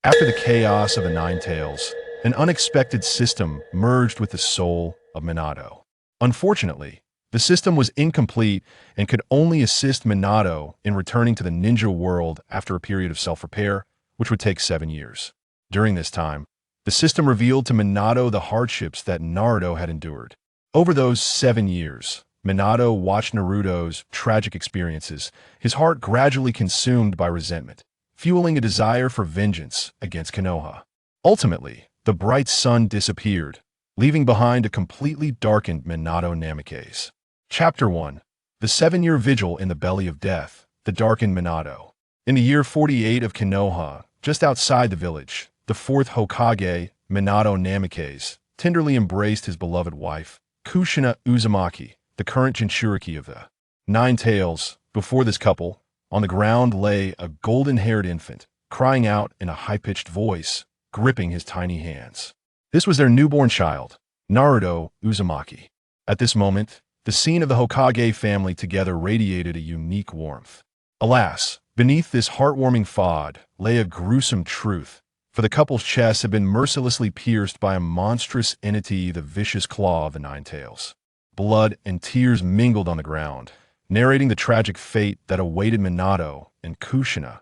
After the chaos of the Nine Tails, an unexpected system merged with the soul of Minato. Unfortunately, the system was incomplete and could only assist Minato in returning to the ninja world after a period of self-repair, which would take 7 years. During this time, the system revealed to Minato the hardships that Naruto had endured. Over those 7 years, Minato watched Naruto's tragic experiences, his heart gradually consumed by resentment, fueling a desire for vengeance against Konoha. Ultimately, the bright sun disappeared, leaving behind a completely darkened Minato Namikaze. Chapter 1. The 7-year vigil in the belly of death, the darkened Minato. In the year 48 of Konoha, just outside the village, the fourth Hokage, Minato Namikaze, tenderly embraced his beloved wife, Kushina Uzumaki, the current Jinchuriki of the Nine Tails. Before this couple, on the ground lay a golden-haired infant, crying out in a high-pitched voice, gripping his tiny hands. This was their newborn child, Naruto Uzumaki. At this moment, the scene of the Hokage family together radiated a unique warmth. Alas, beneath this heartwarming facade lay a gruesome truth, for the couple's chests had been mercilessly pierced by a monstrous entity, the vicious claw of the Nine Tails. Blood and tears mingled on the ground, narrating the tragic fate that awaited Minato and Kushina.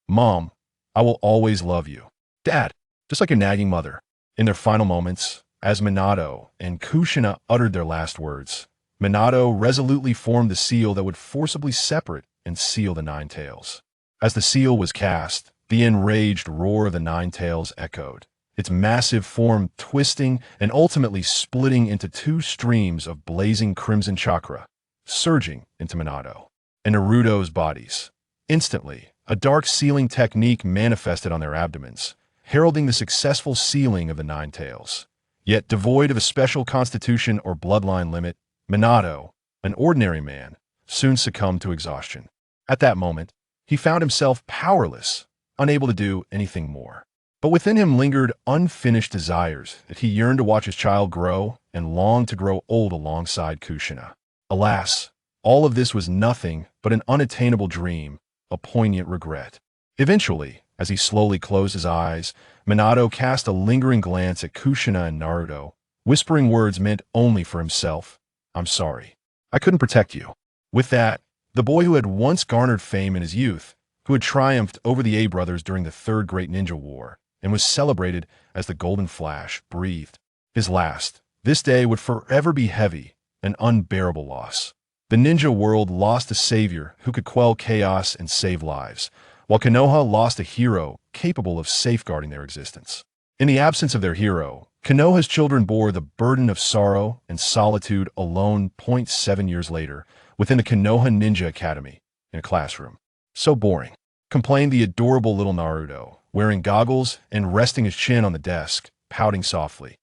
"Mom, I will always love you. Dad, just like your nagging mother." In their final moments, as Minato and Kushina uttered their last words, Minato resolutely formed the seal that would forcibly separate and seal the Nine Tails. As the seal was cast, the enraged roar of the Nine Tails echoed, its massive form twisting and ultimately splitting into two streams of blazing crimson chakra, surging into Minato and Naruto's bodies. Instantly, a dark sealing technique manifested on their abdomens, heralding the successful sealing of the Nine Tails. Yet devoid of a special constitution or bloodline limit, Minato, an ordinary man, soon succumbed to exhaustion. At that moment, he found himself powerless, unable to do anything more. But within him lingered unfinished desires that he yearned to watch his child grow and longed to grow old alongside Kushina. Alas, all of this was nothing but an unattainable dream, a poignant regret. Eventually, as he slowly closed his eyes, Minato cast a lingering glance at Kushina and Naruto, whispering words meant only for himself. "I'm sorry. I couldn't protect you." With that, the boy who had once garnered fame in his youth, who had triumphed over the A brothers during the Third Great Ninja War, and was celebrated as the Golden Flash, breathed his last. This day would forever be heavy, an unbearable loss. The ninja world lost a savior who could quell chaos and save lives, while Konoha lost a hero capable of safeguarding their existence. In the absence of their hero, Konoha's children bore the burden of sorrow and solitude alone. 7 years later, within the Konoha Ninja Academy, in a classroom. "So boring," complained the adorable little Naruto, wearing goggles and resting his chin on the desk, pouting softly.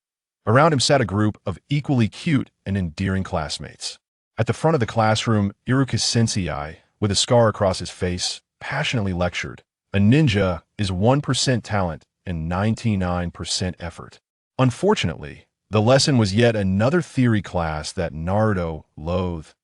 Around him sat a group of equally cute and endearing classmates. At the front of the classroom, Iruka Sensei, with a scar across his face, passionately lectured, "A ninja is 1% talent and 99% effort." Unfortunately, the lesson was yet another theory class that Naruto loathed.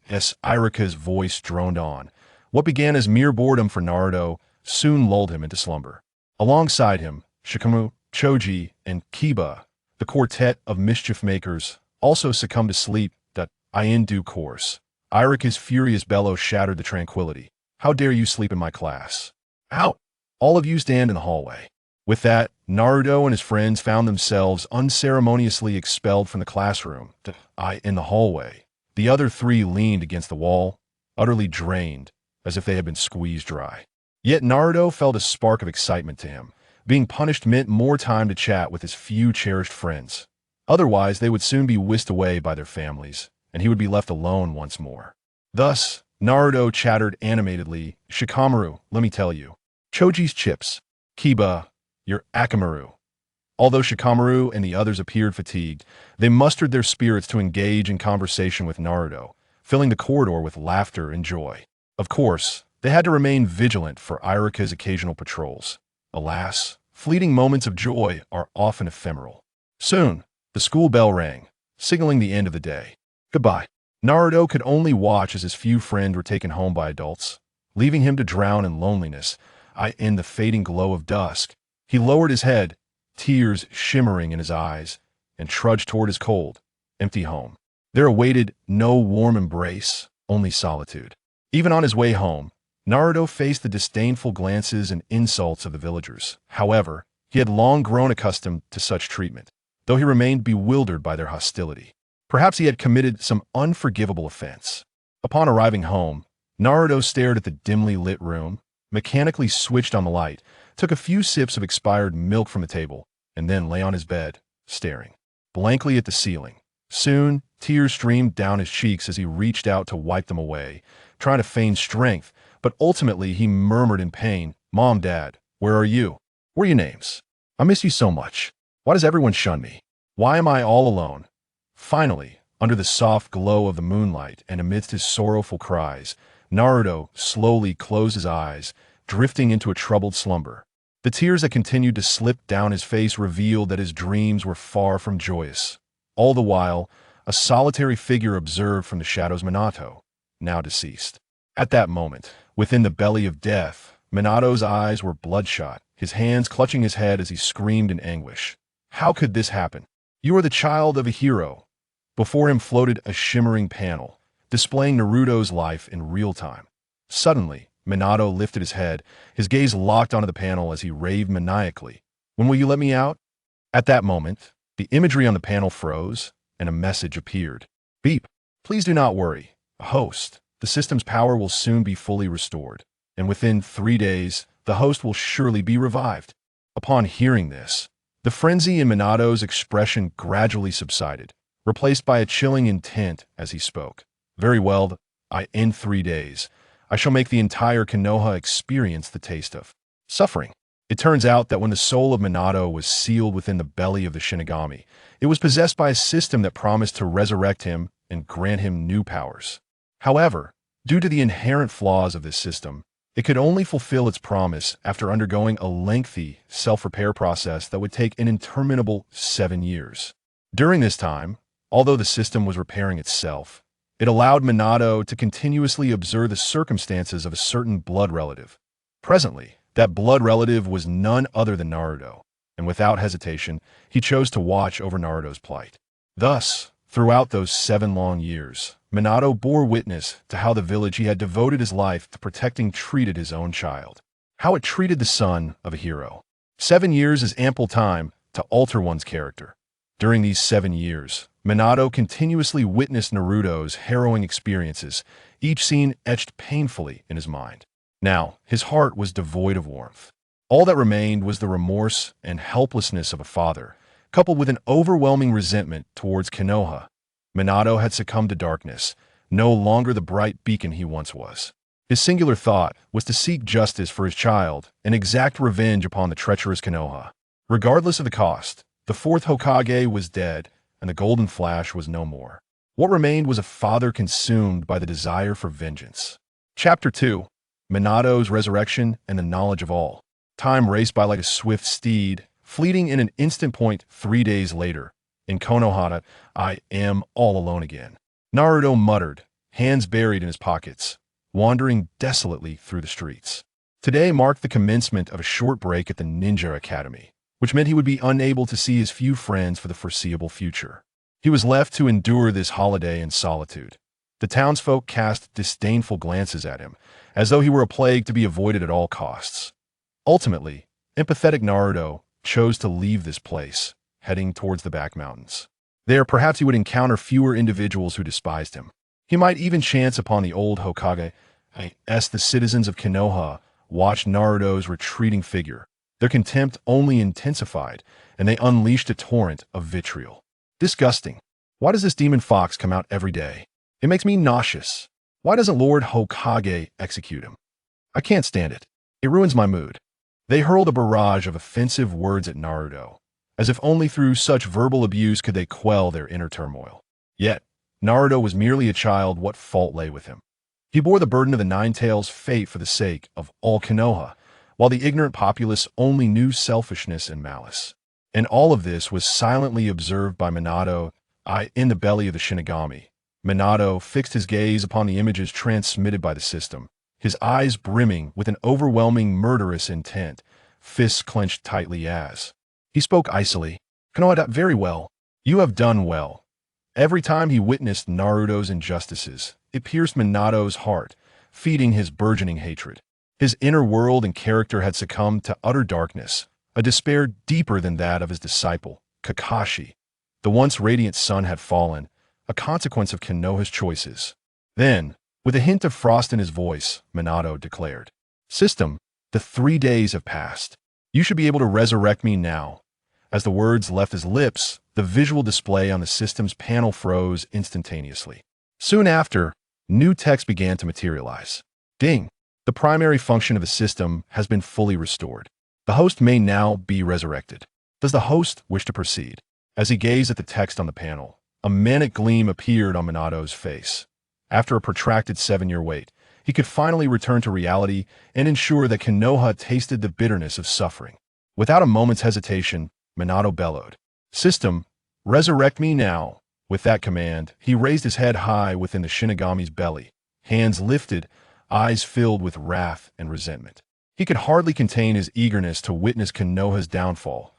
As Iruka's voice droned on, what began as mere boredom for Naruto soon lulled him into slumber. Alongside him, Shikamaru, Choji, and Kiba, the quartet of mischief makers, also succumbed to sleep. In due course, Iruka's furious bellow shattered the tranquility. "How dare you sleep in my class? Out! All of you stand in the hallway." With that, Naruto and his friends found themselves unceremoniously expelled from the classroom. In the hallway, the other three leaned against the wall, utterly drained, as if they had been squeezed dry. Yet Naruto felt a spark of excitement to him. Being punished meant more time to chat with his few cherished friends. Otherwise, they would soon be whisked away by their families, and he would be left alone once more. Thus, Naruto chattered animatedly, "Shikamaru, let me tell you. Choji's chips. Kiba, your Akamaru." Although Shikamaru and the others appeared fatigued, they mustered their spirits to engage in conversation with Naruto, filling the corridor with laughter and joy. Of course, they had to remain vigilant for Iruka's occasional patrols. Alas, fleeting moments of joy are often ephemeral. Soon, the school bell rang, signaling the end of the day. Goodbye. Naruto could only watch as his few friends were taken home by adults, leaving him to drown in loneliness. In the fading glow of dusk, He lowered his head, tears shimmering in his eyes, and trudged toward his cold, empty home. There awaited no warm embrace, only solitude. Even on his way home, Naruto faced the disdainful glances and insults of the villagers. However, he had long grown accustomed to such treatment, though he remained bewildered by their hostility. Perhaps he had committed some unforgivable offense. Upon arriving home, Naruto stared at the dimly lit room, mechanically switched on the light, took a few sips of expired milk from the table, and then lay on his bed, staring blankly at the ceiling. Soon, tears streamed down his cheeks as he reached out to wipe them away, trying to feign strength, but ultimately he murmured in pain, "Mom, Dad, where are you? Where are your names? I miss you so much. Why does everyone shun me? Why am I all alone?" Finally, under the soft glow of the moonlight and amidst his sorrowful cries, Naruto slowly closed his eyes, drifting into a troubled slumber. The tears that continued to slip down his face revealed that his dreams were far from joyous. All the while, a solitary figure observed from the shadows Minato, now deceased. At that moment, within the belly of death, Minato's eyes were bloodshot, his hands clutching his head as he screamed in anguish. How could this happen? You are the child of a hero. Before him floated a shimmering panel, displaying Naruto's life in real time. Suddenly, Minato lifted his head, his gaze locked onto the panel as he raved maniacally. "When will you let me out?" At that moment, the imagery on the panel froze, and a message appeared. "Beep. Please do not worry. A host. The system's power will soon be fully restored, and within 3 days, the host will surely be revived." Upon hearing this, the frenzy in Minato's expression gradually subsided, replaced by a chilling intent as he spoke. "Very well, in 3 days, I shall make the entire Konoha experience the taste of suffering." It turns out that when the soul of Minato was sealed within the belly of the Shinigami, it was possessed by a system that promised to resurrect him and grant him new powers. However, due to the inherent flaws of this system, it could only fulfill its promise after undergoing a lengthy self-repair process that would take an interminable 7 years. During this time, although the system was repairing itself, it allowed Minato to continuously observe the circumstances of a certain blood relative. Presently, that blood relative was none other than Naruto, and without hesitation, he chose to watch over Naruto's plight. Thus, throughout those 7 long years, Minato bore witness to how the village he had devoted his life to protecting treated his own child, how it treated the son of a hero. 7 years is ample time to alter one's character. During these 7 years, Minato continuously witnessed Naruto's harrowing experiences, each scene etched painfully in his mind. Now, his heart was devoid of warmth. All that remained was the remorse and helplessness of a father, coupled with an overwhelming resentment towards Konoha. Minato had succumbed to darkness, no longer the bright beacon he once was. His singular thought was to seek justice for his child and exact revenge upon the treacherous Konoha. Regardless of the cost, the 4th Hokage was dead, and the Golden Flash was no more. What remained was a father consumed by the desire for vengeance. Chapter 2. Minato's Resurrection and the Knowledge of All. Time raced by like a swift steed, fleeting in an instant point 3 days later. In Konoha, I am all alone again. Naruto muttered, hands buried in his pockets, wandering desolately through the streets. Today marked the commencement of a short break at the Ninja Academy, which meant he would be unable to see his few friends for the foreseeable future. He was left to endure this holiday in solitude. The townsfolk cast disdainful glances at him, as though he were a plague to be avoided at all costs. Ultimately, empathetic Naruto chose to leave this place, heading towards the back mountains. There, perhaps he would encounter fewer individuals who despised him. He might even chance upon the old Hokage, as the citizens of Konoha watched Naruto's retreating figure. Their contempt only intensified, and they unleashed a torrent of vitriol. Disgusting. Why does this demon fox come out every day? It makes me nauseous. Why doesn't Lord Hokage execute him? I can't stand it. It ruins my mood. They hurled a barrage of offensive words at Naruto, as if only through such verbal abuse could they quell their inner turmoil. Yet, Naruto was merely a child. What fault lay with him? He bore the burden of the Nine-Tails' fate for the sake of all Konoha, while the ignorant populace only knew selfishness and malice. And all of this was silently observed by Minato, in the belly of the Shinigami. Minato fixed his gaze upon the images transmitted by the system, his eyes brimming with an overwhelming murderous intent. fists clenched tightly as he spoke icily. Konoha, very well. You have done well. Every time he witnessed Naruto's injustices, it pierced Minato's heart, feeding his burgeoning hatred. His inner world and character had succumbed to utter darkness, a despair deeper than that of his disciple, Kakashi. The once radiant sun had fallen, a consequence of Konoha's choices. Then, with a hint of frost in his voice, Minato declared, "System, the 3 days have passed. You should be able to resurrect me now." As the words left his lips, the visual display on the system's panel froze instantaneously. Soon after, new text began to materialize. Ding! The primary function of the system has been fully restored. The host may now be resurrected. Does the host wish to proceed? As he gazed at the text on the panel, a manic gleam appeared on Minato's face. After a protracted 7-year wait, he could finally return to reality and ensure that Konoha tasted the bitterness of suffering. Without a moment's hesitation, Minato bellowed, "System, resurrect me now." With that command, he raised his head high within the Shinigami's belly, hands lifted, eyes filled with wrath and resentment. He could hardly contain his eagerness to witness Konoha's downfall.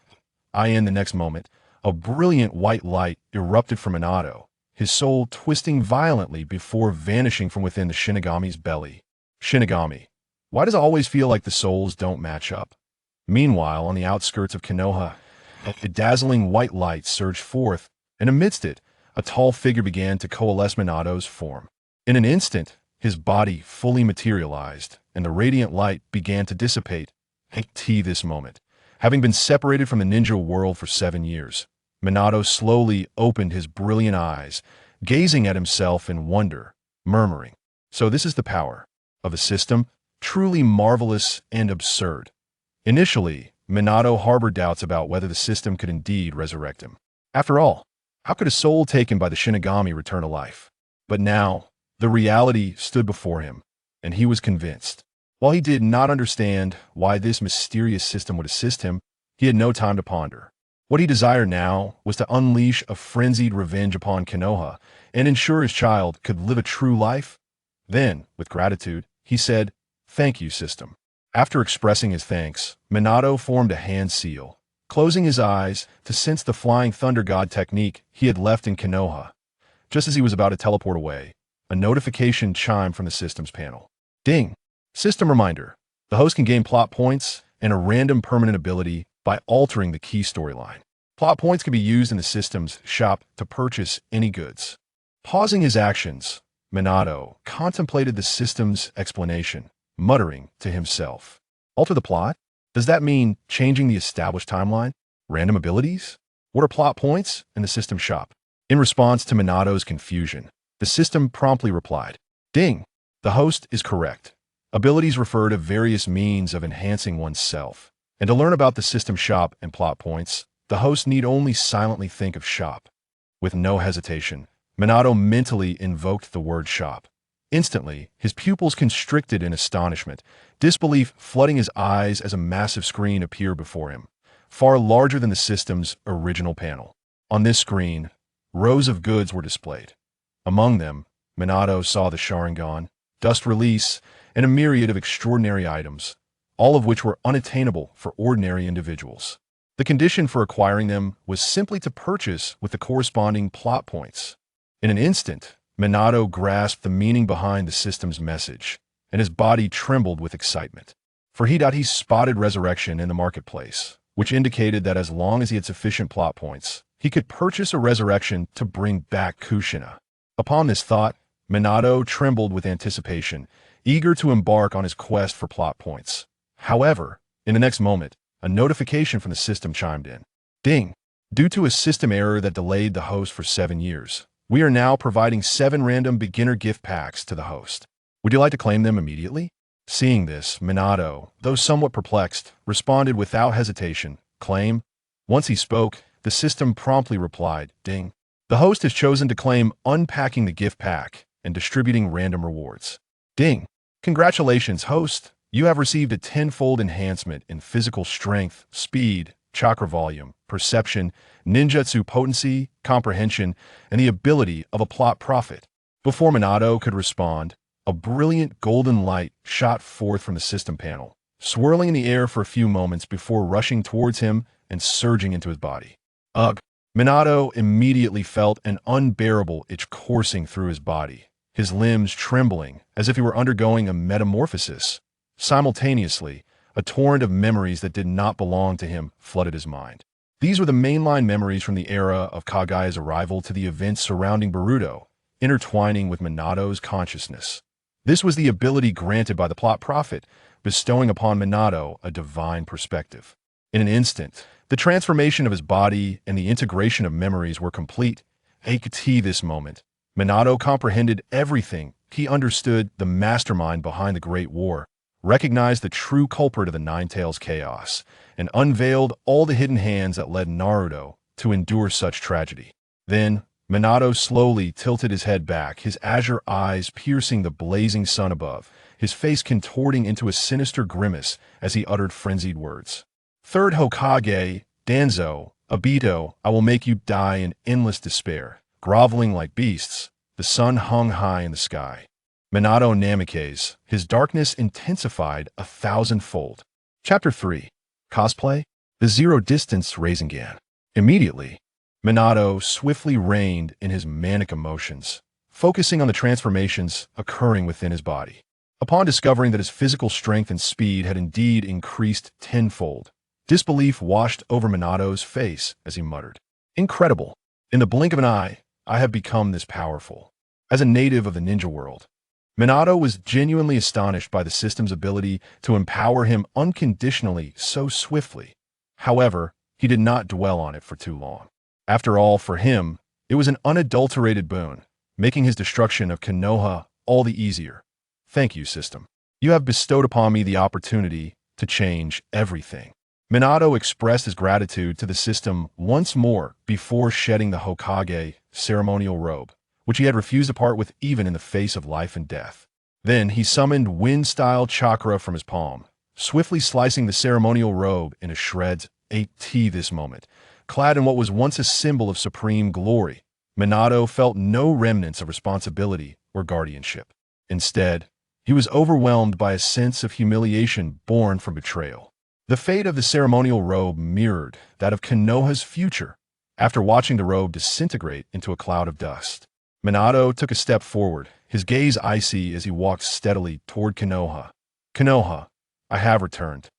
In the next moment, a brilliant white light erupted from Minato, his soul twisting violently before vanishing from within the Shinigami's belly. Shinigami, why does it always feel like the souls don't match up? Meanwhile, on the outskirts of Konoha, a dazzling white light surged forth, and amidst it, a tall figure began to coalesce Minato's form. In an instant, his body fully materialized, and the radiant light began to dissipate. This moment, having been separated from the ninja world for 7 years, Minato slowly opened his brilliant eyes, gazing at himself in wonder, murmuring, "So this is the power of a system, truly marvelous and absurd." Initially, Minato harbored doubts about whether the system could indeed resurrect him. After all, how could a soul taken by the Shinigami return to life? But now, the reality stood before him, and he was convinced. While he did not understand why this mysterious system would assist him, he had no time to ponder. What he desired now was to unleash a frenzied revenge upon Konoha and ensure his child could live a true life. Then, with gratitude, he said, "Thank you, system." After expressing his thanks, Minato formed a hand seal, closing his eyes to sense the flying thunder god technique he had left in Konoha. Just as he was about to teleport away, a notification chimed from the system's panel. Ding! System reminder. The host can gain plot points and a random permanent ability by altering the key storyline. Plot points can be used in the system's shop to purchase any goods. Pausing his actions, Minato contemplated the system's explanation, muttering to himself, "Alter the plot? Does that mean changing the established timeline? Random abilities? What are plot points in the system shop?" In response to Minato's confusion, the system promptly replied, "Ding! The host is correct. Abilities refer to various means of enhancing oneself. And to learn about the system shop and plot points, the host need only silently think of shop." With no hesitation, Minato mentally invoked the word shop. Instantly, his pupils constricted in astonishment, disbelief flooding his eyes as a massive screen appeared before him, far larger than the system's original panel. On this screen, rows of goods were displayed. Among them, Minato saw the Sharingan, Dust Release, and a myriad of extraordinary items, all of which were unattainable for ordinary individuals. The condition for acquiring them was simply to purchase with the corresponding plot points. In an instant, Minato grasped the meaning behind the system's message, and his body trembled with excitement. For he spotted resurrection in the marketplace, which indicated that as long as he had sufficient plot points, he could purchase a resurrection to bring back Kushina. Upon this thought, Minato trembled with anticipation, eager to embark on his quest for plot points. However, in the next moment, a notification from the system chimed in. Ding! Due to a system error that delayed the host for 7 years, we are now providing 7 random beginner gift packs to the host. Would you like to claim them immediately? Seeing this, Minato, though somewhat perplexed, responded without hesitation, "Claim." Once he spoke, the system promptly replied, "Ding. The host has chosen to claim unpacking the gift pack and distributing random rewards." Ding! Congratulations, host. You have received a 10-fold enhancement in physical strength, speed, chakra volume, perception, ninjutsu potency, comprehension, and the ability of a plot prophet. Before Minato could respond, a brilliant golden light shot forth from the system panel, swirling in the air for a few moments before rushing towards him and surging into his body. Ugh! Minato immediately felt an unbearable itch coursing through his body, his limbs trembling as if he were undergoing a metamorphosis. Simultaneously, a torrent of memories that did not belong to him flooded his mind. These were the mainline memories from the era of Kagaya's arrival to the events surrounding Boruto, intertwining with Minato's consciousness. This was the ability granted by the plot prophet, bestowing upon Minato a divine perspective. In an instant, the transformation of his body and the integration of memories were complete. At this moment, Minato comprehended everything. He understood the mastermind behind the Great War, recognized the true culprit of the Nine Tails chaos, and unveiled all the hidden hands that led Naruto to endure such tragedy. Then, Minato slowly tilted his head back, his azure eyes piercing the blazing sun above, his face contorting into a sinister grimace as he uttered frenzied words. Third Hokage, Danzo, Obito, I will make you die in endless despair. Groveling like beasts, the sun hung high in the sky. Minato Namikaze, his darkness intensified 1,000-fold. Chapter 3. Cosplay? The Zero Distance Rasengan. Immediately, Minato swiftly reined in his manic emotions, focusing on the transformations occurring within his body. Upon discovering that his physical strength and speed had indeed increased tenfold, disbelief washed over Minato's face as he muttered, "Incredible! In the blink of an eye, I have become this powerful." As a native of the ninja world, Minato was genuinely astonished by the system's ability to empower him unconditionally so swiftly. However, he did not dwell on it for too long. After all, for him, it was an unadulterated boon, making his destruction of Konoha all the easier. Thank you, system. You have bestowed upon me the opportunity to change everything. Minato expressed his gratitude to the system once more before shedding the Hokage ceremonial robe, which he had refused to part with even in the face of life and death. Then he summoned wind-style chakra from his palm, swiftly slicing the ceremonial robe into shreds. This moment, clad in what was once a symbol of supreme glory, Minato felt no remnants of responsibility or guardianship. Instead, he was overwhelmed by a sense of humiliation born from betrayal. The fate of the ceremonial robe mirrored that of Konoha's future. After watching the robe disintegrate into a cloud of dust, Minato took a step forward, his gaze icy as he walked steadily toward Konoha. Konoha, I have returned.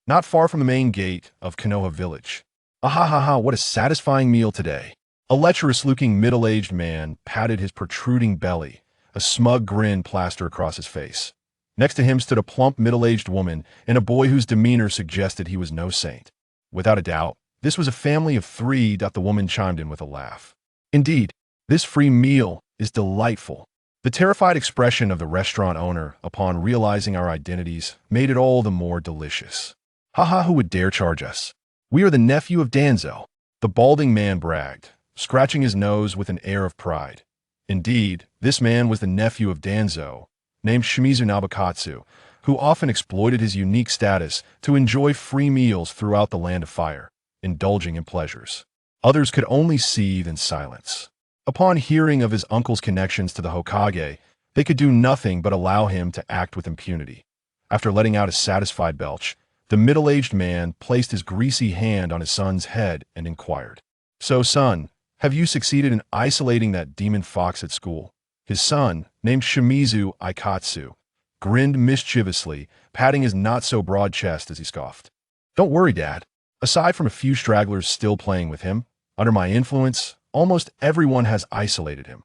Not far from the main gate of Konoha village. Ahahaha, what a satisfying meal today. A lecherous-looking middle-aged man patted his protruding belly, a smug grin plastered across his face. Next to him stood a plump middle-aged woman and a boy whose demeanor suggested he was no saint. Without a doubt, this was a family of 3. The woman chimed in with a laugh. Indeed, this free meal is delightful. The terrified expression of the restaurant owner upon realizing our identities made it all the more delicious. Haha, who would dare charge us? We are the nephew of Danzo, the balding man bragged, scratching his nose with an air of pride. Indeed, this man was the nephew of Danzo, named Shimizu Nabukatsu, who often exploited his unique status to enjoy free meals throughout the Land of Fire, indulging in pleasures. Others could only seethe in silence. Upon hearing of his uncle's connections to the Hokage, they could do nothing but allow him to act with impunity. After letting out a satisfied belch, the middle-aged man placed his greasy hand on his son's head and inquired, "So, son, have you succeeded in isolating that demon fox at school?" His son, named Shimizu Aikatsu, grinned mischievously, patting his not-so-broad chest as he scoffed. "Don't worry, Dad. Aside from a few stragglers still playing with him, under my influence, almost everyone has isolated him."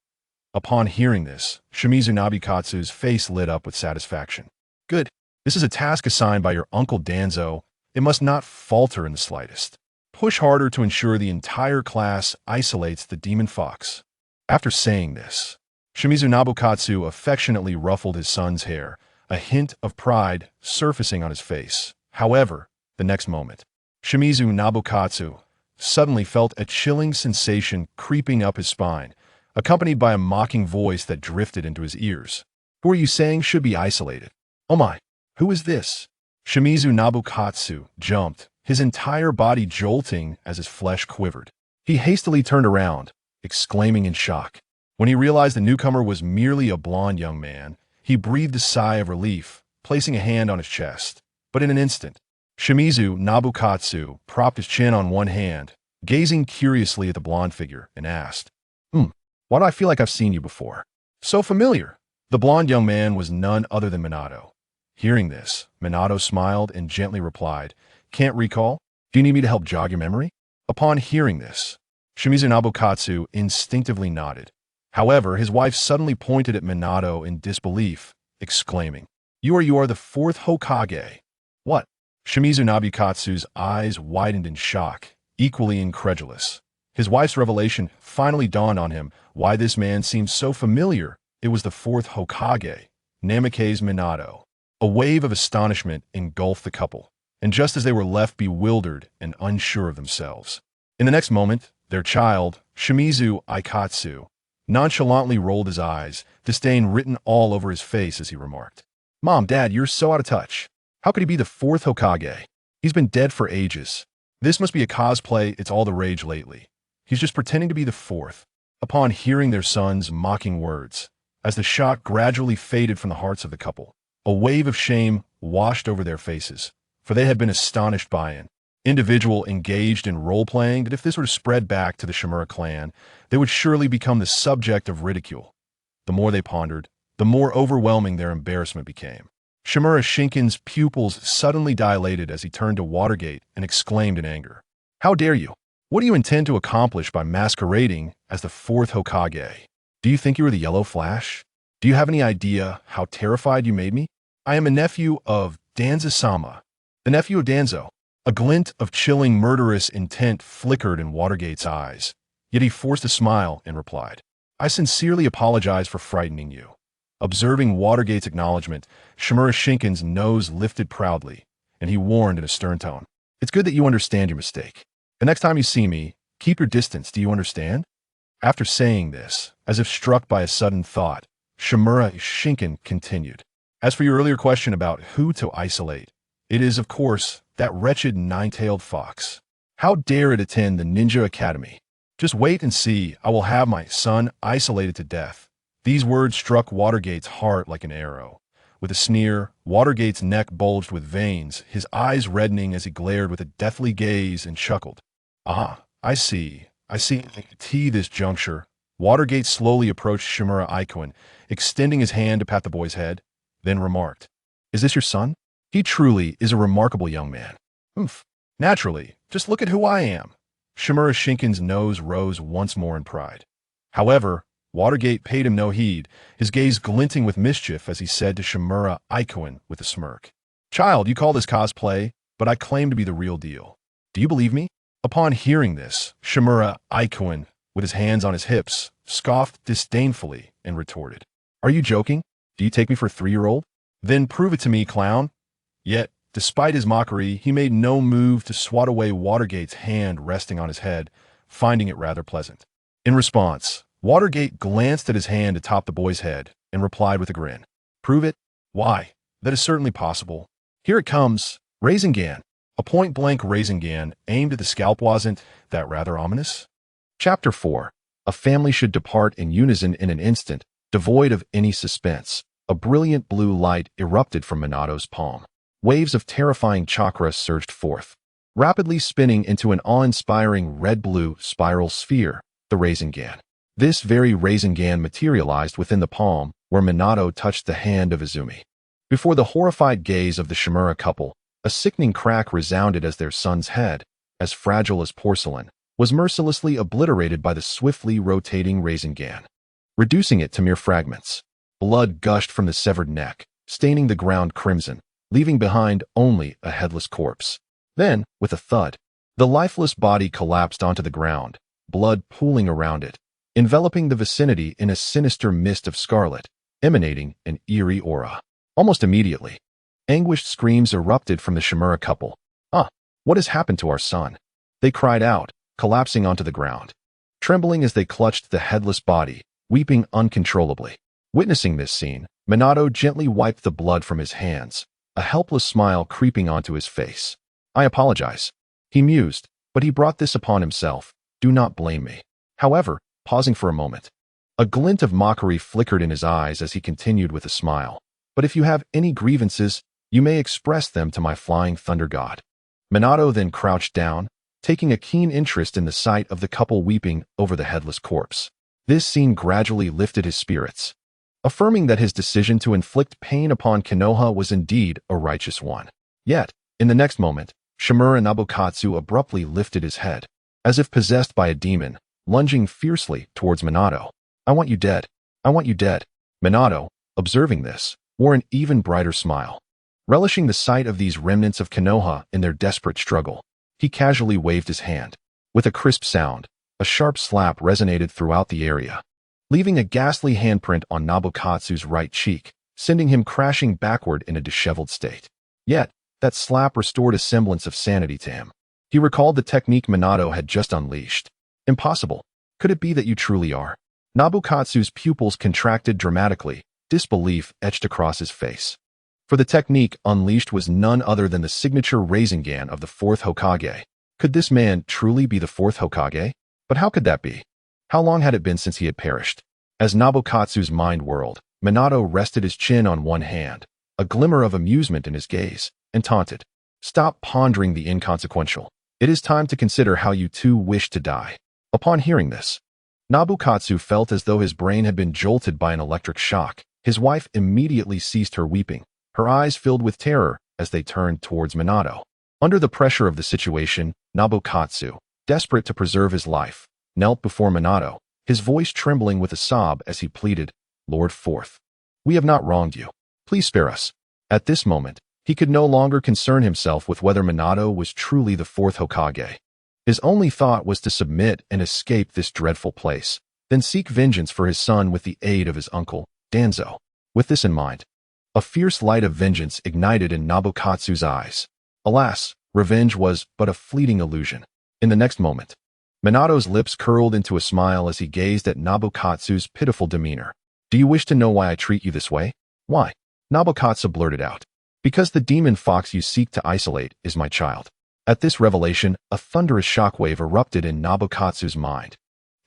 Upon hearing this, Shimizu Nabukatsu's face lit up with satisfaction. "Good. This is a task assigned by your uncle Danzo. It must not falter in the slightest. Push harder to ensure the entire class isolates the demon fox." After saying this, Shimizu Nabukatsu affectionately ruffled his son's hair, a hint of pride surfacing on his face. However, the next moment, Shimizu Nabukatsu suddenly felt a chilling sensation creeping up his spine, accompanied by a mocking voice that drifted into his ears. "Who are you saying should be isolated? Oh my, who is this?" Shimizu Nabukatsu jumped, his entire body jolting as his flesh quivered. He hastily turned around, exclaiming in shock. When he realized the newcomer was merely a blond young man, he breathed a sigh of relief, placing a hand on his chest. But in an instant, Shimizu Nabukatsu propped his chin on one hand, gazing curiously at the blonde figure, and asked, why do I feel like I've seen you before? So familiar. The blonde young man was none other than Minato. Hearing this, Minato smiled and gently replied, Can't recall? Do you need me to help jog your memory? Upon hearing this, Shimizu Nabukatsu instinctively nodded. However, his wife suddenly pointed at Minato in disbelief, exclaiming, You are the fourth Hokage. What? Shimizu Nabukatsu's eyes widened in shock, equally incredulous. His wife's revelation finally dawned on him why this man seemed so familiar. It was the fourth Hokage, Namikaze Minato. A wave of astonishment engulfed the couple, and just as they were left bewildered and unsure of themselves, in the next moment, their child, Shimizu Aikatsu, nonchalantly rolled his eyes, disdain written all over his face as he remarked, Mom, Dad, you're so out of touch. How could he be the fourth Hokage? He's been dead for ages. This must be a cosplay, it's all the rage lately. He's just pretending to be the fourth. Upon hearing their son's mocking words, as the shock gradually faded from the hearts of the couple, a wave of shame washed over their faces, for they had been astonished by an individual engaged in role-playing that if this were to spread back to the Shimura clan, they would surely become the subject of ridicule. The more they pondered, the more overwhelming their embarrassment became. Shimura Shinken's pupils suddenly dilated as he turned to Watergate and exclaimed in anger, How dare you? What do you intend to accomplish by masquerading as the fourth Hokage? Do you think you are the Yellow Flash? Do you have any idea how terrified you made me? I am a nephew of Danzo-sama, the nephew of Danzo. A glint of chilling murderous intent flickered in Watergate's eyes, yet he forced a smile and replied, I sincerely apologize for frightening you. Observing Watergate's acknowledgement, Shimura Shinken's nose lifted proudly, and he warned in a stern tone, It's good that you understand your mistake. The next time you see me, keep your distance, do you understand? After saying this, as if struck by a sudden thought, Shimura Shinken continued, As for your earlier question about who to isolate, it is, of course, that wretched nine-tailed fox. How dare it attend the Ninja Academy? Just wait and see, I will have my son isolated to death. These words struck Watergate's heart like an arrow. With a sneer, Watergate's neck bulged with veins, his eyes reddening as he glared with a deathly gaze and chuckled. I see. At this juncture, Watergate slowly approached Shimura Aikuen, extending his hand to pat the boy's head, then remarked, Is this your son? He truly is a remarkable young man. Naturally, just look at who I am. Shimura Shinken's nose rose once more in pride. However, Watergate paid him no heed, his gaze glinting with mischief as he said to Shimura Aikuen with a smirk, Child, you call this cosplay, but I claim to be the real deal. Do you believe me? Upon hearing this, Shimura Aikuen, with his hands on his hips, scoffed disdainfully and retorted, Are you joking? Do you take me for a 3-year-old? Then prove it to me, clown. Yet, despite his mockery, he made no move to swat away Watergate's hand resting on his head, finding it rather pleasant. In response, Watergate glanced at his hand atop the boy's head and replied with a grin, Prove it? Why, that is certainly possible. Here it comes, Rasengan. A point-blank Rasengan aimed at the scalp. Wasn't that rather ominous? Chapter 4. A family should depart in unison in an instant, devoid of any suspense. A brilliant blue light erupted from Minato's palm. Waves of terrifying chakra surged forth, rapidly spinning into an awe-inspiring red-blue spiral sphere, the Rasengan. This very Rasengan materialized within the palm where Minato touched the hand of Izumi. Before the horrified gaze of the Shimura couple, a sickening crack resounded as their son's head, as fragile as porcelain, was mercilessly obliterated by the swiftly rotating Rasengan, reducing it to mere fragments. Blood gushed from the severed neck, staining the ground crimson, leaving behind only a headless corpse. Then, with a thud, the lifeless body collapsed onto the ground, blood pooling around it, enveloping the vicinity in a sinister mist of scarlet, emanating an eerie aura. Almost immediately, anguished screams erupted from the Shimura couple. What has happened to our son? They cried out, collapsing onto the ground, trembling as they clutched the headless body, weeping uncontrollably. Witnessing this scene, Minato gently wiped the blood from his hands, a helpless smile creeping onto his face. I apologize, he mused, but he brought this upon himself. Do not blame me. However, pausing for a moment, a glint of mockery flickered in his eyes as he continued with a smile. But if you have any grievances, You may express them to my flying thunder god." Minato then crouched down, taking a keen interest in the sight of the couple weeping over the headless corpse. This scene gradually lifted his spirits, affirming that his decision to inflict pain upon Konoha was indeed a righteous one. Yet, in the next moment, Shimura Nabukatsu abruptly lifted his head, as if possessed by a demon, lunging fiercely towards Minato. "I want you dead. I want you dead." Minato, observing this, wore an even brighter smile. Relishing the sight of these remnants of Konoha in their desperate struggle, he casually waved his hand. With a crisp sound, a sharp slap resonated throughout the area, leaving a ghastly handprint on Nabukatsu's right cheek, sending him crashing backward in a disheveled state. Yet, that slap restored a semblance of sanity to him. He recalled the technique Minato had just unleashed. "Impossible. Could it be that you truly are?" Nabukatsu's pupils contracted dramatically, disbelief etched across his face. For the technique unleashed was none other than the signature Rasengan of the fourth Hokage. Could this man truly be the fourth Hokage? But how could that be? How long had it been since he had perished? As Nabukatsu's mind whirled, Minato rested his chin on one hand, a glimmer of amusement in his gaze, and taunted. "Stop pondering the inconsequential. It is time to consider how you two wish to die." Upon hearing this, Nabukatsu felt as though his brain had been jolted by an electric shock. His wife immediately ceased her weeping, her eyes filled with terror as they turned towards Minato. Under the pressure of the situation, Nabukatsu, desperate to preserve his life, knelt before Minato, his voice trembling with a sob as he pleaded, "Lord Fourth, we have not wronged you. Please spare us." At this moment, he could no longer concern himself with whether Minato was truly the fourth Hokage. His only thought was to submit and escape this dreadful place, then seek vengeance for his son with the aid of his uncle, Danzo. With this in mind, a fierce light of vengeance ignited in Nabukatsu's eyes. Alas, revenge was but a fleeting illusion. In the next moment, Minato's lips curled into a smile as he gazed at Nabukatsu's pitiful demeanor. "Do you wish to know why I treat you this way?" "Why?" Nabukatsu blurted out. "Because the demon fox you seek to isolate is my child." At this revelation, a thunderous shockwave erupted in Nabukatsu's mind,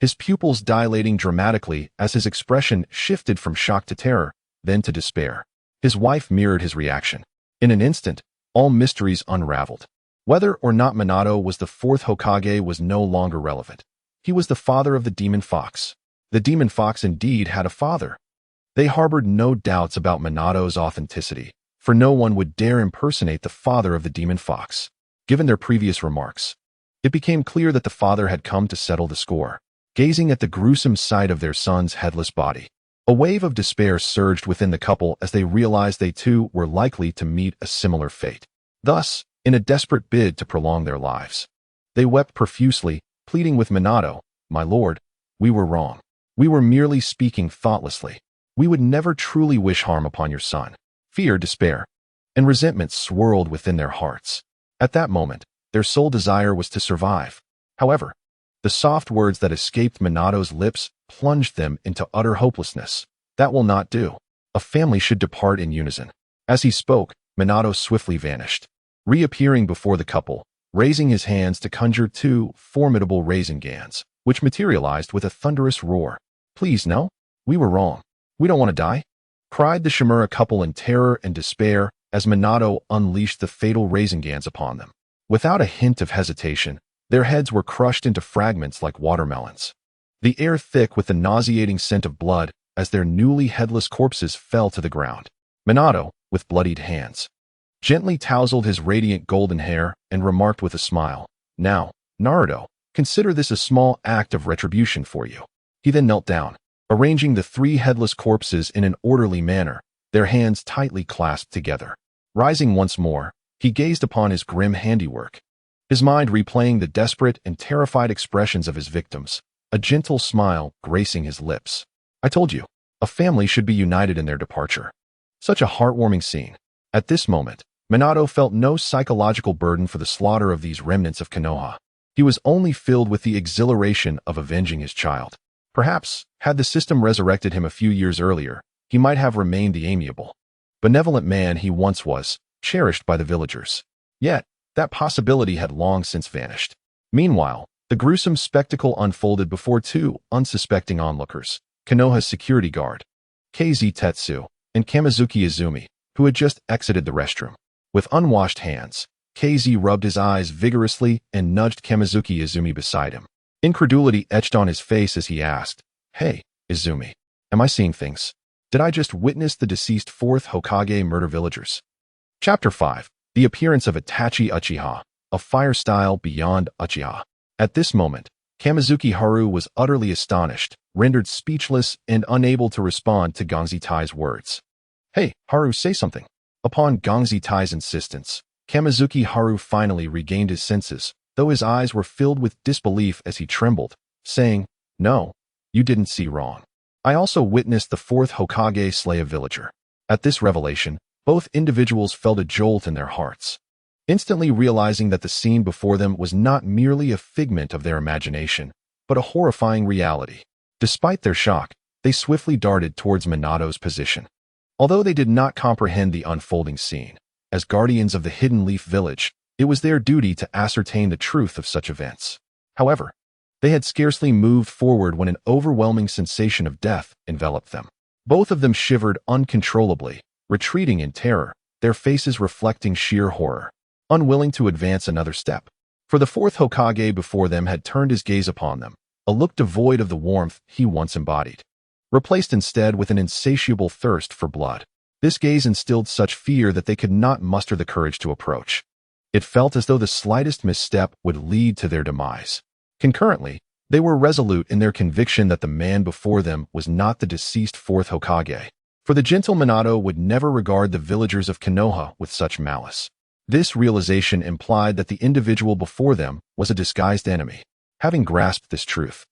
his pupils dilating dramatically as his expression shifted from shock to terror, then to despair. His wife mirrored his reaction. In an instant, all mysteries unraveled. Whether or not Minato was the fourth Hokage was no longer relevant. He was the father of the demon fox. The demon fox indeed had a father. They harbored no doubts about Minato's authenticity, for no one would dare impersonate the father of the demon fox. Given their previous remarks, it became clear that the father had come to settle the score. Gazing at the gruesome sight of their son's headless body, a wave of despair surged within the couple as they realized they too were likely to meet a similar fate. Thus, in a desperate bid to prolong their lives, they wept profusely, pleading with Minato, "My lord, we were wrong. We were merely speaking thoughtlessly. We would never truly wish harm upon your son." Fear, despair, and resentment swirled within their hearts. At that moment, their sole desire was to survive. However, the soft words that escaped Minato's lips plunged them into utter hopelessness. "That will not do. A family should depart in unison." As he spoke, Minato swiftly vanished, reappearing before the couple, raising his hands to conjure two formidable Rasengans, which materialized with a thunderous roar. "Please, no. We were wrong. We don't want to die," cried the Shimura couple in terror and despair as Minato unleashed the fatal Rasengans upon them. Without a hint of hesitation, their heads were crushed into fragments like watermelons, the air thick with the nauseating scent of blood as their newly headless corpses fell to the ground. Minato, with bloodied hands, gently tousled his radiant golden hair and remarked with a smile, "Now, Naruto, consider this a small act of retribution for you." He then knelt down, arranging the three headless corpses in an orderly manner, their hands tightly clasped together. Rising once more, he gazed upon his grim handiwork, his mind replaying the desperate and terrified expressions of his victims, a gentle smile gracing his lips. "I told you, a family should be united in their departure." Such a heartwarming scene. At this moment, Minato felt no psychological burden for the slaughter of these remnants of Konoha. He was only filled with the exhilaration of avenging his child. Perhaps, had the system resurrected him a few years earlier, he might have remained the amiable, benevolent man he once was, cherished by the villagers. Yet, that possibility had long since vanished. Meanwhile, the gruesome spectacle unfolded before two unsuspecting onlookers, Konoha's security guard, KZ Tetsu, and Kamizuki Izumi, who had just exited the restroom. With unwashed hands, KZ rubbed his eyes vigorously and nudged Kamizuki Izumi beside him. Incredulity etched on his face as he asked, "Hey, Izumi, am I seeing things? Did I just witness the deceased 4th Hokage murder villagers?" Chapter 5. The appearance of Itachi Uchiha, a fire style beyond Uchiha. At this moment, Kamizuki Haru was utterly astonished, rendered speechless, and unable to respond to Gongzi Tai's words. "Hey, Haru, say something." Upon Gongzi Tai's insistence, Kamizuki Haru finally regained his senses, though his eyes were filled with disbelief as he trembled, saying, "No, you didn't see wrong. I also witnessed the 4th Hokage slay a villager." At this revelation, both individuals felt a jolt in their hearts. Instantly realizing that the scene before them was not merely a figment of their imagination, but a horrifying reality. Despite their shock, they swiftly darted towards Minato's position. Although they did not comprehend the unfolding scene, as guardians of the Hidden Leaf Village, it was their duty to ascertain the truth of such events. However, they had scarcely moved forward when an overwhelming sensation of death enveloped them. Both of them shivered uncontrollably, retreating in terror, their faces reflecting sheer horror, unwilling to advance another step. For the 4th Hokage before them had turned his gaze upon them, a look devoid of the warmth he once embodied, replaced instead with an insatiable thirst for blood. This gaze instilled such fear that they could not muster the courage to approach. It felt as though the slightest misstep would lead to their demise. Concurrently, they were resolute in their conviction that the man before them was not the deceased 4th Hokage, for the gentle Minato would never regard the villagers of Konoha with such malice. This realization implied that the individual before them was a disguised enemy. Having grasped this truth,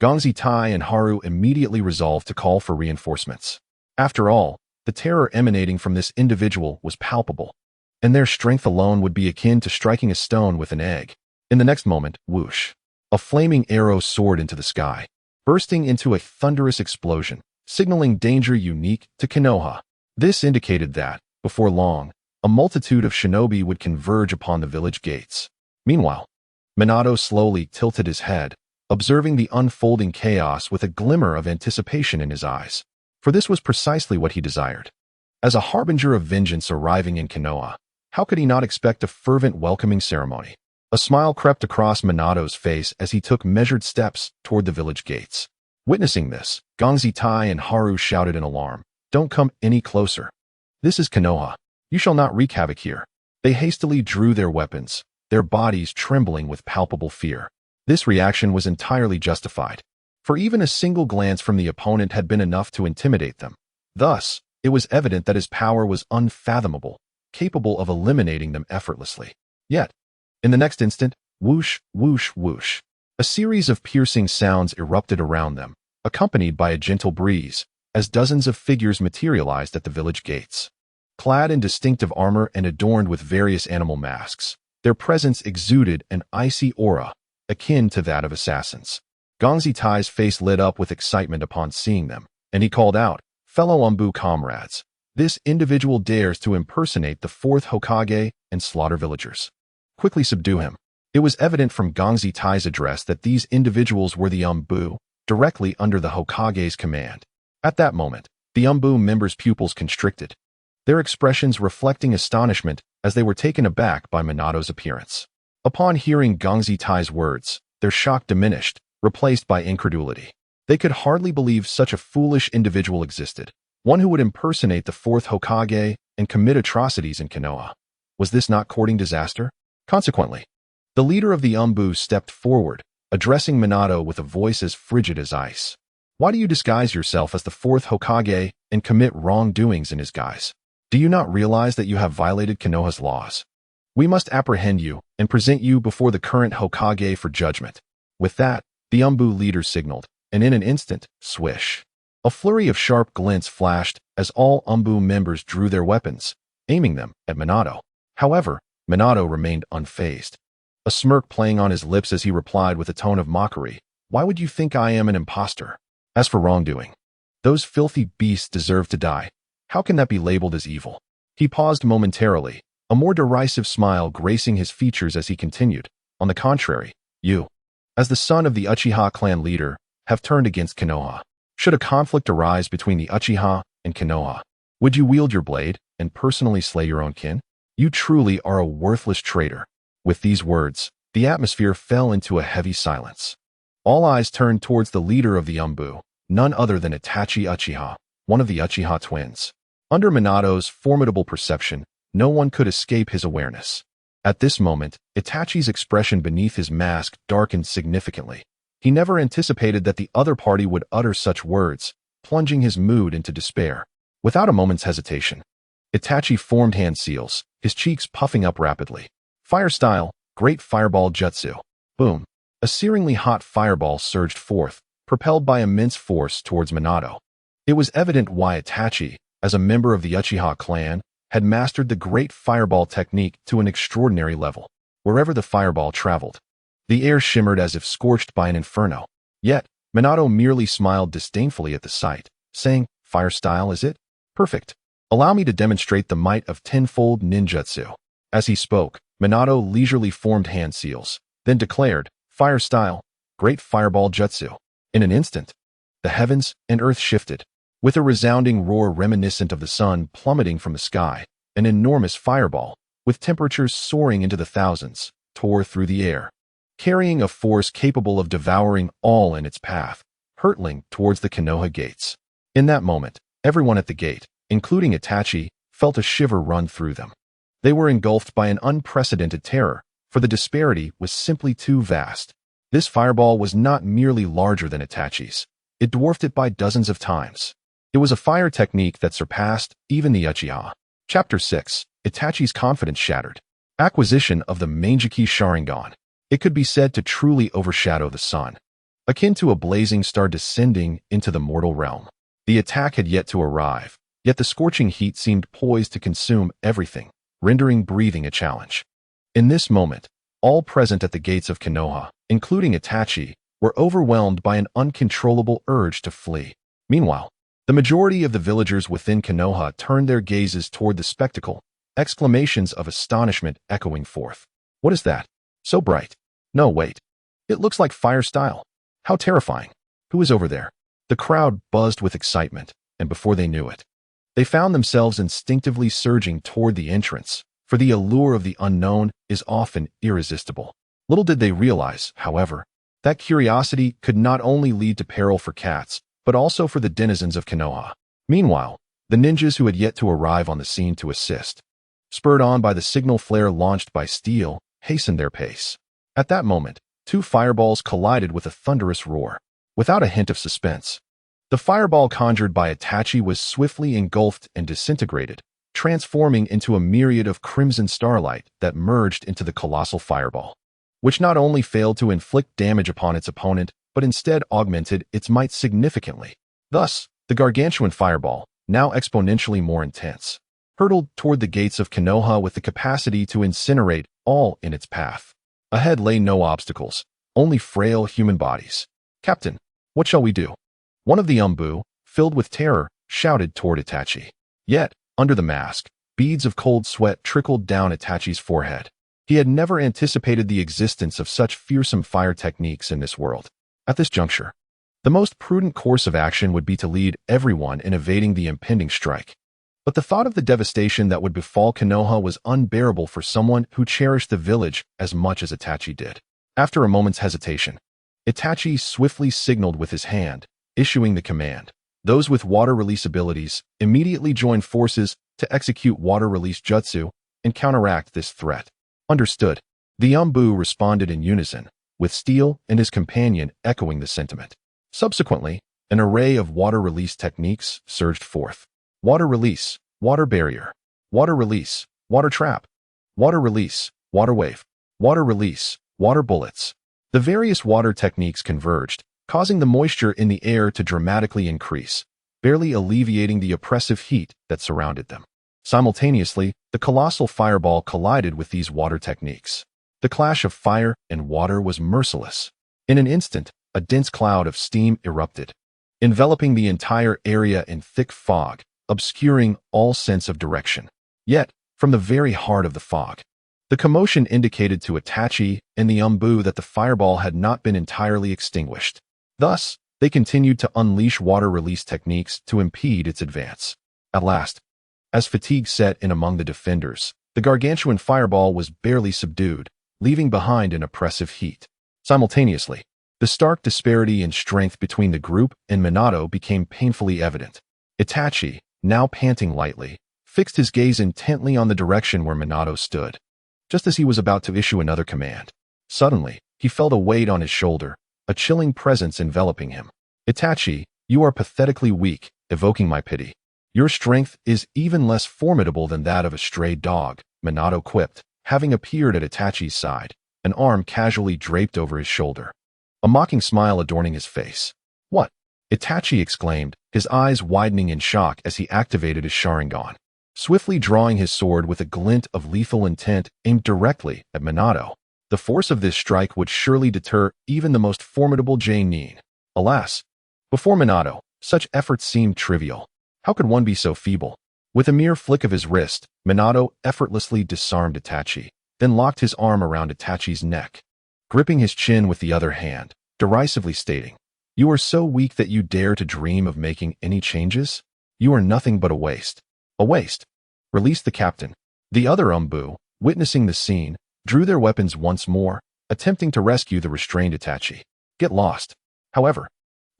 Gongzi Tai and Haru immediately resolved to call for reinforcements. After all, the terror emanating from this individual was palpable, and their strength alone would be akin to striking a stone with an egg. In the next moment, whoosh, a flaming arrow soared into the sky, bursting into a thunderous explosion, signaling danger unique to Konoha. This indicated that, before long, a multitude of shinobi would converge upon the village gates. Meanwhile, Minato slowly tilted his head, observing the unfolding chaos with a glimmer of anticipation in his eyes. For this was precisely what he desired. As a harbinger of vengeance arriving in Konoha, how could he not expect a fervent welcoming ceremony? A smile crept across Minato's face as he took measured steps toward the village gates. Witnessing this, Gongzi Tai and Haru shouted in alarm, "Don't come any closer. This is Konoha. You shall not wreak havoc here." They hastily drew their weapons, their bodies trembling with palpable fear. This reaction was entirely justified, for even a single glance from the opponent had been enough to intimidate them. Thus, it was evident that his power was unfathomable, capable of eliminating them effortlessly. Yet, in the next instant, whoosh, whoosh, whoosh, a series of piercing sounds erupted around them, accompanied by a gentle breeze, as dozens of figures materialized at the village gates. Clad in distinctive armor and adorned with various animal masks, their presence exuded an icy aura, akin to that of assassins. Gongzi Tai's face lit up with excitement upon seeing them, and he called out, "Fellow Umbu comrades, this individual dares to impersonate the 4th Hokage and slaughter villagers. Quickly subdue him." It was evident from Gongzi Tai's address that these individuals were the Umbu, directly under the Hokage's command. At that moment, the Umbu members' pupils constricted, their expressions reflecting astonishment as they were taken aback by Minato's appearance. Upon hearing Gongzi Tai's words, their shock diminished, replaced by incredulity. They could hardly believe such a foolish individual existed, one who would impersonate the 4th Hokage and commit atrocities in Konoha. Was this not courting disaster? Consequently, the leader of the Umbu stepped forward, addressing Minato with a voice as frigid as ice. "Why do you disguise yourself as the 4th Hokage and commit wrongdoings in his guise? Do you not realize that you have violated Konoha's laws? We must apprehend you and present you before the current Hokage for judgment." With that, the Umbu leader signaled, and in an instant, swish, a flurry of sharp glints flashed as all Umbu members drew their weapons, aiming them at Minato. However, Minato remained unfazed, a smirk playing on his lips as he replied with a tone of mockery, "Why would you think I am an impostor? As for wrongdoing, those filthy beasts deserve to die. How can that be labeled as evil?" He paused momentarily, a more derisive smile gracing his features as he continued, "On the contrary, you, as the son of the Uchiha clan leader, have turned against Konoha. Should a conflict arise between the Uchiha and Konoha, Would you wield your blade and personally slay your own kin? You truly are a worthless traitor. With these words, the atmosphere fell into a heavy silence. All eyes turned towards the leader of the Umbu, none other than Itachi Uchiha, one of the Uchiha twins. Under Minato's formidable perception, no one could escape his awareness. At this moment, Itachi's expression beneath his mask darkened significantly. He never anticipated that the other party would utter such words, plunging his mood into despair. Without a moment's hesitation, Itachi formed hand seals, his cheeks puffing up rapidly. Fire style, great fireball jutsu. Boom. A searingly hot fireball surged forth, propelled by immense force towards Minato. It was evident why Itachi, as a member of the Uchiha clan, had mastered the great fireball technique to an extraordinary level. Wherever the fireball traveled, the air shimmered as if scorched by an inferno. Yet, Minato merely smiled disdainfully at the sight, saying, "Fire style, is it? Perfect. Allow me to demonstrate the might of tenfold ninjutsu." As he spoke, Minato leisurely formed hand seals, then declared, "Fire style, great fireball jutsu." In an instant, the heavens and earth shifted. With a resounding roar reminiscent of the sun plummeting from the sky, an enormous fireball, with temperatures soaring into the thousands, tore through the air, carrying a force capable of devouring all in its path, hurtling towards the Konoha gates. In that moment, everyone at the gate, including Itachi, felt a shiver run through them. They were engulfed by an unprecedented terror, for the disparity was simply too vast. This fireball was not merely larger than Itachi's. It dwarfed it by dozens of times. It was a fire technique that surpassed even the Uchiha. Chapter 6. Itachi's confidence shattered. Acquisition of the Mangekyou Sharingan. It could be said to truly overshadow the sun. Akin to a blazing star descending into the mortal realm. The attack had yet to arrive, yet the scorching heat seemed poised to consume everything, rendering breathing a challenge. In this moment, all present at the gates of Konoha, including Itachi, were overwhelmed by an uncontrollable urge to flee. Meanwhile, the majority of the villagers within Konoha turned their gazes toward the spectacle, exclamations of astonishment echoing forth. "What is that? So bright. No, wait. It looks like fire style. How terrifying. Who is over there?" The crowd buzzed with excitement, and before they knew it, they found themselves instinctively surging toward the entrance, for the allure of the unknown is often irresistible. Little did they realize, however, that curiosity could not only lead to peril for cats, but also for the denizens of Konoha. Meanwhile, the ninjas who had yet to arrive on the scene to assist, spurred on by the signal flare launched by Steel, hastened their pace. At that moment, two fireballs collided with a thunderous roar. Without a hint of suspense, the fireball conjured by Itachi was swiftly engulfed and disintegrated, transforming into a myriad of crimson starlight that merged into the colossal fireball, which not only failed to inflict damage upon its opponent, but instead augmented its might significantly. Thus, the gargantuan fireball, now exponentially more intense, hurtled toward the gates of Konoha with the capacity to incinerate all in its path. Ahead lay no obstacles, only frail human bodies. "Captain, what shall we do?" One of the Umbu, filled with terror, shouted toward Itachi. Yet, under the mask, beads of cold sweat trickled down Itachi's forehead. He had never anticipated the existence of such fearsome fire techniques in this world. At this juncture, the most prudent course of action would be to lead everyone in evading the impending strike. But the thought of the devastation that would befall Konoha was unbearable for someone who cherished the village as much as Itachi did. After a moment's hesitation, Itachi swiftly signaled with his hand, issuing the command. Those with water release abilities immediately joined forces to execute water release jutsu and counteract this threat. Understood. The Umbu responded in unison, with Steel and his companion echoing the sentiment. Subsequently, an array of water release techniques surged forth. Water release, water barrier, water release, water trap, water release, water wave, water release, water bullets. The various water techniques converged, causing the moisture in the air to dramatically increase, barely alleviating the oppressive heat that surrounded them. Simultaneously, the colossal fireball collided with these water techniques. The clash of fire and water was merciless. In an instant, a dense cloud of steam erupted, enveloping the entire area in thick fog, obscuring all sense of direction. Yet, from the very heart of the fog, the commotion indicated to Itachi and the Umbu that the fireball had not been entirely extinguished. Thus, they continued to unleash water release techniques to impede its advance. At last, As fatigue set in among the defenders, the gargantuan fireball was barely subdued, leaving behind an oppressive heat. Simultaneously, the stark disparity in strength between the group and Minato became painfully evident. Itachi, now panting lightly, fixed his gaze intently on the direction where Minato stood. Just as he was about to issue another command, suddenly, he felt a weight on his shoulder, a chilling presence enveloping him. Itachi, you are pathetically weak, evoking my pity. Your strength is even less formidable than that of a stray dog, Minato quipped, having appeared at Itachi's side, an arm casually draped over his shoulder. A mocking smile adorning his face. What? Itachi exclaimed, his eyes widening in shock as he activated his Sharingan, swiftly drawing his sword with a glint of lethal intent aimed directly at Minato. The force of this strike would surely deter even the most formidable Genin. Alas, before Minato, such efforts seemed trivial. How could one be so feeble? With a mere flick of his wrist, Minato effortlessly disarmed Itachi, then locked his arm around Itachi's neck, gripping his chin with the other hand, derisively stating, "You are so weak that you dare to dream of making any changes? You are nothing but a waste." A waste. Release the captain. The other Umbu, witnessing the scene, drew their weapons once more, attempting to rescue the restrained Itachi. Get lost. However,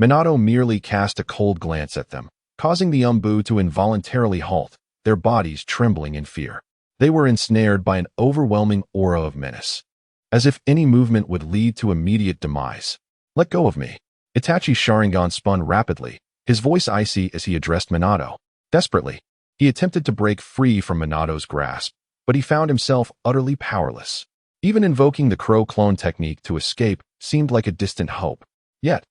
Minato merely cast a cold glance at them, causing the Umbu to involuntarily halt, their bodies trembling in fear. They were ensnared by an overwhelming aura of menace, as if any movement would lead to immediate demise. Let go of me. Itachi's Sharingan spun rapidly, his voice icy as he addressed Minato. Desperately, he attempted to break free from Minato's grasp, but he found himself utterly powerless. Even invoking the crow clone technique to escape seemed like a distant hope. Yet,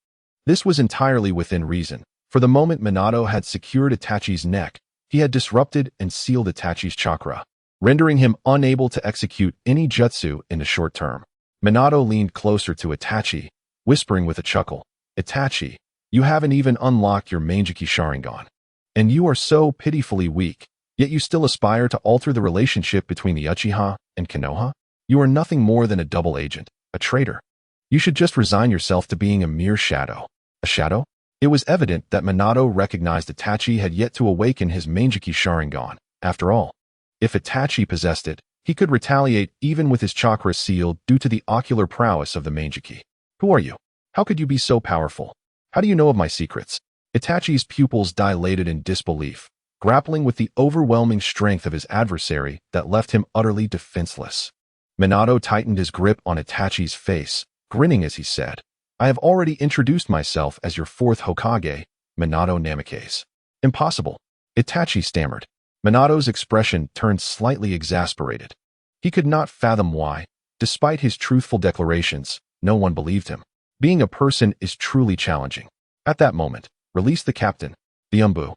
this was entirely within reason. For the moment Minato had secured Itachi's neck, he had disrupted and sealed Itachi's chakra, rendering him unable to execute any jutsu in the short term. Minato leaned closer to Itachi, whispering with a chuckle, "Itachi, you haven't even unlocked your Manjiki Sharingan. And you are so pitifully weak, yet you still aspire to alter the relationship between the Uchiha and Konoha? You are nothing more than a double agent, a traitor. You should just resign yourself to being a mere shadow." A shadow? It was evident that Minato recognized Itachi had yet to awaken his Manjiki Sharingan. After all, if Itachi possessed it, he could retaliate even with his chakra sealed due to the ocular prowess of the Manjiki. Who are you? How could you be so powerful? How do you know of my secrets? Itachi's pupils dilated in disbelief, grappling with the overwhelming strength of his adversary that left him utterly defenseless. Minato tightened his grip on Itachi's face, grinning as he said, "I have already introduced myself as your fourth Hokage, Minato Namikaze." Impossible. Itachi stammered. Minato's expression turned slightly exasperated. He could not fathom why, despite his truthful declarations, no one believed him. Being a person is truly challenging. At that moment, release the captain. The Umbu,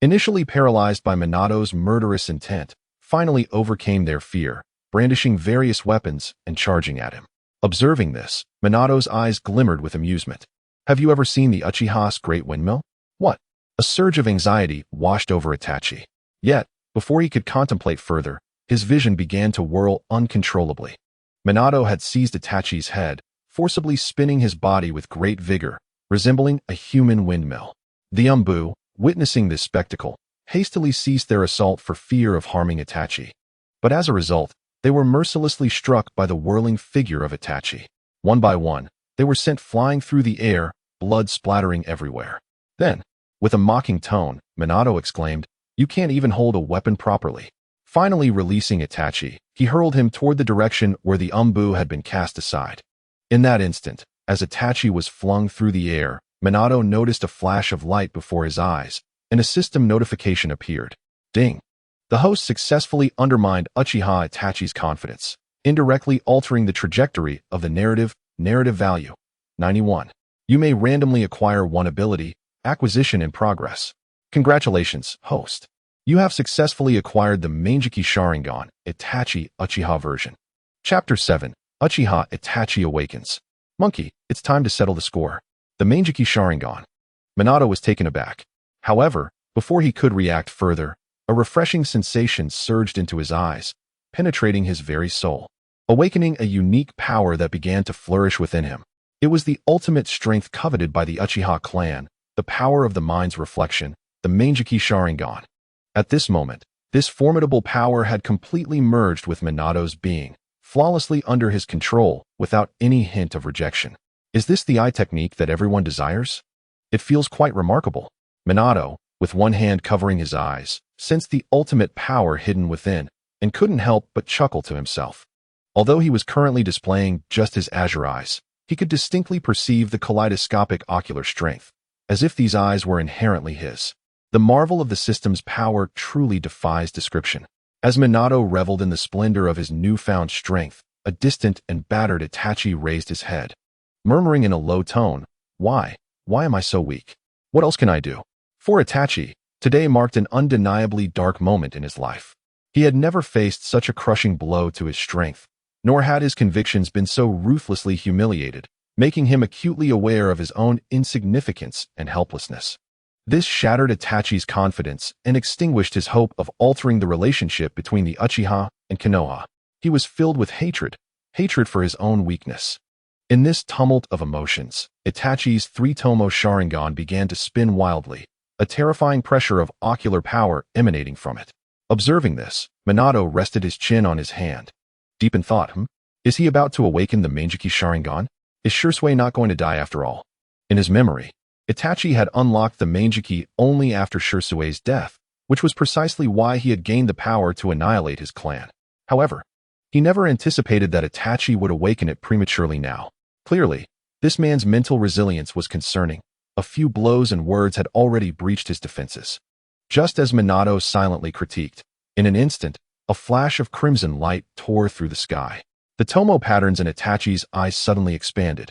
initially paralyzed by Minato's murderous intent, finally overcame their fear, brandishing various weapons and charging at him. Observing this, Minato's eyes glimmered with amusement. Have you ever seen the Uchiha's Great Windmill? What? A surge of anxiety washed over Itachi. Yet, before he could contemplate further, his vision began to whirl uncontrollably. Minato had seized Itachi's head, forcibly spinning his body with great vigor, resembling a human windmill. The Umbu, witnessing this spectacle, hastily ceased their assault for fear of harming Itachi. But as a result, they were mercilessly struck by the whirling figure of Itachi. One by one, they were sent flying through the air, blood splattering everywhere. Then, with a mocking tone, Minato exclaimed, "You can't even hold a weapon properly." Finally releasing Itachi, he hurled him toward the direction where the Umbu had been cast aside. In that instant, as Itachi was flung through the air, Minato noticed a flash of light before his eyes, and a system notification appeared. Ding! The host successfully undermined Uchiha Itachi's confidence, indirectly altering the trajectory of the narrative value. 91. You may randomly acquire one ability, acquisition in progress. Congratulations, host. You have successfully acquired the Manjiki Sharingan, Itachi Uchiha version. Chapter 7. Uchiha Itachi Awakens. Monkey, it's time to settle the score. The Manjiki Sharingan. Minato was taken aback. However, before he could react further, a refreshing sensation surged into his eyes, penetrating his very soul, awakening a unique power that began to flourish within him. It was the ultimate strength coveted by the Uchiha clan, the power of the mind's reflection, the Manjiki Sharingan. At this moment, This formidable power had completely merged with Minato's being, flawlessly under his control, without any hint of rejection. Is this the eye technique that everyone desires? It feels quite remarkable. Minato, with one hand covering his eyes, sensed the ultimate power hidden within, and couldn't help but chuckle to himself. Although he was currently displaying just his azure eyes, he could distinctly perceive the kaleidoscopic ocular strength, as if these eyes were inherently his. The marvel of the system's power truly defies description. As Minato reveled in the splendor of his newfound strength, a distant and battered Itachi raised his head, murmuring in a low tone, Why am I so weak? What else can I do? For Itachi, today marked an undeniably dark moment in his life. He had never faced such a crushing blow to his strength, nor had his convictions been so ruthlessly humiliated, making him acutely aware of his own insignificance and helplessness. This shattered Itachi's confidence and extinguished his hope of altering the relationship between the Uchiha and Konoha. He was filled with hatred for his own weakness. In this tumult of emotions, Itachi's three-tomo Sharingan began to spin wildly, a terrifying pressure of ocular power emanating from it. Observing this, Minato rested his chin on his hand. Deep in thought, Is he about to awaken the Manjiki Sharingan? Is Shisui not going to die after all? In his memory, Itachi had unlocked the Manjiki only after Shisui's death, which was precisely why he had gained the power to annihilate his clan. However, he never anticipated that Itachi would awaken it prematurely now. Clearly, this man's mental resilience was concerning. A few blows and words had already breached his defenses. Just as Minato silently critiqued, in an instant, a flash of crimson light tore through the sky. The tomo patterns in Itachi's eyes suddenly expanded,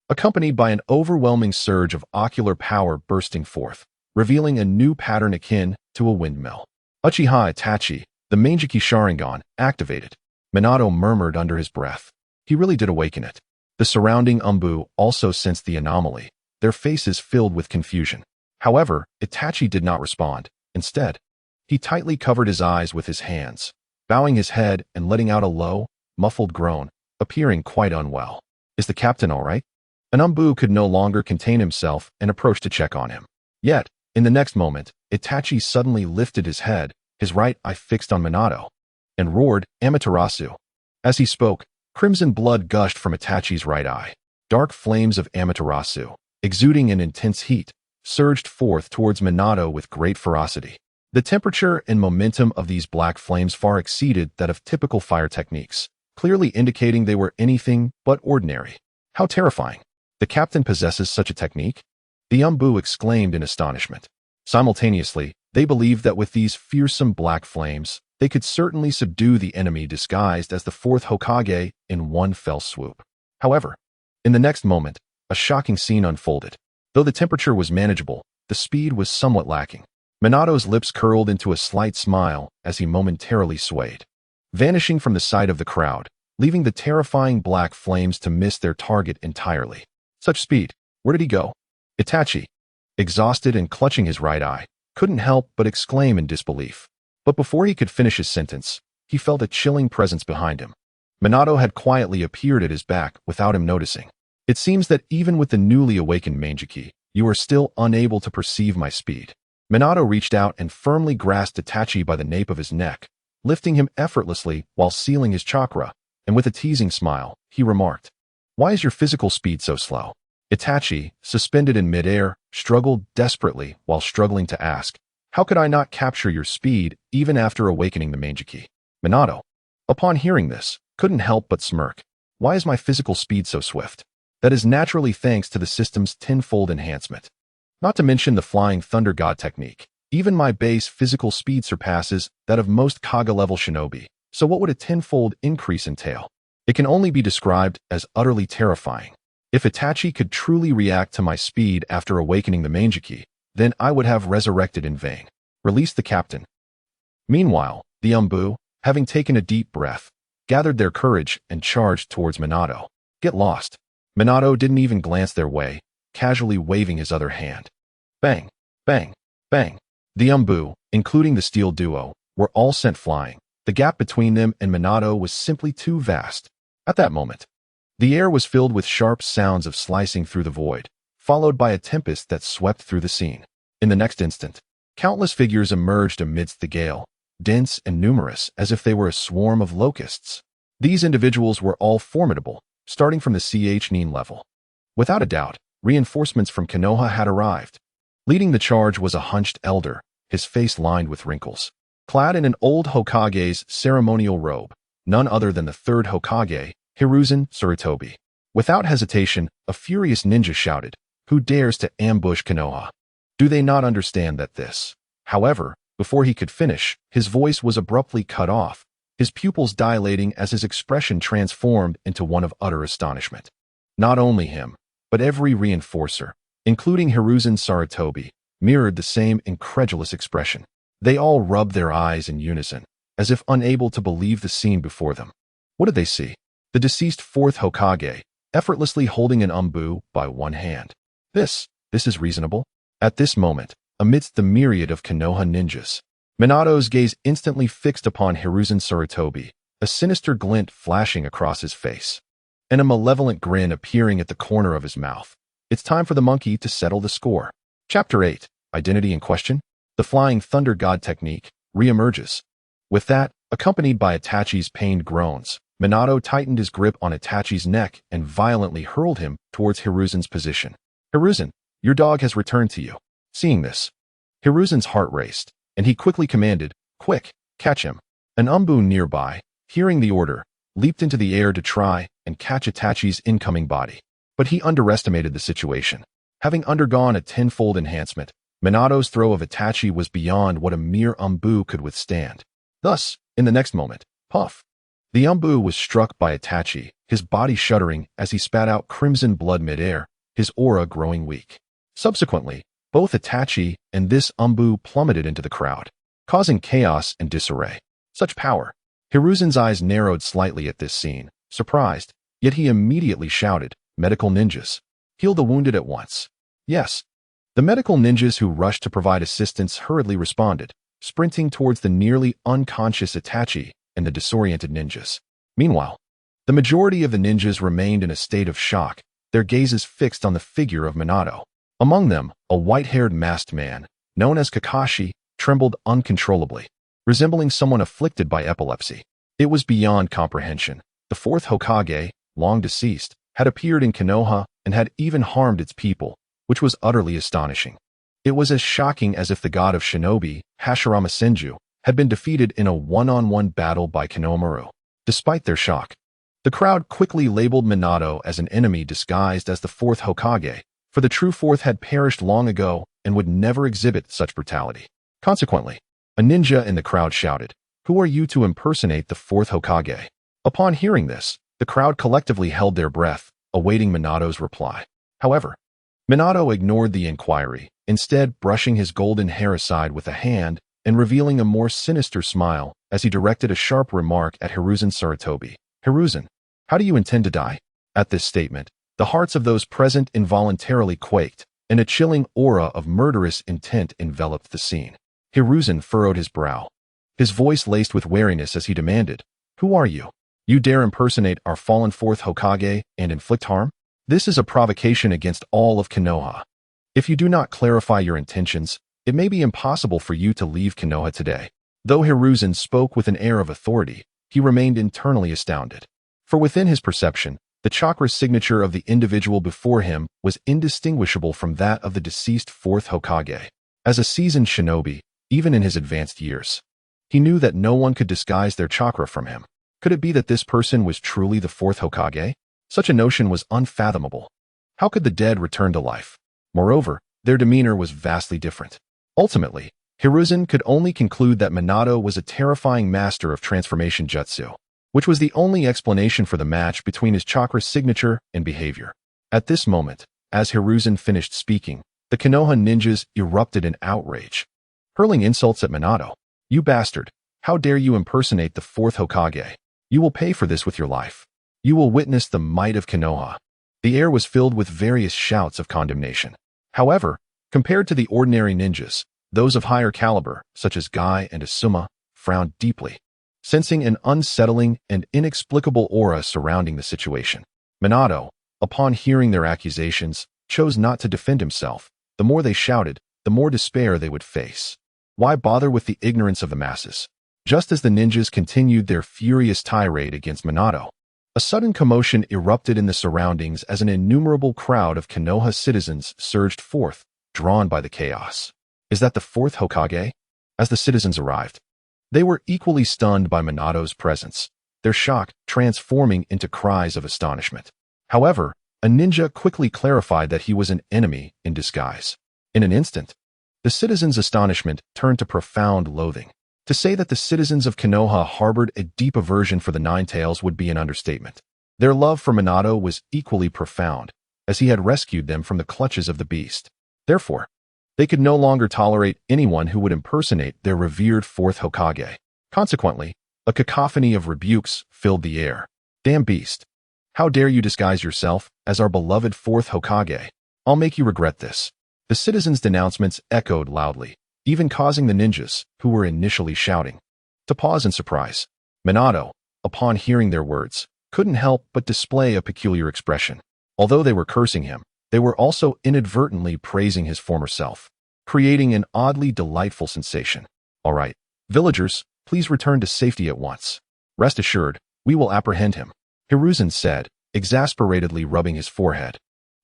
accompanied by an overwhelming surge of ocular power bursting forth, revealing a new pattern akin to a windmill. Uchiha Itachi, the Manjiki Sharingan, activated. Minato murmured under his breath. He really did awaken it. The surrounding Umbu also sensed the anomaly, their faces filled with confusion. However, Itachi did not respond. Instead, he tightly covered his eyes with his hands, bowing his head and letting out a low, muffled groan, appearing quite unwell. Is the captain all right? An Umbu could no longer contain himself and approached to check on him. Yet, in the next moment, Itachi suddenly lifted his head, his right eye fixed on Minato, and roared, Amaterasu. As he spoke, crimson blood gushed from Itachi's right eye. Dark flames of Amaterasu, exuding an intense heat, surged forth towards Minato with great ferocity. The temperature and momentum of these black flames far exceeded that of typical fire techniques, clearly indicating they were anything but ordinary. How terrifying! The captain possesses such a technique? The Umbu exclaimed in astonishment. Simultaneously, they believed that with these fearsome black flames, they could certainly subdue the enemy disguised as the fourth Hokage in one fell swoop. However, in the next moment, a shocking scene unfolded. Though the temperature was manageable, the speed was somewhat lacking. Minato's lips curled into a slight smile as he momentarily swayed, vanishing from the sight of the crowd, leaving the terrifying black flames to miss their target entirely. Such speed! Where did he go? Itachi, exhausted and clutching his right eye, couldn't help but exclaim in disbelief. But before he could finish his sentence, he felt a chilling presence behind him. Minato had quietly appeared at his back without him noticing. It seems that even with the newly awakened Manjiki, you are still unable to perceive my speed. Minato reached out and firmly grasped Itachi by the nape of his neck, lifting him effortlessly while sealing his chakra, and with a teasing smile, he remarked, Why is your physical speed so slow? Itachi, suspended in midair, struggled desperately while struggling to ask, How could I not capture your speed even after awakening the Manjiki? Minato, upon hearing this, couldn't help but smirk. Why is my physical speed so swift? That is naturally thanks to the system's tenfold enhancement. Not to mention the Flying Thunder God technique. Even my base physical speed surpasses that of most Kaga-level shinobi, so what would a tenfold increase entail? It can only be described as utterly terrifying. If Itachi could truly react to my speed after awakening the Manjiki, then I would have resurrected in vain. Release the captain. Meanwhile, the Umbu, having taken a deep breath, gathered their courage and charged towards Minato. Get lost. Minato didn't even glance their way, casually waving his other hand. Bang, bang, bang. The Umbu, including the steel duo, were all sent flying. The gap between them and Minato was simply too vast. At that moment, the air was filled with sharp sounds of slicing through the void, followed by a tempest that swept through the scene. In the next instant, countless figures emerged amidst the gale, dense and numerous as if they were a swarm of locusts. These individuals were all formidable, starting from the CH9 level. Without a doubt, reinforcements from Konoha had arrived. Leading the charge was a hunched elder, his face lined with wrinkles. Clad in an old Hokage's ceremonial robe, none other than the third Hokage, Hiruzen Sarutobi. Without hesitation, a furious ninja shouted, "Who dares to ambush Konoha? Do they not understand that this?" However, before he could finish, his voice was abruptly cut off, his pupils dilating as his expression transformed into one of utter astonishment. Not only him, but every reinforcer, including Hiruzen Sarutobi, mirrored the same incredulous expression. They all rubbed their eyes in unison, as if unable to believe the scene before them. What did they see? The deceased fourth Hokage, effortlessly holding an umbu by one hand. This is reasonable? At this moment, amidst the myriad of Konoha ninjas, Minato's gaze instantly fixed upon Hiruzen Sarutobi, a sinister glint flashing across his face, and a malevolent grin appearing at the corner of his mouth. It's time for the monkey to settle the score. Chapter 8, Identity in Question? The Flying Thunder God Technique reemerges. With that, accompanied by Itachi's pained groans, Minato tightened his grip on Itachi's neck and violently hurled him towards Hiruzen's position. "Hiruzen, your dog has returned to you." Seeing this, Hiruzen's heart raced, and he quickly commanded, "Quick, catch him." An umbu nearby, hearing the order, leaped into the air to try and catch Itachi's incoming body. But he underestimated the situation. Having undergone a tenfold enhancement, Minato's throw of Itachi was beyond what a mere umbu could withstand. Thus, in the next moment, puff! The umbu was struck by Itachi, his body shuddering as he spat out crimson blood mid-air, his aura growing weak. Subsequently, both Itachi and this umbu plummeted into the crowd, causing chaos and disarray. Such power! Hiruzen's eyes narrowed slightly at this scene, surprised, yet he immediately shouted, "Medical ninjas! Heal the wounded at once." Yes. The medical ninjas who rushed to provide assistance hurriedly responded, sprinting towards the nearly unconscious Itachi and the disoriented ninjas. Meanwhile, the majority of the ninjas remained in a state of shock, their gazes fixed on the figure of Minato. Among them, a white-haired masked man, known as Kakashi, trembled uncontrollably, resembling someone afflicted by epilepsy. It was beyond comprehension. The fourth Hokage, long deceased, had appeared in Konoha and had even harmed its people, which was utterly astonishing. It was as shocking as if the god of shinobi, Hashirama Senju, had been defeated in a one-on-one battle by Konohamaru. Despite their shock, the crowd quickly labeled Minato as an enemy disguised as the fourth Hokage, for the true fourth had perished long ago and would never exhibit such brutality. Consequently, a ninja in the crowd shouted, "Who are you to impersonate the fourth Hokage?" Upon hearing this, the crowd collectively held their breath, awaiting Minato's reply. However, Minato ignored the inquiry, instead brushing his golden hair aside with a hand and revealing a more sinister smile as he directed a sharp remark at Hiruzen Sarutobi. "Hiruzen, how do you intend to die?" At this statement, the hearts of those present involuntarily quaked, and a chilling aura of murderous intent enveloped the scene. Hiruzen furrowed his brow, his voice laced with wariness as he demanded, "Who are you? You dare impersonate our fallen fourth Hokage and inflict harm? This is a provocation against all of Konoha. If you do not clarify your intentions, it may be impossible for you to leave Konoha today." Though Hiruzen spoke with an air of authority, he remained internally astounded. For within his perception, the chakra signature of the individual before him was indistinguishable from that of the deceased fourth Hokage. As a seasoned shinobi, even in his advanced years, he knew that no one could disguise their chakra from him. Could it be that this person was truly the fourth Hokage? Such a notion was unfathomable. How could the dead return to life? Moreover, their demeanor was vastly different. Ultimately, Hiruzen could only conclude that Minato was a terrifying master of transformation jutsu, which was the only explanation for the match between his chakra signature and behavior. At this moment, as Hiruzen finished speaking, the Konoha ninjas erupted in outrage, hurling insults at Minato. "You bastard! How dare you impersonate the fourth Hokage? You will pay for this with your life. You will witness the might of Konoha." The air was filled with various shouts of condemnation. However, compared to the ordinary ninjas, those of higher caliber, such as Guy and Asuma, frowned deeply, sensing an unsettling and inexplicable aura surrounding the situation. Minato, upon hearing their accusations, chose not to defend himself. The more they shouted, the more despair they would face. Why bother with the ignorance of the masses? Just as the ninjas continued their furious tirade against Minato, a sudden commotion erupted in the surroundings as an innumerable crowd of Konoha citizens surged forth, drawn by the chaos. Is that the fourth Hokage? As the citizens arrived, they were equally stunned by Minato's presence, their shock transforming into cries of astonishment. However, a ninja quickly clarified that he was an enemy in disguise. In an instant, the citizens' astonishment turned to profound loathing. To say that the citizens of Konoha harbored a deep aversion for the Nine-Tails would be an understatement. Their love for Minato was equally profound, as he had rescued them from the clutches of the beast. Therefore, they could no longer tolerate anyone who would impersonate their revered fourth Hokage. Consequently, a cacophony of rebukes filled the air. Damn beast! How dare you disguise yourself as our beloved fourth Hokage? I'll make you regret this. The citizens' denouncements echoed loudly, even causing the ninjas, who were initially shouting, to pause in surprise. Minato, upon hearing their words, couldn't help but display a peculiar expression. Although they were cursing him, they were also inadvertently praising his former self, creating an oddly delightful sensation. All right, villagers, please return to safety at once. Rest assured, we will apprehend him, Hiruzen said, exasperatedly rubbing his forehead.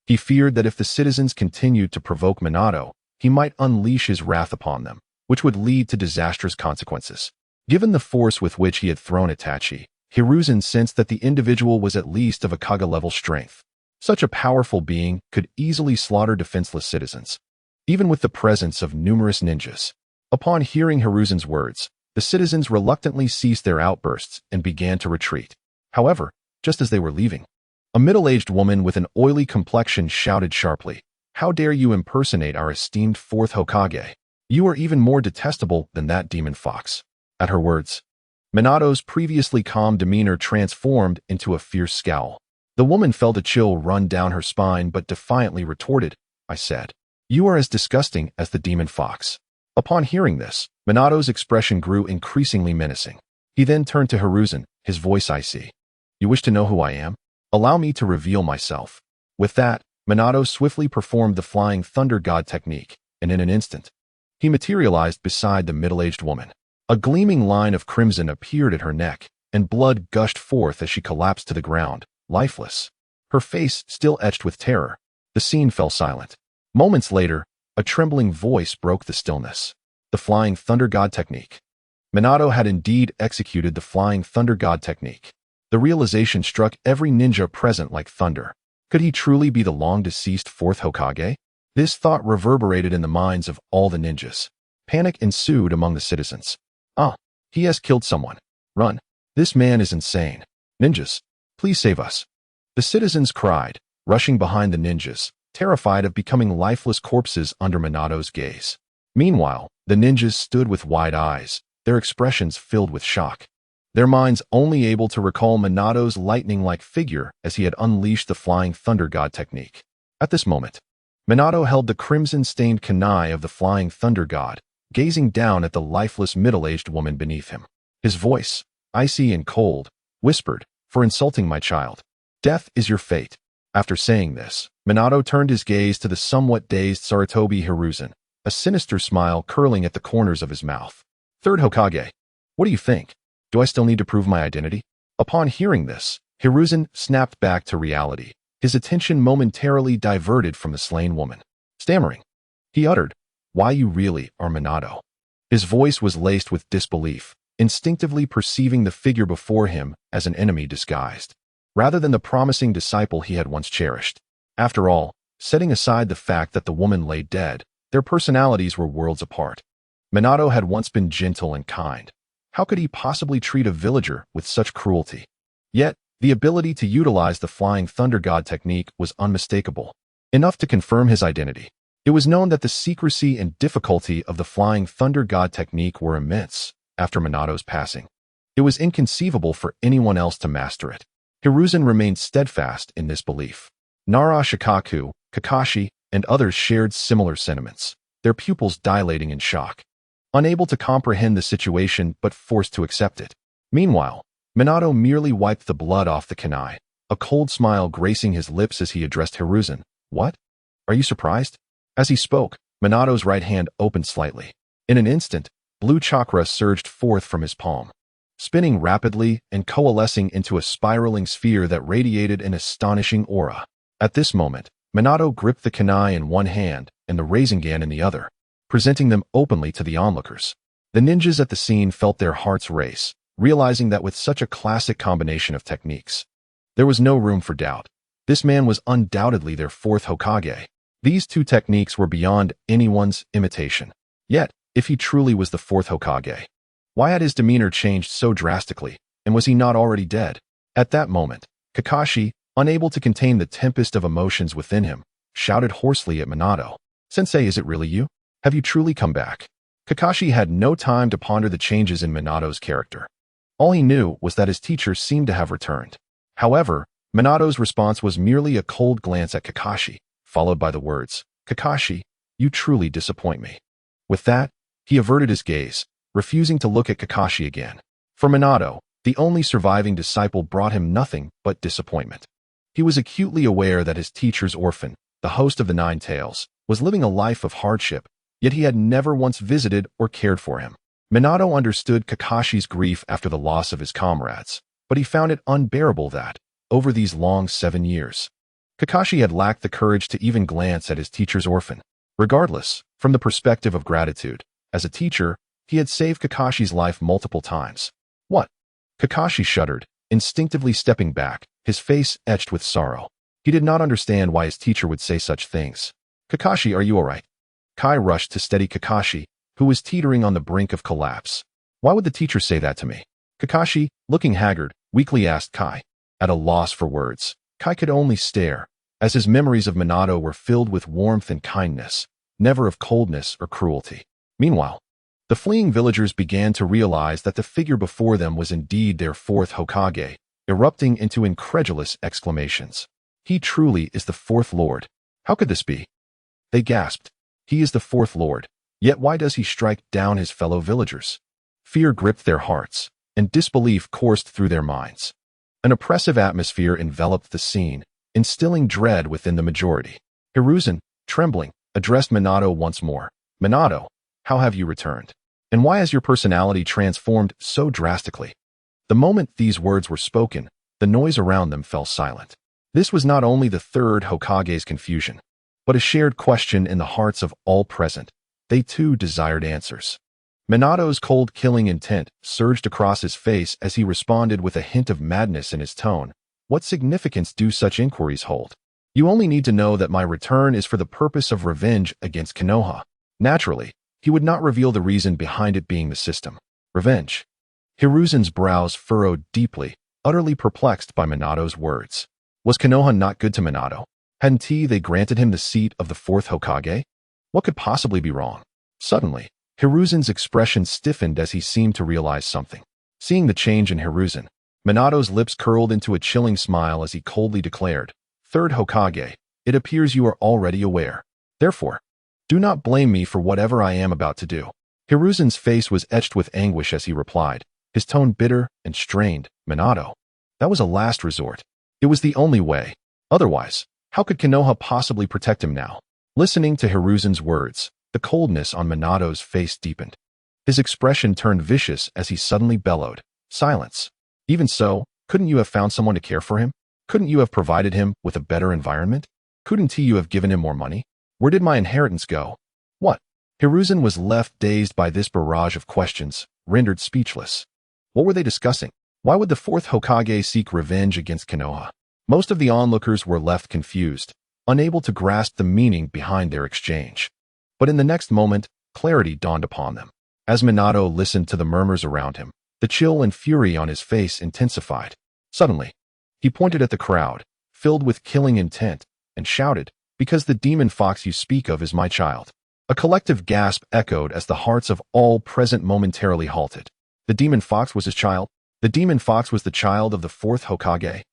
He feared that if the citizens continued to provoke Minato, he might unleash his wrath upon them, which would lead to disastrous consequences. Given the force with which he had thrown Itachi, Hiruzen sensed that the individual was at least of a Kage-level strength. Such a powerful being could easily slaughter defenseless citizens, even with the presence of numerous ninjas. Upon hearing Hiruzen's words, the citizens reluctantly ceased their outbursts and began to retreat. However, just as they were leaving, a middle-aged woman with an oily complexion shouted sharply, "How dare you impersonate our esteemed fourth Hokage? You are even more detestable than that demon fox." At her words, Minato's previously calm demeanor transformed into a fierce scowl. The woman felt a chill run down her spine but defiantly retorted, "I said, you are as disgusting as the demon fox." Upon hearing this, Minato's expression grew increasingly menacing. He then turned to Hiruzen, his voice icy. "You wish to know who I am? Allow me to reveal myself." With that, Minato swiftly performed the Flying Thunder God technique, and in an instant, he materialized beside the middle-aged woman. A gleaming line of crimson appeared at her neck, and blood gushed forth as she collapsed to the ground, lifeless. Her face still etched with terror. The scene fell silent. Moments later, a trembling voice broke the stillness. The Flying Thunder God technique. Minato had indeed executed the Flying Thunder God technique. The realization struck every ninja present like thunder. Could he truly be the long-deceased fourth Hokage? This thought reverberated in the minds of all the ninjas. Panic ensued among the citizens. "Ah, he has killed someone. Run. This man is insane. Ninjas, please save us." The citizens cried, rushing behind the ninjas, terrified of becoming lifeless corpses under Minato's gaze. Meanwhile, the ninjas stood with wide eyes, their expressions filled with shock, their minds only able to recall Minato's lightning-like figure as he had unleashed the Flying Thunder God technique. At this moment, Minato held the crimson-stained kunai of the Flying Thunder God, gazing down at the lifeless middle-aged woman beneath him. His voice, icy and cold, whispered, "For insulting my child, death is your fate." After saying this, Minato turned his gaze to the somewhat dazed Sarutobi Hiruzen, a sinister smile curling at the corners of his mouth. "Third Hokage, what do you think? Do I still need to prove my identity?" Upon hearing this, Hiruzen snapped back to reality, his attention momentarily diverted from the slain woman. Stammering, he uttered, "Why, you really are Minato." His voice was laced with disbelief, instinctively perceiving the figure before him as an enemy disguised, rather than the promising disciple he had once cherished. After all, setting aside the fact that the woman lay dead, their personalities were worlds apart. Minato had once been gentle and kind. How could he possibly treat a villager with such cruelty? Yet, the ability to utilize the Flying Thunder God technique was unmistakable, enough to confirm his identity. It was known that the secrecy and difficulty of the Flying Thunder God technique were immense after Minato's passing. It was inconceivable for anyone else to master it. Hiruzen remained steadfast in this belief. Nara Shikaku, Kakashi, and others shared similar sentiments, their pupils dilating in shock, unable to comprehend the situation but forced to accept it. Meanwhile, Minato merely wiped the blood off the kunai, a cold smile gracing his lips as he addressed Hiruzen. "What? Are you surprised?" As he spoke, Minato's right hand opened slightly. In an instant, blue chakra surged forth from his palm, spinning rapidly and coalescing into a spiraling sphere that radiated an astonishing aura. At this moment, Minato gripped the kunai in one hand and the Rasengan in the other, presenting them openly to the onlookers. The ninjas at the scene felt their hearts race, realizing that with such a classic combination of techniques, there was no room for doubt. This man was undoubtedly their fourth Hokage. These two techniques were beyond anyone's imitation. Yet, if he truly was the fourth Hokage, why had his demeanor changed so drastically, and was he not already dead? At that moment, Kakashi, unable to contain the tempest of emotions within him, shouted hoarsely at Minato. "Sensei, is it really you? Have you truly come back?" Kakashi had no time to ponder the changes in Minato's character. All he knew was that his teacher seemed to have returned. However, Minato's response was merely a cold glance at Kakashi, followed by the words, "Kakashi, you truly disappoint me." With that, he averted his gaze, refusing to look at Kakashi again. For Minato, the only surviving disciple brought him nothing but disappointment. He was acutely aware that his teacher's orphan, the host of the Nine Tails, was living a life of hardship, yet he had never once visited or cared for him. Minato understood Kakashi's grief after the loss of his comrades, but he found it unbearable that, over these long 7 years, Kakashi had lacked the courage to even glance at his teacher's orphan. Regardless, from the perspective of gratitude, as a teacher, he had saved Kakashi's life multiple times. What? Kakashi shuddered, instinctively stepping back, his face etched with sorrow. He did not understand why his teacher would say such things. "Kakashi, are you all right?" Kai rushed to steady Kakashi, who was teetering on the brink of collapse. "Why would the teacher say that to me?" Kakashi, looking haggard, weakly asked Kai. At a loss for words, Kai could only stare, as his memories of Minato were filled with warmth and kindness, never of coldness or cruelty. Meanwhile, the fleeing villagers began to realize that the figure before them was indeed their fourth Hokage, erupting into incredulous exclamations. "He truly is the fourth lord. How could this be?" They gasped. "He is the fourth lord, yet why does he strike down his fellow villagers?" Fear gripped their hearts, and disbelief coursed through their minds. An oppressive atmosphere enveloped the scene, instilling dread within the majority. Hiruzen, trembling, addressed Minato once more. "Minato, how have you returned? And why has your personality transformed so drastically?" The moment these words were spoken, the noise around them fell silent. This was not only the third Hokage's confusion, but a shared question in the hearts of all present. They too desired answers. Minato's cold killing intent surged across his face as he responded with a hint of madness in his tone. "What significance do such inquiries hold? You only need to know that my return is for the purpose of revenge against Konoha." Naturally, he would not reveal the reason behind it being the system. Revenge. Hiruzen's brows furrowed deeply, utterly perplexed by Minato's words. Was Konoha not good to Minato? Hadn't they granted him the seat of the fourth Hokage? What could possibly be wrong? Suddenly, Hiruzen's expression stiffened as he seemed to realize something. Seeing the change in Hiruzen, Minato's lips curled into a chilling smile as he coldly declared, "Third Hokage, it appears you are already aware. Therefore, do not blame me for whatever I am about to do." Hiruzen's face was etched with anguish as he replied, his tone bitter and strained. "Minato, that was a last resort. It was the only way. Otherwise, how could Konoha possibly protect him now?" Listening to Hiruzen's words, the coldness on Minato's face deepened. His expression turned vicious as he suddenly bellowed, "Silence. Even so, couldn't you have found someone to care for him? Couldn't you have provided him with a better environment? Couldn't you have given him more money? Where did my inheritance go?" "What?" Hiruzen was left dazed by this barrage of questions, rendered speechless. What were they discussing? Why would the fourth Hokage seek revenge against Konoha? Most of the onlookers were left confused, unable to grasp the meaning behind their exchange. But in the next moment, clarity dawned upon them. As Minato listened to the murmurs around him, the chill and fury on his face intensified. Suddenly, he pointed at the crowd, filled with killing intent, and shouted, "Because the demon fox you speak of is my child." A collective gasp echoed as the hearts of all present momentarily halted. The demon fox was his child? The demon fox was the child of the fourth Hokage?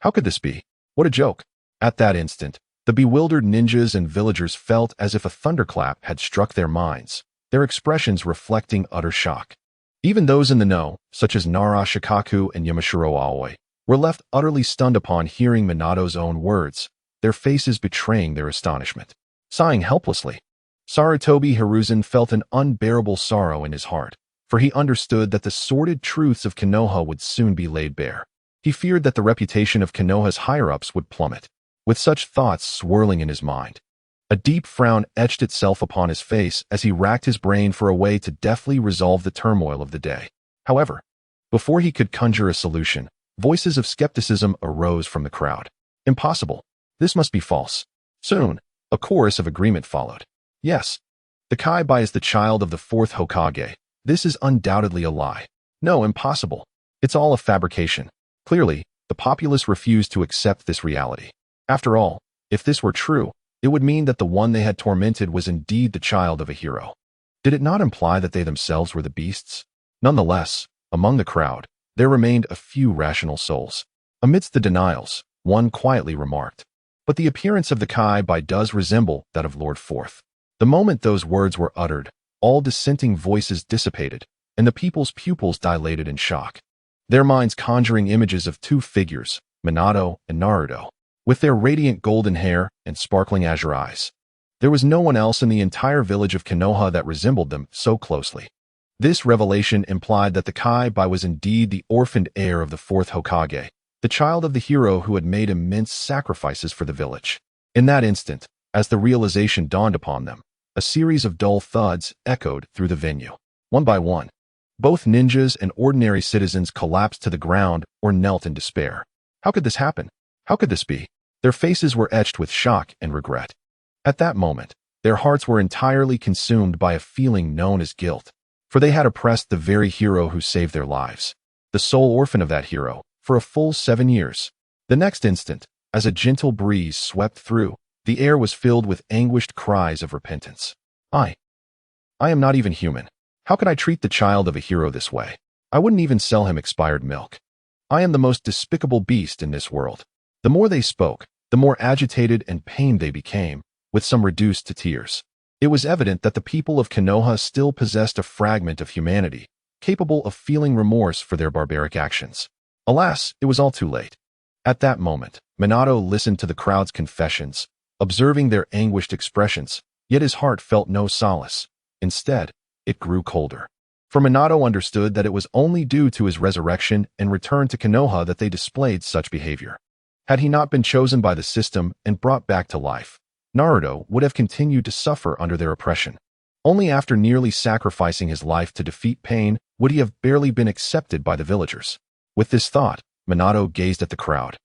How could this be? What a joke! At that instant, the bewildered ninjas and villagers felt as if a thunderclap had struck their minds, their expressions reflecting utter shock. Even those in the know, such as Nara Shikaku and Yamashiro Aoi, were left utterly stunned upon hearing Minato's own words, their faces betraying their astonishment. Sighing helplessly, Sarutobi Hiruzen felt an unbearable sorrow in his heart, for he understood that the sordid truths of Konoha would soon be laid bare. He feared that the reputation of Konoha's higher-ups would plummet. With such thoughts swirling in his mind, a deep frown etched itself upon his face as he racked his brain for a way to deftly resolve the turmoil of the day. However, before he could conjure a solution, voices of skepticism arose from the crowd. Impossible. This must be false. Soon, a chorus of agreement followed. Yes, the Kaibai is the child of the fourth Hokage. This is undoubtedly a lie. No, impossible. It's all a fabrication. Clearly, the populace refused to accept this reality. After all, if this were true, it would mean that the one they had tormented was indeed the child of a hero. Did it not imply that they themselves were the beasts? Nonetheless, among the crowd, there remained a few rational souls. Amidst the denials, one quietly remarked, "But the appearance of the Kaibai does resemble that of Lord Fourth." The moment those words were uttered, all dissenting voices dissipated, and the people's pupils dilated in shock, their minds conjuring images of two figures, Minato and Naruto, with their radiant golden hair and sparkling azure eyes. There was no one else in the entire village of Konoha that resembled them so closely. This revelation implied that the Kaibai was indeed the orphaned heir of the fourth Hokage, the child of the hero who had made immense sacrifices for the village. In that instant, as the realization dawned upon them, a series of dull thuds echoed through the venue. One by one, both ninjas and ordinary citizens collapsed to the ground or knelt in despair. How could this happen? How could this be? Their faces were etched with shock and regret. At that moment, their hearts were entirely consumed by a feeling known as guilt, for they had oppressed the very hero who saved their lives, the sole orphan of that hero, for a full 7 years. The next instant, as a gentle breeze swept through, the air was filled with anguished cries of repentance. I am not even human. How could I treat the child of a hero this way? I wouldn't even sell him expired milk. I am the most despicable beast in this world. The more they spoke, the more agitated and pained they became, with some reduced to tears. It was evident that the people of Konoha still possessed a fragment of humanity, capable of feeling remorse for their barbaric actions. Alas, it was all too late. At that moment, Minato listened to the crowd's confessions, observing their anguished expressions, yet his heart felt no solace. Instead, it grew colder. For Minato understood that it was only due to his resurrection and return to Konoha that they displayed such behavior. Had he not been chosen by the system and brought back to life, Naruto would have continued to suffer under their oppression. Only after nearly sacrificing his life to defeat pain would he have barely been accepted by the villagers. With this thought, Minato gazed at the crowd,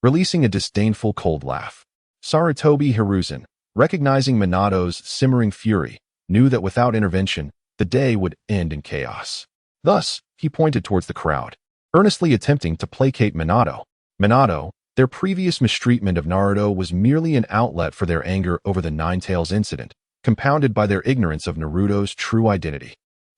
releasing a disdainful cold laugh. Sarutobi Hiruzen, recognizing Minato's simmering fury, knew that without intervention, the day would end in chaos. Thus, he pointed towards the crowd, earnestly attempting to placate Minato. Minato, their previous mistreatment of Naruto was merely an outlet for their anger over the Nine-Tails incident, compounded by their ignorance of Naruto's true identity.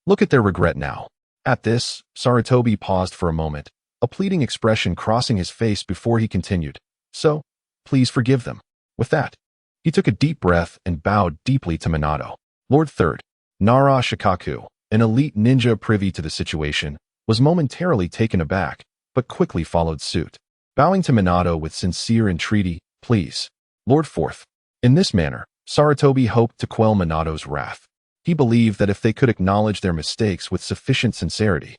Look at their regret now. At this, Sarutobi paused for a moment, a pleading expression crossing his face before he continued. So, please forgive them. With that, he took a deep breath and bowed deeply to Minato. Lord Third, Nara Shikaku, an elite ninja privy to the situation, was momentarily taken aback, but quickly followed suit, bowing to Minato with sincere entreaty, "Please, Lord Fourth." In this manner, Sarutobi hoped to quell Minato's wrath. He believed that if they could acknowledge their mistakes with sufficient sincerity,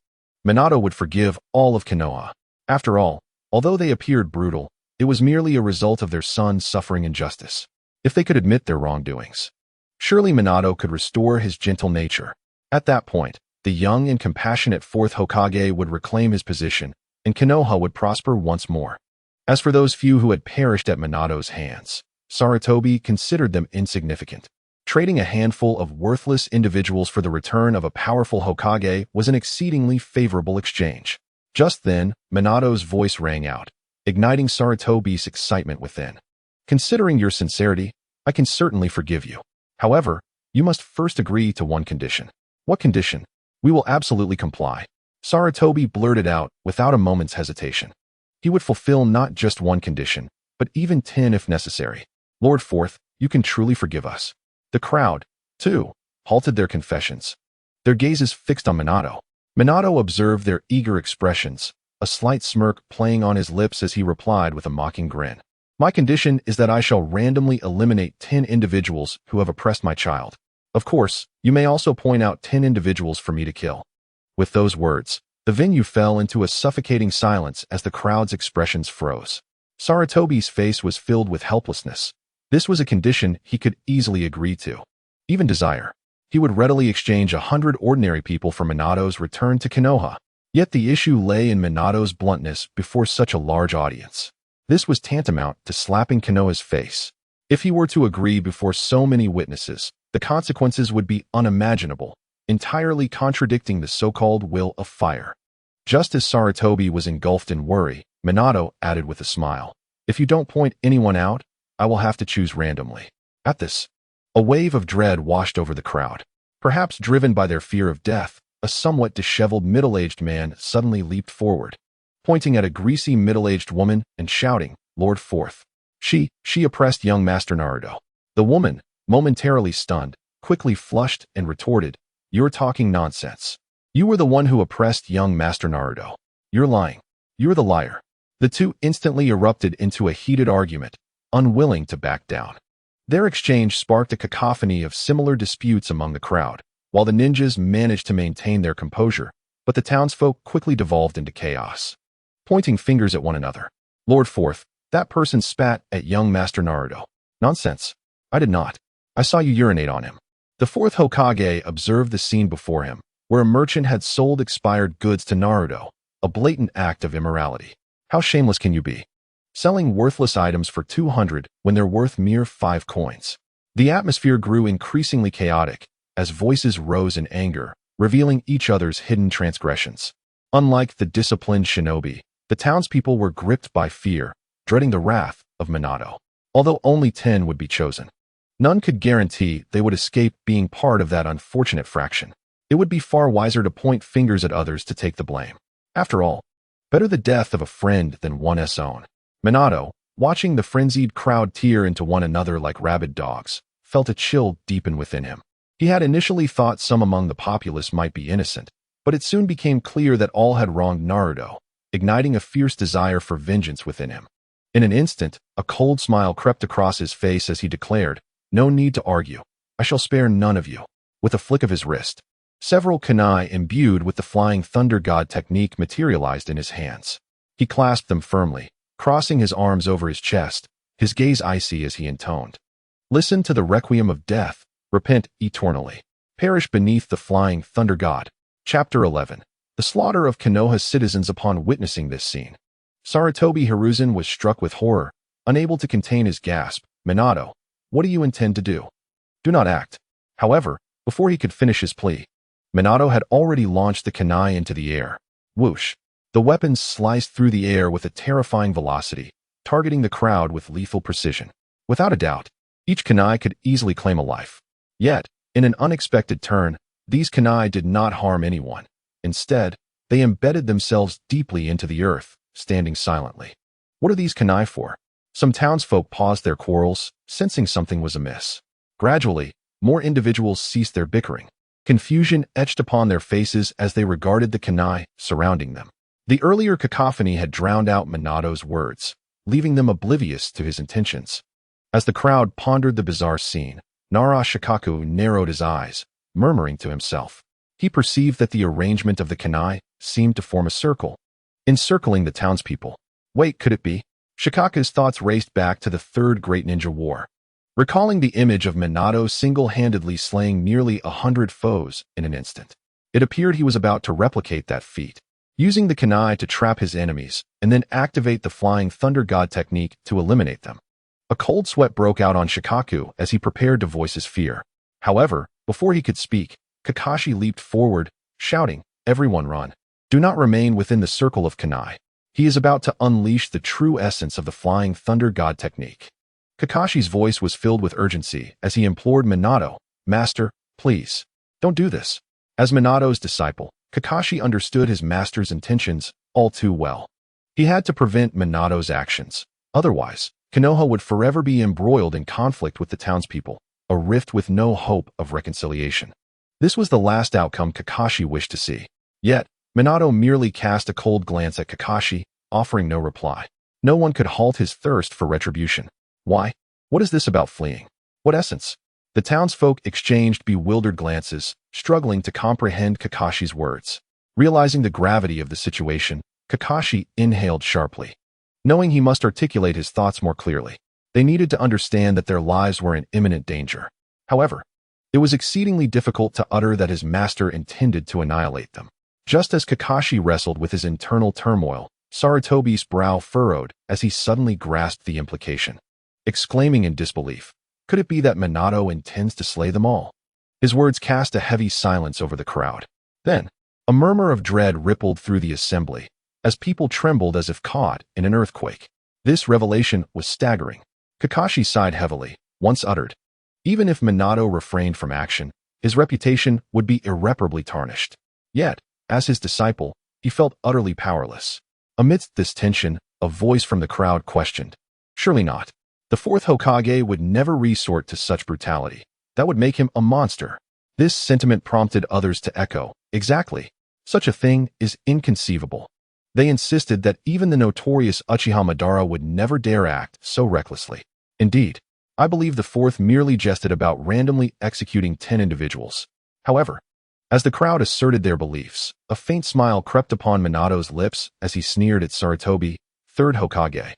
Minato would forgive all of Konoha. After all, although they appeared brutal, it was merely a result of their son suffering injustice. If they could admit their wrongdoings, surely Minato could restore his gentle nature. At that point, the young and compassionate fourth Hokage would reclaim his position, and Konoha would prosper once more. As for those few who had perished at Minato's hands, Sarutobi considered them insignificant. Trading a handful of worthless individuals for the return of a powerful Hokage was an exceedingly favorable exchange. Just then, Minato's voice rang out, igniting Sarutobi's excitement within. "Considering your sincerity, I can certainly forgive you. However, you must first agree to one condition." "What condition?" "We will absolutely comply." Sarutobi blurted out without a moment's hesitation. He would fulfill not just one condition, but even 10 if necessary. "Lord Fourth, you can truly forgive us." The crowd, too, halted their confessions, their gazes fixed on Minato. Minato observed their eager expressions, a slight smirk playing on his lips as he replied with a mocking grin. "My condition is that I shall randomly eliminate 10 individuals who have oppressed my child. Of course, you may also point out 10 individuals for me to kill. With those words, the venue fell into a suffocating silence as the crowd's expressions froze. Saratobi's face was filled with helplessness. This was a condition he could easily agree to. Even desire. He would readily exchange 100 ordinary people for Minato's return to Konoha. Yet the issue lay in Minato's bluntness before such a large audience. This was tantamount to slapping Konoha's face. If he were to agree before so many witnesses, the consequences would be unimaginable, entirely contradicting the so-called will of fire. Just as Saratobi was engulfed in worry, Minato added with a smile, "If you don't point anyone out, I will have to choose randomly." At this, a wave of dread washed over the crowd. Perhaps driven by their fear of death, a somewhat disheveled middle-aged man suddenly leaped forward, pointing at a greasy middle-aged woman and shouting, "Lord Fourth." She oppressed young Master Naruto. The woman, momentarily stunned, quickly flushed and retorted, "You're talking nonsense. You were the one who oppressed young Master Naruto. You're lying. You're the liar." The two instantly erupted into a heated argument, unwilling to back down. Their exchange sparked a cacophony of similar disputes among the crowd, while the ninjas managed to maintain their composure, but the townsfolk quickly devolved into chaos, pointing fingers at one another. "Lord Fourth, that person spat at young Master Naruto." "Nonsense. I did not. I saw you urinate on him." The fourth Hokage observed the scene before him, where a merchant had sold expired goods to Naruto, a blatant act of immorality. How shameless can you be? Selling worthless items for 200 when they're worth mere 5 coins. The atmosphere grew increasingly chaotic as voices rose in anger, revealing each other's hidden transgressions. Unlike the disciplined shinobi, the townspeople were gripped by fear, dreading the wrath of Minato. Although only 10 would be chosen, none could guarantee they would escape being part of that unfortunate fraction. It would be far wiser to point fingers at others to take the blame. After all, better the death of a friend than one's own. Minato, watching the frenzied crowd tear into one another like rabid dogs, felt a chill deepen within him. He had initially thought some among the populace might be innocent, but it soon became clear that all had wronged Naruto, igniting a fierce desire for vengeance within him. In an instant, a cold smile crept across his face as he declared, "No need to argue. I shall spare none of you." With a flick of his wrist, several kunai imbued with the flying thunder god technique materialized in his hands. He clasped them firmly, crossing his arms over his chest, his gaze icy as he intoned, "Listen to the requiem of death, repent eternally. Perish beneath the flying thunder god." Chapter 11. The slaughter of Konoha's citizens. Upon witnessing this scene, Saratobi Hiruzen was struck with horror, unable to contain his gasp. "Minato, what do you intend to do? Do not act." However, before he could finish his plea, Minato had already launched the kunai into the air. Whoosh! The weapons sliced through the air with a terrifying velocity, targeting the crowd with lethal precision. Without a doubt, each kunai could easily claim a life. Yet, in an unexpected turn, these kunai did not harm anyone. Instead, they embedded themselves deeply into the earth, standing silently. What are these kunai for? Some townsfolk paused their quarrels, sensing something was amiss. Gradually, more individuals ceased their bickering. Confusion etched upon their faces as they regarded the kunai surrounding them. The earlier cacophony had drowned out Minato's words, leaving them oblivious to his intentions. As the crowd pondered the bizarre scene, Shikaku narrowed his eyes, murmuring to himself. He perceived that the arrangement of the kunai seemed to form a circle, encircling the townspeople. Wait, could it be? Shikaku's thoughts raced back to the Third Great Ninja War, recalling the image of Minato single-handedly slaying nearly 100 foes in an instant. It appeared he was about to replicate that feat, using the kunai to trap his enemies and then activate the flying thunder god technique to eliminate them. A cold sweat broke out on Shikaku as he prepared to voice his fear. However, before he could speak, Kakashi leaped forward, shouting, "Everyone run. Do not remain within the circle of kunai. He is about to unleash the true essence of the flying thunder god technique." Kakashi's voice was filled with urgency as he implored Minato, "Master, please, don't do this." As Minato's disciple, Kakashi understood his master's intentions all too well. He had to prevent Minato's actions. Otherwise, Konoha would forever be embroiled in conflict with the townspeople, a rift with no hope of reconciliation. This was the last outcome Kakashi wished to see. Yet, Minato merely cast a cold glance at Kakashi, offering no reply. No one could halt his thirst for retribution. Why? What is this about fleeing? What essence? The townsfolk exchanged bewildered glances, struggling to comprehend Kakashi's words. Realizing the gravity of the situation, Kakashi inhaled sharply. Knowing he must articulate his thoughts more clearly, they needed to understand that their lives were in imminent danger. However, it was exceedingly difficult to utter that his master intended to annihilate them. Just as Kakashi wrestled with his internal turmoil, Sarutobi's brow furrowed as he suddenly grasped the implication. Exclaiming in disbelief, could it be that Minato intends to slay them all? His words cast a heavy silence over the crowd. Then, a murmur of dread rippled through the assembly, as people trembled as if caught in an earthquake. This revelation was staggering. Kakashi sighed heavily, once uttered. Even if Minato refrained from action, his reputation would be irreparably tarnished. Yet, as his disciple, he felt utterly powerless. Amidst this tension, a voice from the crowd questioned. Surely not. The fourth Hokage would never resort to such brutality. That would make him a monster. This sentiment prompted others to echo. Exactly. Such a thing is inconceivable. They insisted that even the notorious Uchiha Madara would never dare act so recklessly. Indeed, I believe the fourth merely jested about randomly executing 10 individuals. However, as the crowd asserted their beliefs, a faint smile crept upon Minato's lips as he sneered at Sarutobi, third Hokage.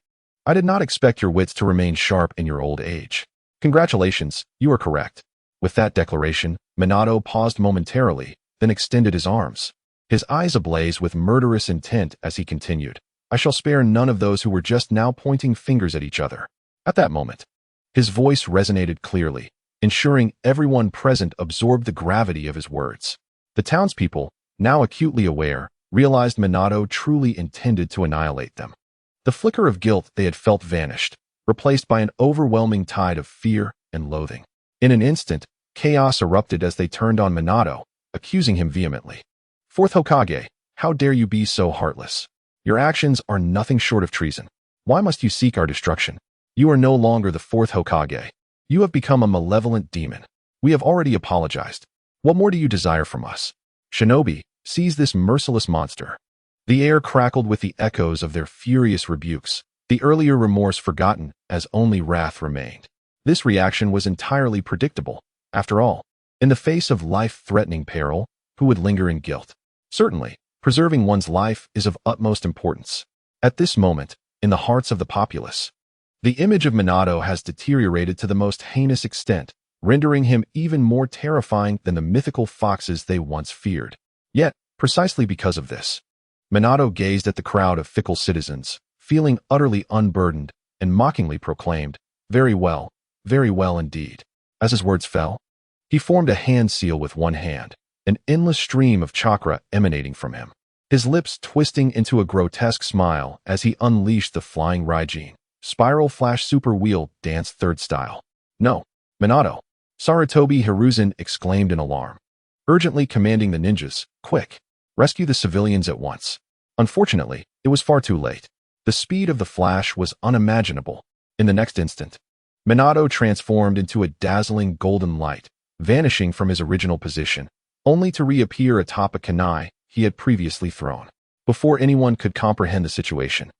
I did not expect your wits to remain sharp in your old age. Congratulations, you are correct. With that declaration, Minato paused momentarily, then extended his arms. His eyes ablaze with murderous intent as he continued. I shall spare none of those who were just now pointing fingers at each other. At that moment, his voice resonated clearly, ensuring everyone present absorbed the gravity of his words. The townspeople, now acutely aware, realized Minato truly intended to annihilate them. The flicker of guilt they had felt vanished, replaced by an overwhelming tide of fear and loathing. In an instant, chaos erupted as they turned on Minato, accusing him vehemently. Fourth Hokage, how dare you be so heartless? Your actions are nothing short of treason. Why must you seek our destruction? You are no longer the fourth Hokage. You have become a malevolent demon. We have already apologized. What more do you desire from us? Shinobi, seize this merciless monster. The air crackled with the echoes of their furious rebukes, the earlier remorse forgotten as only wrath remained. This reaction was entirely predictable. After all, in the face of life-threatening peril, who would linger in guilt? Certainly, preserving one's life is of utmost importance. At this moment, in the hearts of the populace, the image of Minato has deteriorated to the most heinous extent, rendering him even more terrifying than the mythical foxes they once feared. Yet, precisely because of this, Minato gazed at the crowd of fickle citizens, feeling utterly unburdened, and mockingly proclaimed, very well indeed. As his words fell, he formed a hand seal with one hand, an endless stream of chakra emanating from him, his lips twisting into a grotesque smile as he unleashed the flying Raijin. Spiral Flash Super Wheel Dance Third Style. No, Minato. Sarutobi Hiruzen exclaimed in alarm, urgently commanding the ninjas, quick, rescue the civilians at once. Unfortunately, it was far too late. The speed of the flash was unimaginable. In the next instant, Minato transformed into a dazzling golden light, vanishing from his original position, only to reappear atop a kunai he had previously thrown. Before anyone could comprehend the situation,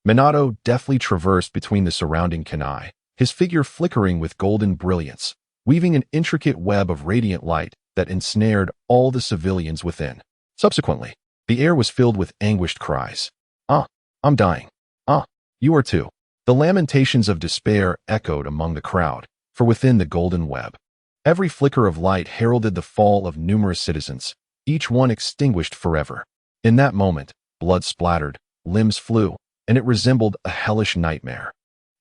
Minato deftly traversed between the surrounding kunai, his figure flickering with golden brilliance, weaving an intricate web of radiant light that ensnared all the civilians within. Subsequently, the air was filled with anguished cries. Ah, I'm dying. Ah, you are too. The lamentations of despair echoed among the crowd, for within the golden web, every flicker of light heralded the fall of numerous citizens, each one extinguished forever. In that moment, blood splattered, limbs flew, and it resembled a hellish nightmare.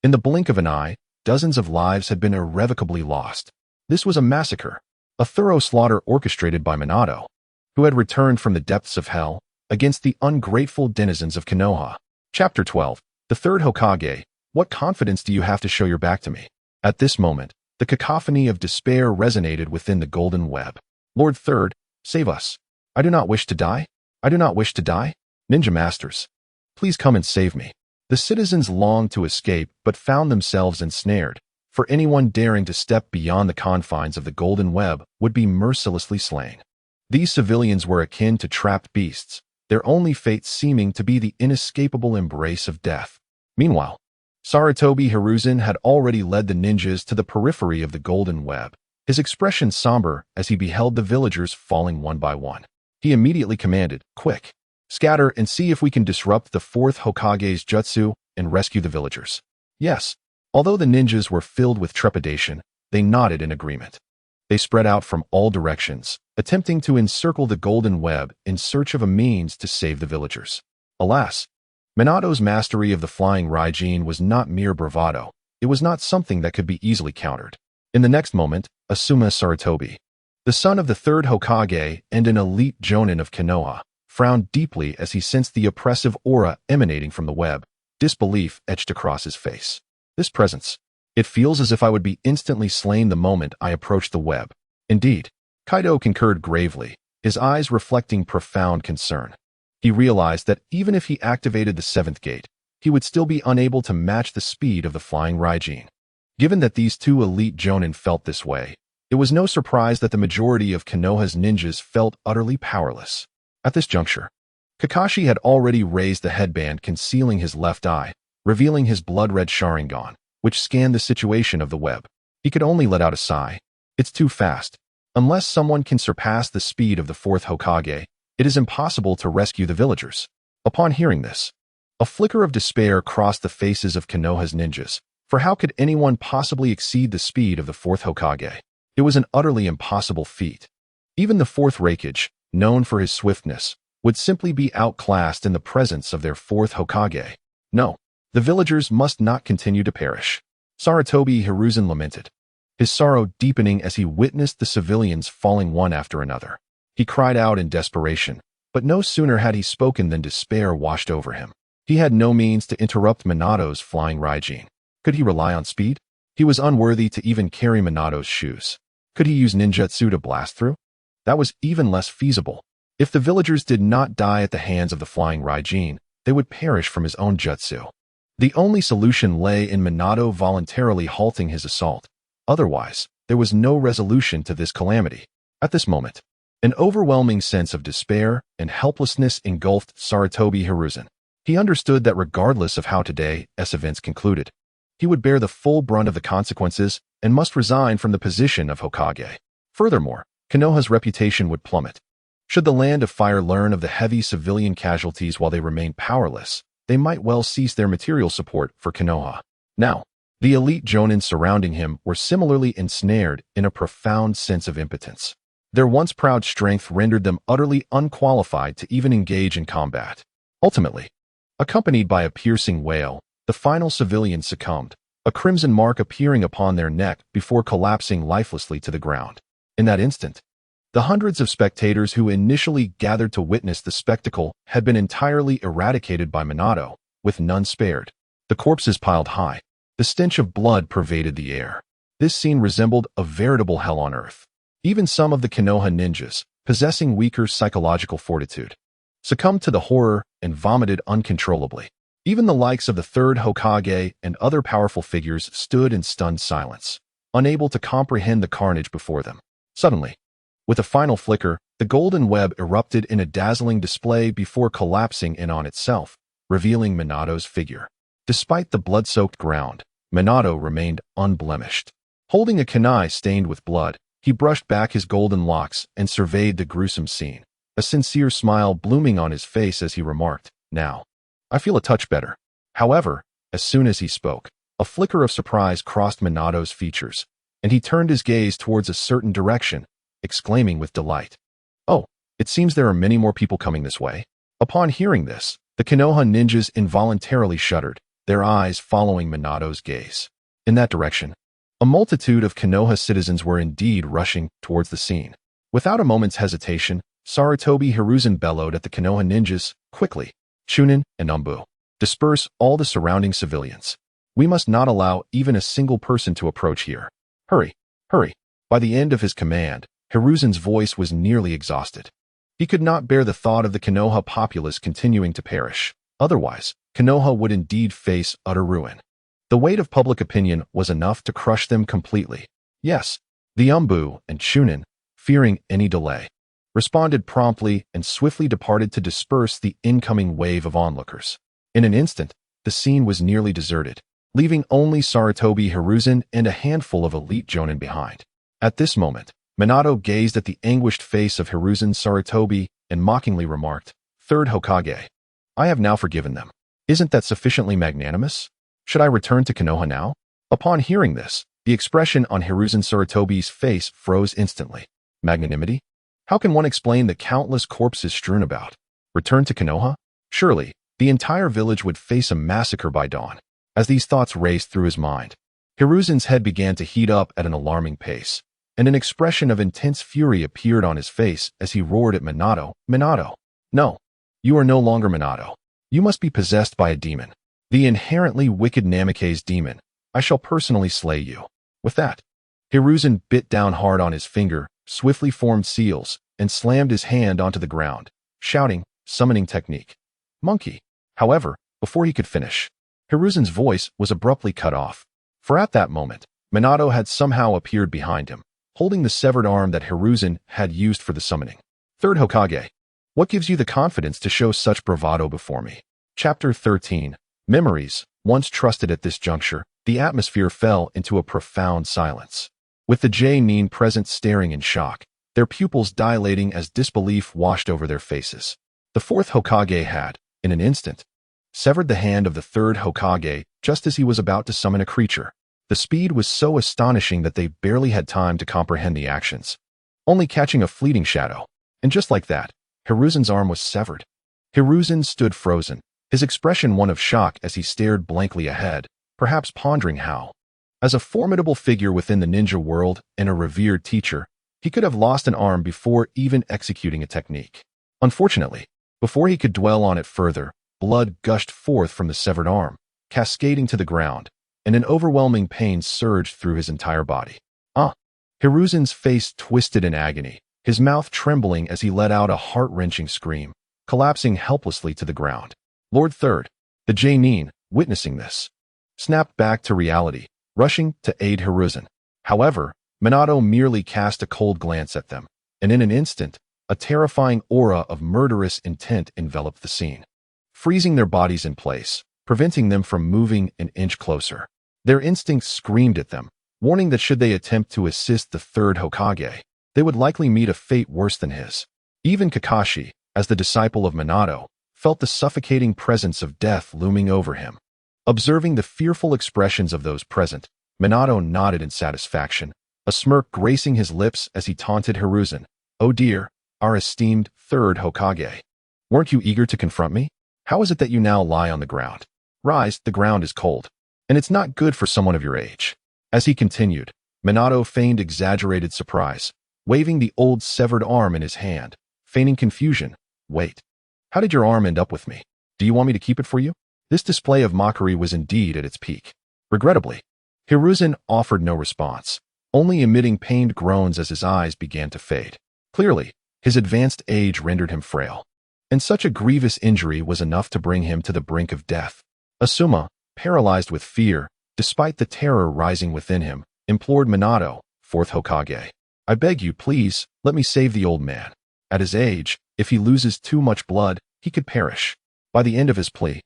In the blink of an eye, dozens of lives had been irrevocably lost. This was a massacre, a thorough slaughter orchestrated by Minato, who had returned from the depths of hell against the ungrateful denizens of Konoha. Chapter 12. The third Hokage, what confidence do you have to show your back to me? At this moment, the cacophony of despair resonated within the golden web. Lord Third, save us. I do not wish to die. I do not wish to die. Ninja Masters, please come and save me. The citizens longed to escape but found themselves ensnared, for anyone daring to step beyond the confines of the golden web would be mercilessly slain. These civilians were akin to trapped beasts, their only fate seeming to be the inescapable embrace of death. Meanwhile, Sarutobi Hiruzen had already led the ninjas to the periphery of the golden web, his expression somber as he beheld the villagers falling one by one. He immediately commanded, "Quick! Scatter and see if we can disrupt the fourth Hokage's jutsu and rescue the villagers." Yes. Although the ninjas were filled with trepidation, they nodded in agreement. They spread out from all directions, attempting to encircle the golden web in search of a means to save the villagers. Alas, Minato's mastery of the flying Raijin was not mere bravado. It was not something that could be easily countered. In the next moment, Asuma Sarutobi, the son of the third Hokage and an elite jonin of Konoha, frowned deeply as he sensed the oppressive aura emanating from the web. Disbelief etched across his face. This presence. It feels as if I would be instantly slain the moment I approach the web. Indeed, Kaido concurred gravely, his eyes reflecting profound concern. He realized that even if he activated the seventh gate, he would still be unable to match the speed of the flying Raijin. Given that these two elite jonin felt this way, it was no surprise that the majority of Konoha's ninjas felt utterly powerless. At this juncture, Kakashi had already raised the headband concealing his left eye, revealing his blood-red Sharingan, which scanned the situation of the web. He could only let out a sigh. It's too fast. Unless someone can surpass the speed of the fourth Hokage, it is impossible to rescue the villagers. Upon hearing this, a flicker of despair crossed the faces of Konoha's ninjas, for how could anyone possibly exceed the speed of the fourth Hokage? It was an utterly impossible feat. Even the fourth Raikage, known for his swiftness, would simply be outclassed in the presence of their fourth Hokage. No. The villagers must not continue to perish. Sarutobi Hiruzen lamented, his sorrow deepening as he witnessed the civilians falling one after another. He cried out in desperation, but no sooner had he spoken than despair washed over him. He had no means to interrupt Minato's flying Raijin. Could he rely on speed? He was unworthy to even carry Minato's shoes. Could he use ninjutsu to blast through? That was even less feasible. If the villagers did not die at the hands of the flying Raijin, they would perish from his own jutsu. The only solution lay in Minato voluntarily halting his assault. Otherwise, there was no resolution to this calamity. At this moment, an overwhelming sense of despair and helplessness engulfed Sarutobi Hiruzen. He understood that regardless of how today's events concluded, he would bear the full brunt of the consequences and must resign from the position of Hokage. Furthermore, Konoha's reputation would plummet. Should the Land of Fire learn of the heavy civilian casualties while they remain powerless, they might well cease their material support for Konoha. Now, the elite jonin surrounding him were similarly ensnared in a profound sense of impotence. Their once proud strength rendered them utterly unqualified to even engage in combat. Ultimately, accompanied by a piercing wail, the final civilians succumbed, a crimson mark appearing upon their neck before collapsing lifelessly to the ground. In that instant, the hundreds of spectators who initially gathered to witness the spectacle had been entirely eradicated by Minato, with none spared. The corpses piled high. The stench of blood pervaded the air. This scene resembled a veritable hell on earth. Even some of the Konoha ninjas, possessing weaker psychological fortitude, succumbed to the horror and vomited uncontrollably. Even the likes of the third Hokage and other powerful figures stood in stunned silence, unable to comprehend the carnage before them. Suddenly, with a final flicker, the golden web erupted in a dazzling display before collapsing in on itself, revealing Minato's figure. Despite the blood-soaked ground, Minato remained unblemished. Holding a kunai stained with blood, he brushed back his golden locks and surveyed the gruesome scene, a sincere smile blooming on his face as he remarked, "Now, I feel a touch better." However, as soon as he spoke, a flicker of surprise crossed Minato's features, and he turned his gaze towards a certain direction, exclaiming with delight, "Oh, it seems there are many more people coming this way." Upon hearing this, the Konoha ninjas involuntarily shuddered, their eyes following Minato's gaze. In that direction, a multitude of Konoha citizens were indeed rushing towards the scene. Without a moment's hesitation, Sarutobi Hiruzen bellowed at the Konoha ninjas, "Quickly, Chunin and Umbu, disperse all the surrounding civilians. We must not allow even a single person to approach here. Hurry, hurry." By the end of his command, Hiruzen's voice was nearly exhausted. He could not bear the thought of the Konoha populace continuing to perish. Otherwise, Konoha would indeed face utter ruin. The weight of public opinion was enough to crush them completely. Yes, the Umbu and Chunin, fearing any delay, responded promptly and swiftly departed to disperse the incoming wave of onlookers. In an instant, the scene was nearly deserted, leaving only Sarutobi Hiruzen and a handful of elite jonin behind. At this moment, Minato gazed at the anguished face of Hiruzen Sarutobi and mockingly remarked, "Third Hokage, I have now forgiven them. Isn't that sufficiently magnanimous? Should I return to Konoha now?" Upon hearing this, the expression on Hiruzen Sarutobi's face froze instantly. Magnanimity? How can one explain the countless corpses strewn about? Return to Konoha? Surely, the entire village would face a massacre by dawn. As these thoughts raced through his mind, Hiruzen's head began to heat up at an alarming pace, and an expression of intense fury appeared on his face as he roared at Minato, "Minato! No, you are no longer Minato. You must be possessed by a demon. The inherently wicked Namikaze demon. I shall personally slay you." With that, Hiruzen bit down hard on his finger, swiftly formed seals, and slammed his hand onto the ground, shouting, "Summoning technique. Monkey." However, before he could finish, Hiruzen's voice was abruptly cut off. For at that moment, Minato had somehow appeared behind him, holding the severed arm that Hiruzen had used for the summoning. "Third Hokage, what gives you the confidence to show such bravado before me?" Chapter 13. Memories. Once trusted at this juncture, the atmosphere fell into a profound silence. With the J-nin present staring in shock, their pupils dilating as disbelief washed over their faces. The fourth Hokage had, in an instant, severed the hand of the third Hokage just as he was about to summon a creature. The speed was so astonishing that they barely had time to comprehend the actions, only catching a fleeting shadow. And just like that, Hiruzen's arm was severed. Hiruzen stood frozen, his expression one of shock as he stared blankly ahead, perhaps pondering how, as a formidable figure within the ninja world and a revered teacher, he could have lost an arm before even executing a technique. Unfortunately, before he could dwell on it further, blood gushed forth from the severed arm, cascading to the ground, and an overwhelming pain surged through his entire body. Hiruzen's face twisted in agony, his mouth trembling as he let out a heart-wrenching scream, collapsing helplessly to the ground. Lord Third, the J-nin, witnessing this, snapped back to reality, rushing to aid Hiruzen. However, Minato merely cast a cold glance at them, and in an instant, a terrifying aura of murderous intent enveloped the scene, freezing their bodies in place, preventing them from moving an inch closer. Their instincts screamed at them, warning that should they attempt to assist the third Hokage, they would likely meet a fate worse than his. Even Kakashi, as the disciple of Minato, felt the suffocating presence of death looming over him. Observing the fearful expressions of those present, Minato nodded in satisfaction, a smirk gracing his lips as he taunted Hiruzen. "Oh dear, our esteemed third Hokage. Weren't you eager to confront me? How is it that you now lie on the ground? Rise, the ground is cold, and it's not good for someone of your age." As he continued, Minato feigned exaggerated surprise, waving the old severed arm in his hand, feigning confusion. "Wait, how did your arm end up with me? Do you want me to keep it for you?" This display of mockery was indeed at its peak. Regrettably, Hiruzen offered no response, only emitting pained groans as his eyes began to fade. Clearly, his advanced age rendered him frail, and such a grievous injury was enough to bring him to the brink of death. Asuma, paralyzed with fear, despite the terror rising within him, implored Minato, "Fourth Hokage, I beg you, please, let me save the old man. At his age, if he loses too much blood, he could perish." By the end of his plea,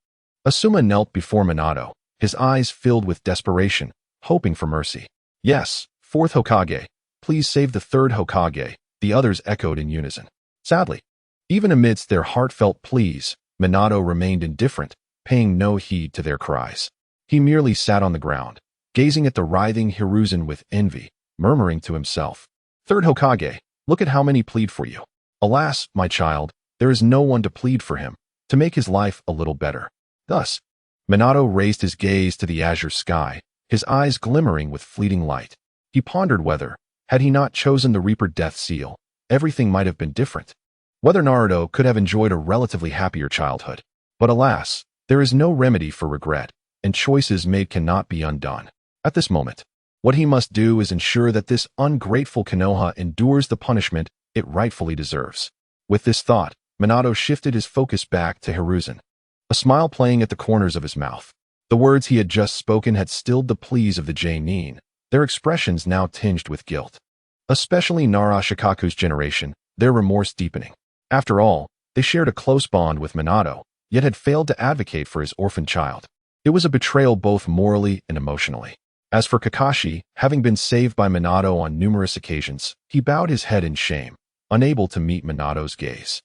Asuma knelt before Minato, his eyes filled with desperation, hoping for mercy. "Yes, fourth Hokage, please save the third Hokage," the others echoed in unison. Sadly, even amidst their heartfelt pleas, Minato remained indifferent, paying no heed to their cries. He merely sat on the ground, gazing at the writhing Hiruzen with envy, murmuring to himself, "Third Hokage, look at how many plead for you. Alas, my child, there is no one to plead for him, to make his life a little better." Thus, Minato raised his gaze to the azure sky, his eyes glimmering with fleeting light. He pondered whether, had he not chosen the Reaper Death Seal, everything might have been different. Whether Naruto could have enjoyed a relatively happier childhood. But alas, there is no remedy for regret, and choices made cannot be undone. At this moment, what he must do is ensure that this ungrateful Konoha endures the punishment it rightfully deserves. With this thought, Minato shifted his focus back to Hiruzen, a smile playing at the corners of his mouth. The words he had just spoken had stilled the pleas of the J-nin, their expressions now tinged with guilt. Especially Narashikaku's generation, their remorse deepening. After all, they shared a close bond with Minato, yet had failed to advocate for his orphan child. It was a betrayal both morally and emotionally. As for Kakashi, having been saved by Minato on numerous occasions, he bowed his head in shame, unable to meet Minato's gaze.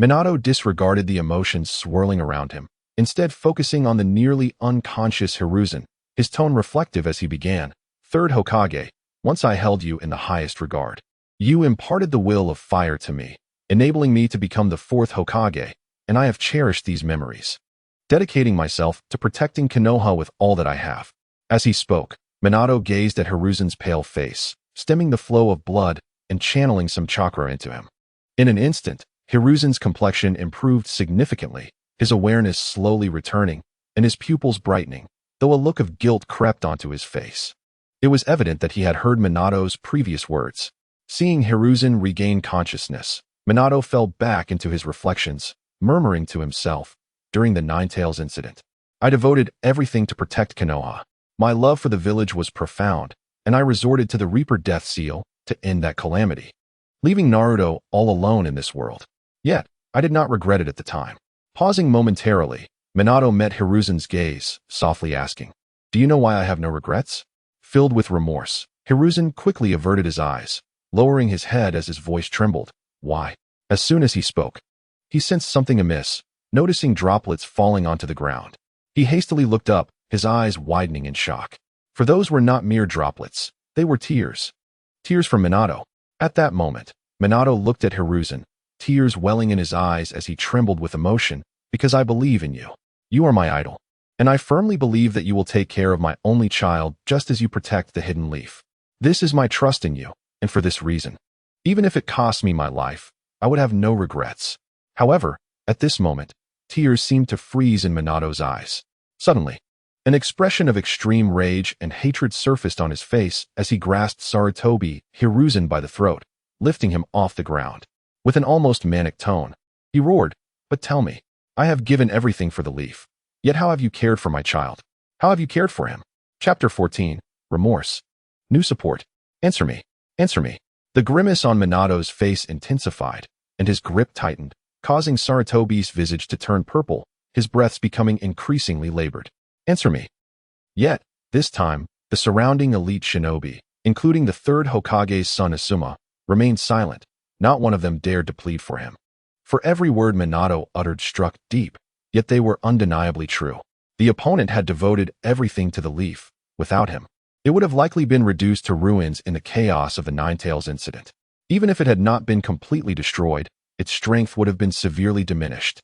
Minato disregarded the emotions swirling around him, instead focusing on the nearly unconscious Hiruzen, his tone reflective as he began, "Third Hokage, once I held you in the highest regard. You imparted the will of fire to me, enabling me to become the fourth Hokage, and I have cherished these memories, dedicating myself to protecting Konoha with all that I have." As he spoke, Minato gazed at Hiruzen's pale face, stemming the flow of blood and channeling some chakra into him. In an instant, Hiruzen's complexion improved significantly, his awareness slowly returning, and his pupils brightening, though a look of guilt crept onto his face. It was evident that he had heard Minato's previous words. Seeing Hiruzen regain consciousness, Minato fell back into his reflections, murmuring to himself, "During the Nine Tails incident, I devoted everything to protect Konoha. My love for the village was profound, and I resorted to the Reaper Death Seal to end that calamity, leaving Naruto all alone in this world. Yet, I did not regret it at the time." Pausing momentarily, Minato met Hiruzen's gaze, softly asking, "Do you know why I have no regrets?" Filled with remorse, Hiruzen quickly averted his eyes, lowering his head as his voice trembled. "Why?" As soon as he spoke, he sensed something amiss, noticing droplets falling onto the ground. He hastily looked up, his eyes widening in shock. For those were not mere droplets, they were tears. Tears from Minato. At that moment, Minato looked at Hiruzen, tears welling in his eyes as he trembled with emotion. "Because I believe in you. You are my idol. And I firmly believe that you will take care of my only child just as you protect the hidden leaf. This is my trust in you, and for this reason, even if it costs me my life, I would have no regrets." However, at this moment, tears seemed to freeze in Minato's eyes. Suddenly, an expression of extreme rage and hatred surfaced on his face as he grasped Sarutobi Hiruzen by the throat, lifting him off the ground. With an almost manic tone, he roared, "But tell me, I have given everything for the leaf. Yet how have you cared for my child? How have you cared for him?" Chapter 14, Remorse. New support. Answer me. Answer me. The grimace on Minato's face intensified, and his grip tightened, causing Sarutobi's visage to turn purple, his breaths becoming increasingly labored. "Answer me." Yet, this time, the surrounding elite shinobi, including the third Hokage's son Asuma, remained silent. Not one of them dared to plead for him. For every word Minato uttered struck deep, yet they were undeniably true. The opponent had devoted everything to the leaf. Without him, it would have likely been reduced to ruins in the chaos of the Nine Tails incident. Even if it had not been completely destroyed, its strength would have been severely diminished,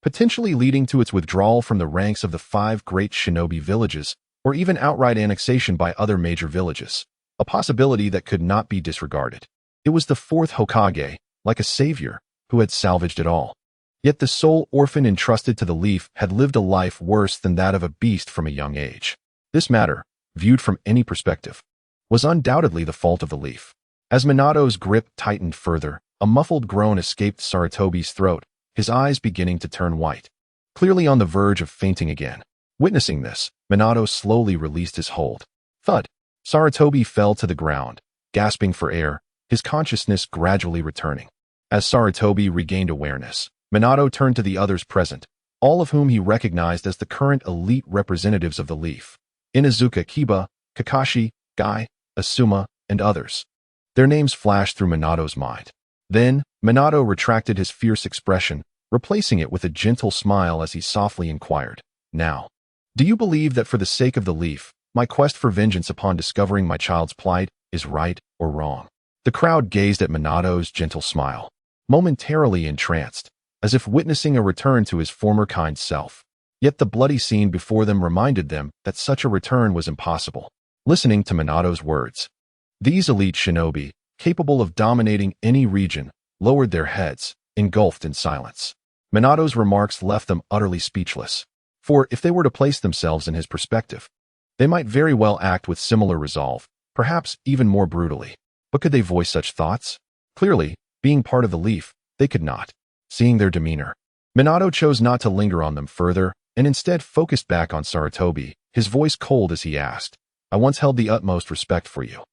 potentially leading to its withdrawal from the ranks of the 5 great shinobi villages, or even outright annexation by other major villages, a possibility that could not be disregarded. It was the 4th Hokage, like a savior, who had salvaged it all. Yet the sole orphan entrusted to the leaf had lived a life worse than that of a beast from a young age. This matter, viewed from any perspective, was undoubtedly the fault of the leaf. As Minato's grip tightened further, a muffled groan escaped Sarutobi's throat, his eyes beginning to turn white, clearly on the verge of fainting again. Witnessing this, Minato slowly released his hold. Thud! Sarutobi fell to the ground, gasping for air, his consciousness gradually returning. As Sarutobi regained awareness, Minato turned to the others present, all of whom he recognized as the current elite representatives of the leaf: Inuzuka Kiba, Kakashi, Guy, Asuma, and others. Their names flashed through Minato's mind. Then, Minato retracted his fierce expression, replacing it with a gentle smile as he softly inquired, "Now, do you believe that for the sake of the leaf, my quest for vengeance upon discovering my child's plight is right or wrong?" The crowd gazed at Minato's gentle smile, momentarily entranced, as if witnessing a return to his former kind self. Yet the bloody scene before them reminded them that such a return was impossible. Listening to Minato's words, these elite shinobi, capable of dominating any region, lowered their heads, engulfed in silence. Minato's remarks left them utterly speechless. For if they were to place themselves in his perspective, they might very well act with similar resolve, perhaps even more brutally. But could they voice such thoughts? Clearly, being part of the leaf, they could not. Seeing their demeanor, Minato chose not to linger on them further, and instead focused back on Sarutobi, his voice cold as he asked, "I once held the utmost respect for you,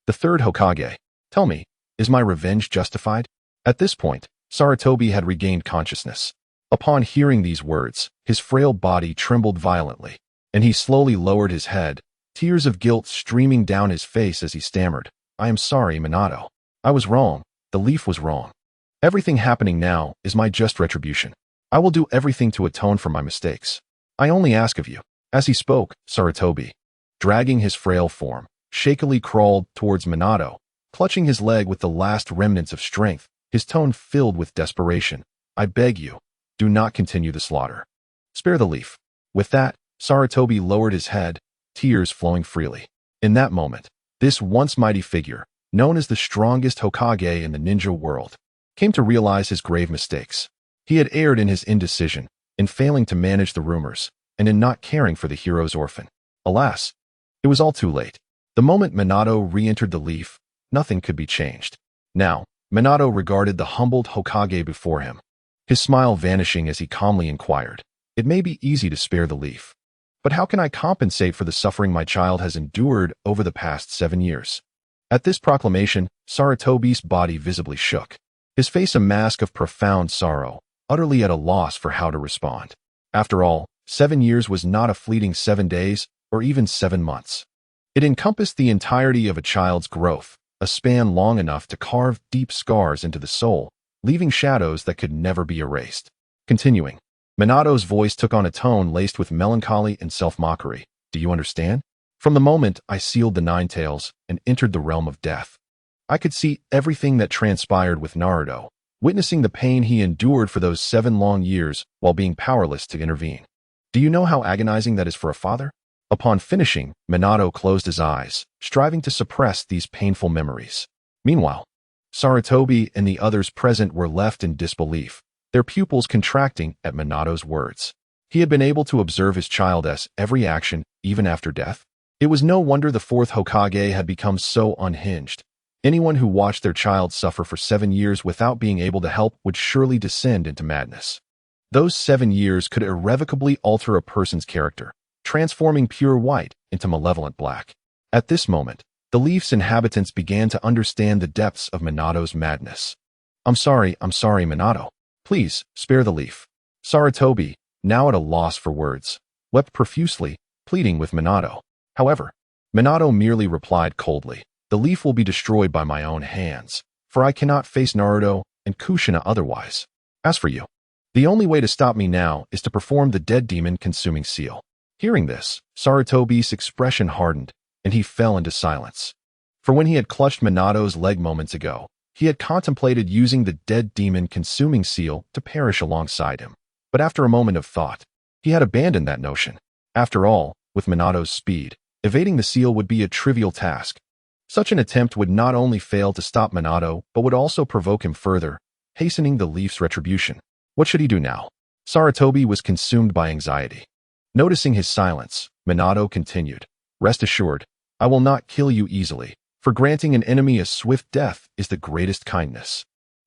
the 3rd Hokage. Tell me, is my revenge justified?" At this point, Sarutobi had regained consciousness. Upon hearing these words, his frail body trembled violently, and he slowly lowered his head, tears of guilt streaming down his face as he stammered, "I am sorry, Minato. I was wrong. The leaf was wrong. Everything happening now is my just retribution. I will do everything to atone for my mistakes. I only ask of you." As he spoke, Sarutobi, dragging his frail form, shakily crawled towards Minato, clutching his leg with the last remnants of strength, his tone filled with desperation. "I beg you, do not continue the slaughter. Spare the leaf." With that, Sarutobi lowered his head, tears flowing freely. In that moment, this once mighty figure, known as the strongest Hokage in the ninja world, came to realize his grave mistakes. He had erred in his indecision, in failing to manage the rumors, and in not caring for the hero's orphan. Alas, it was all too late. The moment Minato re-entered the leaf, nothing could be changed. Now, Minato regarded the humbled Hokage before him, his smile vanishing as he calmly inquired, "It may be easy to spare the leaf, but how can I compensate for the suffering my child has endured over the past 7 years?" At this proclamation, Sarutobi's body visibly shook, his face a mask of profound sorrow, utterly at a loss for how to respond. After all, 7 years was not a fleeting 7 days or even 7 months. It encompassed the entirety of a child's growth, a span long enough to carve deep scars into the soul, leaving shadows that could never be erased. Continuing, Minato's voice took on a tone laced with melancholy and self-mockery. "Do you understand? From the moment I sealed the 9 tails and entered the realm of death, I could see everything that transpired with Naruto, witnessing the pain he endured for those 7 long years while being powerless to intervene. Do you know how agonizing that is for a father?" Upon finishing, Minato closed his eyes, striving to suppress these painful memories. Meanwhile, Sarutobi and the others present were left in disbelief, their pupils contracting at Minato's words. He had been able to observe his child's every action, even after death. It was no wonder the 4th Hokage had become so unhinged. Anyone who watched their child suffer for 7 years without being able to help would surely descend into madness. Those 7 years could irrevocably alter a person's character, transforming pure white into malevolent black. At this moment, the leaf's inhabitants began to understand the depths of Minato's madness. I'm sorry, Minato. Please, spare the leaf." Sarutobi, now at a loss for words, wept profusely, pleading with Minato. However, Minato merely replied coldly, "The leaf will be destroyed by my own hands, for I cannot face Naruto and Kushina otherwise. As for you, the only way to stop me now is to perform the dead demon consuming seal." Hearing this, Sarutobi's expression hardened, and he fell into silence. For when he had clutched Minato's leg moments ago, he had contemplated using the dead demon consuming seal to perish alongside him. But after a moment of thought, he had abandoned that notion. After all, with Minato's speed, evading the seal would be a trivial task. Such an attempt would not only fail to stop Minato, but would also provoke him further, hastening the leaf's retribution. What should he do now? Sarutobi was consumed by anxiety. Noticing his silence, Minato continued, "Rest assured, I will not kill you easily, for granting an enemy a swift death is the greatest kindness.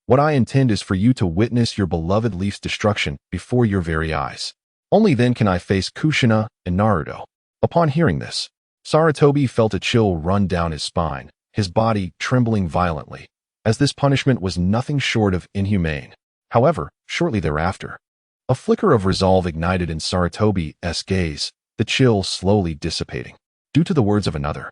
What I intend is for you to witness your beloved leaf's destruction before your very eyes. Only then can I face Kushina and Naruto." Upon hearing this, Sarutobi felt a chill run down his spine, his body trembling violently, as this punishment was nothing short of inhumane. However, shortly thereafter, a flicker of resolve ignited in Sarutobi's gaze, the chill slowly dissipating. Due to the words of another,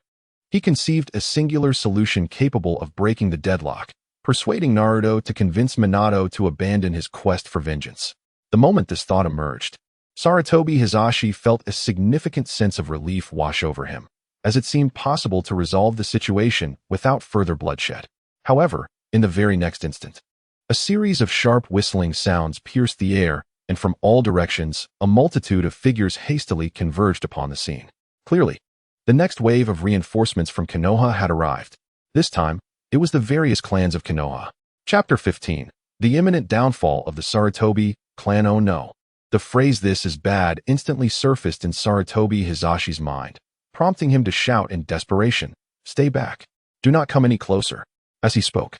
he conceived a singular solution capable of breaking the deadlock, persuading Naruto to convince Minato to abandon his quest for vengeance. The moment this thought emerged, Sarutobi Hisashi felt a significant sense of relief wash over him, as it seemed possible to resolve the situation without further bloodshed. However, in the very next instant, a series of sharp whistling sounds pierced the air, and from all directions, a multitude of figures hastily converged upon the scene. Clearly, the next wave of reinforcements from Konoha had arrived. This time, it was the various clans of Konoha. Chapter 15. The imminent downfall of the Sarutobi clan. Oh no. The phrase "this is bad" instantly surfaced in Sarutobi Hisashi's mind, prompting him to shout in desperation, "Stay back. Do not come any closer." As he spoke,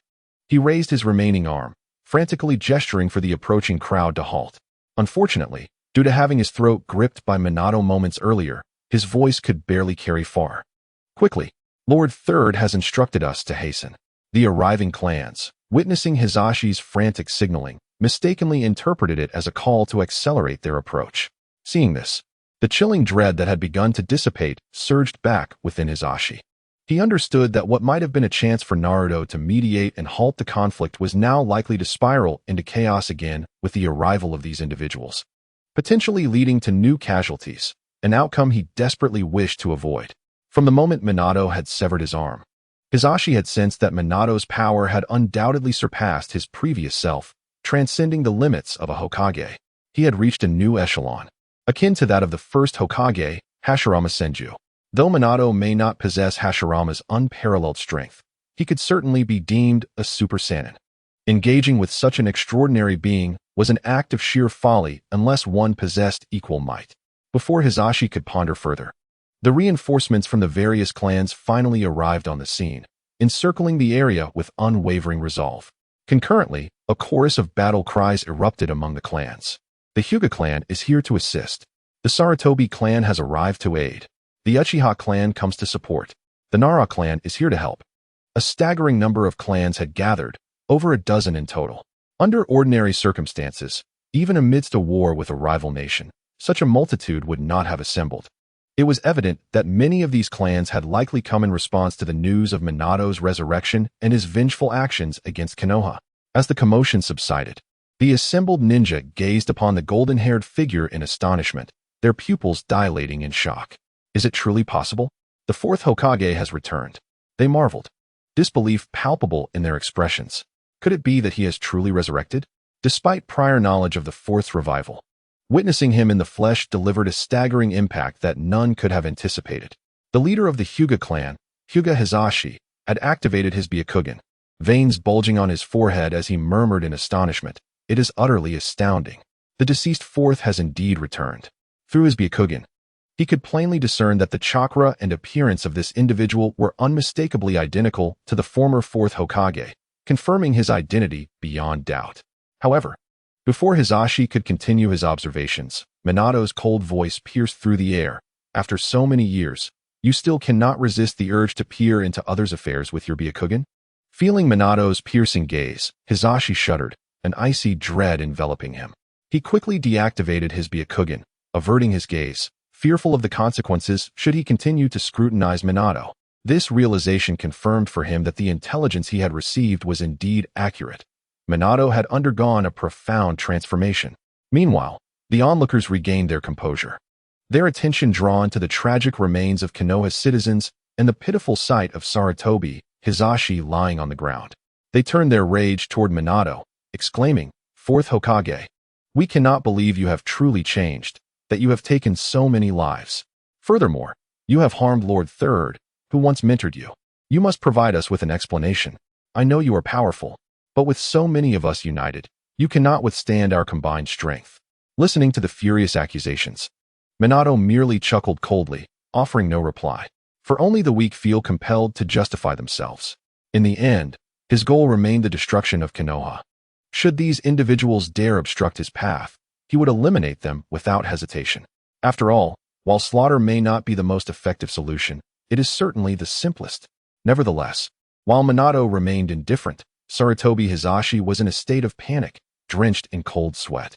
he raised his remaining arm, frantically gesturing for the approaching crowd to halt. Unfortunately, due to having his throat gripped by Minato moments earlier, his voice could barely carry far. "Quickly, Lord Third has instructed us to hasten." The arriving clans, witnessing Hisashi's frantic signaling, mistakenly interpreted it as a call to accelerate their approach. Seeing this, The chilling dread that had begun to dissipate surged back within Hisashi. He understood that what might have been a chance for Naruto to mediate and halt the conflict was now likely to spiral into chaos again with the arrival of these individuals, potentially leading to new casualties, an outcome he desperately wished to avoid. From the moment Minato had severed his arm, Hisashi had sensed that Minato's power had undoubtedly surpassed his previous self, transcending the limits of a Hokage. He had reached a new echelon, akin to that of the first Hokage, Hashirama Senju. Though Minato may not possess Hashirama's unparalleled strength, he could certainly be deemed a Super Saiyan. Engaging with such an extraordinary being was an act of sheer folly unless one possessed equal might. Before Hisashi could ponder further, the reinforcements from the various clans finally arrived on the scene, encircling the area with unwavering resolve. Concurrently, a chorus of battle cries erupted among the clans. The Hyuga clan is here to assist. The Sarutobi clan has arrived to aid. The Uchiha clan comes to support. The Nara clan is here to help. A staggering number of clans had gathered, over a dozen in total. Under ordinary circumstances, even amidst a war with a rival nation, such a multitude would not have assembled. It was evident that many of these clans had likely come in response to the news of Minato's resurrection and his vengeful actions against Konoha. As the commotion subsided, the assembled ninja gazed upon the golden-haired figure in astonishment, their pupils dilating in shock. Is it truly possible? The fourth Hokage has returned. They marveled, disbelief palpable in their expressions. Could it be that he has truly resurrected? Despite prior knowledge of the fourth's revival, witnessing him in the flesh delivered a staggering impact that none could have anticipated. The leader of the Hyuga clan, Hyuga Hisashi, had activated his Byakugan, veins bulging on his forehead as he murmured in astonishment. It is utterly astounding. The deceased fourth has indeed returned. Through his Byakugan, he could plainly discern that the chakra and appearance of this individual were unmistakably identical to the former fourth Hokage, confirming his identity beyond doubt. However, before Hisashi could continue his observations, Minato's cold voice pierced through the air. After so many years, you still cannot resist the urge to peer into others' affairs with your Byakugan? Feeling Minato's piercing gaze, Hisashi shuddered, an icy dread enveloping him. He quickly deactivated his Byakugan, averting his gaze, fearful of the consequences should he continue to scrutinize Minato. This realization confirmed for him that the intelligence he had received was indeed accurate. Minato had undergone a profound transformation. Meanwhile, the onlookers regained their composure, their attention drawn to the tragic remains of Konoha's citizens and the pitiful sight of Sarutobi, Hisashi lying on the ground. They turned their rage toward Minato, exclaiming, "Fourth Hokage, we cannot believe you have truly changed, that you have taken so many lives. Furthermore, you have harmed Lord Third, who once mentored you. You must provide us with an explanation. I know you are powerful, but with so many of us united, you cannot withstand our combined strength." Listening to the furious accusations, Minato merely chuckled coldly, offering no reply. For only the weak feel compelled to justify themselves. In the end, his goal remained the destruction of Konoha. Should these individuals dare obstruct his path, he would eliminate them without hesitation. After all, while slaughter may not be the most effective solution, it is certainly the simplest. Nevertheless, while Minato remained indifferent, Sarutobi Hisashi was in a state of panic, drenched in cold sweat.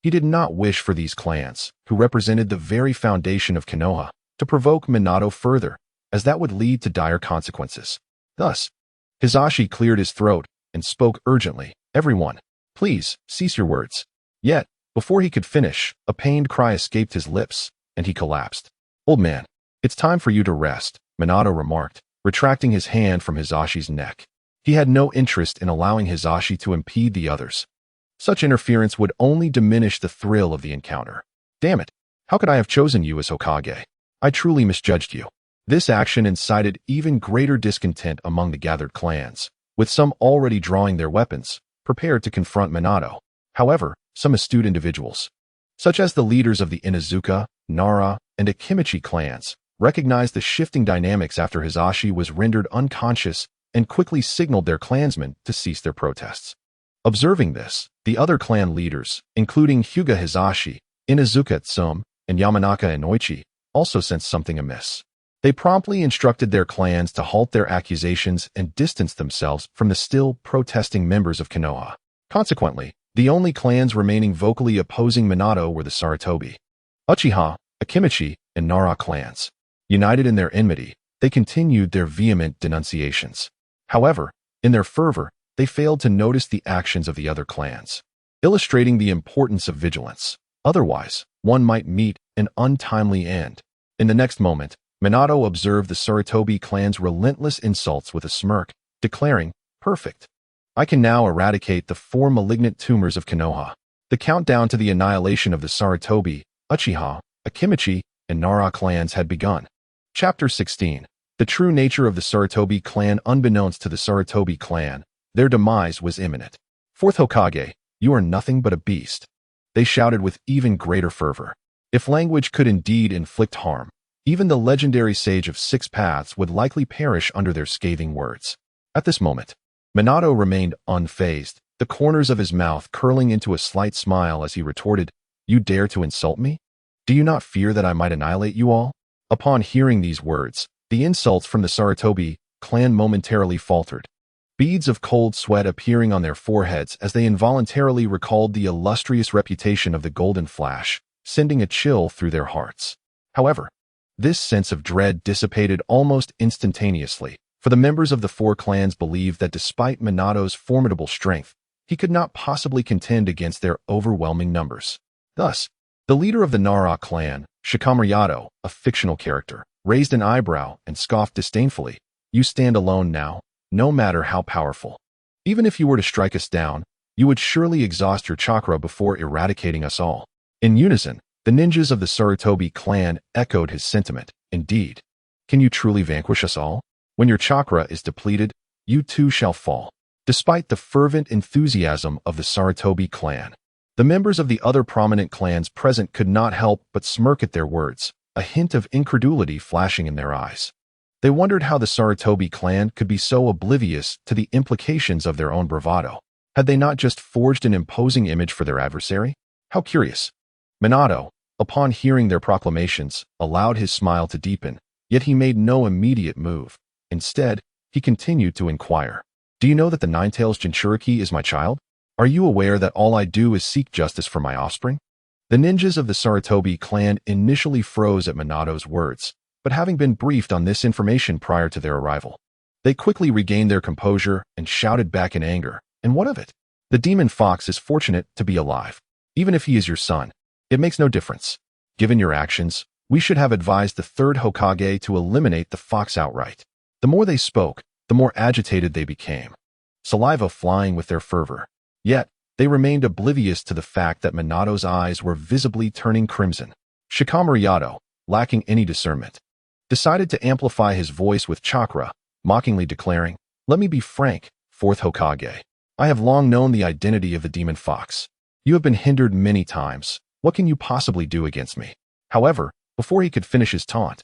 He did not wish for these clans, who represented the very foundation of Konoha, to provoke Minato further, as that would lead to dire consequences. Thus, Hisashi cleared his throat and spoke urgently, "Everyone, please, cease your words." Yet, before he could finish, a pained cry escaped his lips, and he collapsed. "Old man, it's time for you to rest," Minato remarked, retracting his hand from Hisashi's neck. He had no interest in allowing Hisashi to impede the others. Such interference would only diminish the thrill of the encounter. "Damn it, how could I have chosen you as Hokage? I truly misjudged you." This action incited even greater discontent among the gathered clans, with some already drawing their weapons, prepared to confront Minato. However, some astute individuals, such as the leaders of the Inuzuka, Nara, and Akimichi clans, recognized the shifting dynamics after Hisashi was rendered unconscious and quickly signaled their clansmen to cease their protests. Observing this, the other clan leaders, including Hyuga Hisashi, Inuzuka Tsum, and Yamanaka Inoichi, also sensed something amiss. They promptly instructed their clans to halt their accusations and distance themselves from the still protesting members of Konoha. Consequently, the only clans remaining vocally opposing Minato were the Sarutobi Uchiha Akimichi, and Nara clans. United in their enmity, they continued their vehement denunciations. However, in their fervor, they failed to notice the actions of the other clans, illustrating the importance of vigilance. Otherwise, one might meet an untimely end. In the next moment, Minato observed the Sarutobi clan's relentless insults with a smirk, declaring, "Perfect. I can now eradicate the 4 malignant tumors of Konoha." The countdown to the annihilation of the Sarutobi, Uchiha, Akimichi, and Nara clans had begun. Chapter 16. The true nature of the Sarutobi clan. Unbeknownst to the Sarutobi clan, their demise was imminent. "Fourth Hokage, you are nothing but a beast," they shouted with even greater fervor. If language could indeed inflict harm, even the legendary sage of 6 paths would likely perish under their scathing words. At this moment, Minato remained unfazed, the corners of his mouth curling into a slight smile as he retorted, "You dare to insult me? Do you not fear that I might annihilate you all?" Upon hearing these words, the insults from the Sarutobi clan momentarily faltered, beads of cold sweat appearing on their foreheads as they involuntarily recalled the illustrious reputation of the Golden Flash, sending a chill through their hearts. However, this sense of dread dissipated almost instantaneously, for the members of the 4 clans believed that despite Minato's formidable strength, he could not possibly contend against their overwhelming numbers. Thus, the leader of the Nara clan, Shikamaru Yato, a fictional character, raised an eyebrow and scoffed disdainfully, "You stand alone now, no matter how powerful. Even if you were to strike us down, you would surely exhaust your chakra before eradicating us all." In unison, the ninjas of the Sarutobi clan echoed his sentiment. "Indeed. Can you truly vanquish us all? When your chakra is depleted, you too shall fall." Despite the fervent enthusiasm of the Sarutobi clan, the members of the other prominent clans present could not help but smirk at their words, a hint of incredulity flashing in their eyes. They wondered how the Sarutobi clan could be so oblivious to the implications of their own bravado. Had they not just forged an imposing image for their adversary? How curious. Minato, upon hearing their proclamations, allowed his smile to deepen, yet he made no immediate move. Instead, he continued to inquire, "Do you know that the Ninetales Jinchuriki is my child? Are you aware that all I do is seek justice for my offspring?" The ninjas of the Sarutobi clan initially froze at Minato's words, but having been briefed on this information prior to their arrival, they quickly regained their composure and shouted back in anger, "And what of it? The demon fox is fortunate to be alive. Even if he is your son, it makes no difference. Given your actions, we should have advised the 3rd Hokage to eliminate the fox outright." The more they spoke, the more agitated they became, saliva flying with their fervor. Yet, they remained oblivious to the fact that Minato's eyes were visibly turning crimson. Shikamaru Yato, lacking any discernment, decided to amplify his voice with chakra, mockingly declaring, "Let me be frank, 4th Hokage. I have long known the identity of the demon fox. You have been hindered many times. What can you possibly do against me?" However, before he could finish his taunt,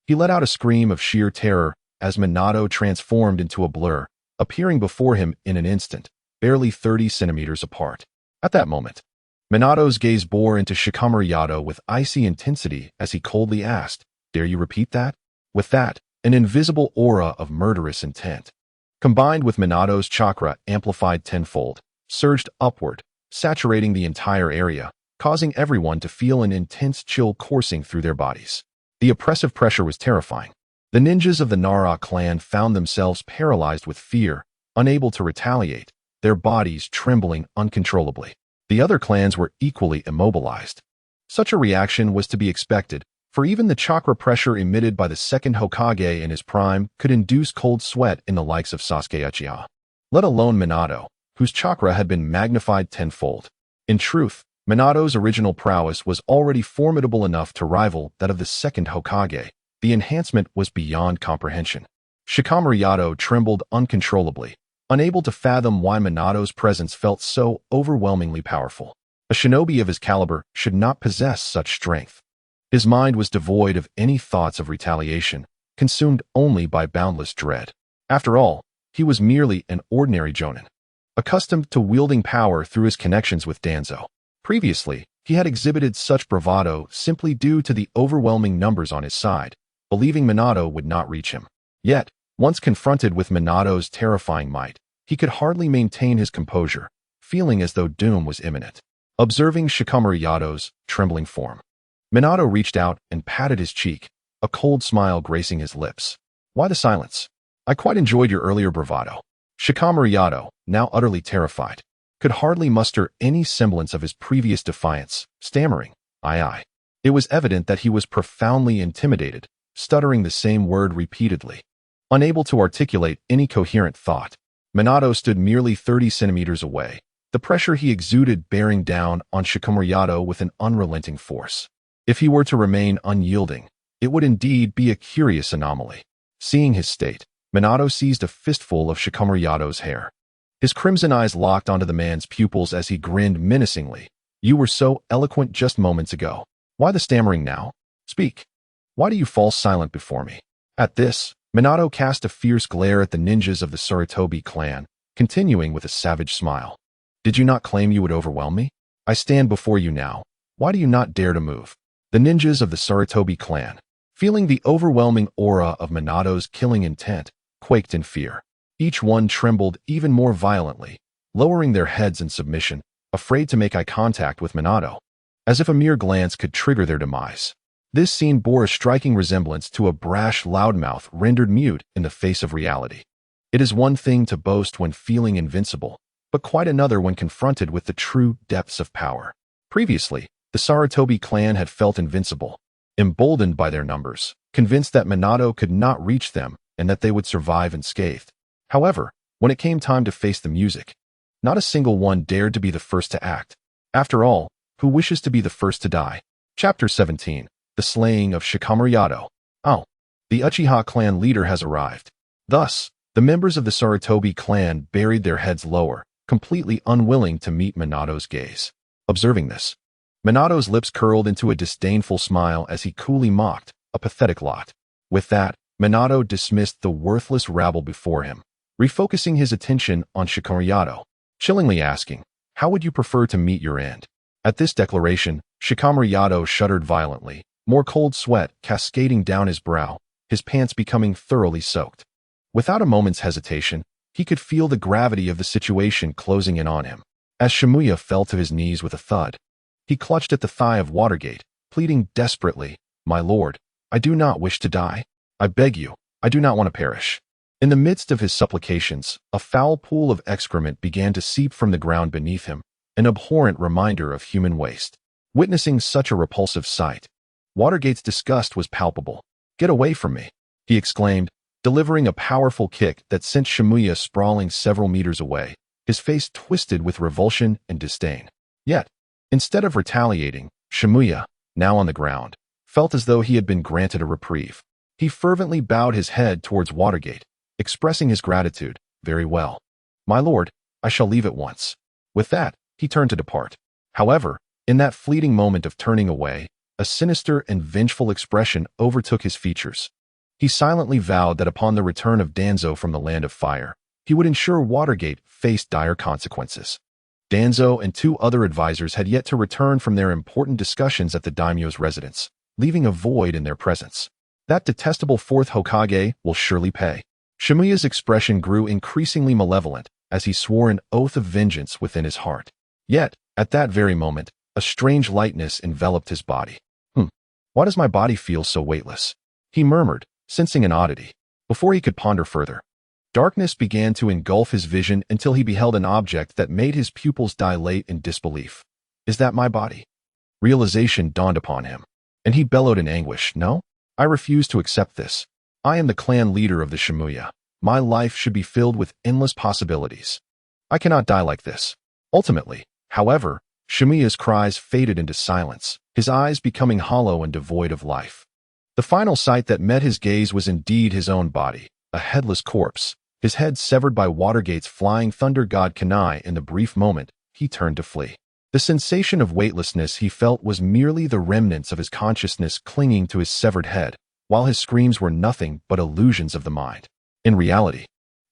he let out a scream of sheer terror as Minato transformed into a blur, appearing before him in an instant, barely 30 centimeters apart. At that moment, Minato's gaze bore into Shikamaru Yato with icy intensity as he coldly asked, "Dare you repeat that?" With that, an invisible aura of murderous intent, combined with Minato's chakra amplified tenfold, surged upward, saturating the entire area, causing everyone to feel an intense chill coursing through their bodies. The oppressive pressure was terrifying. The ninjas of the Nara clan found themselves paralyzed with fear, unable to retaliate, their bodies trembling uncontrollably. The other clans were equally immobilized. Such a reaction was to be expected, for even the chakra pressure emitted by the 2nd Hokage in his prime could induce cold sweat in the likes of Sasuke Uchiha, let alone Minato, whose chakra had been magnified tenfold. In truth, Minato's original prowess was already formidable enough to rival that of the 2nd Hokage. The enhancement was beyond comprehension. Shikamaru Yato trembled uncontrollably, unable to fathom why Minato's presence felt so overwhelmingly powerful. A shinobi of his caliber should not possess such strength. His mind was devoid of any thoughts of retaliation, consumed only by boundless dread. After all, he was merely an ordinary jonin, accustomed to wielding power through his connections with Danzo. Previously, he had exhibited such bravado simply due to the overwhelming numbers on his side, believing Minato would not reach him. Yet, once confronted with Minato's terrifying might, he could hardly maintain his composure, feeling as though doom was imminent. Observing Shikamaru Yato's trembling form, Minato reached out and patted his cheek, a cold smile gracing his lips. Why the silence? I quite enjoyed your earlier bravado. Shikamaru Yato, now utterly terrified, could hardly muster any semblance of his previous defiance, stammering, Aye. It was evident that he was profoundly intimidated, stuttering the same word repeatedly. Unable to articulate any coherent thought, Minato stood merely 30 centimeters away, the pressure he exuded bearing down on Shikamaru Yato with an unrelenting force. If he were to remain unyielding, it would indeed be a curious anomaly. Seeing his state, Minato seized a fistful of Shikamaru Yato's hair. His crimson eyes locked onto the man's pupils as he grinned menacingly. You were so eloquent just moments ago. Why the stammering now? Speak. Why do you fall silent before me? At this, Minato cast a fierce glare at the ninjas of the Sarutobi clan, continuing with a savage smile. Did you not claim you would overwhelm me? I stand before you now. Why do you not dare to move? The ninjas of the Sarutobi clan, feeling the overwhelming aura of Minato's killing intent, quaked in fear. Each one trembled even more violently, lowering their heads in submission, afraid to make eye contact with Minato, as if a mere glance could trigger their demise. This scene bore a striking resemblance to a brash loudmouth rendered mute in the face of reality. It is one thing to boast when feeling invincible, but quite another when confronted with the true depths of power. Previously, the Sarutobi clan had felt invincible, emboldened by their numbers, convinced that Minato could not reach them and that they would survive unscathed. However, when it came time to face the music, not a single one dared to be the first to act. After all, who wishes to be the first to die? Chapter 17. The Slaying of Shikamaru Yato. Oh, the Uchiha clan leader has arrived. Thus, the members of the Sarutobi clan buried their heads lower, completely unwilling to meet Minato's gaze. Observing this, Minato's lips curled into a disdainful smile as he coolly mocked, a pathetic lot. With that, Minato dismissed the worthless rabble before him, refocusing his attention on Shikamaru Yato, chillingly asking, how would you prefer to meet your end? At this declaration, Shikamaru Yato shuddered violently, more cold sweat cascading down his brow, his pants becoming thoroughly soaked. Without a moment's hesitation, he could feel the gravity of the situation closing in on him. As Shimuya fell to his knees with a thud, he clutched at the thigh of Watergate, pleading desperately, My lord, I do not wish to die. I beg you, I do not want to perish. In the midst of his supplications, a foul pool of excrement began to seep from the ground beneath him, an abhorrent reminder of human waste. Witnessing such a repulsive sight, Watergate's disgust was palpable. Get away from me, he exclaimed, delivering a powerful kick that sent Shimuya sprawling several meters away, his face twisted with revulsion and disdain. Yet, instead of retaliating, Shimuya, now on the ground, felt as though he had been granted a reprieve. He fervently bowed his head towards Watergate, expressing his gratitude. Very well. My lord, I shall leave at once. With that, he turned to depart. However, in that fleeting moment of turning away, a sinister and vengeful expression overtook his features. He silently vowed that upon the return of Danzo from the Land of Fire, he would ensure Watergate faced dire consequences. Danzo and 2 other advisors had yet to return from their important discussions at the daimyo's residence, leaving a void in their presence. That detestable 4th Hokage will surely pay. Shimuya's expression grew increasingly malevolent as he swore an oath of vengeance within his heart. Yet, at that very moment, a strange lightness enveloped his body. Why does my body feel so weightless? He murmured, sensing an oddity. Before he could ponder further, darkness began to engulf his vision until he beheld an object that made his pupils dilate in disbelief. Is that my body? Realization dawned upon him, and he bellowed in anguish. No, I refuse to accept this. I am the clan leader of the Shimuya. My life should be filled with endless possibilities. I cannot die like this. Ultimately, however, Shimuya's cries faded into silence, his eyes becoming hollow and devoid of life. The final sight that met his gaze was indeed his own body, a headless corpse, his head severed by Watergate's flying thunder god Kunai. In the brief moment, he turned to flee. The sensation of weightlessness he felt was merely the remnants of his consciousness clinging to his severed head, while his screams were nothing but illusions of the mind. In reality,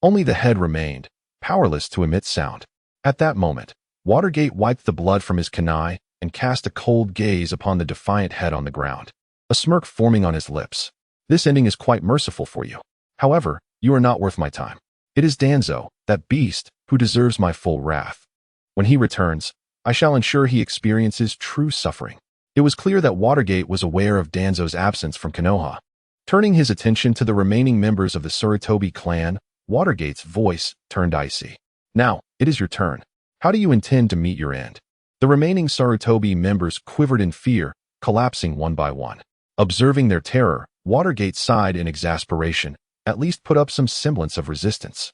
only the head remained, powerless to emit sound. At that moment, Watergate wiped the blood from his kunai and cast a cold gaze upon the defiant head on the ground, a smirk forming on his lips. This ending is quite merciful for you. However, you are not worth my time. It is Danzo, that beast, who deserves my full wrath. When he returns, I shall ensure he experiences true suffering. It was clear that Watergate was aware of Danzo's absence from Konoha. Turning his attention to the remaining members of the Sarutobi clan, Watergate's voice turned icy. Now, it is your turn. How do you intend to meet your end? The remaining Sarutobi members quivered in fear, collapsing one by one. Observing their terror, Watergate sighed in exasperation. At least put up some semblance of resistance.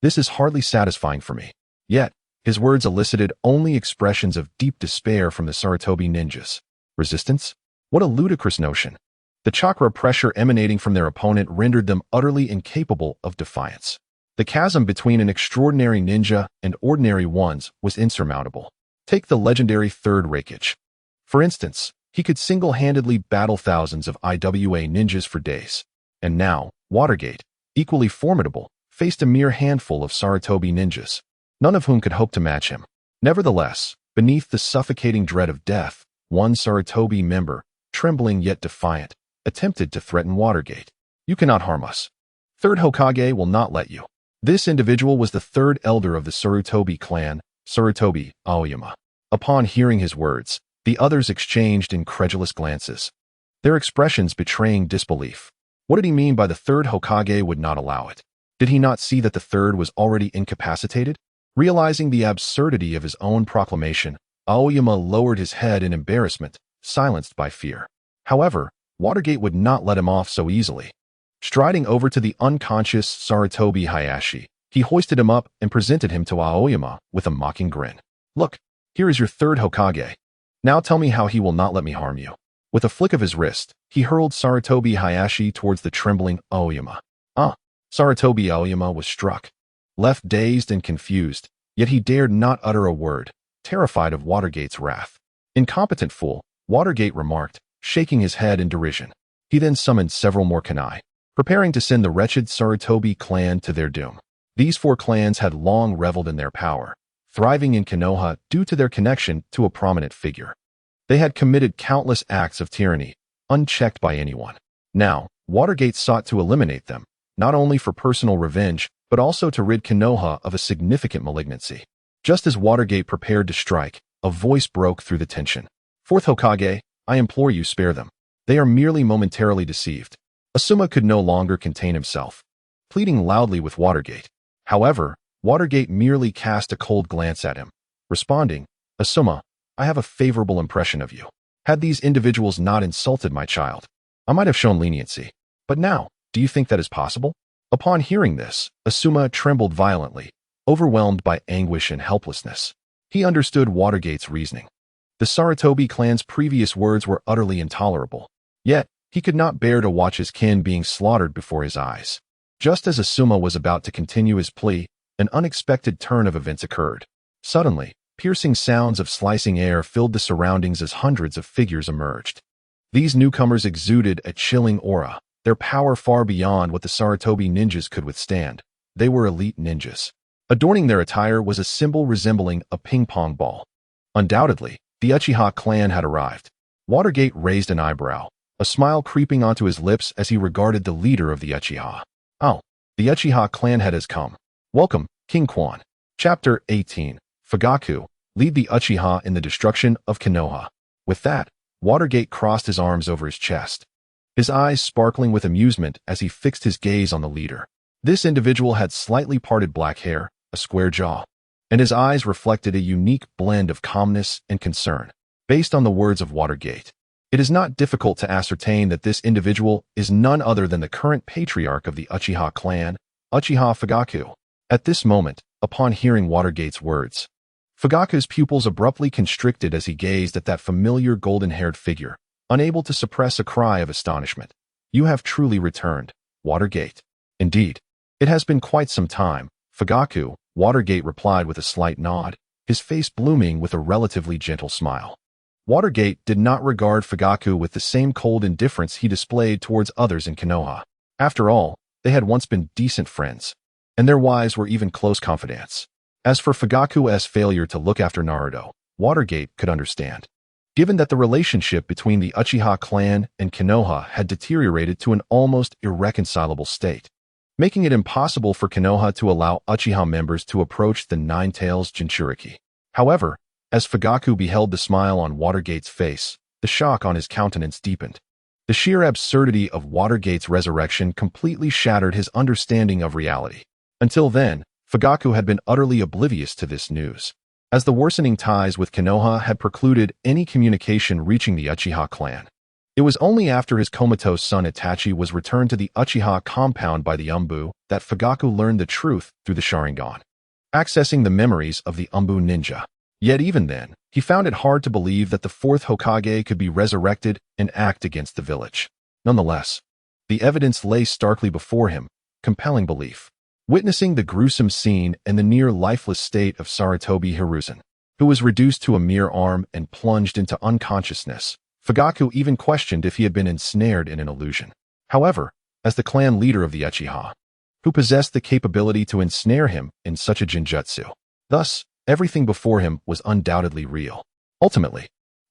This is hardly satisfying for me. Yet, his words elicited only expressions of deep despair from the Sarutobi ninjas. Resistance? What a ludicrous notion. The chakra pressure emanating from their opponent rendered them utterly incapable of defiance. The chasm between an extraordinary ninja and ordinary ones was insurmountable. Take the legendary Third Raikage. For instance, he could single-handedly battle thousands of IWA ninjas for days. And now, Watergate, equally formidable, faced a mere handful of Sarutobi ninjas, none of whom could hope to match him. Nevertheless, beneath the suffocating dread of death, one Sarutobi member, trembling yet defiant, attempted to threaten Watergate. You cannot harm us. Third Hokage will not let you. This individual was the third elder of the Sarutobi clan, Sarutobi Aoyama. Upon hearing his words, the others exchanged incredulous glances, their expressions betraying disbelief. What did he mean by the third Hokage would not allow it? Did he not see that the third was already incapacitated? Realizing the absurdity of his own proclamation, Aoyama lowered his head in embarrassment, silenced by fear. However, Watergate would not let him off so easily. Striding over to the unconscious Sarutobi Hayashi, he hoisted him up and presented him to Aoyama with a mocking grin. Look, here is your third Hokage. Now tell me how he will not let me harm you. With a flick of his wrist, he hurled Sarutobi Hayashi towards the trembling Aoyama. Sarutobi Aoyama was struck. Left dazed and confused, yet he dared not utter a word, terrified of Watergate's wrath. Incompetent fool, Watergate remarked, shaking his head in derision. He then summoned several more kunai, preparing to send the wretched Sarutobi clan to their doom. These four clans had long reveled in their power, thriving in Konoha due to their connection to a prominent figure. They had committed countless acts of tyranny, unchecked by anyone. Now, Watergate sought to eliminate them, not only for personal revenge, but also to rid Konoha of a significant malignancy. Just as Watergate prepared to strike, a voice broke through the tension. Fourth Hokage, I implore you, spare them. They are merely momentarily deceived. Asuma could no longer contain himself, pleading loudly with Watergate. However, Watergate merely cast a cold glance at him, responding, Asuma, I have a favorable impression of you. Had these individuals not insulted my child, I might have shown leniency. But now, do you think that is possible? Upon hearing this, Asuma trembled violently, overwhelmed by anguish and helplessness. He understood Watergate's reasoning. The Sarutobi clan's previous words were utterly intolerable. Yet, he could not bear to watch his kin being slaughtered before his eyes. Just as Asuma was about to continue his plea, an unexpected turn of events occurred. Suddenly, piercing sounds of slicing air filled the surroundings as hundreds of figures emerged. These newcomers exuded a chilling aura, their power far beyond what the Sarutobi ninjas could withstand. They were elite ninjas. Adorning their attire was a symbol resembling a ping-pong ball. Undoubtedly, the Uchiha clan had arrived. Watergate raised an eyebrow, a smile creeping onto his lips as he regarded the leader of the Uchiha. Oh, the Uchiha clan head has come. Welcome, King Quan. Chapter 18. Fugaku, lead the Uchiha in the destruction of Konoha. With that, Watergate crossed his arms over his chest, his eyes sparkling with amusement as he fixed his gaze on the leader. This individual had slightly parted black hair, a square jaw, and his eyes reflected a unique blend of calmness and concern. Based on the words of Watergate, it is not difficult to ascertain that this individual is none other than the current patriarch of the Uchiha clan, Uchiha Fugaku. At this moment, upon hearing Watergate's words, Fugaku's pupils abruptly constricted as he gazed at that familiar golden-haired figure, unable to suppress a cry of astonishment. You have truly returned, Watergate. Indeed, it has been quite some time, Fugaku, Watergate replied with a slight nod, his face blooming with a relatively gentle smile. Watergate did not regard Fugaku with the same cold indifference he displayed towards others in Konoha. After all, they had once been decent friends, and their wives were even close confidants. As for Fugaku's failure to look after Naruto, Watergate could understand. Given that the relationship between the Uchiha clan and Konoha had deteriorated to an almost irreconcilable state, making it impossible for Konoha to allow Uchiha members to approach the Nine Tails Jinchuriki. However, as Fugaku beheld the smile on Watergate's face, The shock on his countenance deepened. The sheer absurdity of Watergate's resurrection completely shattered his understanding of reality. Until then, Fugaku had been utterly oblivious to this news, as the worsening ties with Konoha had precluded any communication reaching the Uchiha clan. It was only after his comatose son Itachi was returned to the Uchiha compound by the Umbu that Fugaku learned the truth through the Sharingan, accessing the memories of the Umbu ninja. Yet even then, he found it hard to believe that the fourth Hokage could be resurrected and act against the village. Nonetheless, the evidence lay starkly before him, compelling belief. Witnessing the gruesome scene and the near-lifeless state of Sarutobi Hiruzen, who was reduced to a mere arm and plunged into unconsciousness, Fugaku even questioned if he had been ensnared in an illusion. However, as the clan leader of the Uchiha, who possessed the capability to ensnare him in such a genjutsu, thus, everything before him was undoubtedly real. Ultimately,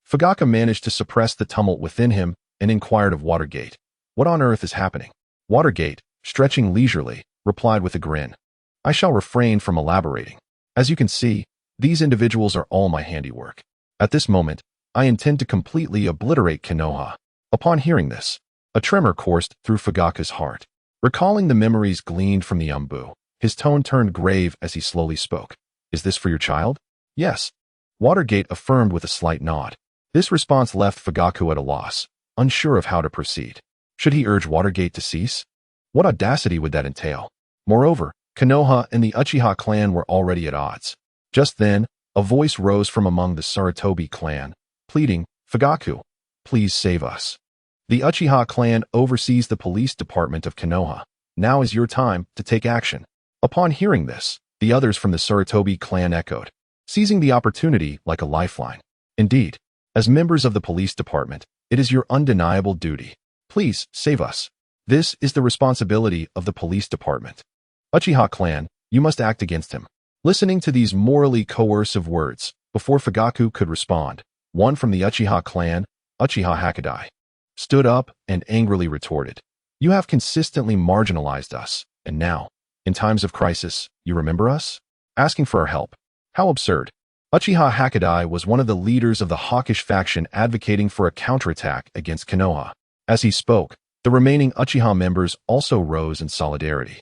Fugaku managed to suppress the tumult within him and inquired of Watergate, "What on earth is happening?" Watergate, stretching leisurely, replied with a grin, "I shall refrain from elaborating. As you can see, these individuals are all my handiwork. At this moment, I intend to completely obliterate Konoha." Upon hearing this, a tremor coursed through Fugaku's heart. Recalling the memories gleaned from the Umbu, his tone turned grave as he slowly spoke. "Is this for your child?" "Yes," Watergate affirmed with a slight nod. This response left Fugaku at a loss, unsure of how to proceed. Should he urge Watergate to cease? What audacity would that entail? Moreover, Konoha and the Uchiha clan were already at odds. Just then, a voice rose from among the Sarutobi clan, pleading, "Fugaku, please save us. The Uchiha clan oversees the police department of Konoha. Now is your time to take action." Upon hearing this, the others from the Sarutobi clan echoed, seizing the opportunity like a lifeline. "Indeed, as members of the police department, it is your undeniable duty. Please save us. This is the responsibility of the police department. Uchiha clan, you must act against him." Listening to these morally coercive words, before Fugaku could respond, one from the Uchiha clan, Uchiha Hakadai, stood up and angrily retorted, "You have consistently marginalized us, and now, in times of crisis, you remember us? Asking for our help. How absurd." Uchiha Hakadai was one of the leaders of the hawkish faction advocating for a counterattack against Konoha. As he spoke, the remaining Uchiha members also rose in solidarity,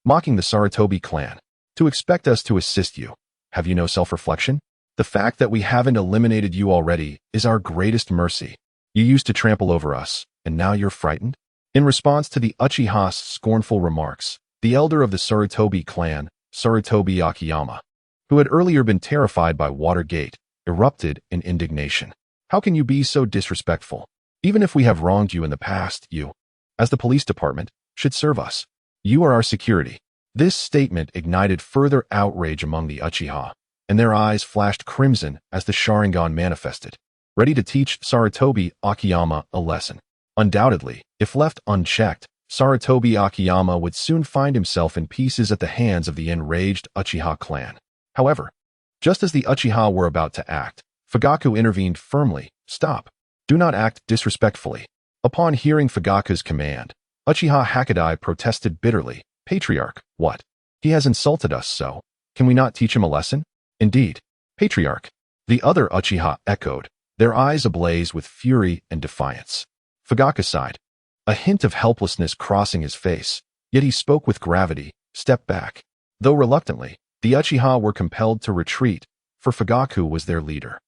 mocking the Sarutobi clan. "To expect us to assist you, have you no self-reflection? The fact that we haven't eliminated you already is our greatest mercy. You used to trample over us, and now you're frightened?" In response to the Uchiha's scornful remarks, the elder of the Sarutobi clan, Sarutobi Akiyama, who had earlier been terrified by Watergate, erupted in indignation. "How can you be so disrespectful? Even if we have wronged you in the past, you, as the police department, should serve us. You are our security." This statement ignited further outrage among the Uchiha, and their eyes flashed crimson as the Sharingan manifested, ready to teach Sarutobi Akiyama a lesson. Undoubtedly, if left unchecked, Sarutobi Akiyama would soon find himself in pieces at the hands of the enraged Uchiha clan. However, just as the Uchiha were about to act, Fugaku intervened firmly. "Stop. Do not act disrespectfully." Upon hearing Fugaku's command, Uchiha Hakadai protested bitterly. "Patriarch, what? He has insulted us, so can we not teach him a lesson?" "Indeed, Patriarch," the other Uchiha echoed, their eyes ablaze with fury and defiance. Fugaku sighed, a hint of helplessness crossing his face, yet he spoke with gravity. "Step back." Though reluctantly, the Uchiha were compelled to retreat, for Fugaku was their leader.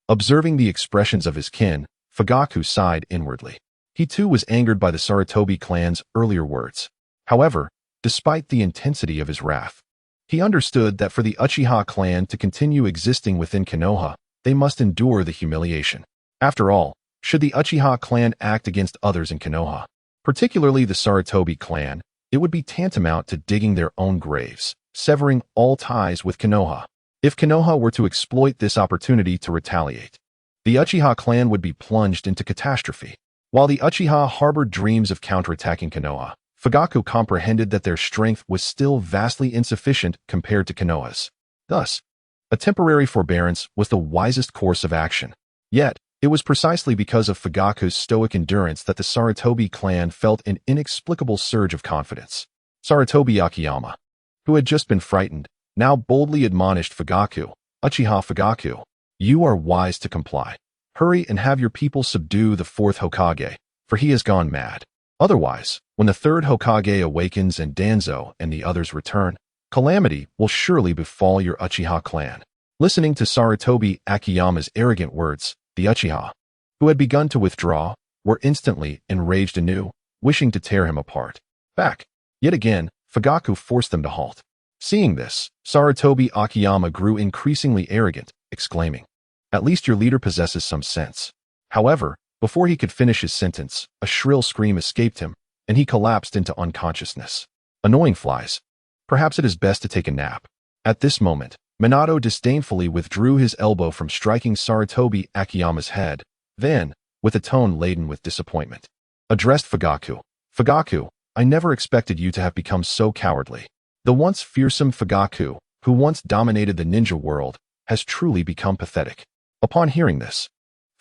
Observing the expressions of his kin, Fugaku sighed inwardly. He too was angered by the Sarutobi clan's earlier words. However, despite the intensity of his wrath, he understood that for the Uchiha clan to continue existing within Konoha, they must endure the humiliation. After all, should the Uchiha clan act against others in Konoha, particularly the Sarutobi clan, it would be tantamount to digging their own graves, severing all ties with Konoha. If Konoha were to exploit this opportunity to retaliate, the Uchiha clan would be plunged into catastrophe. While the Uchiha harbored dreams of counterattacking Konoha, Fugaku comprehended that their strength was still vastly insufficient compared to Konoha's. Thus, a temporary forbearance was the wisest course of action. Yet, it was precisely because of Fugaku's stoic endurance that the Sarutobi clan felt an inexplicable surge of confidence. Sarutobi Akiyama, who had just been frightened, now boldly admonished Fugaku, "Uchiha Fugaku, you are wise to comply. Hurry and have your people subdue the fourth Hokage, for he has gone mad. Otherwise, when the third Hokage awakens and Danzo and the others return, calamity will surely befall your Uchiha clan." Listening to Sarutobi Akiyama's arrogant words, the Uchiha, who had begun to withdraw, were instantly enraged anew, wishing to tear him apart. Back. Yet again, Fugaku forced them to halt. Seeing this, Sarutobi Akiyama grew increasingly arrogant, exclaiming, "At least your leader possesses some sense." However, before he could finish his sentence, a shrill scream escaped him, and he collapsed into unconsciousness. Annoying flies. Perhaps it is best to take a nap. At this moment, Minato disdainfully withdrew his elbow from striking Sarutobi Akiyama's head, then, with a tone laden with disappointment, addressed Fugaku. "Fugaku, I never expected you to have become so cowardly. The once fearsome Fugaku, who once dominated the ninja world, has truly become pathetic." Upon hearing this,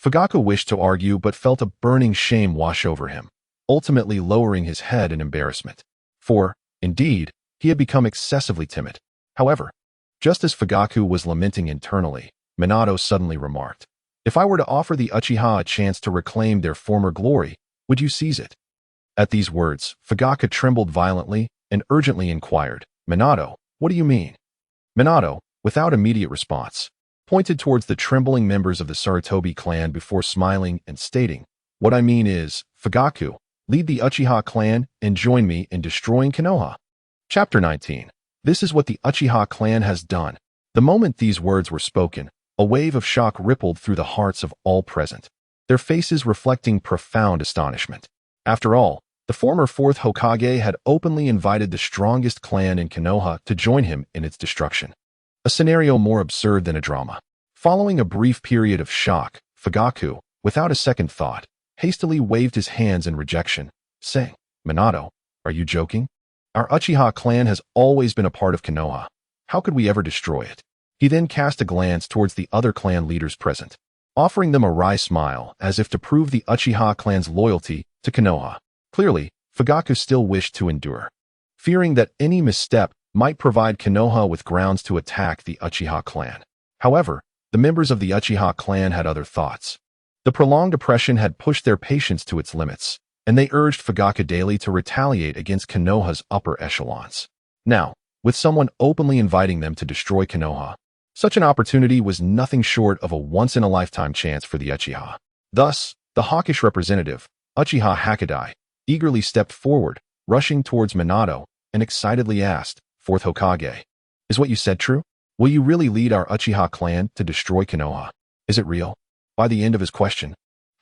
Fugaku wished to argue but felt a burning shame wash over him, ultimately lowering his head in embarrassment. For, indeed, he had become excessively timid. However, just as Fugaku was lamenting internally, Minato suddenly remarked, "If I were to offer the Uchiha a chance to reclaim their former glory, would you seize it?" At these words, Fugaku trembled violently and urgently inquired, "Minato, what do you mean?" Minato, without immediate response, pointed towards the trembling members of the Sarutobi clan before smiling and stating, "What I mean is, Fugaku, lead the Uchiha clan and join me in destroying Konoha." Chapter 19. This is what the Uchiha clan has done. The moment these words were spoken, a wave of shock rippled through the hearts of all present, their faces reflecting profound astonishment. After all, the former fourth Hokage had openly invited the strongest clan in Konoha to join him in its destruction. A scenario more absurd than a drama. Following a brief period of shock, Fugaku, without a second thought, hastily waved his hands in rejection, saying, "Minato, are you joking? Our Uchiha clan has always been a part of Konoha. How could we ever destroy it?" He then cast a glance towards the other clan leaders present, offering them a wry smile as if to prove the Uchiha clan's loyalty to Konoha. Clearly, Fugaku still wished to endure, fearing that any misstep might provide Konoha with grounds to attack the Uchiha clan. However, the members of the Uchiha clan had other thoughts. The prolonged oppression had pushed their patience to its limits, and they urged Fugaku daily to retaliate against Konoha's upper echelons. Now, with someone openly inviting them to destroy Konoha, such an opportunity was nothing short of a once-in-a-lifetime chance for the Uchiha. Thus, the hawkish representative, Uchiha Hakudai, eagerly stepped forward, rushing towards Minato, and excitedly asked, "Fourth Hokage, is what you said true? Will you really lead our Uchiha clan to destroy Konoha? Is it real?" By the end of his question,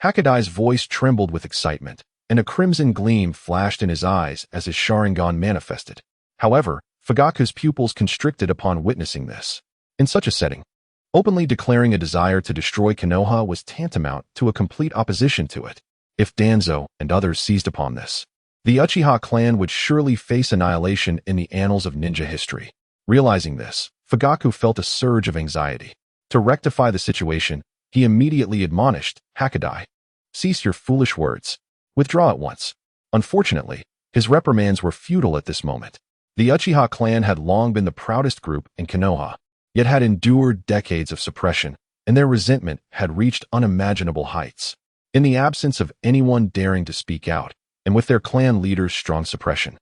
Hakudai's voice trembled with excitement, and a crimson gleam flashed in his eyes as his Sharingan manifested. However, Fugaku's pupils constricted upon witnessing this. In such a setting, openly declaring a desire to destroy Konoha was tantamount to a complete opposition to it. If Danzo and others seized upon this, the Uchiha clan would surely face annihilation in the annals of ninja history. Realizing this, Fugaku felt a surge of anxiety. To rectify the situation, he immediately admonished Hakudai, "Cease your foolish words. Withdraw at once." Unfortunately, his reprimands were futile at this moment. The Uchiha clan had long been the proudest group in Konoha, yet had endured decades of suppression, and their resentment had reached unimaginable heights. In the absence of anyone daring to speak out, and with their clan leader's strong suppression,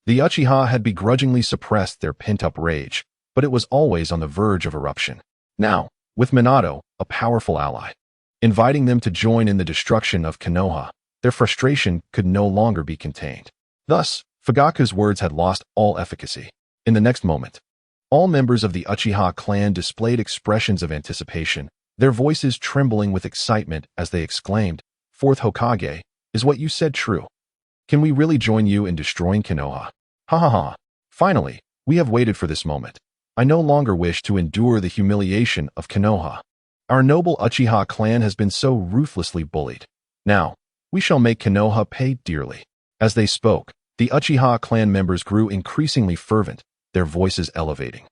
the Uchiha had begrudgingly suppressed their pent-up rage, but it was always on the verge of eruption. Now, with Minato, a powerful ally, inviting them to join in the destruction of Konoha, their frustration could no longer be contained. Thus, Fugaku's words had lost all efficacy. In the next moment, all members of the Uchiha clan displayed expressions of anticipation, their voices trembling with excitement as they exclaimed, "Fourth Hokage, is what you said true? Can we really join you in destroying Konoha? Ha ha ha. Finally, we have waited for this moment. I no longer wish to endure the humiliation of Konoha. Our noble Uchiha clan has been so ruthlessly bullied. Now, we shall make Konoha pay dearly." As they spoke, the Uchiha clan members grew increasingly fervent, their voices elevating,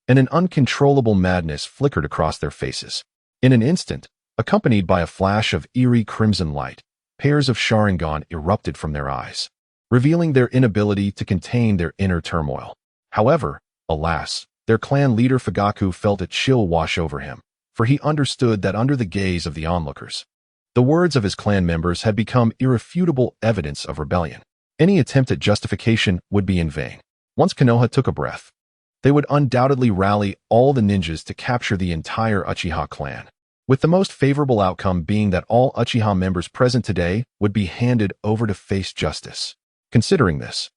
and an uncontrollable madness flickered across their faces. In an instant, accompanied by a flash of eerie crimson light, pairs of Sharingan erupted from their eyes, revealing their inability to contain their inner turmoil. However, alas, their clan leader Fugaku felt a chill wash over him, for he understood that under the gaze of the onlookers, the words of his clan members had become irrefutable evidence of rebellion. Any attempt at justification would be in vain. Once Konoha took a breath, they would undoubtedly rally all the ninjas to capture the entire Uchiha clan, with the most favorable outcome being that all Uchiha members present today would be handed over to face justice. Considering this,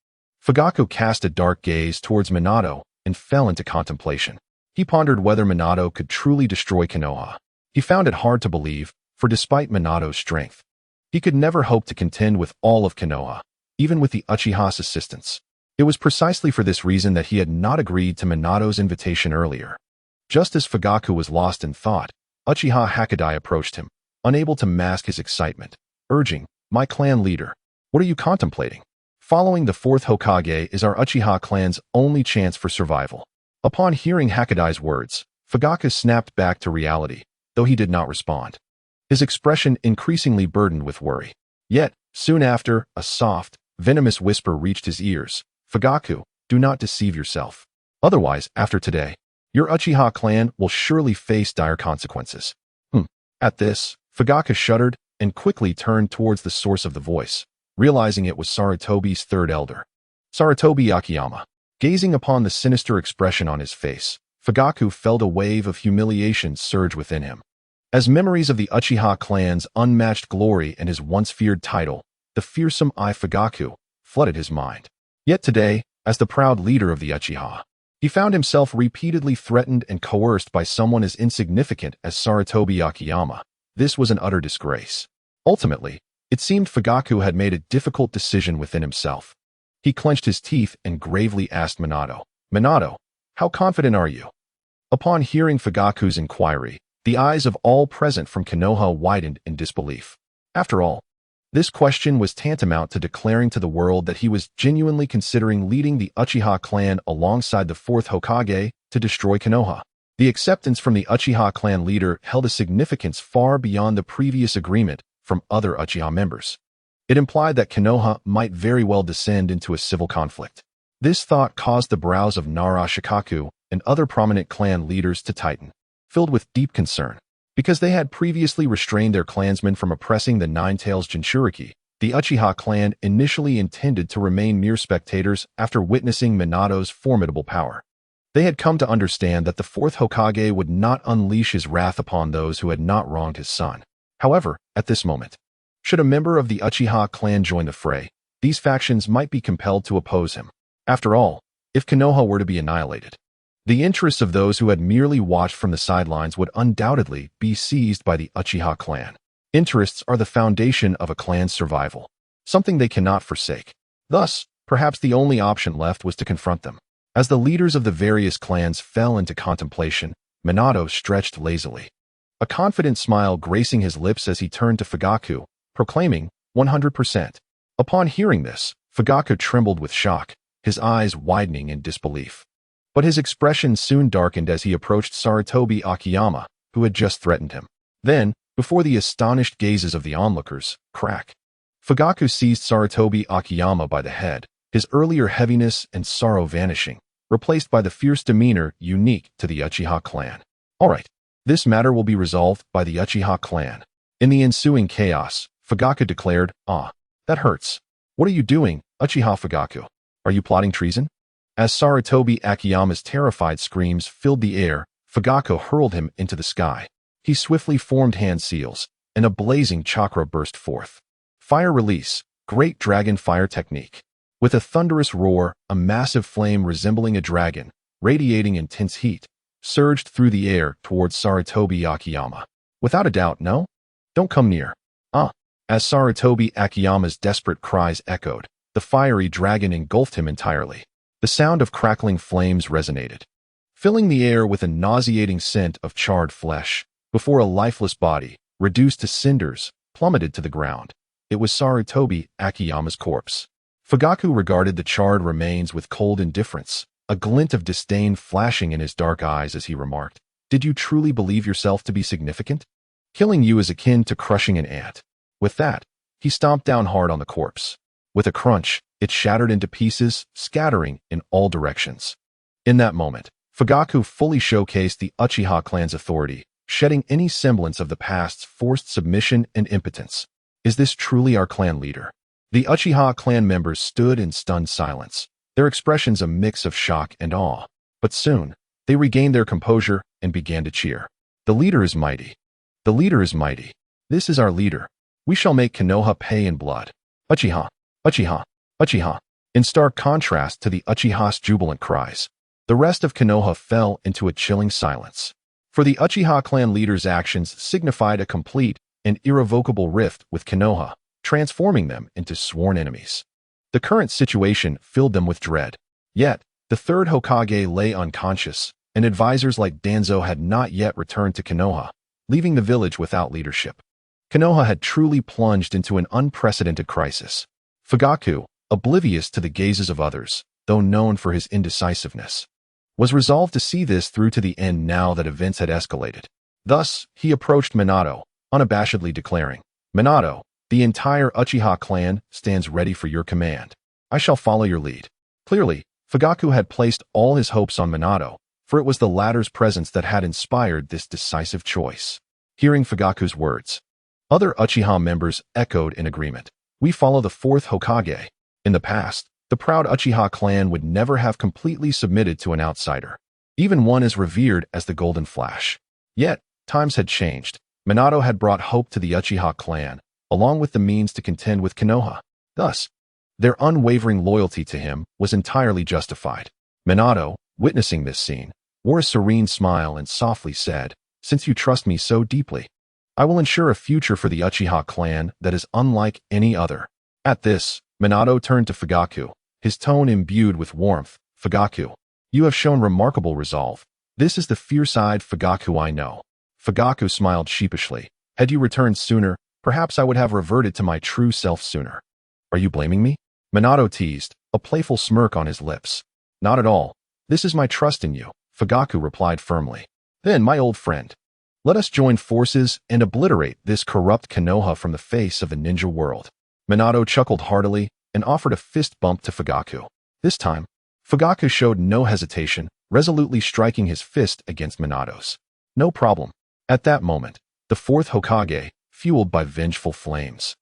Fugaku cast a dark gaze towards Minato and fell into contemplation. He pondered whether Minato could truly destroy Konoha. He found it hard to believe, for despite Minato's strength, he could never hope to contend with all of Konoha, even with the Uchiha's assistance. It was precisely for this reason that he had not agreed to Minato's invitation earlier. Just as Fugaku was lost in thought, Uchiha Hakudai approached him, unable to mask his excitement, urging, "My clan leader, what are you contemplating? Following the fourth Hokage is our Uchiha clan's only chance for survival." Upon hearing Hakudai's words, Fugaku snapped back to reality, though he did not respond, his expression increasingly burdened with worry. Yet, soon after, a soft, venomous whisper reached his ears. "Fugaku, do not deceive yourself. Otherwise, after today, your Uchiha clan will surely face dire consequences." At this, Fugaku shuddered and quickly turned towards the source of the voice, realizing it was Sarutobi's third elder, Sarutobi Akiyama. Gazing upon the sinister expression on his face, Fugaku felt a wave of humiliation surge within him. As memories of the Uchiha clan's unmatched glory and his once feared title, the fearsome Eye Fugaku, flooded his mind. Yet today, as the proud leader of the Uchiha, he found himself repeatedly threatened and coerced by someone as insignificant as Sarutobi Akiyama. This was an utter disgrace. Ultimately, it seemed Fugaku had made a difficult decision within himself. He clenched his teeth and gravely asked Minato, "Minato, how confident are you?" Upon hearing Fugaku's inquiry, the eyes of all present from Konoha widened in disbelief. After all, this question was tantamount to declaring to the world that he was genuinely considering leading the Uchiha clan alongside the fourth Hokage to destroy Konoha. The acceptance from the Uchiha clan leader held a significance far beyond the previous agreement from other Uchiha members. It implied that Konoha might very well descend into a civil conflict. This thought caused the brows of Nara Shikaku and other prominent clan leaders to tighten, filled with deep concern. Because they had previously restrained their clansmen from oppressing the Nine-Tails Jinchuriki, the Uchiha clan initially intended to remain mere spectators after witnessing Minato's formidable power. They had come to understand that the fourth Hokage would not unleash his wrath upon those who had not wronged his son. However, at this moment, should a member of the Uchiha clan join the fray, these factions might be compelled to oppose him. After all, if Konoha were to be annihilated, the interests of those who had merely watched from the sidelines would undoubtedly be seized by the Uchiha clan. Interests are the foundation of a clan's survival, something they cannot forsake. Thus, perhaps the only option left was to confront them. As the leaders of the various clans fell into contemplation, Minato stretched lazily, a confident smile gracing his lips as he turned to Fugaku, proclaiming, 100%. Upon hearing this, Fugaku trembled with shock, his eyes widening in disbelief. But his expression soon darkened as he approached Sarutobi Akiyama, who had just threatened him. Then, before the astonished gazes of the onlookers, crack, Fugaku seized Sarutobi Akiyama by the head, his earlier heaviness and sorrow vanishing, replaced by the fierce demeanor unique to the Uchiha clan. All right, this matter will be resolved by the Uchiha clan. In the ensuing chaos, Fugaku declared, "Ah, that hurts. What are you doing, Uchiha Fugaku? Are you plotting treason?" As Sarutobi Akiyama's terrified screams filled the air, Fugaku hurled him into the sky. He swiftly formed hand seals, and a blazing chakra burst forth. Fire release, great dragon fire technique. With a thunderous roar, a massive flame resembling a dragon, radiating intense heat, surged through the air towards Sarutobi Akiyama. Without a doubt, no? Don't come near. As Sarutobi Akiyama's desperate cries echoed, the fiery dragon engulfed him entirely. The sound of crackling flames resonated, filling the air with a nauseating scent of charred flesh, before a lifeless body, reduced to cinders, plummeted to the ground. It was Sarutobi Akiyama's corpse. Fugaku regarded the charred remains with cold indifference, a glint of disdain flashing in his dark eyes as he remarked, "Did you truly believe yourself to be significant? Killing you is akin to crushing an ant." With that, he stomped down hard on the corpse. With a crunch, it shattered into pieces, scattering in all directions. In that moment, Fugaku fully showcased the Uchiha clan's authority, shedding any semblance of the past's forced submission and impotence. Is this truly our clan leader? The Uchiha clan members stood in stunned silence, their expressions a mix of shock and awe. But soon, they regained their composure and began to cheer. The leader is mighty. The leader is mighty. This is our leader. We shall make Konoha pay in blood. Uchiha, Uchiha, Uchiha. In stark contrast to the Uchiha's jubilant cries, the rest of Konoha fell into a chilling silence. For the Uchiha clan leader's actions signified a complete and irrevocable rift with Konoha, transforming them into sworn enemies. The current situation filled them with dread. Yet, the third Hokage lay unconscious, and advisors like Danzo had not yet returned to Konoha, leaving the village without leadership. Konoha had truly plunged into an unprecedented crisis. Fugaku, oblivious to the gazes of others, though known for his indecisiveness, was resolved to see this through to the end now that events had escalated. Thus, he approached Minato, unabashedly declaring, "Minato, the entire Uchiha clan stands ready for your command. I shall follow your lead." Clearly, Fugaku had placed all his hopes on Minato, for it was the latter's presence that had inspired this decisive choice. Hearing Fugaku's words, other Uchiha members echoed in agreement. "We follow the fourth Hokage." In the past, the proud Uchiha clan would never have completely submitted to an outsider, even one as revered as the Golden Flash. Yet, times had changed. Minato had brought hope to the Uchiha clan, along with the means to contend with Konoha. Thus, their unwavering loyalty to him was entirely justified. Minato, witnessing this scene, wore a serene smile and softly said, "Since you trust me so deeply, I will ensure a future for the Uchiha clan that is unlike any other." At this, Minato turned to Fugaku, his tone imbued with warmth. "Fugaku, you have shown remarkable resolve. This is the fierce-eyed Fugaku I know." Fugaku smiled sheepishly. "Had you returned sooner, perhaps I would have reverted to my true self sooner." "Are you blaming me?" Minato teased, a playful smirk on his lips. "Not at all. This is my trust in you," Fugaku replied firmly. "Then, my old friend, let us join forces and obliterate this corrupt Konoha from the face of the ninja world." Minato chuckled heartily and offered a fist bump to Fugaku. This time, Fugaku showed no hesitation, resolutely striking his fist against Minato's. "No problem." At that moment, the fourth Hokage, fueled by vengeful flames,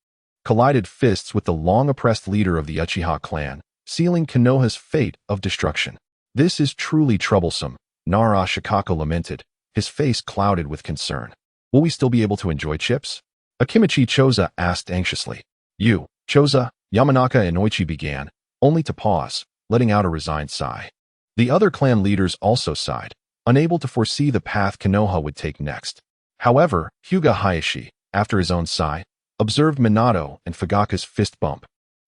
collided fists with the long-oppressed leader of the Uchiha clan, sealing Konoha's fate of destruction. "This is truly troublesome," Nara Shikako lamented, his face clouded with concern. "Will we still be able to enjoy chips?" Akimichi Choza asked anxiously. "You, Choza," Yamanaka and Oichi began, only to pause, letting out a resigned sigh. The other clan leaders also sighed, unable to foresee the path Konoha would take next. However, Hyuga Hayashi, after his own sigh, observed Minato and Fugaku's fist bump,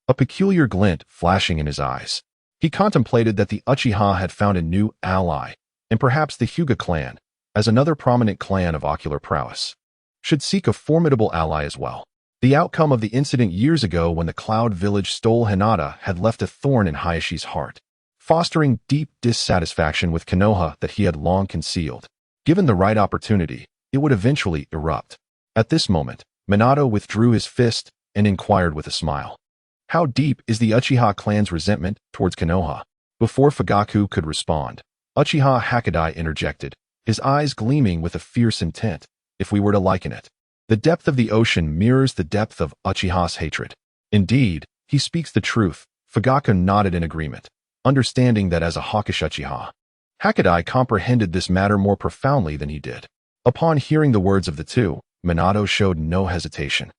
a peculiar glint flashing in his eyes. He contemplated that the Uchiha had found a new ally, and perhaps the Hyuga clan, as another prominent clan of ocular prowess, should seek a formidable ally as well. The outcome of the incident years ago when the Cloud Village stole Hinata had left a thorn in Hayashi's heart, fostering deep dissatisfaction with Konoha that he had long concealed. Given the right opportunity, it would eventually erupt. At this moment, Minato withdrew his fist and inquired with a smile, "How deep is the Uchiha clan's resentment towards Konoha?" Before Fugaku could respond, Uchiha Hakadai interjected, his eyes gleaming with a fierce intent. "If we were to liken it, the depth of the ocean mirrors the depth of Uchiha's hatred." "Indeed, he speaks the truth." Fugaku nodded in agreement, understanding that as a hawkish Uchiha, Hakadai comprehended this matter more profoundly than he did. Upon hearing the words of the two, Minato showed no hesitation.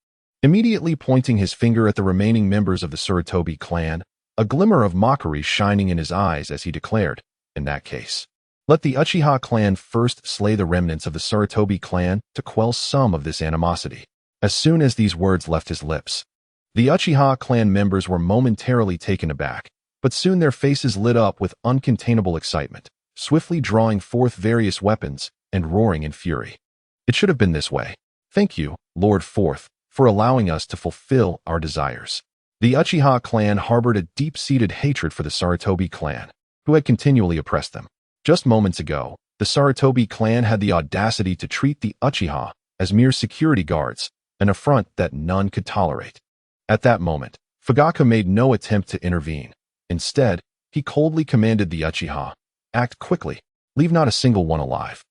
Immediately pointing his finger at the remaining members of the Tsurutobi clan, a glimmer of mockery shining in his eyes as he declared, "In that case, let the Uchiha clan first slay the remnants of the Tsurutobi clan to quell some of this animosity." As soon as these words left his lips, the Uchiha clan members were momentarily taken aback, but soon their faces lit up with uncontainable excitement, swiftly drawing forth various weapons and roaring in fury. "It should have been this way. Thank you, Lord Fourth, for allowing us to fulfill our desires." The Uchiha clan harbored a deep-seated hatred for the Tsurutobi clan, who had continually oppressed them. Just moments ago, the Tsurutobi clan had the audacity to treat the Uchiha as mere security guards, an affront that none could tolerate. At that moment, Fugaku made no attempt to intervene. Instead, he coldly commanded the Uchiha, "Act quickly, leave not a single one alive."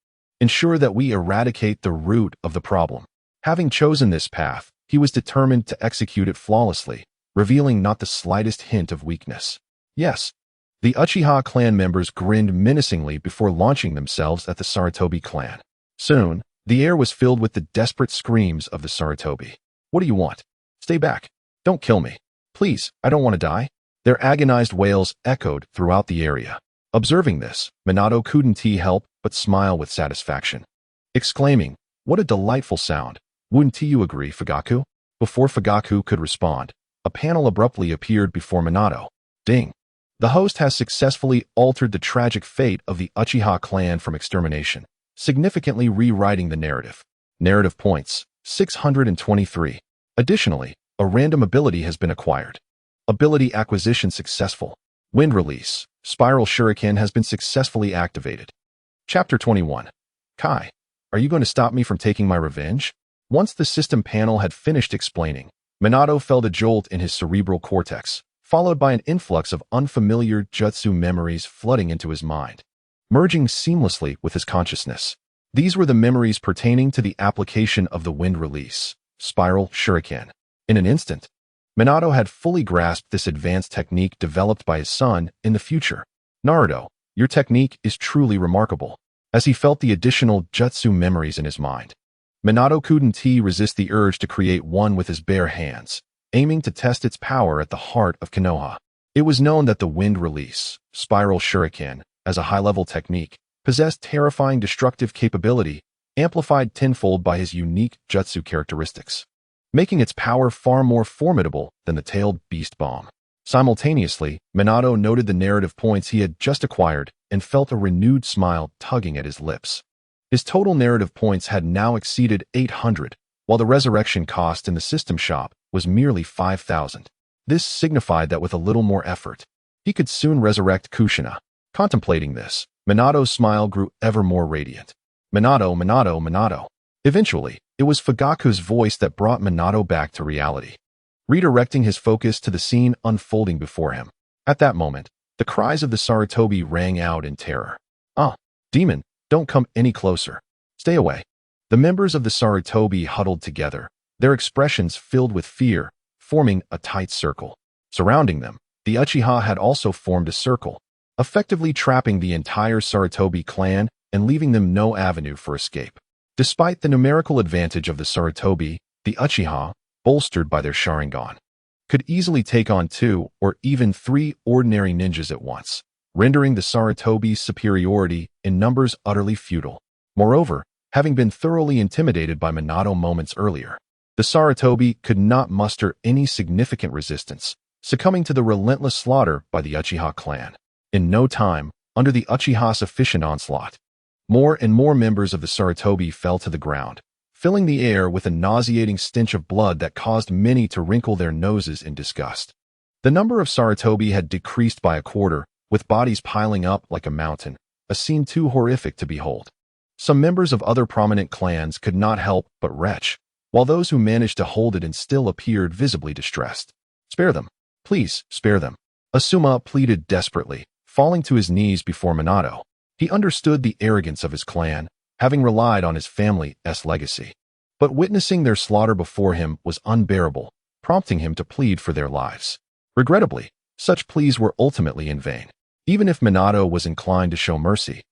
Ensure that we eradicate the root of the problem. Having chosen this path, he was determined to execute it flawlessly, revealing not the slightest hint of weakness. Yes, the Uchiha clan members grinned menacingly before launching themselves at the Sarutobi clan. Soon, the air was filled with the desperate screams of the Sarutobi. What do you want? Stay back. Don't kill me. Please, I don't want to die. Their agonized wails echoed throughout the area. Observing this, Minato couldn't help but smile with satisfaction, exclaiming, "What a delightful sound. Wouldn't you agree, Fugaku?" Before Fugaku could respond, a panel abruptly appeared before Minato. Ding! The host has successfully altered the tragic fate of the Uchiha clan from extermination, significantly rewriting the narrative. Narrative points, 623. Additionally, a random ability has been acquired. Ability acquisition successful. Wind release. Spiral Shuriken has been successfully activated. Chapter 21. Kai, are you going to stop me from taking my revenge? Once the system panel had finished explaining, Minato felt a jolt in his cerebral cortex, followed by an influx of unfamiliar jutsu memories flooding into his mind, merging seamlessly with his consciousness. These were the memories pertaining to the application of the wind release, Spiral Shuriken. In an instant, Minato had fully grasped this advanced technique developed by his son in the future. Naruto, your technique is truly remarkable. As he felt the additional jutsu memories in his mind, Minato couldn't resist the urge to create one with his bare hands, aiming to test its power at the heart of Konoha. It was known that the wind release, Spiral Shuriken, as a high-level technique, possessed terrifying destructive capability, amplified tenfold by his unique jutsu characteristics, making its power far more formidable than the tailed beast bomb. Simultaneously, Minato noted the narrative points he had just acquired and felt a renewed smile tugging at his lips. His total narrative points had now exceeded 800, while the resurrection cost in the system shop was merely 5,000. This signified that with a little more effort, he could soon resurrect Kushina. Contemplating this, Minato's smile grew ever more radiant. Minato, Minato, Minato. Eventually, it was Fugaku's voice that brought Minato back to reality, redirecting his focus to the scene unfolding before him. At that moment, the cries of the Sarutobi rang out in terror. "Ah, demon, don't come any closer. Stay away." The members of the Sarutobi huddled together, their expressions filled with fear, forming a tight circle. Surrounding them, the Uchiha had also formed a circle, effectively trapping the entire Sarutobi clan and leaving them no avenue for escape. Despite the numerical advantage of the Sarutobi, the Uchiha, bolstered by their Sharingan, could easily take on 2 or even 3 ordinary ninjas at once, rendering the Sarutobi's superiority in numbers utterly futile. Moreover, having been thoroughly intimidated by Minato moments earlier, the Sarutobi could not muster any significant resistance, succumbing to the relentless slaughter by the Uchiha clan. In no time, under the Uchiha's efficient onslaught, more and more members of the Sarutobi fell to the ground, filling the air with a nauseating stench of blood that caused many to wrinkle their noses in disgust. The number of Sarutobi had decreased by a quarter, with bodies piling up like a mountain, a scene too horrific to behold. Some members of other prominent clans could not help but retch, while those who managed to hold it and still appeared visibly distressed. "Spare them. Please, spare them." Asuma pleaded desperately, falling to his knees before Minato. He understood the arrogance of his clan, having relied on his family's legacy. But witnessing their slaughter before him was unbearable, prompting him to plead for their lives. Regrettably, such pleas were ultimately in vain. Even if Minato was inclined to show mercy,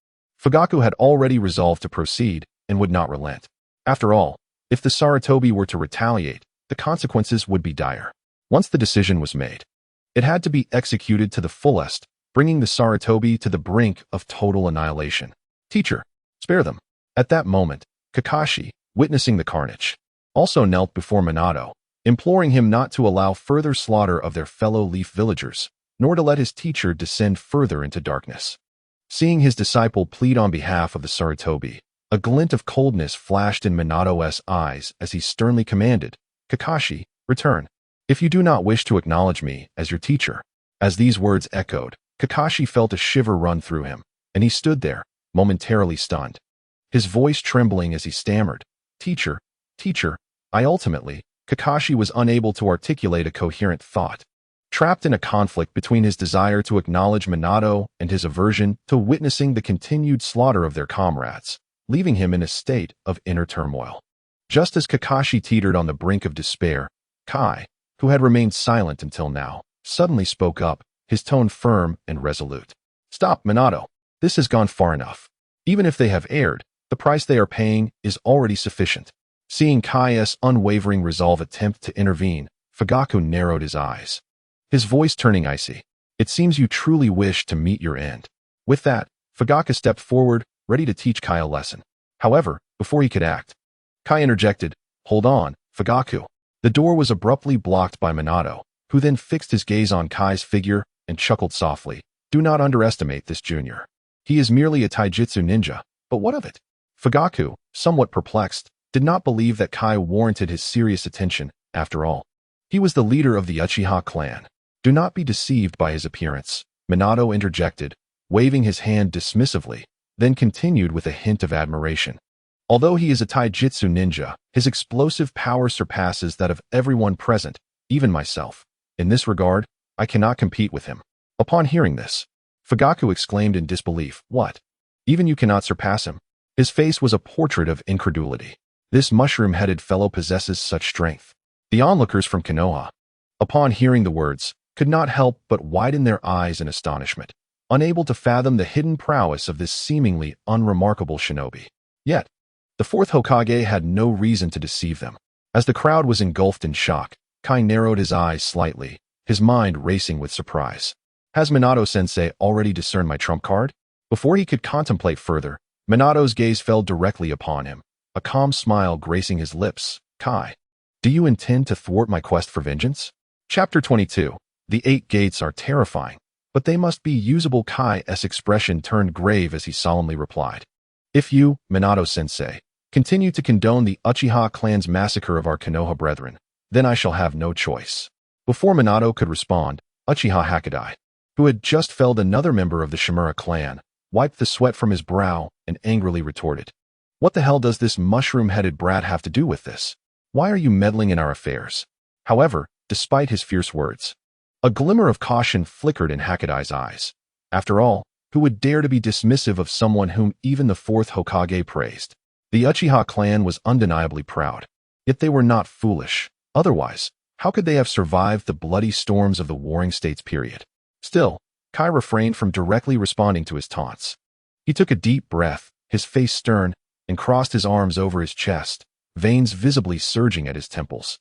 Fugaku had already resolved to proceed and would not relent. After all, if the Sarutobi were to retaliate, the consequences would be dire. Once the decision was made, it had to be executed to the fullest, bringing the Sarutobi to the brink of total annihilation. "Teacher, spare them." At that moment, Kakashi, witnessing the carnage, also knelt before Minato, imploring him not to allow further slaughter of their fellow Leaf villagers, nor to let his teacher descend further into darkness. Seeing his disciple plead on behalf of the Sarutobi, a glint of coldness flashed in Minato's eyes as he sternly commanded, "Kakashi, return, if you do not wish to acknowledge me as your teacher." As these words echoed, Kakashi felt a shiver run through him, and he stood there, momentarily stunned, his voice trembling as he stammered, Teacher, I ultimately." Kakashi was unable to articulate a coherent thought, trapped in a conflict between his desire to acknowledge Minato and his aversion to witnessing the continued slaughter of their comrades. leaving him in a state of inner turmoil. Just as Kakashi teetered on the brink of despair, Kai, who had remained silent until now, suddenly spoke up, his tone firm and resolute. "Stop, Minato. This has gone far enough. Even if they have erred, the price they are paying is already sufficient." Seeing Kai's unwavering resolve attempt to intervene, Fugaku narrowed his eyes, his voice turning icy. "It seems you truly wish to meet your end." With that, Fugaku stepped forward, ready to teach Kai a lesson. However, before he could act, Kai interjected, "Hold on, Fugaku." The door was abruptly blocked by Minato, who then fixed his gaze on Kai's figure and chuckled softly. "Do not underestimate this junior. He is merely a taijutsu ninja, but what of it?" Fugaku, somewhat perplexed, did not believe that Kai warranted his serious attention. After all, he was the leader of the Uchiha clan. "Do not be deceived by his appearance," Minato interjected, waving his hand dismissively, then continued with a hint of admiration. "Although he is a taijutsu ninja, his explosive power surpasses that of everyone present, even myself. In this regard, I cannot compete with him." Upon hearing this, Fugaku exclaimed in disbelief, "What? Even you cannot surpass him?" His face was a portrait of incredulity. This mushroom-headed fellow possesses such strength. The onlookers from Konoha, upon hearing the words, could not help but widen their eyes in astonishment, unable to fathom the hidden prowess of this seemingly unremarkable shinobi. Yet, the fourth Hokage had no reason to deceive them. As the crowd was engulfed in shock, Kai narrowed his eyes slightly, his mind racing with surprise. Has Minato-sensei already discerned my trump card? Before he could contemplate further, Minato's gaze fell directly upon him, a calm smile gracing his lips. "Kai, do you intend to thwart my quest for vengeance?" Chapter 22. The 8 gates are terrifying, but they must be usable. Kai's expression turned grave as he solemnly replied. "If you, Minato-sensei, continue to condone the Uchiha clan's massacre of our Konoha brethren, then I shall have no choice." Before Minato could respond, Uchiha Hakudai, who had just felled another member of the Shimura clan, wiped the sweat from his brow and angrily retorted, "What the hell does this mushroom-headed brat have to do with this? Why are you meddling in our affairs?" However, despite his fierce words, a glimmer of caution flickered in Hakudai's eyes. After all, who would dare to be dismissive of someone whom even the fourth Hokage praised? The Uchiha clan was undeniably proud, yet they were not foolish. Otherwise, how could they have survived the bloody storms of the Warring States period? Still, Kai refrained from directly responding to his taunts. He took a deep breath, his face stern, and crossed his arms over his chest, veins visibly surging at his temples,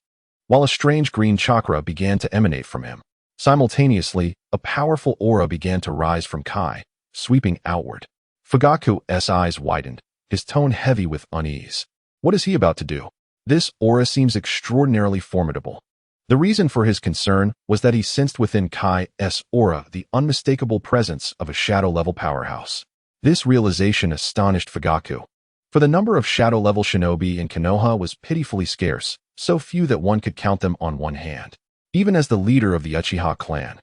while a strange green chakra began to emanate from him. Simultaneously, a powerful aura began to rise from Kai, sweeping outward. Fugaku's eyes widened, his tone heavy with unease. What is he about to do? This aura seems extraordinarily formidable. The reason for his concern was that he sensed within Kai's aura the unmistakable presence of a shadow-level powerhouse. This realization astonished Fugaku, for the number of shadow-level shinobi in Konoha was pitifully scarce, so few that one could count them on one hand. Even as the leader of the Uchiha clan,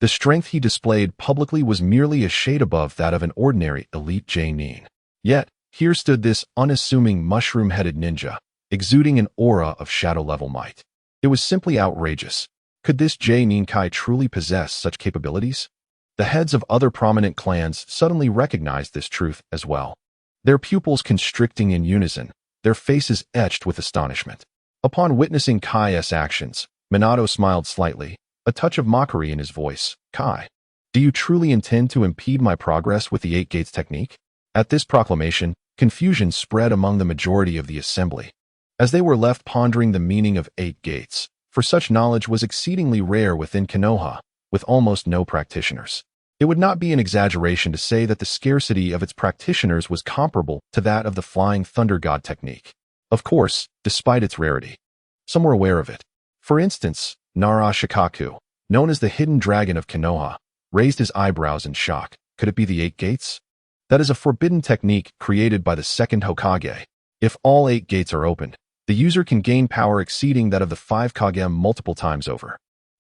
the strength he displayed publicly was merely a shade above that of an ordinary elite Jonin. Yet, here stood this unassuming mushroom-headed ninja, exuding an aura of shadow-level might. It was simply outrageous. Could this Jonin Kai truly possess such capabilities? The heads of other prominent clans suddenly recognized this truth as well, their pupils constricting in unison, their faces etched with astonishment. Upon witnessing Kai's actions, Minato smiled slightly, a touch of mockery in his voice. "Kai, do you truly intend to impede my progress with the 8 gates technique?" At this proclamation, confusion spread among the majority of the assembly, as they were left pondering the meaning of 8 gates, for such knowledge was exceedingly rare within Konoha, with almost no practitioners. It would not be an exaggeration to say that the scarcity of its practitioners was comparable to that of the Flying Thunder God technique. Of course, despite its rarity, some were aware of it. For instance, Nara Shikaku, known as the Hidden Dragon of Konoha, raised his eyebrows in shock. Could it be the 8 gates? That is a forbidden technique created by the second Hokage. If all 8 gates are opened, the user can gain power exceeding that of the 5 Kage multiple times over.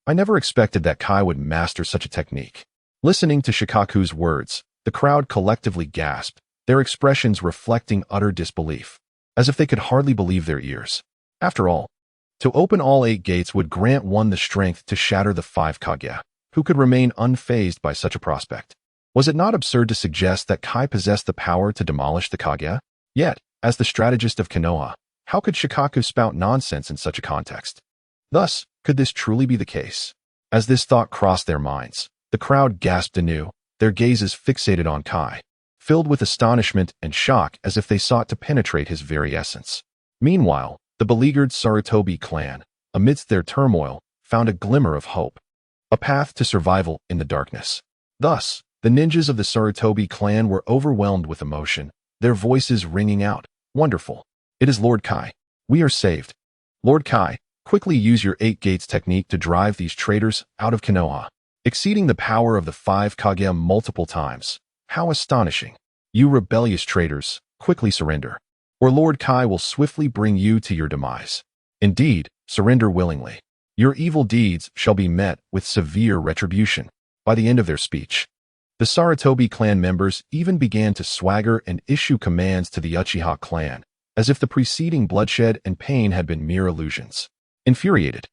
I never expected that Kai would master such a technique. Listening to Shikaku's words, the crowd collectively gasped, their expressions reflecting utter disbelief, as if they could hardly believe their ears. After all, to open all 8 gates would grant one the strength to shatter the 5 Kage, who could remain unfazed by such a prospect. Was it not absurd to suggest that Kai possessed the power to demolish the Kage? Yet, as the strategist of Konoha, how could Shikaku spout nonsense in such a context? Thus, could this truly be the case? As this thought crossed their minds, the crowd gasped anew, their gazes fixated on Kai, filled with astonishment and shock as if they sought to penetrate his very essence. Meanwhile, the beleaguered Sarutobi clan, amidst their turmoil, found a glimmer of hope, a path to survival in the darkness. Thus, the ninjas of the Sarutobi clan were overwhelmed with emotion, their voices ringing out, "Wonderful! It is Lord Kai. We are saved. Lord Kai, quickly use your 8 gates technique to drive these traitors out of Konoha, exceeding the power of the 5 Kage multiple times. How astonishing! You rebellious traitors, quickly surrender, or Lord Kai will swiftly bring you to your demise. Indeed, surrender willingly. Your evil deeds shall be met with severe retribution." By the end of their speech, the Sarutobi clan members even began to swagger and issue commands to the Uchiha clan, as if the preceding bloodshed and pain had been mere illusions. Infuriated,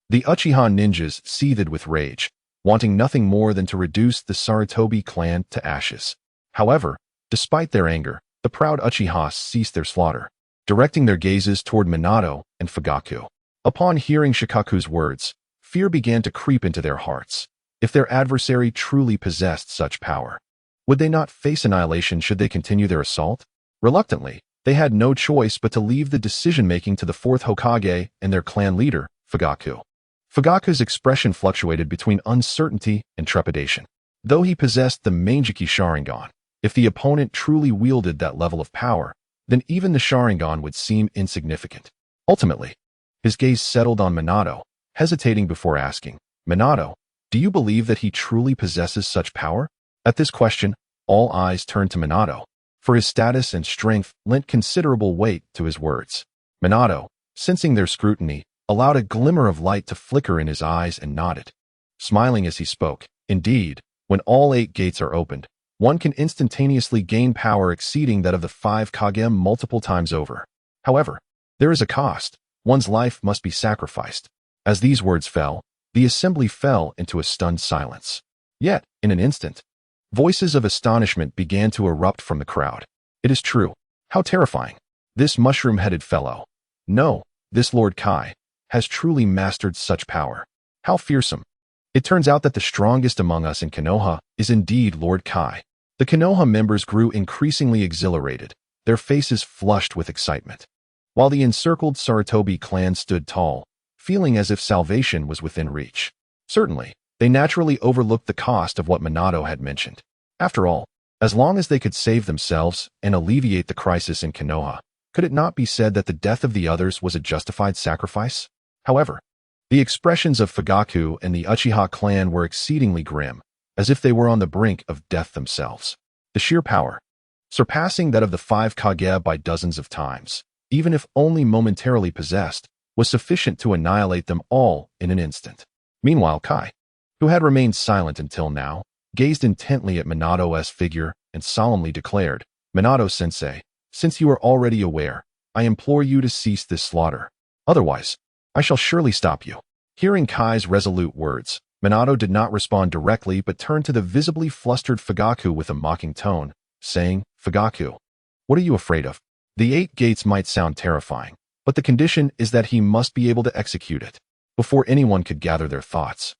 the Uchiha ninjas seethed with rage, wanting nothing more than to reduce the Sarutobi clan to ashes. However, despite their anger, the proud Uchiha ceased their slaughter, directing their gazes toward Minato and Fugaku. Upon hearing Shikaku's words, fear began to creep into their hearts. If their adversary truly possessed such power, would they not face annihilation should they continue their assault? Reluctantly, they had no choice but to leave the decision-making to the 4th Hokage and their clan leader, Fugaku. Fugaku's expression fluctuated between uncertainty and trepidation. Though he possessed the Manjiki Sharingan, if the opponent truly wielded that level of power, then even the Sharingan would seem insignificant. Ultimately, his gaze settled on Minato, hesitating before asking, "Minato, do you believe that he truly possesses such power?" At this question, all eyes turned to Minato, for his status and strength lent considerable weight to his words. Minato, sensing their scrutiny, allowed a glimmer of light to flicker in his eyes and nodded, smiling as he spoke. "Indeed, when all 8 gates are opened, one can instantaneously gain power exceeding that of the 5 Kage multiple times over. However, there is a cost. One's life must be sacrificed." As these words fell, the assembly fell into a stunned silence. Yet, in an instant, voices of astonishment began to erupt from the crowd. "It is true. How terrifying! This mushroom-headed fellow, no, this Lord Kai, has truly mastered such power. How fearsome! It turns out that the strongest among us in Konoha is indeed Lord Kai." The Konoha members grew increasingly exhilarated, their faces flushed with excitement, while the encircled Sarutobi clan stood tall, feeling as if salvation was within reach. Certainly, they naturally overlooked the cost of what Minato had mentioned. After all, as long as they could save themselves and alleviate the crisis in Konoha, could it not be said that the death of the others was a justified sacrifice? However, the expressions of Fugaku and the Uchiha clan were exceedingly grim, as if they were on the brink of death themselves. The sheer power, surpassing that of the 5 Kage by dozens of times, even if only momentarily possessed, was sufficient to annihilate them all in an instant. Meanwhile, Kai, who had remained silent until now, gazed intently at Minato's figure and solemnly declared, "Minato-sensei, since you are already aware, I implore you to cease this slaughter. Otherwise, I shall surely stop you." Hearing Kai's resolute words, Minato did not respond directly but turned to the visibly flustered Fugaku with a mocking tone, saying, "Fugaku, what are you afraid of? The 8 gates might sound terrifying, but the condition is that he must be able to execute it." Before anyone could gather their thoughts,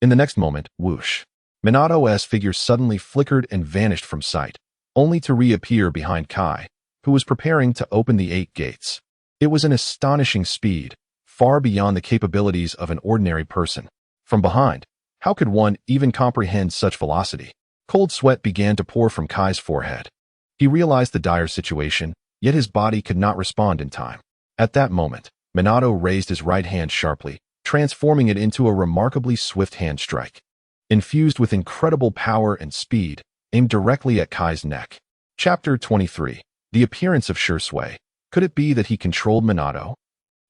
in the next moment, whoosh, Minato's figure suddenly flickered and vanished from sight, only to reappear behind Kai, who was preparing to open the 8 gates. It was an astonishing speed, far beyond the capabilities of an ordinary person. From behind, how could one even comprehend such velocity? Cold sweat began to pour from Kai's forehead. He realized the dire situation, yet his body could not respond in time. At that moment, Minato raised his right hand sharply, transforming it into a remarkably swift hand strike, infused with incredible power and speed, aimed directly at Kai's neck. Chapter 23. The appearance of Shursui. Could it be that he controlled Minato?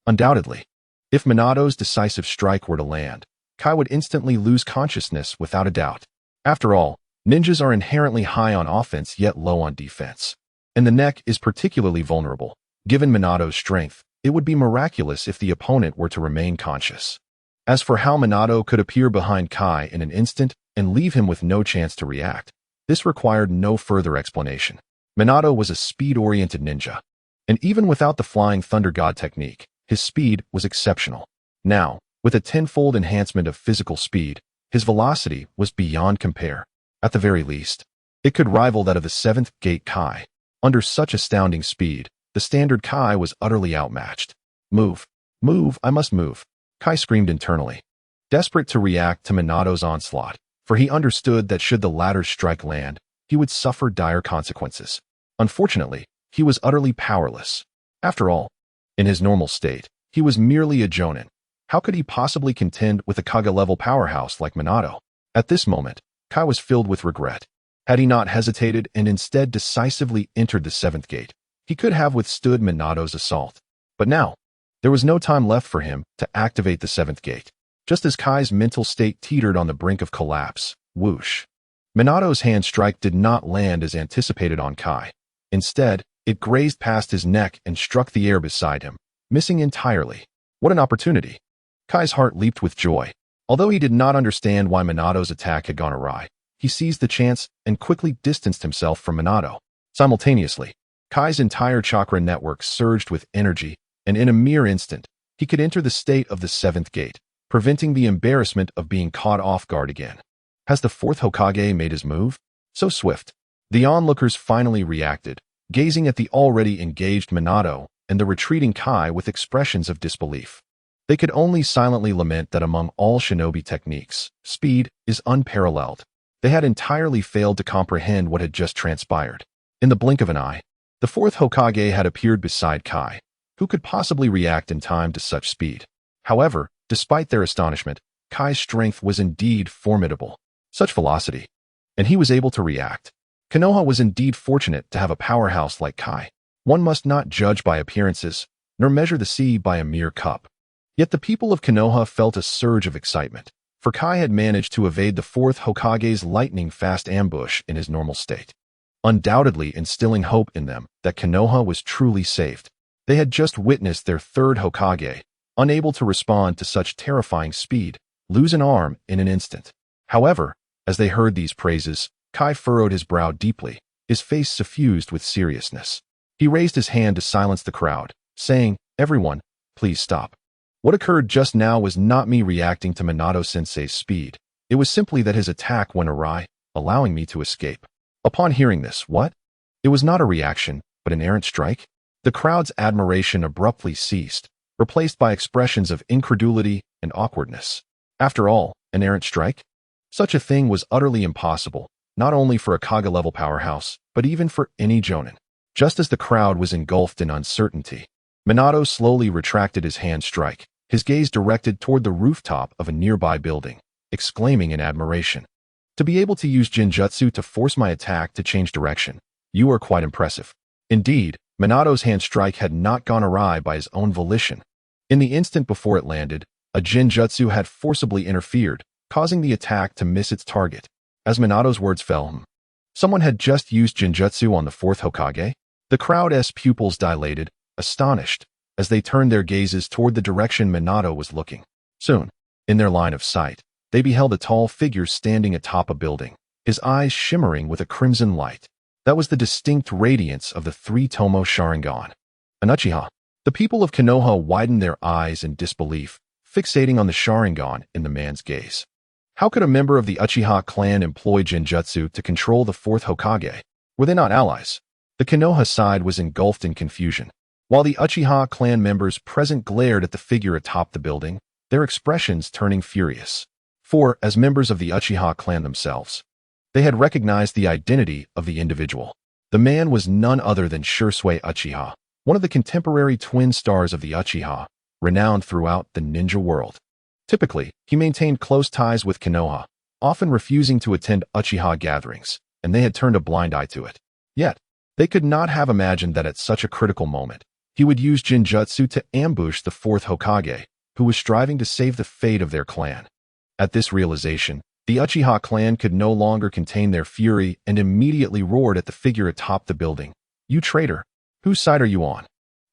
Undoubtedly. If Minato's decisive strike were to land, Kai would instantly lose consciousness without a doubt. After all, ninjas are inherently high on offense yet low on defense, and the neck is particularly vulnerable. Given Minato's strength, it would be miraculous if the opponent were to remain conscious. As for how Minato could appear behind Kai in an instant and leave him with no chance to react, this required no further explanation. Minato was a speed-oriented ninja, and even without the flying thunder god technique, his speed was exceptional. Now, with a tenfold enhancement of physical speed, his velocity was beyond compare. At the very least, it could rival that of the 7th Gate Kai. Under such astounding speed, the standard Kai was utterly outmatched. Move! Move! I must move! Kai screamed internally, desperate to react to Minato's onslaught, for he understood that should the latter's strike land, he would suffer dire consequences. Unfortunately, he was utterly powerless. After all, in his normal state, he was merely a jonin. How could he possibly contend with a Kage-level powerhouse like Minato? At this moment, Kai was filled with regret. Had he not hesitated and instead decisively entered the 7th gate, he could have withstood Minato's assault. But now, there was no time left for him to activate the 7th gate. Just as Kai's mental state teetered on the brink of collapse, whoosh! Minato's hand strike did not land as anticipated on Kai. Instead, it grazed past his neck and struck the air beside him, missing entirely. What an opportunity! Kai's heart leaped with joy. Although he did not understand why Minato's attack had gone awry, he seized the chance and quickly distanced himself from Minato. Simultaneously, Kai's entire chakra network surged with energy, and in a mere instant, he could enter the state of the 7th gate, preventing the embarrassment of being caught off guard again. Has the 4th Hokage made his move? So swift. The onlookers finally reacted, gazing at the already engaged Minato and the retreating Kai with expressions of disbelief. They could only silently lament that among all shinobi techniques, speed is unparalleled. They had entirely failed to comprehend what had just transpired. In the blink of an eye, the 4th Hokage had appeared beside Kai. Who could possibly react in time to such speed? However, despite their astonishment, Kai's strength was indeed formidable. Such velocity. And he was able to react. Konoha was indeed fortunate to have a powerhouse like Kai. One must not judge by appearances, nor measure the sea by a mere cup. Yet the people of Konoha felt a surge of excitement, for Kai had managed to evade the 4th Hokage's lightning-fast ambush in his normal state, undoubtedly instilling hope in them that Konoha was truly saved. They had just witnessed their 3rd Hokage, unable to respond to such terrifying speed, lose an arm in an instant. However, as they heard these praises, Kai furrowed his brow deeply, his face suffused with seriousness. He raised his hand to silence the crowd, saying, "Everyone, please stop. What occurred just now was not me reacting to Minato-sensei's speed. It was simply that his attack went awry, allowing me to escape." Upon hearing this, what? It was not a reaction, but an errant strike? The crowd's admiration abruptly ceased, replaced by expressions of incredulity and awkwardness. After all, an errant strike? Such a thing was utterly impossible, not only for a Kage-level powerhouse, but even for any jonin. Just as the crowd was engulfed in uncertainty, Minato slowly retracted his hand strike, his gaze directed toward the rooftop of a nearby building, exclaiming in admiration, "To be able to use Jinjutsu to force my attack to change direction, you are quite impressive." Indeed, Minato's hand strike had not gone awry by his own volition. In the instant before it landed, a Jinjutsu had forcibly interfered, causing the attack to miss its target. As Minato's words fell, someone had just used Jinjutsu on the 4th Hokage? The crowd's pupils dilated, astonished, as they turned their gazes toward the direction Minato was looking. Soon, in their line of sight, they beheld a tall figure standing atop a building, his eyes shimmering with a crimson light. That was the distinct radiance of the 3-Tomo Sharingan. An Uchiha. The people of Konoha widened their eyes in disbelief, fixating on the Sharingan in the man's gaze. How could a member of the Uchiha clan employ Jinjutsu to control the 4th Hokage? Were they not allies? The Konoha side was engulfed in confusion. While the Uchiha clan members present glared at the figure atop the building, their expressions turning furious. For, as members of the Uchiha clan themselves, they had recognized the identity of the individual. The man was none other than Shisui Uchiha, one of the contemporary twin stars of the Uchiha, renowned throughout the ninja world. Typically, he maintained close ties with Konoha, often refusing to attend Uchiha gatherings, and they had turned a blind eye to it. Yet, they could not have imagined that at such a critical moment, he would use Jinjutsu to ambush the 4th Hokage, who was striving to save the fate of their clan. At this realization, the Uchiha clan could no longer contain their fury and immediately roared at the figure atop the building. "You traitor! Whose side are you on?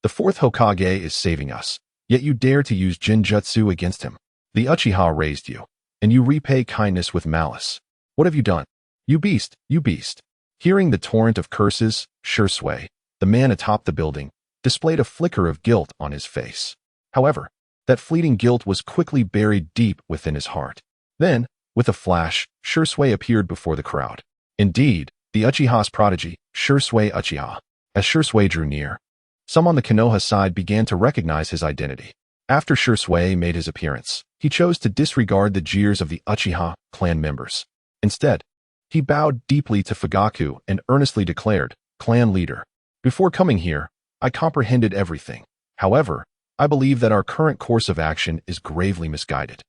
The 4th Hokage is saving us, yet you dare to use Jinjutsu against him. The Uchiha raised you, and you repay kindness with malice. What have you done? You beast, you beast!" Hearing the torrent of curses, Shursui, the man atop the building, displayed a flicker of guilt on his face. However, that fleeting guilt was quickly buried deep within his heart. Then, with a flash, Shursui appeared before the crowd. Indeed, the Uchiha's prodigy, Shursui Uchiha. As Shursui drew near, some on the Konoha side began to recognize his identity. After Shursui made his appearance, he chose to disregard the jeers of the Uchiha clan members. Instead, he bowed deeply to Fugaku and earnestly declared, "Clan leader, before coming here, I comprehended everything. However, I believe that our current course of action is gravely misguided.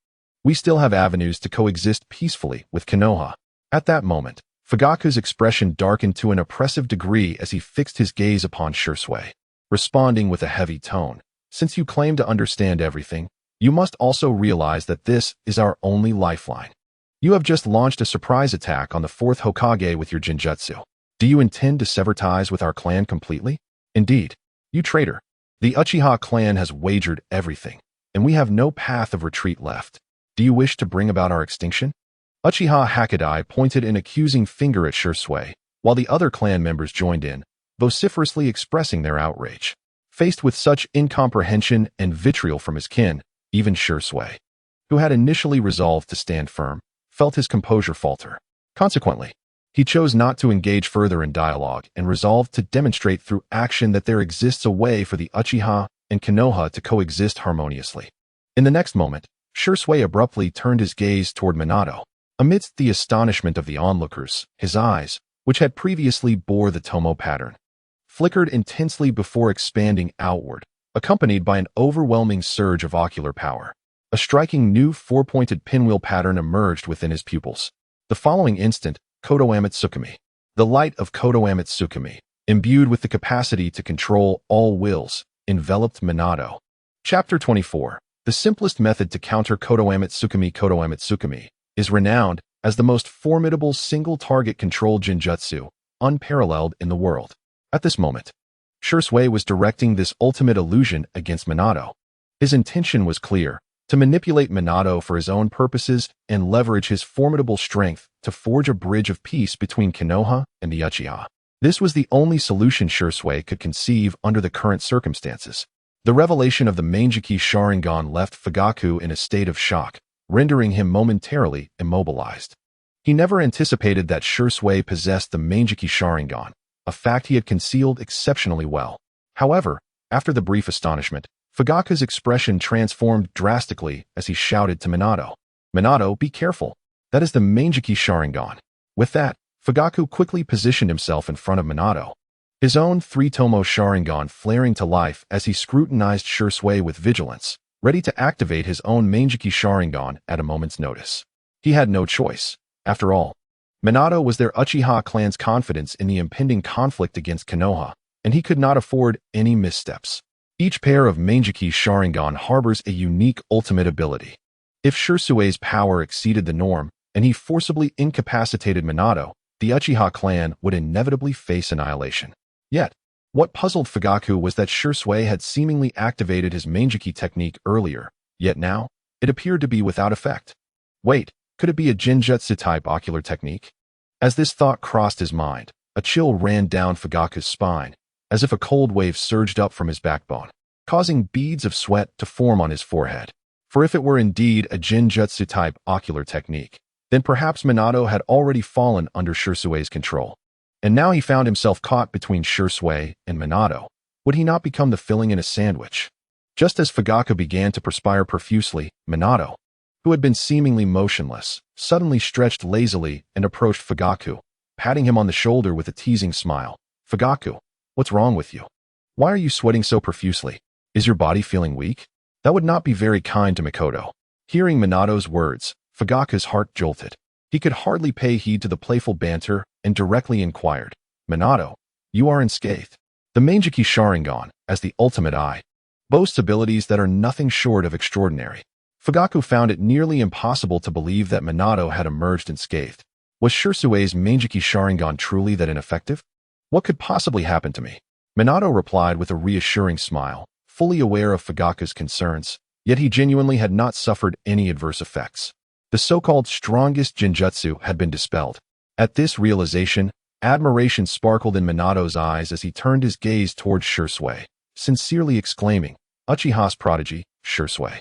We still have avenues to coexist peacefully with Konoha." At that moment, Fugaku's expression darkened to an oppressive degree as he fixed his gaze upon Shursui, responding with a heavy tone. "Since you claim to understand everything, you must also realize that this is our only lifeline. You have just launched a surprise attack on the 4th Hokage with your Jinjutsu. Do you intend to sever ties with our clan completely? Indeed, you traitor. The Uchiha clan has wagered everything, and we have no path of retreat left. Do you wish to bring about our extinction?" Uchiha Hakadai pointed an accusing finger at Shursui, while the other clan members joined in, vociferously expressing their outrage. Faced with such incomprehension and vitriol from his kin, even Shursui, who had initially resolved to stand firm, felt his composure falter. Consequently, he chose not to engage further in dialogue and resolved to demonstrate through action that there exists a way for the Uchiha and Konoha to coexist harmoniously. In the next moment, Shursui abruptly turned his gaze toward Minato. Amidst the astonishment of the onlookers, his eyes, which had previously bore the Tomo pattern, flickered intensely before expanding outward, accompanied by an overwhelming surge of ocular power. A striking new four-pointed pinwheel pattern emerged within his pupils. The following instant, Kodo Amatsukami, the light of Kodo Amatsukami, imbued with the capacity to control all wills, enveloped Minato. Chapter 24. The simplest method to counter Kodo Amatsukami is renowned as the most formidable single-target control Jinjutsu, unparalleled in the world. At this moment, Shursui was directing this ultimate illusion against Minato. His intention was clear: to manipulate Minato for his own purposes and leverage his formidable strength to forge a bridge of peace between Konoha and the Uchiha. This was the only solution Shursui could conceive under the current circumstances. The revelation of the Manjiki Sharingan left Fugaku in a state of shock, rendering him momentarily immobilized. He never anticipated that Shursui possessed the Manjiki Sharingan, a fact he had concealed exceptionally well. However, after the brief astonishment, Fugaku's expression transformed drastically as he shouted to Minato, "Minato, be careful. That is the Manjiki Sharingan." With that, Fugaku quickly positioned himself in front of Minato, his own three-tomo Sharingan flaring to life as he scrutinized Shursui with vigilance, ready to activate his own Manjiki Sharingan at a moment's notice. He had no choice. After all, Minato was their Uchiha clan's confidence in the impending conflict against Konoha, and he could not afford any missteps. Each pair of Manjiki Sharingan harbors a unique ultimate ability. If Shursui's power exceeded the norm, and he forcibly incapacitated Minato, the Uchiha clan would inevitably face annihilation. Yet, what puzzled Fugaku was that Shursui had seemingly activated his Manjiki technique earlier, yet now, it appeared to be without effect. Wait, could it be a Jinjutsu-type ocular technique? As this thought crossed his mind, a chill ran down Fugaku's spine, as if a cold wave surged up from his backbone, causing beads of sweat to form on his forehead. For if it were indeed a Jinjutsu-type ocular technique, then perhaps Minato had already fallen under Shursui's control. And now he found himself caught between Shursui and Minato. Would he not become the filling in a sandwich? Just as Fugaku began to perspire profusely, Minato, who had been seemingly motionless, suddenly stretched lazily and approached Fugaku, patting him on the shoulder with a teasing smile. "Fugaku, what's wrong with you? Why are you sweating so profusely? Is your body feeling weak? That would not be very kind to Mikoto." Hearing Minato's words, Fugaku's heart jolted. He could hardly pay heed to the playful banter and directly inquired, "Minato, you are unscathed. The Manjiki Sharingan, as the ultimate eye, boasts abilities that are nothing short of extraordinary." Fugaku found it nearly impossible to believe that Minato had emerged unscathed. Was Shursui's Manjiki Sharingan truly that ineffective? "What could possibly happen to me?" Minato replied with a reassuring smile, fully aware of Fugaku's concerns, yet he genuinely had not suffered any adverse effects. The so-called strongest Jinjutsu had been dispelled. At this realization, Admiration sparkled in Minato's eyes as he turned his gaze towards Shursui, sincerely exclaiming, Uchiha's prodigy, Shursui,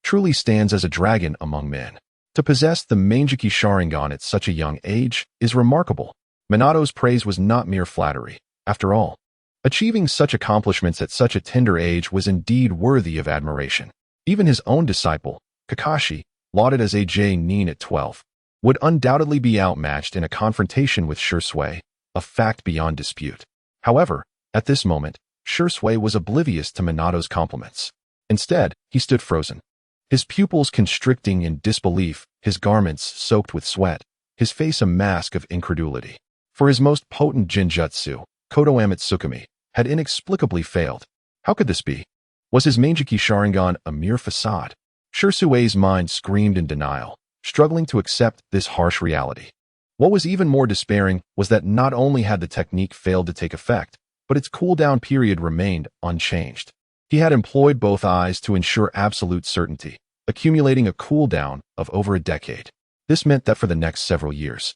truly stands as a dragon among men. To possess the Mangekyou Sharingan at such a young age is remarkable. Minato's praise was not mere flattery. After all, achieving such accomplishments at such a tender age was indeed worthy of admiration. Even his own disciple, Kakashi, lauded as a Nin at 12, would undoubtedly be outmatched in a confrontation with Shursui, a fact beyond dispute. However, at this moment, Shursui was oblivious to Minato's compliments. Instead, he stood frozen, his pupils constricting in disbelief, his garments soaked with sweat, his face a mask of incredulity. For his most potent Jinjutsu, Konoha Tsukumi, had inexplicably failed. How could this be? Was his Mangekyou Sharingan a mere facade? Shursui's mind screamed in denial, struggling to accept this harsh reality. What was even more despairing was that not only had the technique failed to take effect, but its cooldown period remained unchanged. He had employed both eyes to ensure absolute certainty, accumulating a cooldown of over a decade. This meant that for the next several years,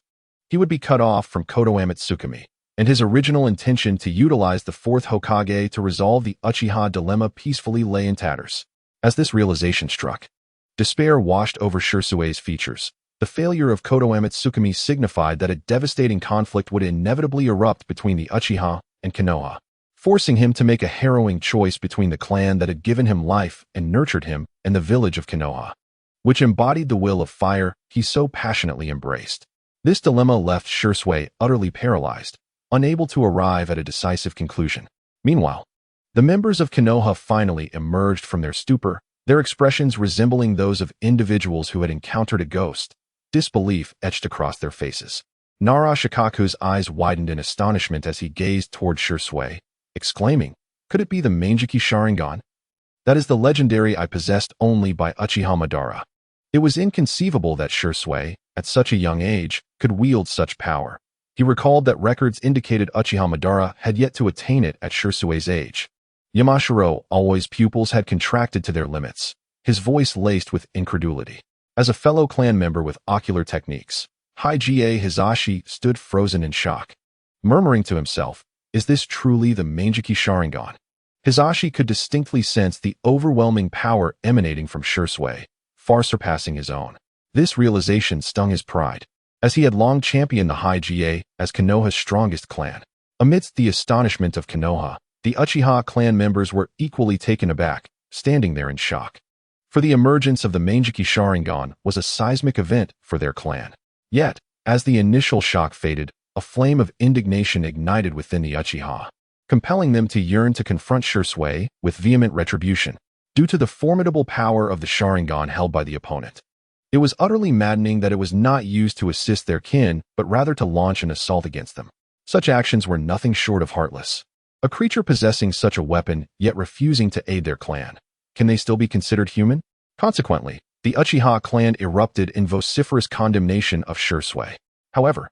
he would be cut off from Konoha Tsukumi, and his original intention to utilize the fourth Hokage to resolve the Uchiha dilemma peacefully lay in tatters. As this realization struck, despair washed over Shursui's features. The failure of Konoha Tsukumi signified that a devastating conflict would inevitably erupt between the Uchiha and Konoha, forcing him to make a harrowing choice between the clan that had given him life and nurtured him and the village of Konoha, which embodied the will of fire he so passionately embraced. This dilemma left Shursui utterly paralyzed, unable to arrive at a decisive conclusion. Meanwhile, the members of Konoha finally emerged from their stupor, their expressions resembling those of individuals who had encountered a ghost. Disbelief etched across their faces. Nara Shikaku's eyes widened in astonishment as he gazed toward Shursui, exclaiming, could it be the Mangekyou Sharingan? That is the legendary I possessed only by Uchiha Madara. It was inconceivable that Shursui, at such a young age, could wield such power. He recalled that records indicated Uchiha Madara had yet to attain it at Shursui's age. Yamashiro, always pupils had contracted to their limits, his voice laced with incredulity. As a fellow clan member with ocular techniques, Hige Hizashi stood frozen in shock, murmuring to himself, is this truly the Mangekyou Sharingan? Hizashi could distinctly sense the overwhelming power emanating from Shursui, far surpassing his own. This realization stung his pride, as he had long championed the Hige as Konoha's strongest clan. Amidst the astonishment of Konoha, the Uchiha clan members were equally taken aback, standing there in shock. For the emergence of the Mangekyou Sharingan was a seismic event for their clan. Yet, as the initial shock faded, a flame of indignation ignited within the Uchiha, compelling them to yearn to confront Shursui with vehement retribution, due to the formidable power of the Sharingan held by the opponent. It was utterly maddening that it was not used to assist their kin, but rather to launch an assault against them. Such actions were nothing short of heartless. A creature possessing such a weapon, yet refusing to aid their clan. Can they still be considered human? Consequently, the Uchiha clan erupted in vociferous condemnation of Shursui. However,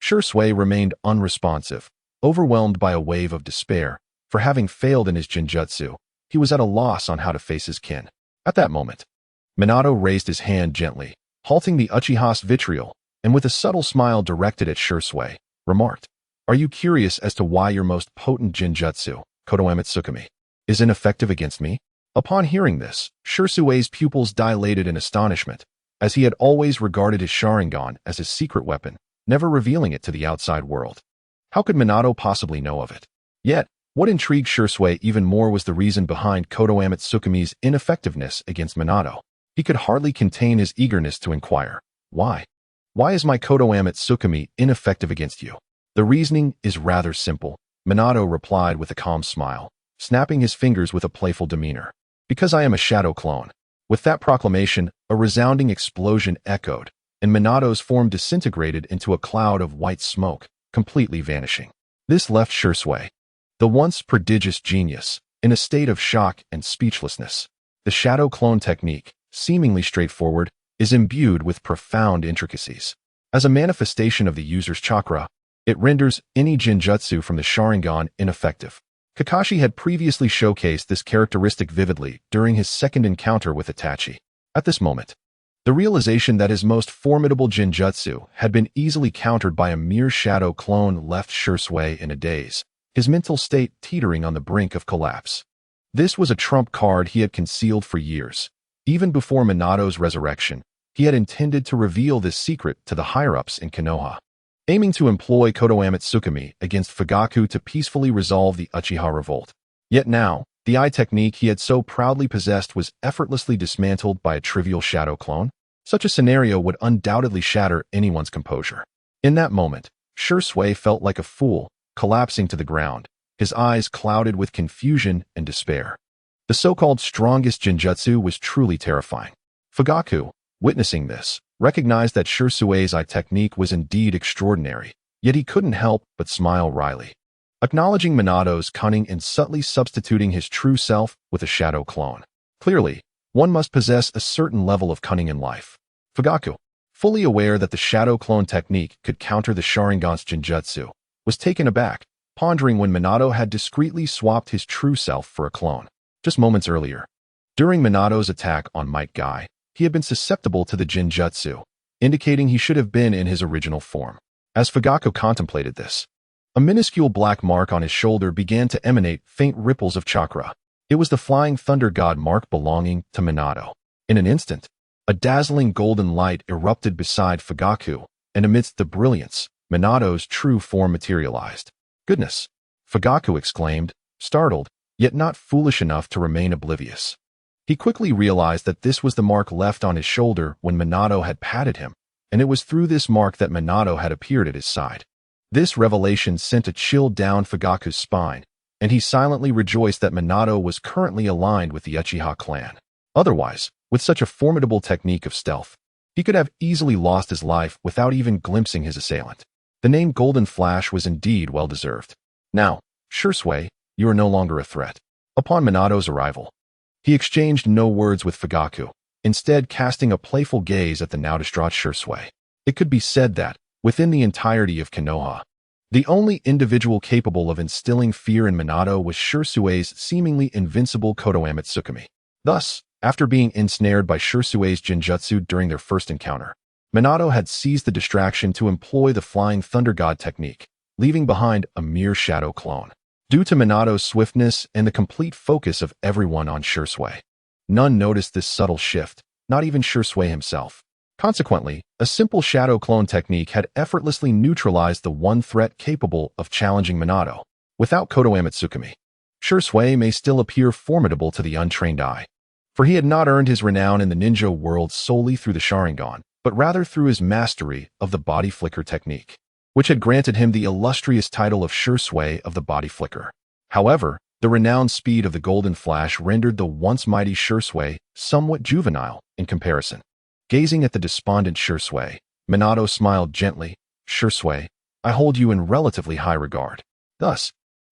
Shursui remained unresponsive, overwhelmed by a wave of despair. For having failed in his Jinjutsu, he was at a loss on how to face his kin. At that moment, Minato raised his hand gently, halting the Uchiha's vitriol, and with a subtle smile directed at Shursui, remarked, are you curious as to why your most potent Jinjutsu, Konoha Tsukumi, is ineffective against me? Upon hearing this, Shursui's pupils dilated in astonishment, as he had always regarded his Sharingan as his secret weapon, never revealing it to the outside world. How could Minato possibly know of it? Yet, what intrigued Shursui even more was the reason behind Konoha Tsukumi's ineffectiveness against Minato. He could hardly contain his eagerness to inquire, why? Why is my Konoha Tsukumi ineffective against you? The reasoning is rather simple, Minato replied with a calm smile, snapping his fingers with a playful demeanor. Because I am a shadow clone. With that proclamation, a resounding explosion echoed, and Minato's form disintegrated into a cloud of white smoke, completely vanishing. This left Shursui, the once prodigious genius, in a state of shock and speechlessness. The shadow clone technique, seemingly straightforward, is imbued with profound intricacies. As a manifestation of the user's chakra, it renders any Jinjutsu from the Sharingan ineffective. Kakashi had previously showcased this characteristic vividly during his second encounter with Itachi. At this moment, The realization that his most formidable Jinjutsu had been easily countered by a mere shadow clone left Shursui in a daze, his mental state teetering on the brink of collapse. This was a trump card he had concealed for years. Even before Minato's resurrection, he had intended to reveal this secret to the higher-ups in Konoha, aiming to employ Kodoame Tsukumi against Fugaku to peacefully resolve the Uchiha revolt. Yet now, the eye technique he had so proudly possessed was effortlessly dismantled by a trivial shadow clone. Such a scenario would undoubtedly shatter anyone's composure. In that moment, Shursui felt like a fool, collapsing to the ground, his eyes clouded with confusion and despair. The so-called strongest Jinjutsu was truly terrifying. Fugaku, witnessing this, recognized that Shursui's eye technique was indeed extraordinary, yet he couldn't help but smile wryly. Acknowledging Minato's cunning in subtly substituting his true self with a shadow clone. Clearly, one must possess a certain level of cunning in life. Fugaku, fully aware that the shadow clone technique could counter the Sharingan's Jinjutsu, was taken aback, pondering when Minato had discreetly swapped his true self for a clone. Just moments earlier, during Minato's attack on Might Guy, he had been susceptible to the Jinjutsu, indicating he should have been in his original form. As Fugaku contemplated this, a minuscule black mark on his shoulder began to emanate faint ripples of chakra. It was the Flying Thunder God mark belonging to Minato. In an instant, a dazzling golden light erupted beside Fugaku, and amidst the brilliance, Minato's true form materialized. "Goodness!" Fugaku exclaimed, startled, yet not foolish enough to remain oblivious. He quickly realized that this was the mark left on his shoulder when Minato had patted him, and it was through this mark that Minato had appeared at his side. This revelation sent a chill down Fugaku's spine, and he silently rejoiced that Minato was currently aligned with the Uchiha clan. Otherwise, with such a formidable technique of stealth, he could have easily lost his life without even glimpsing his assailant. The name Golden Flash was indeed well-deserved. "Now, Shursui, you are no longer a threat." Upon Minato's arrival, he exchanged no words with Fugaku, instead casting a playful gaze at the now distraught Shursui. It could be said that, within the entirety of Konoha, the only individual capable of instilling fear in Minato was Shursui's seemingly invincible Kodoame Tsukumi. Thus, after being ensnared by Shursui's Jinjutsu during their first encounter, Minato had seized the distraction to employ the Flying Thunder God technique, leaving behind a mere shadow clone. Due to Minato's swiftness and the complete focus of everyone on Shursui, none noticed this subtle shift, not even Shursui himself. Consequently, a simple shadow clone technique had effortlessly neutralized the one threat capable of challenging Minato. Without Kodoame Tsukumi, Shursui may still appear formidable to the untrained eye, for he had not earned his renown in the ninja world solely through the Sharingan, but rather through his mastery of the body flicker technique, which had granted him the illustrious title of Shursui of the body flicker. However, the renowned speed of the Golden Flash rendered the once mighty Shursui somewhat juvenile in comparison. Gazing at the despondent Shursui, Minato smiled gently. "Shursui, I hold you in relatively high regard. Thus,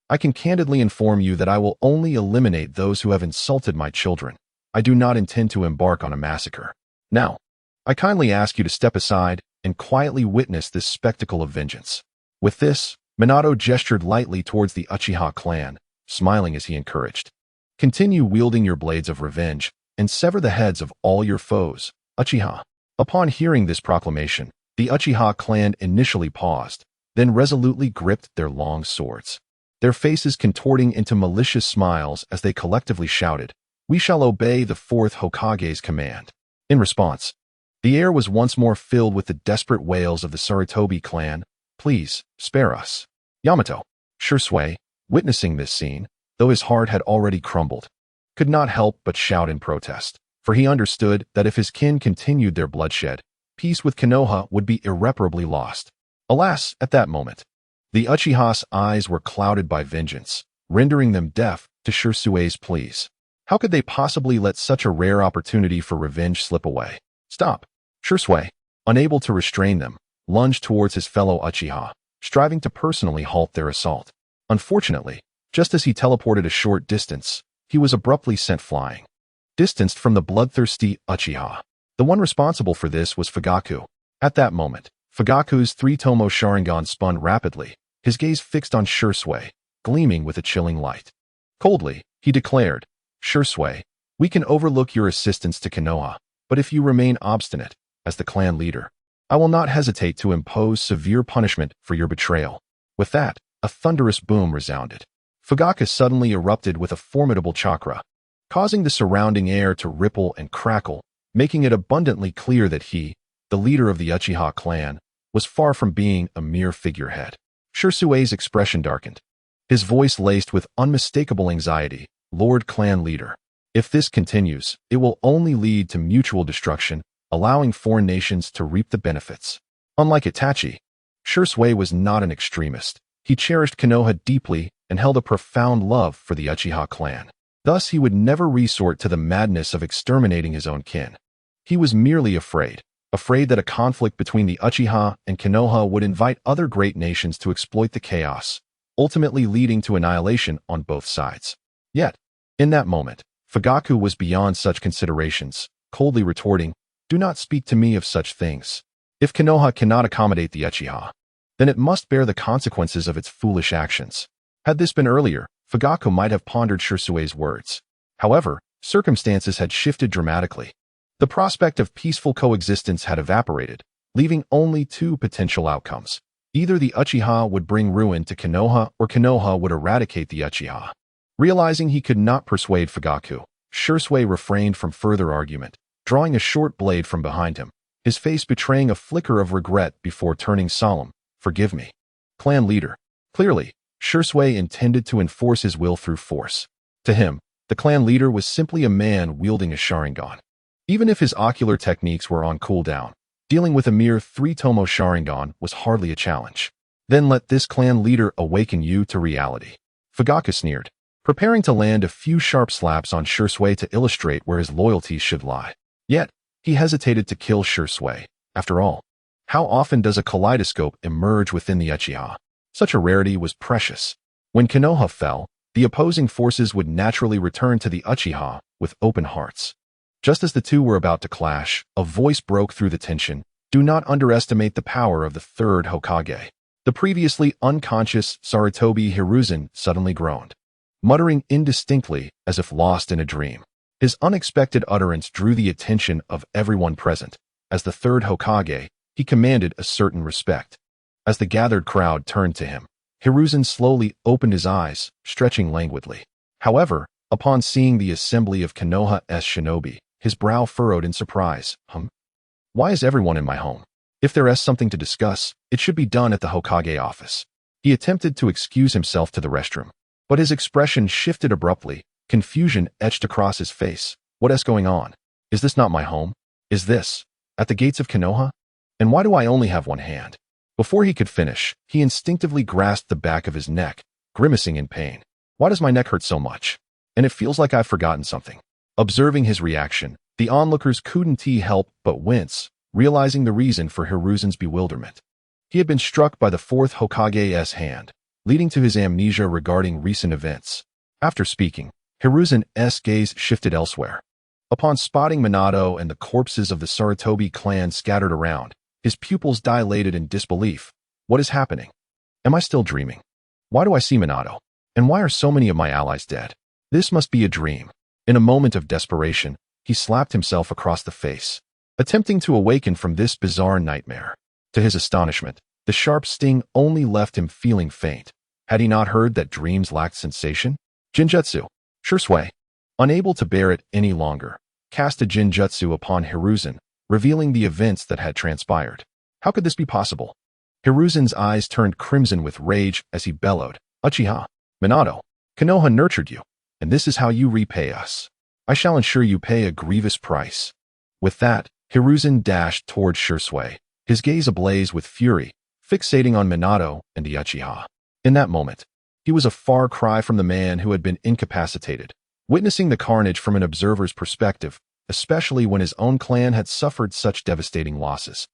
I can candidly inform you that I will only eliminate those who have insulted my children. I do not intend to embark on a massacre. Now, I kindly ask you to step aside and quietly witness this spectacle of vengeance." With this, Minato gestured lightly towards the Uchiha clan, smiling as he encouraged. "Continue wielding your blades of revenge, and sever the heads of all your foes, Uchiha." Upon hearing this proclamation, the Uchiha clan initially paused, then resolutely gripped their long swords, their faces contorting into malicious smiles as they collectively shouted, "We shall obey the fourth Hokage's command." In response, the air was once more filled with the desperate wails of the Sarutobi clan. "Please, spare us." Yamato, Shursui, witnessing this scene, though his heart had already crumbled, could not help but shout in protest, for he understood that if his kin continued their bloodshed, peace with Konoha would be irreparably lost. Alas, at that moment, the Uchiha's eyes were clouded by vengeance, rendering them deaf to Shursui's pleas. How could they possibly let such a rare opportunity for revenge slip away? "Stop!" Shursui, unable to restrain them, lunged towards his fellow Uchiha, striving to personally halt their assault. Unfortunately, just as he teleported a short distance, he was abruptly sent flying, distanced from the bloodthirsty Uchiha. The one responsible for this was Fugaku. At that moment, Fugaku's three-tomo Sharingan spun rapidly, his gaze fixed on Shursui, gleaming with a chilling light. Coldly, he declared, "Shursui, we can overlook your assistance to Konoha, But if you remain obstinate, as the clan leader, I will not hesitate to impose severe punishment for your betrayal." With that, a thunderous boom resounded. Fugaku suddenly erupted with a formidable chakra, causing the surrounding air to ripple and crackle, making it abundantly clear that he, the leader of the Uchiha clan, was far from being a mere figurehead. Shirsue's expression darkened, his voice laced with unmistakable anxiety. "Lord Clan Leader, if this continues, it will only lead to mutual destruction, allowing foreign nations to reap the benefits." Unlike Itachi, Shirsue was not an extremist. He cherished Konoha deeply and held a profound love for the Uchiha clan. Thus, he would never resort to the madness of exterminating his own kin. He was merely afraid that a conflict between the Uchiha and Konoha would invite other great nations to exploit the chaos, ultimately leading to annihilation on both sides. Yet, in that moment, Fugaku was beyond such considerations, coldly retorting, "Do not speak to me of such things. If Konoha cannot accommodate the Uchiha, then it must bear the consequences of its foolish actions." Had this been earlier, Fugaku might have pondered Shirsue's words. However, circumstances had shifted dramatically. The prospect of peaceful coexistence had evaporated, leaving only two potential outcomes. Either the Uchiha would bring ruin to Konoha, or Konoha would eradicate the Uchiha. Realizing he could not persuade Fugaku, Shirsue refrained from further argument, drawing a short blade from behind him, his face betraying a flicker of regret before turning solemn. "Forgive me, Clan Leader." Clearly, Shirsue intended to enforce his will through force. To him, the clan leader was simply a man wielding a Sharingan. Even if his ocular techniques were on cooldown, dealing with a mere 3-tomo Sharingan was hardly a challenge. "Then let this clan leader awaken you to reality." Fugaku sneered, preparing to land a few sharp slaps on Shirsue to illustrate where his loyalties should lie. Yet, he hesitated to kill Shirsue. After all, how often does a kaleidoscope emerge within the Uchiha? Such a rarity was precious. When Konoha fell, the opposing forces would naturally return to the Uchiha with open hearts. Just as the two were about to clash, a voice broke through the tension. "Do not underestimate the power of the third Hokage." The previously unconscious Sarutobi Hiruzen suddenly groaned, muttering indistinctly as if lost in a dream. His unexpected utterance drew the attention of everyone present. As the third Hokage, he commanded a certain respect. As the gathered crowd turned to him, Hiruzen slowly opened his eyes, stretching languidly. However, upon seeing the assembly of Konoha's shinobi, his brow furrowed in surprise. Why is everyone in my home? If there is something to discuss, it should be done at the Hokage office." He attempted to excuse himself to the restroom, but his expression shifted abruptly. Confusion etched across his face. "What is going on? Is this not my home? Is this at the gates of Konoha? And why do I only have one hand?" Before he could finish, he instinctively grasped the back of his neck, grimacing in pain. "Why does my neck hurt so much? And it feels like I've forgotten something." Observing his reaction, the onlookers couldn't help but wince, realizing the reason for Hiruzen's bewilderment. He had been struck by the fourth Hokage's hand, leading to his amnesia regarding recent events. After speaking, Hiruzen's gaze shifted elsewhere. Upon spotting Minato and the corpses of the Sarutobi clan scattered around, his pupils dilated in disbelief. "What is happening? Am I still dreaming? Why do I see Minato? And why are so many of my allies dead? This must be a dream." In a moment of desperation, he slapped himself across the face, attempting to awaken from this bizarre nightmare. To his astonishment, the sharp sting only left him feeling faint. Had he not heard that dreams lacked sensation? Jinjutsu. Shirsue, unable to bear it any longer, cast a Jinjutsu upon Hiruzen, revealing the events that had transpired. How could this be possible? Hiruzen's eyes turned crimson with rage as he bellowed, "Uchiha, Minato, Konoha nurtured you, and this is how you repay us. I shall ensure you pay a grievous price." With that, Hiruzen dashed toward Shirsue, his gaze ablaze with fury, fixating on Minato and the Uchiha. In that moment, he was a far cry from the man who had been incapacitated, witnessing the carnage from an observer's perspective, especially when his own clan had suffered such devastating losses,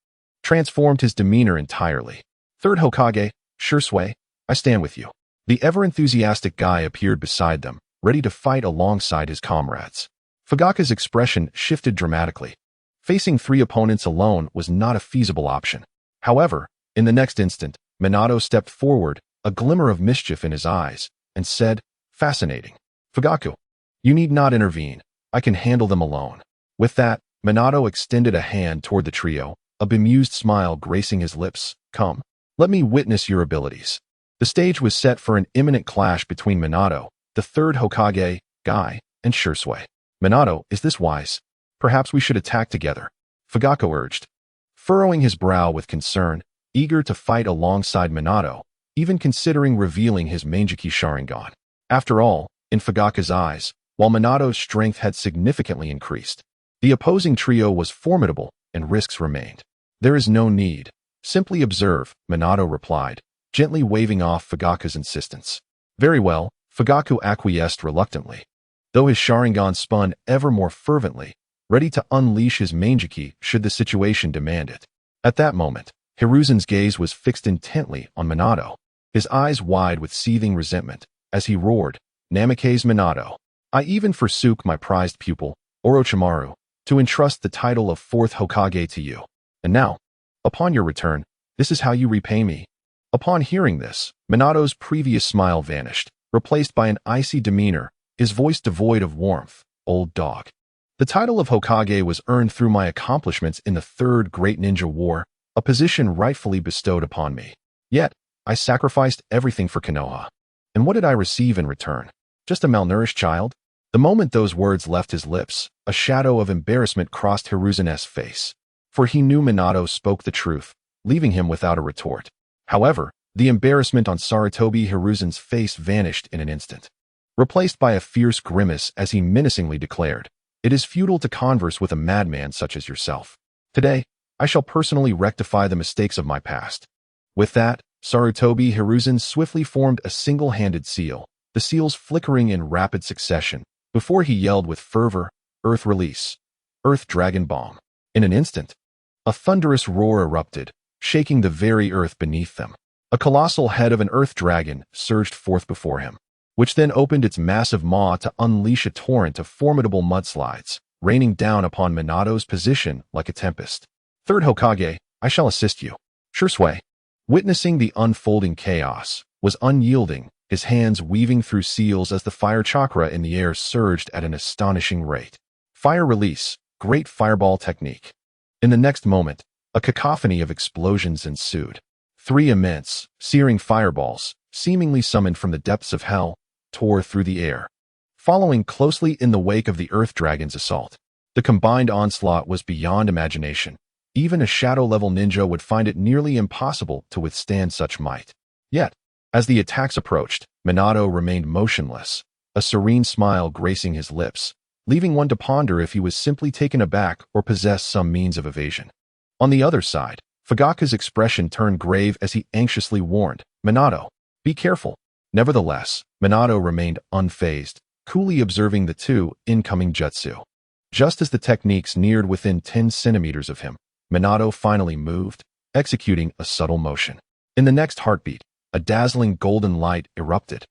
transformed his demeanor entirely. "Third Hokage, Shirsue, I stand with you." The ever-enthusiastic guy appeared beside them, ready to fight alongside his comrades. Fugaku's expression shifted dramatically. Facing 3 opponents alone was not a feasible option. However, in the next instant, Minato stepped forward, a glimmer of mischief in his eyes, and said, "Fascinating. Fugaku, you need not intervene. I can handle them alone." With that, Minato extended a hand toward the trio, a bemused smile gracing his lips. Come, let me witness your abilities. The stage was set for an imminent clash between Minato, the third Hokage, Guy, and Shisui. Minato, is this wise? Perhaps we should attack together, Fugaku urged, furrowing his brow with concern, eager to fight alongside Minato, even considering revealing his Mangekyou Sharingan. After all, in Fugaku's eyes, while Minato's strength had significantly increased, the opposing trio was formidable and risks remained. There is no need. Simply observe, Minato replied, gently waving off Fugaku's insistence. Very well, Fugaku acquiesced reluctantly, though his Sharingan spun ever more fervently, ready to unleash his Mangekyou should the situation demand it. At that moment, Hiruzen's gaze was fixed intently on Minato, his eyes wide with seething resentment, as he roared, Namikaze Minato. I even forsook my prized pupil, Orochimaru, to entrust the title of fourth Hokage to you. And now, upon your return, this is how you repay me. Upon hearing this, Minato's previous smile vanished, replaced by an icy demeanor, his voice devoid of warmth. Old dog. The title of Hokage was earned through my accomplishments in the Third Great Ninja War, a position rightfully bestowed upon me. Yet, I sacrificed everything for Konoha. And what did I receive in return? Just a malnourished child? The moment those words left his lips, a shadow of embarrassment crossed Hiruzen's face, for he knew Minato spoke the truth, leaving him without a retort. However, the embarrassment on Sarutobi Hiruzen's face vanished in an instant, replaced by a fierce grimace as he menacingly declared, It is futile to converse with a madman such as yourself. Today, I shall personally rectify the mistakes of my past. With that, Sarutobi Hiruzen swiftly formed a single-handed seal, the seals flickering in rapid succession, before he yelled with fervor, Earth Release, Earth Dragon Bomb. In an instant, a thunderous roar erupted, shaking the very earth beneath them. A colossal head of an earth dragon surged forth before him, which then opened its massive maw to unleash a torrent of formidable mudslides, raining down upon Minato's position like a tempest. Third Hokage, I shall assist you. Shisui, witnessing the unfolding chaos, was unyielding, his hands weaving through seals as the fire chakra in the air surged at an astonishing rate. Fire release, great fireball technique. In the next moment, a cacophony of explosions ensued. 3 immense, searing fireballs, seemingly summoned from the depths of hell, tore through the air, following closely in the wake of the Earth Dragon's assault. The combined onslaught was beyond imagination. Even a shadow-level ninja would find it nearly impossible to withstand such might. Yet, as the attacks approached, Minato remained motionless, a serene smile gracing his lips, leaving one to ponder if he was simply taken aback or possessed some means of evasion. On the other side, Fugaku's expression turned grave as he anxiously warned, Minato, be careful. Nevertheless, Minato remained unfazed, coolly observing the 2 incoming jutsu. Just as the techniques neared within 10 centimeters of him, Minato finally moved, executing a subtle motion. In the next heartbeat, a dazzling golden light erupted,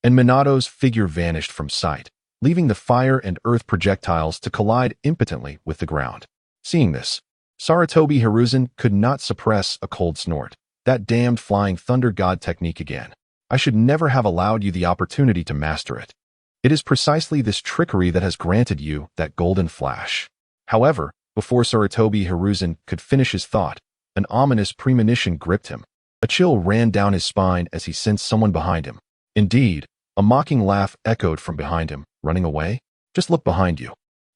and Minato's figure vanished from sight, leaving the fire and earth projectiles to collide impotently with the ground. Seeing this, Sarutobi Hiruzen could not suppress a cold snort. That damned flying thunder god technique again. I should never have allowed you the opportunity to master it. It is precisely this trickery that has granted you that golden flash. However, before Sarutobi Hiruzen could finish his thought, an ominous premonition gripped him. A chill ran down his spine as he sensed someone behind him. Indeed, a mocking laugh echoed from behind him. Running away? Just look behind you.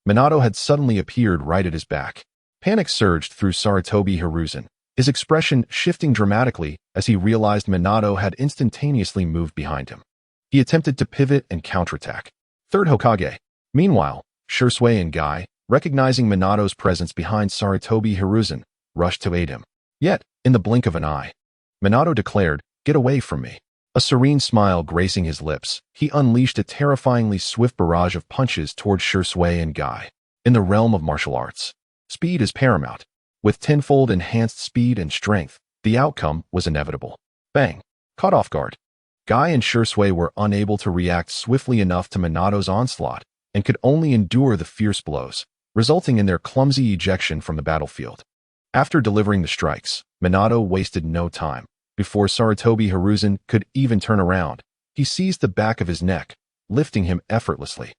Minato had suddenly appeared right at his back. Panic surged through Sarutobi Hiruzen, his expression shifting dramatically as he realized Minato had instantaneously moved behind him. He attempted to pivot and counterattack. Third Hokage. Meanwhile, Shisui and Guy, recognizing Minato's presence behind Sarutobi Hiruzen, rushed to aid him. Yet, in the blink of an eye, Minato declared, Get away from me. A serene smile gracing his lips, he unleashed a terrifyingly swift barrage of punches toward Shisui and Guy. In the realm of martial arts, speed is paramount. With tenfold enhanced speed and strength, the outcome was inevitable. Bang! Caught off guard, Guy and Shisui were unable to react swiftly enough to Minato's onslaught and could only endure the fierce blows, resulting in their clumsy ejection from the battlefield. After delivering the strikes, Minato wasted no time. Before Sarutobi Hiruzen could even turn around, he seized the back of his neck, lifting him effortlessly.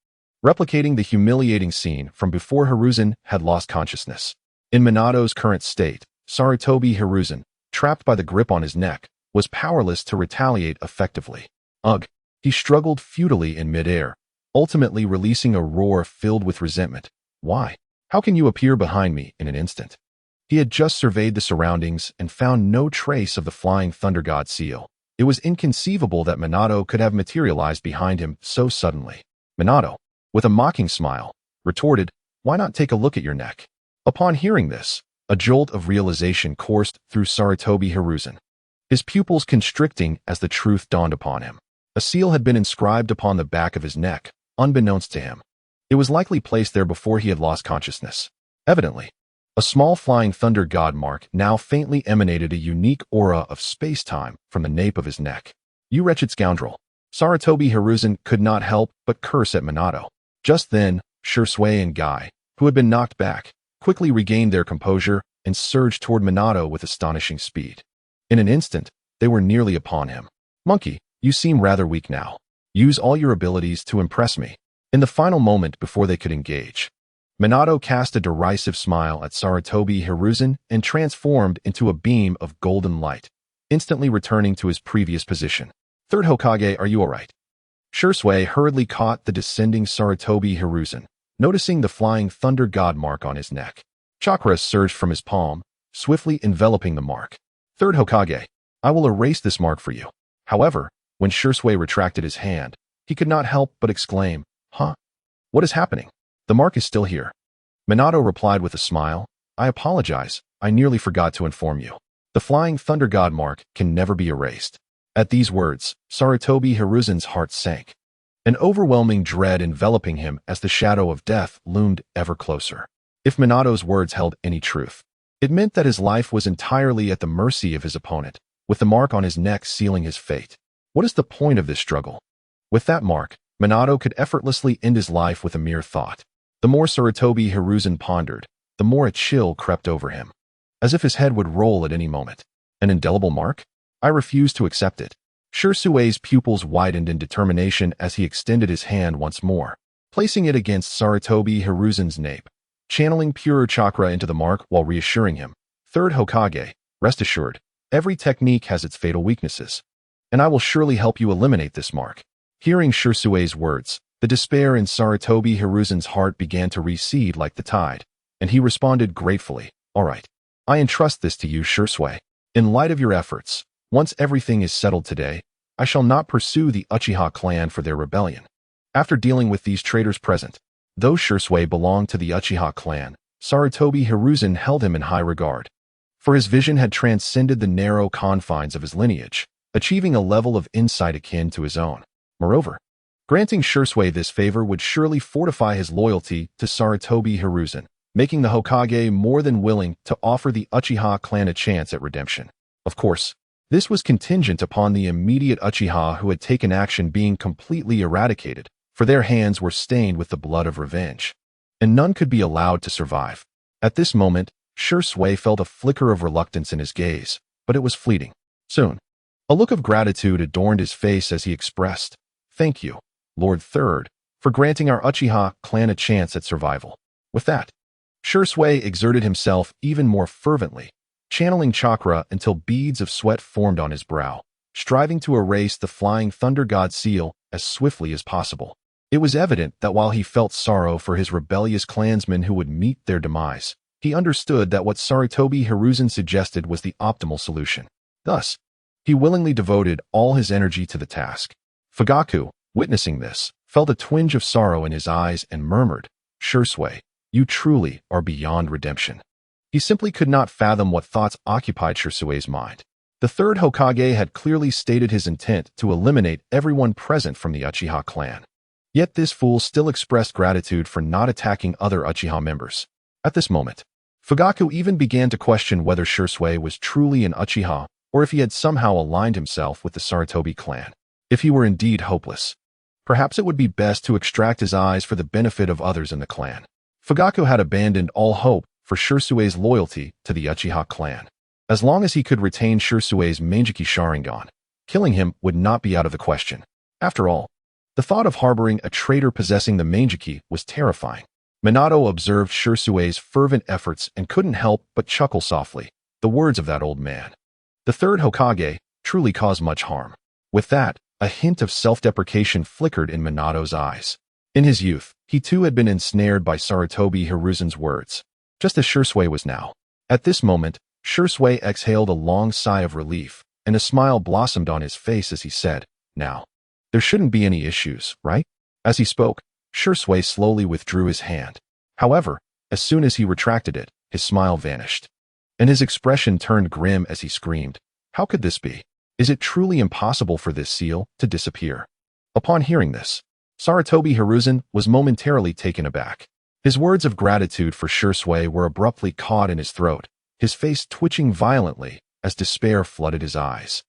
replicating the humiliating scene from before Hiruzen had lost consciousness. In Minato's current state, Sarutobi Hiruzen, trapped by the grip on his neck, was powerless to retaliate effectively. Ugh! He struggled futilely in midair, ultimately releasing a roar filled with resentment. Why? How can you appear behind me in an instant? He had just surveyed the surroundings and found no trace of the flying Thunder God seal. It was inconceivable that Minato could have materialized behind him so suddenly. Minato, with a mocking smile, retorted, "Why not take a look at your neck?" Upon hearing this, a jolt of realization coursed through Sarutobi Hiruzen, his pupils constricting as the truth dawned upon him. A seal had been inscribed upon the back of his neck, unbeknownst to him. It was likely placed there before he had lost consciousness. Evidently, a small flying Thunder God mark now faintly emanated a unique aura of space-time from the nape of his neck. "You wretched scoundrel." Sarutobi Hiruzen could not help but curse at Minato. Just then, Shisui and Guy, who had been knocked back, quickly regained their composure and surged toward Minato with astonishing speed. In an instant, they were nearly upon him. "Monkey, you seem rather weak now. Use all your abilities to impress me." In the final moment before they could engage, Minato cast a derisive smile at Sarutobi Hiruzen and transformed into a beam of golden light, instantly returning to his previous position. "Third Hokage, are you alright?" Shisui hurriedly caught the descending Sarutobi Hiruzen, noticing the flying Thunder God mark on his neck. Chakra surged from his palm, swiftly enveloping the mark. "Third Hokage, I will erase this mark for you." However, when Shisui retracted his hand, he could not help but exclaim, "Huh? What is happening? The mark is still here." Minato replied with a smile, "I apologize, I nearly forgot to inform you. The flying Thunder God mark can never be erased." At these words, Sarutobi Hiruzen's heart sank, an overwhelming dread enveloping him as the shadow of death loomed ever closer. If Minato's words held any truth, it meant that his life was entirely at the mercy of his opponent, with the mark on his neck sealing his fate. What is the point of this struggle? With that mark, Minato could effortlessly end his life with a mere thought. The more Sarutobi Hiruzen pondered, the more a chill crept over him, as if his head would roll at any moment. An indelible mark? I refuse to accept it. Shisui's pupils widened in determination as he extended his hand once more, placing it against Sarutobi Hiruzen's nape, channeling pure chakra into the mark while reassuring him. "Third Hokage, rest assured, every technique has its fatal weaknesses, and I will surely help you eliminate this mark." Hearing Shisui's words, the despair in Sarutobi Hiruzen's heart began to recede like the tide, and he responded gratefully, "All right, I entrust this to you, Shisui. In light of your efforts, once everything is settled today, I shall not pursue the Uchiha clan for their rebellion." After dealing with these traitors present, though Shisui belonged to the Uchiha clan, Sarutobi Hiruzen held him in high regard, for his vision had transcended the narrow confines of his lineage, achieving a level of insight akin to his own. Moreover, granting Shisui this favor would surely fortify his loyalty to Sarutobi Hiruzen, making the Hokage more than willing to offer the Uchiha clan a chance at redemption. Of course, this was contingent upon the immediate Uchiha who had taken action being completely eradicated, for their hands were stained with the blood of revenge, and none could be allowed to survive. At this moment, Shisui felt a flicker of reluctance in his gaze, but it was fleeting. Soon, a look of gratitude adorned his face as he expressed, "Thank you, Lord Third, for granting our Uchiha clan a chance at survival." With that, Shisui exerted himself even more fervently, channeling chakra until beads of sweat formed on his brow, striving to erase the flying Thunder God seal as swiftly as possible. It was evident that while he felt sorrow for his rebellious clansmen who would meet their demise, he understood that what Sarutobi Hiruzen suggested was the optimal solution. Thus, he willingly devoted all his energy to the task. Fugaku, witnessing this, felt a twinge of sorrow in his eyes and murmured, "Shisui, you truly are beyond redemption." He simply could not fathom what thoughts occupied Shisui's mind. The third Hokage had clearly stated his intent to eliminate everyone present from the Uchiha clan. Yet this fool still expressed gratitude for not attacking other Uchiha members. At this moment, Fugaku even began to question whether Shisui was truly an Uchiha or if he had somehow aligned himself with the Sarutobi clan. If he were indeed hopeless, perhaps it would be best to extract his eyes for the benefit of others in the clan. Fugaku had abandoned all hope for Shisui's loyalty to the Uchiha clan. As long as he could retain Shisui's Manjiki Sharingan, killing him would not be out of the question. After all, The thought of harboring a traitor possessing the Mangeki was terrifying. Minato observed Shirsue's fervent efforts and couldn't help but chuckle softly. The words of that old man. The third Hokage truly caused much harm. With that, a hint of self-deprecation flickered in Minato's eyes. In his youth, he too had been ensnared by Sarutobi Hiruzen's words, just as Shisui was now. At this moment, Shisui exhaled a long sigh of relief, and a smile blossomed on his face as he said, "Now, there shouldn't be any issues, right?" As he spoke, Shisui slowly withdrew his hand. However, as soon as he retracted it, his smile vanished. And his expression turned grim as he screamed, "How could this be? Is it truly impossible for this seal to disappear?" Upon hearing this, Sarutobi Hiruzen was momentarily taken aback. His words of gratitude for Shisui were abruptly caught in his throat, his face twitching violently as despair flooded his eyes.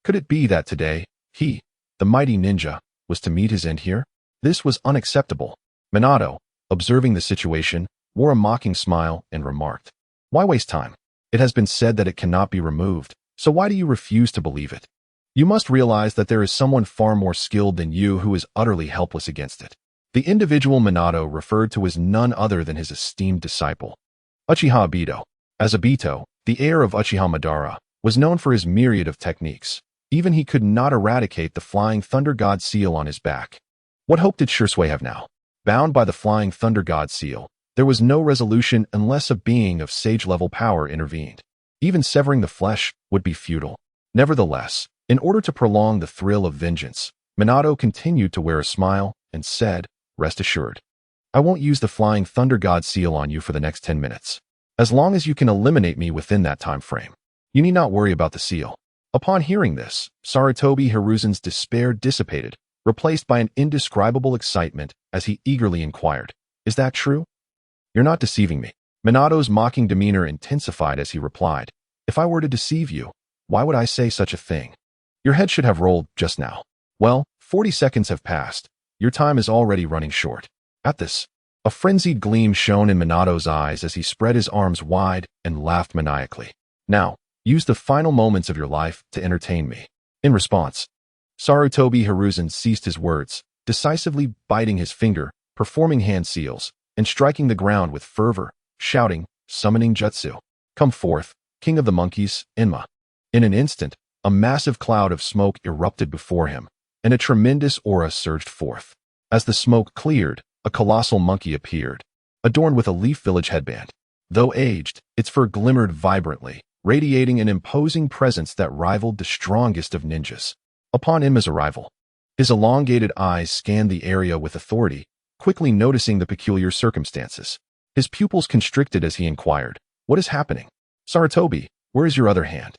Could it be that today, he, the mighty ninja, was to meet his end here? This was unacceptable. Minato, observing the situation, wore a mocking smile and remarked, "Why waste time? It has been said that it cannot be removed, so why do you refuse to believe it? You must realize that there is someone far more skilled than you who is utterly helpless against it." The individual Minato referred to as none other than his esteemed disciple, Uchiha Obito. As Obito, the heir of Uchiha Madara, was known for his myriad of techniques. Even he could not eradicate the Flying Thunder God seal on his back. What hope did Shisui have now? Bound by the Flying Thunder God seal, there was no resolution unless a being of sage-level power intervened. Even severing the flesh would be futile. Nevertheless, in order to prolong the thrill of vengeance, Minato continued to wear a smile and said, "Rest assured, I won't use the Flying Thunder God seal on you for the next 10 minutes. As long as you can eliminate me within that time frame, you need not worry about the seal." Upon hearing this, Sarutobi Hiruzen's despair dissipated, replaced by an indescribable excitement as he eagerly inquired, "Is that true?" "You're not deceiving me." Minato's mocking demeanor intensified as he replied, "If I were to deceive you, why would I say such a thing? Your head should have rolled just now. Well, 40 seconds have passed. Your time is already running short." At this, a frenzied gleam shone in Minato's eyes as he spread his arms wide and laughed maniacally. "Now, use the final moments of your life to entertain me." In response, Sarutobi Hiruzen ceased his words, decisively biting his finger, performing hand seals, and striking the ground with fervor, shouting, summoning jutsu, "Come forth, king of the monkeys, Enma." In an instant, a massive cloud of smoke erupted before him, and a tremendous aura surged forth. As the smoke cleared, a colossal monkey appeared, adorned with a leaf village headband. Though aged, its fur glimmered vibrantly, radiating an imposing presence that rivaled the strongest of ninjas. Upon Enma's arrival, his elongated eyes scanned the area with authority, quickly noticing the peculiar circumstances. His pupils constricted as he inquired, "What is happening? Sarutobi, where is your other hand?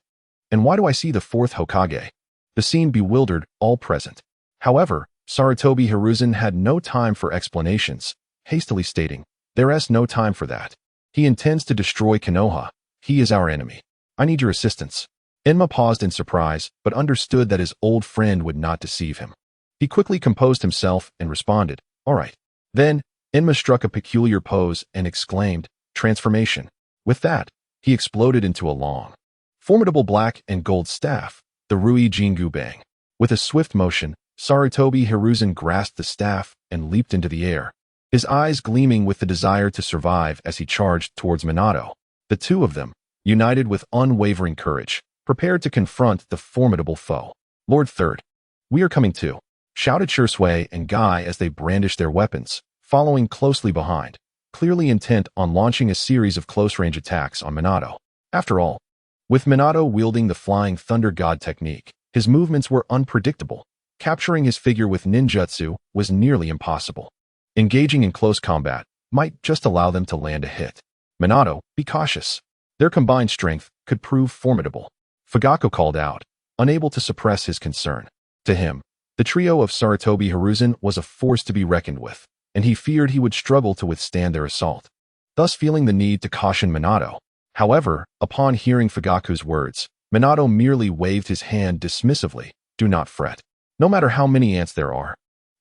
And why do I see the fourth Hokage?" The scene bewildered all present. However, Sarutobi Hiruzen had no time for explanations, hastily stating, "There's no time for that. He intends to destroy Konoha. He is our enemy. I need your assistance." Enma paused in surprise, but understood that his old friend would not deceive him. He quickly composed himself and responded, "All right." Then, Enma struck a peculiar pose and exclaimed, "Transformation." With that, he exploded into a long, formidable black and gold staff, the Rui Jingu Bang. With a swift motion, Sarutobi Hiruzen grasped the staff and leaped into the air, his eyes gleaming with the desire to survive as he charged towards Minato. The two of them, united with unwavering courage, prepared to confront the formidable foe. "Lord Third, we are coming too," shouted Shisui and Guy as they brandished their weapons, following closely behind, clearly intent on launching a series of close-range attacks on Minato. After all, with Minato wielding the Flying Thunder God technique, his movements were unpredictable. Capturing his figure with ninjutsu was nearly impossible. Engaging in close combat might just allow them to land a hit. "Minato, be cautious. Their combined strength could prove formidable," Fugaku called out, unable to suppress his concern. To him, the trio of Sarutobi Hiruzen was a force to be reckoned with, and he feared he would struggle to withstand their assault, thus feeling the need to caution Minato. However, upon hearing Fugaku's words, Minato merely waved his hand dismissively, "Do not fret. No matter how many ants there are,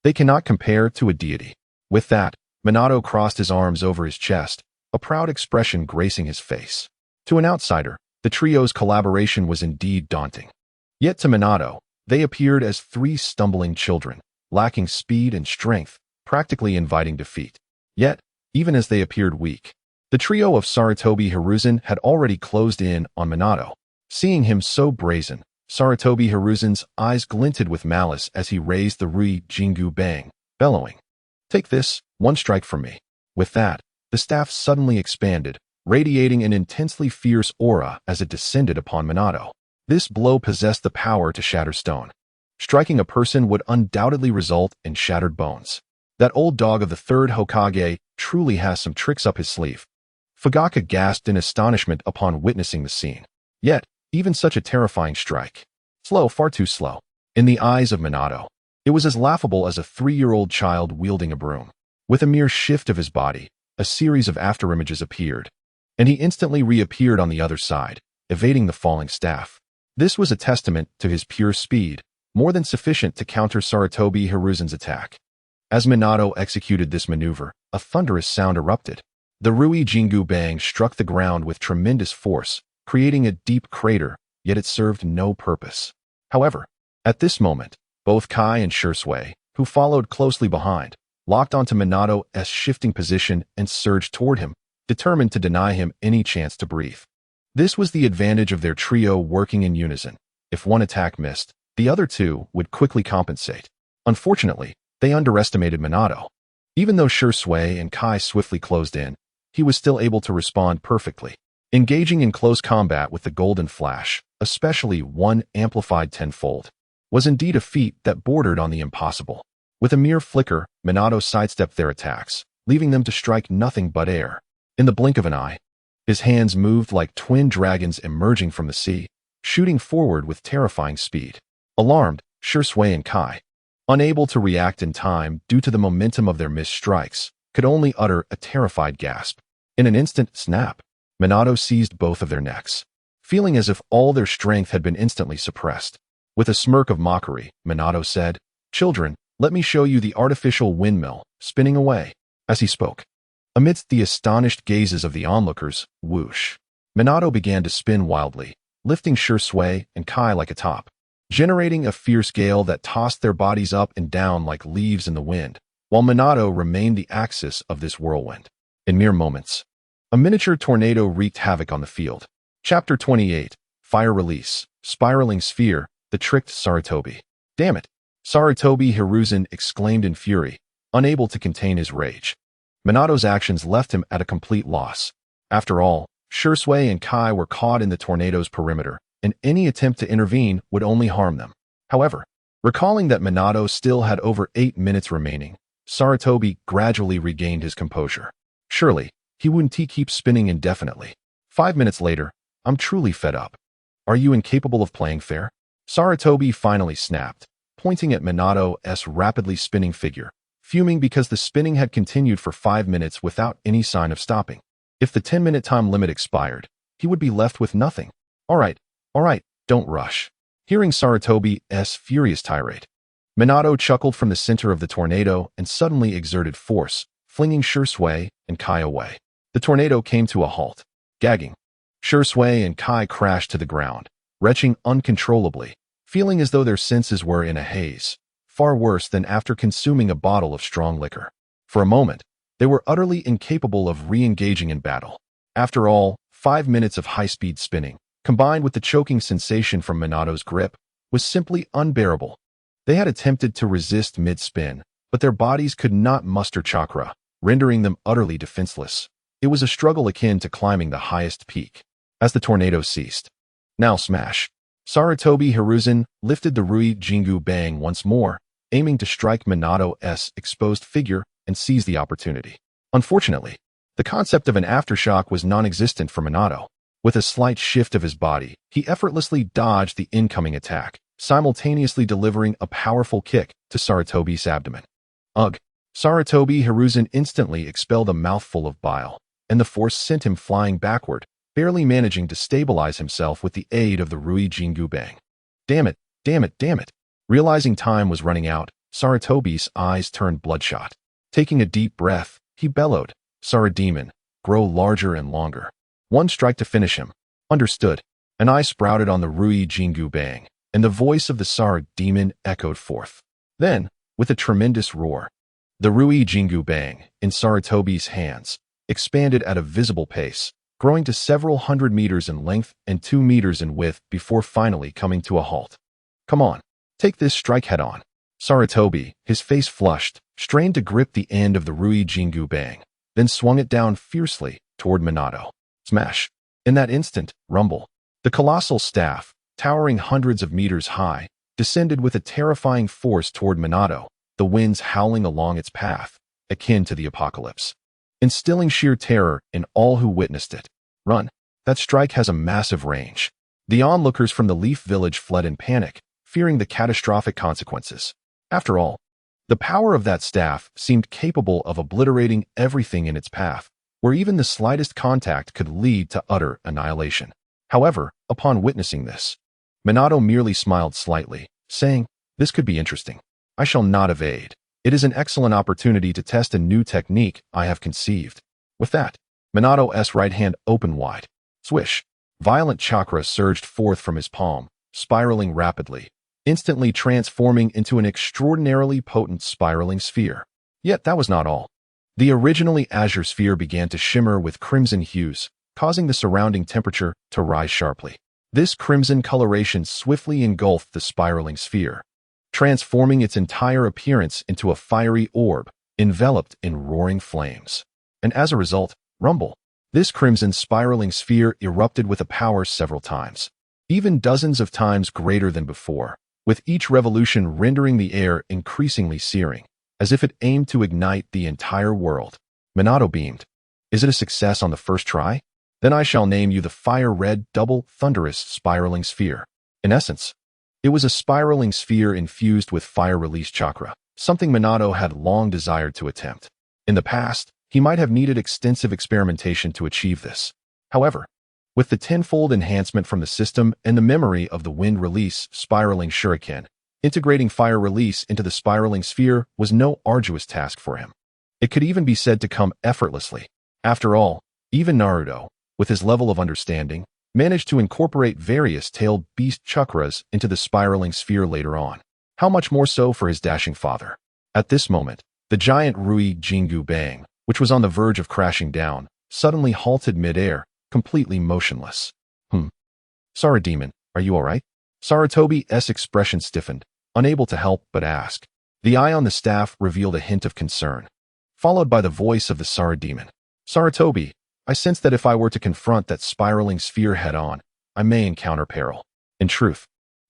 they cannot compare to a deity." With that, Minato crossed his arms over his chest, a proud expression gracing his face. To an outsider, the trio's collaboration was indeed daunting. Yet to Minato, they appeared as three stumbling children, lacking speed and strength, practically inviting defeat. Yet, even as they appeared weak, the trio of Sarutobi Hiruzen had already closed in on Minato. Seeing him so brazen, Sarutobi Hiruzen's eyes glinted with malice as he raised the Rui Jingu Bang, bellowing, "Take this, one strike from me." With that, the staff suddenly expanded, radiating an intensely fierce aura as it descended upon Minato. This blow possessed the power to shatter stone. Striking a person would undoubtedly result in shattered bones. That old dog of the third Hokage truly has some tricks up his sleeve. Fugaka gasped in astonishment upon witnessing the scene. Yet, even such a terrifying strike. Slow, far too slow. In the eyes of Minato, it was as laughable as a 3-year-old child wielding a broom. With a mere shift of his body, a series of afterimages appeared, and he instantly reappeared on the other side, evading the falling staff. This was a testament to his pure speed, more than sufficient to counter Sarutobi Hiruzen's attack. As Minato executed this maneuver, a thunderous sound erupted. The Rui Jingu Bang struck the ground with tremendous force, creating a deep crater, yet it served no purpose. However, at this moment, both Kai and Shursui, who followed closely behind, locked onto Minato's shifting position and surged toward him, determined to deny him any chance to breathe. This was the advantage of their trio working in unison. If one attack missed, the other two would quickly compensate. Unfortunately, they underestimated Minato. Even though Shursui and Kai swiftly closed in, he was still able to respond perfectly. Engaging in close combat with the Golden Flash, especially one amplified tenfold, was indeed a feat that bordered on the impossible. With a mere flicker, Minato sidestepped their attacks, leaving them to strike nothing but air. In the blink of an eye, his hands moved like twin dragons emerging from the sea, shooting forward with terrifying speed. Alarmed, Shursui and Kai, unable to react in time due to the momentum of their missed strikes, could only utter a terrified gasp. In an instant snap, Minato seized both of their necks, feeling as if all their strength had been instantly suppressed. With a smirk of mockery, Minato said, "Children, let me show you the artificial windmill, spinning away." As he spoke, amidst the astonished gazes of the onlookers, whoosh, Minato began to spin wildly, lifting Shursui and Kai like a top, generating a fierce gale that tossed their bodies up and down like leaves in the wind, while Minato remained the axis of this whirlwind. In mere moments, a miniature tornado wreaked havoc on the field. Chapter 28, Fire Release, Spiraling Sphere, the Tricked Sarutobi. "Damn it!" Sarutobi Hiruzen exclaimed in fury, unable to contain his rage. Minato's actions left him at a complete loss. After all, Shursui and Kai were caught in the tornado's perimeter, and any attempt to intervene would only harm them. However, recalling that Minato still had over 8 minutes remaining, Sarutobi gradually regained his composure. Surely, he wouldn't keep spinning indefinitely. 5 minutes later, "I'm truly fed up. Are you incapable of playing fair?" Sarutobi finally snapped, pointing at Minato's rapidly spinning figure, fuming because the spinning had continued for 5 minutes without any sign of stopping. If the 10-minute time limit expired, he would be left with nothing. All right, don't rush." Hearing Sarutobi's furious tirade, Minato chuckled from the center of the tornado and suddenly exerted force, flinging Shursui and Kai away. The tornado came to a halt. Gagging, Shursui and Kai crashed to the ground, retching uncontrollably, feeling as though their senses were in a haze, far worse than after consuming a bottle of strong liquor. For a moment, they were utterly incapable of re-engaging in battle. After all, 5 minutes of high-speed spinning, combined with the choking sensation from Minato's grip, was simply unbearable. They had attempted to resist mid-spin, but their bodies could not muster chakra, rendering them utterly defenseless. It was a struggle akin to climbing the highest peak. As the tornado ceased, "Now smash." Sarutobi Hiruzen lifted the Rui Jingu Bang once more, aiming to strike Minato's exposed figure and seize the opportunity. Unfortunately, the concept of an aftershock was non-existent for Minato. With a slight shift of his body, he effortlessly dodged the incoming attack, simultaneously delivering a powerful kick to Sarutobi's abdomen. Ugh! Sarutobi Hiruzen instantly expelled a mouthful of bile, and the force sent him flying backward, barely managing to stabilize himself with the aid of the Rui Jingu Bang. Damn it. Realizing time was running out, Sarutobi's eyes turned bloodshot. Taking a deep breath, he bellowed, "Sarademon, grow larger and longer. One strike to finish him." "Understood." An eye sprouted on the Rui Jingu Bang, and the voice of the Sarademon echoed forth. Then, With a tremendous roar, the Rui Jingu Bang, in Sarutobi's hands, expanded at a visible pace, growing to several hundred meters in length and 2 meters in width before finally coming to a halt. Come on, take this strike head-on. Sarutobi, his face flushed, strained to grip the end of the Rui Jingu Bang, then swung it down fiercely toward Minato. Smash! In that instant, rumble. The colossal staff, towering hundreds of meters high, descended with a terrifying force toward Minato, the winds howling along its path, akin to the apocalypse, instilling sheer terror in all who witnessed it. Run! That strike has a massive range. The onlookers from the Leaf Village fled in panic, fearing the catastrophic consequences. After all, the power of that staff seemed capable of obliterating everything in its path, where even the slightest contact could lead to utter annihilation. However, upon witnessing this, Minato merely smiled slightly, saying, "This could be interesting. I shall not evade. It is an excellent opportunity to test a new technique I have conceived." With that, Minato's right hand opened wide. Swish! Violent chakra surged forth from his palm, spiraling rapidly, instantly transforming into an extraordinarily potent spiraling sphere. Yet that was not all. The originally azure sphere began to shimmer with crimson hues, causing the surrounding temperature to rise sharply. This crimson coloration swiftly engulfed the spiraling sphere, transforming its entire appearance into a fiery orb, enveloped in roaring flames. And as a result, rumble! This crimson spiraling sphere erupted with a power several times, even dozens of times greater than before, with each revolution rendering the air increasingly searing, as if it aimed to ignite the entire world. Minato beamed. "Is it a success on the first try? Then I shall name you the fire-red double thunderous spiraling sphere." In essence, it was a spiraling sphere infused with fire release chakra, something Minato had long desired to attempt. In the past, he might have needed extensive experimentation to achieve this. However, with the tenfold enhancement from the system and the memory of the wind release spiraling shuriken, integrating fire release into the spiraling sphere was no arduous task for him. It could even be said to come effortlessly. After all, even Naruto, with his level of understanding, managed to incorporate various tailed beast chakras into the spiraling sphere later on. How much more so for his dashing father? At this moment, the giant Rui Jingu Bang, which was on the verge of crashing down, suddenly halted mid-air, completely motionless. Sarademon, are you alright? Sarutobi's expression stiffened, unable to help but ask. The eye on the staff revealed a hint of concern, followed by the voice of the Sarademon. "Sarutobi, I sense that if I were to confront that spiraling sphere head-on, I may encounter peril." In truth,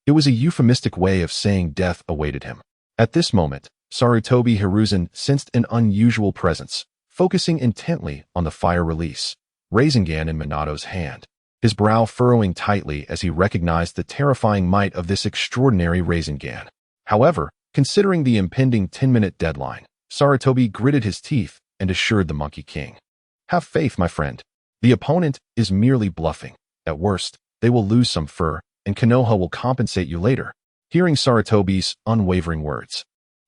it was a euphemistic way of saying death awaited him. At this moment, Sarutobi Hiruzen sensed an unusual presence, focusing intently on the fire release Rasengan in Minato's hand, his brow furrowing tightly as he recognized the terrifying might of this extraordinary Rasengan. However, considering the impending 10-minute deadline, Sarutobi gritted his teeth and assured the Monkey King, "Have faith, my friend. The opponent is merely bluffing. At worst, they will lose some fur, and Konoha will compensate you later." Hearing Sarutobi's unwavering words,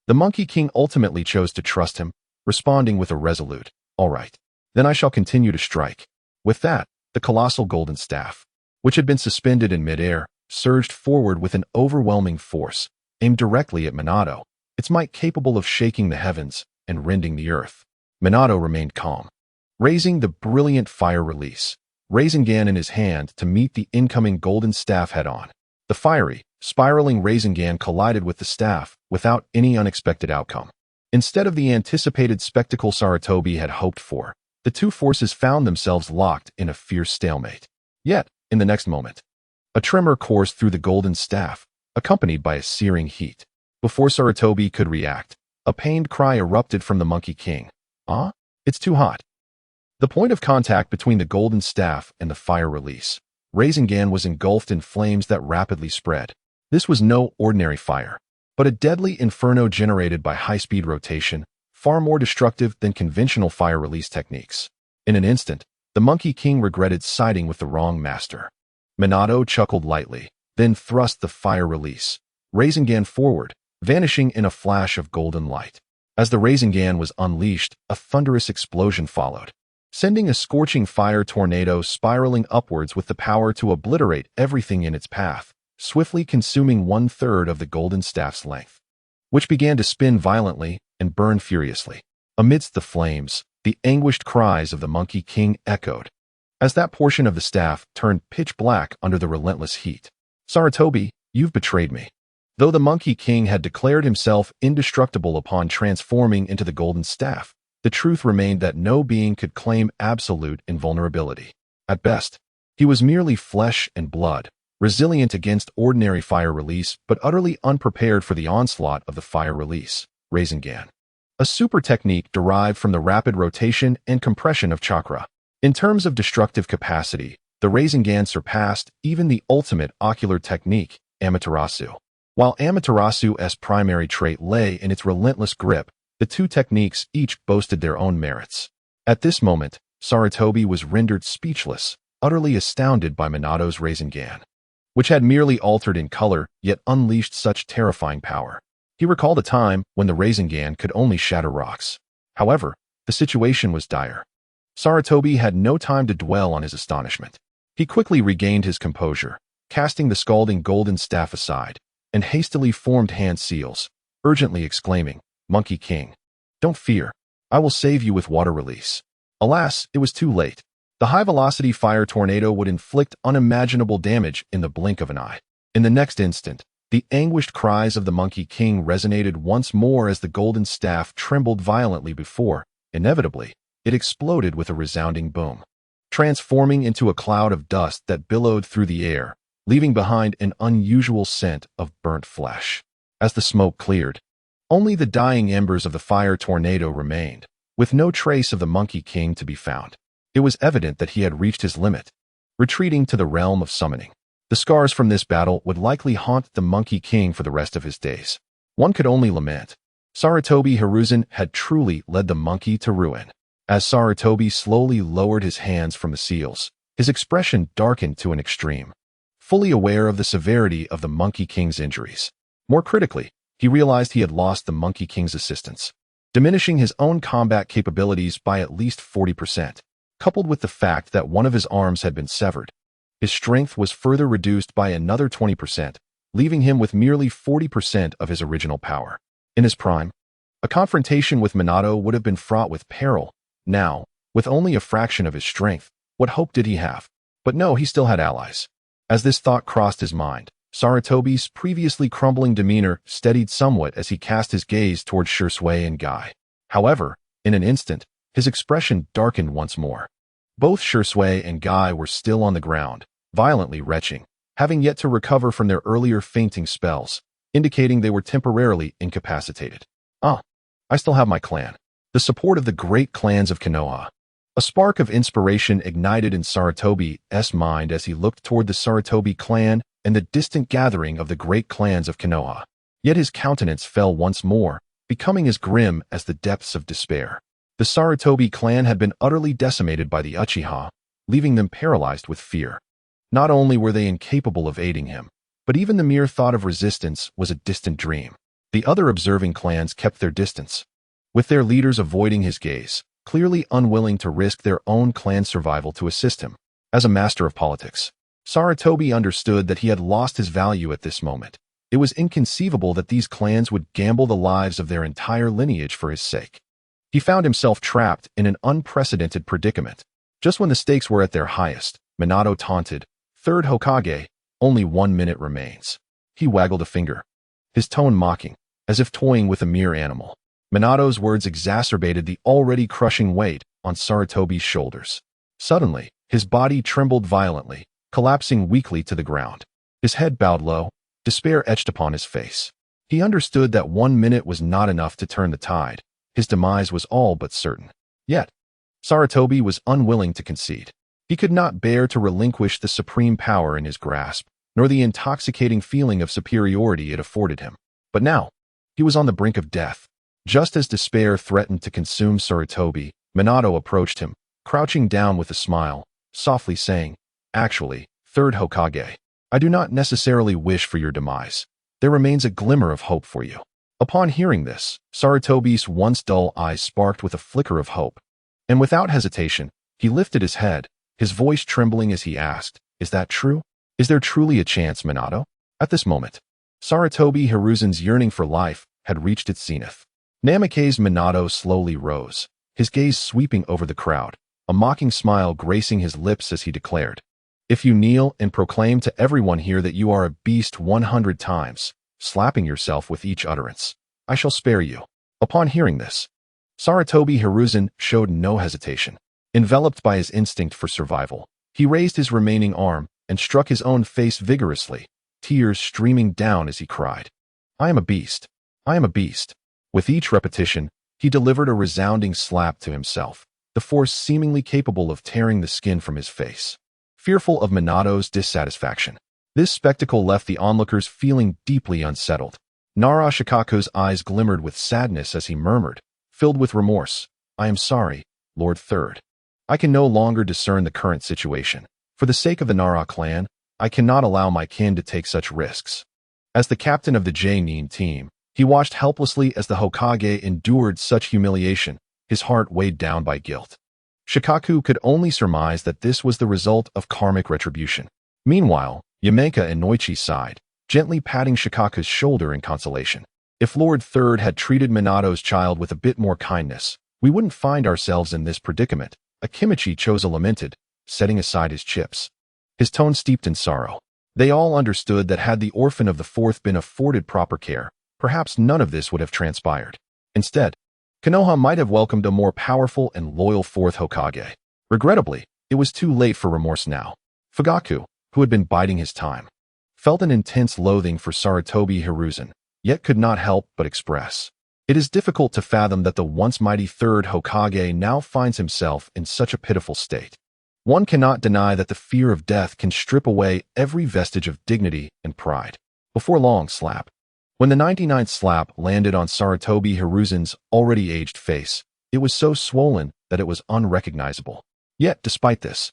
the Monkey King ultimately chose to trust him, responding with a resolute, "All right, then I shall continue to strike." With that, the colossal golden staff, which had been suspended in midair, surged forward with an overwhelming force, aimed directly at Minato, its might capable of shaking the heavens and rending the earth. Minato remained calm, raising the brilliant fire release Rasengan in his hand to meet the incoming golden staff head-on. The fiery, spiraling Rasengan collided with the staff without any unexpected outcome. Instead of the anticipated spectacle Sarutobi had hoped for, the two forces found themselves locked in a fierce stalemate. Yet, in the next moment, a tremor coursed through the golden staff, accompanied by a searing heat. Before Sarutobi could react, a pained cry erupted from the Monkey King. "Ah? It's too hot." The point of contact between the golden staff and the fire release Rasengan was engulfed in flames that rapidly spread. This was no ordinary fire, but a deadly inferno generated by high-speed rotation, far more destructive than conventional fire release techniques. In an instant, the Monkey King regretted siding with the wrong master. Minato chuckled lightly, then thrust the fire release Rasengan forward, vanishing in a flash of golden light. As the Rasengan was unleashed, a thunderous explosion followed, sending a scorching fire tornado spiraling upwards with the power to obliterate everything in its path, swiftly consuming 1/3 of the golden staff's length. which began to spin violently and burn furiously. Amidst the flames, the anguished cries of the Monkey King echoed, as that portion of the staff turned pitch black under the relentless heat. "Sarutobi, you've betrayed me." Though the Monkey King had declared himself indestructible upon transforming into the golden staff, the truth remained that no being could claim absolute invulnerability. At best, he was merely flesh and blood, resilient against ordinary fire release but utterly unprepared for the onslaught of the fire release, Rasengan, a super technique derived from the rapid rotation and compression of chakra. In terms of destructive capacity, the Rasengan surpassed even the ultimate ocular technique, Amaterasu. While Amaterasu's primary trait lay in its relentless grip, the two techniques each boasted their own merits. At this moment, Sarutobi was rendered speechless, utterly astounded by Minato's Rasengan, which had merely altered in color yet unleashed such terrifying power. He recalled a time when the Rasengan could only shatter rocks. However, the situation was dire. Sarutobi had no time to dwell on his astonishment. He quickly regained his composure, casting the scalding golden staff aside, and hastily formed hand seals, urgently exclaiming, "Monkey King, don't fear. I will save you with water release." Alas, it was too late. The high-velocity fire tornado would inflict unimaginable damage in the blink of an eye. In the next instant, the anguished cries of the Monkey King resonated once more as the golden staff trembled violently before, inevitably, it exploded with a resounding boom, transforming into a cloud of dust that billowed through the air, leaving behind an unusual scent of burnt flesh. As the smoke cleared, only the dying embers of the fire tornado remained, with no trace of the Monkey King to be found. It was evident that he had reached his limit, retreating to the realm of summoning. The scars from this battle would likely haunt the Monkey King for the rest of his days. One could only lament. Sarutobi Hiruzen had truly led the monkey to ruin. As Sarutobi slowly lowered his hands from the seals, his expression darkened to an extreme, fully aware of the severity of the Monkey King's injuries. More critically, he realized he had lost the Monkey King's assistance, diminishing his own combat capabilities by at least 40%. Coupled with the fact that one of his arms had been severed, his strength was further reduced by another 20%, leaving him with merely 40% of his original power. In his prime, a confrontation with Minato would have been fraught with peril. Now, with only a fraction of his strength, what hope did he have? But no, he still had allies. As this thought crossed his mind, Sarutobi's previously crumbling demeanor steadied somewhat as he cast his gaze towards Shursui and Guy. However, in an instant, his expression darkened once more. Both Shursui and Guy were still on the ground, violently retching, having yet to recover from their earlier fainting spells, indicating they were temporarily incapacitated. I still have my clan. The support of the great clans of Konoha. A spark of inspiration ignited in Sarutobi's mind as he looked toward the Sarutobi clan and the distant gathering of the great clans of Konoha. Yet his countenance fell once more, becoming as grim as the depths of despair. The Sarutobi clan had been utterly decimated by the Uchiha, leaving them paralyzed with fear. Not only were they incapable of aiding him, but even the mere thought of resistance was a distant dream. The other observing clans kept their distance, with their leaders avoiding his gaze, clearly unwilling to risk their own clan's survival to assist him. As a master of politics, Sarutobi understood that he had lost his value at this moment. It was inconceivable that these clans would gamble the lives of their entire lineage for his sake. He found himself trapped in an unprecedented predicament. Just when the stakes were at their highest, Minato taunted, "Third Hokage, only 1 minute remains." He waggled a finger, his tone mocking, as if toying with a mere animal. Minato's words exacerbated the already crushing weight on Sarutobi's shoulders. Suddenly, his body trembled violently, collapsing weakly to the ground. His head bowed low, despair etched upon his face. He understood that 1 minute was not enough to turn the tide. His demise was all but certain. Yet, Sarutobi was unwilling to concede. He could not bear to relinquish the supreme power in his grasp, nor the intoxicating feeling of superiority it afforded him. But now, he was on the brink of death. Just as despair threatened to consume Sarutobi, Minato approached him, crouching down with a smile, softly saying, "Actually, Third Hokage, I do not necessarily wish for your demise. There remains a glimmer of hope for you." Upon hearing this, Sarutobi's once dull eyes sparked with a flicker of hope, and without hesitation, he lifted his head, his voice trembling as he asked, "Is that true? Is there truly a chance, Minato?" At this moment, Sarutobi Hiruzen's yearning for life had reached its zenith. Namikaze Minato slowly rose, his gaze sweeping over the crowd, a mocking smile gracing his lips as he declared, "If you kneel and proclaim to everyone here that you are a beast 100 times, slapping yourself with each utterance, I shall spare you." Upon hearing this, Sarutobi Hiruzen showed no hesitation. Enveloped by his instinct for survival, he raised his remaining arm and struck his own face vigorously, tears streaming down as he cried, "I am a beast. I am a beast." With each repetition, he delivered a resounding slap to himself, the force seemingly capable of tearing the skin from his face. Fearful of Minato's dissatisfaction, this spectacle left the onlookers feeling deeply unsettled. Nara Shikaku's eyes glimmered with sadness as he murmured, filled with remorse, "I am sorry, Lord Third. I can no longer discern the current situation. For the sake of the Nara clan, I cannot allow my kin to take such risks." As the captain of the J-Nin team, he watched helplessly as the Hokage endured such humiliation, his heart weighed down by guilt. Shikaku could only surmise that this was the result of karmic retribution. Meanwhile, Yameka and Noichi sighed, gently patting Shikaku's shoulder in consolation. If Lord Third had treated Minato's child with a bit more kindness, we wouldn't find ourselves in this predicament, Akimichi Choza lamented, setting aside his chips. His tone steeped in sorrow. They all understood that had the orphan of the fourth been afforded proper care, perhaps none of this would have transpired. Instead, Konoha might have welcomed a more powerful and loyal fourth Hokage. Regrettably, it was too late for remorse now. Fugaku, who had been biding his time, felt an intense loathing for Sarutobi Hiruzen, yet could not help but express. It is difficult to fathom that the once mighty third Hokage now finds himself in such a pitiful state. One cannot deny that the fear of death can strip away every vestige of dignity and pride. Before long, slap. When the 99th slap landed on Sarutobi Hiruzen's already aged face, it was so swollen that it was unrecognizable. Yet, despite this,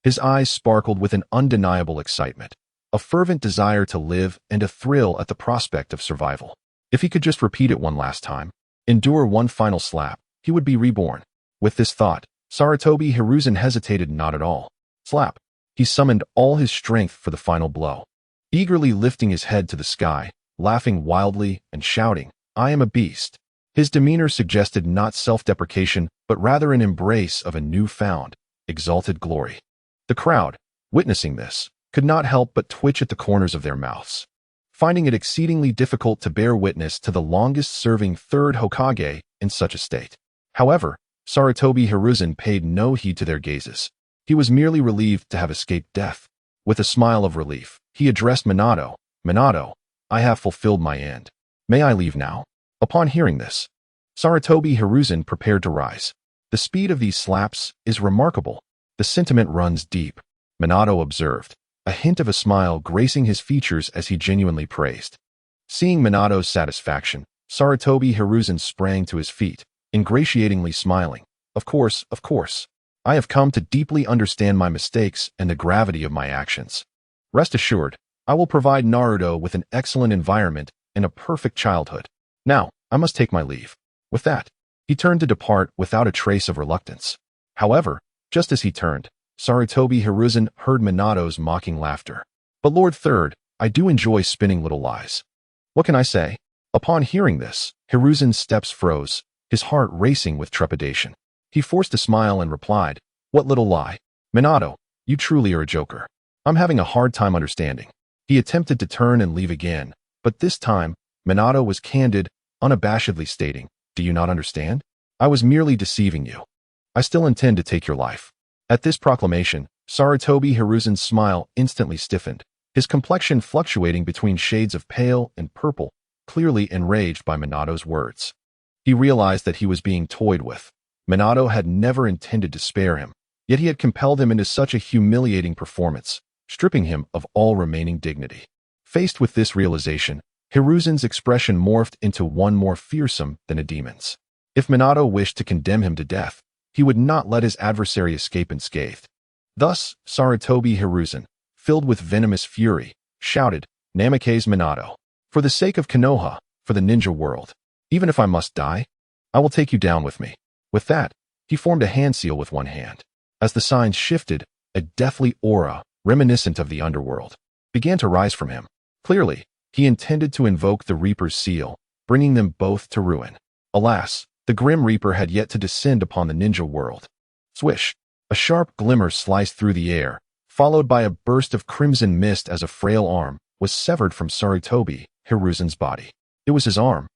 his eyes sparkled with an undeniable excitement, a fervent desire to live and a thrill at the prospect of survival. If he could just repeat it one last time, endure one final slap, he would be reborn. With this thought, Sarutobi Hiruzen hesitated not at all. Slap. He summoned all his strength for the final blow. Eagerly lifting his head to the sky, laughing wildly and shouting, "I am a beast." His demeanor suggested not self-deprecation, but rather an embrace of a newfound, exalted glory. The crowd, witnessing this, could not help but twitch at the corners of their mouths, finding it exceedingly difficult to bear witness to the longest-serving third Hokage in such a state. However, Sarutobi Hiruzen paid no heed to their gazes. He was merely relieved to have escaped death. With a smile of relief, he addressed Minato, "Minato, I have fulfilled my end. May I leave now?" Upon hearing this, Sarutobi Hiruzen prepared to rise. "The speed of these slaps is remarkable. The sentiment runs deep," Minato observed, a hint of a smile gracing his features as he genuinely praised. Seeing Minato's satisfaction, Sarutobi Hiruzen sprang to his feet, ingratiatingly smiling. Of course. I have come to deeply understand my mistakes and the gravity of my actions. Rest assured, I will provide Naruto with an excellent environment and a perfect childhood. Now, I must take my leave." With that, he turned to depart without a trace of reluctance. However, just as he turned, Sarutobi Hiruzen heard Minato's mocking laughter. "But Lord Third, I do enjoy spinning little lies. What can I say?" Upon hearing this, Hiruzen's steps froze, his heart racing with trepidation. He forced a smile and replied, "What little lie? Minato, you truly are a joker. I'm having a hard time understanding." He attempted to turn and leave again, but this time, Minato was candid, unabashedly stating, "Do you not understand? I was merely deceiving you. I still intend to take your life." At this proclamation, Sarutobi Hiruzen's smile instantly stiffened, his complexion fluctuating between shades of pale and purple, clearly enraged by Minato's words. He realized that he was being toyed with. Minato had never intended to spare him, yet he had compelled him into such a humiliating performance, stripping him of all remaining dignity. Faced with this realization, Hiruzen's expression morphed into one more fearsome than a demon's. If Minato wished to condemn him to death, he would not let his adversary escape unscathed. Thus, Sarutobi Hiruzen, filled with venomous fury, shouted, "Namikaze Minato. For the sake of Konoha, for the ninja world, even if I must die, I will take you down with me." With that, he formed a hand seal with one hand. As the signs shifted, a deathly aura, reminiscent of the underworld, began to rise from him. Clearly, he intended to invoke the Reaper's seal, bringing them both to ruin. Alas, the Grim Reaper had yet to descend upon the ninja world. Swish! A sharp glimmer sliced through the air, followed by a burst of crimson mist as a frail arm was severed from Sarutobi Hiruzen's body. It was his arm,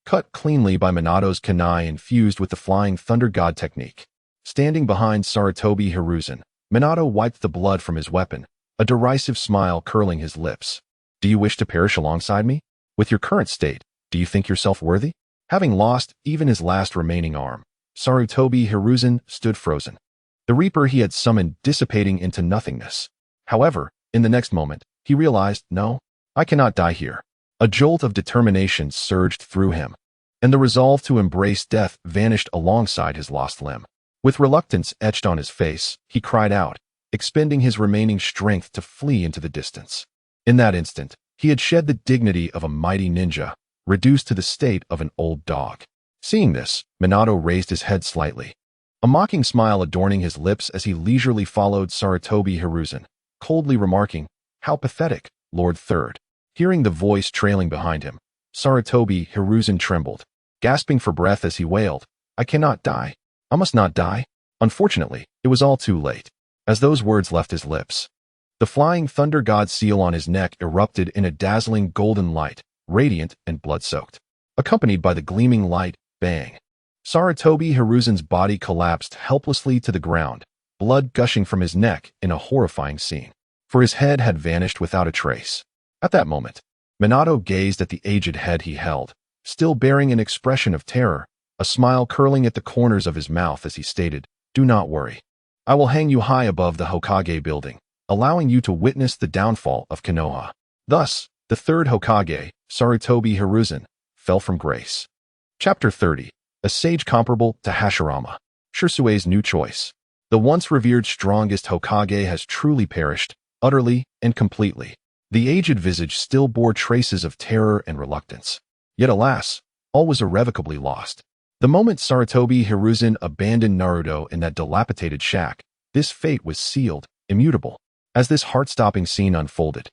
cut cleanly by Minato's kunai and fused with the Flying Thunder God technique. Standing behind Sarutobi Hiruzen, Minato wiped the blood from his weapon, a derisive smile curling his lips. Do you wish to perish alongside me? With your current state, do you think yourself worthy? Having lost even his last remaining arm, Sarutobi Hiruzen stood frozen, the Reaper he had summoned dissipating into nothingness. However, in the next moment, he realized, no, I cannot die here. A jolt of determination surged through him, and the resolve to embrace death vanished alongside his lost limb. With reluctance etched on his face, he cried out, expending his remaining strength to flee into the distance. In that instant, he had shed the dignity of a mighty ninja, reduced to the state of an old dog. Seeing this, Minato raised his head slightly, a mocking smile adorning his lips as he leisurely followed Sarutobi Hiruzen, coldly remarking, "How pathetic, Lord Third." Hearing the voice trailing behind him, Sarutobi Hiruzen trembled, gasping for breath as he wailed, "I cannot die. I must not die." Unfortunately, it was all too late. As those words left his lips, the Flying Thunder God seal on his neck erupted in a dazzling golden light, radiant and blood-soaked, accompanied by the gleaming light, bang. Sarutobi Hiruzen's body collapsed helplessly to the ground, blood gushing from his neck in a horrifying scene, for his head had vanished without a trace. At that moment, Minato gazed at the aged head he held, still bearing an expression of terror, a smile curling at the corners of his mouth as he stated, "Do not worry. I will hang you high above the Hokage building, allowing you to witness the downfall of Konoha." Thus, the third Hokage, Sarutobi Hiruzen, fell from grace. Chapter 30. A sage comparable to Hashirama. Shirsue's new choice. The once revered strongest Hokage has truly perished, utterly and completely. The aged visage still bore traces of terror and reluctance. Yet alas, all was irrevocably lost. The moment Sarutobi Hiruzen abandoned Naruto in that dilapidated shack, this fate was sealed, immutable. As this heart-stopping scene unfolded,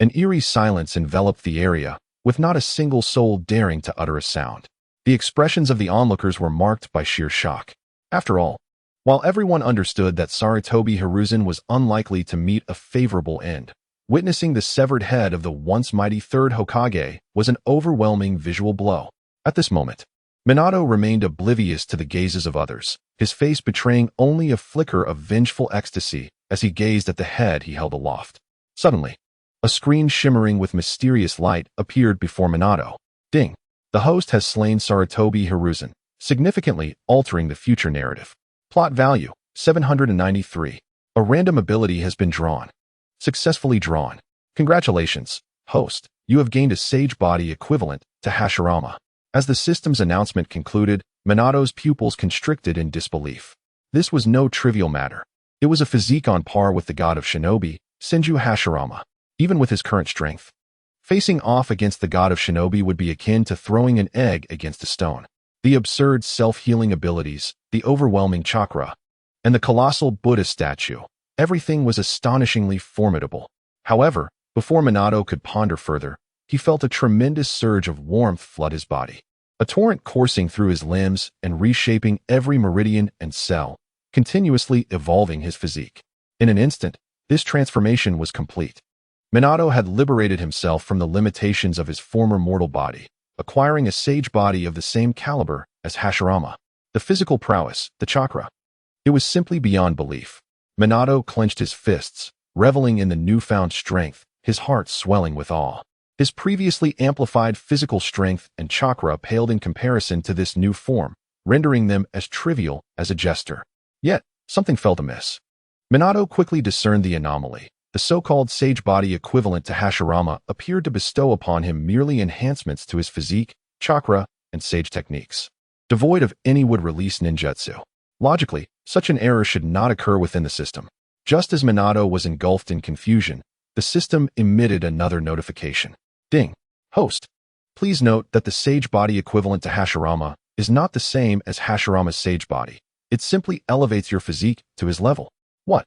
an eerie silence enveloped the area, with not a single soul daring to utter a sound. The expressions of the onlookers were marked by sheer shock. After all, while everyone understood that Sarutobi Hiruzen was unlikely to meet a favorable end, witnessing the severed head of the once mighty third Hokage was an overwhelming visual blow. At this moment, Minato remained oblivious to the gazes of others, his face betraying only a flicker of vengeful ecstasy as he gazed at the head he held aloft. Suddenly, a screen shimmering with mysterious light appeared before Minato. Ding! The host has slain Sarutobi Hiruzen, significantly altering the future narrative. Plot value, 793. A random ability has been drawn. Successfully drawn. Congratulations, host. You have gained a sage body equivalent to Hashirama. As the system's announcement concluded, Minato's pupils constricted in disbelief. This was no trivial matter. It was a physique on par with the god of shinobi, Senju Hashirama. Even with his current strength, facing off against the god of shinobi would be akin to throwing an egg against a stone. The absurd self-healing abilities, the overwhelming chakra, and the colossal Buddha statue, everything was astonishingly formidable. However, before Minato could ponder further, he felt a tremendous surge of warmth flood his body, a torrent coursing through his limbs and reshaping every meridian and cell, continuously evolving his physique. In an instant, this transformation was complete. Minato had liberated himself from the limitations of his former mortal body, acquiring a sage body of the same caliber as Hashirama. The physical prowess, the chakra. It was simply beyond belief. Minato clenched his fists, reveling in the newfound strength, his heart swelling with awe. His previously amplified physical strength and chakra paled in comparison to this new form, rendering them as trivial as a jester. Yet, something felt amiss. Minato quickly discerned the anomaly. The so-called sage body equivalent to Hashirama appeared to bestow upon him merely enhancements to his physique, chakra, and sage techniques, devoid of any would-release ninjutsu. Logically, such an error should not occur within the system. Just as Minato was engulfed in confusion, the system emitted another notification. Ding! Host! Please note that the sage body equivalent to Hashirama is not the same as Hashirama's sage body. It simply elevates your physique to his level. What?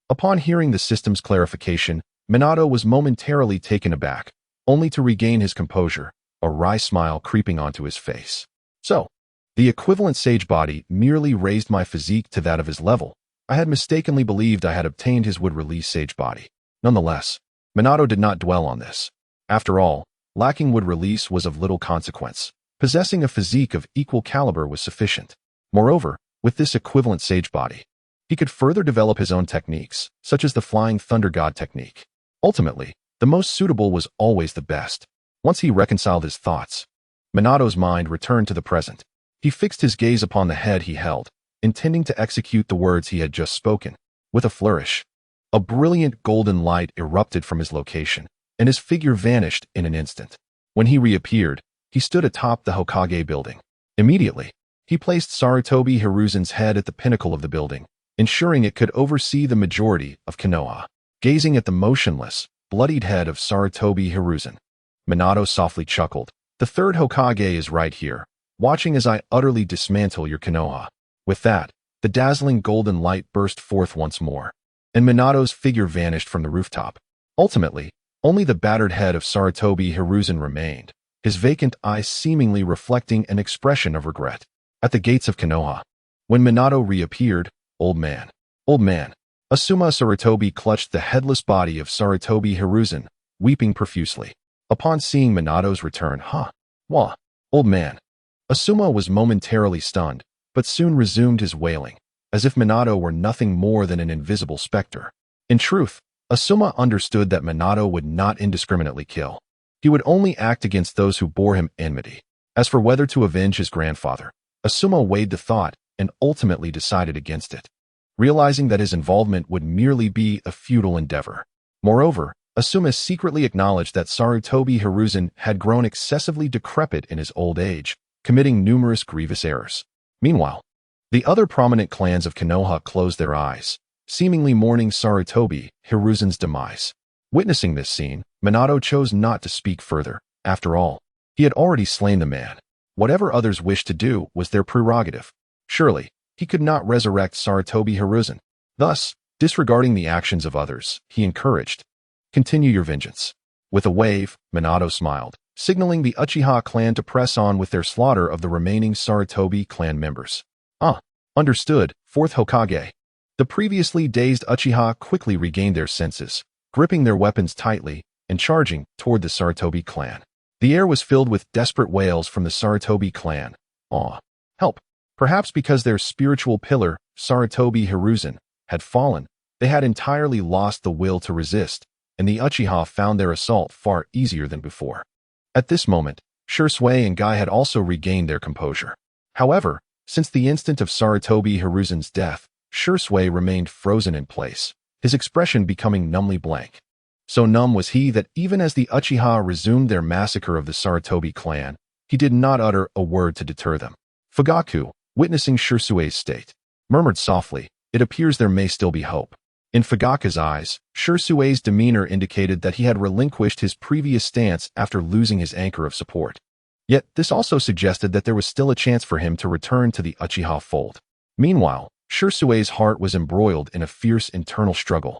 Upon hearing the system's clarification, Minato was momentarily taken aback, only to regain his composure, a wry smile creeping onto his face. So, the equivalent sage body merely raised my physique to that of his level. I had mistakenly believed I had obtained his would-release sage body. Nonetheless, Minato did not dwell on this. After all, lacking would-release was of little consequence. Possessing a physique of equal caliber was sufficient. Moreover, with this equivalent sage body, he could further develop his own techniques, such as the Flying Thunder God technique. Ultimately, the most suitable was always the best. Once he reconciled his thoughts, Minato's mind returned to the present. He fixed his gaze upon the head he held, intending to execute the words he had just spoken. With a flourish, a brilliant golden light erupted from his location, and his figure vanished in an instant. When he reappeared, he stood atop the Hokage building. Immediately, he placed Sarutobi Hiruzen's head at the pinnacle of the building, ensuring it could oversee the majority of Konoha. Gazing at the motionless, bloodied head of Sarutobi Hiruzen, Minato softly chuckled. The third Hokage is right here, watching as I utterly dismantle your Konoha. With that, the dazzling golden light burst forth once more, and Minato's figure vanished from the rooftop. Ultimately, only the battered head of Sarutobi Hiruzen remained, his vacant eyes seemingly reflecting an expression of regret. At the gates of Konoha, when Minato reappeared, old man, Asuma Sarutobi clutched the headless body of Sarutobi Hiruzen, weeping profusely. Upon seeing Minato's return, old man. Asuma was momentarily stunned, but soon resumed his wailing, as if Minato were nothing more than an invisible specter. In truth, Asuma understood that Minato would not indiscriminately kill. He would only act against those who bore him enmity. As for whether to avenge his grandfather, Asuma weighed the thought and ultimately decided against it, realizing that his involvement would merely be a futile endeavor. Moreover, Asuma secretly acknowledged that Sarutobi Hiruzen had grown excessively decrepit in his old age, committing numerous grievous errors. Meanwhile, the other prominent clans of Konoha closed their eyes, seemingly mourning Sarutobi Hiruzen's demise. Witnessing this scene, Minato chose not to speak further. After all, he had already slain the man. Whatever others wished to do was their prerogative. Surely, he could not resurrect Sarutobi Hiruzen. Thus, disregarding the actions of others, he encouraged, "Continue your vengeance." With a wave, Minato smiled, signaling the Uchiha clan to press on with their slaughter of the remaining Sarutobi clan members. Understood, fourth Hokage. The previously dazed Uchiha quickly regained their senses, gripping their weapons tightly and charging toward the Sarutobi clan. The air was filled with desperate wails from the Sarutobi clan. Help! Perhaps because their spiritual pillar, Sarutobi Hiruzen, had fallen, they had entirely lost the will to resist, and the Uchiha found their assault far easier than before. At this moment, Shursui and Guy had also regained their composure. However, since the instant of Sarutobi Hiruzen's death, Shursui remained frozen in place, his expression becoming numbly blank. So numb was he that even as the Uchiha resumed their massacre of the Sarutobi clan, he did not utter a word to deter them. Fugaku, witnessing Shursui's state, murmured softly, "It appears there may still be hope." In Fugaku's eyes, Shursui's demeanor indicated that he had relinquished his previous stance after losing his anchor of support. Yet this also suggested that there was still a chance for him to return to the Uchiha fold. Meanwhile, Shursui's heart was embroiled in a fierce internal struggle,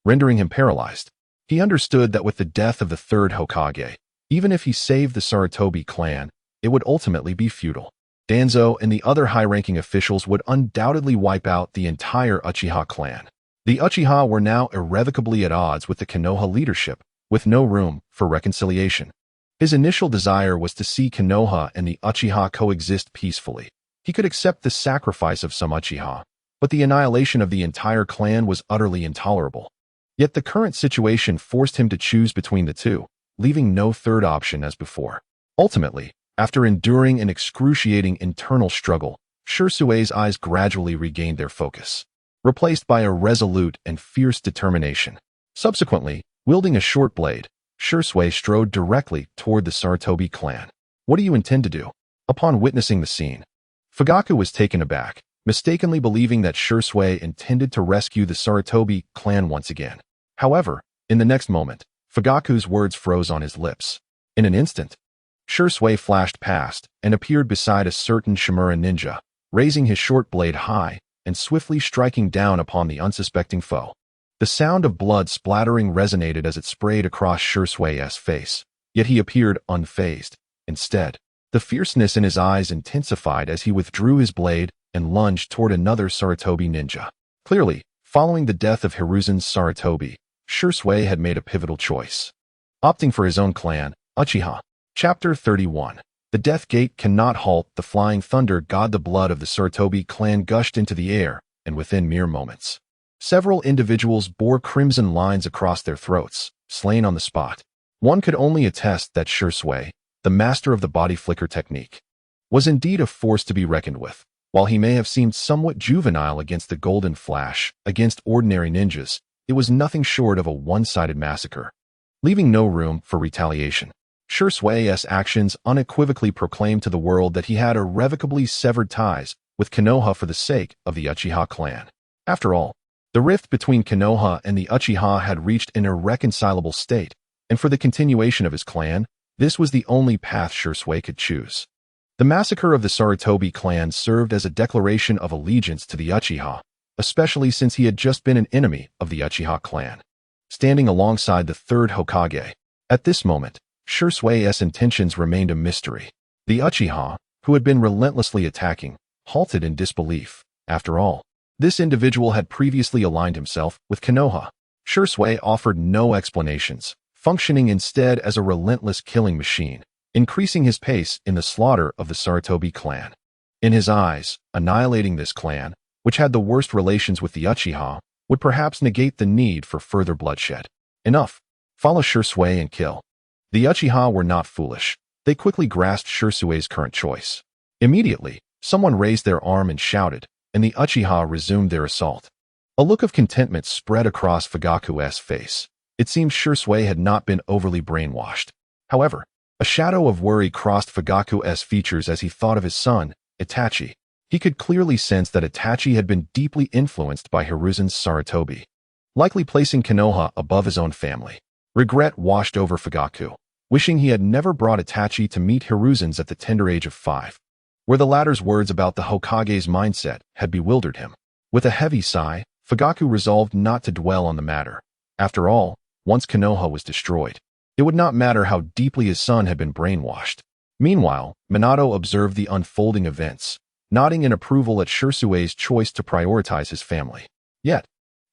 rendering him paralyzed. He understood that with the death of the third Hokage, even if he saved the Sarutobi clan, it would ultimately be futile. Danzo and the other high-ranking officials would undoubtedly wipe out the entire Uchiha clan. The Uchiha were now irrevocably at odds with the Konoha leadership, with no room for reconciliation. His initial desire was to see Konoha and the Uchiha coexist peacefully. He could accept the sacrifice of some Uchiha, but the annihilation of the entire clan was utterly intolerable. Yet the current situation forced him to choose between the two, leaving no third option as before. Ultimately, after enduring an excruciating internal struggle, Shursui's eyes gradually regained their focus, replaced by a resolute and fierce determination. Subsequently, wielding a short blade, Shursui strode directly toward the Sarutobi clan. "What do you intend to do?" Upon witnessing the scene, Fugaku was taken aback, mistakenly believing that Shursui intended to rescue the Sarutobi clan once again. However, in the next moment, Fugaku's words froze on his lips. In an instant, Shursui flashed past and appeared beside a certain Shimura ninja, raising his short blade high and swiftly striking down upon the unsuspecting foe. The sound of blood splattering resonated as it sprayed across Shursui's face, yet he appeared unfazed. Instead, the fierceness in his eyes intensified as he withdrew his blade and lunged toward another Sarutobi ninja. Clearly, following the death of Hiruzen's Sarutobi, Shisui had made a pivotal choice, opting for his own clan, Uchiha. Chapter 31. The Death Gate cannot halt the flying thunder god. The blood of the Sarutobi clan gushed into the air, and within mere moments, several individuals bore crimson lines across their throats, slain on the spot. One could only attest that Shisui, the master of the body flicker technique, was indeed a force to be reckoned with. While he may have seemed somewhat juvenile against the Golden Flash, against ordinary ninjas, it was nothing short of a one-sided massacre, leaving no room for retaliation. Shisui's actions unequivocally proclaimed to the world that he had irrevocably severed ties with Konoha for the sake of the Uchiha clan. After all, the rift between Konoha and the Uchiha had reached an irreconcilable state, and for the continuation of his clan, this was the only path Shisui could choose. The massacre of the Sarutobi clan served as a declaration of allegiance to the Uchiha, especially since he had just been an enemy of the Uchiha clan, standing alongside the third Hokage. At this moment, Shisui's intentions remained a mystery. The Uchiha, who had been relentlessly attacking, halted in disbelief. After all, this individual had previously aligned himself with Konoha. Shisui offered no explanations, functioning instead as a relentless killing machine, increasing his pace in the slaughter of the Sarutobi clan. In his eyes, annihilating this clan, which had the worst relations with the Uchiha, would perhaps negate the need for further bloodshed. Enough. Follow Shisui and kill. The Uchiha were not foolish. They quickly grasped Shisui's current choice. Immediately, someone raised their arm and shouted, and the Uchiha resumed their assault. A look of contentment spread across Fugaku's face. It seemed Shisui had not been overly brainwashed. However, a shadow of worry crossed Fugaku's features as he thought of his son, Itachi. He could clearly sense that Itachi had been deeply influenced by Hiruzen's Sarutobi, likely placing Konoha above his own family. Regret washed over Fugaku, wishing he had never brought Itachi to meet Hiruzen's at the tender age of 5, where the latter's words about the Hokage's mindset had bewildered him. With a heavy sigh, Fugaku resolved not to dwell on the matter. After all, once Konoha was destroyed, it would not matter how deeply his son had been brainwashed. Meanwhile, Minato observed the unfolding events, nodding in approval at Shisui's choice to prioritize his family. Yet,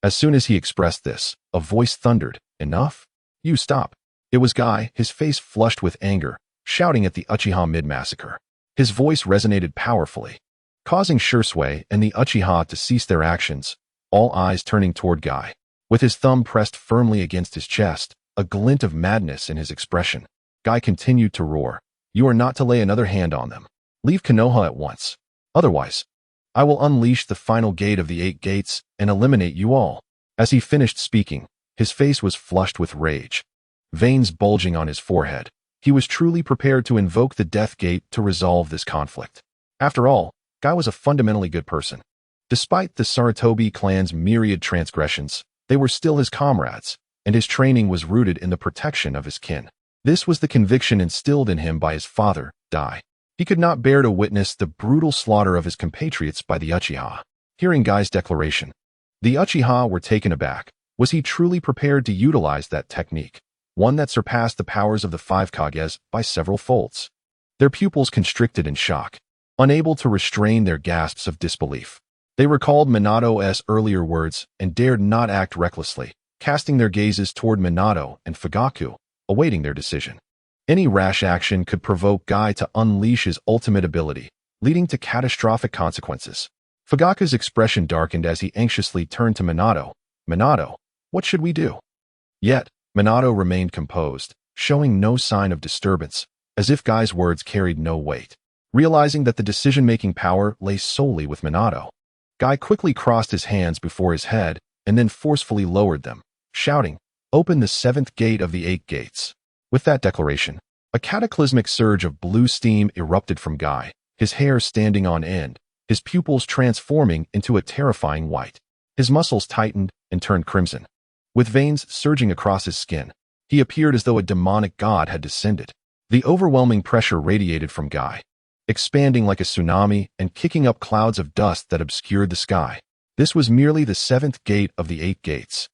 as soon as he expressed this, a voice thundered, "Enough? You stop." It was Guy, his face flushed with anger, shouting at the Uchiha mid-massacre. His voice resonated powerfully, causing Shisui and the Uchiha to cease their actions, all eyes turning toward Guy. With his thumb pressed firmly against his chest, a glint of madness in his expression, Guy continued to roar, "You are not to lay another hand on them. Leave Konoha at once. Otherwise, I will unleash the final gate of the 8 gates and eliminate you all." As he finished speaking, his face was flushed with rage, veins bulging on his forehead. He was truly prepared to invoke the Death Gate to resolve this conflict. After all, Guy was a fundamentally good person. Despite the Sarutobi clan's myriad transgressions, they were still his comrades, and his training was rooted in the protection of his kin. This was the conviction instilled in him by his father, Dai. He could not bear to witness the brutal slaughter of his compatriots by the Uchiha. Hearing Guy's declaration, the Uchiha were taken aback. Was he truly prepared to utilize that technique, one that surpassed the powers of the 5 Kages by several folds? Their pupils constricted in shock, unable to restrain their gasps of disbelief. They recalled Minato's earlier words and dared not act recklessly, casting their gazes toward Minato and Fugaku, awaiting their decision. Any rash action could provoke Guy to unleash his ultimate ability, leading to catastrophic consequences. Fugaku's expression darkened as he anxiously turned to Minato. "Minato, what should we do?" Yet, Minato remained composed, showing no sign of disturbance, as if Guy's words carried no weight. Realizing that the decision-making power lay solely with Minato, Guy quickly crossed his hands before his head and then forcefully lowered them, shouting, "Open the 7th gate of the 8 gates." With that declaration, a cataclysmic surge of blue steam erupted from Guy, his hair standing on end, his pupils transforming into a terrifying white. His muscles tightened and turned crimson. With veins surging across his skin, he appeared as though a demonic god had descended. The overwhelming pressure radiated from Guy, expanding like a tsunami and kicking up clouds of dust that obscured the sky. This was merely the 7th gate of the 8 gates.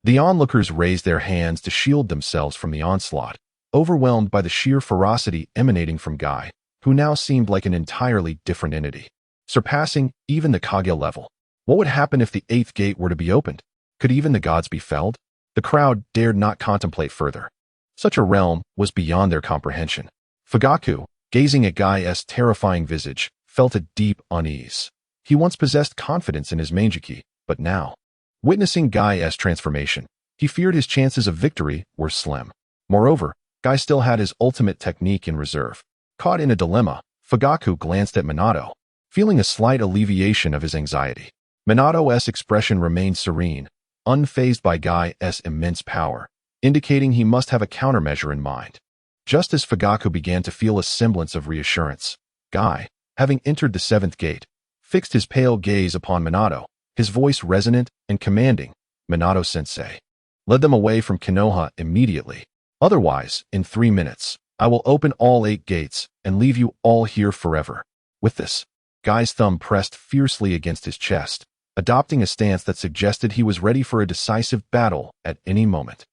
The onlookers raised their hands to shield themselves from the onslaught, overwhelmed by the sheer ferocity emanating from Guy, who now seemed like an entirely different entity, surpassing even the Kage level. What would happen if the eighth gate were to be opened? Could even the gods be felled? The crowd dared not contemplate further. Such a realm was beyond their comprehension. Fugaku, gazing at Guy's terrifying visage, felt a deep unease. He once possessed confidence in his Manjiki, but now, witnessing Guy's transformation, he feared his chances of victory were slim. Moreover, Guy still had his ultimate technique in reserve. Caught in a dilemma, Fugaku glanced at Minato, feeling a slight alleviation of his anxiety. Minato's expression remained serene, unfazed by Guy's immense power, indicating he must have a countermeasure in mind. Just as Fugaku began to feel a semblance of reassurance, Guy, having entered the seventh gate, fixed his pale gaze upon Minato, his voice resonant and commanding. Minato-sensei, led them away from Konoha immediately. Otherwise, in 3 minutes, I will open all 8 gates and leave you all here forever. With this, Guy's thumb pressed fiercely against his chest, adopting a stance that suggested he was ready for a decisive battle at any moment.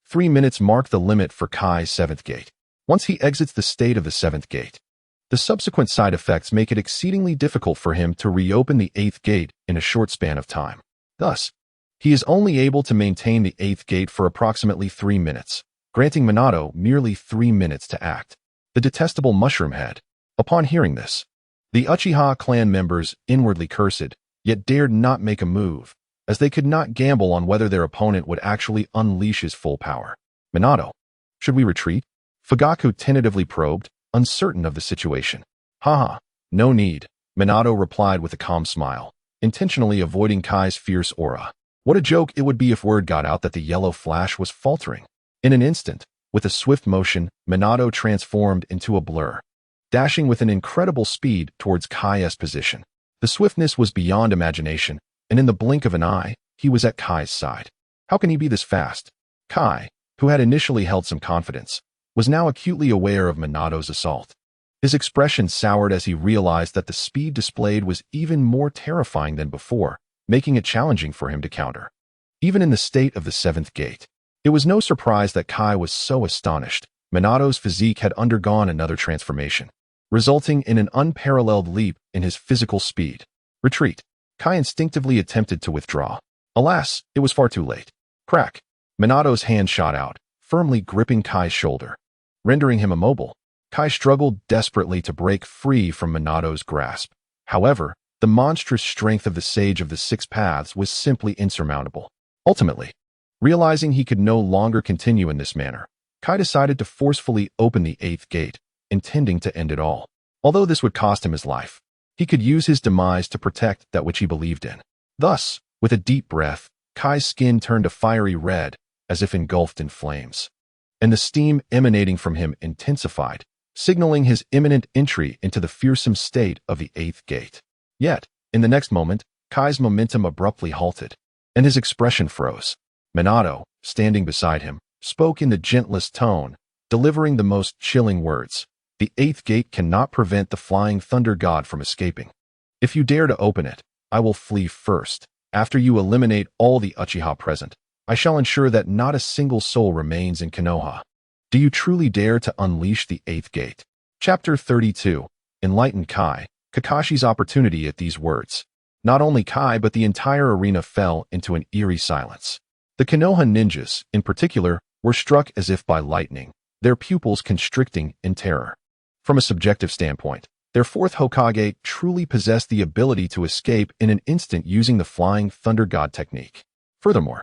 3 minutes mark the limit for Kai's seventh gate. Once he exits the state of the seventh gate, the subsequent side effects make it exceedingly difficult for him to reopen the eighth gate in a short span of time. Thus, he is only able to maintain the eighth gate for approximately 3 minutes, granting Minato merely 3 minutes to act. The detestable mushroom head. Upon hearing this, the Uchiha clan members inwardly cursed, yet dared not make a move, as they could not gamble on whether their opponent would actually unleash his full power. Minato, should we retreat? Fugaku tentatively probed, uncertain of the situation. Haha, no need, Minato replied with a calm smile, intentionally avoiding Kai's fierce aura. What a joke it would be if word got out that the yellow flash was faltering. In an instant, with a swift motion, Minato transformed into a blur, dashing with an incredible speed towards Kai's position. The swiftness was beyond imagination, and in the blink of an eye, he was at Kai's side. How can he be this fast? Kai, who had initially held some confidence, was now acutely aware of Minato's assault. His expression soured as he realized that the speed displayed was even more terrifying than before, making it challenging for him to counter. Even in the state of the seventh gate, it was no surprise that Kai was so astonished. Minato's physique had undergone another transformation, resulting in an unparalleled leap in his physical speed. Retreat. Kai instinctively attempted to withdraw. Alas, it was far too late. Crack. Minato's hand shot out, firmly gripping Kai's shoulder. Rendering him immobile, Kai struggled desperately to break free from Minato's grasp. However, the monstrous strength of the Sage of the Six Paths was simply insurmountable. Ultimately, realizing he could no longer continue in this manner, Kai decided to forcefully open the eighth gate, intending to end it all. Although this would cost him his life, he could use his demise to protect that which he believed in. Thus, with a deep breath, Kai's skin turned a fiery red, as if engulfed in flames, and the steam emanating from him intensified, signaling his imminent entry into the fearsome state of the eighth gate. Yet, in the next moment, Kai's momentum abruptly halted, and his expression froze. Minato, standing beside him, spoke in the gentlest tone, delivering the most chilling words. The eighth gate cannot prevent the flying thunder god from escaping. If you dare to open it, I will flee first. After you eliminate all the Uchiha present, I shall ensure that not a single soul remains in Konoha. Do you truly dare to unleash the eighth gate? Chapter 32. Enlightened Kai. Kakashi's opportunity at these words. Not only Kai but the entire arena fell into an eerie silence. The Konoha ninjas, in particular, were struck as if by lightning, their pupils constricting in terror. From a subjective standpoint, their fourth Hokage truly possessed the ability to escape in an instant using the flying thunder god technique. Furthermore,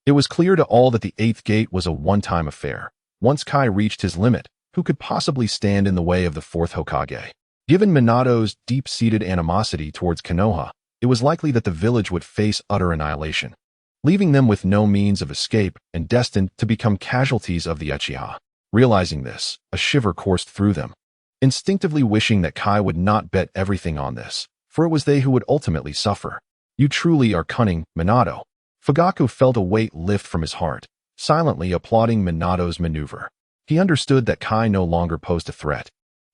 it was clear to all that the eighth gate was a one-time affair. Once Kai reached his limit, who could possibly stand in the way of the fourth Hokage? Given Minato's deep-seated animosity towards Konoha, it was likely that the village would face utter annihilation, leaving them with no means of escape and destined to become casualties of the Uchiha. Realizing this, a shiver coursed through them, instinctively wishing that Kai would not bet everything on this, for it was they who would ultimately suffer. You truly are cunning, Minato. Fugaku felt a weight lift from his heart, silently applauding Minato's maneuver. He understood that Kai no longer posed a threat,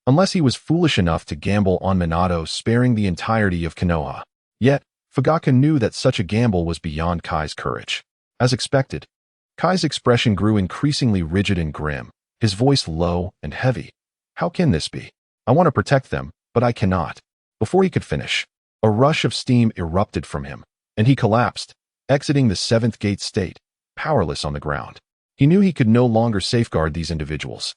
unless he was foolish enough to gamble on Minato sparing the entirety of Konoha. Yet, Fugaku knew that such a gamble was beyond Kai's courage. As expected, Kai's expression grew increasingly rigid and grim, his voice low and heavy. How can this be? I want to protect them, but I cannot. Before he could finish, a rush of steam erupted from him, and he collapsed, exiting the seventh gate state, powerless on the ground. He knew he could no longer safeguard these individuals.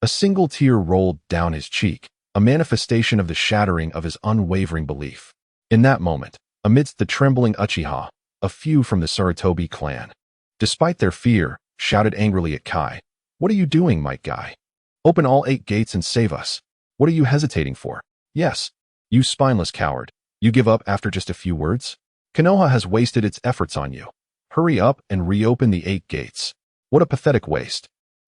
A single tear rolled down his cheek, a manifestation of the shattering of his unwavering belief. In that moment, amidst the trembling Uchiha, a few from the Sarutobi clan, despite their fear, shouted angrily at Kai. What are you doing, Might Guy? Open all 8 gates and save us. What are you hesitating for? Yes, you spineless coward. You give up after just a few words? Konoha has wasted its efforts on you. Hurry up and reopen the 8 gates. What a pathetic waste.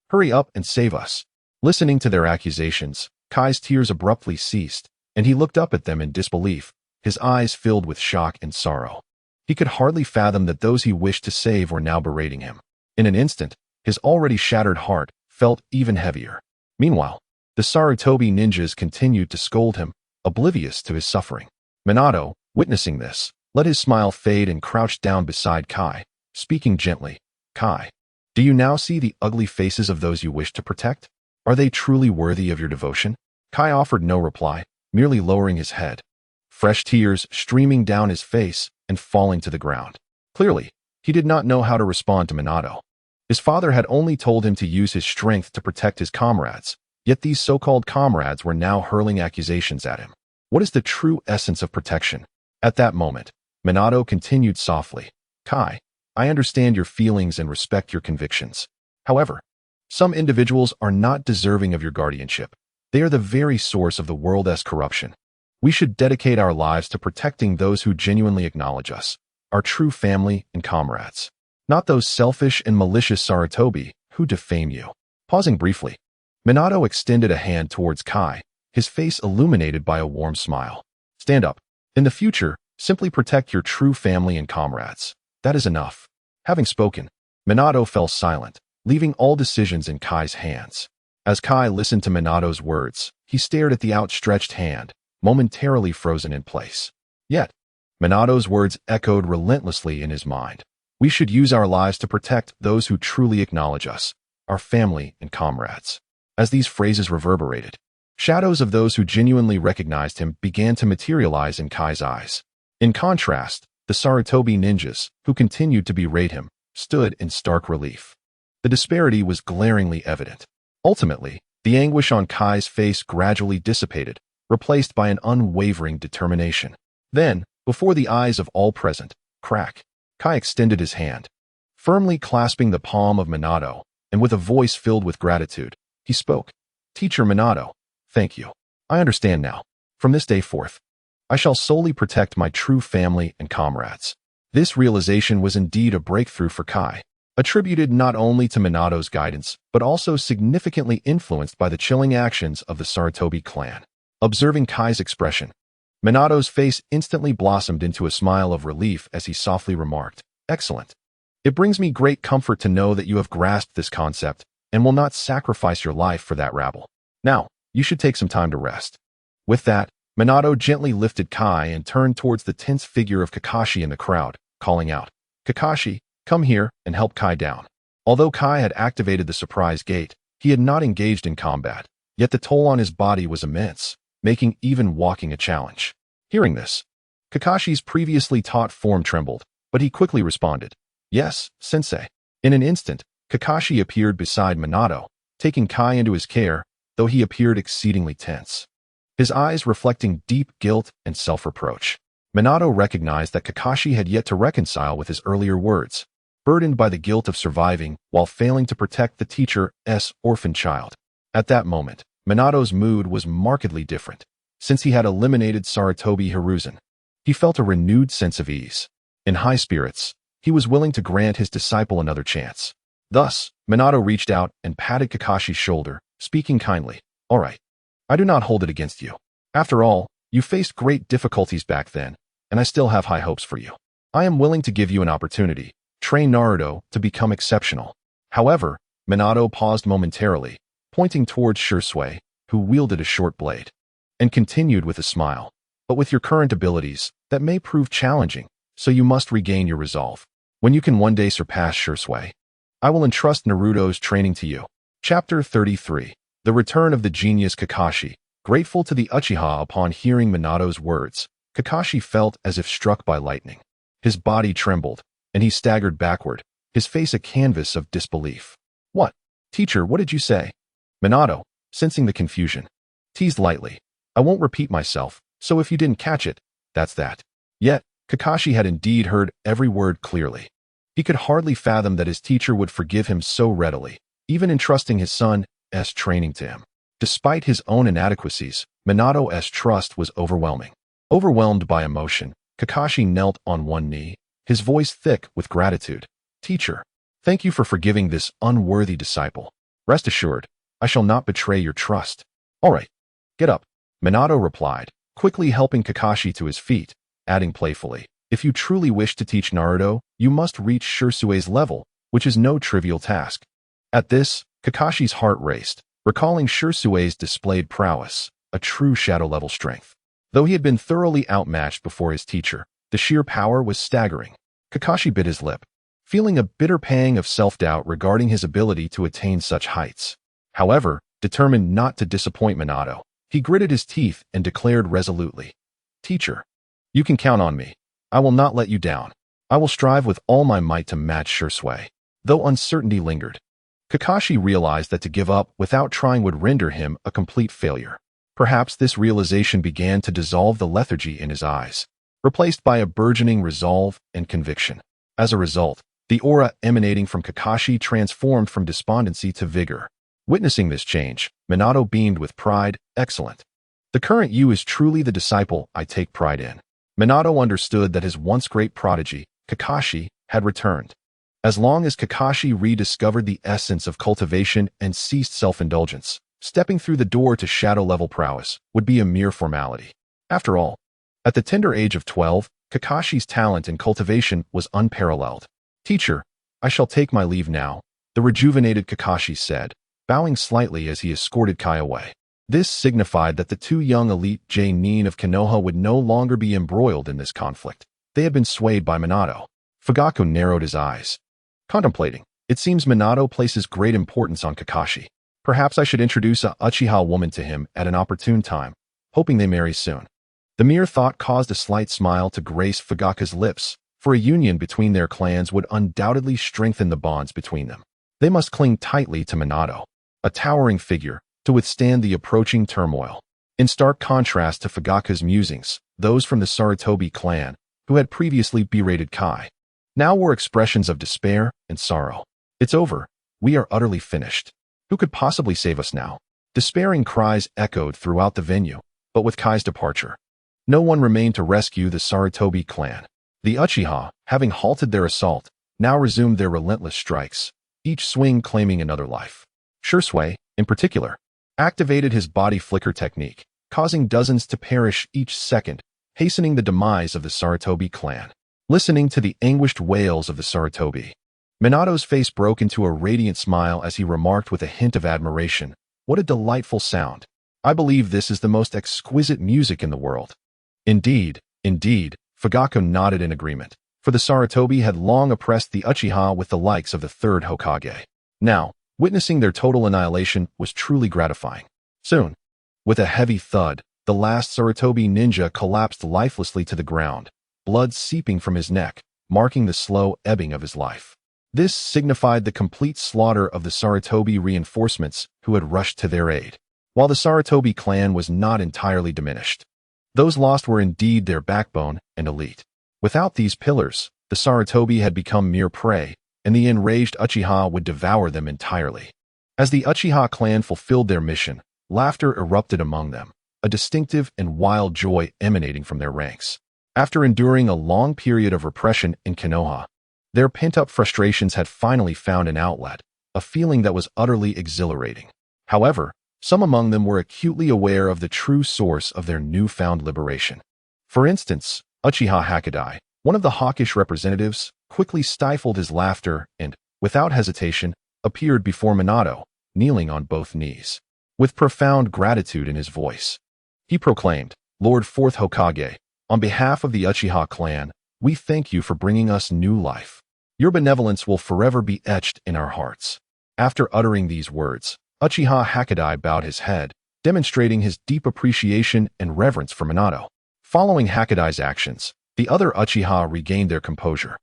Hurry up and save us. Listening to their accusations, Kai's tears abruptly ceased, and he looked up at them in disbelief, his eyes filled with shock and sorrow. He could hardly fathom that those he wished to save were now berating him. In an instant, his already shattered heart felt even heavier. Meanwhile, the Sarutobi ninjas continued to scold him, oblivious to his suffering. Minato, witnessing this, let his smile fade and crouched down beside Kai, speaking gently. Kai, do you now see the ugly faces of those you wish to protect? Are they truly worthy of your devotion? Kai offered no reply, merely lowering his head, fresh tears streaming down his face and falling to the ground. Clearly, he did not know how to respond to Minato. His father had only told him to use his strength to protect his comrades, yet these so-called comrades were now hurling accusations at him. What is the true essence of protection? At that moment, Minato continued softly. Kai, I understand your feelings and respect your convictions. However, some individuals are not deserving of your guardianship. They are the very source of the world's corruption. We should dedicate our lives to protecting those who genuinely acknowledge us, our true family and comrades, not those selfish and malicious Sarutobi who defame you. Pausing briefly, Minato extended a hand towards Kai, his face illuminated by a warm smile. Stand up. In the future, simply protect your true family and comrades. That is enough. Having spoken, Minato fell silent, leaving all decisions in Kai's hands. As Kai listened to Minato's words, he stared at the outstretched hand, momentarily frozen in place. Yet, Minato's words echoed relentlessly in his mind. We should use our lives to protect those who truly acknowledge us, our family and comrades. As these phrases reverberated, shadows of those who genuinely recognized him began to materialize in Kai's eyes. In contrast, the Sarutobi ninjas, who continued to berate him, stood in stark relief. The disparity was glaringly evident. Ultimately, the anguish on Kai's face gradually dissipated, replaced by an unwavering determination. Then, before the eyes of all present, crack, Kai extended his hand, firmly clasping the palm of Minato, and with a voice filled with gratitude, he spoke. Teacher Minato, thank you. I understand now. From this day forth, I shall solely protect my true family and comrades. This realization was indeed a breakthrough for Kai, attributed not only to Minato's guidance, but also significantly influenced by the chilling actions of the Sarutobi clan. Observing Kai's expression, Minato's face instantly blossomed into a smile of relief as he softly remarked, Excellent. It brings me great comfort to know that you have grasped this concept and will not sacrifice your life for that rabble. Now, you should take some time to rest. With that, Minato gently lifted Kai and turned towards the tense figure of Kakashi in the crowd, calling out, Kakashi, come here and help Kai down. Although Kai had activated the surprise gate, he had not engaged in combat, yet the toll on his body was immense, making even walking a challenge. Hearing this, Kakashi's previously taut form trembled, but he quickly responded, Yes, sensei. In an instant, Kakashi appeared beside Minato, taking Kai into his care, though he appeared exceedingly tense, his eyes reflecting deep guilt and self-reproach. Minato recognized that Kakashi had yet to reconcile with his earlier words, burdened by the guilt of surviving while failing to protect the teacher's orphan child. At that moment, Minato's mood was markedly different. Since he had eliminated Sarutobi Hiruzen, he felt a renewed sense of ease. In high spirits, he was willing to grant his disciple another chance. Thus, Minato reached out and patted Kakashi's shoulder, speaking kindly, All right, I do not hold it against you. After all, you faced great difficulties back then, and I still have high hopes for you. I am willing to give you an opportunity, train Naruto to become exceptional. However, Minato paused momentarily, pointing towards Shursui, who wielded a short blade, and continued with a smile. But with your current abilities, that may prove challenging, so you must regain your resolve. When you can one day surpass Shursui, I will entrust Naruto's training to you. Chapter 33. The Return of the Genius Kakashi. Grateful to the Uchiha upon hearing Minato's words, Kakashi felt as if struck by lightning. His body trembled, and he staggered backward, his face a canvas of disbelief. What? Teacher, what did you say? Minato, sensing the confusion, teased lightly. I won't repeat myself, so if you didn't catch it, that's that. Yet, Kakashi had indeed heard every word clearly. He could hardly fathom that his teacher would forgive him so readily, even entrusting his son's training to him. Despite his own inadequacies, Minato's trust was overwhelming. Overwhelmed by emotion, Kakashi knelt on one knee, his voice thick with gratitude. Teacher, thank you for forgiving this unworthy disciple. Rest assured, I shall not betray your trust. All right, get up, Minato replied, quickly helping Kakashi to his feet, adding playfully, if you truly wish to teach Naruto, you must reach Shirsue's level, which is no trivial task. At this, Kakashi's heart raced, recalling Shirsue's displayed prowess, a true shadow-level strength. Though he had been thoroughly outmatched before his teacher, the sheer power was staggering. Kakashi bit his lip, feeling a bitter pang of self-doubt regarding his ability to attain such heights. However, determined not to disappoint Minato, he gritted his teeth and declared resolutely, Teacher, you can count on me. I will not let you down. I will strive with all my might to match Shirsue. Though uncertainty lingered, Kakashi realized that to give up without trying would render him a complete failure. Perhaps this realization began to dissolve the lethargy in his eyes, replaced by a burgeoning resolve and conviction. As a result, the aura emanating from Kakashi transformed from despondency to vigor. Witnessing this change, Minato beamed with pride. Excellent. The current you is truly the disciple I take pride in. Minato understood that his once great prodigy, Kakashi, had returned. As long as Kakashi rediscovered the essence of cultivation and ceased self-indulgence, stepping through the door to shadow-level prowess would be a mere formality. After all, at the tender age of 12, Kakashi's talent in cultivation was unparalleled. Teacher, I shall take my leave now, the rejuvenated Kakashi said, bowing slightly as he escorted Kai away. This signified that the two young elite J-nin of Konoha would no longer be embroiled in this conflict. They had been swayed by Minato. Fugaku narrowed his eyes, contemplating. It seems Minato places great importance on Kakashi. Perhaps I should introduce a Uchiha woman to him at an opportune time, hoping they marry soon. The mere thought caused a slight smile to grace Fugaku's lips, for a union between their clans would undoubtedly strengthen the bonds between them. They must cling tightly to Minato, a towering figure, to withstand the approaching turmoil. In stark contrast to Fugaku's musings, those from the Sarutobi clan, who had previously berated Kai, now were expressions of despair and sorrow. It's over. We are utterly finished. Who could possibly save us now? Despairing cries echoed throughout the venue, but with Kai's departure, no one remained to rescue the Sarutobi clan. The Uchiha, having halted their assault, now resumed their relentless strikes, each swing claiming another life. Shirsue, in particular, activated his body flicker technique, causing dozens to perish each second, hastening the demise of the Sarutobi clan. Listening to the anguished wails of the Sarutobi, Minato's face broke into a radiant smile as he remarked with a hint of admiration, what a delightful sound. I believe this is the most exquisite music in the world. Indeed, Fugaku nodded in agreement, for the Sarutobi had long oppressed the Uchiha with the likes of the third Hokage. Now, witnessing their total annihilation was truly gratifying. Soon, with a heavy thud, the last Sarutobi ninja collapsed lifelessly to the ground, blood seeping from his neck, marking the slow ebbing of his life. This signified the complete slaughter of the Sarutobi reinforcements who had rushed to their aid. While the Sarutobi clan was not entirely diminished, those lost were indeed their backbone and elite. Without these pillars, the Sarutobi had become mere prey, and the enraged Uchiha would devour them entirely. As the Uchiha clan fulfilled their mission, laughter erupted among them, a distinctive and wild joy emanating from their ranks. After enduring a long period of repression in Konoha, their pent-up frustrations had finally found an outlet, a feeling that was utterly exhilarating. However, some among them were acutely aware of the true source of their newfound liberation. For instance, Uchiha Hakadai, one of the hawkish representatives, quickly stifled his laughter and, without hesitation, appeared before Minato, kneeling on both knees. With profound gratitude in his voice, he proclaimed, Lord Fourth Hokage, on behalf of the Uchiha clan, we thank you for bringing us new life. Your benevolence will forever be etched in our hearts. After uttering these words, Uchiha Hakadai bowed his head, demonstrating his deep appreciation and reverence for Minato. Following Hakadai's actions, the other Uchiha regained their composure,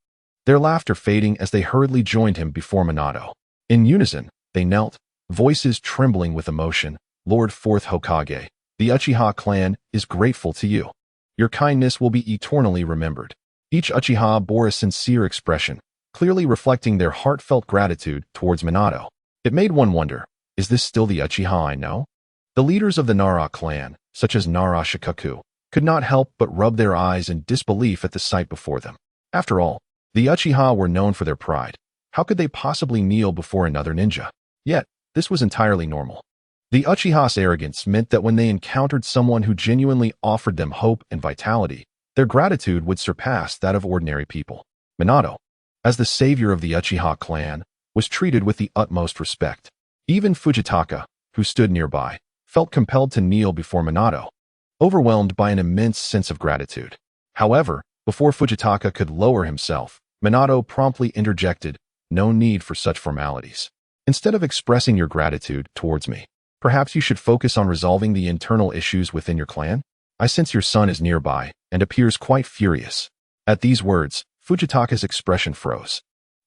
their laughter fading as they hurriedly joined him before Minato. In unison, they knelt, voices trembling with emotion. Lord Fourth Hokage, the Uchiha clan is grateful to you. Your kindness will be eternally remembered. Each Uchiha bore a sincere expression, clearly reflecting their heartfelt gratitude towards Minato. It made one wonder, is this still the Uchiha I know? The leaders of the Nara clan, such as Nara Shikaku, could not help but rub their eyes in disbelief at the sight before them. After all, the Uchiha were known for their pride. How could they possibly kneel before another ninja? Yet, this was entirely normal. The Uchiha's arrogance meant that when they encountered someone who genuinely offered them hope and vitality, their gratitude would surpass that of ordinary people. Minato, as the savior of the Uchiha clan, was treated with the utmost respect. Even Fujitaka, who stood nearby, felt compelled to kneel before Minato, overwhelmed by an immense sense of gratitude. However, before Fujitaka could lower himself, Minato promptly interjected, "No need for such formalities. Instead of expressing your gratitude towards me, perhaps you should focus on resolving the internal issues within your clan? I sense your son is nearby and appears quite furious." At these words, Fujitaka's expression froze,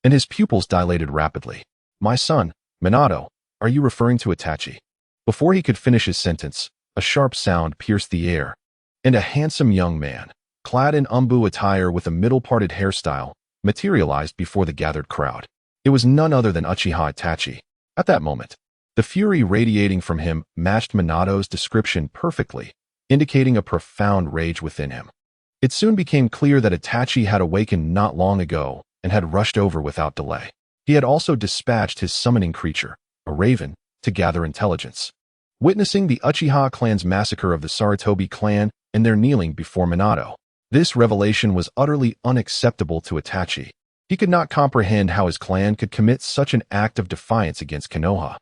and his pupils dilated rapidly. "My son, Minato, are you referring to Itachi?" Before he could finish his sentence, a sharp sound pierced the air, and a handsome young man, clad in umbu attire with a middle-parted hairstyle, materialized before the gathered crowd. It was none other than Uchiha Itachi. At that moment, the fury radiating from him matched Minato's description perfectly, indicating a profound rage within him. It soon became clear that Itachi had awakened not long ago and had rushed over without delay. He had also dispatched his summoning creature, a raven, to gather intelligence. Witnessing the Uchiha clan's massacre of the Sarutobi clan and their kneeling before Minato, this revelation was utterly unacceptable to Itachi. He could not comprehend how his clan could commit such an act of defiance against Konoha,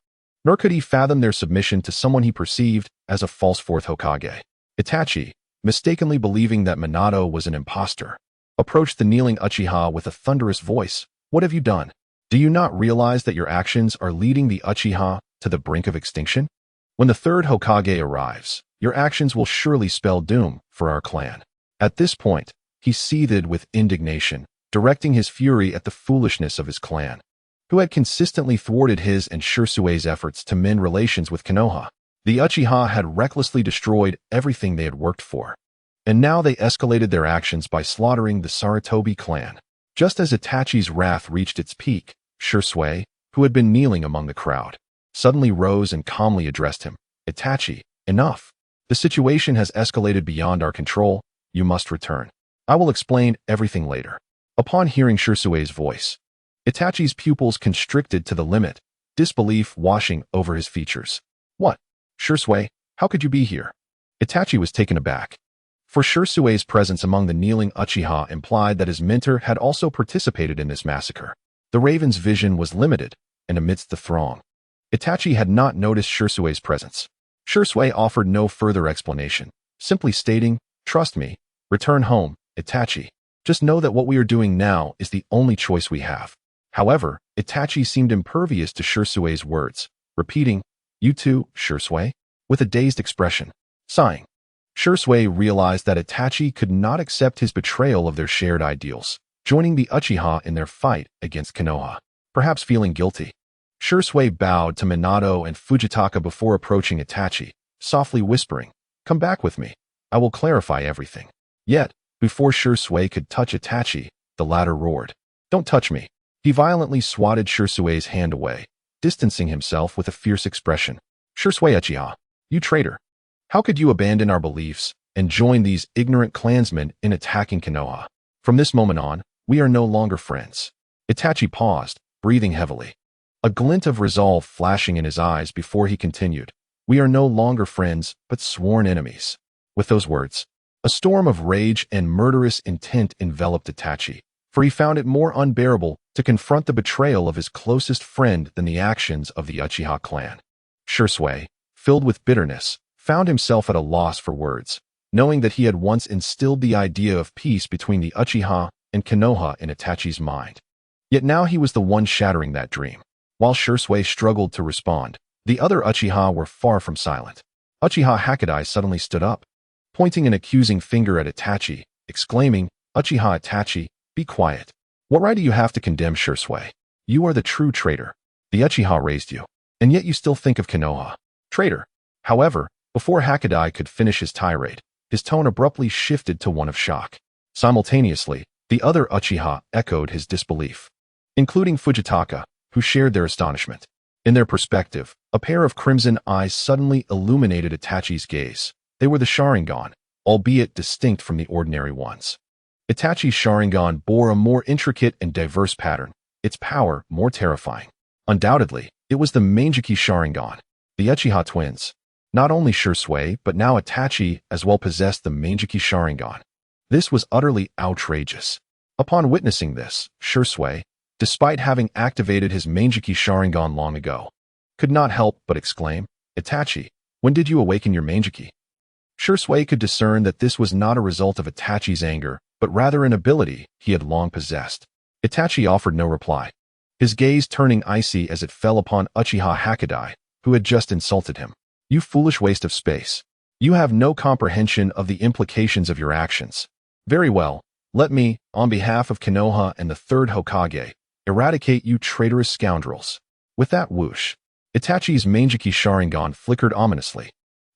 nor could he fathom their submission to someone he perceived as a false fourth Hokage. Itachi, mistakenly believing that Minato was an impostor, approached the kneeling Uchiha with a thunderous voice. "What have you done? Do you not realize that your actions are leading the Uchiha to the brink of extinction? When the third Hokage arrives, your actions will surely spell doom for our clan." At this point, he seethed with indignation, directing his fury at the foolishness of his clan, who had consistently thwarted his and Shirsue's efforts to mend relations with Konoha. The Uchiha had recklessly destroyed everything they had worked for, and now they escalated their actions by slaughtering the Sarutobi clan. Just as Itachi's wrath reached its peak, Shirsue, who had been kneeling among the crowd, suddenly rose and calmly addressed him. "Itachi, enough. The situation has escalated beyond our control. You must return. I will explain everything later." Upon hearing Shirsue's voice, Itachi's pupils constricted to the limit, disbelief washing over his features. "What? Shirsue, how could you be here?" Itachi was taken aback, for Shirsue's presence among the kneeling Uchiha implied that his mentor had also participated in this massacre. The raven's vision was limited, and amidst the throng, Itachi had not noticed Shirsue's presence. Shirsue offered no further explanation, simply stating, "Trust me, return home, Itachi. Just know that what we are doing now is the only choice we have." However, Itachi seemed impervious to Shirsue's words, repeating, "You too, Shirsue?" with a dazed expression. Sighing, Shirsue realized that Itachi could not accept his betrayal of their shared ideals, joining the Uchiha in their fight against Konoha. Perhaps feeling guilty, Shirsue bowed to Minato and Fujitaka before approaching Itachi, softly whispering, "Come back with me. I will clarify everything." Yet, before Shirsue could touch Itachi, the latter roared, "Don't touch me." He violently swatted Shirsue's hand away, distancing himself with a fierce expression. "Shirsue Uchiha, you traitor! How could you abandon our beliefs and join these ignorant clansmen in attacking Konoha? From this moment on, we are no longer friends." Itachi paused, breathing heavily, a glint of resolve flashing in his eyes before he continued, "We are no longer friends, but sworn enemies." With those words, a storm of rage and murderous intent enveloped Itachi, for he found it more unbearable to confront the betrayal of his closest friend than the actions of the Uchiha clan. Shirsue, filled with bitterness, found himself at a loss for words, knowing that he had once instilled the idea of peace between the Uchiha and Konoha in Itachi's mind. Yet now he was the one shattering that dream. While Shursui struggled to respond, the other Uchiha were far from silent. Uchiha Hakadai suddenly stood up, pointing an accusing finger at Itachi, exclaiming, "Uchiha Itachi, be quiet. What right do you have to condemn Shursui? You are the true traitor. The Uchiha raised you, and yet you still think of Konoha. Traitor." However, before Hakadai could finish his tirade, his tone abruptly shifted to one of shock. Simultaneously, the other Uchiha echoed his disbelief, including Fujitaka, who shared their astonishment. In their perspective, a pair of crimson eyes suddenly illuminated Itachi's gaze. They were the Sharingan, albeit distinct from the ordinary ones. Itachi's Sharingan bore a more intricate and diverse pattern, its power more terrifying. Undoubtedly, it was the Mangekyou Sharingan. The Uchiha twins, not only Shursui but now Itachi as well, possessed the Mangekyou Sharingan. This was utterly outrageous. Upon witnessing this, Shursui, despite having activated his Mangekyou Sharingan long ago, could not help but exclaim, "Itachi, when did you awaken your Mangekyou?" Shursui could discern that this was not a result of Itachi's anger, but rather an ability he had long possessed. Itachi offered no reply, his gaze turning icy as it fell upon Uchiha Hakadai, who had just insulted him. "You foolish waste of space. You have no comprehension of the implications of your actions. Very well, let me, on behalf of Konoha and the third Hokage, eradicate you traitorous scoundrels." With that whoosh, Itachi's Mangekyou Sharingan flickered ominously,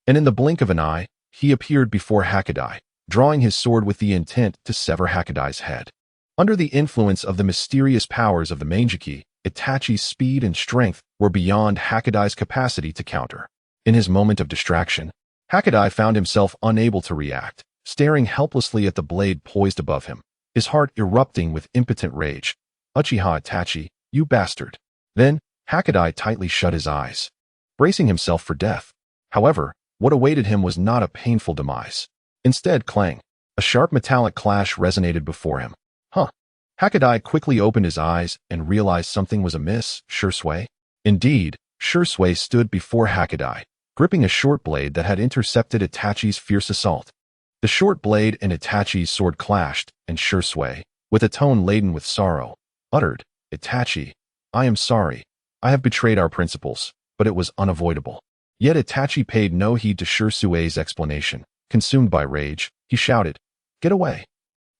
and in the blink of an eye, he appeared before Hakadai, drawing his sword with the intent to sever Hakadai's head. Under the influence of the mysterious powers of the Mangekyou, Itachi's speed and strength were beyond Hakadai's capacity to counter. In his moment of distraction, Hakadai found himself unable to react, staring helplessly at the blade poised above him, his heart erupting with impotent rage. "Uchiha Itachi, you bastard." Then, Hakadai tightly shut his eyes, bracing himself for death. However, what awaited him was not a painful demise. Instead, clang, a sharp metallic clash resonated before him. Hakadai quickly opened his eyes and realized something was amiss. Shursui? Indeed, Shursui stood before Hakadai, gripping a short blade that had intercepted Itachi's fierce assault. The short blade and Itachi's sword clashed, and Shursui, with a tone laden with sorrow, uttered, "Itachi, I am sorry. I have betrayed our principles, but it was unavoidable." Yet Itachi paid no heed to Shursui's explanation. Consumed by rage, he shouted, "Get away,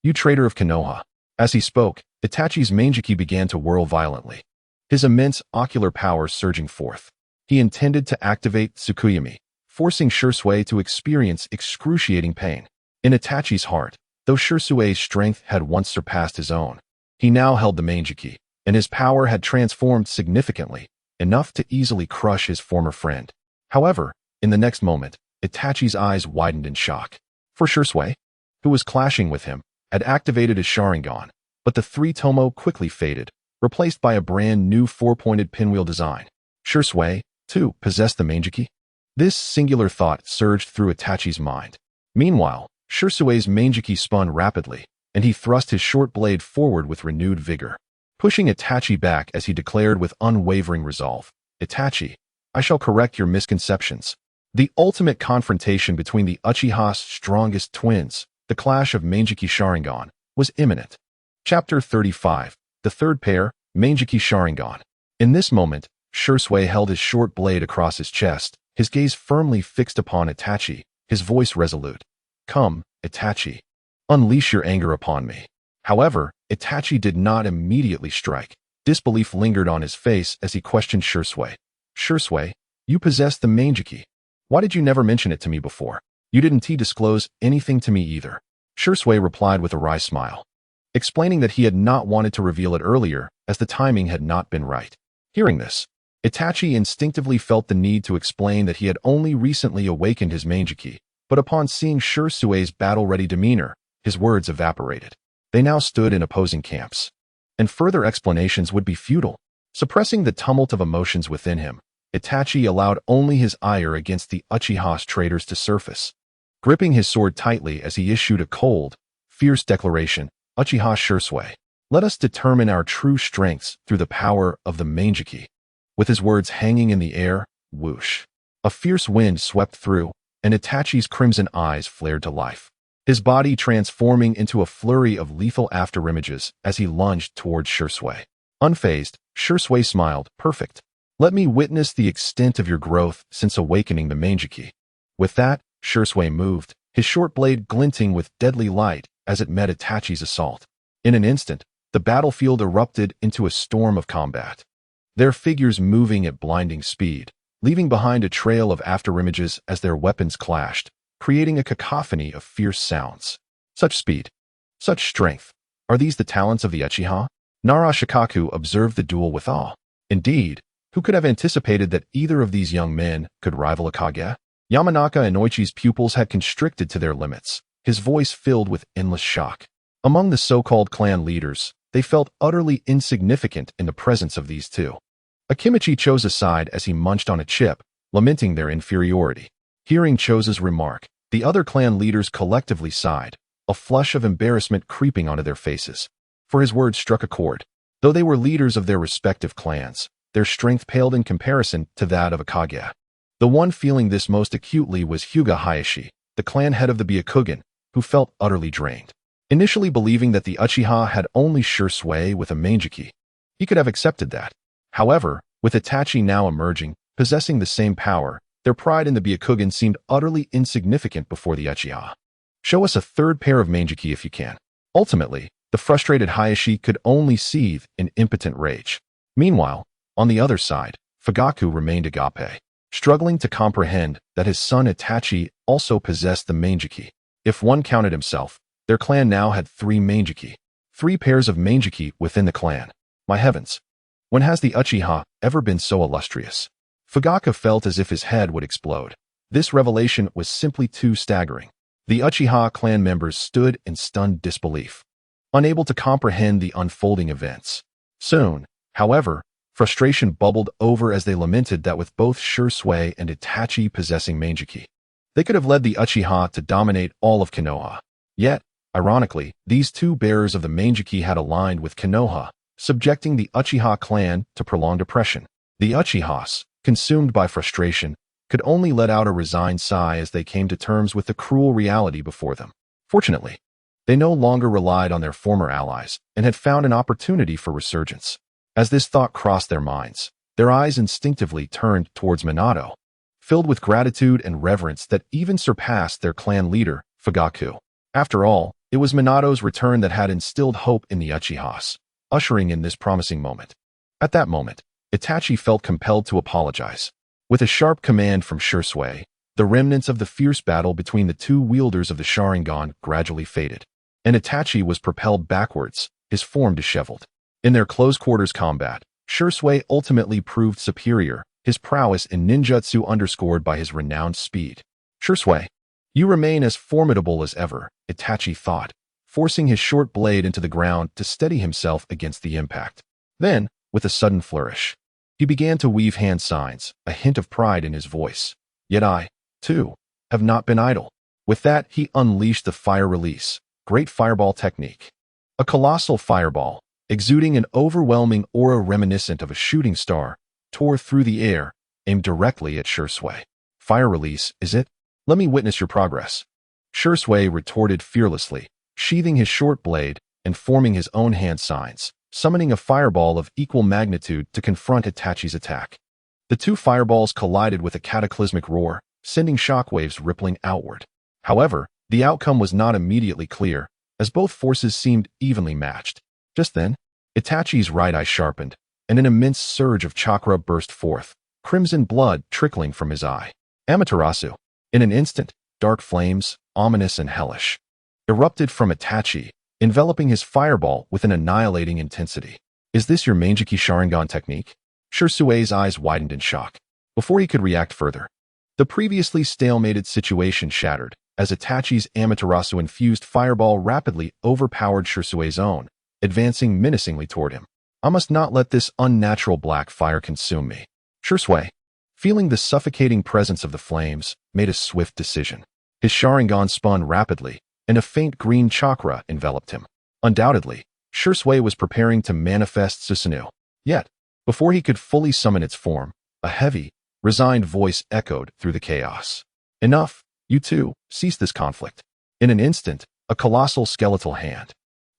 you traitor of Konoha." As he spoke, Itachi's Mangekyou began to whirl violently, his immense ocular power surging forth. He intended to activate Tsukuyomi, forcing Shursui to experience excruciating pain. In Itachi's heart, though Shursui's strength had once surpassed his own, he now held the Mangekyou, and his power had transformed significantly, enough to easily crush his former friend. However, in the next moment, Itachi's eyes widened in shock. For Shursui, who was clashing with him, had activated his Sharingan, but the three tomo quickly faded, replaced by a brand new four-pointed pinwheel design. Shursui, too, possessed the Mangekyou? This singular thought surged through Itachi's mind. Meanwhile, Shursui's Mangekyou spun rapidly, and he thrust his short blade forward with renewed vigor, pushing Itachi back as he declared with unwavering resolve, "Itachi, I shall correct your misconceptions." The ultimate confrontation between the Uchiha's strongest twins, the clash of Mangekyou Sharingan, was imminent. Chapter 35, The Third Pair, Mangekyou Sharingan. In this moment, Shursui held his short blade across his chest, his gaze firmly fixed upon Itachi, his voice resolute. "Come, Itachi. Unleash your anger upon me." However, Itachi did not immediately strike. Disbelief lingered on his face as he questioned Shursui. "Shursui, you possess the Mangekyou. Why did you never mention it to me before? You didn't disclose anything to me either." Shursui replied with a wry smile, explaining that he had not wanted to reveal it earlier as the timing had not been right. Hearing this, Itachi instinctively felt the need to explain that he had only recently awakened his Mangekyou, but upon seeing Shursui's battle-ready demeanor, his words evaporated. They now stood in opposing camps, and further explanations would be futile. Suppressing the tumult of emotions within him, Itachi allowed only his ire against the Uchiha's traitors to surface. Gripping his sword tightly as he issued a cold, fierce declaration, "Uchiha Shursui, let us determine our true strengths through the power of the Mangekyou." With his words hanging in the air, whoosh, a fierce wind swept through, and Itachi's crimson eyes flared to life, his body transforming into a flurry of lethal afterimages as he lunged towards Shursui. Unfazed, Shursui smiled. Perfect. Let me witness the extent of your growth since awakening the Mangeki. With that, Shursui moved, his short blade glinting with deadly light as it met Itachi's assault. In an instant, the battlefield erupted into a storm of combat. Their figures moving at blinding speed, leaving behind a trail of afterimages as their weapons clashed, creating a cacophony of fierce sounds. Such speed, such strength. Are these the talents of the Uchiha? Nara Shikaku observed the duel with awe. Indeed, who could have anticipated that either of these young men could rival a Kage? Yamanaka Inoichi's pupils had constricted to their limits, his voice filled with endless shock. Among the so-called clan leaders, they felt utterly insignificant in the presence of these two. Akimichi chose a side as he munched on a chip, lamenting their inferiority. Hearing Chose's remark, the other clan leaders collectively sighed, a flush of embarrassment creeping onto their faces. For his words struck a chord. Though they were leaders of their respective clans, their strength paled in comparison to that of a Kage. The one feeling this most acutely was Hyuga Hayashi, the clan head of the Byakugan, who felt utterly drained. Initially believing that the Uchiha had only sure sway with a Mangeki, he could have accepted that. However, with Itachi now emerging, possessing the same power, their pride in the Byakugan seemed utterly insignificant before the Uchiha. Show us a third pair of Mangeki if you can. Ultimately, the frustrated Hayashi could only seethe in impotent rage. Meanwhile, on the other side, Fugaku remained agape, struggling to comprehend that his son Itachi also possessed the Mangeki. If one counted himself, their clan now had 3 Mangeki. 3 pairs of Mangeki within the clan. My heavens! When has the Uchiha ever been so illustrious? Fugaku felt as if his head would explode. This revelation was simply too staggering. The Uchiha clan members stood in stunned disbelief, unable to comprehend the unfolding events. Soon, however, frustration bubbled over as they lamented that with both Shursui and Itachi possessing Mangeki, they could have led the Uchiha to dominate all of Konoha. Yet, ironically, these two bearers of the Mangeki had aligned with Konoha, subjecting the Uchiha clan to prolonged oppression. The Uchihas, consumed by frustration, could only let out a resigned sigh as they came to terms with the cruel reality before them. Fortunately, they no longer relied on their former allies and had found an opportunity for resurgence. As this thought crossed their minds, their eyes instinctively turned towards Minato, filled with gratitude and reverence that even surpassed their clan leader, Fugaku. After all, it was Minato's return that had instilled hope in the Uchihas, ushering in this promising moment. At that moment, Itachi felt compelled to apologize. With a sharp command from Shursui, the remnants of the fierce battle between the two wielders of the Sharingan gradually faded, and Itachi was propelled backwards, his form disheveled. In their close-quarters combat, Shursui ultimately proved superior, his prowess in ninjutsu underscored by his renowned speed. Shursui, you remain as formidable as ever, Itachi thought, forcing his short blade into the ground to steady himself against the impact. Then, with a sudden flourish, he began to weave hand signs, a hint of pride in his voice. Yet I, too, have not been idle. With that, he unleashed the fire release, great fireball technique. A colossal fireball, exuding an overwhelming aura reminiscent of a shooting star, tore through the air, aimed directly at Shursui. Fire release, is it? Let me witness your progress. Shursui retorted fearlessly, sheathing his short blade and forming his own hand signs, summoning a fireball of equal magnitude to confront Itachi's attack. The two fireballs collided with a cataclysmic roar, sending shockwaves rippling outward. However, the outcome was not immediately clear, as both forces seemed evenly matched. Just then, Itachi's right eye sharpened, and an immense surge of chakra burst forth, crimson blood trickling from his eye. Amaterasu. In an instant, dark flames, ominous and hellish, erupted from Itachi, enveloping his fireball with an annihilating intensity. Is this your Mangeki Sharingan technique? Shursui's eyes widened in shock. Before he could react further, the previously stalemated situation shattered, as Itachi's Amaterasu-infused fireball rapidly overpowered Shursui's own, advancing menacingly toward him. I must not let this unnatural black fire consume me. Shursui, feeling the suffocating presence of the flames, made a swift decision. His Sharingan spun rapidly, and a faint green chakra enveloped him. Undoubtedly, Shursui was preparing to manifest Susanoo. Yet, before he could fully summon its form, a heavy, resigned voice echoed through the chaos. Enough, you two, cease this conflict. In an instant, a colossal skeletal hand,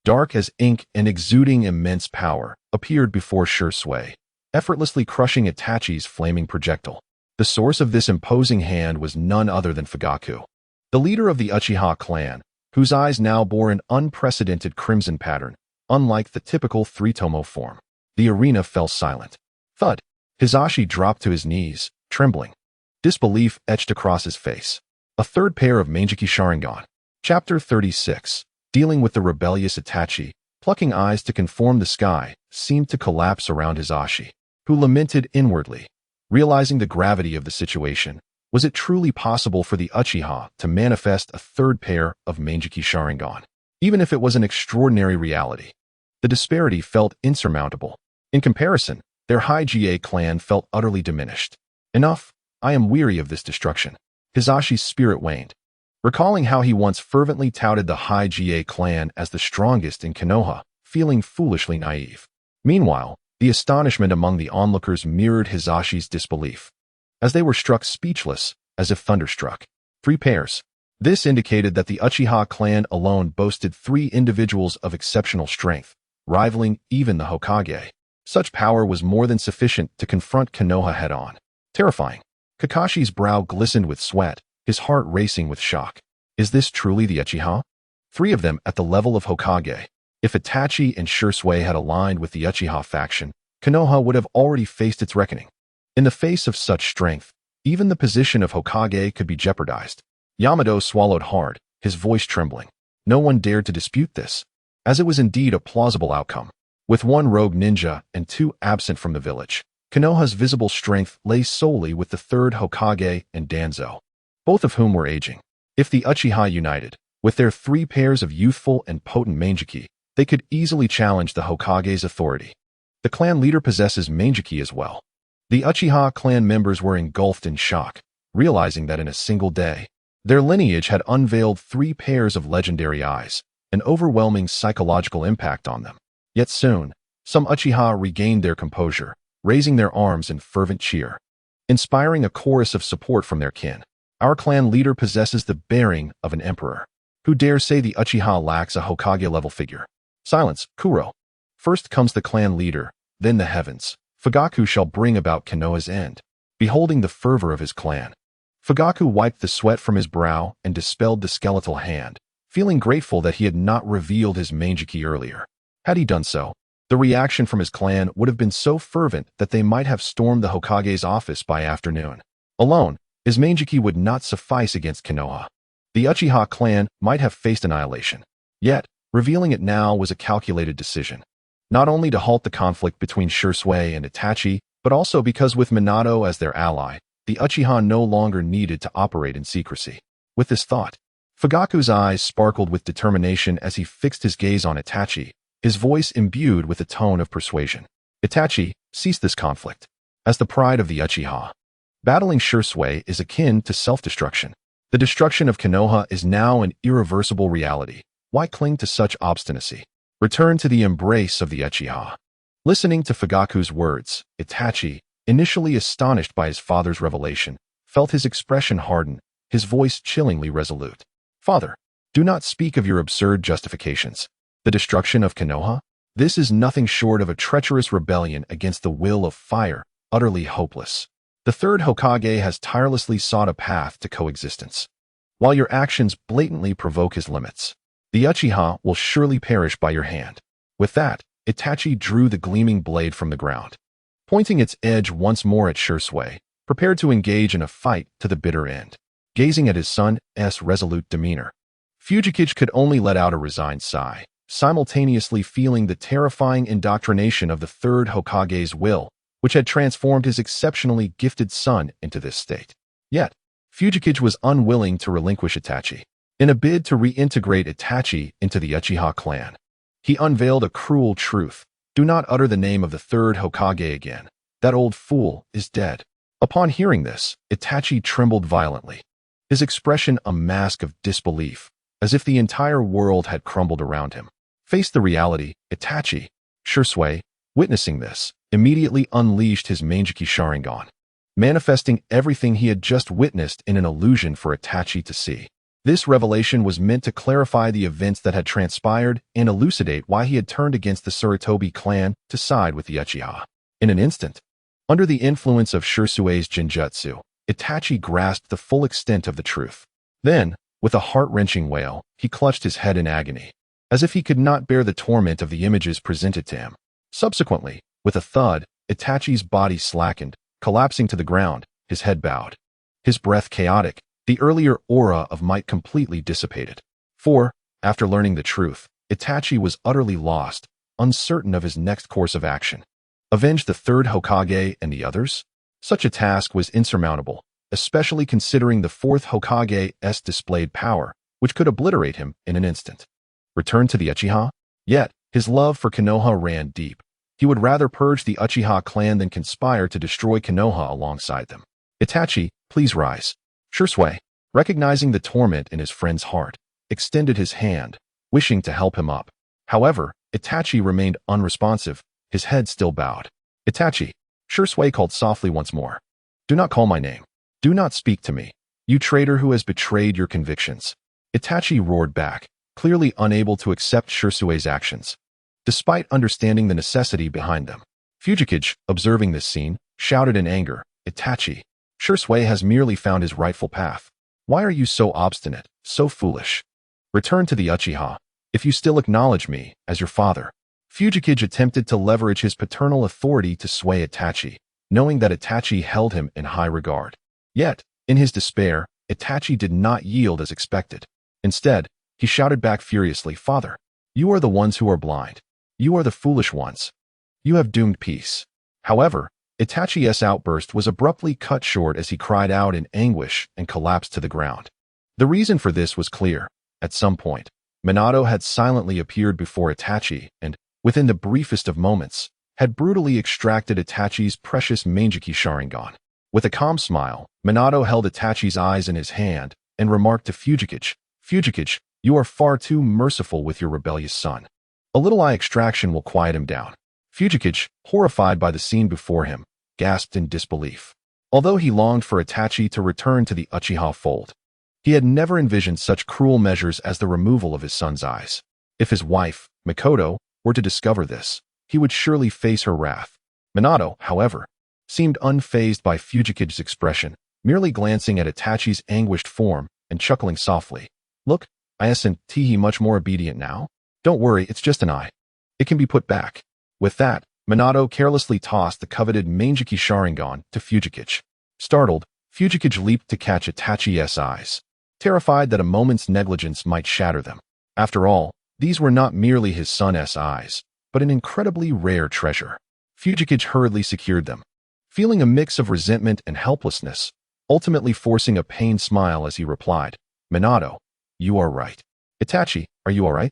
dark as ink and exuding immense power, appeared before Shursui, effortlessly crushing Itachi's flaming projectile. The source of this imposing hand was none other than Fugaku, the leader of the Uchiha clan, whose eyes now bore an unprecedented crimson pattern, unlike the typical three-tomo form. The arena fell silent. Thud. Hisashi dropped to his knees, trembling. Disbelief etched across his face. A third pair of Manjiki Sharingan. Chapter 36. Dealing with the rebellious Itachi, plucking eyes to conform the sky, seemed to collapse around Hisashi, who lamented inwardly. Realizing the gravity of the situation, was it truly possible for the Uchiha to manifest a third pair of Manjiki Sharingan? Even if it was an extraordinary reality, the disparity felt insurmountable. In comparison, their High-GA clan felt utterly diminished. Enough, I am weary of this destruction. Hisashi's spirit waned. Recalling how he once fervently touted the High-GA clan as the strongest in Konoha, feeling foolishly naive. Meanwhile, the astonishment among the onlookers mirrored Hisashi's disbelief, as they were struck speechless, as if thunderstruck. 3 pairs. This indicated that the Uchiha clan alone boasted 3 individuals of exceptional strength, rivaling even the Hokage. Such power was more than sufficient to confront Konoha head-on. Terrifying. Kakashi's brow glistened with sweat, his heart racing with shock. Is this truly the Uchiha? 3 of them at the level of Hokage. If Itachi and Shursui had aligned with the Uchiha faction, Konoha would have already faced its reckoning. In the face of such strength, even the position of Hokage could be jeopardized. Yamato swallowed hard, his voice trembling. No one dared to dispute this, as it was indeed a plausible outcome. With 1 rogue ninja and 2 absent from the village, Konoha's visible strength lay solely with the 3rd Hokage and Danzo, both of whom were aging. If the Uchiha united, with their 3 pairs of youthful and potent Manjiki, they could easily challenge the Hokage's authority. The clan leader possesses Manjiki as well. The Uchiha clan members were engulfed in shock, realizing that in a single day, their lineage had unveiled 3 pairs of legendary eyes, an overwhelming psychological impact on them. Yet soon, some Uchiha regained their composure, raising their arms in fervent cheer, inspiring a chorus of support from their kin. Our clan leader possesses the bearing of an emperor. Who dare say the Uchiha lacks a Hokage-level figure? Silence, Kuro. First comes the clan leader, then the heavens. Fugaku shall bring about Konoha's end. Beholding the fervor of his clan, Fugaku wiped the sweat from his brow and dispelled the skeletal hand, feeling grateful that he had not revealed his Manjiki earlier. Had he done so, the reaction from his clan would have been so fervent that they might have stormed the Hokage's office by afternoon. Alone, his Manjiki would not suffice against Konoha. The Uchiha clan might have faced annihilation. Yet, revealing it now was a calculated decision. Not only to halt the conflict between Shursui and Itachi, but also because with Minato as their ally, the Uchiha no longer needed to operate in secrecy. With this thought, Fugaku's eyes sparkled with determination as he fixed his gaze on Itachi, his voice imbued with a tone of persuasion. Itachi, cease this conflict. As the pride of the Uchiha, battling Shursui is akin to self-destruction. The destruction of Konoha is now an irreversible reality. Why cling to such obstinacy? Return to the embrace of the Uchiha. Listening to Fugaku's words, Itachi, initially astonished by his father's revelation, felt his expression harden, his voice chillingly resolute. Father, do not speak of your absurd justifications. The destruction of Konoha? This is nothing short of a treacherous rebellion against the will of fire, utterly hopeless. The 3rd Hokage has tirelessly sought a path to coexistence. While your actions blatantly provoke his limits, the Uchiha will surely perish by your hand. With that, Itachi drew the gleaming blade from the ground, pointing its edge once more at Shursui, prepared to engage in a fight to the bitter end. Gazing at his son's resolute demeanor, Fujikage could only let out a resigned sigh, simultaneously feeling the terrifying indoctrination of the 3rd Hokage's will, which had transformed his exceptionally gifted son into this state. Yet, Fujikage was unwilling to relinquish Itachi. In a bid to reintegrate Itachi into the Uchiha clan, he unveiled a cruel truth. Do not utter the name of the 3rd Hokage again. That old fool is dead. Upon hearing this, Itachi trembled violently, his expression a mask of disbelief, as if the entire world had crumbled around him. Face the reality, Itachi. Shursui, witnessing this, immediately unleashed his Manjiki Sharingan, manifesting everything he had just witnessed in an illusion for Itachi to see. This revelation was meant to clarify the events that had transpired and elucidate why he had turned against the Sarutobi clan to side with the Uchiha. In an instant, under the influence of Shirsui's Jinjutsu, Itachi grasped the full extent of the truth. Then, with a heart-wrenching wail, he clutched his head in agony, as if he could not bear the torment of the images presented to him. Subsequently, with a thud, Itachi's body slackened, collapsing to the ground, his head bowed. His breath chaotic, the earlier aura of might completely dissipated. For, after learning the truth, Itachi was utterly lost, uncertain of his next course of action. Avenge the third Hokage and the others? Such a task was insurmountable, especially considering the fourth Hokage's displayed power, which could obliterate him in an instant. Return to the Uchiha? Yet, his love for Konoha ran deep. He would rather purge the Uchiha clan than conspire to destroy Konoha alongside them. Itachi, please rise. Shisui, recognizing the torment in his friend's heart, extended his hand, wishing to help him up. However, Itachi remained unresponsive, his head still bowed. Itachi, Shisui called softly once more. Do not call my name. Do not speak to me, you traitor who has betrayed your convictions. Itachi roared back, clearly unable to accept Shirsui's actions, despite understanding the necessity behind them. Fujikage, observing this scene, shouted in anger, Itachi, Shisui has merely found his rightful path. Why are you so obstinate, so foolish? Return to the Uchiha, if you still acknowledge me as your father. Fujikage attempted to leverage his paternal authority to sway Itachi, knowing that Itachi held him in high regard. Yet, in his despair, Itachi did not yield as expected. Instead, he shouted back furiously, Father, you are the ones who are blind. You are the foolish ones. You have doomed peace. However, Itachi's outburst was abruptly cut short as he cried out in anguish and collapsed to the ground. The reason for this was clear. At some point, Minato had silently appeared before Itachi and, within the briefest of moments, had brutally extracted Itachi's precious Mangeki Sharingan. With a calm smile, Minato held Itachi's eyes in his hand and remarked to Fujikage, Fujikage, you are far too merciful with your rebellious son. A little eye extraction will quiet him down. Fujikage, horrified by the scene before him, gasped in disbelief. Although he longed for Itachi to return to the Uchiha fold, he had never envisioned such cruel measures as the removal of his son's eyes. If his wife, Mikoto, were to discover this, he would surely face her wrath. Minato, however, seemed unfazed by Fujikage's expression, merely glancing at Itachi's anguished form and chuckling softly. Look, isn't he much more obedient now? Don't worry, it's just an eye. It can be put back. With that, Minato carelessly tossed the coveted Mangeki Sharingan to Fujikage. Startled, Fujikage leaped to catch Itachi's eyes, terrified that a moment's negligence might shatter them. After all, these were not merely his son's eyes, but an incredibly rare treasure. Fujikage hurriedly secured them, feeling a mix of resentment and helplessness, ultimately forcing a pained smile as he replied, Minato, you are right. Itachi, are you all right?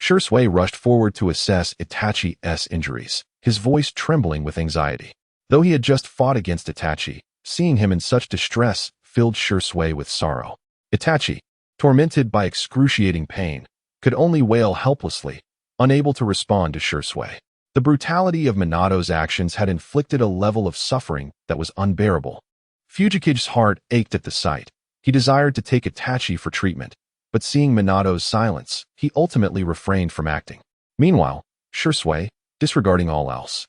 Shisui rushed forward to assess Itachi's injuries, his voice trembling with anxiety. Though he had just fought against Itachi, seeing him in such distress filled Shisui with sorrow. Itachi, tormented by excruciating pain, could only wail helplessly, unable to respond to Shisui. The brutality of Minato's actions had inflicted a level of suffering that was unbearable. Fujikage's heart ached at the sight. He desired to take Itachi for treatment, but seeing Minato's silence, he ultimately refrained from acting. Meanwhile, Shisui, disregarding all else,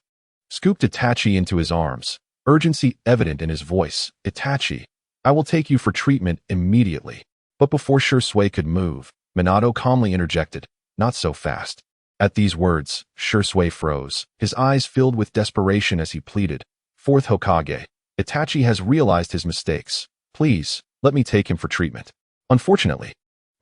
scooped Itachi into his arms, urgency evident in his voice. Itachi, I will take you for treatment immediately. But before Shisui could move, Minato calmly interjected, not so fast. At these words, Shisui froze, his eyes filled with desperation as he pleaded, Fourth Hokage, Itachi has realized his mistakes. Please, let me take him for treatment. Unfortunately,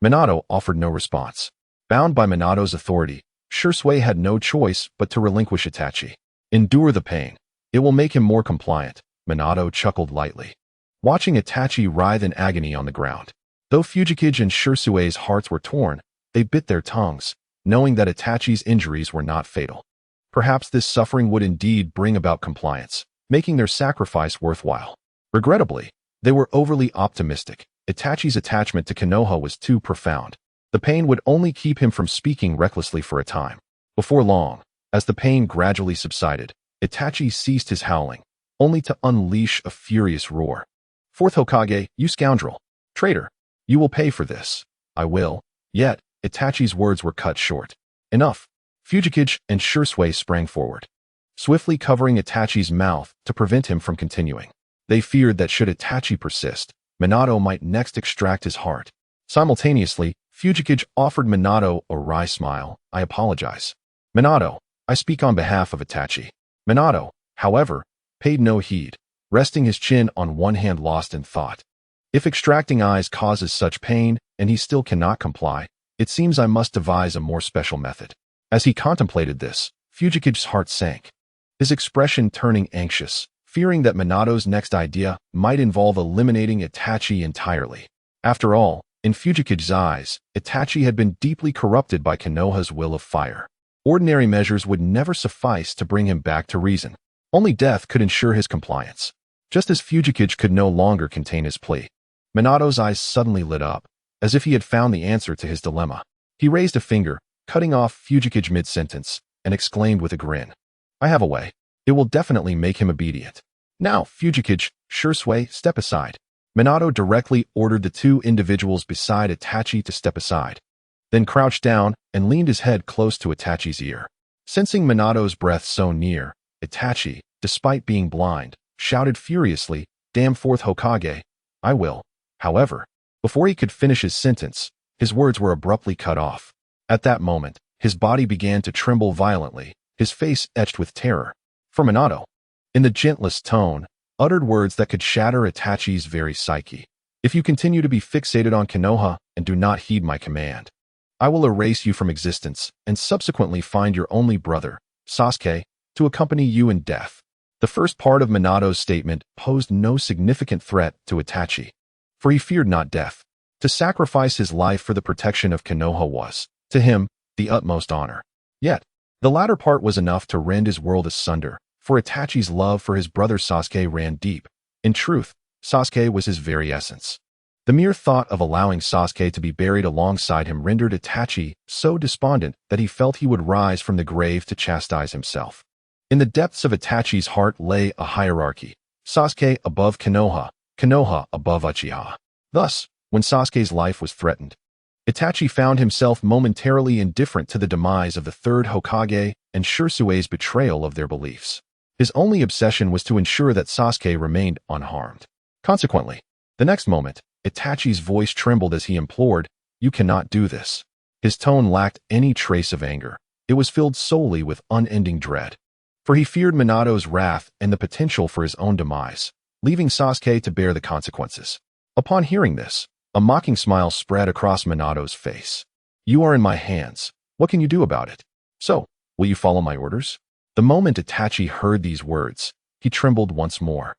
Minato offered no response. Bound by Minato's authority, Shisui had no choice but to relinquish Itachi. Endure the pain. It will make him more compliant. Minato chuckled lightly, watching Itachi writhe in agony on the ground. Though Fujikage and Shirsui's hearts were torn, they bit their tongues, knowing that Itachi's injuries were not fatal. Perhaps this suffering would indeed bring about compliance, making their sacrifice worthwhile. Regrettably, they were overly optimistic. Itachi's attachment to Konoha was too profound. The pain would only keep him from speaking recklessly for a time. Before long, as the pain gradually subsided, Itachi ceased his howling, only to unleash a furious roar. Fourth Hokage, you scoundrel! Traitor! You will pay for this. I will. Yet, Itachi's words were cut short. Enough. Fujikage and Shursui sprang forward, swiftly covering Itachi's mouth to prevent him from continuing. They feared that should Itachi persist, Minato might next extract his heart. Simultaneously, Fujikage offered Minato a wry smile. I apologize. Minato, I speak on behalf of Itachi. Minato, however, paid no heed, resting his chin on one hand lost in thought. If extracting eyes causes such pain, and he still cannot comply, it seems I must devise a more special method. As he contemplated this, Fujikage's heart sank, his expression turning anxious, fearing that Minato's next idea might involve eliminating Itachi entirely. After all, in Fujikage's eyes, Itachi had been deeply corrupted by Konoha's will of fire. Ordinary measures would never suffice to bring him back to reason. Only death could ensure his compliance. Just as Fujikage could no longer contain his plea, Minato's eyes suddenly lit up, as if he had found the answer to his dilemma. He raised a finger, cutting off Fujikage mid-sentence, and exclaimed with a grin, I have a way. It will definitely make him obedient. Now, Fujikage, Shursui, step aside. Minato directly ordered the two individuals beside Itachi to step aside, then crouched down and leaned his head close to Itachi's ear. Sensing Minato's breath so near, Itachi, despite being blind, shouted furiously, Damn fourth Hokage, I will. However, before he could finish his sentence, his words were abruptly cut off. At that moment, his body began to tremble violently, his face etched with terror. For Minato, in the gentlest tone, uttered words that could shatter Itachi's very psyche. If you continue to be fixated on Konoha and do not heed my command, I will erase you from existence and subsequently find your only brother, Sasuke, to accompany you in death. The first part of Minato's statement posed no significant threat to Itachi, for he feared not death. To sacrifice his life for the protection of Konoha was, to him, the utmost honor. Yet, the latter part was enough to rend his world asunder, for Itachi's love for his brother Sasuke ran deep. In truth, Sasuke was his very essence. The mere thought of allowing Sasuke to be buried alongside him rendered Itachi so despondent that he felt he would rise from the grave to chastise himself. In the depths of Itachi's heart lay a hierarchy, Sasuke above Konoha, Konoha above Uchiha. Thus, when Sasuke's life was threatened, Itachi found himself momentarily indifferent to the demise of the third Hokage and Shursui's betrayal of their beliefs. His only obsession was to ensure that Sasuke remained unharmed. Consequently, the next moment, Itachi's voice trembled as he implored, You cannot do this. His tone lacked any trace of anger. It was filled solely with unending dread. For he feared Minato's wrath and the potential for his own demise, leaving Sasuke to bear the consequences. Upon hearing this, a mocking smile spread across Minato's face. You are in my hands. What can you do about it? So, will you follow my orders? The moment Itachi heard these words, he trembled once more.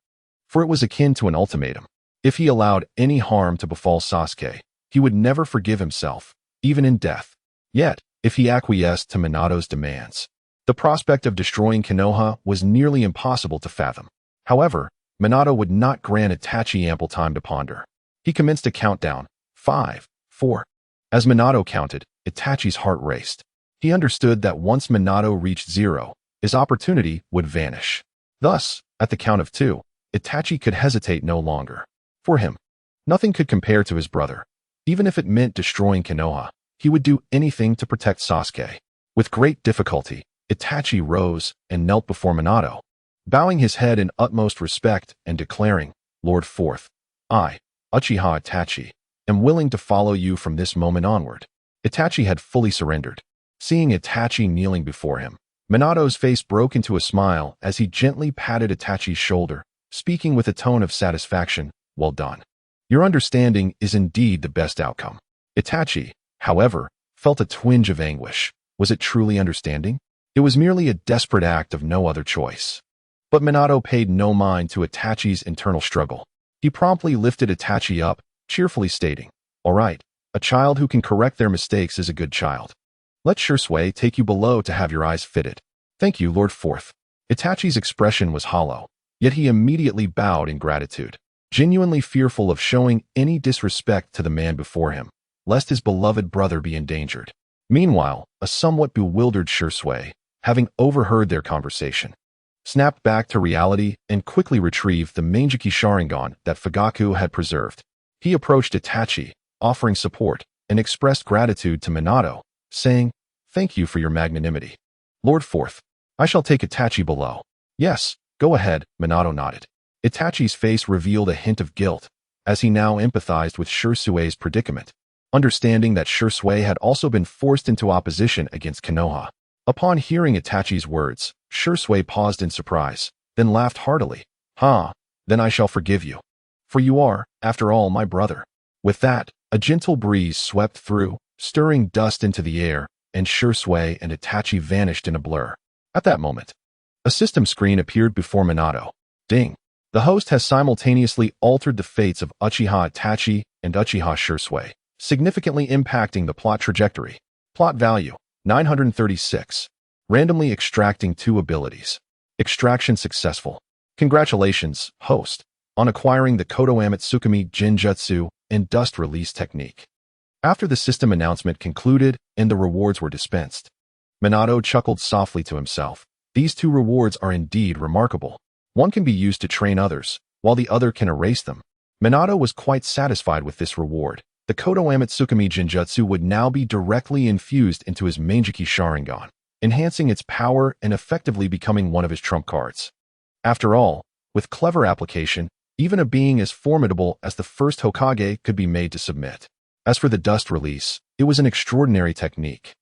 For it was akin to an ultimatum. If he allowed any harm to befall Sasuke, he would never forgive himself, even in death. Yet, if he acquiesced to Minato's demands, the prospect of destroying Konoha was nearly impossible to fathom. However, Minato would not grant Itachi ample time to ponder. He commenced a countdown, 5, 4. As Minato counted, Itachi's heart raced. He understood that once Minato reached 0, his opportunity would vanish. Thus, at the count of 2, Itachi could hesitate no longer. For him, nothing could compare to his brother. Even if it meant destroying Konoha, he would do anything to protect Sasuke. With great difficulty, Itachi rose and knelt before Minato, bowing his head in utmost respect and declaring, Lord Fourth, I, Uchiha Itachi, am willing to follow you from this moment onward. Itachi had fully surrendered. Seeing Itachi kneeling before him, Minato's face broke into a smile as he gently patted Itachi's shoulder, speaking with a tone of satisfaction, Well done. Your understanding is indeed the best outcome. Itachi, however, felt a twinge of anguish. Was it truly understanding? It was merely a desperate act of no other choice. But Minato paid no mind to Itachi's internal struggle. He promptly lifted Itachi up, cheerfully stating, All right, a child who can correct their mistakes is a good child. Let Shursui take you below to have your eyes fitted. Thank you, Lord Fourth. Itachi's expression was hollow, yet he immediately bowed in gratitude, genuinely fearful of showing any disrespect to the man before him, lest his beloved brother be endangered. Meanwhile, a somewhat bewildered Shursui, having overheard their conversation, snapped back to reality and quickly retrieved the Manjiki Sharingan that Fugaku had preserved. He approached Itachi, offering support, and expressed gratitude to Minato, saying, "Thank you for your magnanimity. Lord Fourth, I shall take Itachi below." "Yes, go ahead," Minato nodded. Itachi's face revealed a hint of guilt, as he now empathized with Shirsui's predicament, understanding that Shirsui had also been forced into opposition against Konoha. Upon hearing Itachi's words, Shirsui paused in surprise, then laughed heartily. Then I shall forgive you. For you are, after all, my brother." With that, a gentle breeze swept through, stirring dust into the air, and Shirsui and Itachi vanished in a blur. At that moment, a system screen appeared before Minato. Ding! The host has simultaneously altered the fates of Uchiha Itachi and Uchiha Shirsui, significantly impacting the plot trajectory. Plot value, 936. Randomly extracting 2 abilities. Extraction successful. Congratulations, host, on acquiring the Kodoame Tsukumi Jinjutsu and Dust Release Technique. After the system announcement concluded and the rewards were dispensed, Minato chuckled softly to himself. These 2 rewards are indeed remarkable. One can be used to train others, while the other can erase them. Minato was quite satisfied with this reward. The Kodoame Tsukumi Jinjutsu would now be directly infused into his Manjiki Sharingan, enhancing its power and effectively becoming one of his trump cards. After all, with clever application, even a being as formidable as the first Hokage could be made to submit. As for the dust release, it was an extraordinary technique,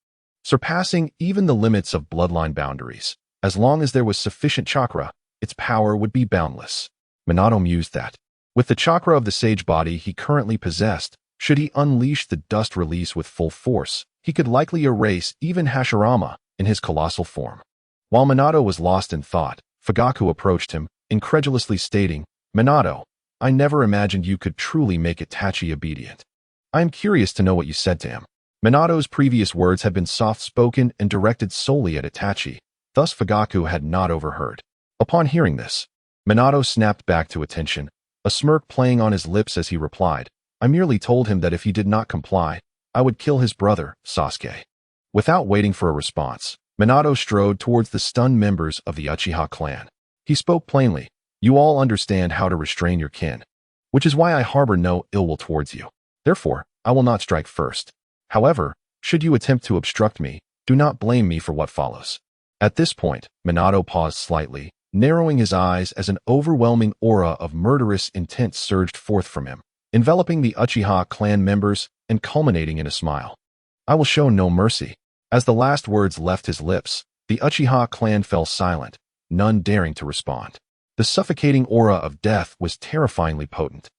surpassing even the limits of bloodline boundaries. As long as there was sufficient chakra, its power would be boundless. Minato mused that, with the chakra of the sage body he currently possessed, should he unleash the dust release with full force, he could likely erase even Hashirama in his colossal form. While Minato was lost in thought, Fugaku approached him, incredulously stating, "Minato, I never imagined you could truly make Itachi obedient. I am curious to know what you said to him." Minato's previous words had been soft-spoken and directed solely at Itachi, thus Fugaku had not overheard. Upon hearing this, Minato snapped back to attention, a smirk playing on his lips as he replied, "I merely told him that if he did not comply, I would kill his brother, Sasuke." Without waiting for a response, Minato strode towards the stunned members of the Uchiha clan. He spoke plainly, "You all understand how to restrain your kin, which is why I harbor no ill will towards you. Therefore, I will not strike first. However, should you attempt to obstruct me, do not blame me for what follows." At this point, Minato paused slightly, narrowing his eyes as an overwhelming aura of murderous intent surged forth from him, enveloping the Uchiha clan members and culminating in a smile. "I will show no mercy." As the last words left his lips, the Uchiha clan fell silent, none daring to respond. The suffocating aura of death was terrifyingly potent,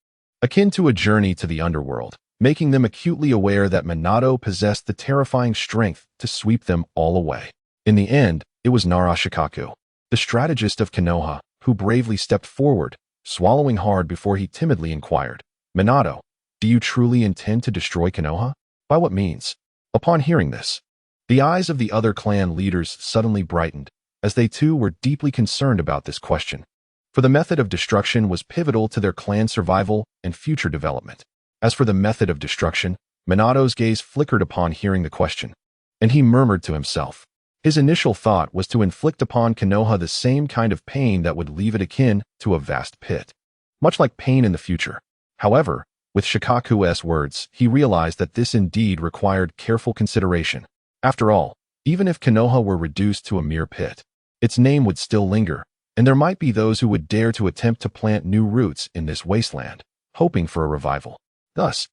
akin to a journey to the underworld, making them acutely aware that Minato possessed the terrifying strength to sweep them all away. In the end, it was Narashikaku, the strategist of Konoha, who bravely stepped forward, swallowing hard before he timidly inquired, "Minato, do you truly intend to destroy Konoha? By what means?" Upon hearing this, the eyes of the other clan leaders suddenly brightened, as they too were deeply concerned about this question. For the method of destruction was pivotal to their clan survival and future development. As for the method of destruction, Minato's gaze flickered upon hearing the question, and he murmured to himself. His initial thought was to inflict upon Konoha the same kind of pain that would leave it akin to a vast pit, much like pain in the future. However, with Shikaku's words, he realized that this indeed required careful consideration. After all, even if Konoha were reduced to a mere pit, its name would still linger, and there might be those who would dare to attempt to plant new roots in this wasteland, hoping for a revival. Thus,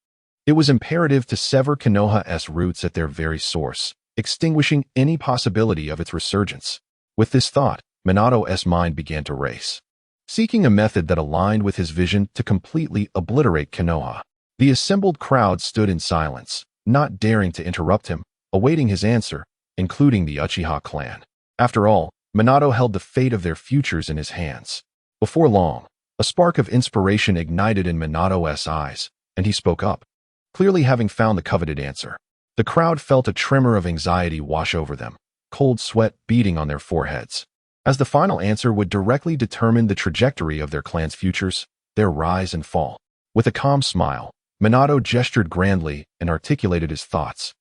it was imperative to sever Konoha's roots at their very source, extinguishing any possibility of its resurgence. With this thought, Minato's mind began to race, seeking a method that aligned with his vision to completely obliterate Konoha. The assembled crowd stood in silence, not daring to interrupt him, awaiting his answer, including the Uchiha clan. After all, Minato held the fate of their futures in his hands. Before long, a spark of inspiration ignited in Minato's eyes, and he spoke up, clearly having found the coveted answer. The crowd felt a tremor of anxiety wash over them, cold sweat beading on their foreheads, as the final answer would directly determine the trajectory of their clan's futures, their rise and fall. With a calm smile, Minato gestured grandly and articulated his thoughts.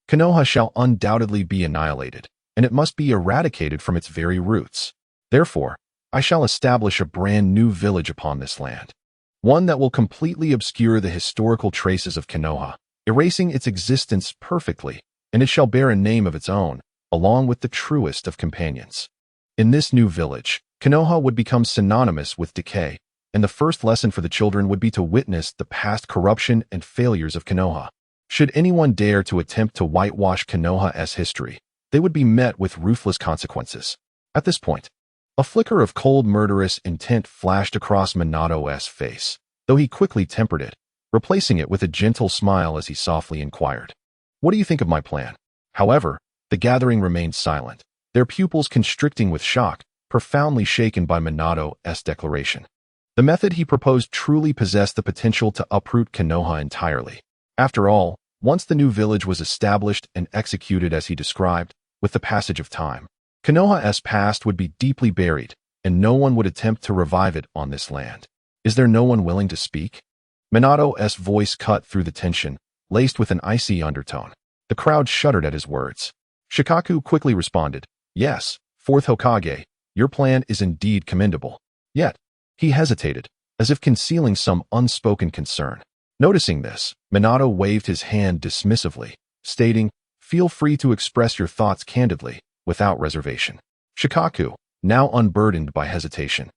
Konoha shall undoubtedly be annihilated, and it must be eradicated from its very roots. Therefore, I shall establish a brand new village upon this land, one that will completely obscure the historical traces of Konoha, erasing its existence perfectly, and it shall bear a name of its own, along with the truest of companions. In this new village, Konoha would become synonymous with decay, and the first lesson for the children would be to witness the past corruption and failures of Konoha. Should anyone dare to attempt to whitewash Konoha's history, they would be met with ruthless consequences. At this point, a flicker of cold murderous intent flashed across Minato's face, though he quickly tempered it, replacing it with a gentle smile as he softly inquired, "What do you think of my plan?" However, the gathering remained silent, their pupils constricting with shock, profoundly shaken by Minato's declaration. The method he proposed truly possessed the potential to uproot Konoha entirely. After all, once the new village was established and executed as he described, with the passage of time, Konoha's past would be deeply buried, and no one would attempt to revive it on this land. Is there no one willing to speak? Minato's voice cut through the tension, laced with an icy undertone. The crowd shuddered at his words. Shikaku quickly responded, "Yes, fourth Hokage, your plan is indeed commendable." Yet, he hesitated, as if concealing some unspoken concern. Noticing this, Minato waved his hand dismissively, stating, "Feel free to express your thoughts candidly, without reservation." Shikaku, now unburdened by hesitation,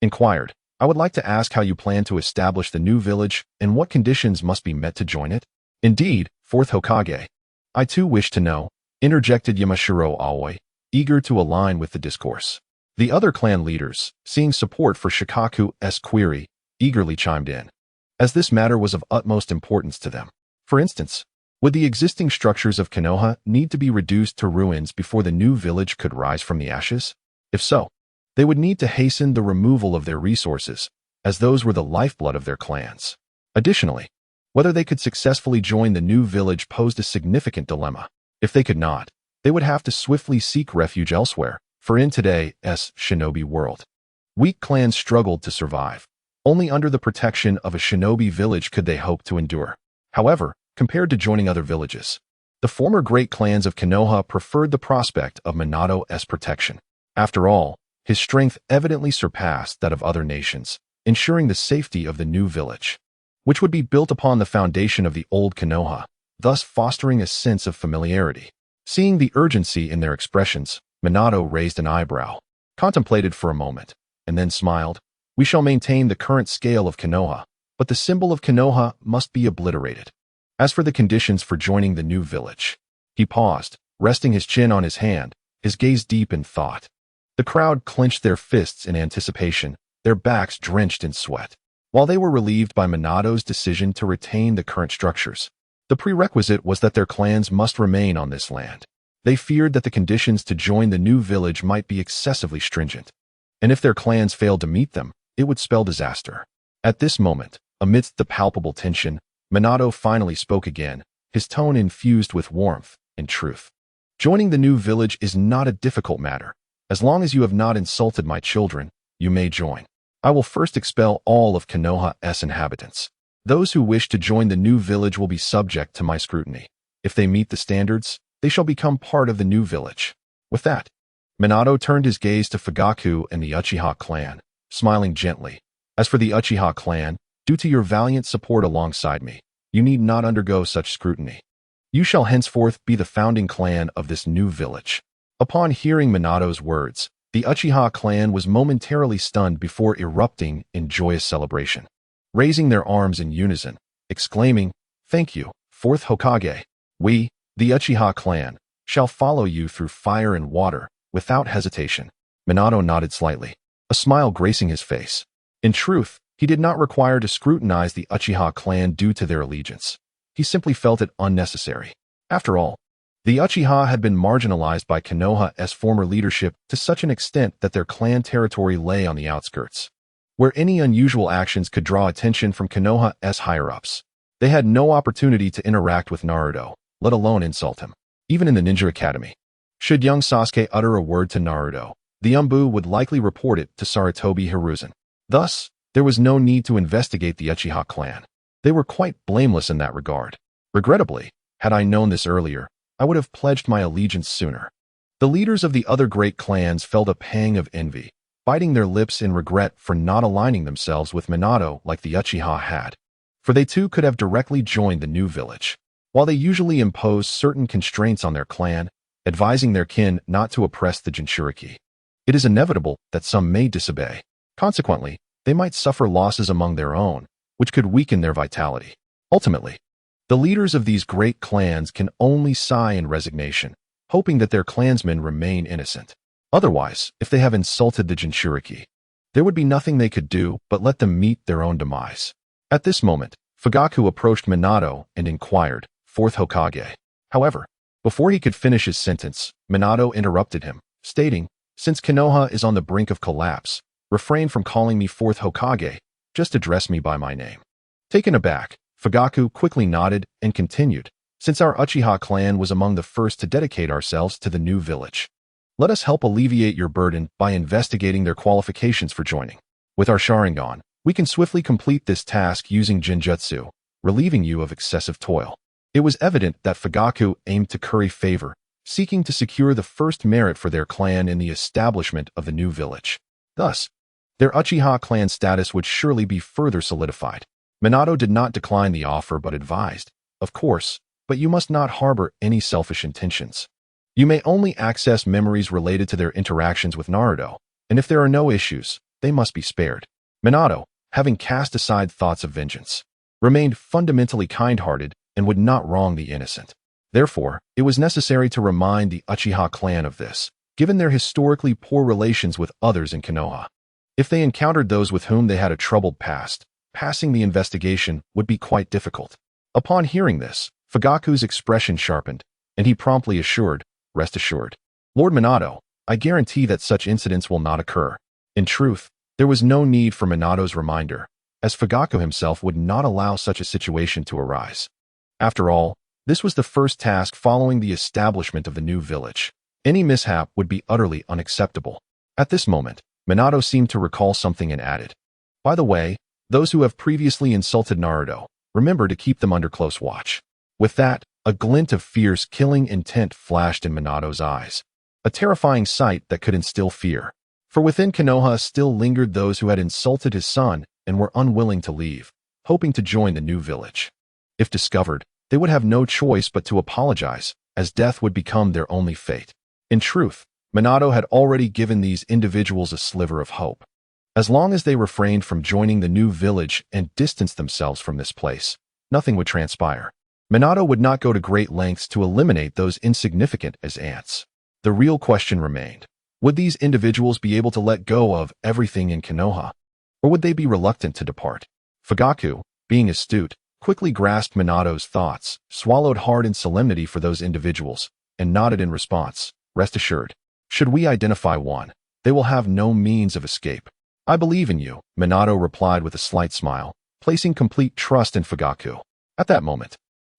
inquired, "I would like to ask how you plan to establish the new village and what conditions must be met to join it?" "Indeed, fourth Hokage. I too wish to know," interjected Yamashiro Aoi, eager to align with the discourse. The other clan leaders, seeing support for Shikaku's query, eagerly chimed in, as this matter was of utmost importance to them. For instance, would the existing structures of Konoha need to be reduced to ruins before the new village could rise from the ashes? If so, they would need to hasten the removal of their resources, as those were the lifeblood of their clans. Additionally, whether they could successfully join the new village posed a significant dilemma. If they could not, they would have to swiftly seek refuge elsewhere, for in today's shinobi world, weak clans struggled to survive. Only under the protection of a shinobi village could they hope to endure. However, compared to joining other villages, the former great clans of Konoha preferred the prospect of Minato's protection. After all, his strength evidently surpassed that of other nations, ensuring the safety of the new village, which would be built upon the foundation of the old Konoha, thus fostering a sense of familiarity. Seeing the urgency in their expressions, Minato raised an eyebrow, contemplated for a moment, and then smiled. "We shall maintain the current scale of Konoha, but the symbol of Konoha must be obliterated. As for the conditions for joining the new village..." He paused, resting his chin on his hand, his gaze deep in thought. The crowd clenched their fists in anticipation, their backs drenched in sweat. While they were relieved by Minato's decision to retain the current structures, the prerequisite was that their clans must remain on this land. They feared that the conditions to join the new village might be excessively stringent, and if their clans failed to meet them, it would spell disaster. At this moment, amidst the palpable tension, Minato finally spoke again, his tone infused with warmth and truth. "Joining the new village is not a difficult matter. As long as you have not insulted my children, you may join. I will first expel all of Konoha's inhabitants. Those who wish to join the new village will be subject to my scrutiny. If they meet the standards, they shall become part of the new village." With that, Minato turned his gaze to Fugaku and the Uchiha clan, smiling gently. "As for the Uchiha clan, due to your valiant support alongside me, you need not undergo such scrutiny. You shall henceforth be the founding clan of this new village." Upon hearing Minato's words, the Uchiha clan was momentarily stunned before erupting in joyous celebration, raising their arms in unison, exclaiming, "Thank you, fourth Hokage. We, the Uchiha clan, shall follow you through fire and water, without hesitation." Minato nodded slightly, a smile gracing his face. In truth, he did not require to scrutinize the Uchiha clan due to their allegiance. He simply felt it unnecessary. After all, the Uchiha had been marginalized by Konoha's former leadership to such an extent that their clan territory lay on the outskirts, where any unusual actions could draw attention from Konoha's higher-ups. They had no opportunity to interact with Naruto, let alone insult him. Even in the ninja academy, should young Sasuke utter a word to Naruto, the Umbu would likely report it to Sarutobi Hiruzen. Thus, there was no need to investigate the Uchiha clan. They were quite blameless in that regard. Regrettably, had I known this earlier, I would have pledged my allegiance sooner. The leaders of the other great clans felt a pang of envy, biting their lips in regret for not aligning themselves with Minato like the Uchiha had, for they too could have directly joined the new village. While they usually impose certain constraints on their clan, advising their kin not to oppress the Jinchuriki, it is inevitable that some may disobey. Consequently, they might suffer losses among their own, which could weaken their vitality. Ultimately, the leaders of these great clans can only sigh in resignation, hoping that their clansmen remain innocent. Otherwise, if they have insulted the Jinchuriki, there would be nothing they could do but let them meet their own demise. At this moment, Fugaku approached Minato and inquired, "Fourth Hokage." However, before he could finish his sentence, Minato interrupted him, stating, "Since Konoha is on the brink of collapse, refrain from calling me Fourth Hokage, just address me by my name." Taken aback, Fugaku quickly nodded and continued, "Since our Uchiha clan was among the first to dedicate ourselves to the new village, let us help alleviate your burden by investigating their qualifications for joining. With our Sharingan, we can swiftly complete this task using Jinjutsu, relieving you of excessive toil." It was evident that Fugaku aimed to curry favor, seeking to secure the first merit for their clan in the establishment of the new village. Thus, their Uchiha clan status would surely be further solidified. Minato did not decline the offer but advised, "Of course, but you must not harbor any selfish intentions. You may only access memories related to their interactions with Naruto, and if there are no issues, they must be spared." Minato, having cast aside thoughts of vengeance, remained fundamentally kind-hearted and would not wrong the innocent. Therefore, it was necessary to remind the Uchiha clan of this, given their historically poor relations with others in Konoha. If they encountered those with whom they had a troubled past, passing the investigation would be quite difficult. Upon hearing this, Fugaku's expression sharpened, and he promptly assured, "Rest assured, Lord Minato, I guarantee that such incidents will not occur." In truth, there was no need for Minato's reminder, as Fugaku himself would not allow such a situation to arise. After all, this was the first task following the establishment of the new village. Any mishap would be utterly unacceptable. At this moment, Minato seemed to recall something and added, "By the way, those who have previously insulted Naruto, remember to keep them under close watch." With that, a glint of fierce, killing intent flashed in Minato's eyes, a terrifying sight that could instill fear. For within Konoha still lingered those who had insulted his son and were unwilling to leave, hoping to join the new village. If discovered, they would have no choice but to apologize, as death would become their only fate. In truth, Minato had already given these individuals a sliver of hope. As long as they refrained from joining the new village and distanced themselves from this place, nothing would transpire. Minato would not go to great lengths to eliminate those insignificant as ants. The real question remained, would these individuals be able to let go of everything in Konoha, or would they be reluctant to depart? Fugaku, being astute, quickly grasped Minato's thoughts, swallowed hard in solemnity for those individuals, and nodded in response, "Rest assured, should we identify one, they will have no means of escape." "I believe in you," Minato replied with a slight smile, placing complete trust in Fugaku. At that moment,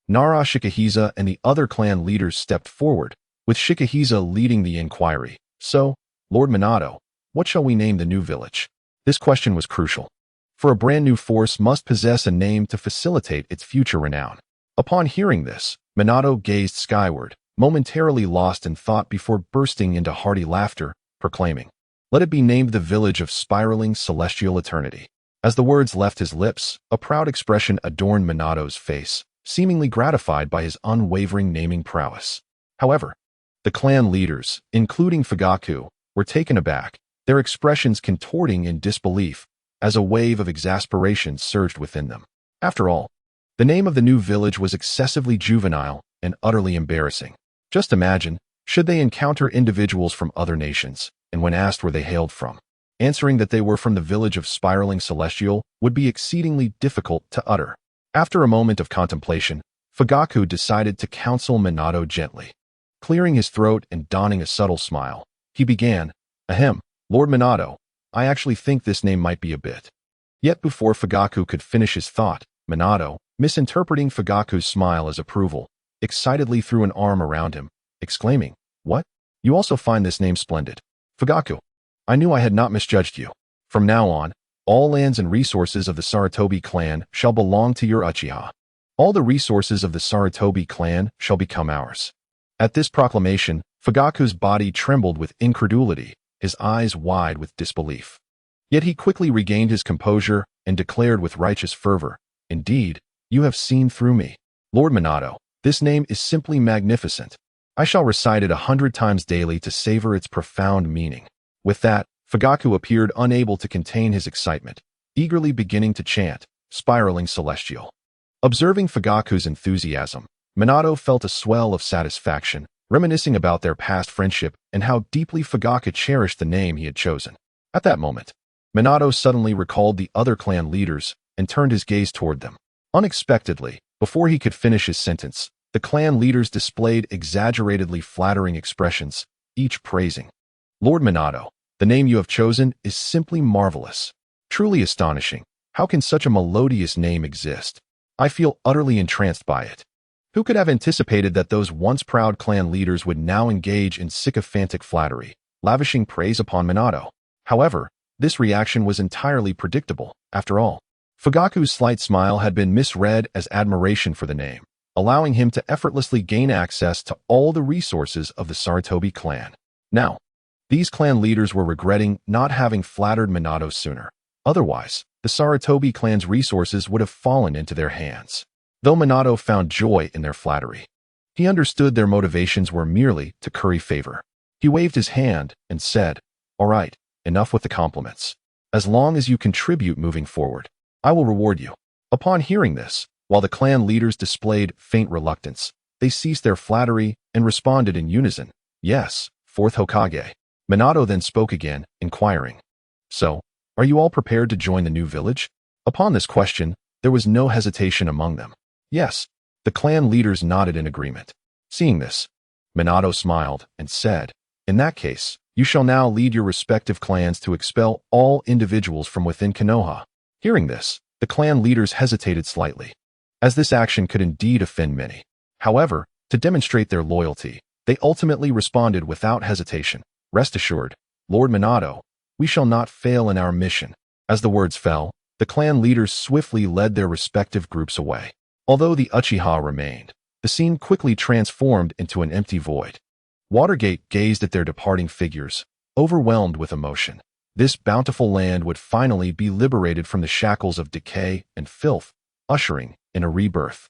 Nara Shikahisa and the other clan leaders stepped forward, with Shikahisa leading the inquiry. "So, Lord Minato, what shall we name the new village?" This question was crucial, for a brand new force must possess a name to facilitate its future renown. Upon hearing this, Minato gazed skyward, momentarily lost in thought before bursting into hearty laughter, proclaiming, "Let it be named the Village of Spiraling Celestial Eternity." As the words left his lips, a proud expression adorned Minato's face, seemingly gratified by his unwavering naming prowess. However, the clan leaders, including Fugaku, were taken aback, their expressions contorting in disbelief, as a wave of exasperation surged within them. After all, the name of the new village was excessively juvenile and utterly embarrassing. Just imagine, should they encounter individuals from other nations, and when asked where they hailed from, answering that they were from the village of Spiraling Celestial would be exceedingly difficult to utter. After a moment of contemplation, Fugaku decided to counsel Minato gently. Clearing his throat and donning a subtle smile, he began, "Ahem, Lord Minato, I actually think this name might be a bit." Yet before Fugaku could finish his thought, Minato, misinterpreting Fugaku's smile as approval, excitedly threw an arm around him, exclaiming, "What? You also find this name splendid? Fugaku, I knew I had not misjudged you. From now on, all lands and resources of the Sarutobi clan shall belong to your Uchiha. All the resources of the Sarutobi clan shall become ours." At this proclamation, Fugaku's body trembled with incredulity, his eyes wide with disbelief. Yet he quickly regained his composure and declared with righteous fervor, "Indeed, you have seen through me. Lord Minato, This name is simply magnificent. I shall recite it 100 times daily to savor its profound meaning." With that, Fugaku appeared unable to contain his excitement, eagerly beginning to chant, spiraling celestial. Observing Fugaku's enthusiasm, Minato felt a swell of satisfaction, reminiscing about their past friendship and how deeply Fugaku cherished the name he had chosen. At that moment, Minato suddenly recalled the other clan leaders and turned his gaze toward them. Unexpectedly, before he could finish his sentence, the clan leaders displayed exaggeratedly flattering expressions, each praising. "Lord Minato, the name you have chosen is simply marvelous. Truly astonishing. How can such a melodious name exist? I feel utterly entranced by it." Who could have anticipated that those once proud clan leaders would now engage in sycophantic flattery, lavishing praise upon Minato? However, this reaction was entirely predictable, after all. Fugaku's slight smile had been misread as admiration for the name, allowing him to effortlessly gain access to all the resources of the Sarutobi clan. Now, these clan leaders were regretting not having flattered Minato sooner. Otherwise, the Sarutobi clan's resources would have fallen into their hands. Though Minato found joy in their flattery, he understood their motivations were merely to curry favor. He waved his hand and said, "All right, enough with the compliments. As long as you contribute moving forward, I will reward you." Upon hearing this, while the clan leaders displayed faint reluctance, they ceased their flattery and responded in unison, "Yes, fourth Hokage." Minato then spoke again, inquiring, "So, are you all prepared to join the new village?" Upon this question, there was no hesitation among them. Yes, the clan leaders nodded in agreement. Seeing this, Minato smiled and said, "In that case, you shall now lead your respective clans to expel all individuals from within Konoha." Hearing this, the clan leaders hesitated slightly, as this action could indeed offend many. However, to demonstrate their loyalty, they ultimately responded without hesitation, "Rest assured, Lord Minato, we shall not fail in our mission." As the words fell, the clan leaders swiftly led their respective groups away. Although the Uchiha remained, the scene quickly transformed into an empty void. Watergate gazed at their departing figures, overwhelmed with emotion. This bountiful land would finally be liberated from the shackles of decay and filth, ushering in a rebirth.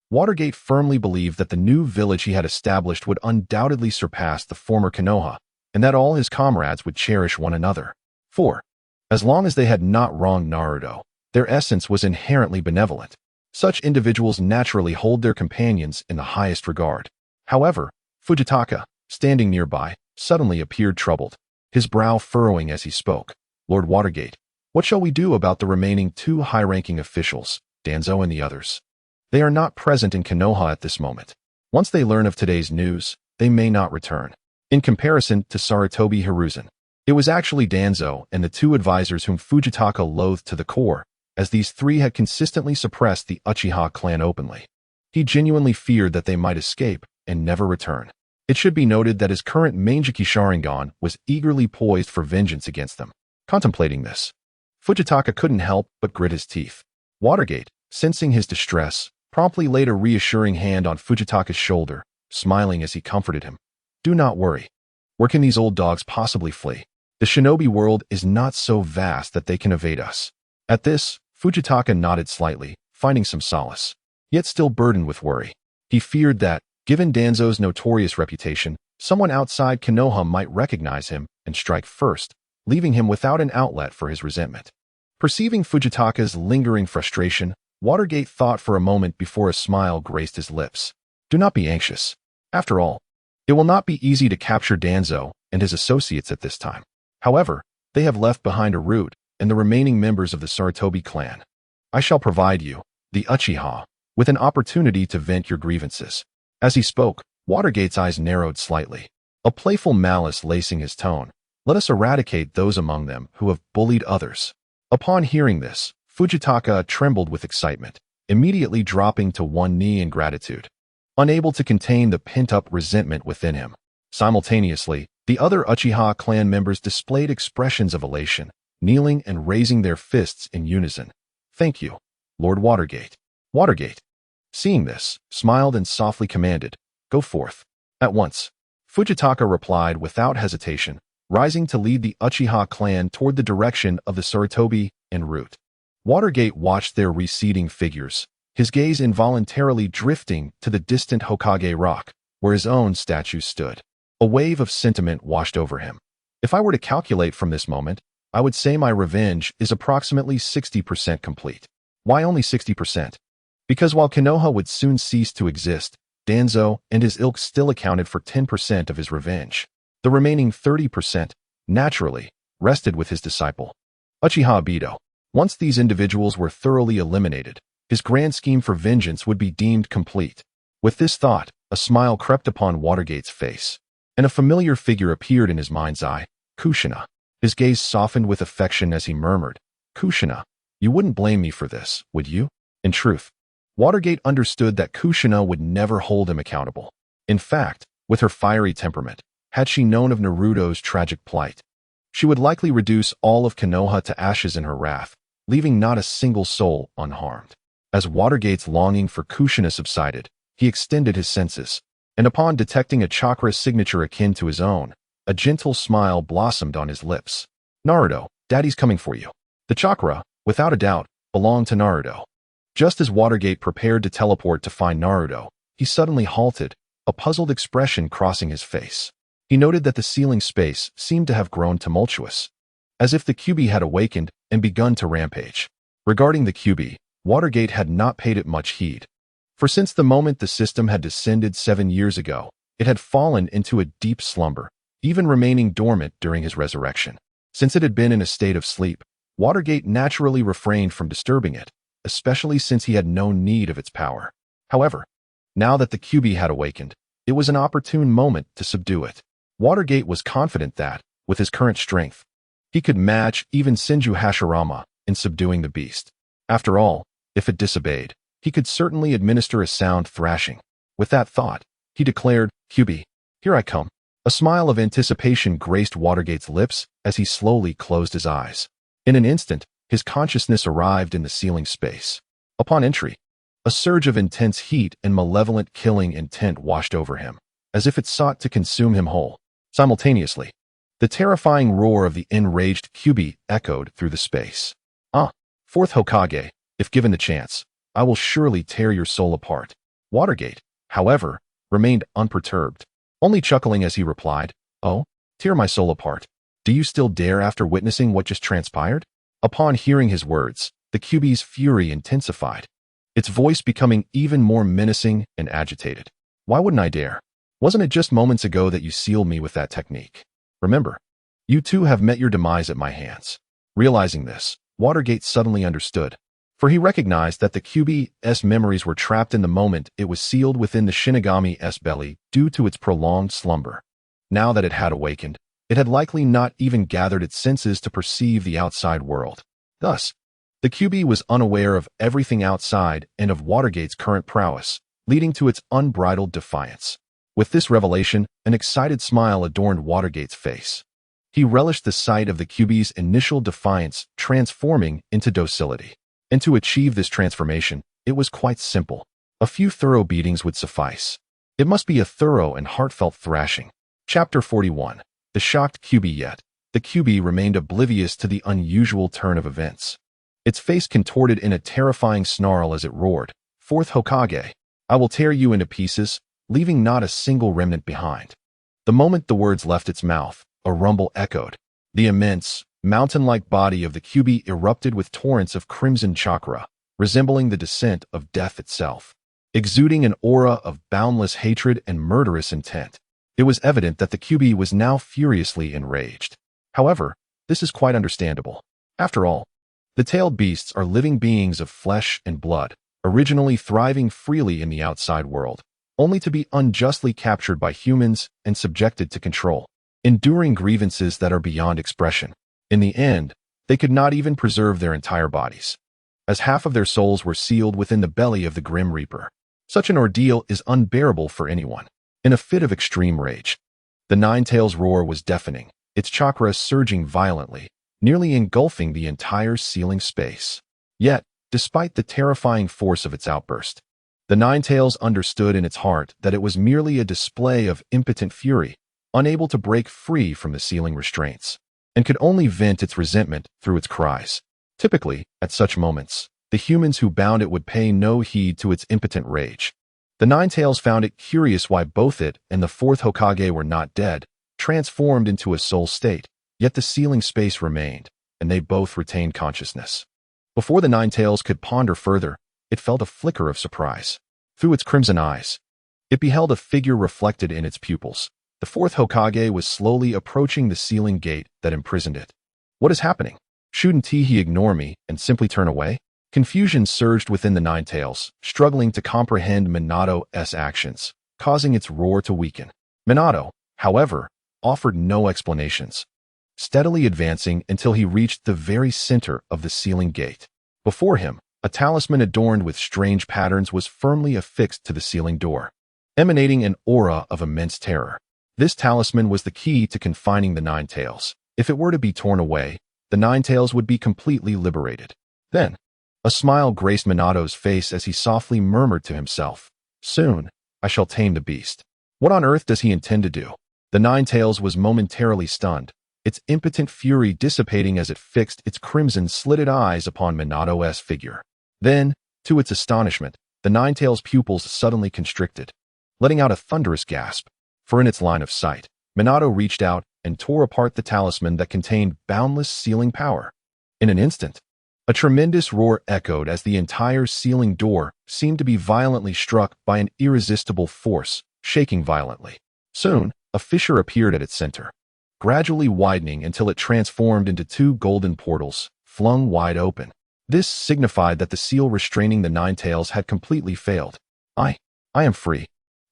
Watergate firmly believed that the new village he had established would undoubtedly surpass the former Konoha, and that all his comrades would cherish one another. For, as long as they had not wronged Naruto, their essence was inherently benevolent. Such individuals naturally hold their companions in the highest regard. However, Fujitaka, standing nearby, suddenly appeared troubled, his brow furrowing as he spoke. "Lord Watergate, what shall we do about the remaining two high-ranking officials, Danzo and the others? They are not present in Konoha at this moment. Once they learn of today's news, they may not return." In comparison to Sarutobi Hiruzen, it was actually Danzo and the two advisors whom Fujitaka loathed to the core, as these three had consistently suppressed the Uchiha clan openly. He genuinely feared that they might escape and never return. It should be noted that his current Manjiki Sharingan was eagerly poised for vengeance against them. Contemplating this, Fujitaka couldn't help but grit his teeth. Watergate, sensing his distress, promptly laid a reassuring hand on Fujitaka's shoulder, smiling as he comforted him. "Do not worry. Where can these old dogs possibly flee? The shinobi world is not so vast that they can evade us." At this, Fujitaka nodded slightly, finding some solace, yet still burdened with worry. He feared that, given Danzo's notorious reputation, someone outside Konoha might recognize him and strike first, leaving him without an outlet for his resentment. Perceiving Fujitaka's lingering frustration, Watergate thought for a moment before a smile graced his lips. "Do not be anxious. After all, it will not be easy to capture Danzo and his associates at this time. However, they have left behind a root and the remaining members of the Sarutobi clan. I shall provide you, the Uchiha, with an opportunity to vent your grievances." As he spoke, Watergate's eyes narrowed slightly, a playful malice lacing his tone. "Let us eradicate those among them who have bullied others." Upon hearing this, Fujitaka trembled with excitement, immediately dropping to one knee in gratitude, unable to contain the pent-up resentment within him. Simultaneously, the other Uchiha clan members displayed expressions of elation, kneeling and raising their fists in unison. "Thank you, Lord Watergate." Watergate, seeing this, smiled and softly commanded, "Go forth." At once, Fujitaka replied without hesitation, rising to lead the Uchiha clan toward the direction of the Sarutobi en route. Watergate watched their receding figures, his gaze involuntarily drifting to the distant Hokage rock, where his own statue stood. A wave of sentiment washed over him. If I were to calculate from this moment, I would say my revenge is approximately 60% complete. Why only 60%? Because while Konoha would soon cease to exist, Danzo and his ilk still accounted for 10% of his revenge. The remaining 30%, naturally, rested with his disciple, Uchiha Obito. Once these individuals were thoroughly eliminated, his grand scheme for vengeance would be deemed complete. With this thought, a smile crept upon Watergate's face, and a familiar figure appeared in his mind's eye, Kushina. His gaze softened with affection as he murmured, "Kushina, you wouldn't blame me for this, would you?" In truth, Watergate understood that Kushina would never hold him accountable. In fact, with her fiery temperament, had she known of Naruto's tragic plight, she would likely reduce all of Konoha to ashes in her wrath, leaving not a single soul unharmed. As Watergate's longing for Kushina subsided, he extended his senses, and upon detecting a chakra signature akin to his own, a gentle smile blossomed on his lips. "Naruto, Daddy's coming for you." The chakra, without a doubt, belonged to Naruto. Just as Watergate prepared to teleport to find Naruto, he suddenly halted, a puzzled expression crossing his face. He noted that the ceiling space seemed to have grown tumultuous, as if the QB had awakened and begun to rampage. Regarding the QB, Watergate had not paid it much heed, for since the moment the system had descended 7 years ago, it had fallen into a deep slumber, even remaining dormant during his resurrection. Since it had been in a state of sleep, Watergate naturally refrained from disturbing it, especially since he had no need of its power. However, now that the QB had awakened, it was an opportune moment to subdue it. Watergate was confident that, with his current strength, he could match even Senju Hashirama in subduing the beast. After all, if it disobeyed, he could certainly administer a sound thrashing. With that thought, he declared, "QB, here I come." A smile of anticipation graced Watergate's lips as he slowly closed his eyes. In an instant, his consciousness arrived in the ceiling space. Upon entry, a surge of intense heat and malevolent killing intent washed over him, as if it sought to consume him whole. Simultaneously, the terrifying roar of the enraged QB echoed through the space. "Ah, fourth Hokage, if given the chance, I will surely tear your soul apart." Watergate, however, remained unperturbed, only chuckling as he replied, "Oh, tear my soul apart. Do you still dare after witnessing what just transpired?" Upon hearing his words, the QB's fury intensified, its voice becoming even more menacing and agitated. "Why wouldn't I dare? Wasn't it just moments ago that you sealed me with that technique? Remember, you too have met your demise at my hands." Realizing this, Watergate suddenly understood, for he recognized that the QB's memories were trapped in the moment it was sealed within the Shinigami's belly due to its prolonged slumber. Now that it had awakened, it had likely not even gathered its senses to perceive the outside world. Thus, the QB was unaware of everything outside and of Watergate's current prowess, leading to its unbridled defiance. With this revelation, an excited smile adorned Watergate's face. He relished the sight of the QB's initial defiance transforming into docility. And to achieve this transformation, it was quite simple. A few thorough beatings would suffice. It must be a thorough and heartfelt thrashing. Chapter 41. The shocked QB. Yet the QB remained oblivious to the unusual turn of events. Its face contorted in a terrifying snarl as it roared, "Fourth Hokage, I will tear you into pieces, leaving not a single remnant behind." The moment the words left its mouth, a rumble echoed. The immense, mountain-like body of the QB erupted with torrents of crimson chakra, resembling the descent of death itself, exuding an aura of boundless hatred and murderous intent. It was evident that the QB was now furiously enraged. However, this is quite understandable. After all, the tailed beasts are living beings of flesh and blood, originally thriving freely in the outside world, only to be unjustly captured by humans and subjected to control, enduring grievances that are beyond expression. In the end, they could not even preserve their entire bodies, as half of their souls were sealed within the belly of the Grim Reaper. Such an ordeal is unbearable for anyone. In a fit of extreme rage, the Nine-Tails' roar was deafening, its chakra surging violently, nearly engulfing the entire ceiling space. Yet, despite the terrifying force of its outburst, the Nine-Tails understood in its heart that it was merely a display of impotent fury, unable to break free from the ceiling restraints, and could only vent its resentment through its cries. Typically, at such moments, The humans who bound it would pay no heed to its impotent rage. The Nine Tails found it curious why both it and the fourth Hokage were not dead, transformed into a soul state, yet the sealing space remained, and they both retained consciousness. Before the Nine Tails could ponder further, it felt a flicker of surprise. Through its crimson eyes, it beheld a figure reflected in its pupils. The fourth Hokage was slowly approaching the sealing gate that imprisoned it. What is happening? Shouldn't he ignore me and simply turn away? Confusion surged within the Nine Tails, struggling to comprehend Minato's actions, causing its roar to weaken. Minato, however, offered no explanations, steadily advancing until he reached the very center of the sealing gate. Before him, a talisman adorned with strange patterns was firmly affixed to the sealing door, emanating an aura of immense terror. This talisman was the key to confining the Nine Tails. If it were to be torn away, the Nine Tails would be completely liberated. Then, a smile graced Minato's face as he softly murmured to himself, "Soon, I shall tame the beast." What on earth does he intend to do? The Nine Tails was momentarily stunned, its impotent fury dissipating as it fixed its crimson-slitted eyes upon Minato's figure. Then, to its astonishment, the Nine Tails' pupils suddenly constricted, letting out a thunderous gasp. For in its line of sight, Minato reached out and tore apart the talisman that contained boundless sealing power. In an instant, a tremendous roar echoed as the entire sealing door seemed to be violently struck by an irresistible force, shaking violently. Soon, a fissure appeared at its center, gradually widening until it transformed into two golden portals, flung wide open. This signified that the seal restraining the Nine Tails had completely failed. I am free."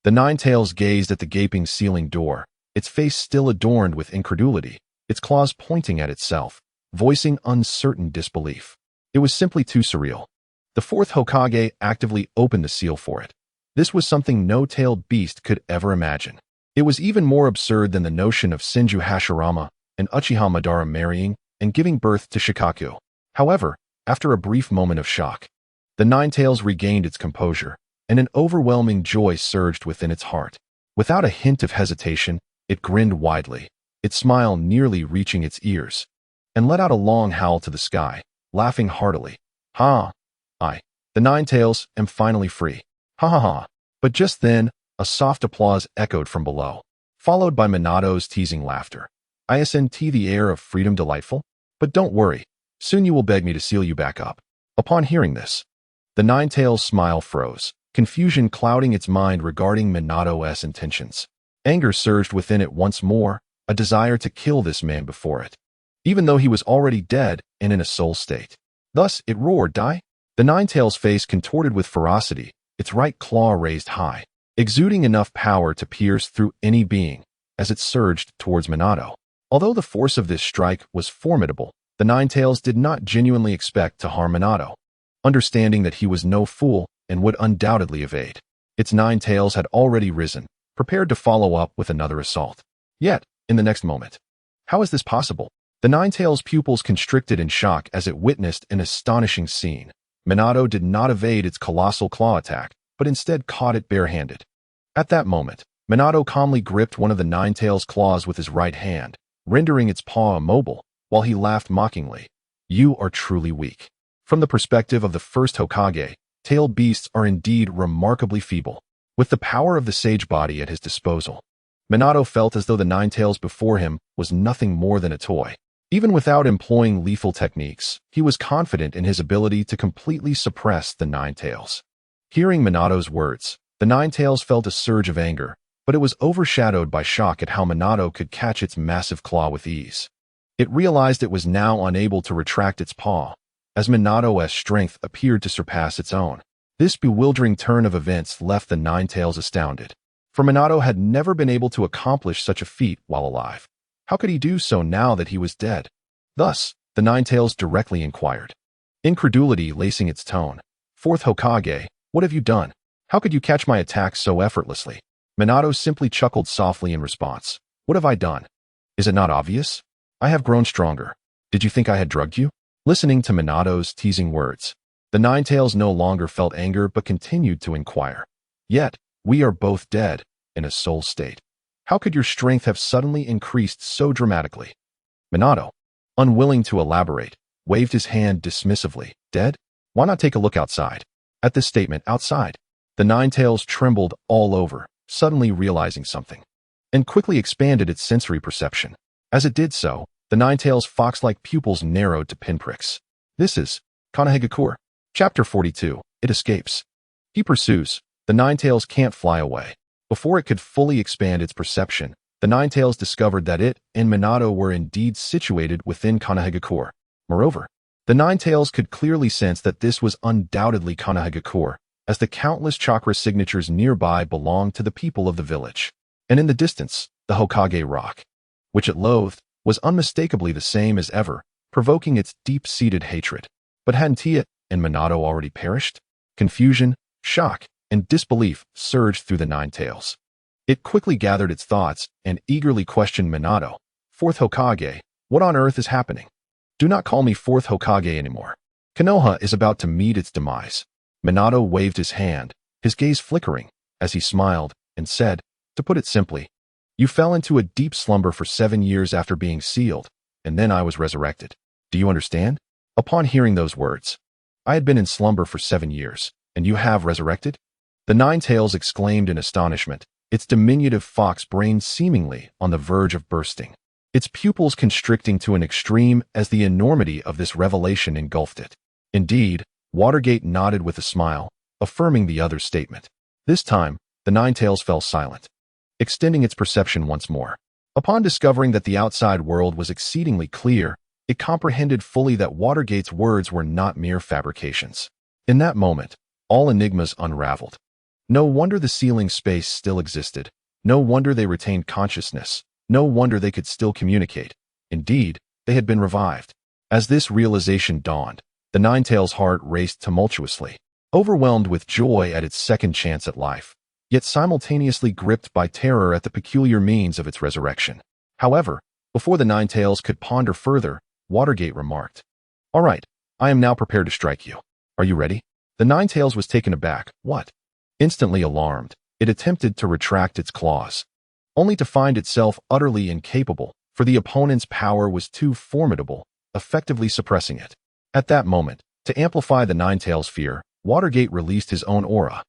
The Nine Tails gazed at the gaping sealing door, its face still adorned with incredulity, its claws pointing at itself, voicing uncertain disbelief. It was simply too surreal. The fourth Hokage actively opened the seal for it. This was something no tailed beast could ever imagine. It was even more absurd than the notion of Senju Hashirama and Uchiha Madara marrying and giving birth to Shikaku. However, after a brief moment of shock, the Nine Tails regained its composure, and an overwhelming joy surged within its heart. Without a hint of hesitation, it grinned widely, its smile nearly reaching its ears, and let out a long howl to the sky, laughing heartily. "Ha! The Nine Tails, am finally free. Ha ha ha." But just then, a soft applause echoed from below, followed by Minato's teasing laughter. "Isn't the air of freedom delightful? But don't worry, soon you will beg me to seal you back up." Upon hearing this, the Nine Tails' smile froze, confusion clouding its mind regarding Minato's intentions. Anger surged within it once more, a desire to kill this man before it, even though he was already dead and in a soul state. Thus, it roared, "Die!" The Nine Tails' face contorted with ferocity, its right claw raised high, exuding enough power to pierce through any being as it surged towards Minato. Although the force of this strike was formidable, the Nine Tails did not genuinely expect to harm Minato, understanding that he was no fool and would undoubtedly evade. Its Nine Tails had already risen, prepared to follow up with another assault. Yet, in the next moment, how is this possible? The Nine Tails' pupils constricted in shock as it witnessed an astonishing scene. Minato did not evade its colossal claw attack, but instead caught it barehanded. At that moment, Minato calmly gripped one of the Nine Tails' claws with his right hand, rendering its paw immobile, while he laughed mockingly. "You are truly weak." From the perspective of the first Hokage, tailed beasts are indeed remarkably feeble. With the power of the sage body at his disposal, Minato felt as though the Nine Tails before him was nothing more than a toy. Even without employing lethal techniques, he was confident in his ability to completely suppress the Nine Tails. Hearing Minato's words, the Nine Tails felt a surge of anger, but it was overshadowed by shock at how Minato could catch its massive claw with ease. It realized it was now unable to retract its paw, as Minato's strength appeared to surpass its own. This bewildering turn of events left the Nine Tails astounded, for Minato had never been able to accomplish such a feat while alive. How could he do so now that he was dead? Thus, the Nine Tails directly inquired, incredulity lacing its tone. "Fourth Hokage, what have you done? How could you catch my attack so effortlessly?" Minato simply chuckled softly in response. "What have I done? Is it not obvious? I have grown stronger. Did you think I had drugged you?" Listening to Minato's teasing words, the Nine Tails no longer felt anger but continued to inquire. "Yet, we are both dead, in a soul state. How could your strength have suddenly increased so dramatically?" Minato, unwilling to elaborate, waved his hand dismissively. "Dead? Why not take a look outside? At this statement, outside, the Ninetales trembled all over, suddenly realizing something, and quickly expanded its sensory perception. As it did so, the Ninetales' fox-like pupils narrowed to pinpricks. This is Konoha. Chapter 42. It escapes. He pursues. The Ninetales can't fly away. Before it could fully expand its perception, the Ninetales discovered that it and Minato were indeed situated within Konoha. Moreover, the Ninetales could clearly sense that this was undoubtedly Konoha, as the countless chakra signatures nearby belonged to the people of the village. And in the distance, the Hokage rock, which it loathed, was unmistakably the same as ever, provoking its deep-seated hatred. But hadn't he and Minato already perished? Confusion, shock, and disbelief surged through the Ninetales. It quickly gathered its thoughts and eagerly questioned Minato. Fourth Hokage, what on earth is happening? Do not call me Fourth Hokage anymore. Konoha is about to meet its demise. Minato waved his hand, his gaze flickering, as he smiled and said, to put it simply, you fell into a deep slumber for 7 years after being sealed, and then I was resurrected. Do you understand? Upon hearing those words, I had been in slumber for 7 years, and you have resurrected? The Ninetales exclaimed in astonishment, its diminutive fox brain seemingly on the verge of bursting, its pupils constricting to an extreme as the enormity of this revelation engulfed it. Indeed, Watergate nodded with a smile, affirming the other's statement. This time, the Ninetales fell silent, extending its perception once more. Upon discovering that the outside world was exceedingly clear, it comprehended fully that Watergate's words were not mere fabrications. In that moment, all enigmas unraveled. No wonder the ceiling space still existed. No wonder they retained consciousness. No wonder they could still communicate. Indeed, they had been revived. As this realization dawned, the Ninetales' heart raced tumultuously, overwhelmed with joy at its second chance at life, yet simultaneously gripped by terror at the peculiar means of its resurrection. However, before the Ninetales could ponder further, Watergate remarked, "All right, I am now prepared to strike you. Are you ready?" The Ninetales was taken aback. What? Instantly alarmed, it attempted to retract its claws, only to find itself utterly incapable, for the opponent's power was too formidable, effectively suppressing it. At that moment, to amplify the Ninetales' fear, Watergate released his own aura.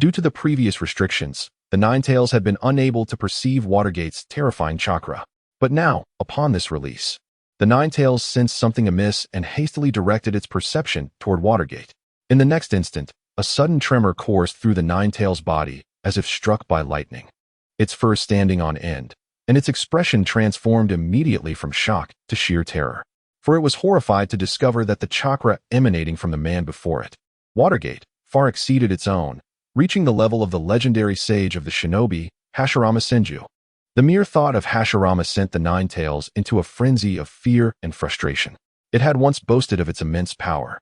Due to the previous restrictions, the Ninetales had been unable to perceive Watergate's terrifying chakra. But now, upon this release, the Ninetales sensed something amiss and hastily directed its perception toward Watergate. In the next instant, a sudden tremor coursed through the Ninetales' body as if struck by lightning, its fur standing on end, and its expression transformed immediately from shock to sheer terror. For it was horrified to discover that the chakra emanating from the man before it, Watergate, far exceeded its own, reaching the level of the legendary sage of the shinobi, Hashirama Senju. The mere thought of Hashirama sent the Ninetales into a frenzy of fear and frustration. It had once boasted of its immense power,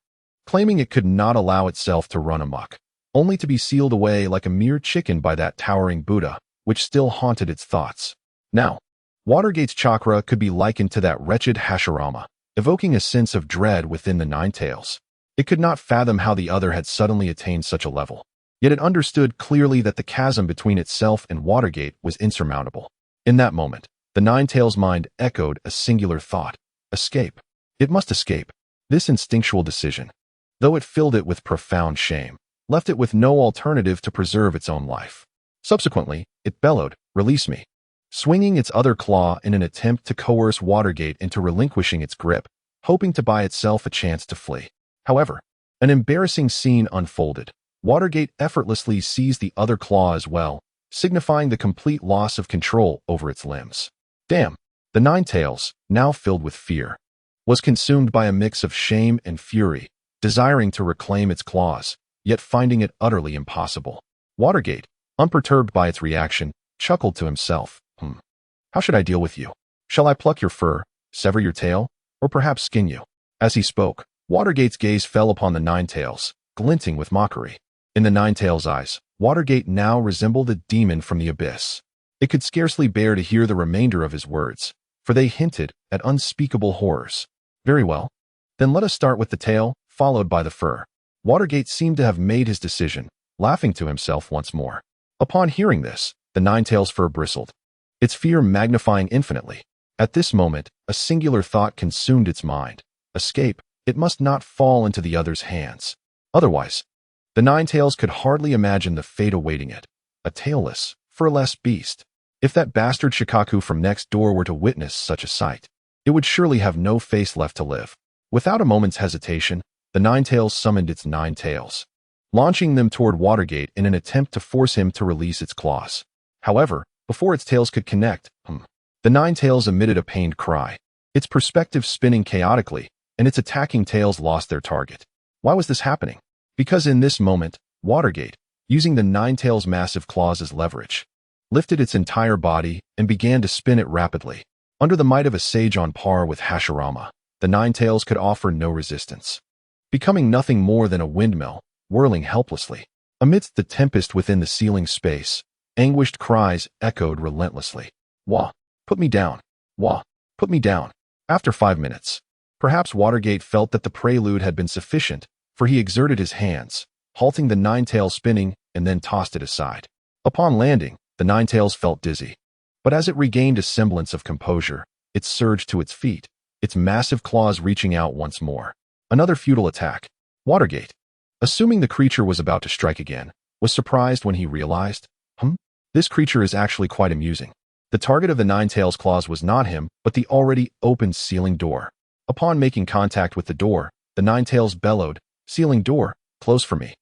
claiming it could not allow itself to run amok, only to be sealed away like a mere chicken by that towering Buddha, which still haunted its thoughts. Now, Watergate's chakra could be likened to that wretched Hashirama, evoking a sense of dread within the Ninetales. It could not fathom how the other had suddenly attained such a level, yet it understood clearly that the chasm between itself and Watergate was insurmountable. In that moment, the Ninetales' mind echoed a singular thought: escape. It must escape. This instinctual decision, though it filled it with profound shame, left it with no alternative to preserve its own life. Subsequently, it bellowed, "Release me," swinging its other claw in an attempt to coerce Watergate into relinquishing its grip, hoping to buy itself a chance to flee. However, an embarrassing scene unfolded. Watergate effortlessly seized the other claw as well, signifying the complete loss of control over its limbs. Damn! The Ninetales, now filled with fear, was consumed by a mix of shame and fury, desiring to reclaim its claws, yet finding it utterly impossible. Watergate, unperturbed by its reaction, chuckled to himself. How should I deal with you? Shall I pluck your fur, sever your tail, or perhaps skin you?" As he spoke, Watergate's gaze fell upon the Ninetales, glinting with mockery. In the Ninetales' eyes, Watergate now resembled a demon from the abyss. It could scarcely bear to hear the remainder of his words, for they hinted at unspeakable horrors. "Very well. Then let us start with the tail, followed by the fur." Watergate seemed to have made his decision, laughing to himself once more. Upon hearing this, the Ninetales' fur bristled, its fear magnifying infinitely. At this moment, a singular thought consumed its mind. Escape. It must not fall into the other's hands. Otherwise, the Nine Tails could hardly imagine the fate awaiting it, a tailless, furless beast. If that bastard Shikaku from next door were to witness such a sight, it would surely have no face left to live. Without a moment's hesitation, the Nine Tails summoned its nine tails, launching them toward Watergate in an attempt to force him to release its claws. However, before its tails could connect, the Nine Tails emitted a pained cry, its perspective spinning chaotically, and its attacking tails lost their target. Why was this happening? Because in this moment, Watergate, using the Nine Tails' massive claws as leverage, lifted its entire body and began to spin it rapidly. Under the might of a sage on par with Hashirama, the Nine Tails could offer no resistance, becoming nothing more than a windmill, whirling helplessly. Amidst the tempest within the ceiling space, anguished cries echoed relentlessly. Wah! Put me down! Wah! Put me down! After 5 minutes, perhaps Watergate felt that the prelude had been sufficient, for he exerted his hands, halting the Nine Tails spinning, and then tossed it aside. Upon landing, the Nine Tails felt dizzy. But as it regained a semblance of composure, it surged to its feet, its massive claws reaching out once more. Another futile attack. Watergate, assuming the creature was about to strike again, was surprised when he realized, this creature is actually quite amusing. The target of the Nine Tails' claws was not him, but the already opened ceiling door. Upon making contact with the door, the Nine Tails bellowed, "Ceiling door, close for me."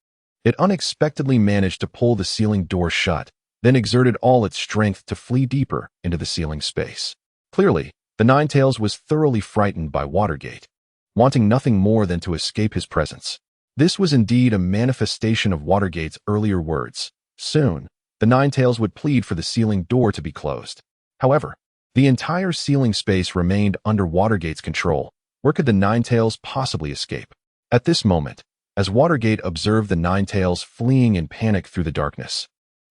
It unexpectedly managed to pull the ceiling door shut, then exerted all its strength to flee deeper into the ceiling space. Clearly, the Nine Tails was thoroughly frightened by Watergate, wanting nothing more than to escape his presence. This was indeed a manifestation of Watergate's earlier words. Soon, the Nine Tails would plead for the ceiling door to be closed. However, the entire ceiling space remained under Watergate's control. Where could the Nine Tails possibly escape? At this moment, as Watergate observed the Nine Tails fleeing in panic through the darkness,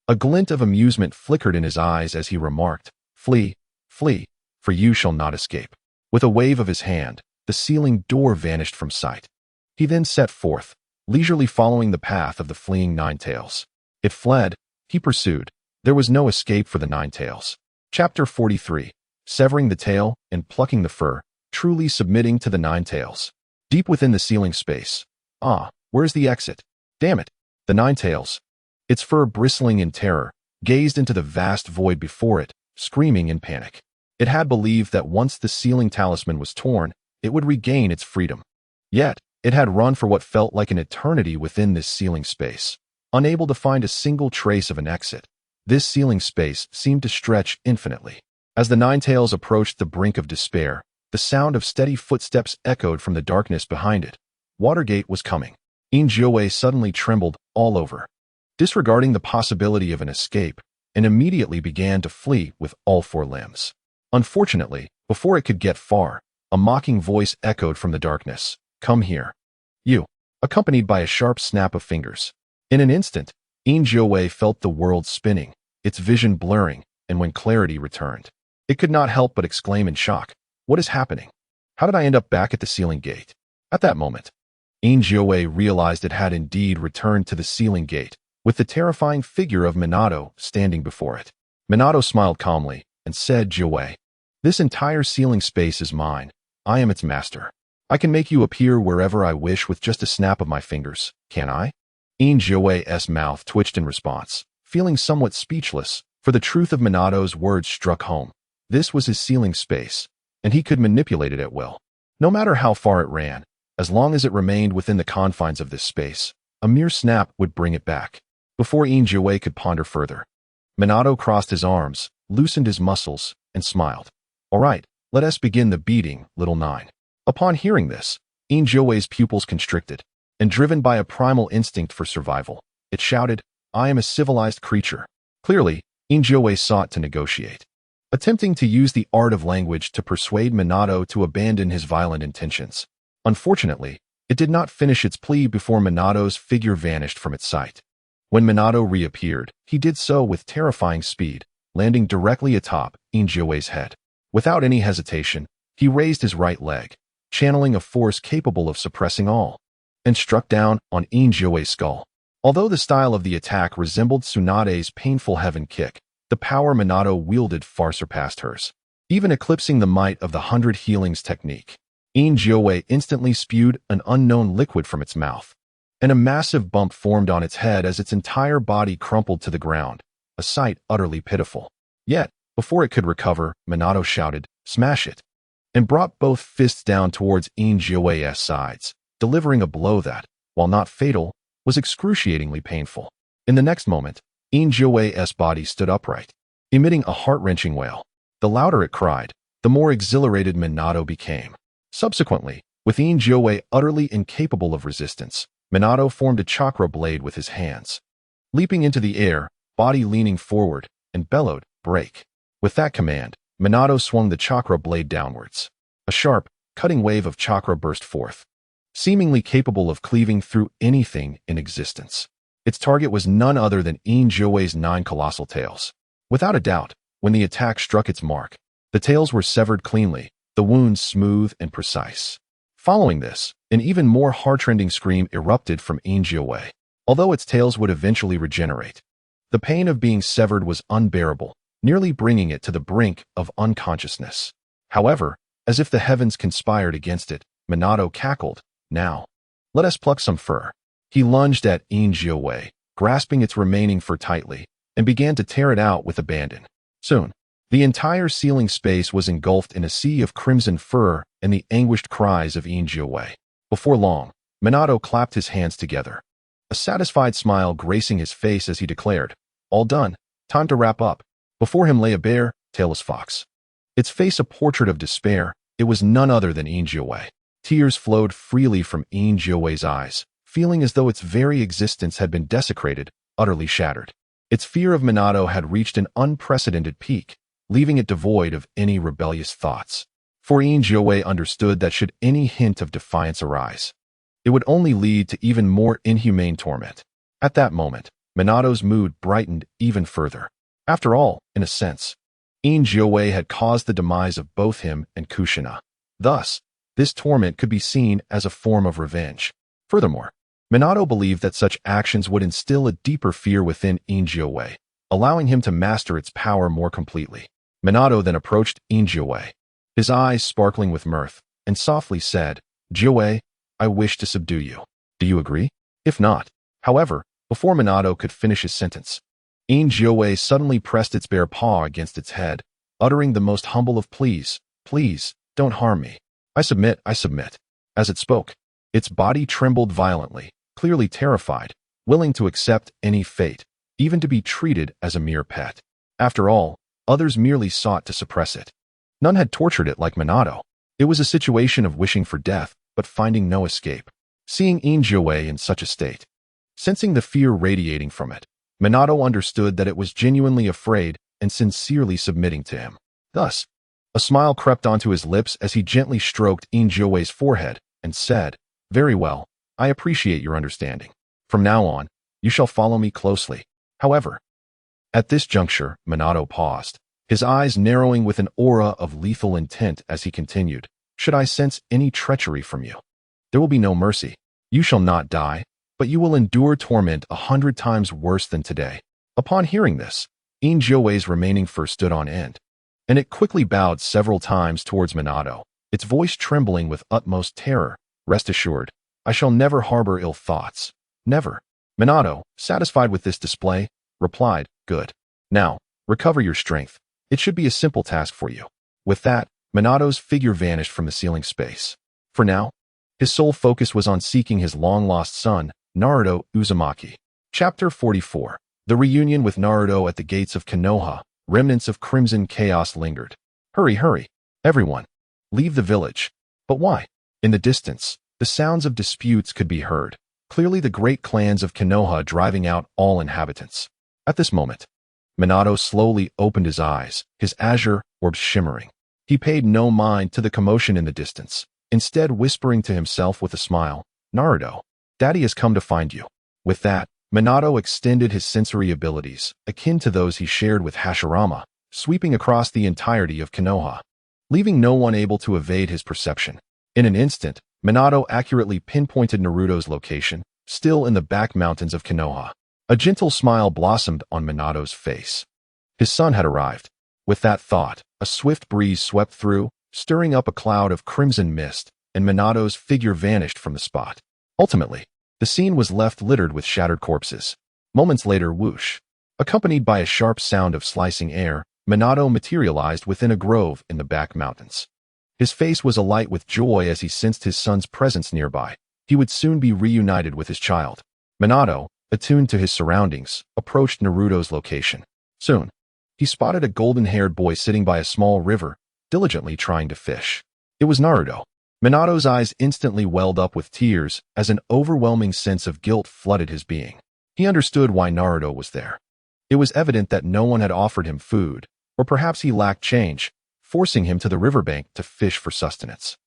a glint of amusement flickered in his eyes as he remarked, "Flee, flee, for you shall not escape." With a wave of his hand, the ceiling door vanished from sight. He then set forth, leisurely following the path of the fleeing Nine Tails. It fled, he pursued. There was no escape for the Nine Tails. Chapter 43. Severing the tail and plucking the fur, truly submitting to the Nine Tails. Deep within the ceiling space. Where's the exit? Damn it! The Nine Tails, its fur bristling in terror, gazed into the vast void before it, screaming in panic. It had believed that once the ceiling talisman was torn, it would regain its freedom. Yet, it had run for what felt like an eternity within this ceiling space, unable to find a single trace of an exit. This ceiling space seemed to stretch infinitely. As the Nine Tails approached the brink of despair, the sound of steady footsteps echoed from the darkness behind it. Watergate was coming. Injouei suddenly trembled all over, disregarding the possibility of an escape, and immediately began to flee with all 4 limbs. Unfortunately, before it could get far, a mocking voice echoed from the darkness. "Come here, you," accompanied by a sharp snap of fingers. In an instant, Injouei felt the world spinning, its vision blurring, and when clarity returned, it could not help but exclaim in shock, "What is happening? How did I end up back at the ceiling gate?" At that moment, Injouei realized it had indeed returned to the ceiling gate, with the terrifying figure of Minato standing before it. Minato smiled calmly and said, "Jouei, this entire ceiling space is mine. I am its master. I can make you appear wherever I wish with just a snap of my fingers, can I?" Injouei's mouth twitched in response, feeling somewhat speechless, for the truth of Minato's words struck home. This was his ceiling space, and he could manipulate it at will. No matter how far it ran, as long as it remained within the confines of this space, a mere snap would bring it back. Before Injouei could ponder further, Minato crossed his arms, loosened his muscles, and smiled. "All right, let us begin the beating, little nine." Upon hearing this, Injouei's pupils constricted, and driven by a primal instinct for survival, it shouted, "I am a civilized creature." Clearly, Injouei sought to negotiate, attempting to use the art of language to persuade Minato to abandon his violent intentions. Unfortunately, it did not finish its plea before Minato's figure vanished from its sight. When Minato reappeared, he did so with terrifying speed, landing directly atop Injouei's head. Without any hesitation, he raised his right leg, channeling a force capable of suppressing all, and struck down on Injouei's skull. Although the style of the attack resembled Tsunade's painful heaven kick, the power Minato wielded far surpassed hers, even eclipsing the might of the 100 healings technique. Injouei instantly spewed an unknown liquid from its mouth, and a massive bump formed on its head as its entire body crumpled to the ground, a sight utterly pitiful. Yet, before it could recover, Minato shouted, "Smash it!" and brought both fists down towards Ingioe's sides, delivering a blow that, while not fatal, was excruciatingly painful. In the next moment, Ingioe's body stood upright, emitting a heart-wrenching wail. The louder it cried, the more exhilarated Minato became. Subsequently, with Ingioe utterly incapable of resistance, Minato formed a chakra blade with his hands. Leaping into the air, body leaning forward, and bellowed, "Break." With that command, Minato swung the chakra blade downwards. A sharp, cutting wave of chakra burst forth, seemingly capable of cleaving through anything in existence. Its target was none other than Ingioe's 9 colossal tails. Without a doubt, when the attack struck its mark, the tails were severed cleanly, the wounds smooth and precise. Following this, an even more heart-rending scream erupted from Ingioe. Although its tails would eventually regenerate, the pain of being severed was unbearable, nearly bringing it to the brink of unconsciousness. However, as if the heavens conspired against it, Minato cackled, "Now, let us pluck some fur." He lunged at Ingioe, grasping its remaining fur tightly, and began to tear it out with abandon. Soon, the entire ceiling space was engulfed in a sea of crimson fur and the anguished cries of Ingioe. Before long, Minato clapped his hands together, a satisfied smile gracing his face as he declared, "All done, time to wrap up." Before him lay a bare, tailless fox. Its face a portrait of despair, it was none other than Ingioe. Tears flowed freely from Ingioe's eyes, feeling as though its very existence had been desecrated, utterly shattered. Its fear of Minato had reached an unprecedented peak, leaving it devoid of any rebellious thoughts. For Ingioe understood that should any hint of defiance arise, it would only lead to even more inhumane torment. At that moment, Minato's mood brightened even further. After all, in a sense, Ingioe had caused the demise of both him and Kushina. Thus, this torment could be seen as a form of revenge. Furthermore, Minato believed that such actions would instill a deeper fear within Ingioe, allowing him to master its power more completely. Minato then approached Ingioe, his eyes sparkling with mirth, and softly said, "Joe, I wish to subdue you. Do you agree?" If not, however, before Minato could finish his sentence, Ingioe suddenly pressed its bare paw against its head, uttering the most humble of pleas, "Please, don't harm me. I submit, I submit." As it spoke, its body trembled violently, clearly terrified, willing to accept any fate, even to be treated as a mere pet. After all, others merely sought to suppress it. None had tortured it like Minato. It was a situation of wishing for death, but finding no escape. Seeing Ingioe in such a state, sensing the fear radiating from it, Minato understood that it was genuinely afraid and sincerely submitting to him. Thus, a smile crept onto his lips as he gently stroked Ingioe's forehead and said, "Very well, I appreciate your understanding. From now on, you shall follow me closely." However, at this juncture, Minato paused, his eyes narrowing with an aura of lethal intent as he continued, "Should I sense any treachery from you, there will be no mercy. You shall not die, but you will endure torment 100 times worse than today." Upon hearing this, Ingioe's remaining fur stood on end, and it quickly bowed several times towards Minato, its voice trembling with utmost terror. "Rest assured, I shall never harbor ill thoughts. Never." Minato, satisfied with this display, replied, "Good. Now, recover your strength. It should be a simple task for you." With that, Minato's figure vanished from the ceiling space. For now, his sole focus was on seeking his long-lost son, Naruto Uzumaki. Chapter 44. The reunion with Naruto at the gates of Konoha. Remnants of crimson chaos lingered. "Hurry, hurry, everyone. Leave the village." But why? In the distance, the sounds of disputes could be heard, clearly the great clans of Konoha driving out all inhabitants. At this moment, Minato slowly opened his eyes, his azure orbs shimmering. He paid no mind to the commotion in the distance, instead whispering to himself with a smile, "Naruto, Daddy has come to find you." With that, Minato extended his sensory abilities, akin to those he shared with Hashirama, sweeping across the entirety of Konoha, leaving no one able to evade his perception. In an instant, Minato accurately pinpointed Naruto's location, still in the back mountains of Konoha. A gentle smile blossomed on Minato's face. His son had arrived. With that thought, a swift breeze swept through, stirring up a cloud of crimson mist, and Minato's figure vanished from the spot. Ultimately, The scene was left littered with shattered corpses. Moments later, whoosh. Accompanied by a sharp sound of slicing air, Minato materialized within a grove in the back mountains. His face was alight with joy as he sensed his son's presence nearby. He would soon be reunited with his child. Minato, attuned to his surroundings, approached Naruto's location. Soon, he spotted a golden-haired boy sitting by a small river, diligently trying to fish. It was Naruto. Minato's eyes instantly welled up with tears as an overwhelming sense of guilt flooded his being. He understood why Naruto was there. It was evident that no one had offered him food, or perhaps he lacked change, forcing him to the riverbank to fish for sustenance.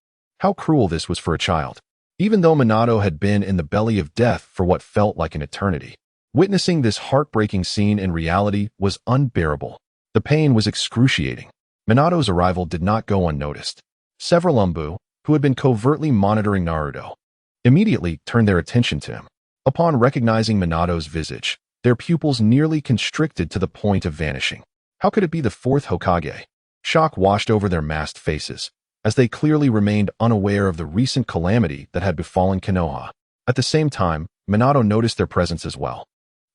How cruel this was for a child. Even though Minato had been in the belly of death for what felt like an eternity, witnessing this heartbreaking scene in reality was unbearable. The pain was excruciating. Minato's arrival did not go unnoticed. Several Umbu, who had been covertly monitoring Naruto, immediately turned their attention to him. Upon recognizing Minato's visage, their pupils nearly constricted to the point of vanishing. How could it be the fourth Hokage? Shock washed over their masked faces, as they clearly remained unaware of the recent calamity that had befallen Konoha. At the same time, Minato noticed their presence as well.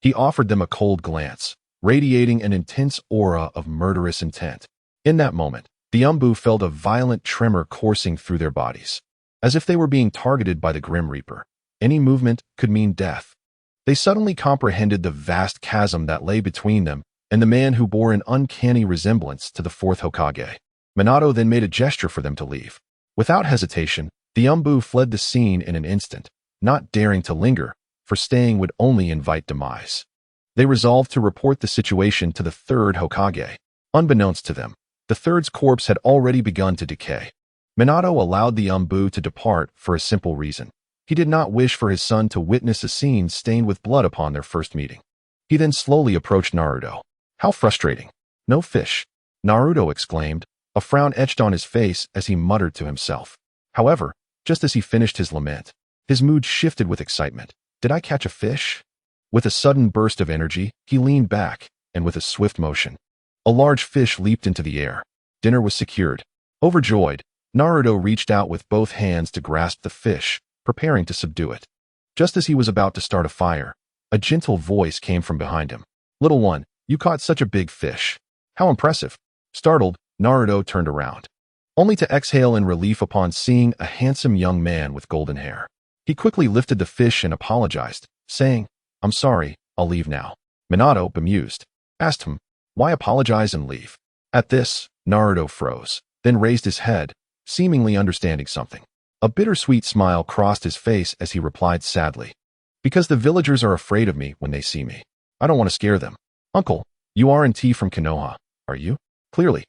He offered them a cold glance, radiating an intense aura of murderous intent. In that moment, the Umbu felt a violent tremor coursing through their bodies, as if they were being targeted by the Grim Reaper. Any movement could mean death. They suddenly comprehended the vast chasm that lay between them and the man who bore an uncanny resemblance to the fourth Hokage. Minato then made a gesture for them to leave. Without hesitation, the Umbu fled the scene in an instant, not daring to linger, for staying would only invite demise. They resolved to report the situation to the third Hokage. Unbeknownst to them, the third's corpse had already begun to decay. Minato allowed the Umbu to depart for a simple reason. He did not wish for his son to witness a scene stained with blood upon their first meeting. He then slowly approached Naruto. How frustrating. No fish, Naruto exclaimed, a frown etched on his face as he muttered to himself. However, just as he finished his lament, his mood shifted with excitement. Did I catch a fish? With a sudden burst of energy, he leaned back, and with a swift motion, a large fish leaped into the air. Dinner was secured. Overjoyed, Naruto reached out with both hands to grasp the fish, preparing to subdue it. Just as he was about to start a fire, a gentle voice came from behind him. Little one, you caught such a big fish. How impressive. Startled, Naruto turned around, only to exhale in relief upon seeing a handsome young man with golden hair. He quickly lifted the fish and apologized, saying, I'm sorry, I'll leave now. Minato, bemused, asked him, why apologize and leave? At this, Naruto froze, then raised his head, seemingly understanding something. A bittersweet smile crossed his face as he replied sadly, because the villagers are afraid of me when they see me. I don't want to scare them. Uncle, you aren't from Konoha, are you? Clearly.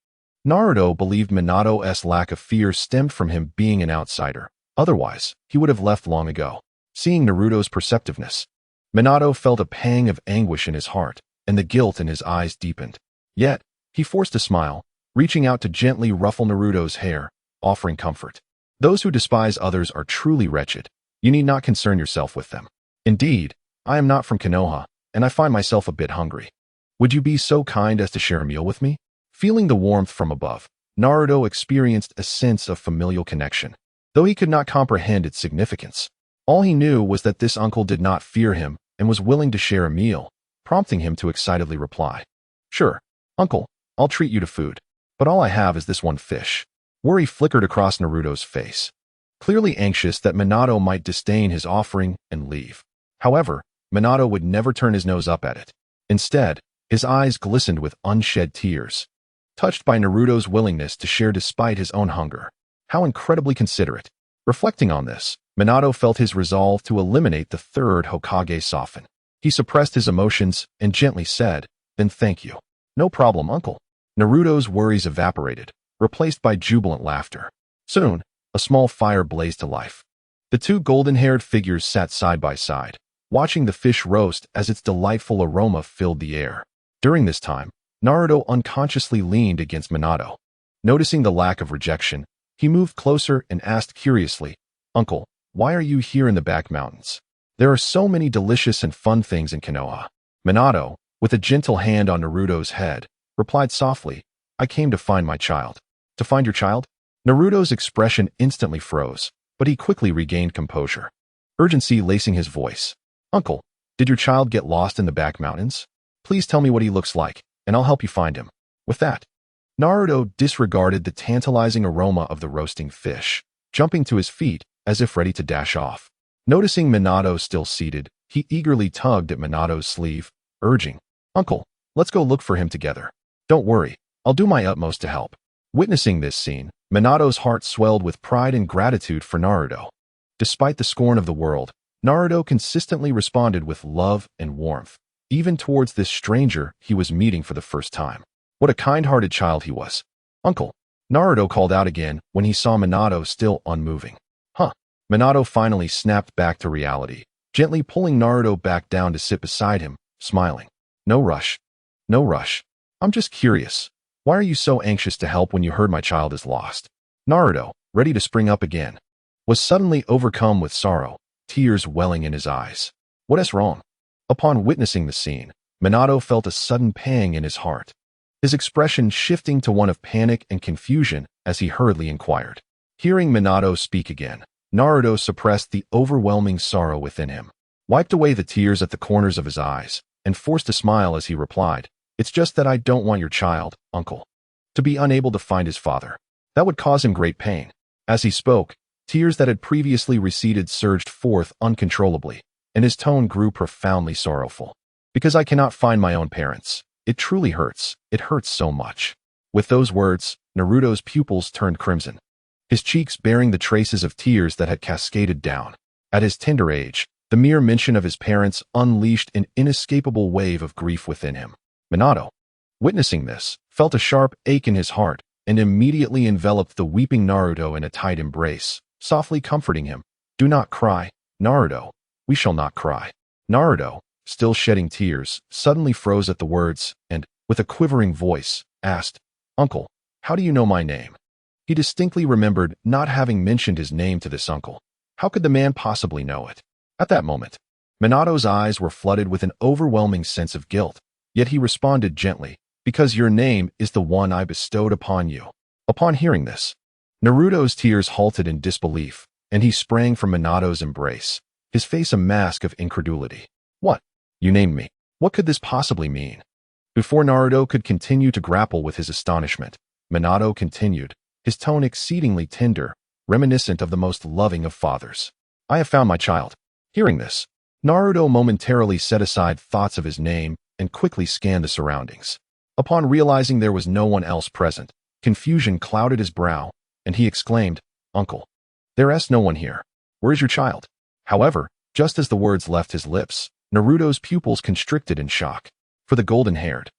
Naruto believed Minato's lack of fear stemmed from him being an outsider. Otherwise, he would have left long ago. Seeing Naruto's perceptiveness, Minato felt a pang of anguish in his heart, and the guilt in his eyes deepened. Yet, he forced a smile, reaching out to gently ruffle Naruto's hair, offering comfort. Those who despise others are truly wretched. You need not concern yourself with them. Indeed, I am not from Konoha, and I find myself a bit hungry. Would you be so kind as to share a meal with me? Feeling the warmth from above, Naruto experienced a sense of familial connection, though he could not comprehend its significance. All he knew was that this uncle did not fear him and was willing to share a meal, prompting him to excitedly reply, Sure, uncle, I'll treat you to food, but all I have is this one fish. Worry flickered across Naruto's face, clearly anxious that Minato might disdain his offering and leave. However, Minato would never turn his nose up at it. Instead, his eyes glistened with unshed tears, touched by Naruto's willingness to share despite his own hunger. How incredibly considerate. Reflecting on this, Minato felt his resolve to eliminate the third Hokage soften. He suppressed his emotions and gently said, Then thank you. No problem, uncle. Naruto's worries evaporated, replaced by jubilant laughter. Soon, a small fire blazed to life. The two golden-haired figures sat side by side, watching the fish roast as its delightful aroma filled the air. During this time, Naruto unconsciously leaned against Minato. Noticing the lack of rejection, he moved closer and asked curiously, Uncle, why are you here in the back mountains? There are so many delicious and fun things in Konoha. Minato, with a gentle hand on Naruto's head, replied softly, I came to find my child. To find your child? Naruto's expression instantly froze, but he quickly regained composure. urgency lacing his voice. "Uncle, did your child get lost in the back mountains? Please tell me what he looks like, and I'll help you find him." With that, Naruto disregarded the tantalizing aroma of the roasting fish, jumping to his feet as if ready to dash off. Noticing Minato still seated, he eagerly tugged at Minato's sleeve, urging, "Uncle, let's go look for him together. Don't worry, I'll do my utmost to help." Witnessing this scene, Minato's heart swelled with pride and gratitude for Naruto. Despite the scorn of the world, Naruto consistently responded with love and warmth, even towards this stranger he was meeting for the first time. What a kind-hearted child he was. "Uncle," Naruto called out again when he saw Minato still unmoving. "Huh." Minato finally snapped back to reality, gently pulling Naruto back down to sit beside him, smiling. "No rush. No rush. I'm just curious. Why are you so anxious to help when you heard my child is lost?" Naruto, ready to spring up again, was suddenly overcome with sorrow, tears welling in his eyes. What is wrong? Upon witnessing the scene, Minato felt a sudden pang in his heart, his expression shifting to one of panic and confusion as he hurriedly inquired. Hearing Minato speak again, Naruto suppressed the overwhelming sorrow within him, wiped away the tears at the corners of his eyes, and forced a smile as he replied, "It's just that I don't want your child, uncle, to be unable to find his father. That would cause him great pain." As he spoke, tears that had previously receded surged forth uncontrollably, and his tone grew profoundly sorrowful. "Because I cannot find my own parents. It truly hurts. It hurts so much." With those words, Naruto's pupils turned crimson, his cheeks bearing the traces of tears that had cascaded down. At his tender age, the mere mention of his parents unleashed an inescapable wave of grief within him. Minato, witnessing this, felt a sharp ache in his heart and immediately enveloped the weeping Naruto in a tight embrace, softly comforting him. "Do not cry, Naruto. We shall not cry." Naruto, still shedding tears, suddenly froze at the words and, with a quivering voice, asked, "Uncle, how do you know my name?" He distinctly remembered not having mentioned his name to this uncle. How could the man possibly know it? At that moment, Minato's eyes were flooded with an overwhelming sense of guilt, yet he responded gently, "Because your name is the one I bestowed upon you." Upon hearing this, Naruto's tears halted in disbelief, and he sprang from Minato's embrace, his face a mask of incredulity. "What? You named me. What could this possibly mean?" Before Naruto could continue to grapple with his astonishment, Minato continued, his tone exceedingly tender, reminiscent of the most loving of fathers. "I have found my child." Hearing this, Naruto momentarily set aside thoughts of his name and quickly scanned the surroundings. Upon realizing there was no one else present, confusion clouded his brow, and he exclaimed, "Uncle, there is no one here. Where is your child?" However, just as the words left his lips, Naruto's pupils constricted in shock, for the golden-haired,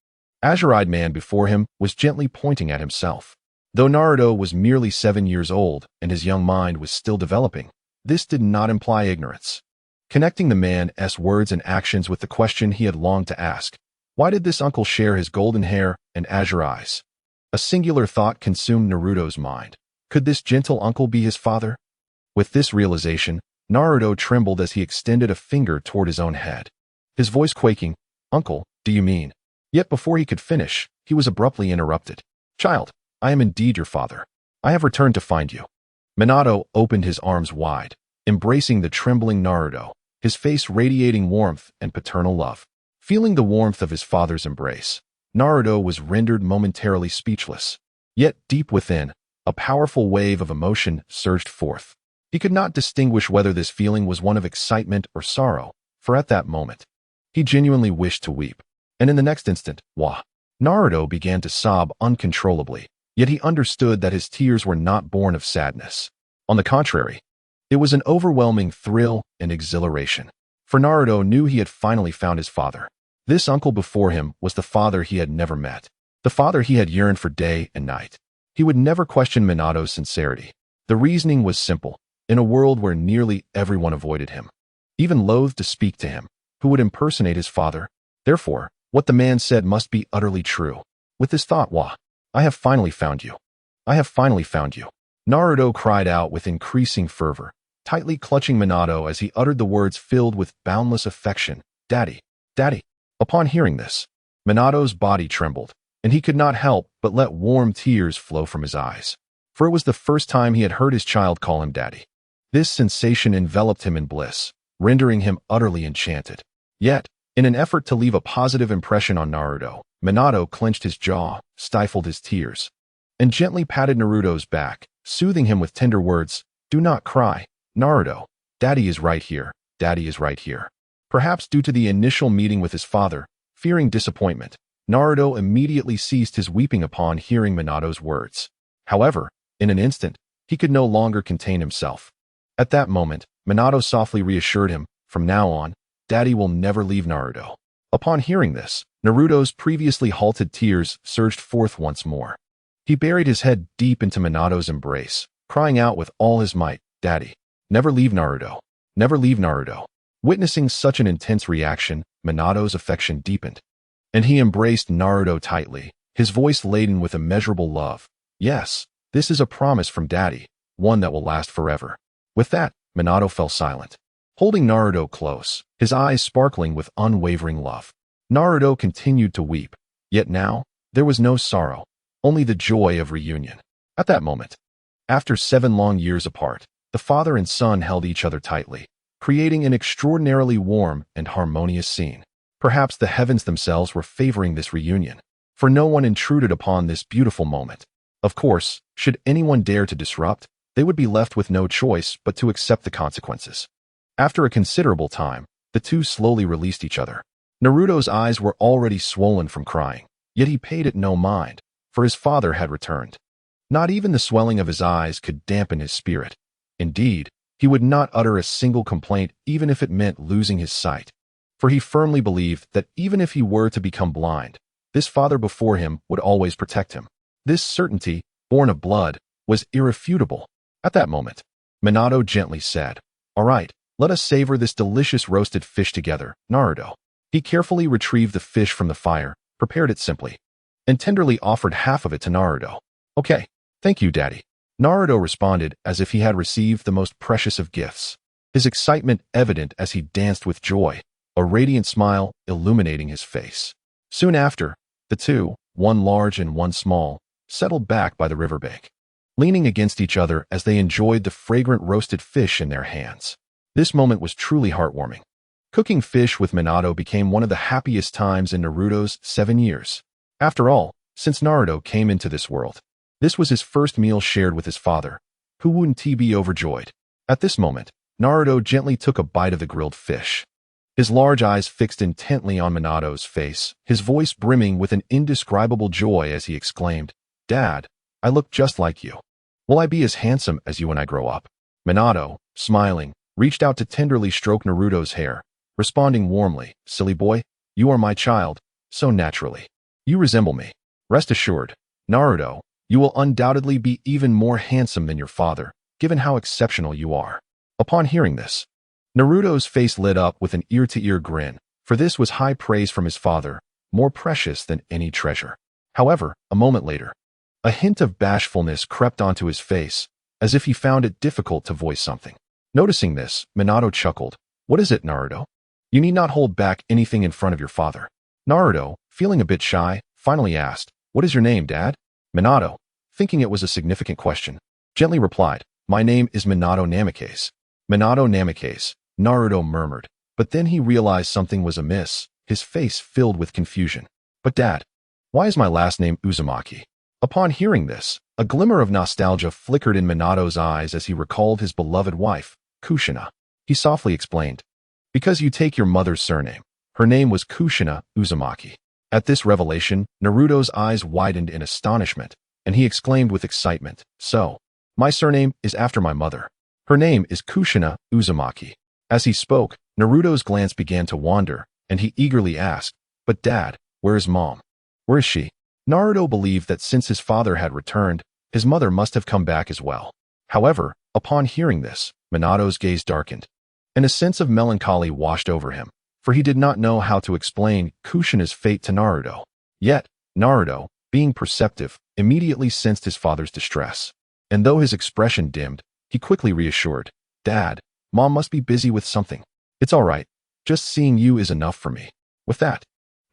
azure-eyed man before him was gently pointing at himself. Though Naruto was merely 7 years old and his young mind was still developing, this did not imply ignorance. Connecting the man's words and actions with the question he had longed to ask, why did this uncle share his golden hair and azure eyes? A singular thought consumed Naruto's mind. Could this gentle uncle be his father? With this realization, Naruto trembled as he extended a finger toward his own head, his voice quaking, "Uncle, do you mean?" Yet before he could finish, he was abruptly interrupted. "Child, I am indeed your father. I have returned to find you." Minato opened his arms wide, embracing the trembling Naruto, his face radiating warmth and paternal love. Feeling the warmth of his father's embrace, Naruto was rendered momentarily speechless. Yet deep within, a powerful wave of emotion surged forth. He could not distinguish whether this feeling was one of excitement or sorrow, for at that moment, he genuinely wished to weep. And in the next instant, Naruto began to sob uncontrollably, yet he understood that his tears were not born of sadness. On the contrary, it was an overwhelming thrill and exhilaration. For Naruto knew he had finally found his father. This uncle before him was the father he had never met, the father he had yearned for day and night. He would never question Minato's sincerity. The reasoning was simple. In a world where nearly everyone avoided him, even loathed to speak to him, who would impersonate his father? Therefore, what the man said must be utterly true. With this thought, I have finally found you. I have finally found you. Naruto cried out with increasing fervor, tightly clutching Minato as he uttered the words filled with boundless affection. "Daddy, Daddy." Upon hearing this, Minato's body trembled, and he could not help but let warm tears flow from his eyes. For it was the first time he had heard his child call him daddy. This sensation enveloped him in bliss, rendering him utterly enchanted. Yet, in an effort to leave a positive impression on Naruto, Minato clenched his jaw, stifled his tears, and gently patted Naruto's back, soothing him with tender words. "Do not cry, Naruto. Daddy is right here. Daddy is right here." Perhaps due to the initial meeting with his father, fearing disappointment, Naruto immediately ceased his weeping upon hearing Minato's words. However, in an instant, he could no longer contain himself. At that moment, Minato softly reassured him, "From now on, Daddy will never leave Naruto." Upon hearing this, Naruto's previously halted tears surged forth once more. He buried his head deep into Minato's embrace, crying out with all his might, "Daddy, never leave Naruto. Never leave Naruto." Witnessing such an intense reaction, Minato's affection deepened, and he embraced Naruto tightly, his voice laden with immeasurable love. "Yes, this is a promise from Daddy, one that will last forever." With that, Minato fell silent, holding Naruto close, his eyes sparkling with unwavering love. Naruto continued to weep, yet now, there was no sorrow, only the joy of reunion. At that moment, after 7 long years apart, the father and son held each other tightly, creating an extraordinarily warm and harmonious scene. Perhaps the heavens themselves were favoring this reunion, for no one intruded upon this beautiful moment. Of course, should anyone dare to disrupt, they would be left with no choice but to accept the consequences. After a considerable time, the two slowly released each other. Naruto's eyes were already swollen from crying, yet he paid it no mind, for his father had returned. Not even the swelling of his eyes could dampen his spirit. Indeed, he would not utter a single complaint even if it meant losing his sight, for he firmly believed that even if he were to become blind, this father before him would always protect him. This certainty, born of blood, was irrefutable. At that moment, Minato gently said, "All right, let us savor this delicious roasted fish together, Naruto." He carefully retrieved the fish from the fire, prepared it simply, and tenderly offered half of it to Naruto. "Okay, thank you, Daddy." Naruto responded as if he had received the most precious of gifts, his excitement evident as he danced with joy, a radiant smile illuminating his face. Soon after, the two, one large and one small, settled back by the riverbank, leaning against each other as they enjoyed the fragrant roasted fish in their hands. This moment was truly heartwarming. Cooking fish with Minato became one of the happiest times in Naruto's 7 years. After all, since Naruto came into this world, this was his first meal shared with his father, who wouldn't he be overjoyed. At this moment, Naruto gently took a bite of the grilled fish, his large eyes fixed intently on Minato's face, his voice brimming with an indescribable joy as he exclaimed, "Dad, I look just like you. Will I be as handsome as you when I grow up?" Minato, smiling, reached out to tenderly stroke Naruto's hair, responding warmly, "Silly boy, you are my child, so naturally. You resemble me. Rest assured, Naruto, you will undoubtedly be even more handsome than your father, given how exceptional you are." Upon hearing this, Naruto's face lit up with an ear-to-ear grin, for this was high praise from his father, more precious than any treasure. However, a moment later, a hint of bashfulness crept onto his face, as if he found it difficult to voice something. Noticing this, Minato chuckled. "What is it, Naruto? You need not hold back anything in front of your father." Naruto, feeling a bit shy, finally asked, "What is your name, Dad?" Minato, thinking it was a significant question, gently replied, "My name is Minato Namikaze." "Minato Namikaze," Naruto murmured, but then he realized something was amiss, his face filled with confusion. "But Dad, why is my last name Uzumaki?" Upon hearing this, a glimmer of nostalgia flickered in Minato's eyes as he recalled his beloved wife, Kushina. He softly explained, "Because you take your mother's surname. Her name was Kushina Uzumaki." At this revelation, Naruto's eyes widened in astonishment, and he exclaimed with excitement, "So, my surname is after my mother. Her name is Kushina Uzumaki." As he spoke, Naruto's glance began to wander, and he eagerly asked, "But Dad, where is Mom? Where is she?" Naruto believed that since his father had returned, his mother must have come back as well. However, upon hearing this, Minato's gaze darkened, and a sense of melancholy washed over him, for he did not know how to explain Kushina's fate to Naruto. Yet, Naruto, being perceptive, immediately sensed his father's distress, and though his expression dimmed, he quickly reassured, "Dad, Mom must be busy with something. It's all right. Just seeing you is enough for me." With that,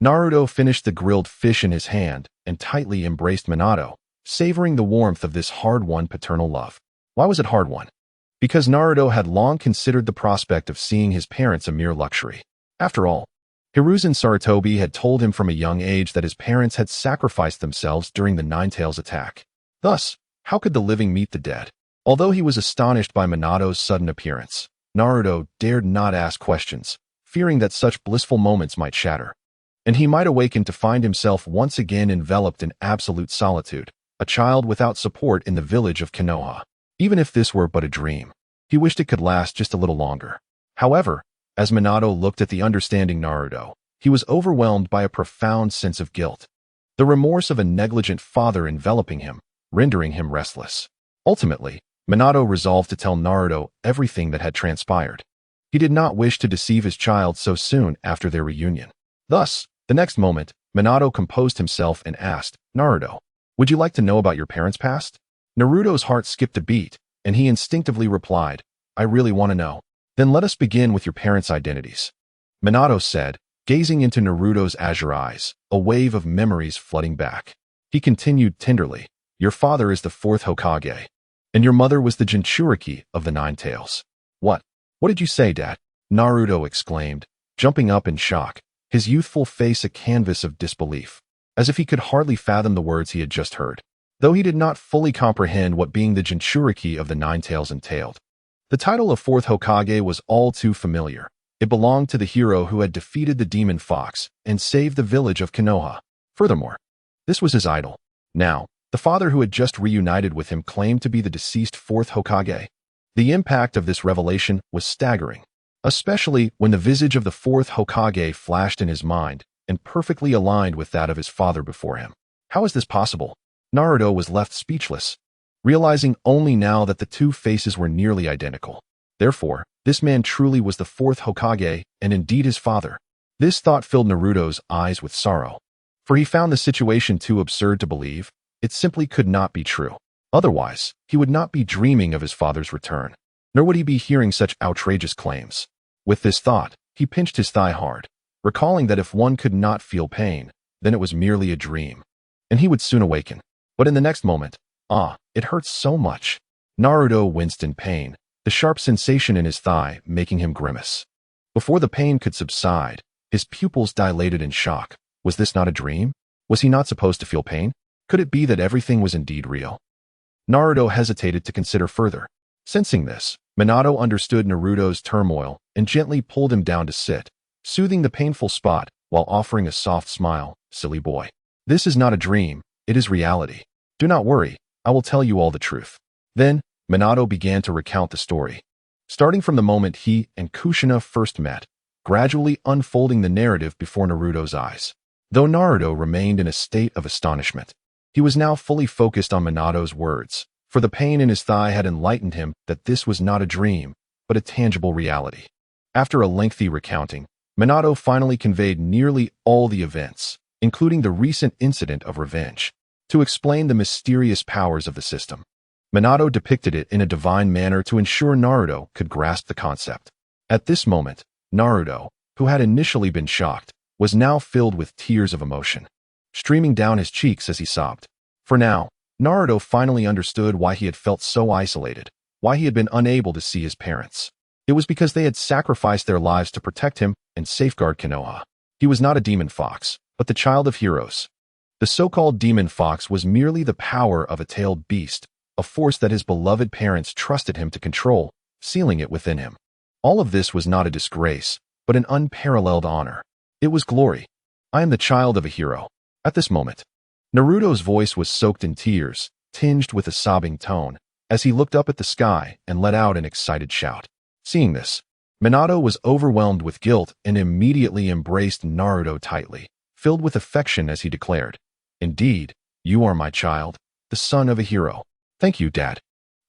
Naruto finished the grilled fish in his hand and tightly embraced Minato, savoring the warmth of this hard-won paternal love. Why was it hard-won? because Naruto had long considered the prospect of seeing his parents a mere luxury. After all, Hiruzen Sarutobi had told him from a young age that his parents had sacrificed themselves during the Nine-Tails attack. Thus, how could the living meet the dead? Although he was astonished by Minato's sudden appearance, Naruto dared not ask questions, fearing that such blissful moments might shatter, and he might awaken to find himself once again enveloped in absolute solitude, a child without support in the village of Konoha. Even if this were but a dream, he wished it could last just a little longer. However, as Minato looked at the understanding Naruto, he was overwhelmed by a profound sense of guilt, the remorse of a negligent father enveloping him, rendering him restless. Ultimately, Minato resolved to tell Naruto everything that had transpired. He did not wish to deceive his child so soon after their reunion. Thus, the next moment, Minato composed himself and asked, "Naruto, would you like to know about your parents' past?" Naruto's heart skipped a beat, and he instinctively replied, "I really want to know." "Then let us begin with your parents' identities," Minato said, gazing into Naruto's azure eyes, a wave of memories flooding back. He continued tenderly, "Your father is the fourth Hokage, and your mother was the Jinchuriki of the Nine-Tails." What did you say, Dad?" Naruto exclaimed, jumping up in shock, his youthful face a canvas of disbelief, as if he could hardly fathom the words he had just heard. Though he did not fully comprehend what being the Jinchuriki of the Nine-Tails entailed, the title of fourth Hokage was all too familiar. It belonged to the hero who had defeated the demon fox and saved the village of Konoha. Furthermore, this was his idol. Now, the father who had just reunited with him claimed to be the deceased fourth Hokage. The impact of this revelation was staggering, especially when the visage of the fourth Hokage flashed in his mind and perfectly aligned with that of his father before him. How is this possible? Naruto was left speechless, realizing only now that the two faces were nearly identical. Therefore, this man truly was the fourth Hokage and indeed his father. This thought filled Naruto's eyes with sorrow, for he found the situation too absurd to believe. It simply could not be true. Otherwise, he would not be dreaming of his father's return, nor would he be hearing such outrageous claims. With this thought, he pinched his thigh hard, recalling that if one could not feel pain, then it was merely a dream, and he would soon awaken. But in the next moment, it hurts so much. Naruto winced in pain, the sharp sensation in his thigh making him grimace. Before the pain could subside, his pupils dilated in shock. Was this not a dream? Was he not supposed to feel pain? Could it be that everything was indeed real? Naruto hesitated to consider further. Sensing this, Minato understood Naruto's turmoil and gently pulled him down to sit, soothing the painful spot while offering a soft smile. "Silly boy. This is not a dream, it is reality. Do not worry, I will tell you all the truth." Then, Minato began to recount the story, starting from the moment he and Kushina first met, gradually unfolding the narrative before Naruto's eyes. Though Naruto remained in a state of astonishment, he was now fully focused on Minato's words, for the pain in his thigh had enlightened him that this was not a dream, but a tangible reality. After a lengthy recounting, Minato finally conveyed nearly all the events, including the recent incident of revenge, to explain the mysterious powers of the system. Minato depicted it in a divine manner to ensure Naruto could grasp the concept. At this moment, Naruto, who had initially been shocked, was now filled with tears of emotion, streaming down his cheeks as he sobbed. For now, Naruto finally understood why he had felt so isolated, why he had been unable to see his parents. It was because they had sacrificed their lives to protect him and safeguard Konoha. He was not a demon fox, but the child of heroes. The so-called demon fox was merely the power of a tailed beast, a force that his beloved parents trusted him to control, sealing it within him. All of this was not a disgrace, but an unparalleled honor. It was glory. I am the child of a hero. At this moment, Naruto's voice was soaked in tears, tinged with a sobbing tone, as he looked up at the sky and let out an excited shout. Seeing this, Minato was overwhelmed with guilt and immediately embraced Naruto tightly, filled with affection as he declared, "Indeed, you are my child, the son of a hero." "Thank you, Dad,"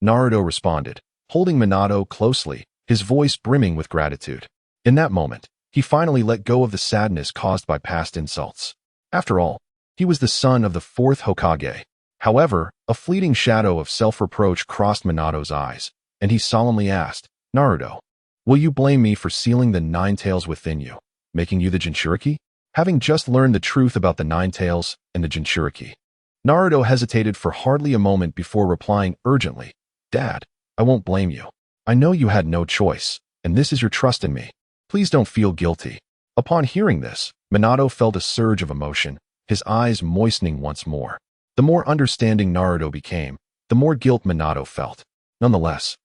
Naruto responded, holding Minato closely, his voice brimming with gratitude. In that moment, he finally let go of the sadness caused by past insults. After all, he was the son of the fourth Hokage. However, a fleeting shadow of self-reproach crossed Minato's eyes, and he solemnly asked, "Naruto, will you blame me for sealing the Nine-Tails within you, making you the Jinchuriki?" Having just learned the truth about the Nine-Tails and the Jinchuriki, Naruto hesitated for hardly a moment before replying urgently, "Dad, I won't blame you. I know you had no choice, and this is your trust in me. Please don't feel guilty." Upon hearing this, Minato felt a surge of emotion, his eyes moistening once more. The more understanding Naruto became, the more guilt Minato felt. Nonetheless,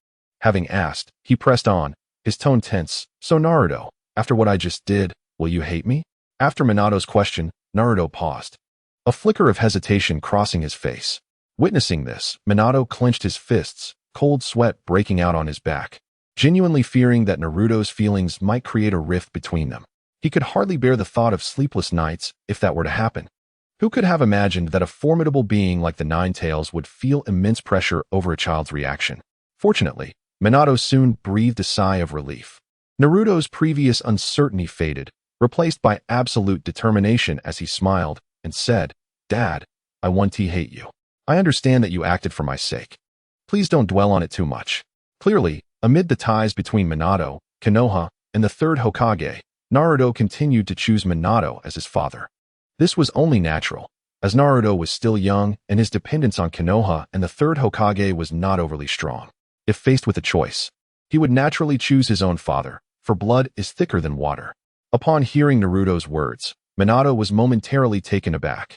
having asked, he pressed on, his tone tense. "So Naruto, after what I just did, will you hate me?" After Minato's question, Naruto paused, a flicker of hesitation crossing his face. Witnessing this, Minato clenched his fists, cold sweat breaking out on his back, genuinely fearing that Naruto's feelings might create a rift between them. He could hardly bear the thought of sleepless nights if that were to happen. Who could have imagined that a formidable being like the Nine Tails would feel immense pressure over a child's reaction? Fortunately, Minato soon breathed a sigh of relief. Naruto's previous uncertainty faded, replaced by absolute determination as he smiled and said, "Dad, I want to hate you. I understand that you acted for my sake. Please don't dwell on it too much." Clearly, amid the ties between Minato, Konoha, and the third Hokage, Naruto continued to choose Minato as his father. This was only natural, as Naruto was still young and his dependence on Konoha and the third Hokage was not overly strong. If faced with a choice, he would naturally choose his own father, for blood is thicker than water. Upon hearing Naruto's words, Minato was momentarily taken aback.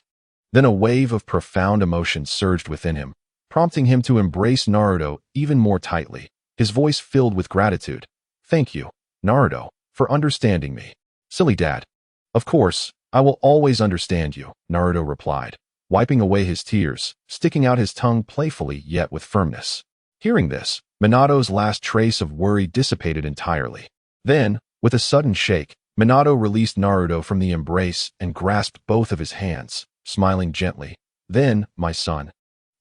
Then a wave of profound emotion surged within him, prompting him to embrace Naruto even more tightly, his voice filled with gratitude. "Thank you, Naruto, for understanding me." "Silly dad. Of course, I will always understand you," Naruto replied, wiping away his tears, sticking out his tongue playfully yet with firmness. Hearing this, Minato's last trace of worry dissipated entirely. Then, with a sudden shake, Minato released Naruto from the embrace and grasped both of his hands, smiling gently. "Then, my son,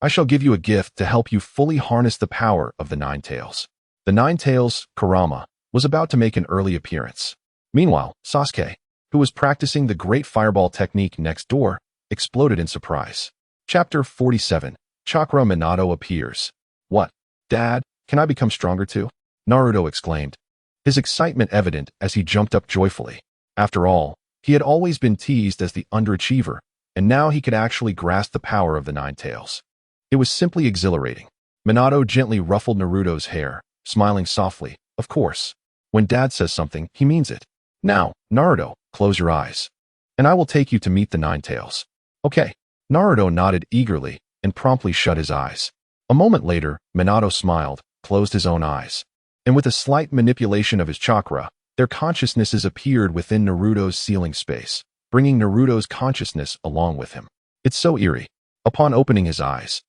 I shall give you a gift to help you fully harness the power of the Nine Tails." The Nine Tails, Kurama, was about to make an early appearance. Meanwhile, Sasuke, who was practicing the Great Fireball technique next door, exploded in surprise. Chapter 47. Chakra Minato appears. "What? Dad, can I become stronger too?" Naruto exclaimed, his excitement evident as he jumped up joyfully. After all, he had always been teased as the underachiever, and now he could actually grasp the power of the Nine Tails. It was simply exhilarating. Minato gently ruffled Naruto's hair, smiling softly. "Of course. When Dad says something, he means it. Now, Naruto, close your eyes, and I will take you to meet the Nine Tails." "Okay." Naruto nodded eagerly and promptly shut his eyes. A moment later, Minato smiled, closed his own eyes, and with a slight manipulation of his chakra, their consciousnesses appeared within Naruto's ceiling space, bringing Naruto's consciousness along with him. It's so eerie. Upon opening his eyes,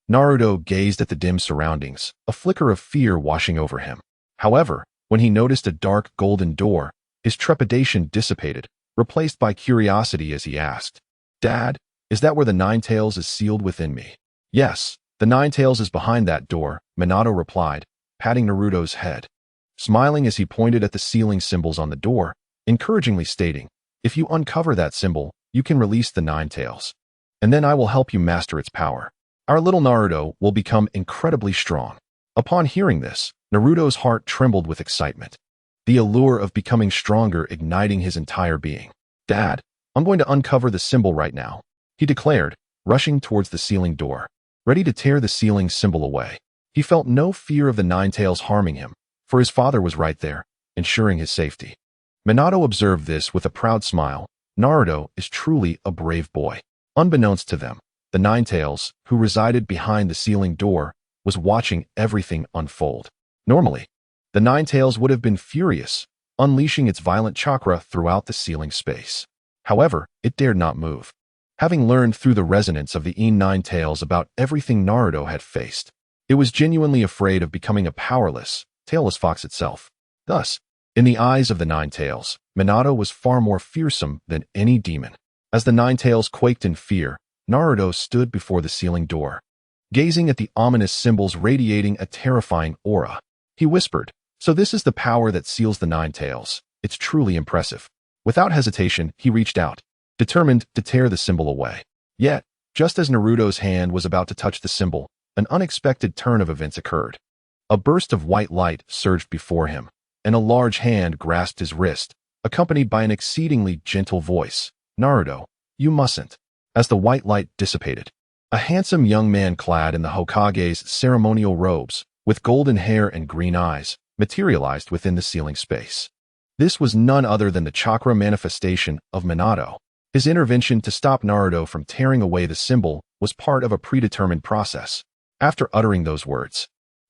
Naruto gazed at the dim surroundings, a flicker of fear washing over him. However, when he noticed a dark golden door, his trepidation dissipated, replaced by curiosity as he asked, "Dad, is that where the Nine Tails is sealed within me?" "Yes, the Nine Tails is behind that door," Minato replied, patting Naruto's head, smiling as he pointed at the sealing symbols on the door, encouragingly stating, "If you uncover that symbol, you can release the Nine Tails, and then I will help you master its power. Our little Naruto will become incredibly strong." Upon hearing this, Naruto's heart trembled with excitement, the allure of becoming stronger igniting his entire being. "Dad, I'm going to uncover the symbol right now," he declared, rushing towards the sealing door, ready to tear the sealing symbol away. He felt no fear of the Nine Tails harming him, for his father was right there, ensuring his safety. Minato observed this with a proud smile. Naruto is truly a brave boy. Unbeknownst to them, the Nine Tails, who resided behind the sealing door, was watching everything unfold. Normally, the Nine Tails would have been furious, unleashing its violent chakra throughout the sealing space. However, it dared not move. Having learned through the resonance of the Nine Tails about everything Naruto had faced, it was genuinely afraid of becoming a powerless, tailless fox itself. Thus, in the eyes of the Nine Tails, Minato was far more fearsome than any demon. As the Nine Tails quaked in fear, Naruto stood before the sealing door, gazing at the ominous symbols radiating a terrifying aura. He whispered, "So this is the power that seals the Nine Tails. It's truly impressive." Without hesitation, he reached out, determined to tear the symbol away. Yet, just as Naruto's hand was about to touch the symbol, an unexpected turn of events occurred. A burst of white light surged before him, and a large hand grasped his wrist, accompanied by an exceedingly gentle voice. "Naruto, you mustn't." As the white light dissipated, a handsome young man clad in the Hokage's ceremonial robes, with golden hair and green eyes, materialized within the ceiling space. This was none other than the chakra manifestation of Minato. His intervention to stop Naruto from tearing away the symbol was part of a predetermined process. After uttering those words,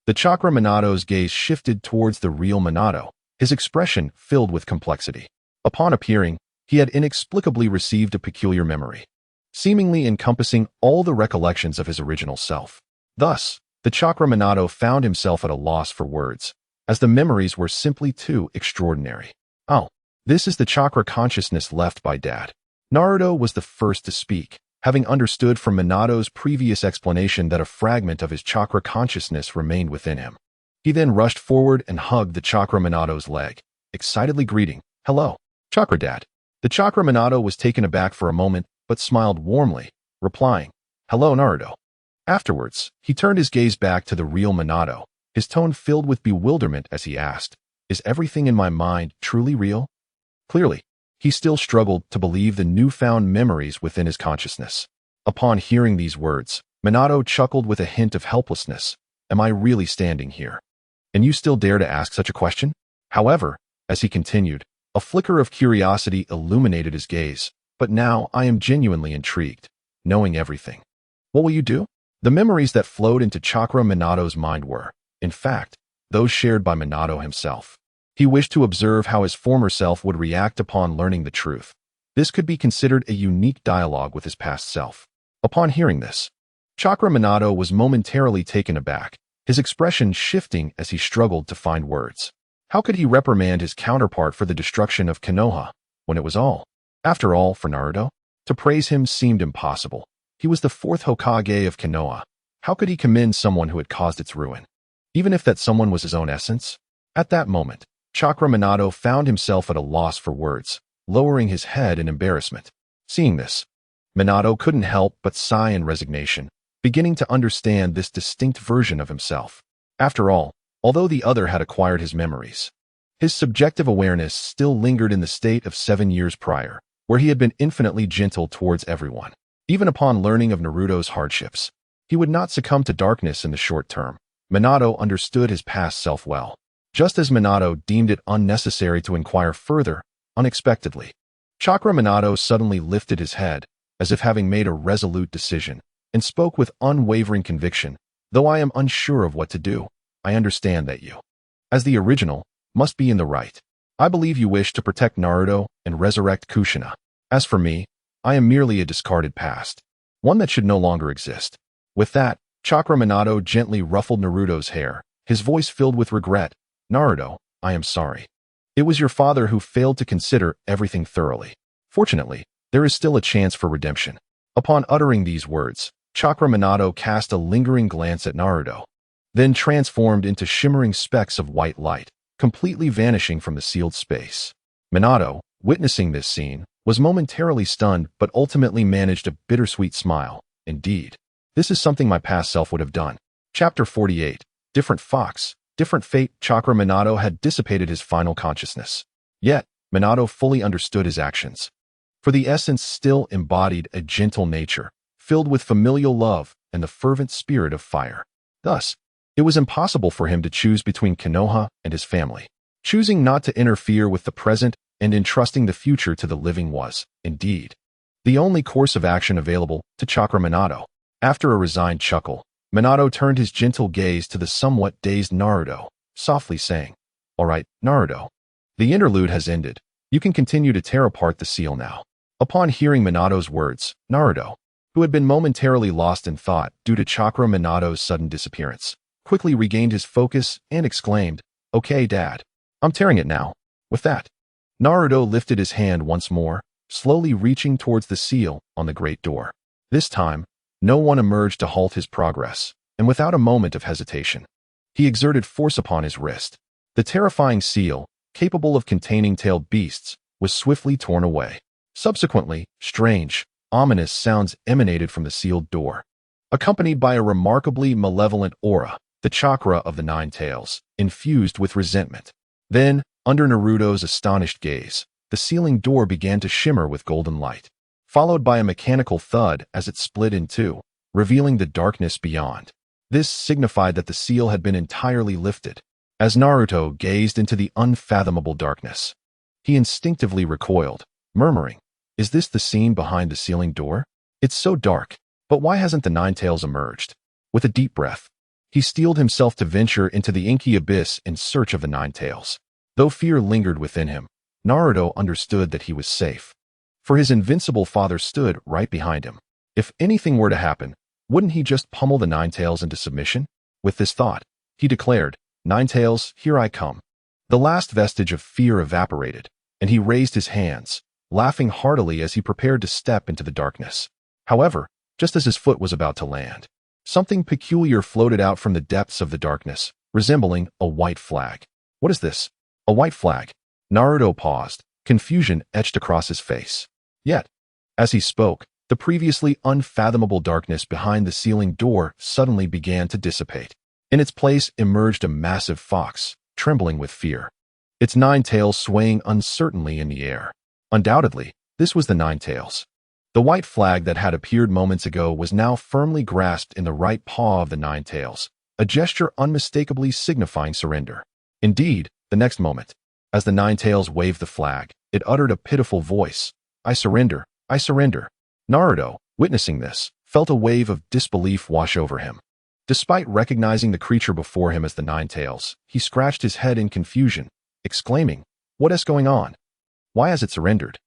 the chakra Minato's gaze shifted towards the real Minato, his expression filled with complexity. Upon appearing, he had inexplicably received a peculiar memory, seemingly encompassing all the recollections of his original self. Thus, the chakra Minato found himself at a loss for words, as the memories were simply too extraordinary. Oh, this is the chakra consciousness left by Dad. Naruto was the first to speak, having understood from Minato's previous explanation that a fragment of his chakra consciousness remained within him. He then rushed forward and hugged the chakra Minato's leg, excitedly greeting, "Hello, Chakra Dad." The chakra Minato was taken aback for a moment, but smiled warmly, replying, "Hello, Naruto." Afterwards, he turned his gaze back to the real Minato, his tone filled with bewilderment as he asked, "Is everything in my mind truly real?" Clearly, he still struggled to believe the newfound memories within his consciousness. Upon hearing these words, Minato chuckled with a hint of helplessness. "Am I really standing here? And you still dare to ask such a question?" However, as he continued, a flicker of curiosity illuminated his gaze. "But now I am genuinely intrigued, knowing everything. What will you do?" The memories that flowed into Chakra Minato's mind were, in fact, those shared by Minato himself. He wished to observe how his former self would react upon learning the truth. This could be considered a unique dialogue with his past self. Upon hearing this, Chakra Minato was momentarily taken aback, his expression shifting as he struggled to find words. How could he reprimand his counterpart for the destruction of Konoha, when it was all, after all, for Naruto? To praise him seemed impossible. He was the fourth Hokage of Konoha. How could he commend someone who had caused its ruin, even if that someone was his own essence? At that moment, Chakra Minato found himself at a loss for words, lowering his head in embarrassment. Seeing this, Minato couldn't help but sigh in resignation, beginning to understand this distinct version of himself. After all, although the other had acquired his memories, his subjective awareness still lingered in the state of 7 years prior, where he had been infinitely gentle towards everyone. Even upon learning of Naruto's hardships, he would not succumb to darkness in the short term. Minato understood his past self well. Just as Minato deemed it unnecessary to inquire further, unexpectedly, Chakra Minato suddenly lifted his head, as if having made a resolute decision, and spoke with unwavering conviction. "Though I am unsure of what to do, I understand that you, as the original, must be in the right. I believe you wish to protect Naruto and resurrect Kushina. As for me, I am merely a discarded past, one that should no longer exist." With that, Chakra Minato gently ruffled Naruto's hair, his voice filled with regret. "Naruto, I am sorry. It was your father who failed to consider everything thoroughly. Fortunately, there is still a chance for redemption." Upon uttering these words, Chakra Minato cast a lingering glance at Naruto, then transformed into shimmering specks of white light, completely vanishing from the sealed space. Minato, witnessing this scene, was momentarily stunned but ultimately managed a bittersweet smile. "Indeed, this is something my past self would have done." Chapter 48. Different Fox, Different Fate. Chakra Minato had dissipated his final consciousness. Yet, Minato fully understood his actions. For the essence still embodied a gentle nature, filled with familial love and the fervent spirit of fire. Thus, it was impossible for him to choose between Konoha and his family. Choosing not to interfere with the present and entrusting the future to the living was, indeed, the only course of action available to Chakra Minato. After a resigned chuckle, Minato turned his gentle gaze to the somewhat dazed Naruto, softly saying, "All right, Naruto. The interlude has ended. You can continue to tear apart the seal now." Upon hearing Minato's words, Naruto, who had been momentarily lost in thought due to Chakra Minato's sudden disappearance, quickly regained his focus and exclaimed, "Okay, Dad. I'm tearing it now." With that, Naruto lifted his hand once more, slowly reaching towards the seal on the great door. This time, no one emerged to halt his progress, and without a moment of hesitation, he exerted force upon his wrist. The terrifying seal, capable of containing tailed beasts, was swiftly torn away. Subsequently, strange, ominous sounds emanated from the sealed door, accompanied by a remarkably malevolent aura, the chakra of the nine tails, infused with resentment. Then, under Naruto's astonished gaze, the sealing door began to shimmer with golden light, followed by a mechanical thud as it split in two, revealing the darkness beyond. This signified that the seal had been entirely lifted. As Naruto gazed into the unfathomable darkness, he instinctively recoiled, murmuring, "Is this the scene behind the ceiling door? It's so dark, but why hasn't the Nine Tails emerged?" With a deep breath, he steeled himself to venture into the inky abyss in search of the Nine Tails. Though fear lingered within him, Naruto understood that he was safe, for his invincible father stood right behind him. If anything were to happen, wouldn't he just pummel the Nine Tails into submission? With this thought, he declared, "Nine Tails, here I come." The last vestige of fear evaporated, and he raised his hands, laughing heartily as he prepared to step into the darkness. However, just as his foot was about to land, something peculiar floated out from the depths of the darkness, resembling a white flag. "What is this? A white flag?" Naruto paused, confusion etched across his face. Yet, as he spoke, the previously unfathomable darkness behind the ceiling door suddenly began to dissipate. In its place emerged a massive fox, trembling with fear, its nine tails swaying uncertainly in the air. Undoubtedly, this was the Nine Tails. The white flag that had appeared moments ago was now firmly grasped in the right paw of the Nine Tails, a gesture unmistakably signifying surrender. Indeed, the next moment, as the Nine Tails waved the flag, it uttered a pitiful voice, "I surrender, I surrender." Naruto, witnessing this, felt a wave of disbelief wash over him. Despite recognizing the creature before him as the Nine Tails, he scratched his head in confusion, exclaiming, "What is going on? Why has it surrendered?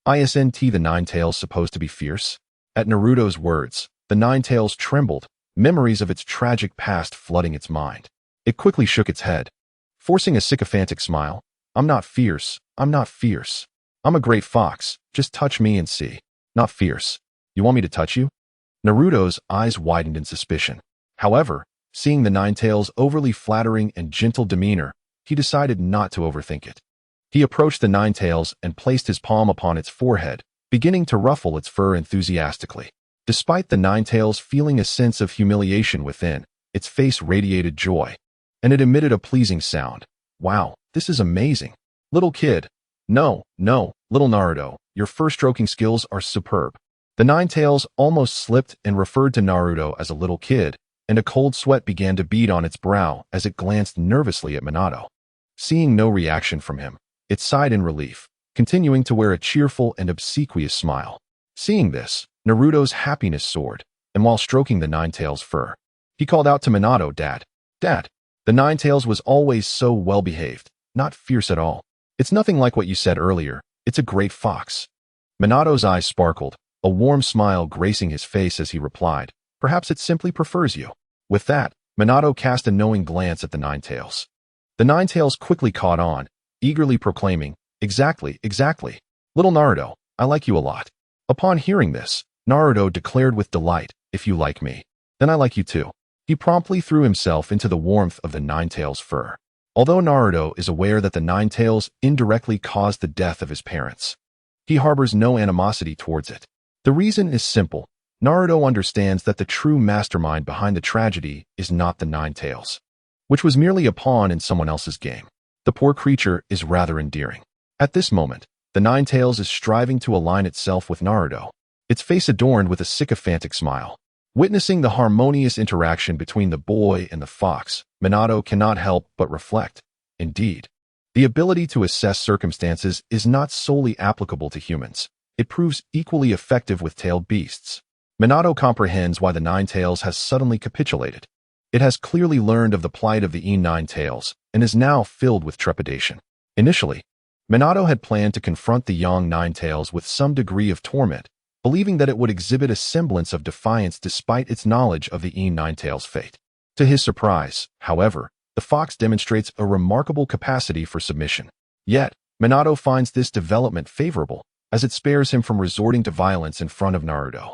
Isn't the Nine Tails supposed to be fierce?" At Naruto's words, the Nine Tails trembled, memories of its tragic past flooding its mind. It quickly shook its head, forcing a sycophantic smile. "I'm not fierce, I'm not fierce. I'm a great fox, just touch me and see." "Not fierce? You want me to touch you?" Naruto's eyes widened in suspicion. However, seeing the Nine Tails' overly flattering and gentle demeanor, he decided not to overthink it. He approached the Nine Tails and placed his palm upon its forehead, beginning to ruffle its fur enthusiastically. Despite the Nine Tails feeling a sense of humiliation within, its face radiated joy, and it emitted a pleasing sound. "Wow, this is amazing. Little kid." No, little Naruto, your fur stroking skills are superb." The Nine Tails almost slipped and referred to Naruto as a little kid, and a cold sweat began to bead on its brow as it glanced nervously at Minato. Seeing no reaction from him, it sighed in relief, continuing to wear a cheerful and obsequious smile. Seeing this, Naruto's happiness soared, and while stroking the Nine Tails' fur, he called out to Minato, "Dad, Dad." The Nine Tails was always so well-behaved, not fierce at all. "It's nothing like what you said earlier. It's a great fox." Minato's eyes sparkled, a warm smile gracing his face as he replied, "Perhaps it simply prefers you." With that, Minato cast a knowing glance at the Nine Tails. The Nine Tails quickly caught on, eagerly proclaiming, Exactly. Little Naruto, I like you a lot." Upon hearing this, Naruto declared with delight, "If you like me, then I like you too." He promptly threw himself into the warmth of the Nine Tails' fur. Although Naruto is aware that the Nine Tails indirectly caused the death of his parents, he harbors no animosity towards it. The reason is simple. Naruto understands that the true mastermind behind the tragedy is not the Nine Tails, which was merely a pawn in someone else's game. The poor creature is rather endearing. At this moment, the Nine Tails is striving to align itself with Naruto, its face adorned with a sycophantic smile. Witnessing the harmonious interaction between the boy and the fox, Minato cannot help but reflect. Indeed, the ability to assess circumstances is not solely applicable to humans. It proves equally effective with tailed beasts. Minato comprehends why the Nine Tails has suddenly capitulated. It has clearly learned of the plight of the Nine Tails and is now filled with trepidation. Initially, Minato had planned to confront the young Nine Tails with some degree of torment, believing that it would exhibit a semblance of defiance despite its knowledge of the Nine Tails' fate. To his surprise, however, the fox demonstrates a remarkable capacity for submission. Yet, Minato finds this development favorable, as it spares him from resorting to violence in front of Naruto.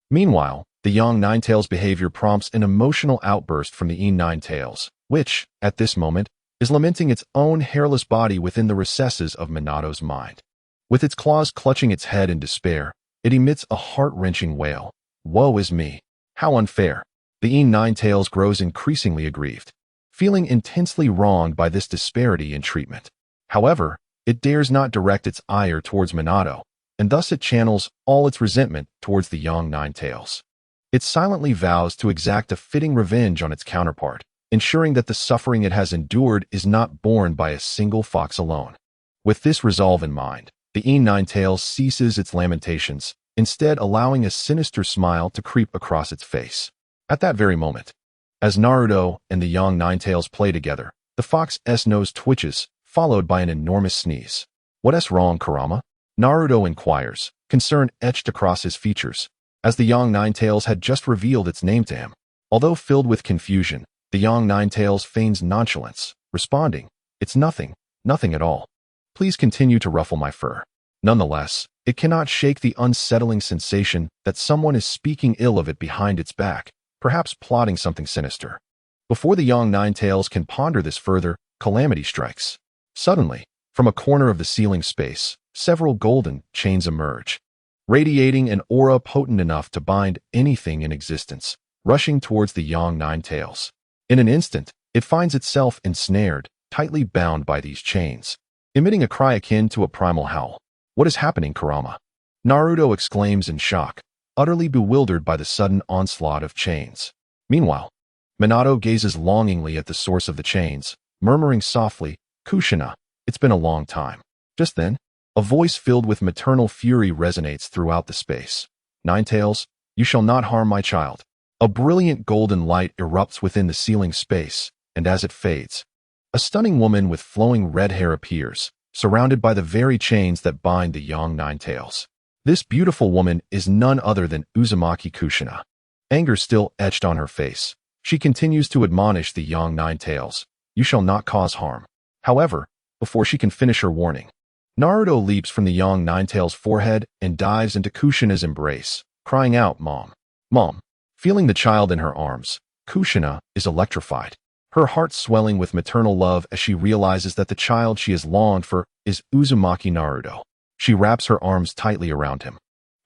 Meanwhile, the young Nine Tails' behavior prompts an emotional outburst from the Nine Tails, which, at this moment, is lamenting its own hairless body within the recesses of Minato's mind. With its claws clutching its head in despair, it emits a heart-wrenching wail. "Woe is me! How unfair!" The Nine Tails grows increasingly aggrieved, feeling intensely wronged by this disparity in treatment. However, it dares not direct its ire towards Minato, and thus it channels all its resentment towards the young Nine Tails. It silently vows to exact a fitting revenge on its counterpart, ensuring that the suffering it has endured is not borne by a single fox alone. With this resolve in mind, the Nine-Tails ceases its lamentations, instead allowing a sinister smile to creep across its face. At that very moment, as Naruto and the young Nine-Tails play together, the fox's nose twitches, followed by an enormous sneeze. "What's wrong, Kurama?" Naruto inquires, concern etched across his features, as the young Nine-Tails had just revealed its name to him. Although filled with confusion, the young Nine-Tails feigns nonchalance, responding, "It's nothing, nothing at all. Please continue to ruffle my fur." Nonetheless, it cannot shake the unsettling sensation that someone is speaking ill of it behind its back, perhaps plotting something sinister. Before the young Nine-Tails can ponder this further, calamity strikes. Suddenly, from a corner of the ceiling space, several golden chains emerge, radiating an aura potent enough to bind anything in existence, rushing towards the young Nine-Tails. In an instant, it finds itself ensnared, tightly bound by these chains, emitting a cry akin to a primal howl. "What is happening, Kurama?" Naruto exclaims in shock, utterly bewildered by the sudden onslaught of chains. Meanwhile, Minato gazes longingly at the source of the chains, murmuring softly, "Kushina, it's been a long time." Just then, a voice filled with maternal fury resonates throughout the space. "Nine-Tails, you shall not harm my child." A brilliant golden light erupts within the ceiling space, and as it fades, a stunning woman with flowing red hair appears, surrounded by the very chains that bind the young Nine-Tails. This beautiful woman is none other than Uzumaki Kushina. Anger still etched on her face, she continues to admonish the young Nine-Tails, "You shall not cause harm." However, before she can finish her warning, Naruto leaps from the young Nine-Tails' forehead and dives into Kushina's embrace, crying out, "Mom! Mom!" Feeling the child in her arms, Kushina is electrified, her heart swelling with maternal love as she realizes that the child she has longed for is Uzumaki Naruto. She wraps her arms tightly around him,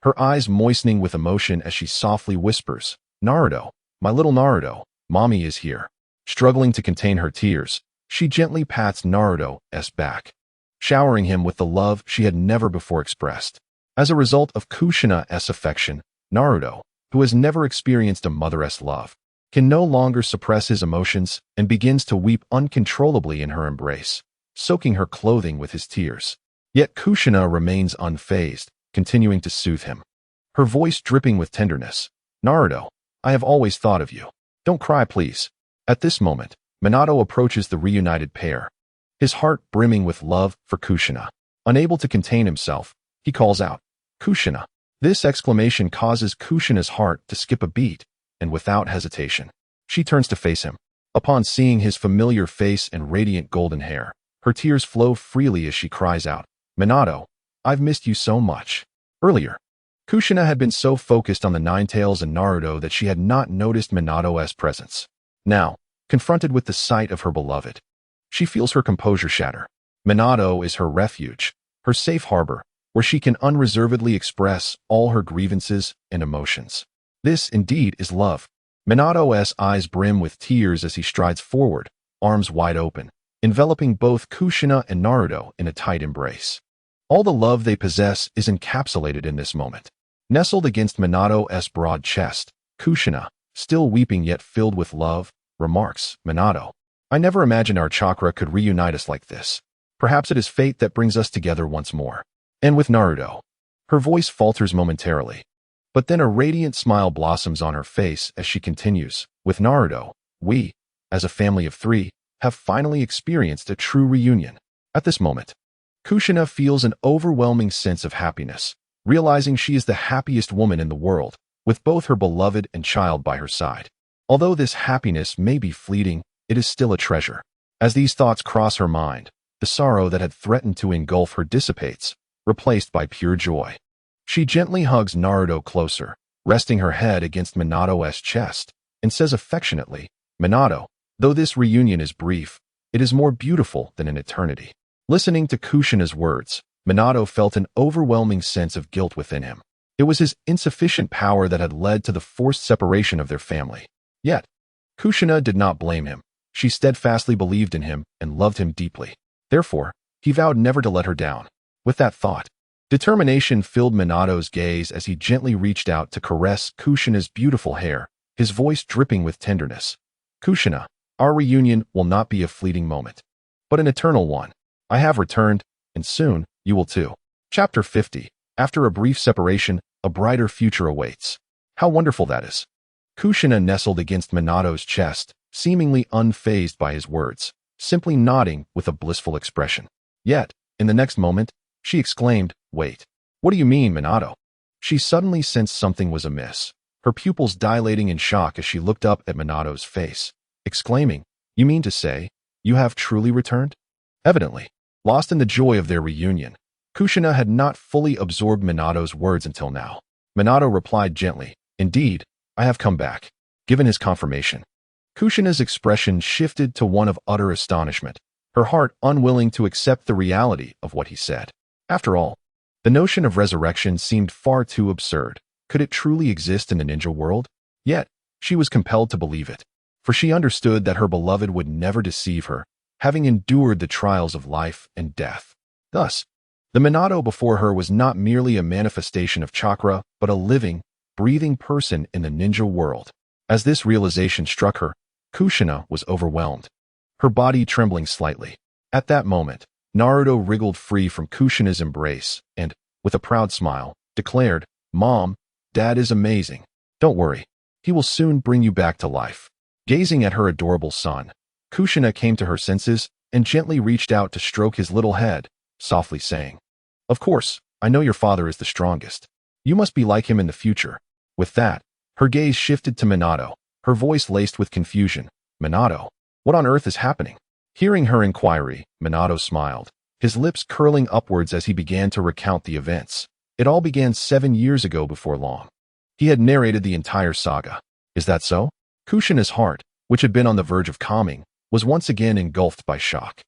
her eyes moistening with emotion as she softly whispers, "Naruto, my little Naruto, mommy is here." Struggling to contain her tears, she gently pats Naruto's back, showering him with the love she had never before expressed. As a result of Kushina's affection, Naruto, who has never experienced a mother's love, can no longer suppress his emotions and begins to weep uncontrollably in her embrace, soaking her clothing with his tears. Yet Kushina remains unfazed, continuing to soothe him, her voice dripping with tenderness. "Naruto, I have always thought of you. Don't cry, please." At this moment, Minato approaches the reunited pair, his heart brimming with love for Kushina. Unable to contain himself, he calls out, "Kushina." This exclamation causes Kushina's heart to skip a beat, and without hesitation, she turns to face him. Upon seeing his familiar face and radiant golden hair, her tears flow freely as she cries out, "Minato, I've missed you so much." Earlier, Kushina had been so focused on the Nine-Tails and Naruto that she had not noticed Minato's presence. Now, confronted with the sight of her beloved, she feels her composure shatter. Minato is her refuge, her safe harbor, where she can unreservedly express all her grievances and emotions. This indeed is love. Minato's eyes brim with tears as he strides forward, arms wide open, enveloping both Kushina and Naruto in a tight embrace. All the love they possess is encapsulated in this moment. Nestled against Minato's broad chest, Kushina, still weeping yet filled with love, remarks, "Minato, I never imagined our chakra could reunite us like this. Perhaps it is fate that brings us together once more." And with Naruto, her voice falters momentarily, but then a radiant smile blossoms on her face as she continues, "With Naruto, we, as a family of three, have finally experienced a true reunion." At this moment, Kushina feels an overwhelming sense of happiness, realizing she is the happiest woman in the world, with both her beloved and child by her side. Although this happiness may be fleeting, it is still a treasure. As these thoughts cross her mind, the sorrow that had threatened to engulf her dissipates, replaced by pure joy. She gently hugs Naruto closer, resting her head against Minato's chest, and says affectionately, "Minato, though this reunion is brief, it is more beautiful than an eternity." Listening to Kushina's words, Minato felt an overwhelming sense of guilt within him. It was his insufficient power that had led to the forced separation of their family. Yet, Kushina did not blame him. She steadfastly believed in him and loved him deeply. Therefore, he vowed never to let her down. With that thought, Determination filled Minato's gaze as he gently reached out to caress Kushina's beautiful hair, his voice dripping with tenderness. Kushina, our reunion will not be a fleeting moment, but an eternal one. I have returned, and soon, you will too. Chapter 50. After a brief separation, a brighter future awaits. How wonderful that is. Kushina nestled against Minato's chest, seemingly unfazed by his words, simply nodding with a blissful expression. Yet, in the next moment, she exclaimed, "Wait. What do you mean, Minato?" She suddenly sensed something was amiss, her pupils dilating in shock as she looked up at Minato's face, exclaiming, "You mean to say, you have truly returned?" Evidently, lost in the joy of their reunion, Kushina had not fully absorbed Minato's words until now. Minato replied gently, "Indeed, I have come back." Given his confirmation, Kushina's expression shifted to one of utter astonishment, her heart unwilling to accept the reality of what he said. After all, the notion of resurrection seemed far too absurd. Could it truly exist in the ninja world? Yet, she was compelled to believe it, for she understood that her beloved would never deceive her, having endured the trials of life and death. Thus, the Minato before her was not merely a manifestation of chakra, but a living, breathing person in the ninja world. As this realization struck her, Kushina was overwhelmed, her body trembling slightly. At that moment, Naruto wriggled free from Kushina's embrace and, with a proud smile, declared, "Mom, Dad is amazing. Don't worry, he will soon bring you back to life." Gazing at her adorable son, Kushina came to her senses and gently reached out to stroke his little head, softly saying, "Of course, I know your father is the strongest. You must be like him in the future." With that, her gaze shifted to Minato, her voice laced with confusion. "Minato, what on earth is happening?" Hearing her inquiry, Minato smiled, his lips curling upwards as he began to recount the events. It all began 7 years ago before long. He had narrated the entire saga. Is that so? Kushina's heart, which had been on the verge of calming, was once again engulfed by shock.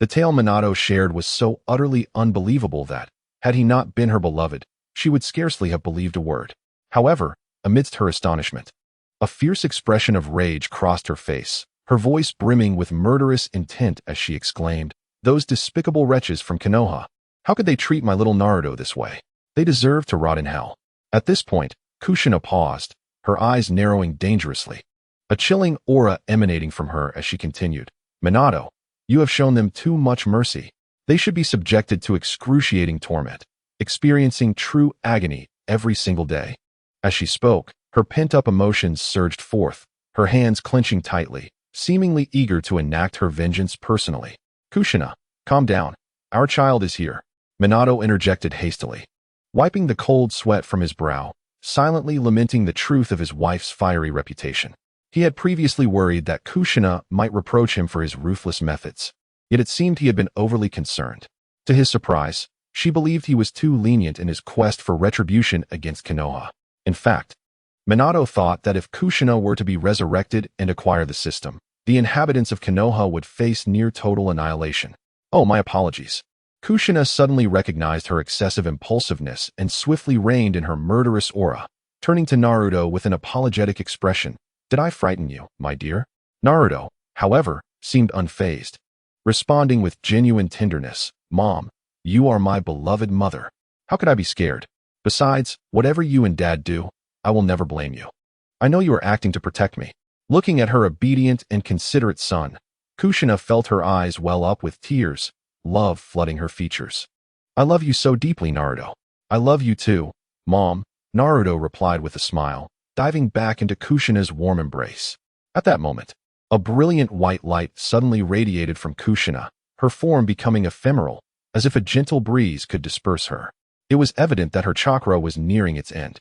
The tale Minato shared was so utterly unbelievable that, had he not been her beloved, she would scarcely have believed a word. However, amidst her astonishment, a fierce expression of rage crossed her face, her voice brimming with murderous intent as she exclaimed, "Those despicable wretches from Konoha! How could they treat my little Naruto this way? They deserve to rot in hell." At this point, Kushina paused, her eyes narrowing dangerously, a chilling aura emanating from her as she continued, "Minato, you have shown them too much mercy. They should be subjected to excruciating torment, experiencing true agony every single day." As she spoke, her pent-up emotions surged forth, her hands clenching tightly, seemingly eager to enact her vengeance personally. "Kushina, calm down. Our child is here," Minato interjected hastily, wiping the cold sweat from his brow, silently lamenting the truth of his wife's fiery reputation. He had previously worried that Kushina might reproach him for his ruthless methods, yet it seemed he had been overly concerned. To his surprise, she believed he was too lenient in his quest for retribution against Konoha. In fact, Minato thought that if Kushina were to be resurrected and acquire the system, the inhabitants of Konoha would face near total annihilation. "Oh, my apologies." Kushina suddenly recognized her excessive impulsiveness and swiftly reined in her murderous aura, turning to Naruto with an apologetic expression. "Did I frighten you, my dear?" Naruto, however, seemed unfazed, responding with genuine tenderness, "Mom, you are my beloved mother. How could I be scared? Besides, whatever you and Dad do, I will never blame you. I know you are acting to protect me." Looking at her obedient and considerate son, Kushina felt her eyes well up with tears, love flooding her features. "I love you so deeply, Naruto." "I love you too, Mom," Naruto replied with a smile, diving back into Kushina's warm embrace. At that moment, a brilliant white light suddenly radiated from Kushina, her form becoming ephemeral, as if a gentle breeze could disperse her. It was evident that her chakra was nearing its end.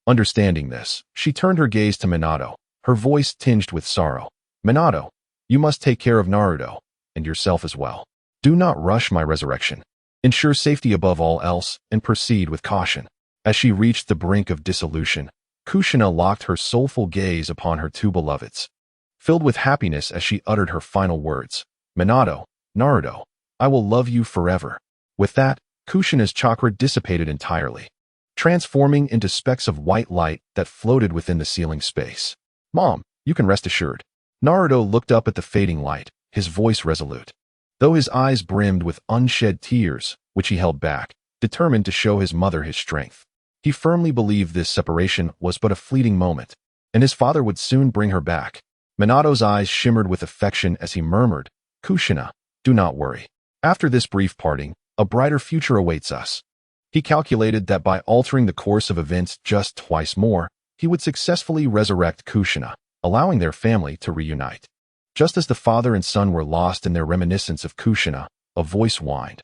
Understanding this, she turned her gaze to Minato, her voice tinged with sorrow. "Minato, you must take care of Naruto, and yourself as well. Do not rush my resurrection. Ensure safety above all else, and proceed with caution." As she reached the brink of dissolution, Kushina locked her soulful gaze upon her two beloveds, filled with happiness as she uttered her final words. "Minato, Naruto, I will love you forever." With that, Kushina's chakra dissipated entirely, transforming into specks of white light that floated within the ceiling space. "Mom, you can rest assured." Naruto looked up at the fading light, his voice resolute. Though his eyes brimmed with unshed tears, which he held back, determined to show his mother his strength. He firmly believed this separation was but a fleeting moment, and his father would soon bring her back. Minato's eyes shimmered with affection as he murmured, "Kushina, do not worry. After this brief parting, a brighter future awaits us." He calculated that by altering the course of events just twice more, he would successfully resurrect Kushina, allowing their family to reunite. Just as the father and son were lost in their reminiscence of Kushina, a voice whined,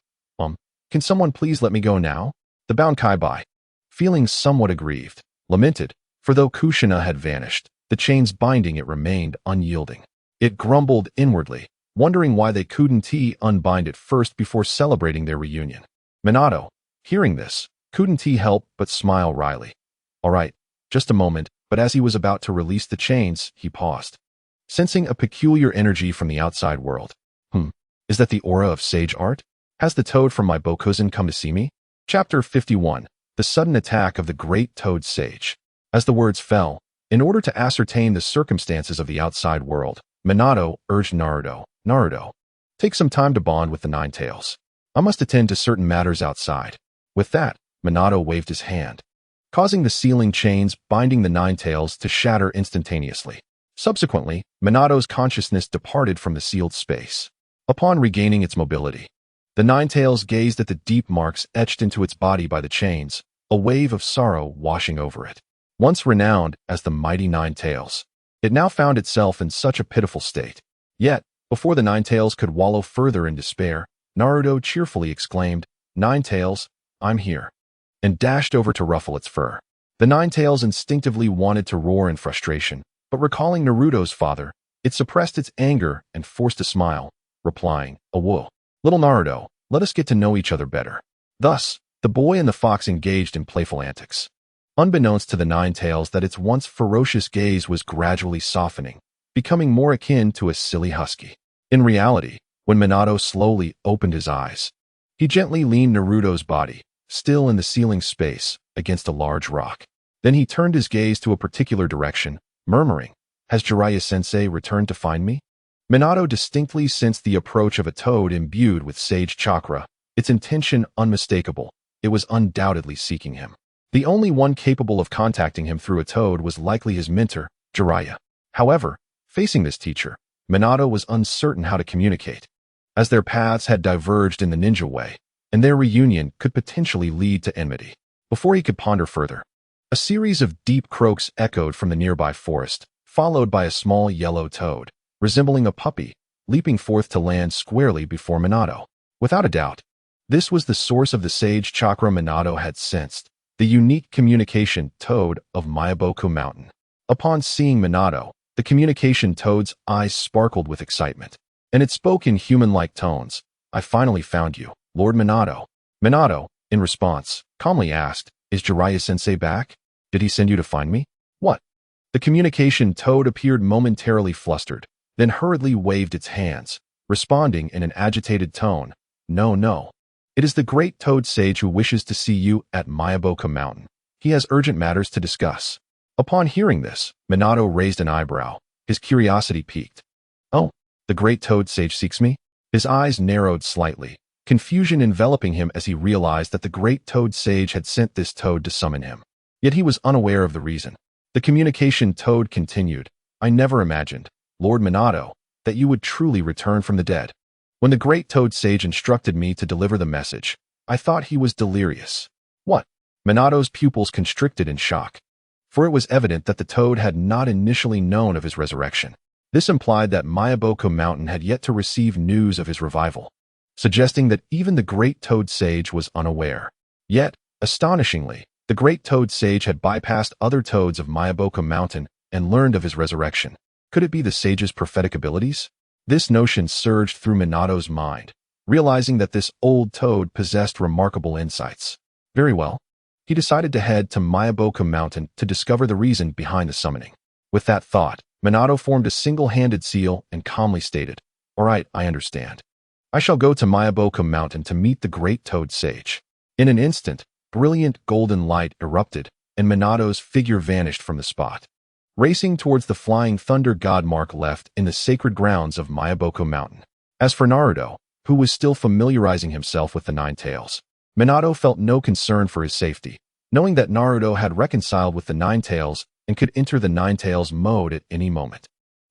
"Can someone please let me go now?" The bound Kaibai, feeling somewhat aggrieved, lamented, for though Kushina had vanished, the chains binding it remained unyielding. It grumbled inwardly, wondering why they couldn't unbind it first before celebrating their reunion. Minato, hearing this, couldn't help but smile wryly. "All right, just a moment," but as he was about to release the chains, he paused, sensing a peculiar energy from the outside world. Is that the aura of sage art? Has the toad from my Bokuzen come to see me? Chapter 51. The Sudden Attack of the Great Toad Sage. As the words fell, in order to ascertain the circumstances of the outside world, Minato urged Naruto, take some time to bond with the Nine Tails. I must attend to certain matters outside. With that, Minato waved his hand, causing the sealing chains binding the Nine Tails to shatter instantaneously. Subsequently, Minato's consciousness departed from the sealed space. Upon regaining its mobility, the Nine Tails gazed at the deep marks etched into its body by the chains, a wave of sorrow washing over it. Once renowned as the mighty Nine Tails, it now found itself in such a pitiful state. Yet, before the Nine Tails could wallow further in despair, Naruto cheerfully exclaimed, "Nine Tails, I'm here," and dashed over to ruffle its fur. The Nine Tails instinctively wanted to roar in frustration, but recalling Naruto's father, it suppressed its anger and forced a smile, replying, "Awoo. Little Naruto, let us get to know each other better." Thus, the boy and the fox engaged in playful antics. Unbeknownst to the Nine Tails that its once ferocious gaze was gradually softening, becoming more akin to a silly husky. In reality, when Minato slowly opened his eyes, he gently leaned Naruto's body, still in the sealing space, against a large rock. Then he turned his gaze to a particular direction, murmuring, "Has Jiraiya-sensei returned to find me?" Minato distinctly sensed the approach of a toad imbued with sage chakra, its intention unmistakable. It was undoubtedly seeking him. The only one capable of contacting him through a toad was likely his mentor, Jiraiya. However, facing this teacher, Minato was uncertain how to communicate, as their paths had diverged in the ninja way, and their reunion could potentially lead to enmity. Before he could ponder further, a series of deep croaks echoed from the nearby forest, followed by a small yellow toad, resembling a puppy, leaping forth to land squarely before Minato. Without a doubt, this was the source of the sage chakra Minato had sensed, the unique communication toad of Myaboku Mountain. Upon seeing Minato, the communication toad's eyes sparkled with excitement, and it spoke in human-like tones. "I finally found you, Lord Minato." Minato, in response, calmly asked, "Is Jiraiya-sensei back? Did he send you to find me?" "What?" The communication toad appeared momentarily flustered, then hurriedly waved its hands, responding in an agitated tone, No. It is the great toad sage who wishes to see you at Myaboku Mountain. He has urgent matters to discuss." Upon hearing this, Minato raised an eyebrow, his curiosity piqued. "Oh, the great toad sage seeks me?" His eyes narrowed slightly, confusion enveloping him as he realized that the great toad sage had sent this toad to summon him. Yet he was unaware of the reason. The communication toad continued, "I never imagined, Lord Minato, that you would truly return from the dead. When the great toad sage instructed me to deliver the message, I thought he was delirious." "What?" Minato's pupils constricted in shock, for it was evident that the toad had not initially known of his resurrection. This implied that Myaboku Mountain had yet to receive news of his revival, suggesting that even the great toad sage was unaware. Yet, astonishingly, the great toad sage had bypassed other toads of Myaboku Mountain and learned of his resurrection. Could it be the sage's prophetic abilities? This notion surged through Minato's mind, realizing that this old toad possessed remarkable insights. Very well. He decided to head to Myaboku Mountain to discover the reason behind the summoning. With that thought, Minato formed a single-handed seal and calmly stated, "All right, I understand. I shall go to Myaboku Mountain to meet the great toad sage." In an instant, brilliant golden light erupted, and Minato's figure vanished from the spot, racing towards the flying thunder god mark left in the sacred grounds of Myaboku Mountain. As for Naruto, who was still familiarizing himself with the Nine Tails, Minato felt no concern for his safety, knowing that Naruto had reconciled with the Nine Tails and could enter the Nine Tails mode at any moment.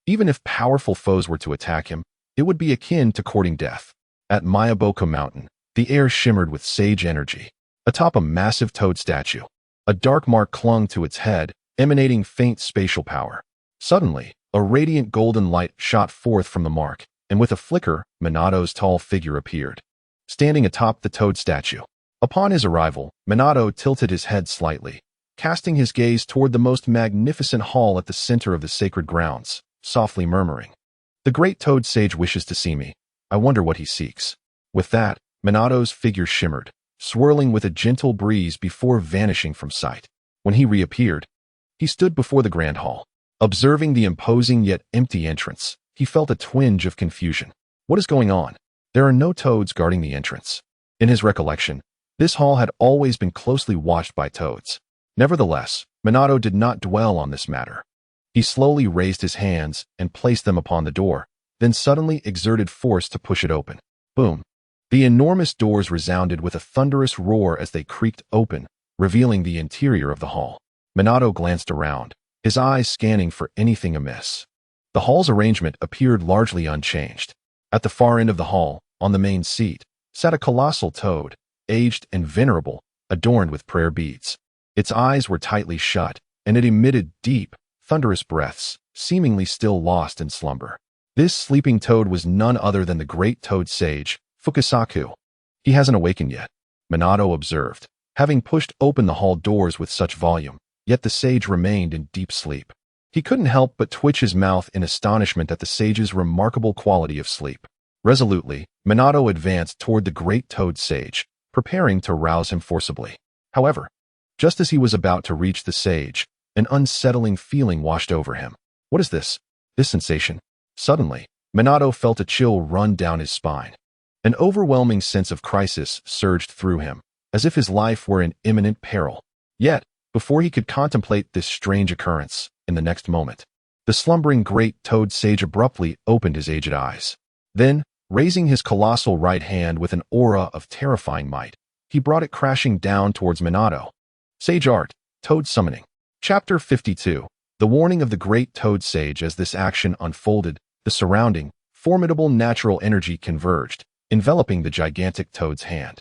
Even if powerful foes were to attack him, it would be akin to courting death. At Mayaboku Mountain, the air shimmered with sage energy. Atop a massive toad statue, a dark mark clung to its head, emanating faint spatial power. Suddenly, a radiant golden light shot forth from the mark, and with a flicker, Minato's tall figure appeared, standing atop the toad statue. Upon his arrival, Minato tilted his head slightly, casting his gaze toward the most magnificent hall at the center of the sacred grounds, softly murmuring, "The great toad sage wishes to see me. I wonder what he seeks." With that, Minato's figure shimmered, swirling with a gentle breeze before vanishing from sight. When he reappeared, he stood before the grand hall. Observing the imposing yet empty entrance, he felt a twinge of confusion. What is going on? There are no toads guarding the entrance. In his recollection, this hall had always been closely watched by toads. Nevertheless, Minato did not dwell on this matter. He slowly raised his hands and placed them upon the door, then suddenly exerted force to push it open. Boom! The enormous doors resounded with a thunderous roar as they creaked open, revealing the interior of the hall. Minato glanced around, his eyes scanning for anything amiss. The hall's arrangement appeared largely unchanged. At the far end of the hall, on the main seat, sat a colossal toad, aged and venerable, adorned with prayer beads. Its eyes were tightly shut, and it emitted deep, thunderous breaths, seemingly still lost in slumber. This sleeping toad was none other than the great toad sage, Fukasaku. "He hasn't awakened yet," Minato observed, having pushed open the hall doors with such volume, yet the sage remained in deep sleep. He couldn't help but twitch his mouth in astonishment at the sage's remarkable quality of sleep. Resolutely, Minato advanced toward the great toad sage, preparing to rouse him forcibly. However, just as he was about to reach the sage, an unsettling feeling washed over him. What is this? This sensation? Suddenly, Minato felt a chill run down his spine. An overwhelming sense of crisis surged through him, as if his life were in imminent peril. Yet, before he could contemplate this strange occurrence, in the next moment, the slumbering great toad sage abruptly opened his aged eyes. Then, raising his colossal right hand with an aura of terrifying might, he brought it crashing down towards Minato. Sage Art, Toad Summoning. Chapter 52. The warning of the great toad sage. As this action unfolded, the surrounding, formidable natural energy converged, enveloping the gigantic toad's hand,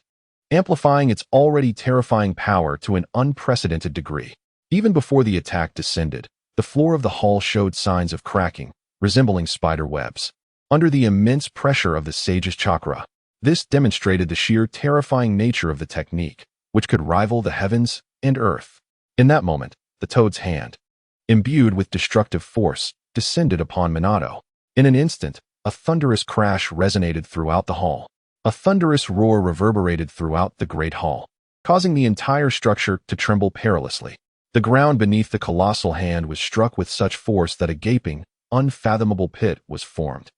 amplifying its already terrifying power to an unprecedented degree. Even before the attack descended, the floor of the hall showed signs of cracking, resembling spider webs. Under the immense pressure of the sage's chakra, this demonstrated the sheer terrifying nature of the technique, which could rival the heavens and earth. In that moment, the toad's hand, imbued with destructive force, descended upon Minato. In an instant, a thunderous crash resonated throughout the hall. A thunderous roar reverberated throughout the great hall, causing the entire structure to tremble perilously. The ground beneath the colossal hand was struck with such force that a gaping, unfathomable pit was formed,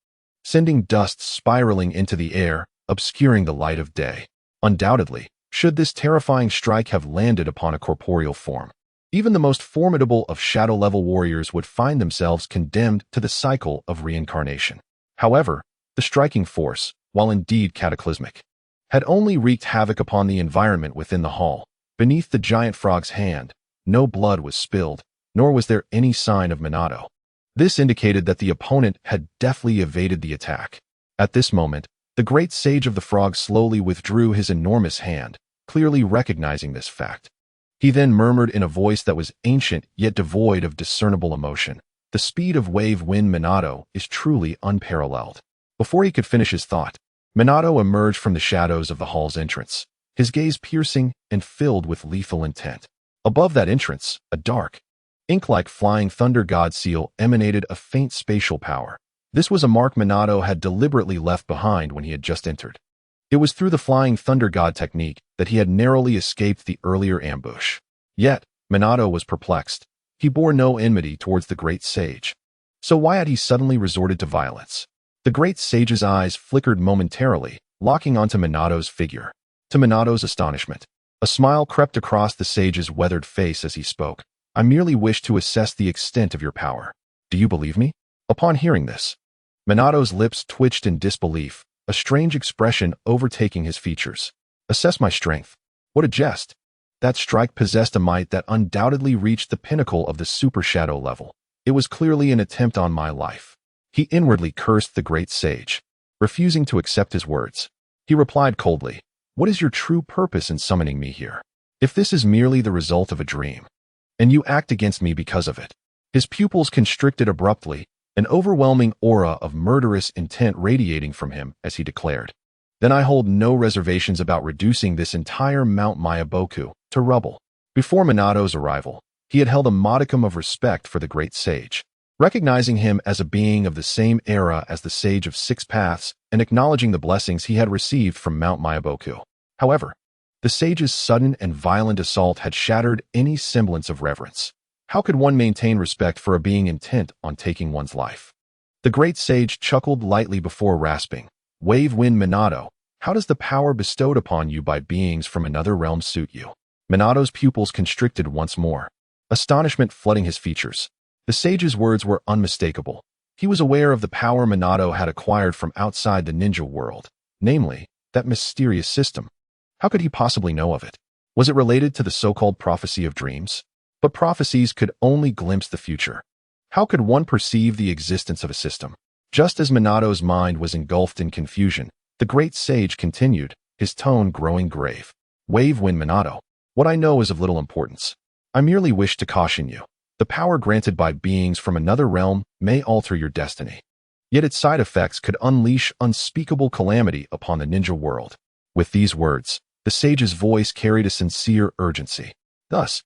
sending dust spiraling into the air, obscuring the light of day. Undoubtedly, should this terrifying strike have landed upon a corporeal form, even the most formidable of shadow-level warriors would find themselves condemned to the cycle of reincarnation. However, the striking force, while indeed cataclysmic, had only wreaked havoc upon the environment within the hall. Beneath the giant frog's hand, no blood was spilled, nor was there any sign of Minato. This indicated that the opponent had deftly evaded the attack. At this moment, the great sage of the frog slowly withdrew his enormous hand, clearly recognizing this fact. He then murmured in a voice that was ancient yet devoid of discernible emotion, "The speed of wave wind Minato is truly unparalleled." Before he could finish his thought, Minato emerged from the shadows of the hall's entrance, his gaze piercing and filled with lethal intent. Above that entrance, a dark, ink-like flying thunder god seal emanated a faint spatial power. This was a mark Minato had deliberately left behind when he had just entered. It was through the flying thunder god technique that he had narrowly escaped the earlier ambush. Yet, Minato was perplexed. He bore no enmity towards the great sage. So why had he suddenly resorted to violence? The great sage's eyes flickered momentarily, locking onto Minato's figure. To Minato's astonishment, a smile crept across the sage's weathered face as he spoke. "I merely wish to assess the extent of your power. Do you believe me?" Upon hearing this, Minato's lips twitched in disbelief, a strange expression overtaking his features. Assess my strength. What a jest. That strike possessed a might that undoubtedly reached the pinnacle of the super shadow level. It was clearly an attempt on my life. He inwardly cursed the great sage, refusing to accept his words. He replied coldly, "What is your true purpose in summoning me here? If this is merely the result of a dream, and you act against me because of it." His pupils constricted abruptly, an overwhelming aura of murderous intent radiating from him as he declared, "Then I hold no reservations about reducing this entire Mount Mayaboku to rubble." Before Minato's arrival, he had held a modicum of respect for the great sage, recognizing him as a being of the same era as the Sage of Six Paths and acknowledging the blessings he had received from Mount Mayaboku. However, the sage's sudden and violent assault had shattered any semblance of reverence. How could one maintain respect for a being intent on taking one's life? The great sage chuckled lightly before rasping, "Wave Wind Minato, how does the power bestowed upon you by beings from another realm suit you?" Minato's pupils constricted once more, astonishment flooding his features. The sage's words were unmistakable. He was aware of the power Minato had acquired from outside the ninja world, namely, that mysterious system. How could he possibly know of it? Was it related to the so-called prophecy of dreams? But prophecies could only glimpse the future. How could one perceive the existence of a system? Just as Minato's mind was engulfed in confusion, the great sage continued, his tone growing grave. "Wave Wind Minato, what I know is of little importance. I merely wish to caution you. The power granted by beings from another realm may alter your destiny. Yet its side effects could unleash unspeakable calamity upon the ninja world." With these words, the sage's voice carried a sincere urgency. "Thus,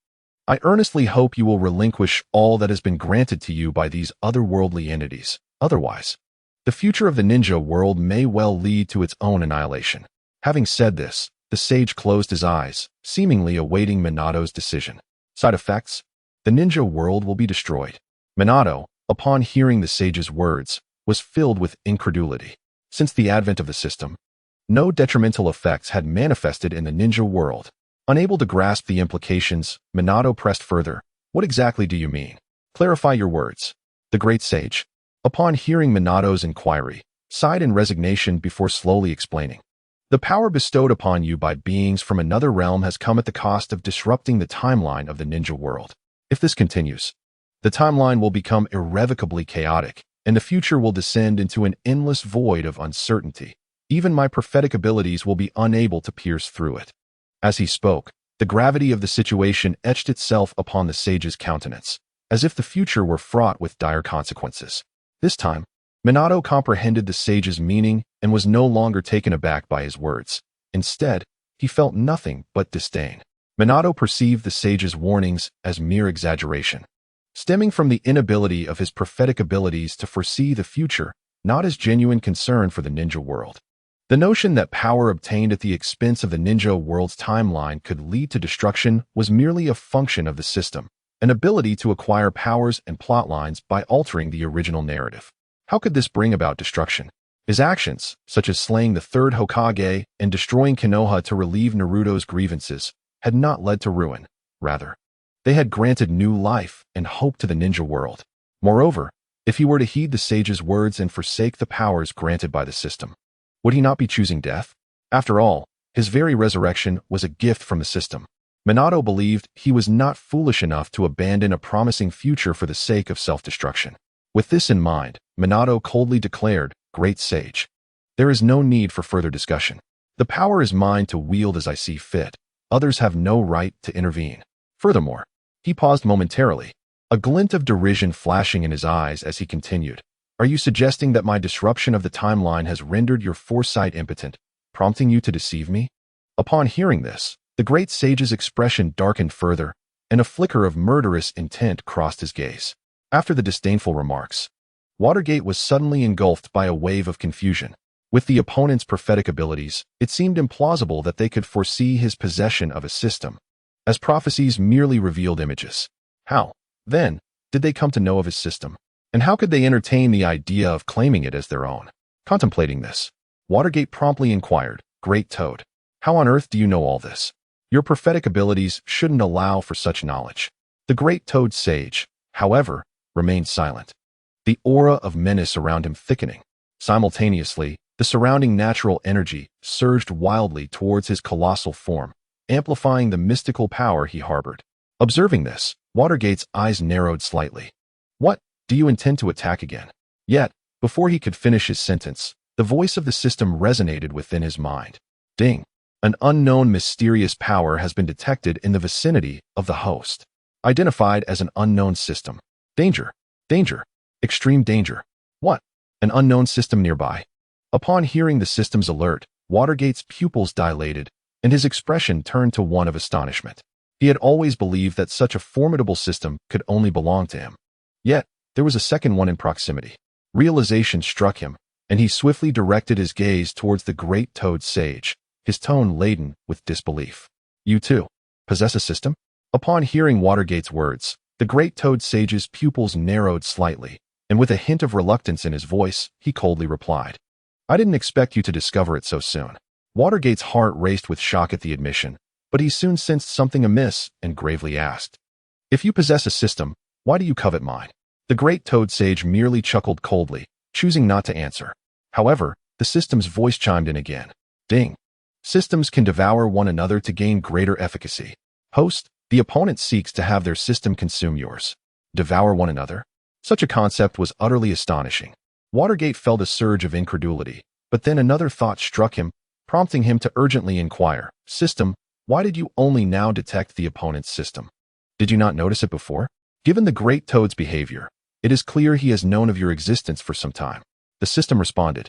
I earnestly hope you will relinquish all that has been granted to you by these otherworldly entities. Otherwise, the future of the ninja world may well lead to its own annihilation." Having said this, the sage closed his eyes, seemingly awaiting Minato's decision. Side effects? The ninja world will be destroyed. Minato, upon hearing the sage's words, was filled with incredulity. Since the advent of the system, no detrimental effects had manifested in the ninja world. Unable to grasp the implications, Minato pressed further. "What exactly do you mean? Clarify your words." The great sage, upon hearing Minato's inquiry, sighed in resignation before slowly explaining. "The power bestowed upon you by beings from another realm has come at the cost of disrupting the timeline of the ninja world. If this continues, the timeline will become irrevocably chaotic, and the future will descend into an endless void of uncertainty. Even my prophetic abilities will be unable to pierce through it." As he spoke, the gravity of the situation etched itself upon the sage's countenance, as if the future were fraught with dire consequences. This time, Minato comprehended the sage's meaning and was no longer taken aback by his words. Instead, he felt nothing but disdain. Minato perceived the sage's warnings as mere exaggeration, stemming from the inability of his prophetic abilities to foresee the future, not as genuine concern for the ninja world. The notion that power obtained at the expense of the ninja world's timeline could lead to destruction was merely a function of the system, an ability to acquire powers and plot lines by altering the original narrative. How could this bring about destruction? His actions, such as slaying the third Hokage and destroying Konoha to relieve Naruto's grievances, had not led to ruin. Rather, they had granted new life and hope to the ninja world. Moreover, if he were to heed the sage's words and forsake the powers granted by the system, would he not be choosing death? After all, his very resurrection was a gift from the system. Minato believed he was not foolish enough to abandon a promising future for the sake of self-destruction. With this in mind, Minato coldly declared, "Great sage, there is no need for further discussion. The power is mine to wield as I see fit. Others have no right to intervene." Furthermore, he paused momentarily, a glint of derision flashing in his eyes as he continued. "Are you suggesting that my disruption of the timeline has rendered your foresight impotent, prompting you to deceive me?" Upon hearing this, the great sage's expression darkened further, and a flicker of murderous intent crossed his gaze. After the disdainful remarks, Watergate was suddenly engulfed by a wave of confusion. With the opponent's prophetic abilities, it seemed implausible that they could foresee his possession of a system, as prophecies merely revealed images. How, then, did they come to know of his system? And how could they entertain the idea of claiming it as their own? Contemplating this, Watergate promptly inquired, "Great Toad, how on earth do you know all this? Your prophetic abilities shouldn't allow for such knowledge." The great Toad sage, however, remained silent, the aura of menace around him thickening. Simultaneously, The surrounding natural energy surged wildly towards his colossal form, amplifying the mystical power he harbored. Observing this, Watergate's eyes narrowed slightly. What? Do you intend to attack again? Yet, before he could finish his sentence, the voice of the system resonated within his mind. Ding! An unknown mysterious power has been detected in the vicinity of the host. Identified as an unknown system. Danger! Danger! Extreme danger! What? An unknown system nearby? Upon hearing the system's alert, Watergate's pupils dilated, and his expression turned to one of astonishment. He had always believed that such a formidable system could only belong to him. Yet, there was a second one in proximity. Realization struck him, and he swiftly directed his gaze towards the great toad sage, his tone laden with disbelief. You too possess a system? Upon hearing Watergate's words, the great toad sage's pupils narrowed slightly, and with a hint of reluctance in his voice, he coldly replied, I didn't expect you to discover it so soon. Watergate's heart raced with shock at the admission, but he soon sensed something amiss and gravely asked, If you possess a system, why do you covet mine? The great toad sage merely chuckled coldly, choosing not to answer. However, the system's voice chimed in again. Ding! Systems can devour one another to gain greater efficacy. Host, the opponent seeks to have their system consume yours. Devour one another? Such a concept was utterly astonishing. Watergate felt a surge of incredulity, but then another thought struck him, prompting him to urgently inquire, System, why did you only now detect the opponent's system? Did you not notice it before? Given the great toad's behavior, it is clear he has known of your existence for some time. The system responded,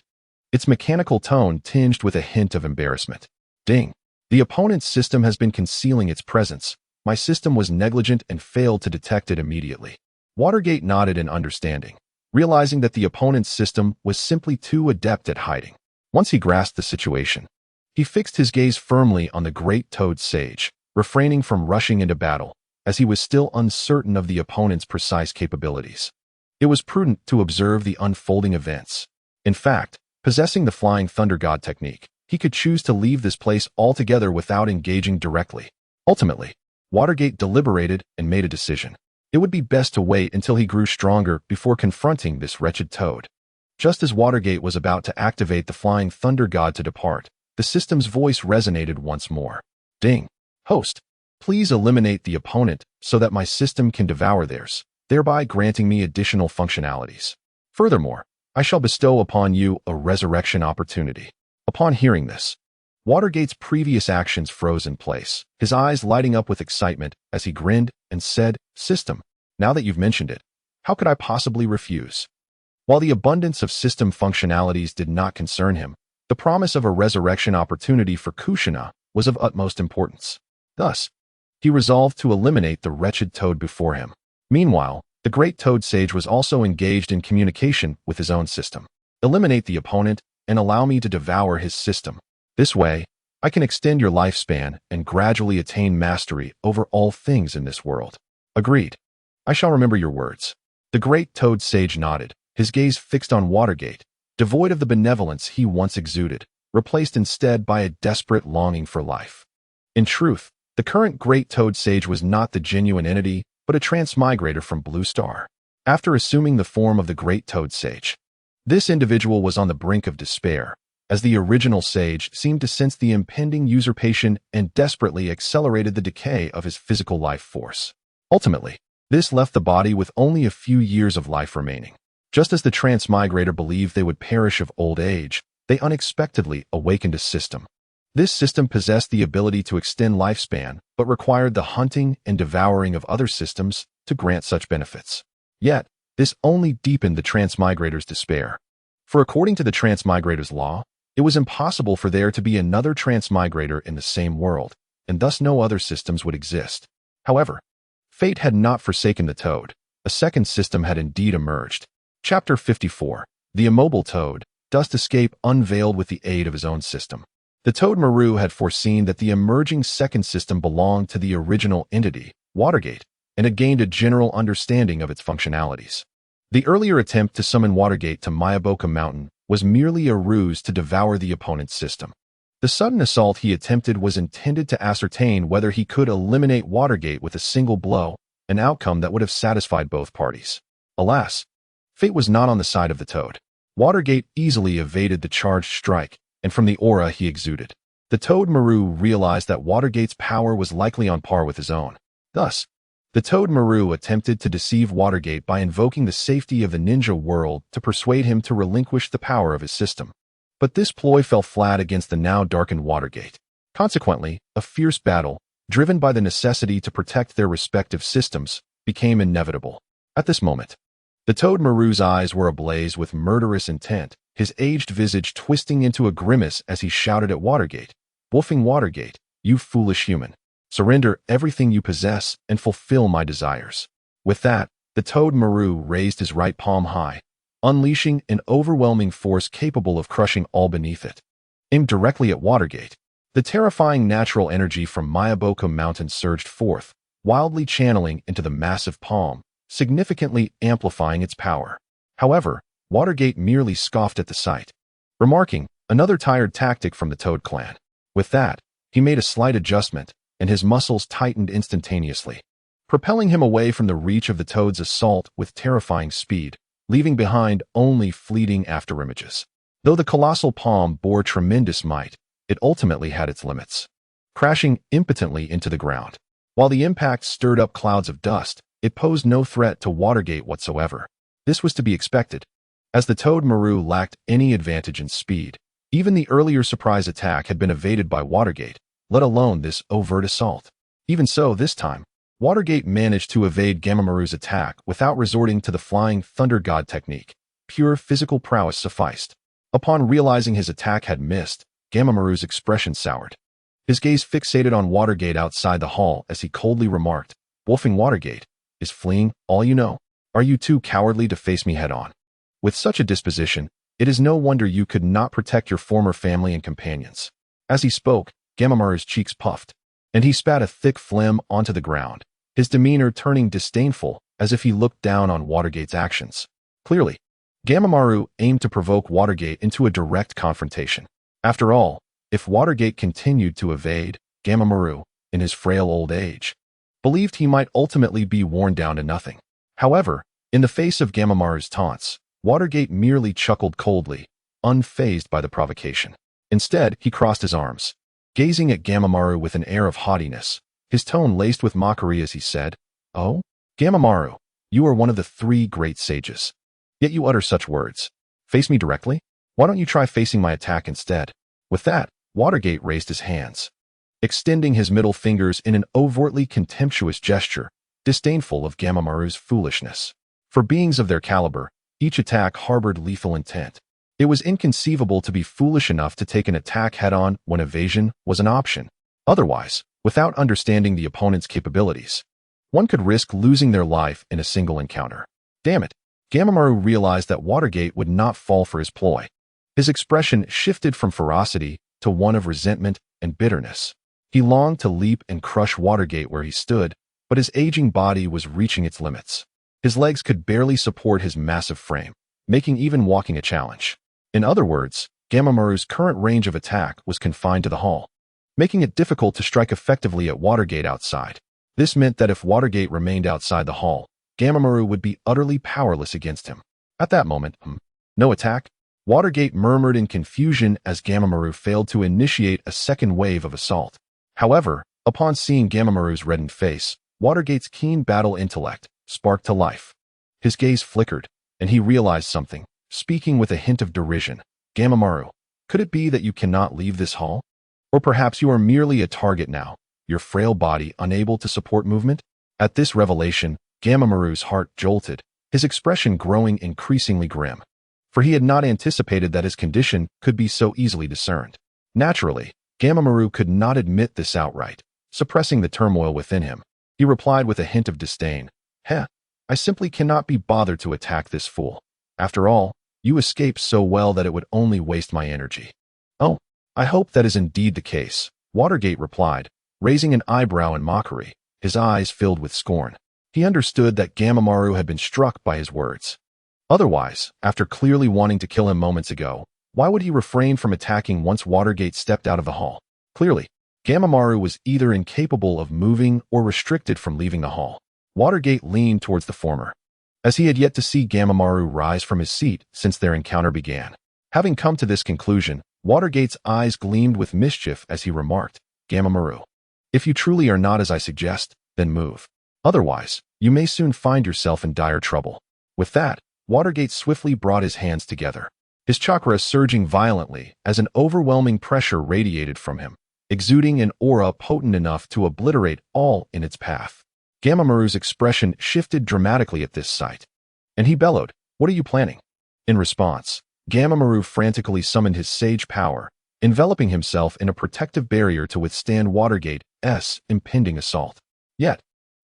its mechanical tone tinged with a hint of embarrassment. Ding! The opponent's system has been concealing its presence. My system was negligent and failed to detect it immediately. Watergate nodded in understanding, realizing that the opponent's system was simply too adept at hiding. Once he grasped the situation, he fixed his gaze firmly on the great toad sage, refraining from rushing into battle, as he was still uncertain of the opponent's precise capabilities. It was prudent to observe the unfolding events. In fact, possessing the Flying Thunder God technique, he could choose to leave this place altogether without engaging directly. Ultimately, Watergate deliberated and made a decision. It would be best to wait until he grew stronger before confronting this wretched toad. Just as Watergate was about to activate the Flying Thunder God to depart, the system's voice resonated once more. Ding! Host, please eliminate the opponent so that my system can devour theirs, thereby granting me additional functionalities. Furthermore, I shall bestow upon you a resurrection opportunity. Upon hearing this, Watergate's previous actions froze in place, his eyes lighting up with excitement as he grinned and said, System, now that you've mentioned it, how could I possibly refuse? While the abundance of system functionalities did not concern him, the promise of a resurrection opportunity for Kushina was of utmost importance. Thus, he resolved to eliminate the wretched toad before him. Meanwhile, the great toad sage was also engaged in communication with his own system. Eliminate the opponent and allow me to devour his system. This way, I can extend your lifespan and gradually attain mastery over all things in this world. Agreed. I shall remember your words. The great toad sage nodded, his gaze fixed on Watergate, devoid of the benevolence he once exuded, replaced instead by a desperate longing for life. In truth, the current great toad sage was not the genuine entity, but a transmigrator from Blue Star. After assuming the form of the great toad sage, this individual was on the brink of despair, as the original sage seemed to sense the impending usurpation and desperately accelerated the decay of his physical life force. Ultimately, this left the body with only a few years of life remaining. Just as the transmigrator believed they would perish of old age, they unexpectedly awakened a system. This system possessed the ability to extend lifespan, but required the hunting and devouring of other systems to grant such benefits. Yet, this only deepened the transmigrator's despair. For according to the transmigrator's law, it was impossible for there to be another transmigrator in the same world, and thus no other systems would exist. However, fate had not forsaken the toad. A second system had indeed emerged. Chapter 54. The Immobile Toad, Dust Escape unveiled with the aid of his own system. The Toad Maru had foreseen that the emerging second system belonged to the original entity, Watergate, and had gained a general understanding of its functionalities. The earlier attempt to summon Watergate to Mayaboka Mountain was merely a ruse to devour the opponent's system. The sudden assault he attempted was intended to ascertain whether he could eliminate Watergate with a single blow, an outcome that would have satisfied both parties. Alas, fate was not on the side of the toad. Watergate easily evaded the charged strike, and from the aura he exuded, the Toad Maru realized that Watergate's power was likely on par with his own. Thus, the Toad Maru attempted to deceive Watergate by invoking the safety of the ninja world to persuade him to relinquish the power of his system. But this ploy fell flat against the now darkened Watergate. Consequently, a fierce battle, driven by the necessity to protect their respective systems, became inevitable. At this moment, the Toad Maru's eyes were ablaze with murderous intent, his aged visage twisting into a grimace as he shouted at Watergate, "Wolfing Watergate, you foolish human. Surrender everything you possess and fulfill my desires." With that, the Toad Maru raised his right palm high, unleashing an overwhelming force capable of crushing all beneath it. Aimed directly at Watergate, the terrifying natural energy from Mayaboko Mountain surged forth, wildly channeling into the massive palm, significantly amplifying its power. However, Watergate merely scoffed at the sight, remarking, "Another tired tactic from the Toad clan." With that, he made a slight adjustment, and his muscles tightened instantaneously, propelling him away from the reach of the Toad's assault with terrifying speed, leaving behind only fleeting afterimages. Though the colossal palm bore tremendous might, it ultimately had its limits, crashing impotently into the ground. While the impact stirred up clouds of dust, it posed no threat to Watergate whatsoever. This was to be expected, as the Toad Maru lacked any advantage in speed. Even the earlier surprise attack had been evaded by Watergate, let alone this overt assault. Even so, this time, Watergate managed to evade Gamamaru's attack without resorting to the flying thunder god technique. Pure physical prowess sufficed. Upon realizing his attack had missed, Gamamaru's expression soured. His gaze fixated on Watergate outside the hall as he coldly remarked, "Wolfing Watergate, is fleeing all you know? Are you too cowardly to face me head-on? With such a disposition, it is no wonder you could not protect your former family and companions." As he spoke, Gamamaru's cheeks puffed, and he spat a thick phlegm onto the ground, his demeanor turning disdainful as if he looked down on Watergate's actions. Clearly, Gamamaru aimed to provoke Watergate into a direct confrontation. After all, if Watergate continued to evade, Gamamaru, in his frail old age, believed he might ultimately be worn down to nothing. However, in the face of Gamamaru's taunts, Watergate merely chuckled coldly, unfazed by the provocation. Instead, he crossed his arms, gazing at Gamamaru with an air of haughtiness, his tone laced with mockery as he said, "Oh, Gamamaru, you are one of the 3 great sages. Yet you utter such words. Face me directly? Why don't you try facing my attack instead?" With that, Watergate raised his hands, extending his middle fingers in an overtly contemptuous gesture, disdainful of Gamamaru's foolishness. For beings of their caliber, each attack harbored lethal intent. It was inconceivable to be foolish enough to take an attack head-on when evasion was an option. Otherwise, without understanding the opponent's capabilities, one could risk losing their life in a single encounter. Damn it, Gamamaru realized that Watergate would not fall for his ploy. His expression shifted from ferocity to one of resentment and bitterness. He longed to leap and crush Watergate where he stood, but his aging body was reaching its limits. His legs could barely support his massive frame, making even walking a challenge. In other words, Gamamaru's current range of attack was confined to the hall, making it difficult to strike effectively at Watergate outside. This meant that if Watergate remained outside the hall, Gamamaru would be utterly powerless against him. At that moment, no attack? Watergate murmured in confusion as Gamamaru failed to initiate a second wave of assault. However, upon seeing Gamamaru's reddened face, Watergate's keen battle intellect sparked to life. His gaze flickered, and he realized something, speaking with a hint of derision. "Gamamaru, could it be that you cannot leave this hall? Or perhaps you are merely a target now, your frail body unable to support movement?" At this revelation, Gamamaru's heart jolted, his expression growing increasingly grim, for he had not anticipated that his condition could be so easily discerned. Naturally, Gamamaru could not admit this outright, suppressing the turmoil within him. He replied with a hint of disdain, "Heh, I simply cannot be bothered to attack this fool. After all, you escaped so well that it would only waste my energy." "Oh, I hope that is indeed the case," Watergate replied, raising an eyebrow in mockery, his eyes filled with scorn. He understood that Gamamaru had been struck by his words. Otherwise, after clearly wanting to kill him moments ago, why would he refrain from attacking once Watergate stepped out of the hall? Clearly, Gamamaru was either incapable of moving or restricted from leaving the hall. Watergate leaned towards the former, as he had yet to see Gamamaru rise from his seat since their encounter began. Having come to this conclusion, Watergate's eyes gleamed with mischief as he remarked, "Gamamaru, if you truly are not as I suggest, then move. Otherwise, you may soon find yourself in dire trouble." With that, Watergate swiftly brought his hands together, his chakra surging violently as an overwhelming pressure radiated from him, exuding an aura potent enough to obliterate all in its path. Gamamaru's expression shifted dramatically at this sight, and he bellowed, "What are you planning?" In response, Gamamaru frantically summoned his sage power, enveloping himself in a protective barrier to withstand Watergate's impending assault. Yet,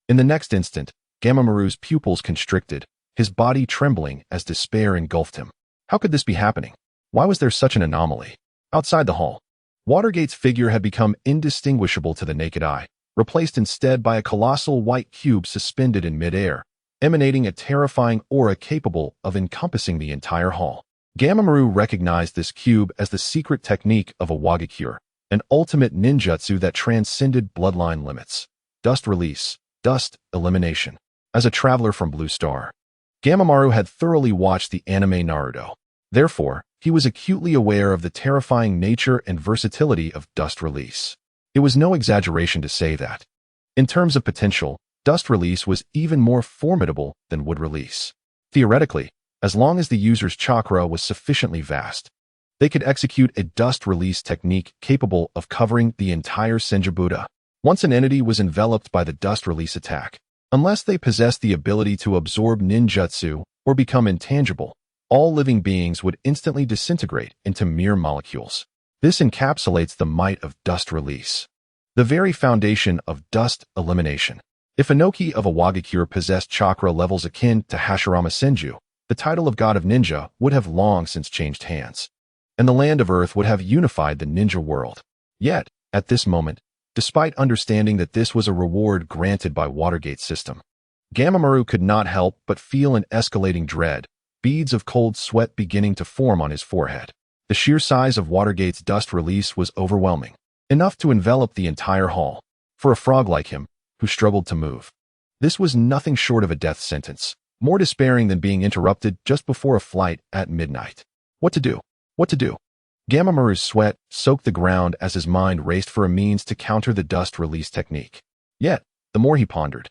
in the next instant, Gamamaru's pupils constricted, his body trembling as despair engulfed him. How could this be happening? Why was there such an anomaly? Outside the hall, Watergate's figure had become indistinguishable to the naked eye, replaced instead by a colossal white cube suspended in midair, emanating a terrifying aura capable of encompassing the entire hall. Gamamaru recognized this cube as the secret technique of a Wagakure, an ultimate ninjutsu that transcended bloodline limits. Dust release, dust elimination. As a traveler from Blue Star, Gamamaru had thoroughly watched the anime Naruto. Therefore, he was acutely aware of the terrifying nature and versatility of dust release. It was no exaggeration to say that, in terms of potential, dust release was even more formidable than wood release. Theoretically, as long as the user's chakra was sufficiently vast, they could execute a dust release technique capable of covering the entire Senjubuda. Once an entity was enveloped by the dust release attack, unless they possessed the ability to absorb ninjutsu or become intangible, all living beings would instantly disintegrate into mere molecules. This encapsulates the might of dust release, the very foundation of dust elimination. If Inoki of a Wagakure possessed chakra levels akin to Hashirama Senju, the title of God of Ninja would have long since changed hands, and the land of Earth would have unified the ninja world. Yet, at this moment, despite understanding that this was a reward granted by Watergate's system, Gamamaru could not help but feel an escalating dread, beads of cold sweat beginning to form on his forehead. The sheer size of Watergate's dust release was overwhelming, enough to envelop the entire hall. For a frog like him, who struggled to move, this was nothing short of a death sentence, more despairing than being interrupted just before a flight at midnight. What to do? What to do? Gamamaru's sweat soaked the ground as his mind raced for a means to counter the dust release technique. Yet, the more he pondered,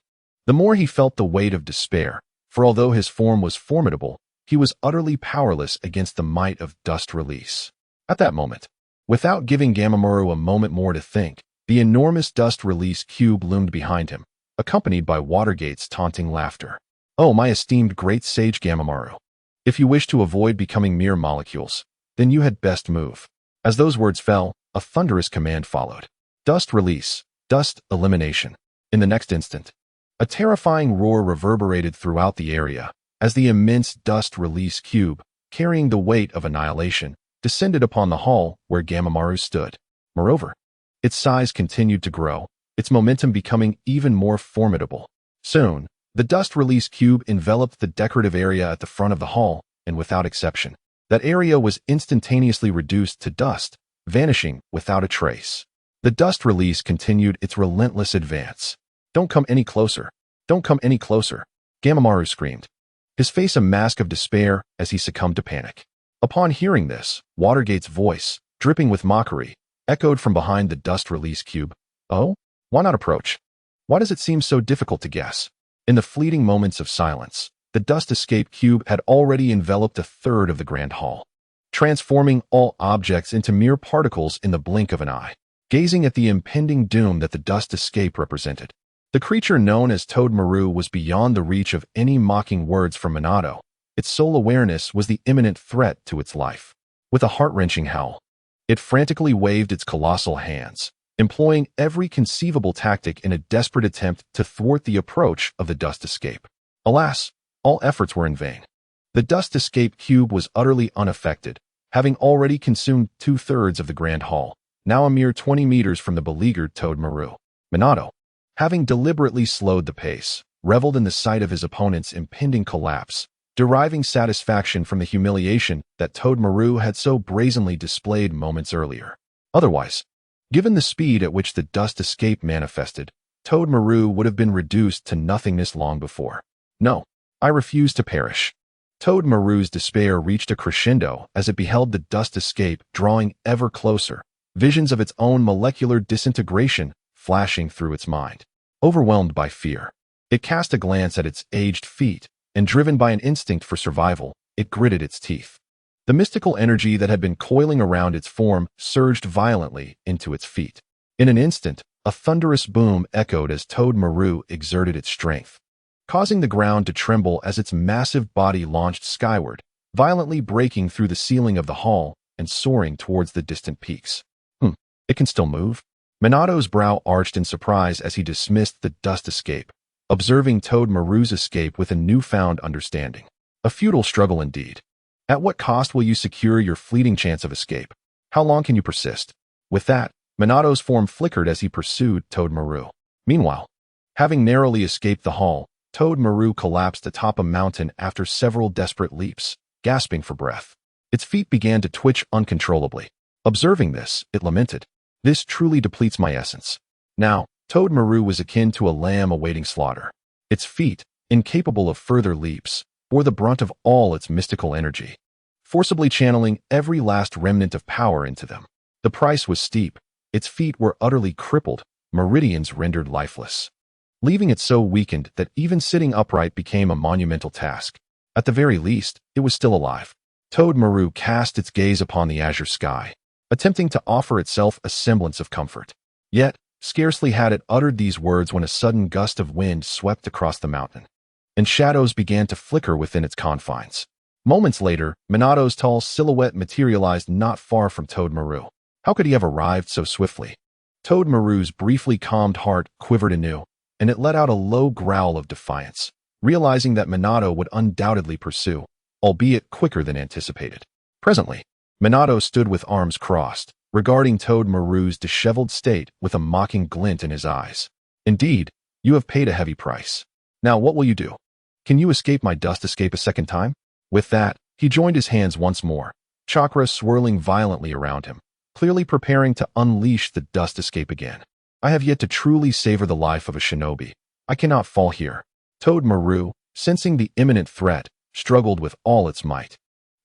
the more he felt the weight of despair, for although his form was formidable, he was utterly powerless against the might of dust release. At that moment, without giving Gamamaru a moment more to think, the enormous dust release cube loomed behind him, accompanied by Watergate's taunting laughter. "Oh, my esteemed great sage Gamamaru, if you wish to avoid becoming mere molecules, then you had best move." As those words fell, a thunderous command followed. Dust release, dust elimination. In the next instant, a terrifying roar reverberated throughout the area, as the immense dust release cube, carrying the weight of annihilation, descended upon the hall where Gamamaru stood. Moreover, its size continued to grow, its momentum becoming even more formidable. Soon, the dust release cube enveloped the decorative area at the front of the hall, and without exception, that area was instantaneously reduced to dust, vanishing without a trace. The dust release continued its relentless advance. "Don't come any closer! Don't come any closer!" Gamamaru screamed, his face a mask of despair as he succumbed to panic. Upon hearing this, Watergate's voice, dripping with mockery, echoed from behind the dust release cube. "Oh? Why not approach? Why does it seem so difficult to guess?" In the fleeting moments of silence, the dust escape cube had already enveloped a third of the grand hall, transforming all objects into mere particles in the blink of an eye. Gazing at the impending doom that the dust escape represented, the creature known as Toad Maru was beyond the reach of any mocking words from Minato. Its sole awareness was the imminent threat to its life. With a heart-wrenching howl, it frantically waved its colossal hands, employing every conceivable tactic in a desperate attempt to thwart the approach of the dust escape. Alas, all efforts were in vain. The dust escape cube was utterly unaffected, having already consumed 2/3 of the grand hall, now a mere 20 meters from the beleaguered Toad Maru. Minato, having deliberately slowed the pace, reveled in the sight of his opponent's impending collapse, deriving satisfaction from the humiliation that Toad Maru had so brazenly displayed moments earlier. Otherwise, given the speed at which the dust escape manifested, Toad Maru would have been reduced to nothingness long before. "No, I refuse to perish. Toad Maru's despair reached a crescendo as it beheld the dust escape drawing ever closer, visions of its own molecular disintegration flashing through its mind. Overwhelmed by fear, it cast a glance at its aged feet, and driven by an instinct for survival, it gritted its teeth. The mystical energy that had been coiling around its form surged violently into its feet. In an instant, a thunderous boom echoed as Toad Maru exerted its strength, causing the ground to tremble as its massive body launched skyward, violently breaking through the ceiling of the hall and soaring towards the distant peaks. It can still move? Minato's brow arched in surprise as he dismissed the dust escape, observing Toad Maru's escape with a newfound understanding. A futile struggle indeed. At what cost will you secure your fleeting chance of escape? How long can you persist? With that, Minato's form flickered as he pursued Toad Maru. Meanwhile, having narrowly escaped the hall, Toad Maru collapsed atop a mountain after several desperate leaps, gasping for breath. Its feet began to twitch uncontrollably. Observing this, it lamented, "This truly depletes my essence." Now, Toad Maru was akin to a lamb awaiting slaughter. Its feet, incapable of further leaps, bore the brunt of all its mystical energy, forcibly channeling every last remnant of power into them. The price was steep. Its feet were utterly crippled, meridians rendered lifeless, leaving it so weakened that even sitting upright became a monumental task. At the very least, it was still alive. Toad Maru cast its gaze upon the azure sky, attempting to offer itself a semblance of comfort. Yet, scarcely had it uttered these words when a sudden gust of wind swept across the mountain, and shadows began to flicker within its confines. Moments later, Minato's tall silhouette materialized not far from Toad Maru. How could he have arrived so swiftly? Toad Maru's briefly calmed heart quivered anew, and it let out a low growl of defiance, realizing that Minato would undoubtedly pursue, albeit quicker than anticipated. Presently, Minato stood with arms crossed, regarding Toad Maru's disheveled state with a mocking glint in his eyes. "Indeed, you have paid a heavy price. Now what will you do? Can you escape my dust escape a second time?" With that, he joined his hands once more, chakra swirling violently around him, clearly preparing to unleash the dust escape again. "I have yet to truly savor the life of a shinobi. I cannot fall here." Toad Maru, sensing the imminent threat, struggled with all its might.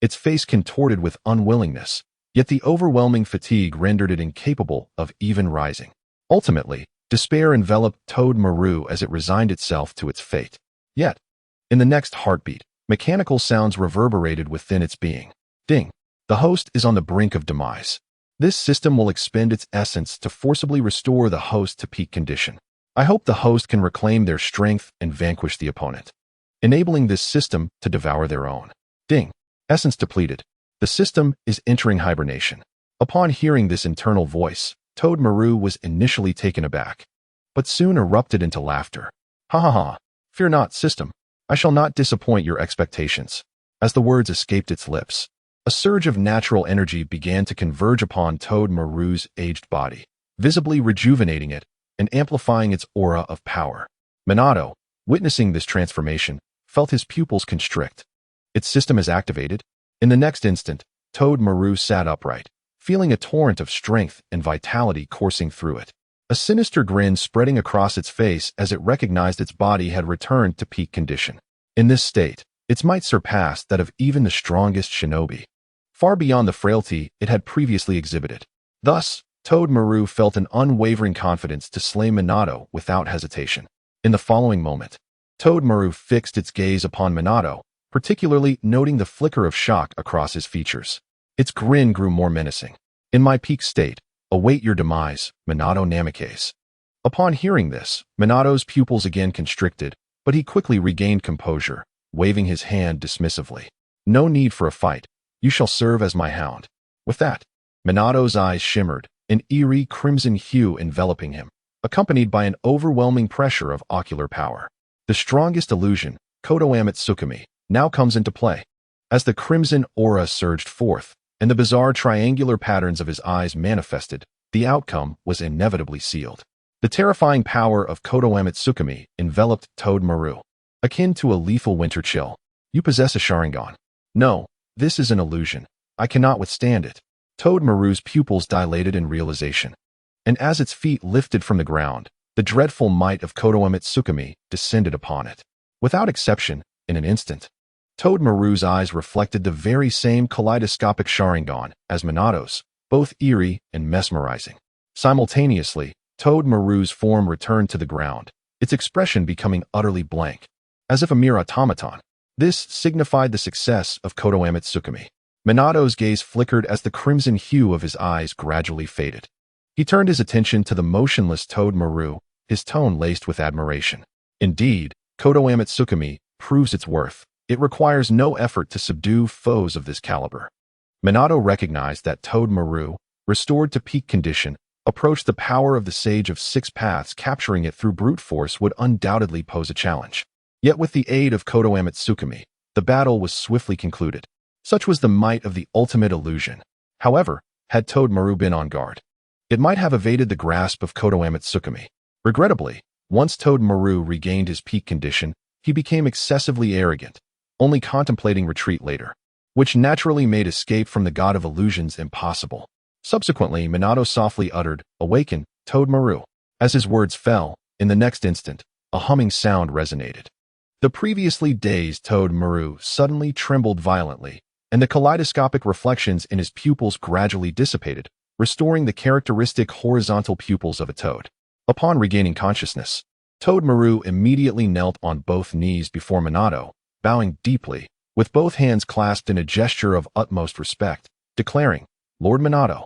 Its face contorted with unwillingness, yet the overwhelming fatigue rendered it incapable of even rising. Ultimately, despair enveloped Toad Maru as it resigned itself to its fate. Yet, in the next heartbeat, mechanical sounds reverberated within its being. Ding! The host is on the brink of demise. This system will expend its essence to forcibly restore the host to peak condition. I hope the host can reclaim their strength and vanquish the opponent, enabling this system to devour their own. Ding! Essence depleted. The system is entering hibernation. Upon hearing this internal voice, Toad Maru was initially taken aback, but soon erupted into laughter. "Ha ha ha! Fear not, system. I shall not disappoint your expectations." As the words escaped its lips, a surge of natural energy began to converge upon Toad Maru's aged body, visibly rejuvenating it and amplifying its aura of power. Minato, witnessing this transformation, felt his pupils constrict. Its system is activated. In the next instant, Toad Maru sat upright, feeling a torrent of strength and vitality coursing through it. A sinister grin spreading across its face as it recognized its body had returned to peak condition. In this state, its might surpassed that of even the strongest shinobi, far beyond the frailty it had previously exhibited. Thus, Toad Maru felt an unwavering confidence to slay Minato without hesitation. In the following moment, Toad Maru fixed its gaze upon Minato, particularly noting the flicker of shock across his features. Its grin grew more menacing. "In my peak state, await your demise, Minato Namikaze." Upon hearing this, Minato's pupils again constricted, but he quickly regained composure, waving his hand dismissively. "No need for a fight. You shall serve as my hound." With that, Minato's eyes shimmered, an eerie crimson hue enveloping him, accompanied by an overwhelming pressure of ocular power. The strongest illusion, Konoha Tsukumi, now comes into play. As the crimson aura surged forth, and the bizarre triangular patterns of his eyes manifested, the outcome was inevitably sealed. The terrifying power of Konoha Tsukumi enveloped Toad Maru, akin to a lethal winter chill. "You possess a Sharingan." "No, this is an illusion. I cannot withstand it." Toad Maru's pupils dilated in realization, and as its feet lifted from the ground, the dreadful might of Konoha Tsukumi descended upon it. Without exception, in an instant. Toad Maru's eyes reflected the very same kaleidoscopic Sharingan as Minato's, both eerie and mesmerizing. Simultaneously, Toad Maru's form returned to the ground, its expression becoming utterly blank, as if a mere automaton. This signified the success of Konoha Tsukumi. Minato's gaze flickered as the crimson hue of his eyes gradually faded. He turned his attention to the motionless Toad Maru, his tone laced with admiration. Indeed, Konoha Tsukumi proves its worth. It requires no effort to subdue foes of this caliber. Minato recognized that Toad Maru, restored to peak condition, approached the power of the Sage of Six Paths. Capturing it through brute force would undoubtedly pose a challenge. Yet with the aid of Konoha Tsukumi, the battle was swiftly concluded. Such was the might of the ultimate illusion. However, had Toad Maru been on guard, it might have evaded the grasp of Konoha Tsukumi. Regrettably, once Toad Maru regained his peak condition, he became excessively arrogant, only contemplating retreat later, which naturally made escape from the god of illusions impossible. Subsequently, Minato softly uttered, "Awaken, Toad Maru." As his words fell, in the next instant, a humming sound resonated. The previously dazed Toad Maru suddenly trembled violently, and the kaleidoscopic reflections in his pupils gradually dissipated, restoring the characteristic horizontal pupils of a toad. Upon regaining consciousness, Toad Maru immediately knelt on both knees before Minato, bowing deeply, with both hands clasped in a gesture of utmost respect, declaring, "Lord Minato,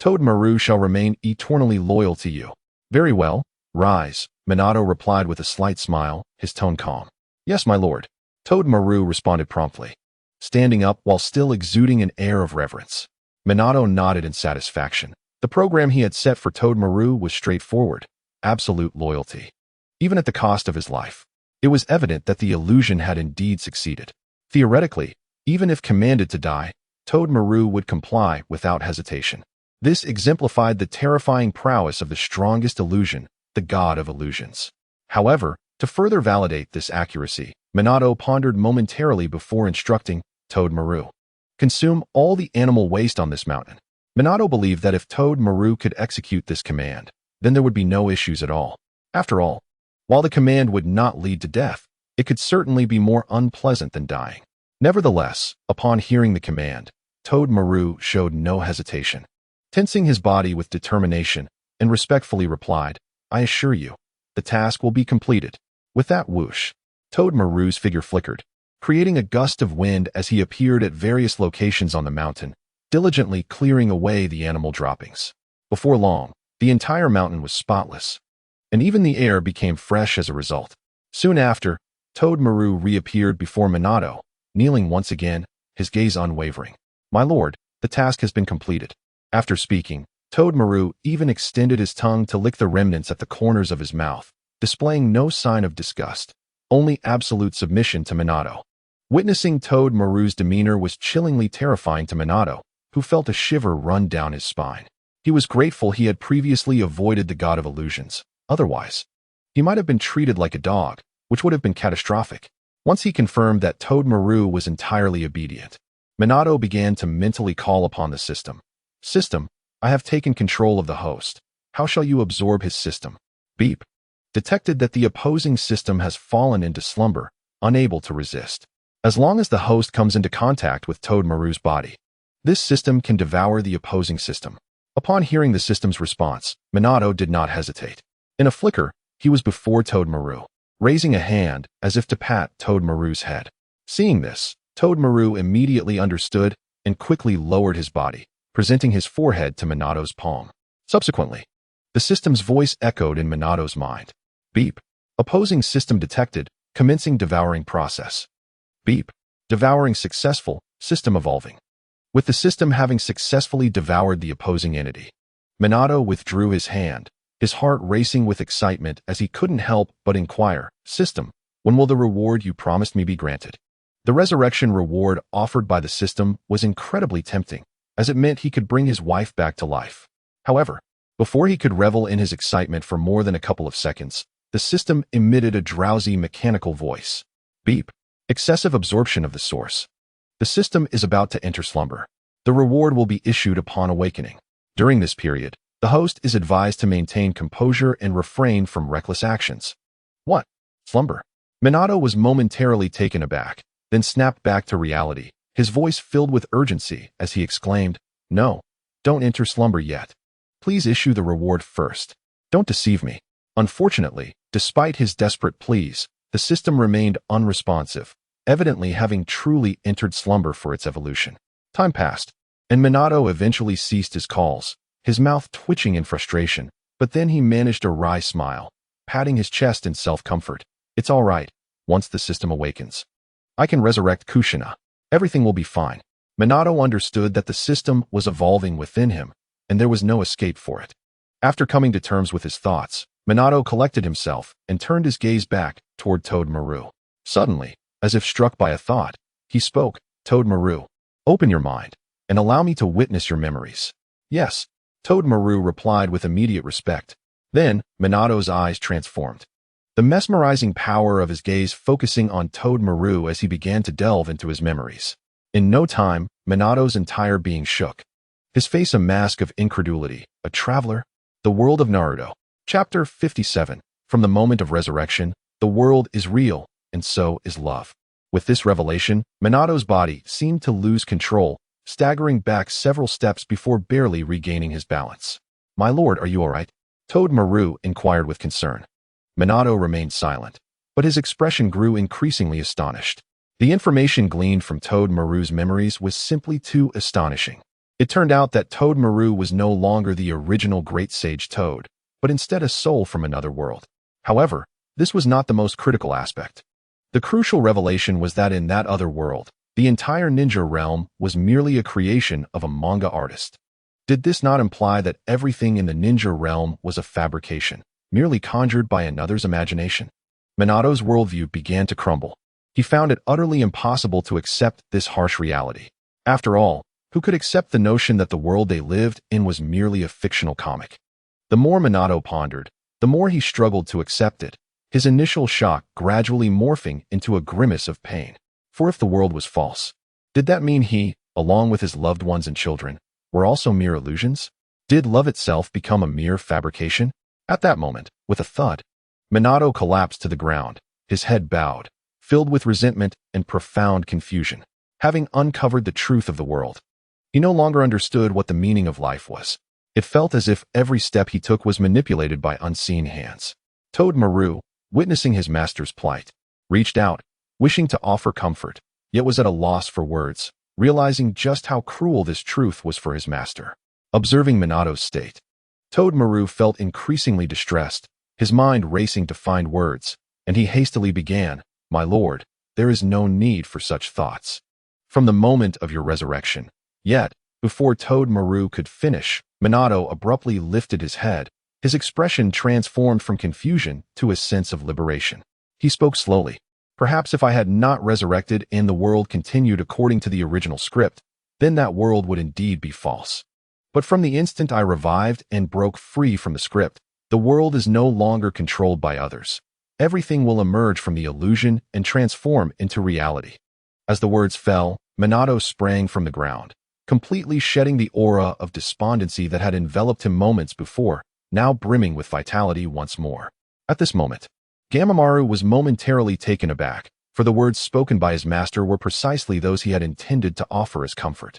Toad Maru shall remain eternally loyal to you." "Very well, rise," Minato replied with a slight smile, his tone calm. "Yes, my lord," Toad Maru responded promptly, standing up while still exuding an air of reverence. Minato nodded in satisfaction. The program he had set for Toad Maru was straightforward: absolute loyalty, even at the cost of his life. It was evident that the illusion had indeed succeeded. Theoretically, even if commanded to die, Toad Maru would comply without hesitation. This exemplified the terrifying prowess of the strongest illusion, the god of illusions. However, to further validate this accuracy, Minato pondered momentarily before instructing Toad Maru. "Consume all the animal waste on this mountain." Minato believed that if Toad Maru could execute this command, then there would be no issues at all. After all, while the command would not lead to death, it could certainly be more unpleasant than dying. Nevertheless, upon hearing the command, Toad Maru showed no hesitation. Tensing his body with determination, and respectfully replied, "I assure you, the task will be completed." With that whoosh, Toad Maru's figure flickered, creating a gust of wind as he appeared at various locations on the mountain, diligently clearing away the animal droppings. Before long, the entire mountain was spotless, and even the air became fresh as a result. Soon after, Toad Maru reappeared before Minato, kneeling once again, his gaze unwavering. "My lord, the task has been completed." After speaking, Toad Maru even extended his tongue to lick the remnants at the corners of his mouth, displaying no sign of disgust, only absolute submission to Minato. Witnessing Toad Maru's demeanor was chillingly terrifying to Minato, who felt a shiver run down his spine. He was grateful he had previously avoided the god of illusions. Otherwise, he might have been treated like a dog, which would have been catastrophic. Once he confirmed that Toad Maru was entirely obedient, Minato began to mentally call upon the system. "System, I have taken control of the host. How shall you absorb his system?" Beep. Detected that the opposing system has fallen into slumber, unable to resist. As long as the host comes into contact with Toad Maru's body, this system can devour the opposing system. Upon hearing the system's response, Minato did not hesitate. In a flicker, he was before Toad Maru, raising a hand as if to pat Toad Maru's head. Seeing this, Toad Maru immediately understood and quickly lowered his body, presenting his forehead to Minato's palm. Subsequently, the system's voice echoed in Minato's mind. Beep. Opposing system detected, commencing devouring process. Beep. Devouring successful, system evolving. With the system having successfully devoured the opposing entity, Minato withdrew his hand, his heart racing with excitement as he couldn't help but inquire, "System, when will the reward you promised me be granted?" The resurrection reward offered by the system was incredibly tempting, as it meant he could bring his wife back to life. However, before he could revel in his excitement for more than a couple of seconds, the system emitted a drowsy mechanical voice. Beep. Excessive absorption of the source. The system is about to enter slumber. The reward will be issued upon awakening. During this period, the host is advised to maintain composure and refrain from reckless actions. What? Slumber? Minato was momentarily taken aback, then snapped back to reality, his voice filled with urgency as he exclaimed, "No, don't enter slumber yet. Please issue the reward first. Don't deceive me." Unfortunately, despite his desperate pleas, the system remained unresponsive, evidently having truly entered slumber for its evolution. Time passed, and Minato eventually ceased his calls, his mouth twitching in frustration, but then he managed a wry smile, patting his chest in self-comfort. "It's all right. Once the system awakens, I can resurrect Kushina. Everything will be fine." Minato understood that the system was evolving within him, and there was no escape for it. After coming to terms with his thoughts, Minato collected himself and turned his gaze back toward Toad Maru. Suddenly, as if struck by a thought, he spoke, "Toad Maru, open your mind, and allow me to witness your memories." "Yes," Toad Maru replied with immediate respect. Then, Minato's eyes transformed, the mesmerizing power of his gaze focusing on Toad Maru as he began to delve into his memories. In no time, Minato's entire being shook, his face a mask of incredulity. A traveler? The world of Naruto. Chapter 57. From the moment of resurrection, the world is real, and so is love. With this revelation, Minato's body seemed to lose control, staggering back several steps before barely regaining his balance. "My lord, are you all right?" Toad Maru inquired with concern. Minato remained silent, but his expression grew increasingly astonished. The information gleaned from Toad Maru's memories was simply too astonishing. It turned out that Toad Maru was no longer the original Great Sage Toad, but instead a soul from another world. However, this was not the most critical aspect. The crucial revelation was that in that other world, the entire ninja realm was merely a creation of a manga artist. Did this not imply that everything in the ninja realm was a fabrication, merely conjured by another's imagination? Minato's worldview began to crumble. He found it utterly impossible to accept this harsh reality. After all, who could accept the notion that the world they lived in was merely a fictional comic? The more Minato pondered, the more he struggled to accept it, his initial shock gradually morphing into a grimace of pain. For if the world was false, did that mean he, along with his loved ones and children, were also mere illusions? Did love itself become a mere fabrication? At that moment, with a thud, Minato collapsed to the ground, his head bowed, filled with resentment and profound confusion. Having uncovered the truth of the world, he no longer understood what the meaning of life was. It felt as if every step he took was manipulated by unseen hands. Toad Maru, witnessing his master's plight, reached out, wishing to offer comfort, yet was at a loss for words, realizing just how cruel this truth was for his master. Observing Minato's state, Toad Maru felt increasingly distressed, his mind racing to find words, and he hastily began, "My lord, there is no need for such thoughts. From the moment of your resurrection." Yet, before Toad Maru could finish, Minato abruptly lifted his head, his expression transformed from confusion to a sense of liberation. He spoke slowly. "Perhaps if I had not resurrected and the world continued according to the original script, then that world would indeed be false. But from the instant I revived and broke free from the script, the world is no longer controlled by others. Everything will emerge from the illusion and transform into reality." As the words fell, Minato sprang from the ground, completely shedding the aura of despondency that had enveloped him moments before, now brimming with vitality once more. At this moment, Gamamaru was momentarily taken aback, for the words spoken by his master were precisely those he had intended to offer as comfort.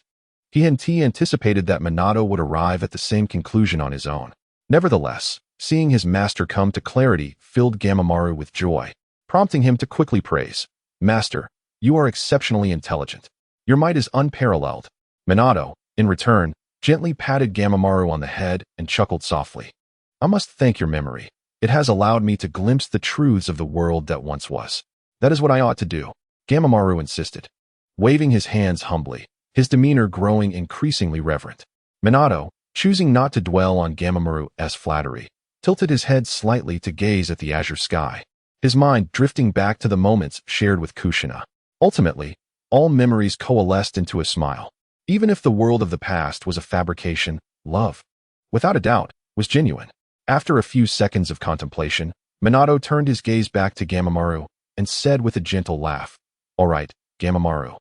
He anticipated that Minato would arrive at the same conclusion on his own. Nevertheless, seeing his master come to clarity filled Gamamaru with joy, prompting him to quickly praise, "Master, you are exceptionally intelligent. Your might is unparalleled." Minato, in return, gently patted Gamamaru on the head and chuckled softly. "I must thank your memory. It has allowed me to glimpse the truths of the world that once was. That is what I ought to do," Gamamaru insisted, waving his hands humbly, his demeanor growing increasingly reverent. Minato, choosing not to dwell on Gamamaru's flattery, tilted his head slightly to gaze at the azure sky, his mind drifting back to the moments shared with Kushina. Ultimately, all memories coalesced into a smile. Even if the world of the past was a fabrication, love, without a doubt, was genuine. After a few seconds of contemplation, Minato turned his gaze back to Gamamaru and said with a gentle laugh, "All right, Gamamaru.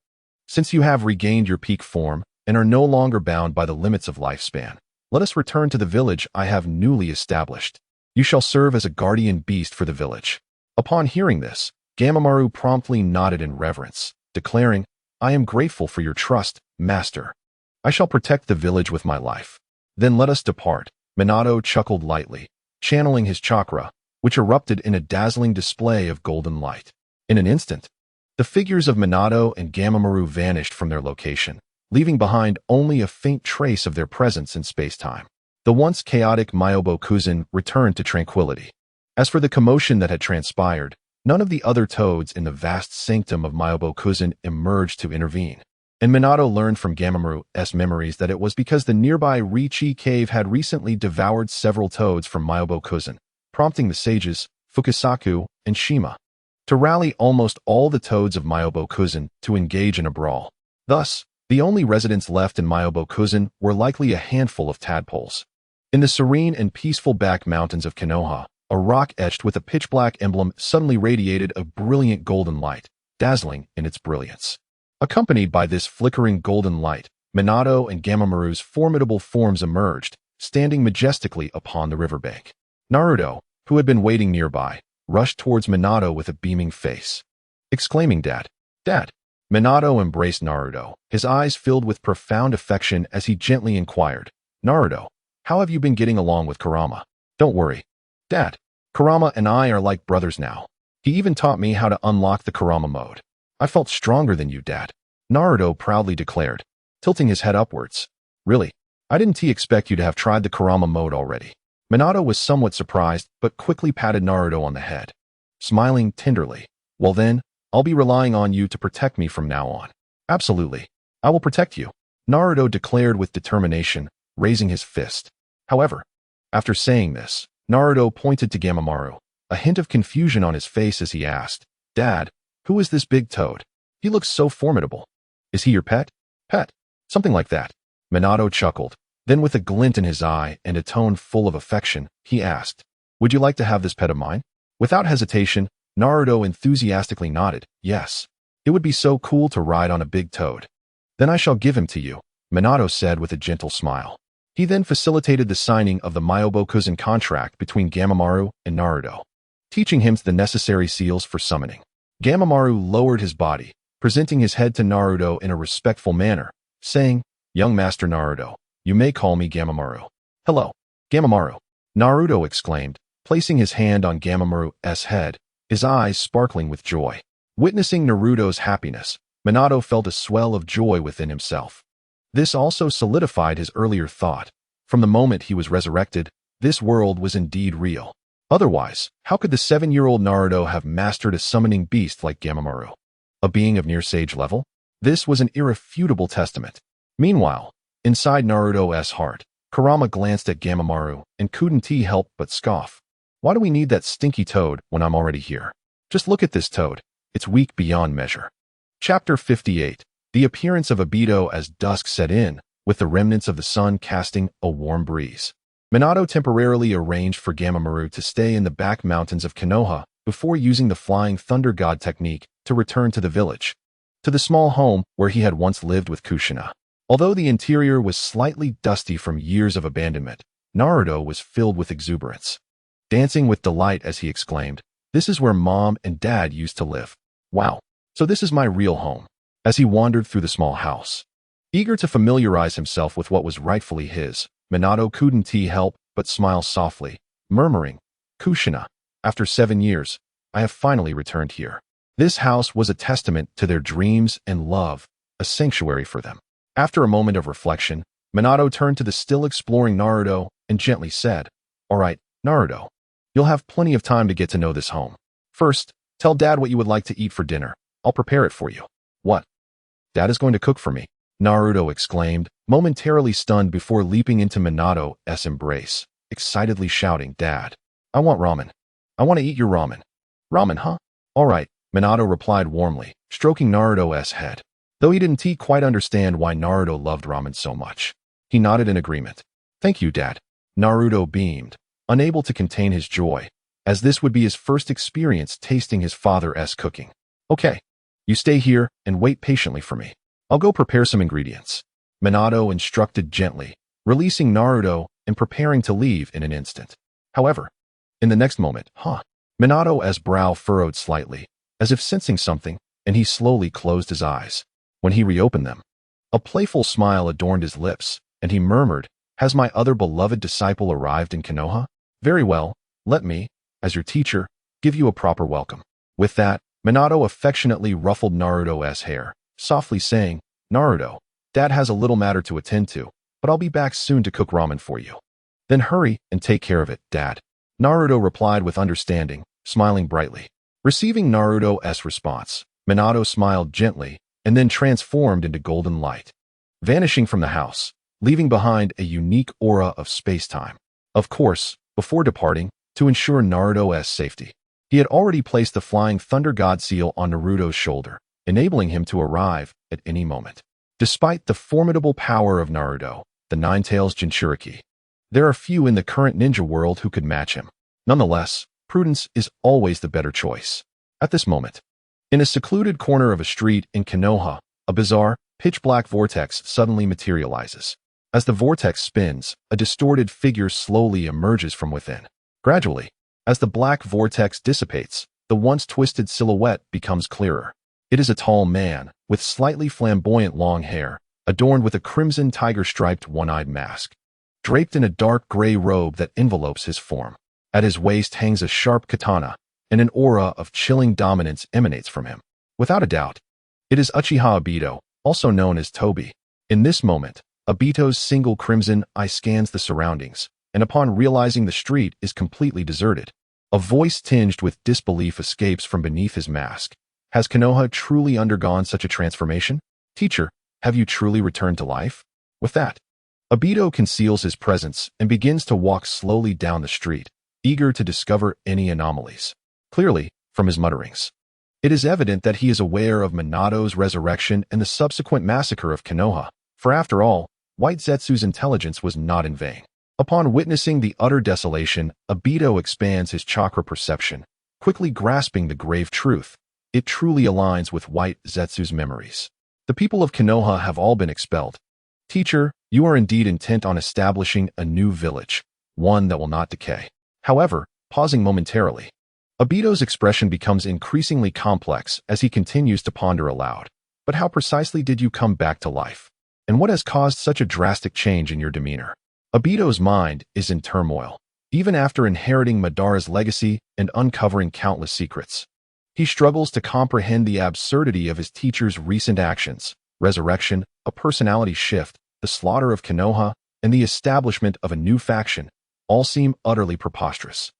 Since you have regained your peak form and are no longer bound by the limits of lifespan, let us return to the village I have newly established. You shall serve as a guardian beast for the village." Upon hearing this, Gamamaru promptly nodded in reverence, declaring, "I am grateful for your trust, master. I shall protect the village with my life." "Then let us depart." Minato chuckled lightly, channeling his chakra, which erupted in a dazzling display of golden light. In an instant, the figures of Minato and Gamamaru vanished from their location, leaving behind only a faint trace of their presence in space-time. The once chaotic Myobokuzen returned to tranquility. As for the commotion that had transpired, none of the other toads in the vast sanctum of Myobokuzen emerged to intervene. And Minato learned from Gamamaru's memories that it was because the nearby Riichi cave had recently devoured several toads from Myobokuzen, prompting the sages, Fukasaku, and Shima, to rally almost all the toads of Myobokuzen to engage in a brawl. Thus, the only residents left in Myobokuzen were likely a handful of tadpoles. In the serene and peaceful back mountains of Konoha, a rock etched with a pitch-black emblem suddenly radiated a brilliant golden light, dazzling in its brilliance. Accompanied by this flickering golden light, Minato and Gamamaru's formidable forms emerged, standing majestically upon the riverbank. Naruto, who had been waiting nearby, rushed towards Minato with a beaming face, exclaiming, "Dad! Dad!" Minato embraced Naruto, his eyes filled with profound affection as he gently inquired, "Naruto, how have you been getting along with Kurama?" "Don't worry, Dad. Kurama and I are like brothers now. He even taught me how to unlock the Kurama mode. I felt stronger than you, Dad," Naruto proudly declared, tilting his head upwards. "Really? I didn't expect you to have tried the Kurama mode already." Minato was somewhat surprised, but quickly patted Naruto on the head, smiling tenderly. "Well then, I'll be relying on you to protect me from now on." "Absolutely. I will protect you," Naruto declared with determination, raising his fist. However, after saying this, Naruto pointed to Gamamaru, a hint of confusion on his face as he asked, "Dad, who is this big toad? He looks so formidable. Is he your pet?" "Pet? Something like that." Minato chuckled. Then with a glint in his eye and a tone full of affection, he asked, "Would you like to have this pet of mine?" Without hesitation, Naruto enthusiastically nodded, "Yes. It would be so cool to ride on a big toad." "Then I shall give him to you," Minato said with a gentle smile. He then facilitated the signing of the Myobokuzen contract between Gamamaru and Naruto, teaching him the necessary seals for summoning. Gamamaru lowered his body, presenting his head to Naruto in a respectful manner, saying, "Young Master Naruto, you may call me Gamamaru." "Hello, Gamamaru," Naruto exclaimed, placing his hand on Gamamaru's head, his eyes sparkling with joy. Witnessing Naruto's happiness, Minato felt a swell of joy within himself. This also solidified his earlier thought. From the moment he was resurrected, this world was indeed real. Otherwise, how could the 7-year-old Naruto have mastered a summoning beast like Gamamaru, a being of near sage level? This was an irrefutable testament. Meanwhile, inside Naruto's heart, Kurama glanced at Gamamaru and couldn't help but scoff. "Why do we need that stinky toad when I'm already here? Just look at this toad. It's weak beyond measure." Chapter 58. The appearance of Obito as dusk set in, with the remnants of the sun casting a warm breeze. Minato temporarily arranged for Gamamaru to stay in the back mountains of Konoha before using the Flying Thunder God technique to return to the village, to the small home where he had once lived with Kushina. Although the interior was slightly dusty from years of abandonment, Naruto was filled with exuberance, dancing with delight as he exclaimed, "This is where Mom and Dad used to live. Wow, so this is my real home." As he wandered through the small house, eager to familiarize himself with what was rightfully his, Minato couldn't help but smile softly, murmuring, "Kushina, after 7 years, I have finally returned here." This house was a testament to their dreams and love, a sanctuary for them. After a moment of reflection, Minato turned to the still exploring Naruto and gently said, "All right, Naruto, you'll have plenty of time to get to know this home. First, tell Dad what you would like to eat for dinner. I'll prepare it for you." "What? Dad is going to cook for me?" Naruto exclaimed, momentarily stunned before leaping into Minato's embrace, excitedly shouting, "Dad, I want ramen. I want to eat your ramen." "Ramen, huh? All right," Minato replied warmly, stroking Naruto's head. Though he didn't quite understand why Naruto loved ramen so much, he nodded in agreement. "Thank you, Dad." Naruto beamed, unable to contain his joy, as this would be his first experience tasting his father's cooking. "Okay, you stay here and wait patiently for me. I'll go prepare some ingredients," Minato instructed gently, releasing Naruto and preparing to leave in an instant. However, in the next moment, Minato's brow furrowed slightly, as if sensing something, and he slowly closed his eyes. When he reopened them, a playful smile adorned his lips, and he murmured, "Has my other beloved disciple arrived in Konoha? Very well, let me, as your teacher, give you a proper welcome." With that, Minato affectionately ruffled Naruto's hair, softly saying, "Naruto, Dad has a little matter to attend to, but I'll be back soon to cook ramen for you." "Then hurry and take care of it, Dad," Naruto replied with understanding, smiling brightly. Receiving Naruto's response, Minato smiled gently and then transformed into golden light, vanishing from the house, leaving behind a unique aura of space-time. Of course, before departing, to ensure Naruto's safety, he had already placed the Flying Thunder God seal on Naruto's shoulder, enabling him to arrive at any moment. Despite the formidable power of Naruto, the Nine-Tails Jinchuriki, there are few in the current ninja world who could match him. Nonetheless, prudence is always the better choice. At this moment, in a secluded corner of a street in Konoha, a bizarre, pitch-black vortex suddenly materializes. As the vortex spins, a distorted figure slowly emerges from within. Gradually, as the black vortex dissipates, the once twisted silhouette becomes clearer. It is a tall man, with slightly flamboyant long hair, adorned with a crimson tiger-striped one-eyed mask, draped in a dark gray robe that envelopes his form. At his waist hangs a sharp katana, and an aura of chilling dominance emanates from him. Without a doubt, it is Uchiha Obito, also known as Toby. In this moment, Obito's single crimson eye scans the surroundings, and upon realizing the street is completely deserted, a voice tinged with disbelief escapes from beneath his mask. "Has Konoha truly undergone such a transformation? Teacher, have you truly returned to life?" With that, Obito conceals his presence and begins to walk slowly down the street, eager to discover any anomalies. Clearly, from his mutterings, it is evident that he is aware of Minato's resurrection and the subsequent massacre of Konoha, for after all, White Zetsu's intelligence was not in vain. Upon witnessing the utter desolation, Obito expands his chakra perception, quickly grasping the grave truth. It truly aligns with White Zetsu's memories. The people of Konoha have all been expelled. Teacher, you are indeed intent on establishing a new village, one that will not decay. However, pausing momentarily, Obito's expression becomes increasingly complex as he continues to ponder aloud. But how precisely did you come back to life? And what has caused such a drastic change in your demeanor? Obito's mind is in turmoil, even after inheriting Madara's legacy and uncovering countless secrets. He struggles to comprehend the absurdity of his teacher's recent actions: resurrection, a personality shift, the slaughter of Konoha, and the establishment of a new faction all seem utterly preposterous.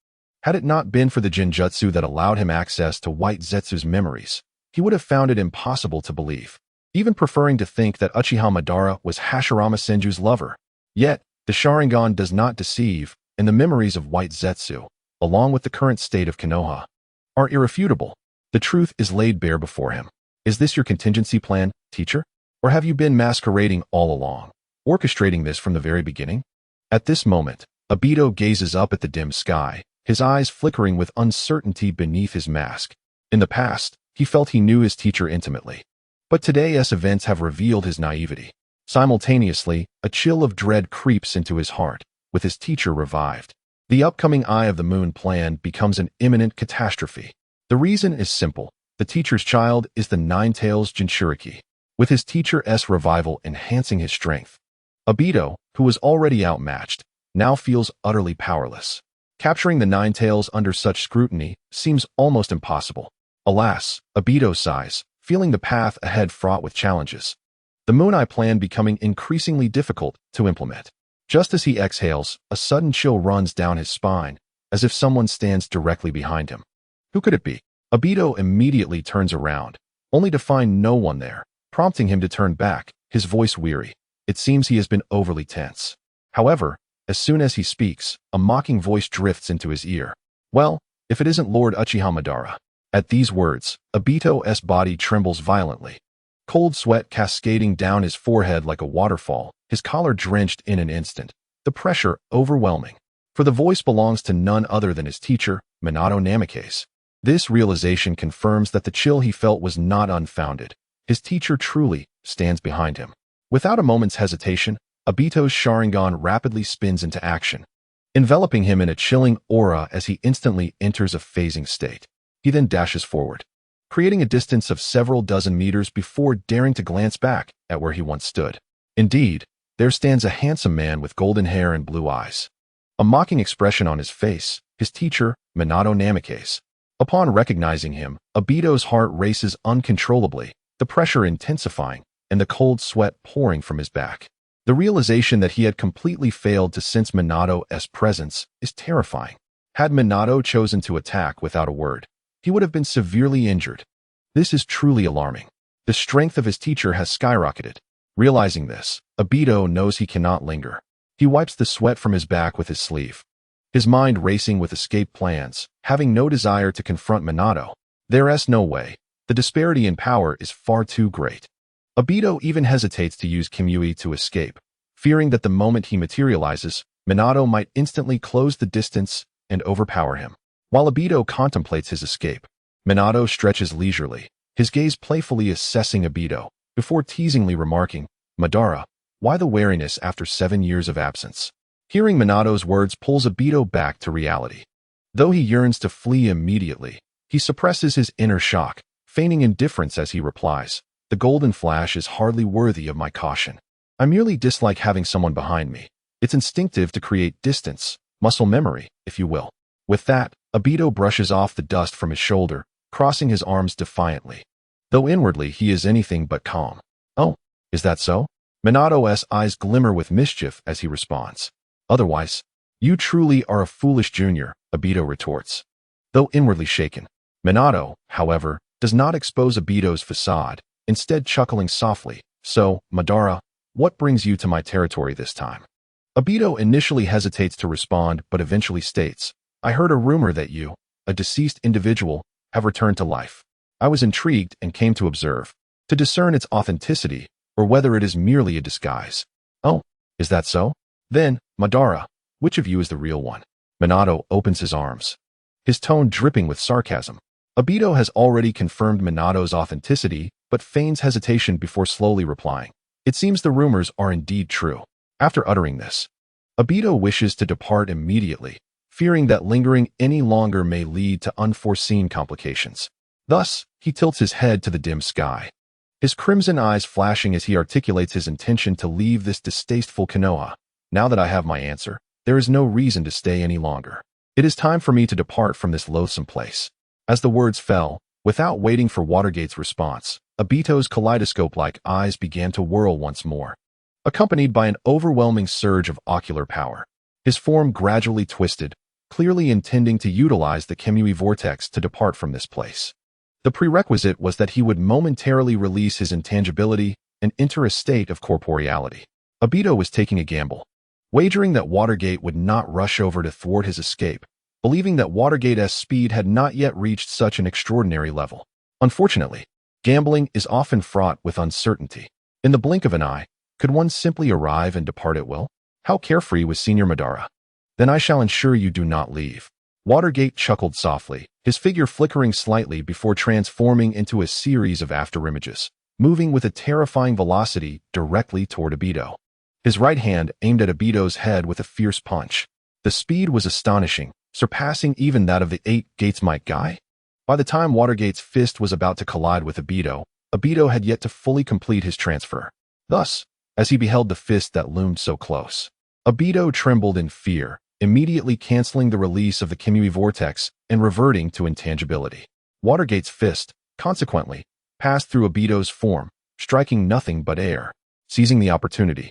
Had it not been for the Genjutsu that allowed him access to White Zetsu's memories, he would have found it impossible to believe, even preferring to think that Uchiha Madara was Hashirama Senju's lover. Yet, the Sharingan does not deceive, and the memories of White Zetsu, along with the current state of Konoha, are irrefutable. The truth is laid bare before him. Is this your contingency plan, teacher? Or have you been masquerading all along, orchestrating this from the very beginning? At this moment, Obito gazes up at the dim sky, his eyes flickering with uncertainty beneath his mask. In the past, he felt he knew his teacher intimately. But today's events have revealed his naivety. Simultaneously, a chill of dread creeps into his heart, with his teacher revived. The upcoming Eye of the Moon plan becomes an imminent catastrophe. The reason is simple. The teacher's child is the Nine-Tails Jinchuriki, with his teacher's revival enhancing his strength. Obito, who was already outmatched, now feels utterly powerless. Capturing the Nine-Tails under such scrutiny seems almost impossible. Alas, Obito sighs, feeling the path ahead fraught with challenges. The Moon Eye plan becoming increasingly difficult to implement. Just as he exhales, a sudden chill runs down his spine, as if someone stands directly behind him. Who could it be? Obito immediately turns around, only to find no one there, prompting him to turn back, his voice weary. It seems he has been overly tense. However, as soon as he speaks, a mocking voice drifts into his ear. "Well, if it isn't Lord Uchiha Madara." At these words, Obito's body trembles violently. Cold sweat cascading down his forehead like a waterfall, his collar drenched in an instant, the pressure overwhelming. For the voice belongs to none other than his teacher, Minato Namikaze. This realization confirms that the chill he felt was not unfounded. His teacher truly stands behind him. Without a moment's hesitation, Obito's Sharingan rapidly spins into action, enveloping him in a chilling aura as he instantly enters a phasing state. He then dashes forward, creating a distance of several dozen meters before daring to glance back at where he once stood. Indeed, there stands a handsome man with golden hair and blue eyes. A mocking expression on his face, his teacher, Minato Namikaze. Upon recognizing him, Obito's heart races uncontrollably, the pressure intensifying, and the cold sweat pouring from his back. The realization that he had completely failed to sense Minato's presence is terrifying. Had Minato chosen to attack without a word, he would have been severely injured. This is truly alarming. The strength of his teacher has skyrocketed. Realizing this, Obito knows he cannot linger. He wipes the sweat from his back with his sleeve. His mind racing with escape plans, having no desire to confront Minato. There's no way. The disparity in power is far too great. Obito even hesitates to use Kimui to escape, fearing that the moment he materializes, Minato might instantly close the distance and overpower him. While Obito contemplates his escape, Minato stretches leisurely, his gaze playfully assessing Obito, before teasingly remarking, "Madara, why the wariness after 7 years of absence?" Hearing Minato's words pulls Obito back to reality. Though he yearns to flee immediately, he suppresses his inner shock, feigning indifference as he replies, "The golden flash is hardly worthy of my caution. I merely dislike having someone behind me. It's instinctive to create distance, muscle memory, if you will." With that, Obito brushes off the dust from his shoulder, crossing his arms defiantly. Though inwardly he is anything but calm. "Oh, is that so?" Minato's eyes glimmer with mischief as he responds. "Otherwise, you truly are a foolish junior," Obito retorts. Though inwardly shaken, Minato, however, does not expose Obito's facade, instead chuckling softly, "So, Madara, what brings you to my territory this time?" Obito initially hesitates to respond but eventually states, "I heard a rumor that you, a deceased individual, have returned to life. I was intrigued and came to observe, to discern its authenticity, or whether it is merely a disguise." "Oh, is that so? Then, Madara, which of you is the real one?" Minato opens his arms, his tone dripping with sarcasm. Obito has already confirmed Minato's authenticity, but feigns hesitation before slowly replying, "It seems the rumors are indeed true." After uttering this, Obito wishes to depart immediately, fearing that lingering any longer may lead to unforeseen complications. Thus, he tilts his head to the dim sky, his crimson eyes flashing as he articulates his intention to leave this distasteful Konoha. "Now that I have my answer, there is no reason to stay any longer. It is time for me to depart from this loathsome place." As the words fell, without waiting for Watergate's response, Obito's kaleidoscope-like eyes began to whirl once more, accompanied by an overwhelming surge of ocular power. His form gradually twisted, clearly intending to utilize the Kimui vortex to depart from this place. The prerequisite was that he would momentarily release his intangibility and enter a state of corporeality. Obito was taking a gamble, wagering that Watergate would not rush over to thwart his escape, believing that Watergate's speed had not yet reached such an extraordinary level. Unfortunately, gambling is often fraught with uncertainty. In the blink of an eye, could one simply arrive and depart at will? How carefree was Senior Madara? "Then I shall ensure you do not leave." Watergate chuckled softly, his figure flickering slightly before transforming into a series of afterimages, moving with a terrifying velocity directly toward Obito. His right hand aimed at Obito's head with a fierce punch. The speed was astonishing, surpassing even that of the 8 Gates Might guy. By the time Watergate's fist was about to collide with Obito, Obito had yet to fully complete his transfer. Thus, as he beheld the fist that loomed so close, Obito trembled in fear, immediately canceling the release of the Kimui vortex and reverting to intangibility. Watergate's fist, consequently, passed through Obito's form, striking nothing but air. Seizing the opportunity,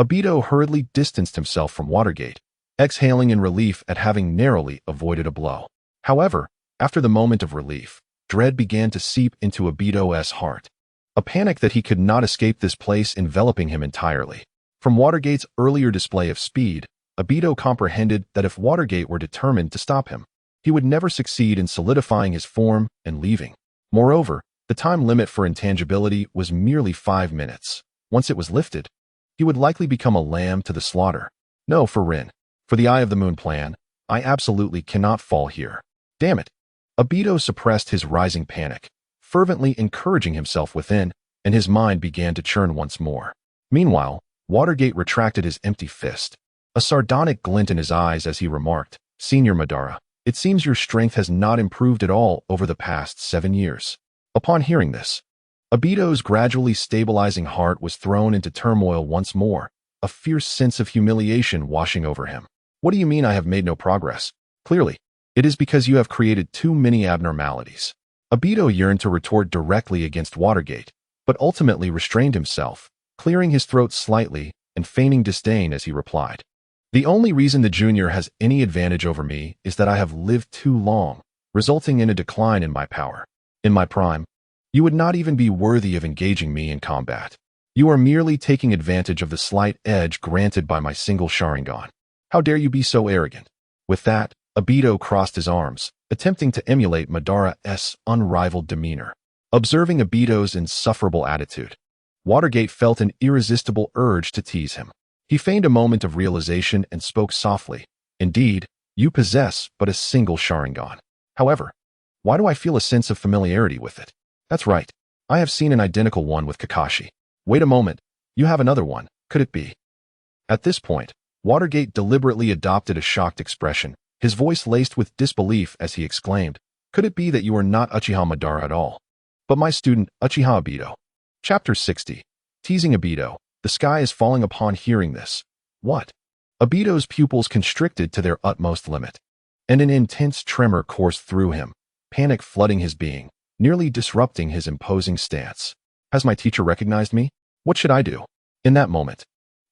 Obito hurriedly distanced himself from Watergate, exhaling in relief at having narrowly avoided a blow. However, after the moment of relief, dread began to seep into Obito's heart. A panic that he could not escape this place enveloping him entirely. From Watergate's earlier display of speed, Obito comprehended that if Watergate were determined to stop him, he would never succeed in solidifying his form and leaving. Moreover, the time limit for intangibility was merely 5 minutes. Once it was lifted, he would likely become a lamb to the slaughter. No, for Rin. For the Eye of the Moon plan, I absolutely cannot fall here. Damn it. Obito suppressed his rising panic, fervently encouraging himself within, and his mind began to churn once more. Meanwhile, Watergate retracted his empty fist, a sardonic glint in his eyes as he remarked, "Senior Madara, it seems your strength has not improved at all over the past 7 years." Upon hearing this, Obito's gradually stabilizing heart was thrown into turmoil once more, a fierce sense of humiliation washing over him. What do you mean I have made no progress? Clearly, it is because you have created too many abnormalities. Obito yearned to retort directly against Watergate, but ultimately restrained himself, clearing his throat slightly and feigning disdain as he replied. The only reason the junior has any advantage over me is that I have lived too long, resulting in a decline in my power. In my prime, you would not even be worthy of engaging me in combat. You are merely taking advantage of the slight edge granted by my single Sharingan. How dare you be so arrogant? With that, Obito crossed his arms, attempting to emulate Madara's unrivaled demeanor. Observing Obito's insufferable attitude, Watergate felt an irresistible urge to tease him. He feigned a moment of realization and spoke softly. Indeed, you possess but a single Sharingan. However, why do I feel a sense of familiarity with it? That's right. I have seen an identical one with Kakashi. Wait a moment. You have another one. Could it be? At this point, Watergate deliberately adopted a shocked expression, his voice laced with disbelief as he exclaimed, "Could it be that you are not Uchiha Madara at all, but my student Uchiha Obito?" Chapter 60. Teasing Obito. The sky is falling upon hearing this. What? Obito's pupils constricted to their utmost limit, and an intense tremor coursed through him, panic flooding his being, nearly disrupting his imposing stance. Has my teacher recognized me? What should I do? In that moment,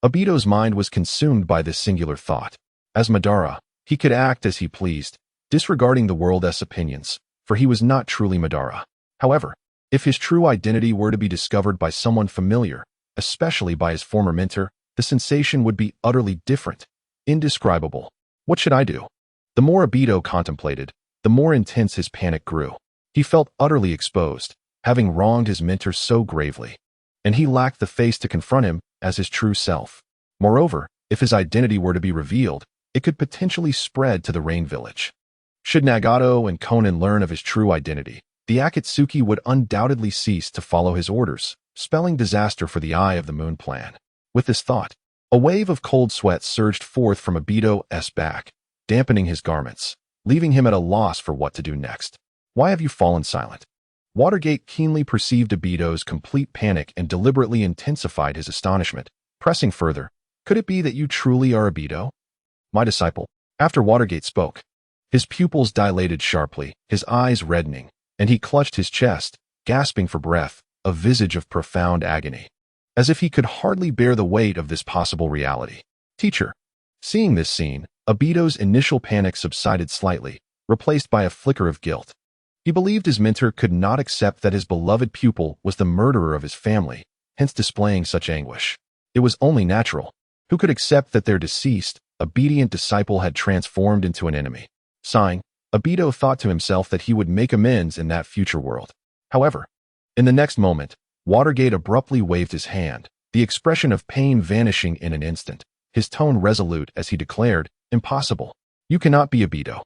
Obito's mind was consumed by this singular thought. As Madara, he could act as he pleased, disregarding the world's opinions, for he was not truly Madara. However, if his true identity were to be discovered by someone familiar, especially by his former mentor, the sensation would be utterly different, indescribable. What should I do? The more Obito contemplated, the more intense his panic grew. He felt utterly exposed, having wronged his mentor so gravely, and he lacked the face to confront him as his true self. Moreover, if his identity were to be revealed, it could potentially spread to the Rain Village. Should Nagato and Konan learn of his true identity, the Akatsuki would undoubtedly cease to follow his orders, spelling disaster for the Eye of the Moon plan. With this thought, a wave of cold sweat surged forth from Obito's back, dampening his garments, leaving him at a loss for what to do next. Why have you fallen silent? Watergate keenly perceived Obito's complete panic and deliberately intensified his astonishment, pressing further. Could it be that you truly are Obito? My disciple. After Watergate spoke, his pupils dilated sharply, his eyes reddening, and he clutched his chest, gasping for breath, a visage of profound agony, as if he could hardly bear the weight of this possible reality. Teacher. Seeing this scene, Obito's initial panic subsided slightly, replaced by a flicker of guilt. He believed his mentor could not accept that his beloved pupil was the murderer of his family, hence displaying such anguish. It was only natural. Who could accept that their deceased, obedient disciple had transformed into an enemy? Sighing, Obito thought to himself that he would make amends in that future world. However, in the next moment, Watergate abruptly waved his hand, the expression of pain vanishing in an instant, his tone resolute as he declared, "Impossible. You cannot be Obito."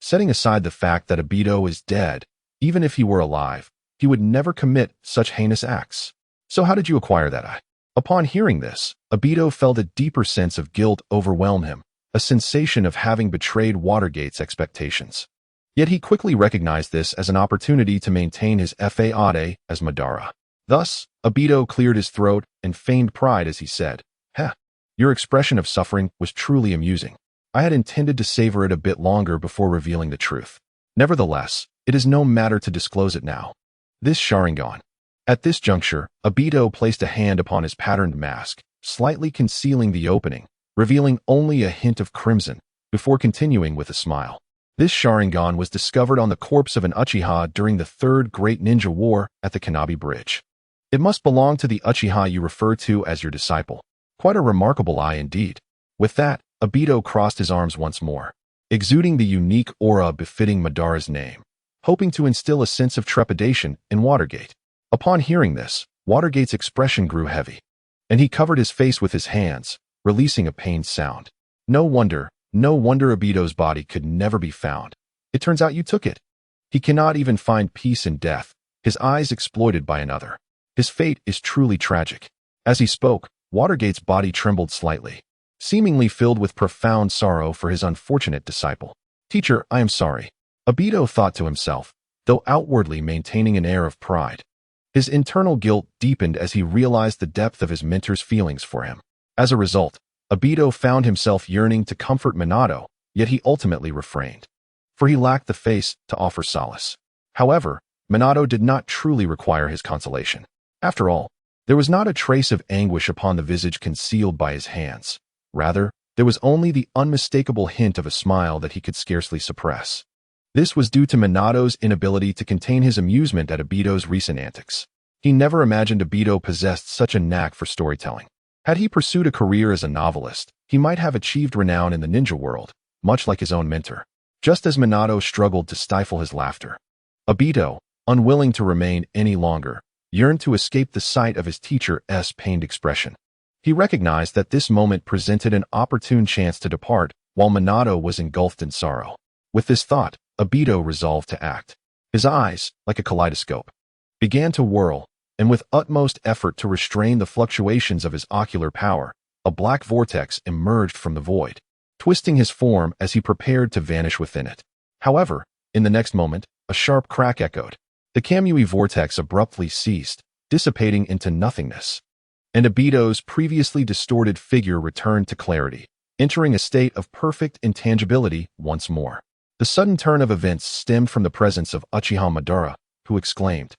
Setting aside the fact that Obito is dead, even if he were alive, he would never commit such heinous acts. So how did you acquire that eye? Upon hearing this, Obito felt a deeper sense of guilt overwhelm him, a sensation of having betrayed Watergate's expectations. Yet he quickly recognized this as an opportunity to maintain his faade as Madara. Thus, Obito cleared his throat and feigned pride as he said, "Heh, your expression of suffering was truly amusing. I had intended to savor it a bit longer before revealing the truth. Nevertheless, it is no matter to disclose it now. This Sharingan." At this juncture, Obito placed a hand upon his patterned mask, slightly concealing the opening, revealing only a hint of crimson, before continuing with a smile. This Sharingan was discovered on the corpse of an Uchiha during the Third Great Ninja War at the Kanabi Bridge. It must belong to the Uchiha you refer to as your disciple. Quite a remarkable eye indeed. With that, Obito crossed his arms once more, exuding the unique aura befitting Madara's name, hoping to instill a sense of trepidation in Watergate. Upon hearing this, Watergate's expression grew heavy, and he covered his face with his hands, releasing a pained sound. No wonder Obito's body could never be found. It turns out you took it. He cannot even find peace in death, his eyes exploited by another. His fate is truly tragic. As he spoke, Watergate's body trembled slightly, seemingly filled with profound sorrow for his unfortunate disciple. Teacher, I am sorry. Obito thought to himself, though outwardly maintaining an air of pride. His internal guilt deepened as he realized the depth of his mentor's feelings for him. As a result, Obito found himself yearning to comfort Minato, yet he ultimately refrained, for he lacked the face to offer solace. However, Minato did not truly require his consolation. After all, there was not a trace of anguish upon the visage concealed by his hands. Rather, there was only the unmistakable hint of a smile that he could scarcely suppress. This was due to Minato's inability to contain his amusement at Obito's recent antics. He never imagined Obito possessed such a knack for storytelling. Had he pursued a career as a novelist, he might have achieved renown in the ninja world, much like his own mentor. Just as Minato struggled to stifle his laughter, Obito, unwilling to remain any longer, yearned to escape the sight of his teacher's pained expression. He recognized that this moment presented an opportune chance to depart, while Minato was engulfed in sorrow. With this thought, Obito resolved to act. His eyes, like a kaleidoscope, began to whirl, and with utmost effort to restrain the fluctuations of his ocular power, a black vortex emerged from the void, twisting his form as he prepared to vanish within it. However, in the next moment, a sharp crack echoed. The Kamui vortex abruptly ceased, dissipating into nothingness, and Obito's previously distorted figure returned to clarity, entering a state of perfect intangibility once more. The sudden turn of events stemmed from the presence of Uchiha Madara, who exclaimed,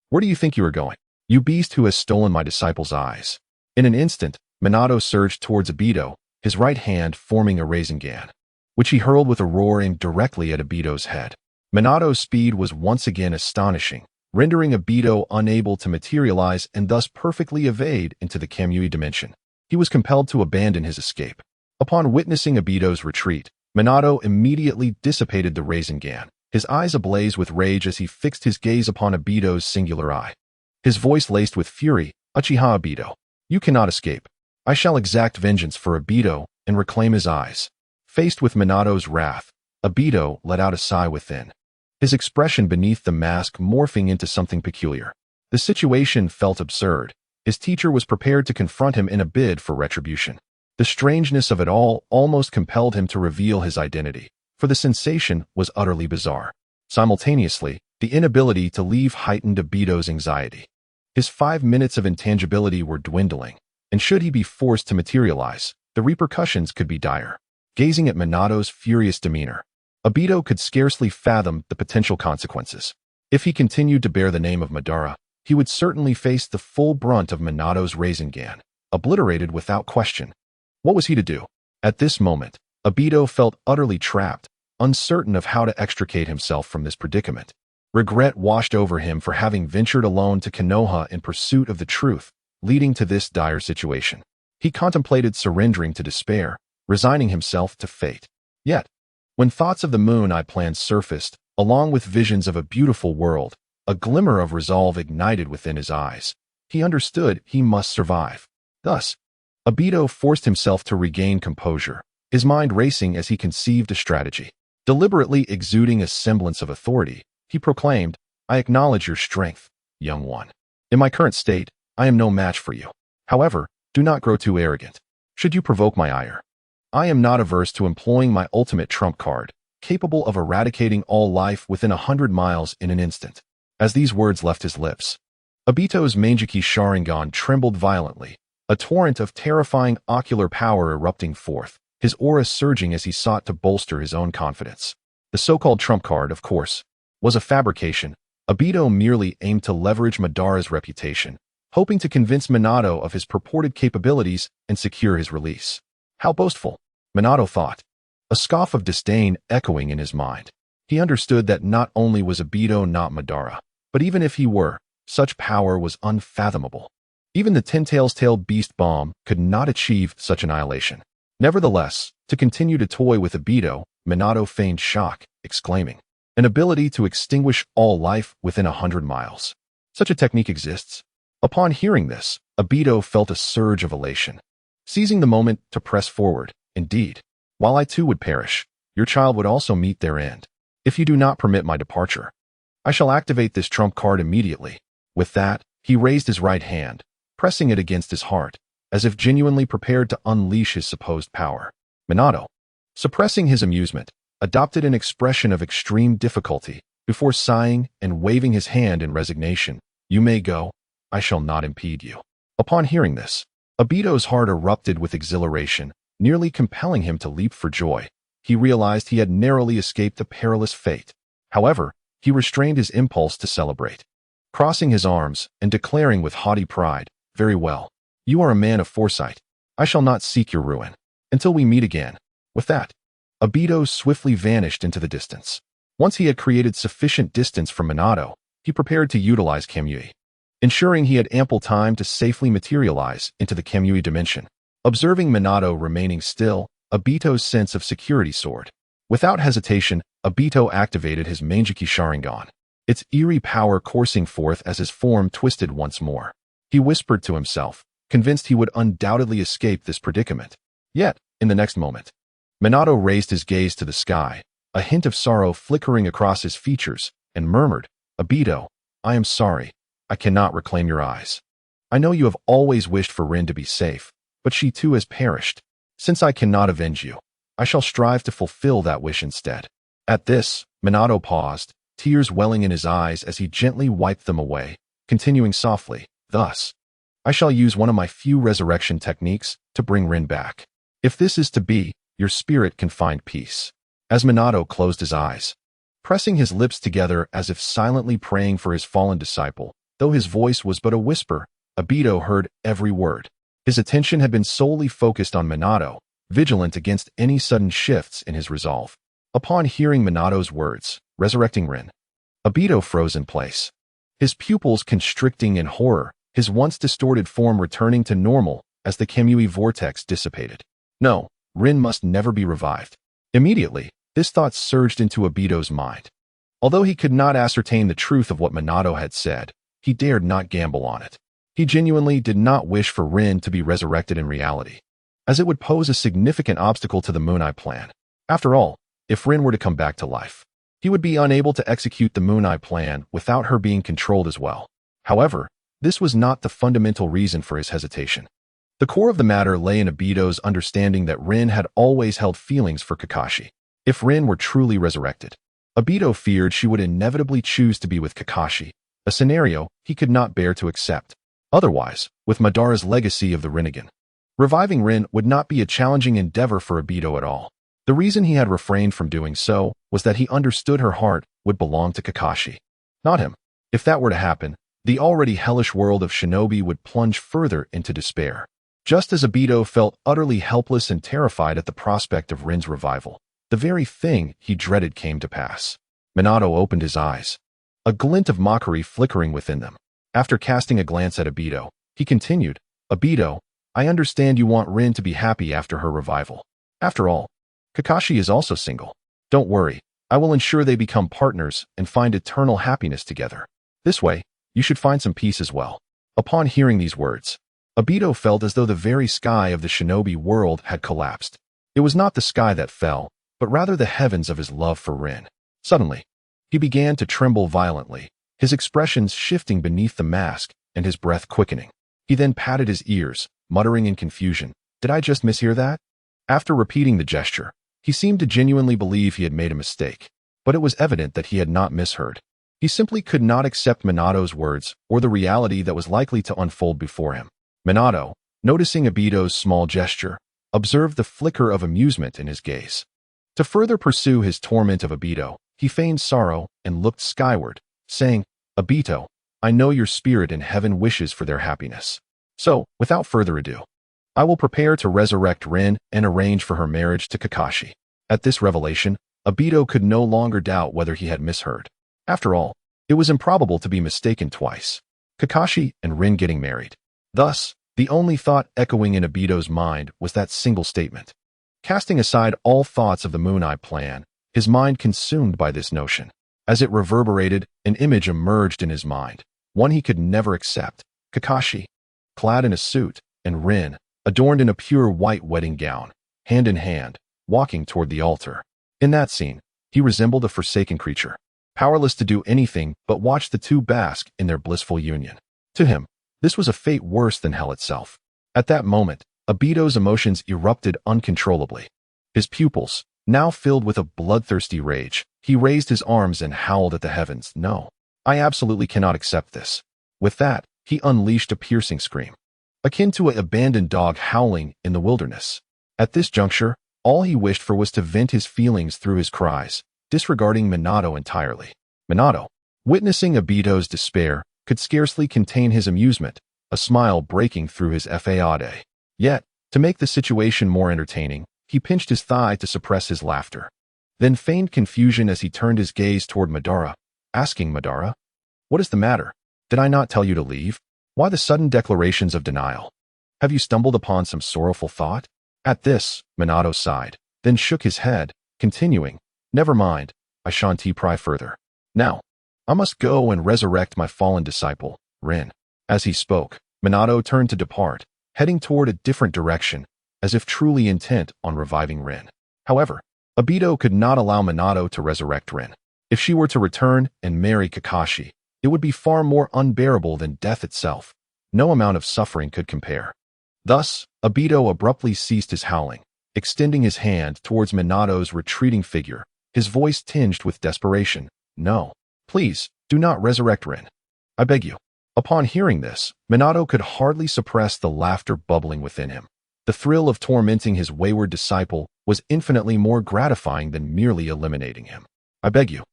"Where do you think you are going, you beast who has stolen my disciple's eyes?" In an instant, Minato surged towards Obito, his right hand forming a Rasengan, which he hurled with a roar aimed directly at Obito's head. Minato's speed was once again astonishing, rendering Obito unable to materialize and thus perfectly evade into the Kamui dimension. He was compelled to abandon his escape. Upon witnessing Obito's retreat, Minato immediately dissipated the Rasengan, his eyes ablaze with rage as he fixed his gaze upon Obito's singular eye. His voice laced with fury, "Uchiha Obito, you cannot escape. I shall exact vengeance for Obito and reclaim his eyes." Faced with Minato's wrath, Obito let out a sigh within, his expression beneath the mask morphing into something peculiar. The situation felt absurd. His teacher was prepared to confront him in a bid for retribution. The strangeness of it all almost compelled him to reveal his identity, for the sensation was utterly bizarre. Simultaneously, the inability to leave heightened Obito's anxiety. His 5 minutes of intangibility were dwindling, and should he be forced to materialize, the repercussions could be dire. Gazing at Minato's furious demeanor, Obito could scarcely fathom the potential consequences. If he continued to bear the name of Madara, he would certainly face the full brunt of Minato's Rasengan, obliterated without question. What was he to do? At this moment, Obito felt utterly trapped, uncertain of how to extricate himself from this predicament. Regret washed over him for having ventured alone to Konoha in pursuit of the truth, leading to this dire situation. He contemplated surrendering to despair, resigning himself to fate. Yet, when thoughts of the Moon Eye plan surfaced, along with visions of a beautiful world, a glimmer of resolve ignited within his eyes. He understood he must survive. Thus, Obito forced himself to regain composure, his mind racing as he conceived a strategy. Deliberately exuding a semblance of authority, he proclaimed, "I acknowledge your strength, young one. In my current state, I am no match for you. However, do not grow too arrogant. Should you provoke my ire, I am not averse to employing my ultimate trump card, capable of eradicating all life within 100 miles in an instant." As these words left his lips, Obito's Manjiki Sharingan trembled violently, a torrent of terrifying ocular power erupting forth, his aura surging as he sought to bolster his own confidence. The so-called trump card, of course, was a fabrication. Obito merely aimed to leverage Madara's reputation, hoping to convince Minato of his purported capabilities and secure his release. How boastful, Minato thought, a scoff of disdain echoing in his mind. He understood that not only was Obito not Madara, but even if he were, such power was unfathomable. Even the Ten-Tails Tail Beast Bomb could not achieve such annihilation. Nevertheless, to continue to toy with Obito, Minato feigned shock, exclaiming, "An ability to extinguish all life within 100 miles. Such a technique exists?" Upon hearing this, Obito felt a surge of elation. Seizing the moment to press forward, "Indeed, while I too would perish, your child would also meet their end. If you do not permit my departure, I shall activate this trump card immediately." With that, he raised his right hand, pressing it against his heart, as if genuinely prepared to unleash his supposed power. Minato, suppressing his amusement, adopted an expression of extreme difficulty before sighing and waving his hand in resignation. "You may go. I shall not impede you." Upon hearing this, Obito's heart erupted with exhilaration, nearly compelling him to leap for joy. He realized he had narrowly escaped a perilous fate. However, he restrained his impulse to celebrate, crossing his arms and declaring with haughty pride, "Very well. You are a man of foresight. I shall not seek your ruin. Until we meet again." With that, Obito swiftly vanished into the distance. Once he had created sufficient distance from Minato, he prepared to utilize Kamui, ensuring he had ample time to safely materialize into the Kamui dimension. Observing Minato remaining still, Obito's sense of security soared. Without hesitation, Obito activated his Manjiki Sharingan, its eerie power coursing forth as his form twisted once more. He whispered to himself, convinced he would undoubtedly escape this predicament. Yet, in the next moment, Minato raised his gaze to the sky, a hint of sorrow flickering across his features, and murmured, "Obito, I am sorry. I cannot reclaim your eyes. I know you have always wished for Rin to be safe, but she too has perished. Since I cannot avenge you, I shall strive to fulfill that wish instead." At this, Minato paused, tears welling in his eyes as he gently wiped them away, continuing softly, "Thus, I shall use one of my few resurrection techniques to bring Rin back. If this is to be, your spirit can find peace." As Minato closed his eyes, pressing his lips together as if silently praying for his fallen disciple, though his voice was but a whisper, Obito heard every word. His attention had been solely focused on Minato, vigilant against any sudden shifts in his resolve. Upon hearing Minato's words, resurrecting Rin, Obito froze in place, his pupils constricting in horror, his once distorted form returning to normal as the Kamui vortex dissipated. No, Rin must never be revived. Immediately, this thought surged into Obito's mind. Although he could not ascertain the truth of what Minato had said, he dared not gamble on it. He genuinely did not wish for Rin to be resurrected in reality, as it would pose a significant obstacle to the Moon Eye plan. After all, if Rin were to come back to life, he would be unable to execute the Moon Eye plan without her being controlled as well. However, this was not the fundamental reason for his hesitation. The core of the matter lay in Obito's understanding that Rin had always held feelings for Kakashi. If Rin were truly resurrected, Obito feared she would inevitably choose to be with Kakashi, a scenario he could not bear to accept. Otherwise, with Madara's legacy of the Rinnegan, reviving Rin would not be a challenging endeavor for Obito at all. The reason he had refrained from doing so was that he understood her heart would belong to Kakashi, not him. If that were to happen, the already hellish world of shinobi would plunge further into despair. Just as Obito felt utterly helpless and terrified at the prospect of Rin's revival, the very thing he dreaded came to pass. Minato opened his eyes, a glint of mockery flickering within them. After casting a glance at Obito, he continued, "Obito, I understand you want Rin to be happy after her revival. After all, Kakashi is also single. Don't worry, I will ensure they become partners and find eternal happiness together. This way, you should find some peace as well." Upon hearing these words, Obito felt as though the very sky of the shinobi world had collapsed. It was not the sky that fell, but rather the heavens of his love for Rin. Suddenly, he began to tremble violently, his expressions shifting beneath the mask and his breath quickening. He then patted his ears, muttering in confusion, "Did I just mishear that?" After repeating the gesture, he seemed to genuinely believe he had made a mistake, but it was evident that he had not misheard. He simply could not accept Minato's words or the reality that was likely to unfold before him. Minato, noticing Obito's small gesture, observed the flicker of amusement in his gaze. To further pursue his torment of Obito, he feigned sorrow and looked skyward, saying, "Obito, I know your spirit in heaven wishes for their happiness. So, without further ado, I will prepare to resurrect Rin and arrange for her marriage to Kakashi." At this revelation, Obito could no longer doubt whether he had misheard. After all, it was improbable to be mistaken twice. Kakashi and Rin getting married. Thus, the only thought echoing in Obito's mind was that single statement. Casting aside all thoughts of the Moon Eye plan, his mind consumed by this notion. As it reverberated, an image emerged in his mind, one he could never accept. Kakashi, clad in a suit, and Rin, adorned in a pure white wedding gown, hand in hand, walking toward the altar. In that scene, he resembled a forsaken creature, powerless to do anything but watch the two bask in their blissful union. To him, this was a fate worse than hell itself. At that moment, Obito's emotions erupted uncontrollably. His pupils, now filled with a bloodthirsty rage, He raised his arms and howled at the heavens. No, I absolutely cannot accept this. With that, he unleashed a piercing scream, akin to an abandoned dog howling in the wilderness. At this juncture, all he wished for was to vent his feelings through his cries, disregarding Minato entirely. Minato, witnessing Obito's despair, could scarcely contain his amusement, a smile breaking through his face. Yet, to make the situation more entertaining, he pinched his thigh to suppress his laughter. Then feigned confusion as he turned his gaze toward Madara, asking Madara, "What is the matter? Did I not tell you to leave? Why the sudden declarations of denial? Have you stumbled upon some sorrowful thought?" At this, Minato sighed, then shook his head, continuing, "Never mind, I shan't pry further. Now, I must go and resurrect my fallen disciple, Rin." As he spoke, Minato turned to depart, heading toward a different direction, as if truly intent on reviving Rin. However, Obito could not allow Minato to resurrect Rin. If she were to return and marry Kakashi, it would be far more unbearable than death itself. No amount of suffering could compare. Thus, Obito abruptly ceased his howling, extending his hand towards Minato's retreating figure, his voice tinged with desperation. "No, please, do not resurrect Rin. I beg you." Upon hearing this, Minato could hardly suppress the laughter bubbling within him. The thrill of tormenting his wayward disciple was infinitely more gratifying than merely eliminating him. "I beg you.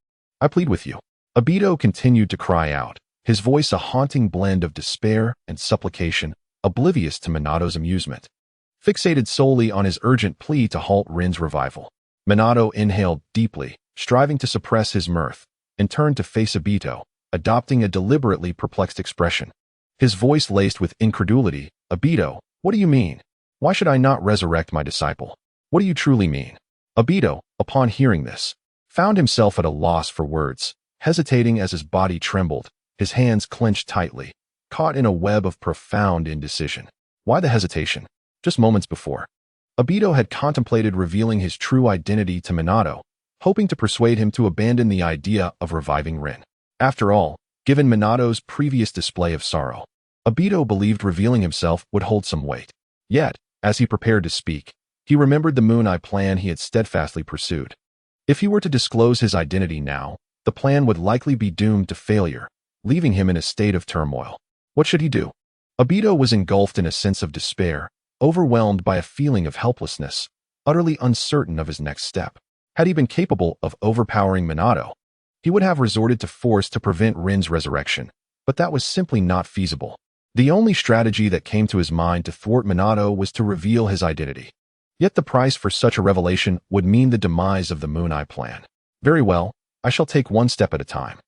I plead with you." Obito continued to cry out, his voice a haunting blend of despair and supplication, oblivious to Minato's amusement. Fixated solely on his urgent plea to halt Rin's revival, Minato inhaled deeply, striving to suppress his mirth, and turned to face Obito, adopting a deliberately perplexed expression. His voice laced with incredulity. "Obito, what do you mean? Why should I not resurrect my disciple? What do you truly mean?" Obito, upon hearing this, found himself at a loss for words, hesitating as his body trembled, his hands clenched tightly, caught in a web of profound indecision. Why the hesitation? Just moments before, Obito had contemplated revealing his true identity to Minato, hoping to persuade him to abandon the idea of reviving Rin. After all, given Minato's previous display of sorrow, Obito believed revealing himself would hold some weight. Yet, as he prepared to speak, he remembered the Moon Eye plan he had steadfastly pursued. If he were to disclose his identity now, the plan would likely be doomed to failure, leaving him in a state of turmoil. What should he do? Obito was engulfed in a sense of despair, overwhelmed by a feeling of helplessness, utterly uncertain of his next step. Had he been capable of overpowering Minato, he would have resorted to force to prevent Rin's resurrection, but that was simply not feasible. The only strategy that came to his mind to thwart Minato was to reveal his identity. Yet the price for such a revelation would mean the demise of the Moon Eye plan. "Very well, I shall take one step at a time.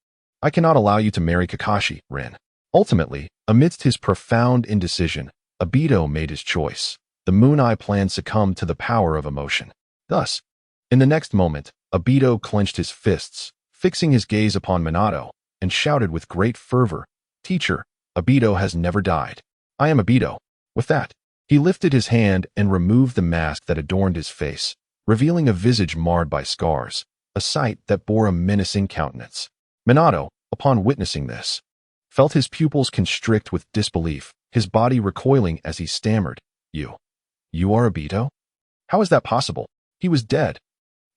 I cannot allow you to marry Kakashi, Rin." Ultimately, amidst his profound indecision, Obito made his choice. The Moon Eye plan succumbed to the power of emotion. Thus, in the next moment, Obito clenched his fists, fixing his gaze upon Minato, and shouted with great fervor, "Teacher, Obito has never died. I am Obito." With that, he lifted his hand and removed the mask that adorned his face, revealing a visage marred by scars, a sight that bore a menacing countenance. Minato, upon witnessing this, felt his pupils constrict with disbelief, his body recoiling as he stammered, You are Obito? How is that possible? He was dead."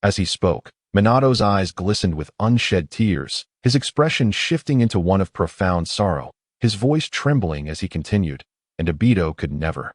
As he spoke, Minato's eyes glistened with unshed tears, his expression shifting into one of profound sorrow, his voice trembling as he continued, "And Obito could never,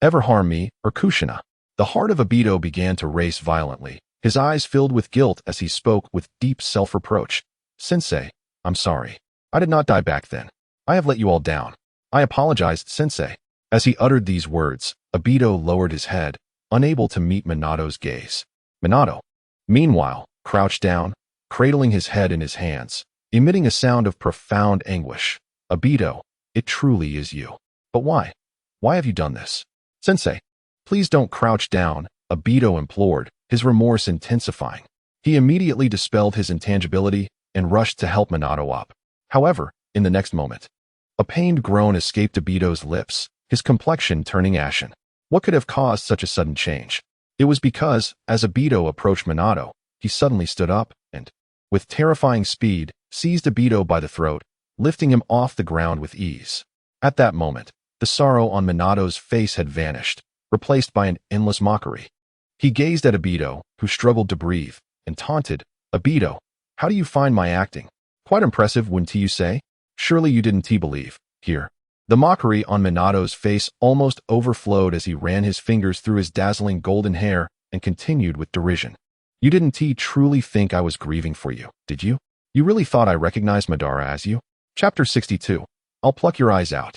ever harm me or Kushina." The heart of Obito began to race violently, his eyes filled with guilt as he spoke with deep self-reproach. "Sensei, I'm sorry. I did not die back then. I have let you all down. I apologize, Sensei." As he uttered these words, Obito lowered his head, unable to meet Minato's gaze. Minato, meanwhile, crouched down, cradling his head in his hands, emitting a sound of profound anguish. "Obito, it truly is you. But why? Why have you done this?" "Sensei, please don't crouch down," Obito implored, his remorse intensifying. He immediately dispelled his intangibility and rushed to help Minato up. However, in the next moment, a pained groan escaped Obito's lips, his complexion turning ashen. What could have caused such a sudden change? It was because, as Obito approached Minato, he suddenly stood up and, with terrifying speed, seized Obito by the throat, lifting him off the ground with ease. At that moment, the sorrow on Minato's face had vanished, replaced by an endless mockery. He gazed at Obito, who struggled to breathe, and taunted, "Obito, How do you find my acting? Quite impressive, wouldn't you say? Surely you didn't believe. Here. The mockery on Minato's face almost overflowed as he ran his fingers through his dazzling golden hair and continued with derision. You didn't truly think I was grieving for you, did you? You really thought I recognized Madara as you? Chapter 62. I'll pluck your eyes out.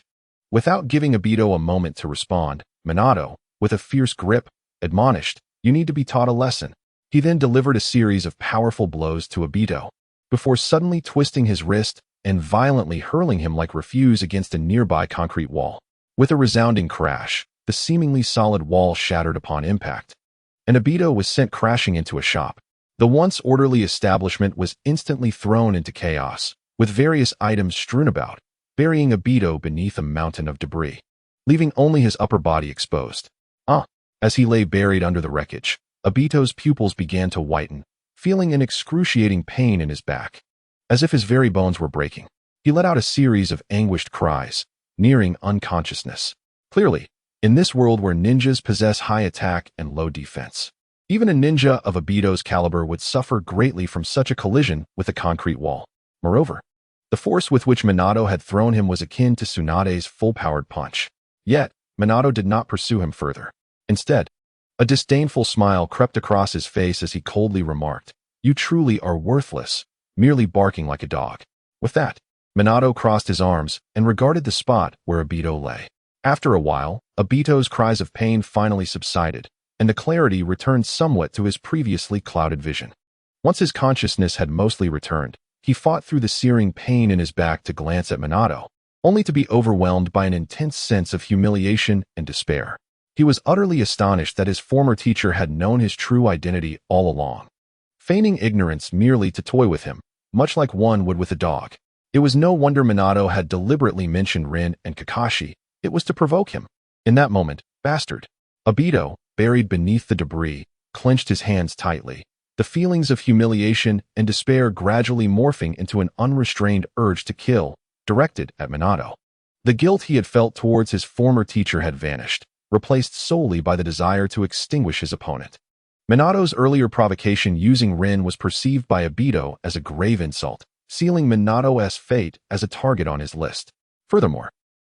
Without giving Obito a moment to respond, Minato, with a fierce grip, admonished, you need to be taught a lesson. He then delivered a series of powerful blows to Obito, before suddenly twisting his wrist and violently hurling him like refuse against a nearby concrete wall. With a resounding crash, the seemingly solid wall shattered upon impact, and Obito was sent crashing into a shop. The once orderly establishment was instantly thrown into chaos, with various items strewn about, burying Obito beneath a mountain of debris, leaving only his upper body exposed. As he lay buried under the wreckage, Obito's pupils began to whiten, feeling an excruciating pain in his back, as if his very bones were breaking. He let out a series of anguished cries, nearing unconsciousness. Clearly, in this world where ninjas possess high attack and low defense, even a ninja of Obito's caliber would suffer greatly from such a collision with a concrete wall. Moreover, the force with which Minato had thrown him was akin to Tsunade's full-powered punch. Yet, Minato did not pursue him further. Instead, a disdainful smile crept across his face as he coldly remarked, "You truly are worthless, merely barking like a dog." With that, Minato crossed his arms and regarded the spot where Obito lay. After a while, Obito's cries of pain finally subsided, and the clarity returned somewhat to his previously clouded vision. Once his consciousness had mostly returned, he fought through the searing pain in his back to glance at Minato, only to be overwhelmed by an intense sense of humiliation and despair. He was utterly astonished that his former teacher had known his true identity all along, feigning ignorance merely to toy with him, much like one would with a dog. It was no wonder Minato had deliberately mentioned Rin and Kakashi. It was to provoke him. In that moment, bastard. Obito, buried beneath the debris, clenched his hands tightly, the feelings of humiliation and despair gradually morphing into an unrestrained urge to kill, directed at Minato. The guilt he had felt towards his former teacher had vanished, replaced solely by the desire to extinguish his opponent. Minato's earlier provocation using Rin was perceived by Obito as a grave insult, sealing Minato's fate as a target on his list. Furthermore,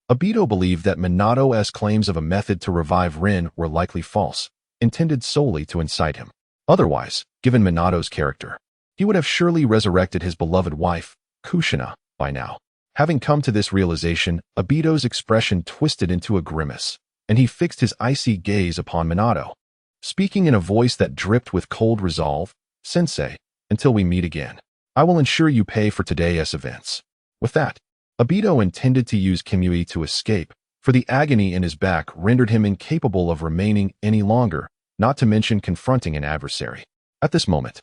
Obito believed that Minato's claims of a method to revive Rin were likely false, intended solely to incite him. Otherwise, given Minato's character, he would have surely resurrected his beloved wife, Kushina, by now. Having come to this realization, Obito's expression twisted into a grimace, and he fixed his icy gaze upon Minato, speaking in a voice that dripped with cold resolve, "Sensei, until we meet again, I will ensure you pay for today's events." With that, Obito intended to use Kimui to escape, for the agony in his back rendered him incapable of remaining any longer, not to mention confronting an adversary. At this moment,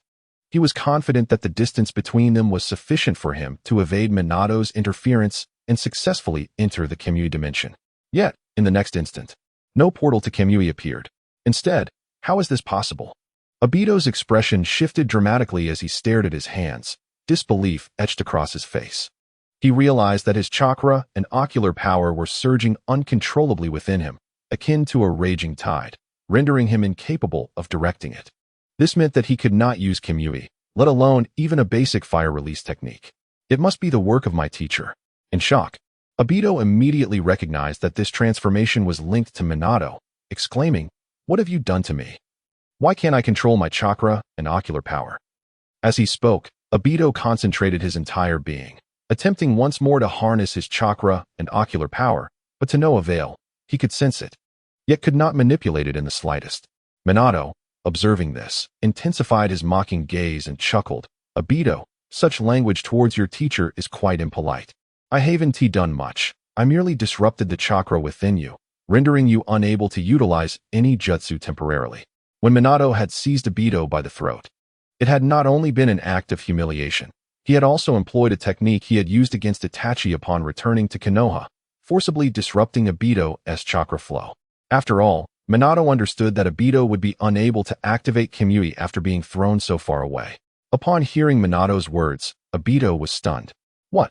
he was confident that the distance between them was sufficient for him to evade Minato's interference and successfully enter the Kimui dimension. Yet, in the next instant, no portal to Kimui appeared. Instead, how is this possible? Obito's expression shifted dramatically as he stared at his hands, disbelief etched across his face. He realized that his chakra and ocular power were surging uncontrollably within him, akin to a raging tide, rendering him incapable of directing it. This meant that he could not use Kimui, let alone even a basic fire release technique. It must be the work of my teacher. In shock, Obito immediately recognized that this transformation was linked to Minato, exclaiming, "What have you done to me? Why can't I control my chakra and ocular power?" As he spoke, Obito concentrated his entire being, attempting once more to harness his chakra and ocular power, but to no avail. He could sense it, yet could not manipulate it in the slightest. Minato, observing this, intensified his mocking gaze and chuckled, "Obito, such language towards your teacher is quite impolite. I haven't done much. I merely disrupted the chakra within you, rendering you unable to utilize any jutsu temporarily." When Minato had seized Obito by the throat, it had not only been an act of humiliation, he had also employed a technique he had used against Itachi upon returning to Konoha, forcibly disrupting Obito's chakra flow. After all, Minato understood that Obito would be unable to activate Kimui after being thrown so far away. Upon hearing Minato's words, Obito was stunned. "What?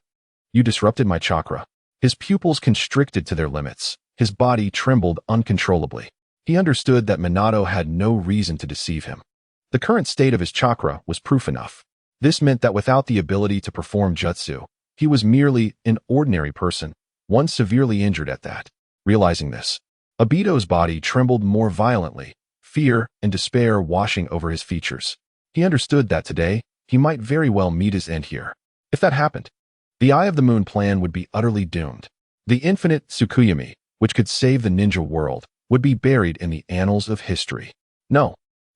You disrupted my chakra?" His pupils constricted to their limits. His body trembled uncontrollably. He understood that Minato had no reason to deceive him. The current state of his chakra was proof enough. This meant that without the ability to perform jutsu, he was merely an ordinary person, one severely injured at that. Realizing this, Obito's body trembled more violently, fear and despair washing over his features. He understood that today, he might very well meet his end here. If that happened, the Eye of the Moon plan would be utterly doomed. The infinite Tsukuyomi, which could save the ninja world, would be buried in the annals of history. No,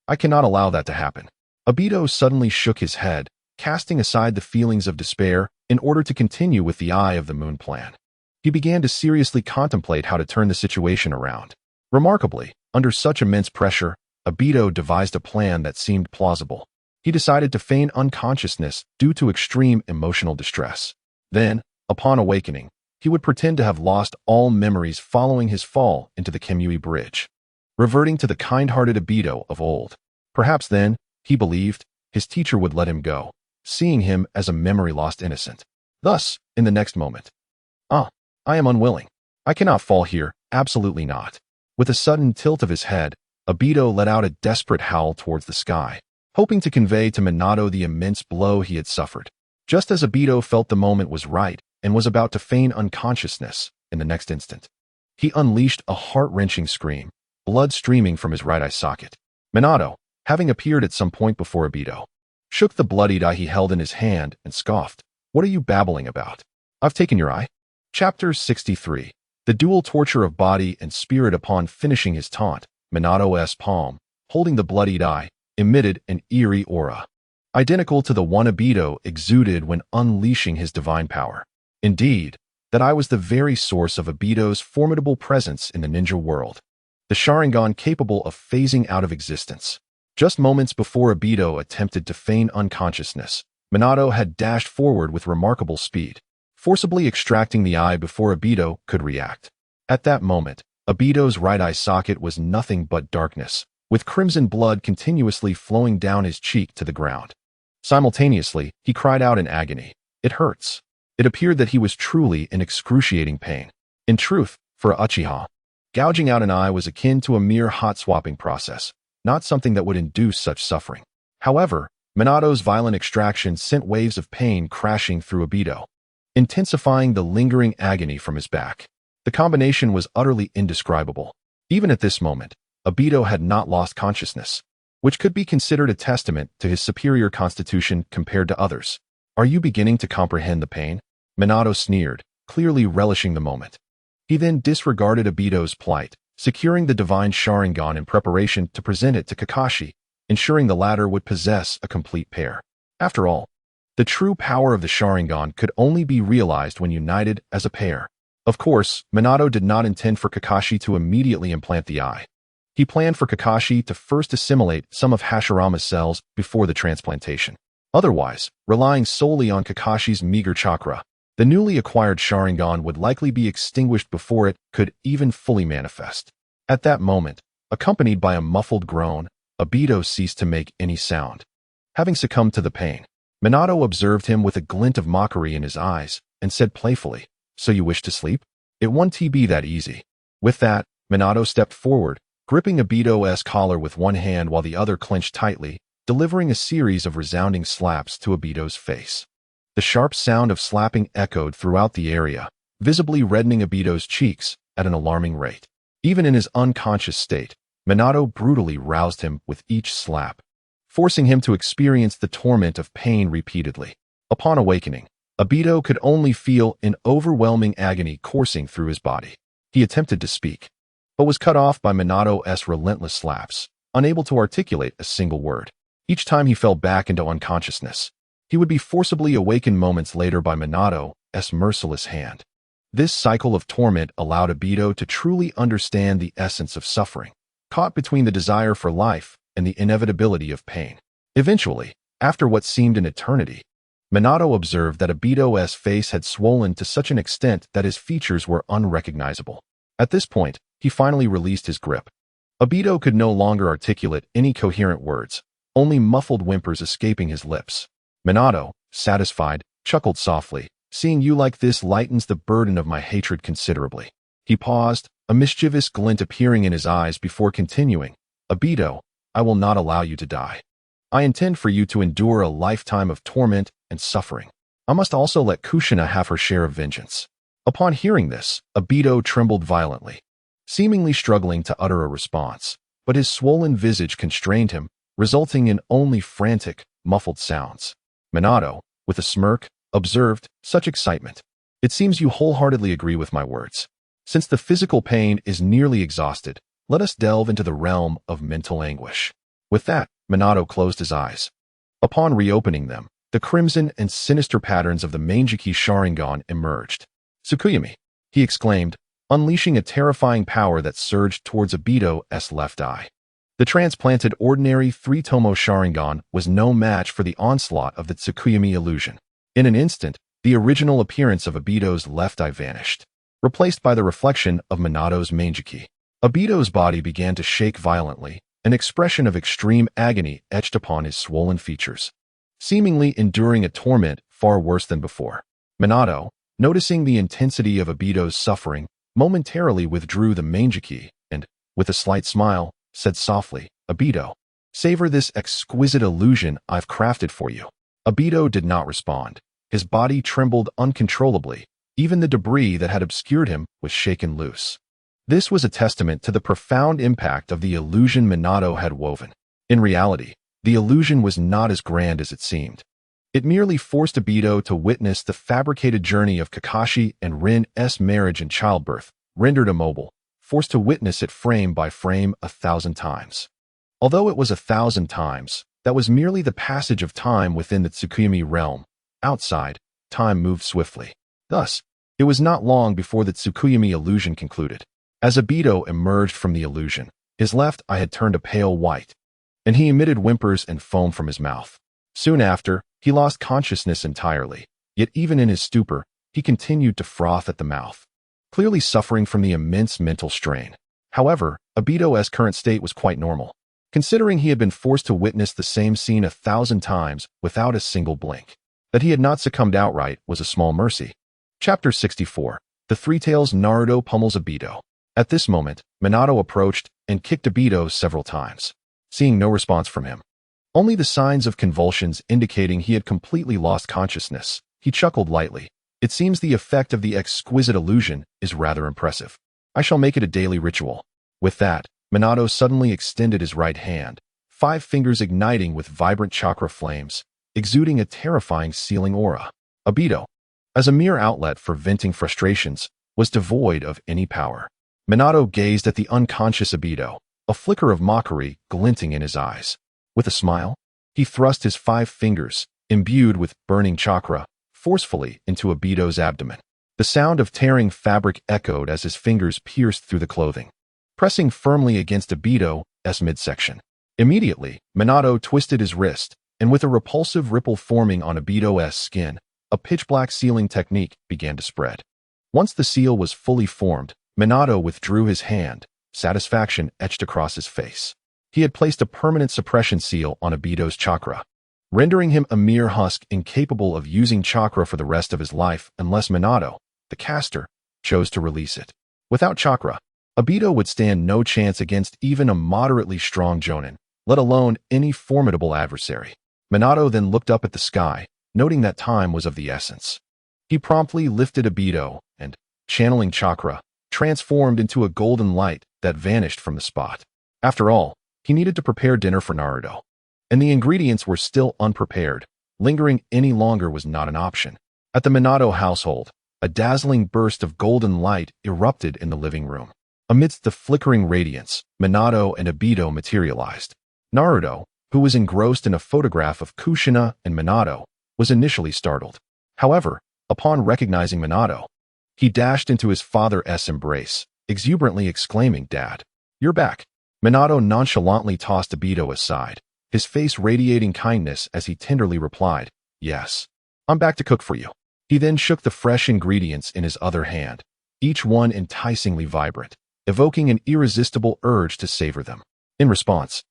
I cannot allow that to happen. Obito suddenly shook his head, casting aside the feelings of despair in order to continue with the Eye of the Moon plan. He began to seriously contemplate how to turn the situation around. Remarkably, under such immense pressure, Obito devised a plan that seemed plausible. He decided to feign unconsciousness due to extreme emotional distress. Then, upon awakening, he would pretend to have lost all memories following his fall into the Kamui Bridge, reverting to the kind-hearted Obito of old. Perhaps then, he believed, his teacher would let him go, seeing him as a memory-lost innocent. Thus, in the next moment, I am unwilling. I cannot fall here, absolutely not. With a sudden tilt of his head, Obito let out a desperate howl towards the sky, hoping to convey to Minato the immense blow he had suffered. Just as Obito felt the moment was right and was about to feign unconsciousness, in the next instant, he unleashed a heart-wrenching scream, blood streaming from his right eye socket. Minato, having appeared at some point before Obito, shook the bloodied eye he held in his hand and scoffed. "What are you babbling about? I've taken your eye." Chapter 63. The dual torture of body and spirit. Upon finishing his taunt, Minato's palm, holding the bloodied eye, emitted an eerie aura, identical to the one Obito exuded when unleashing his divine power. Indeed, that eye was the very source of Obito's formidable presence in the ninja world, the Sharingan capable of phasing out of existence. Just moments before Obito attempted to feign unconsciousness, Minato had dashed forward with remarkable speed, forcibly extracting the eye before Obito could react. At that moment, Obito's right eye socket was nothing but darkness, with crimson blood continuously flowing down his cheek to the ground. Simultaneously, he cried out in agony. "It hurts." It appeared that he was truly in excruciating pain. In truth, for a Uchiha, gouging out an eye was akin to a mere hot-swapping process, not something that would induce such suffering. However, Minato's violent extraction sent waves of pain crashing through Obito, intensifying the lingering agony from his back. The combination was utterly indescribable. Even at this moment, Obito had not lost consciousness, which could be considered a testament to his superior constitution compared to others. "Are you beginning to comprehend the pain?" Minato sneered, clearly relishing the moment. He then disregarded Obito's plight, securing the divine Sharingan in preparation to present it to Kakashi, ensuring the latter would possess a complete pair. After all, the true power of the Sharingan could only be realized when united as a pair. Of course, Minato did not intend for Kakashi to immediately implant the eye. He planned for Kakashi to first assimilate some of Hashirama's cells before the transplantation. Otherwise, relying solely on Kakashi's meager chakra, the newly acquired Sharingan would likely be extinguished before it could even fully manifest. At that moment, accompanied by a muffled groan, Obito ceased to make any sound. Having succumbed to the pain, Minato observed him with a glint of mockery in his eyes and said playfully, "So you wish to sleep? It won't be that easy." With that, Minato stepped forward, gripping Obito's collar with one hand while the other clenched tightly, delivering a series of resounding slaps to Obito's face. The sharp sound of slapping echoed throughout the area, visibly reddening Obito's cheeks at an alarming rate. Even in his unconscious state, Minato brutally roused him with each slap, forcing him to experience the torment of pain repeatedly. Upon awakening, Obito could only feel an overwhelming agony coursing through his body. He attempted to speak, but was cut off by Minato's relentless slaps, unable to articulate a single word. Each time he fell back into unconsciousness, he would be forcibly awakened moments later by Minato's merciless hand. This cycle of torment allowed Obito to truly understand the essence of suffering, caught between the desire for life and the inevitability of pain. Eventually, after what seemed an eternity, Minato observed that Obito's face had swollen to such an extent that his features were unrecognizable. At this point, he finally released his grip. Obito could no longer articulate any coherent words, only muffled whimpers escaping his lips. Minato, satisfied, chuckled softly, "Seeing you like this lightens the burden of my hatred considerably." He paused, a mischievous glint appearing in his eyes before continuing, "Obito, I will not allow you to die. I intend for you to endure a lifetime of torment and suffering. I must also let Kushina have her share of vengeance." Upon hearing this, Obito trembled violently, seemingly struggling to utter a response, but his swollen visage constrained him, resulting in only frantic, muffled sounds. Minato, with a smirk, observed, "Such excitement. It seems you wholeheartedly agree with my words. Since the physical pain is nearly exhausted, let us delve into the realm of mental anguish." With that, Minato closed his eyes. Upon reopening them, the crimson and sinister patterns of the Manjiki Sharingan emerged. "Tsukuyami!" he exclaimed, unleashing a terrifying power that surged towards Obito's left eye. The transplanted ordinary three-tomo Sharingan was no match for the onslaught of the Tsukuyami illusion. In an instant, the original appearance of Obito's left eye vanished, replaced by the reflection of Minato's Manjiki. Obito's body began to shake violently, an expression of extreme agony etched upon his swollen features, seemingly enduring a torment far worse than before. Minato, noticing the intensity of Obito's suffering, momentarily withdrew the Manjiki and, with a slight smile, said softly, "Obito, savor this exquisite illusion I've crafted for you." Obito did not respond. His body trembled uncontrollably. Even the debris that had obscured him was shaken loose. This was a testament to the profound impact of the illusion Minato had woven. In reality, the illusion was not as grand as it seemed. It merely forced Obito to witness the fabricated journey of Kakashi and Rin's marriage and childbirth, rendered immobile, forced to witness it frame by frame 1,000 times. Although it was 1,000 times, that was merely the passage of time within the Tsukuyami realm. Outside, time moved swiftly. Thus, it was not long before the Tsukuyami illusion concluded. As Obito emerged from the illusion, his left eye had turned a pale white, and he emitted whimpers and foam from his mouth. Soon after, he lost consciousness entirely, yet even in his stupor, he continued to froth at the mouth, clearly suffering from the immense mental strain. However, Obito's current state was quite normal, considering he had been forced to witness the same scene 1,000 times without a single blink. That he had not succumbed outright was a small mercy. Chapter 64. The Three Tails Naruto pummels Obito. At this moment, Minato approached and kicked Obito several times, seeing no response from him. Only the signs of convulsions indicating he had completely lost consciousness. He chuckled lightly. "It seems the effect of the exquisite illusion is rather impressive. I shall make it a daily ritual." With that, Minato suddenly extended his right hand, 5 fingers igniting with vibrant chakra flames, exuding a terrifying sealing aura. Obito, as a mere outlet for venting frustrations, was devoid of any power. Minato gazed at the unconscious Obito, a flicker of mockery glinting in his eyes. With a smile, he thrust his 5 fingers, imbued with burning chakra, forcefully into Obito's abdomen. The sound of tearing fabric echoed as his fingers pierced through the clothing, pressing firmly against Obito's midsection. Immediately, Minato twisted his wrist, and with a repulsive ripple forming on Obito's skin, a pitch-black sealing technique began to spread. Once the seal was fully formed, Minato withdrew his hand, satisfaction etched across his face. He had placed a permanent suppression seal on Obito's chakra, rendering him a mere husk incapable of using chakra for the rest of his life unless Minato, the caster, chose to release it. Without chakra, Obito would stand no chance against even a moderately strong Jonin, let alone any formidable adversary. Minato then looked up at the sky, noting that time was of the essence. He promptly lifted Obito and, channeling chakra, transformed into a golden light that vanished from the spot. After all, he needed to prepare dinner for Naruto, and the ingredients were still unprepared. Lingering any longer was not an option. At the Minato household, a dazzling burst of golden light erupted in the living room. Amidst the flickering radiance, Minato and Obito materialized. Naruto, who was engrossed in a photograph of Kushina and Minato, was initially startled. However, upon recognizing Minato, he dashed into his father's embrace, exuberantly exclaiming, "Dad, you're back." Minato nonchalantly tossed Obito aside, his face radiating kindness as he tenderly replied, "Yes, I'm back to cook for you." He then shook the fresh ingredients in his other hand, each one enticingly vibrant, evoking an irresistible urge to savor them. In response,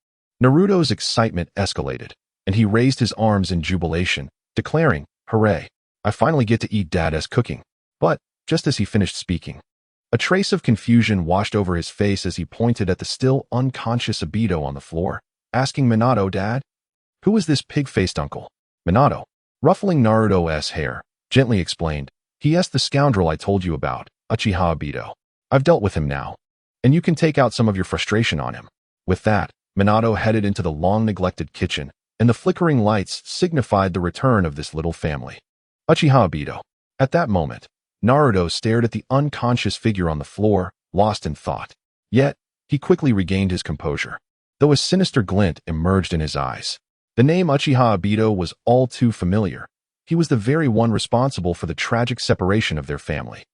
Naruto's excitement escalated, and he raised his arms in jubilation, declaring, "Hooray, I finally get to eat Dad's cooking." But, just as he finished speaking, a trace of confusion washed over his face as he pointed at the still unconscious Obito on the floor, asking Minato, "Dad, Who is this pig-faced uncle? Minato, ruffling Naruto's hair, gently explained. He asked the scoundrel I told you about, Uchiha Obito. I've dealt with him now, and you can take out some of your frustration on him. With that, Minato headed into the long-neglected kitchen, and the flickering lights signified the return of this little family. Uchiha Obito. At that moment, Naruto stared at the unconscious figure on the floor, lost in thought. Yet, he quickly regained his composure, though a sinister glint emerged in his eyes. The name Uchiha Obito was all too familiar. He was the very one responsible for the tragic separation of their family.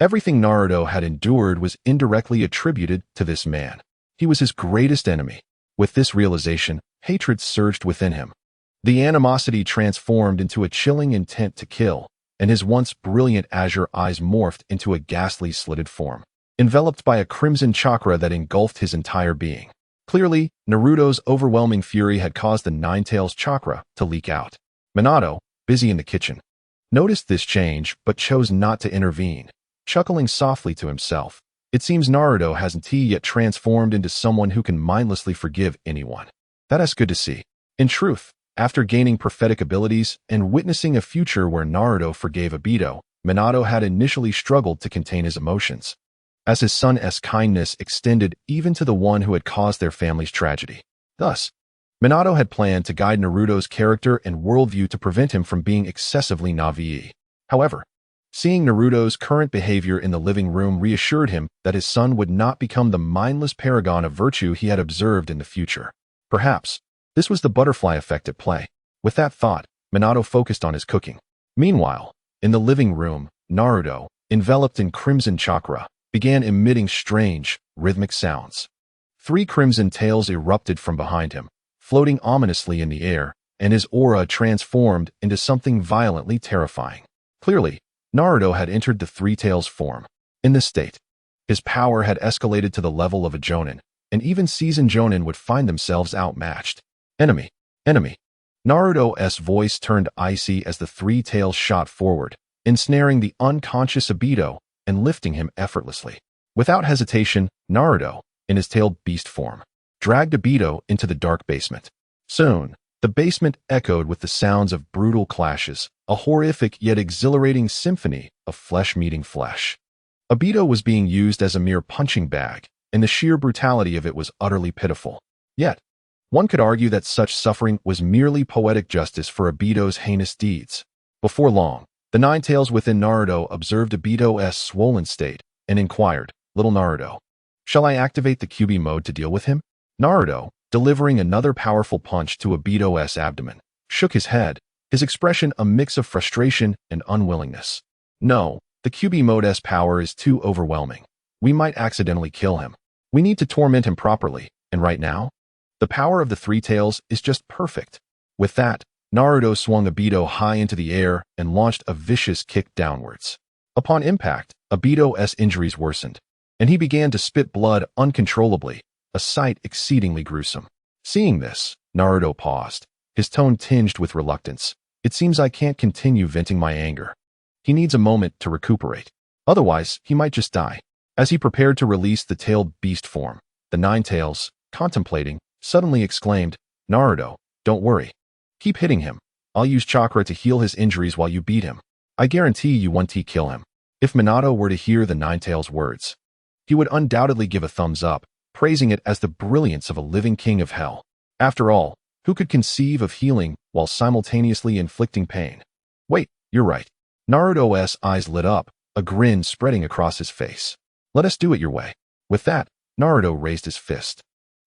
Everything Naruto had endured was indirectly attributed to this man. He was his greatest enemy. With this realization, hatred surged within him. The animosity transformed into a chilling intent to kill, and his once brilliant azure eyes morphed into a ghastly slitted form, enveloped by a crimson chakra that engulfed his entire being. Clearly, Naruto's overwhelming fury had caused the Nine-Tails chakra to leak out. Minato, busy in the kitchen, noticed this change but chose not to intervene, chuckling softly to himself. It seems Naruto hasn't yet transformed into someone who can mindlessly forgive anyone. That's good to see. In truth, after gaining prophetic abilities and witnessing a future where Naruto forgave Obito, Minato had initially struggled to contain his emotions, as his son's kindness extended even to the one who had caused their family's tragedy. Thus, Minato had planned to guide Naruto's character and worldview to prevent him from being excessively naive. However, seeing Naruto's current behavior in the living room reassured him that his son would not become the mindless paragon of virtue he had observed in the future. Perhaps, this was the butterfly effect at play. With that thought, Minato focused on his cooking. Meanwhile, in the living room, Naruto, enveloped in crimson chakra, began emitting strange, rhythmic sounds. 3 crimson tails erupted from behind him, floating ominously in the air, and his aura transformed into something violently terrifying. Clearly, Naruto had entered the 3 tails form. In this state, his power had escalated to the level of a jonin, and even seasoned jonin would find themselves outmatched. Enemy. Naruto's voice turned icy as the 3 tails shot forward, ensnaring the unconscious Obito and lifting him effortlessly. Without hesitation, Naruto, in his tailed beast form, dragged Obito into the dark basement. Soon, the basement echoed with the sounds of brutal clashes, a horrific yet exhilarating symphony of flesh meeting flesh. Obito was being used as a mere punching bag, and the sheer brutality of it was utterly pitiful. Yet, one could argue that such suffering was merely poetic justice for Obito's heinous deeds. Before long, the 9 tails within Naruto observed Obito's swollen state and inquired, "Little Naruto, shall I activate the QB mode to deal with him?" Naruto, delivering another powerful punch to Obito's abdomen, shook his head, his expression a mix of frustration and unwillingness. "No, the QB mode's power is too overwhelming. We might accidentally kill him. We need to torment him properly, and right now, the power of the 3 tails is just perfect." With that, Naruto swung Obito high into the air and launched a vicious kick downwards. Upon impact, Obito's injuries worsened, and he began to spit blood uncontrollably, a sight exceedingly gruesome. Seeing this, Naruto paused, his tone tinged with reluctance. "It seems I can't continue venting my anger. He needs a moment to recuperate. Otherwise, he might just die." As he prepared to release the tailed beast form, the 9 tails, contemplating, suddenly exclaimed, "Naruto, don't worry. Keep hitting him. I'll use chakra to heal his injuries while you beat him. I guarantee you won't kill him." If Minato were to hear the 9 tails words, he would undoubtedly give a thumbs up, praising it as the brilliance of a living king of hell. After all, who could conceive of healing while simultaneously inflicting pain? Wait, you're right. Naruto's eyes lit up, a grin spreading across his face. "Let us do it your way." With that, Naruto raised his fist,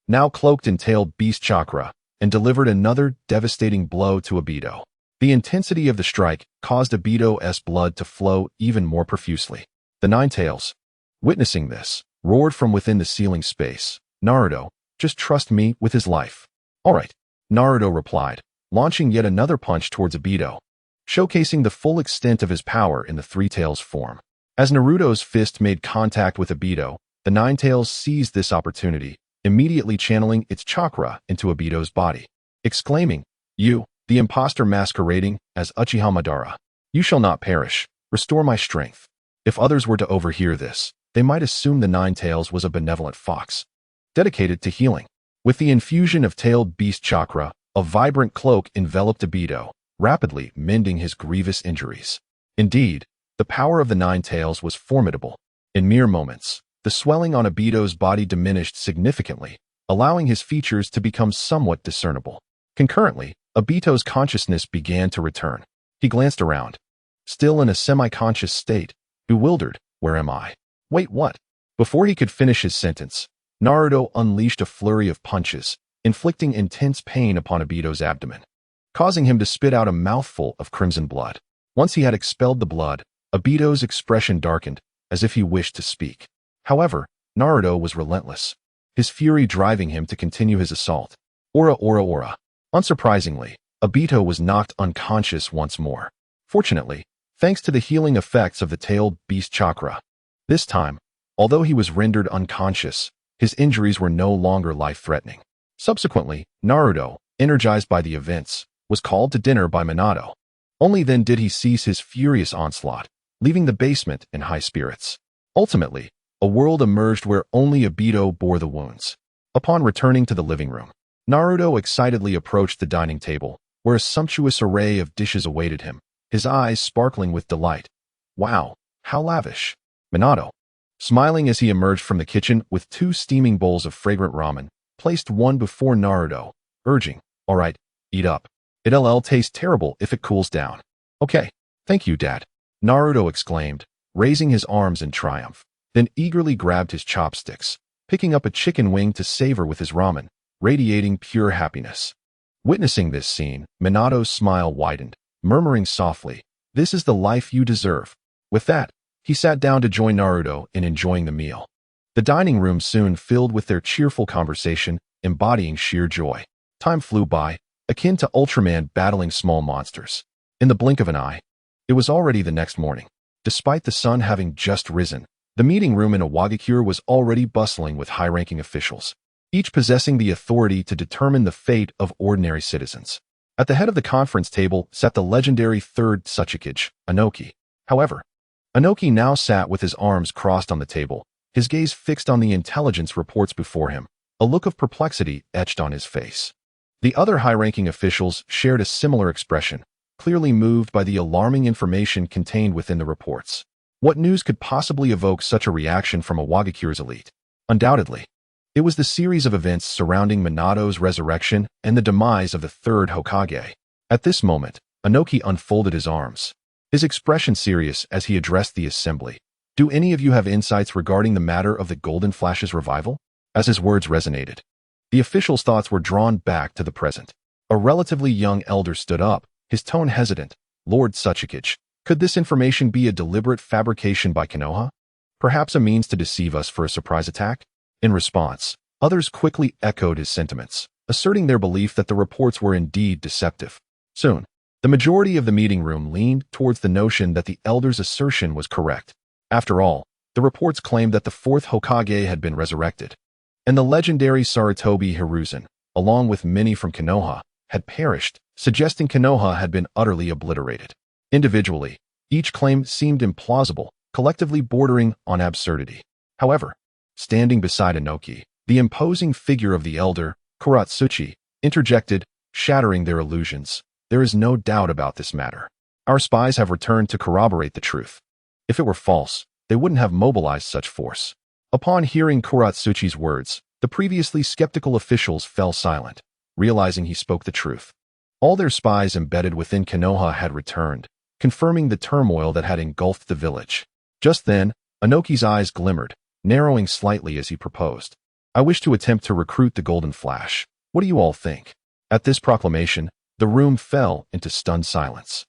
now cloaked in tailed beast chakra, and delivered another devastating blow to Obito. The intensity of the strike caused Obito's blood to flow even more profusely. The 9 tails, witnessing this, roared from within the ceiling space, "Naruto, just trust me with his life." "All right," Naruto replied, launching yet another punch towards Obito, showcasing the full extent of his power in the 3 tails form. As Naruto's fist made contact with Obito, the 9 tails seized this opportunity, immediately channeling its chakra into Obito's body, exclaiming, "You, the impostor masquerading as Uchiha Madara. You shall not perish. Restore my strength." If others were to overhear this, they might assume the 9 tails was a benevolent fox, dedicated to healing. With the infusion of tailed beast chakra, A vibrant cloak enveloped Obito, rapidly mending his grievous injuries. Indeed, the power of the Nine Tails was formidable. In mere moments, the swelling on Obito's body diminished significantly, allowing his features to become somewhat discernible. Concurrently, Obito's consciousness began to return. He glanced around. Still in a semi-conscious state, bewildered, where am I? Wait, what? Before he could finish his sentence, Naruto unleashed a flurry of punches, inflicting intense pain upon Obito's abdomen, causing him to spit out a mouthful of crimson blood. Once he had expelled the blood, Obito's expression darkened, as if he wished to speak. However, Naruto was relentless, his fury driving him to continue his assault. Ora ora ora. Unsurprisingly, Obito was knocked unconscious once more. Fortunately, thanks to the healing effects of the tailed beast chakra. This time, although he was rendered unconscious, his injuries were no longer life-threatening. Subsequently, Naruto, energized by the events, was called to dinner by Minato. Only then did he cease his furious onslaught, leaving the basement in high spirits. Ultimately, a world emerged where only Obito bore the wounds. Upon returning to the living room, Naruto excitedly approached the dining table, where a sumptuous array of dishes awaited him, his eyes sparkling with delight. Wow, how lavish! Minato, smiling as he emerged from the kitchen with 2 steaming bowls of fragrant ramen, placed one before Naruto, urging, "All right, eat up. It'll taste terrible if it cools down." "Okay, thank you, Dad," Naruto exclaimed, raising his arms in triumph, then eagerly grabbed his chopsticks, picking up a chicken wing to savor with his ramen, radiating pure happiness. Witnessing this scene, Minato's smile widened, murmuring softly, "This is the life you deserve." With that, he sat down to join Naruto in enjoying the meal. The dining room soon filled with their cheerful conversation, embodying sheer joy. Time flew by, akin to Ultraman battling small monsters. In the blink of an eye, it was already the next morning. Despite the sun having just risen, the meeting room in Iwagakure was already bustling with high-ranking officials, each possessing the authority to determine the fate of ordinary citizens. At the head of the conference table sat the legendary third Tsuchikage, Inoki. However, Inoki now sat with his arms crossed on the table, his gaze fixed on the intelligence reports before him, a look of perplexity etched on his face. The other high-ranking officials shared a similar expression, clearly moved by the alarming information contained within the reports. What news could possibly evoke such a reaction from Iwagakure's elite? Undoubtedly, it was the series of events surrounding Minato's resurrection and the demise of the third Hokage. At this moment, Inoki unfolded his arms, his expression serious as he addressed the assembly. "Do any of you have insights regarding the matter of the Golden Flash's revival?" As his words resonated, the officials' thoughts were drawn back to the present. A relatively young elder stood up, his tone hesitant. "Lord Tsuchikage, could this information be a deliberate fabrication by Konoha? Perhaps a means to deceive us for a surprise attack?" In response, others quickly echoed his sentiments, asserting their belief that the reports were indeed deceptive. Soon, the majority of the meeting room leaned towards the notion that the elder's assertion was correct. After all, the reports claimed that the fourth Hokage had been resurrected, and the legendary Sarutobi Hiruzen, along with many from Konoha, had perished, suggesting Konoha had been utterly obliterated. Individually, each claim seemed implausible, collectively bordering on absurdity. However, standing beside Inoki, the imposing figure of the elder, Kuratsuchi, interjected, shattering their illusions. "There is no doubt about this matter. Our spies have returned to corroborate the truth. If it were false, they wouldn't have mobilized such force." Upon hearing Kuratsuchi's words, the previously skeptical officials fell silent, realizing he spoke the truth. All their spies embedded within Konoha had returned, confirming the turmoil that had engulfed the village. Just then, Inoki's eyes glimmered, narrowing slightly as he proposed, "I wish to attempt to recruit the Golden Flash. What do you all think?" At this proclamation, the room fell into stunned silence.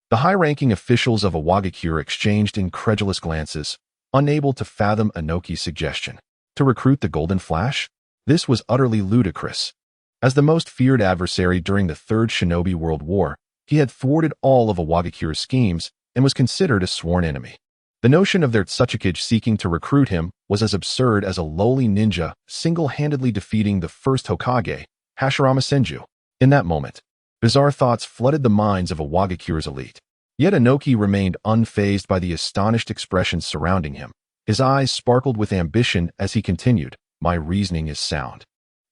The high-ranking officials of Iwagakure exchanged incredulous glances, unable to fathom Inoki's suggestion. To recruit the Golden Flash? This was utterly ludicrous. As the most feared adversary during the Third Shinobi World War, he had thwarted all of Iwagakure's schemes and was considered a sworn enemy. The notion of their Tsuchikage seeking to recruit him was as absurd as a lowly ninja single-handedly defeating the first Hokage, Hashirama Senju. In that moment, bizarre thoughts flooded the minds of Iwagakure's elite. Yet Inoki remained unfazed by the astonished expressions surrounding him. His eyes sparkled with ambition as he continued, "My reasoning is sound.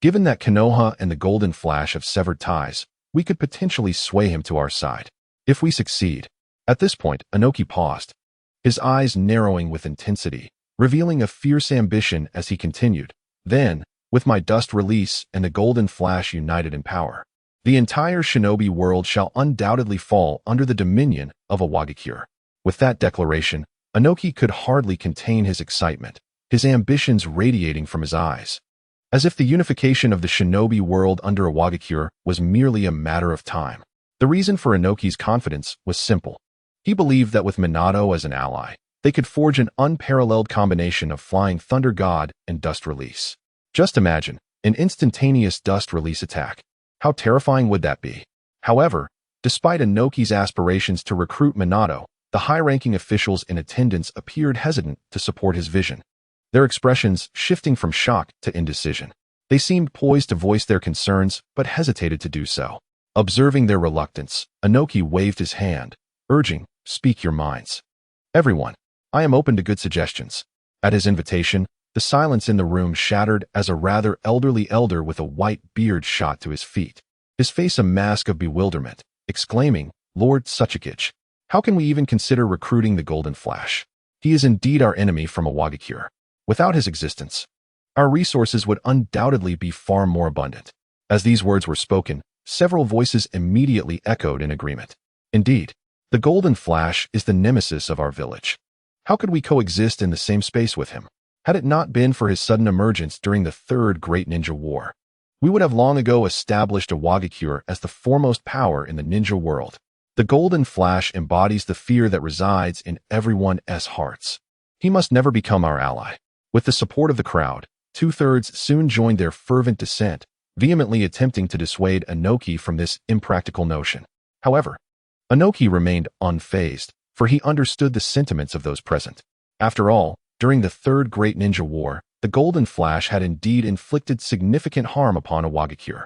Given that Konoha and the Golden Flash have severed ties, we could potentially sway him to our side. If we succeed. At this point, Inoki paused, his eyes narrowing with intensity, revealing a fierce ambition as he continued. Then, with my dust release and the Golden Flash united in power, the entire shinobi world shall undoubtedly fall under the dominion of a Wagakure. With that declaration, Inoki could hardly contain his excitement, his ambitions radiating from his eyes. As if the unification of the shinobi world under a Wagakure was merely a matter of time. The reason for Inoki's confidence was simple. He believed that with Minato as an ally, they could forge an unparalleled combination of Flying Thunder God and Dust Release. Just imagine, an instantaneous Dust Release attack. How terrifying would that be? However, despite Inoki's aspirations to recruit Minato, the high-ranking officials in attendance appeared hesitant to support his vision, their expressions shifting from shock to indecision. They seemed poised to voice their concerns, but hesitated to do so. Observing their reluctance, Inoki waved his hand, urging, "Speak your minds. Everyone, I am open to good suggestions." At his invitation, the silence in the room shattered as a rather elderly elder with a white beard shot to his feet, his face a mask of bewilderment, exclaiming, "Lord Tsuchikage, how can we even consider recruiting the Golden Flash? He is indeed our enemy from a Wagakure. Without his existence, our resources would undoubtedly be far more abundant." As these words were spoken, several voices immediately echoed in agreement. Indeed, the Golden Flash is the nemesis of our village. How could we coexist in the same space with him? Had it not been for his sudden emergence during the Third Great Ninja War, we would have long ago established a Wagakure as the foremost power in the ninja world. The Golden Flash embodies the fear that resides in everyone's hearts. He must never become our ally. With the support of the crowd, two-thirds soon joined their fervent dissent, vehemently attempting to dissuade Inoki from this impractical notion. However, Inoki remained unfazed, for he understood the sentiments of those present. After all, during the Third Great Ninja War, the Golden Flash had indeed inflicted significant harm upon a Wagakure,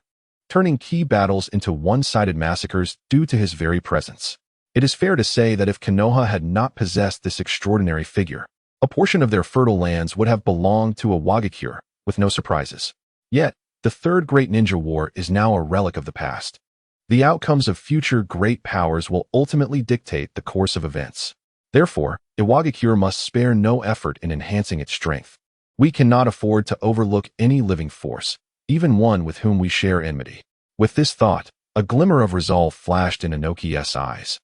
turning key battles into one-sided massacres due to his very presence. It is fair to say that if Konoha had not possessed this extraordinary figure, a portion of their fertile lands would have belonged to a Wagakure, with no surprises. Yet, the Third Great Ninja War is now a relic of the past. The outcomes of future great powers will ultimately dictate the course of events. Therefore, a Wagakure must spare no effort in enhancing its strength. We cannot afford to overlook any living force, even one with whom we share enmity. With this thought, a glimmer of resolve flashed in Inoki's eyes,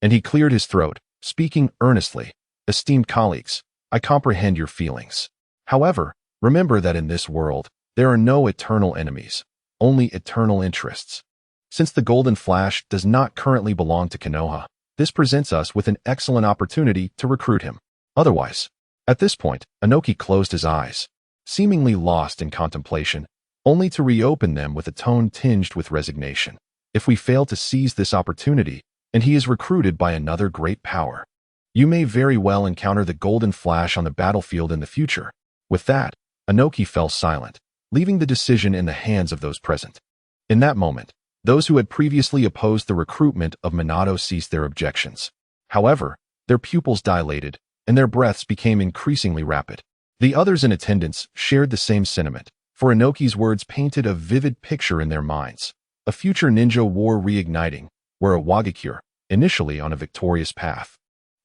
and he cleared his throat, speaking earnestly. "Esteemed colleagues, I comprehend your feelings. However, remember that in this world, there are no eternal enemies, only eternal interests. Since the Golden Flash does not currently belong to Konoha, this presents us with an excellent opportunity to recruit him. Otherwise." At this point, Inoki closed his eyes, seemingly lost in contemplation, only to reopen them with a tone tinged with resignation. "If we fail to seize this opportunity, and he is recruited by another great power, you may very well encounter the Golden Flash on the battlefield in the future." With that, Inoki fell silent, leaving the decision in the hands of those present. In that moment, those who had previously opposed the recruitment of Minato ceased their objections. However, their pupils dilated, and their breaths became increasingly rapid. The others in attendance shared the same sentiment, for Inoki's words painted a vivid picture in their minds. A future ninja war reigniting, where a Wagakure, initially on a victorious path,